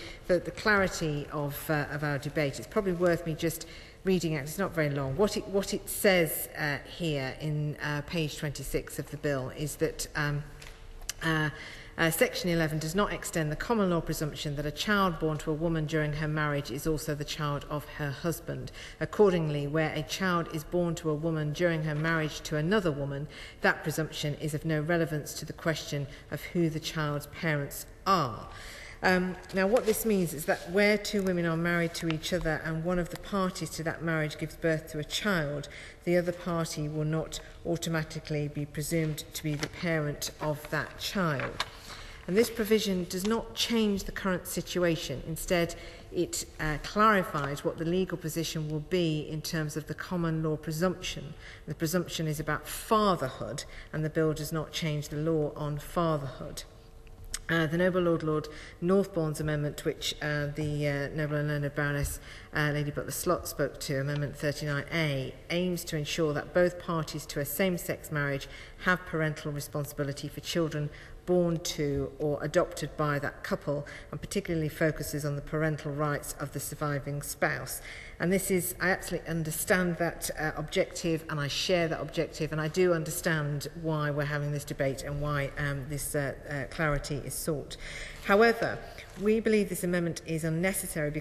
clarity of our debate, it's probably worth me just reading out, it's not very long. What it says here in page 26 of the bill is that Section 11 does not extend the common law presumption that a child born to a woman during her marriage is also the child of her husband. Accordingly, where a child is born to a woman during her marriage to another woman, that presumption is of no relevance to the question of who the child's parents are. Now, what this means is that where two women are married to each other and one of the parties to that marriage gives birth to a child, the other party will not automatically be presumed to be the parent of that child. And this provision does not change the current situation. Instead, it clarifies what the legal position will be in terms of the common law presumption. The presumption is about fatherhood, and the bill does not change the law on fatherhood. The Noble Lord Northbourne's amendment, which the Noble and Learned Baroness Lady Butler-Slott spoke to, Amendment 39A, aims to ensure that both parties to a same-sex marriage have parental responsibility for children born to or adopted by that couple, and particularly focuses on the parental rights of the surviving spouse. And this is, I absolutely understand that objective, and I share that objective, and I do understand why we're having this debate and why this clarity is sought. However, we believe this amendment is unnecessary because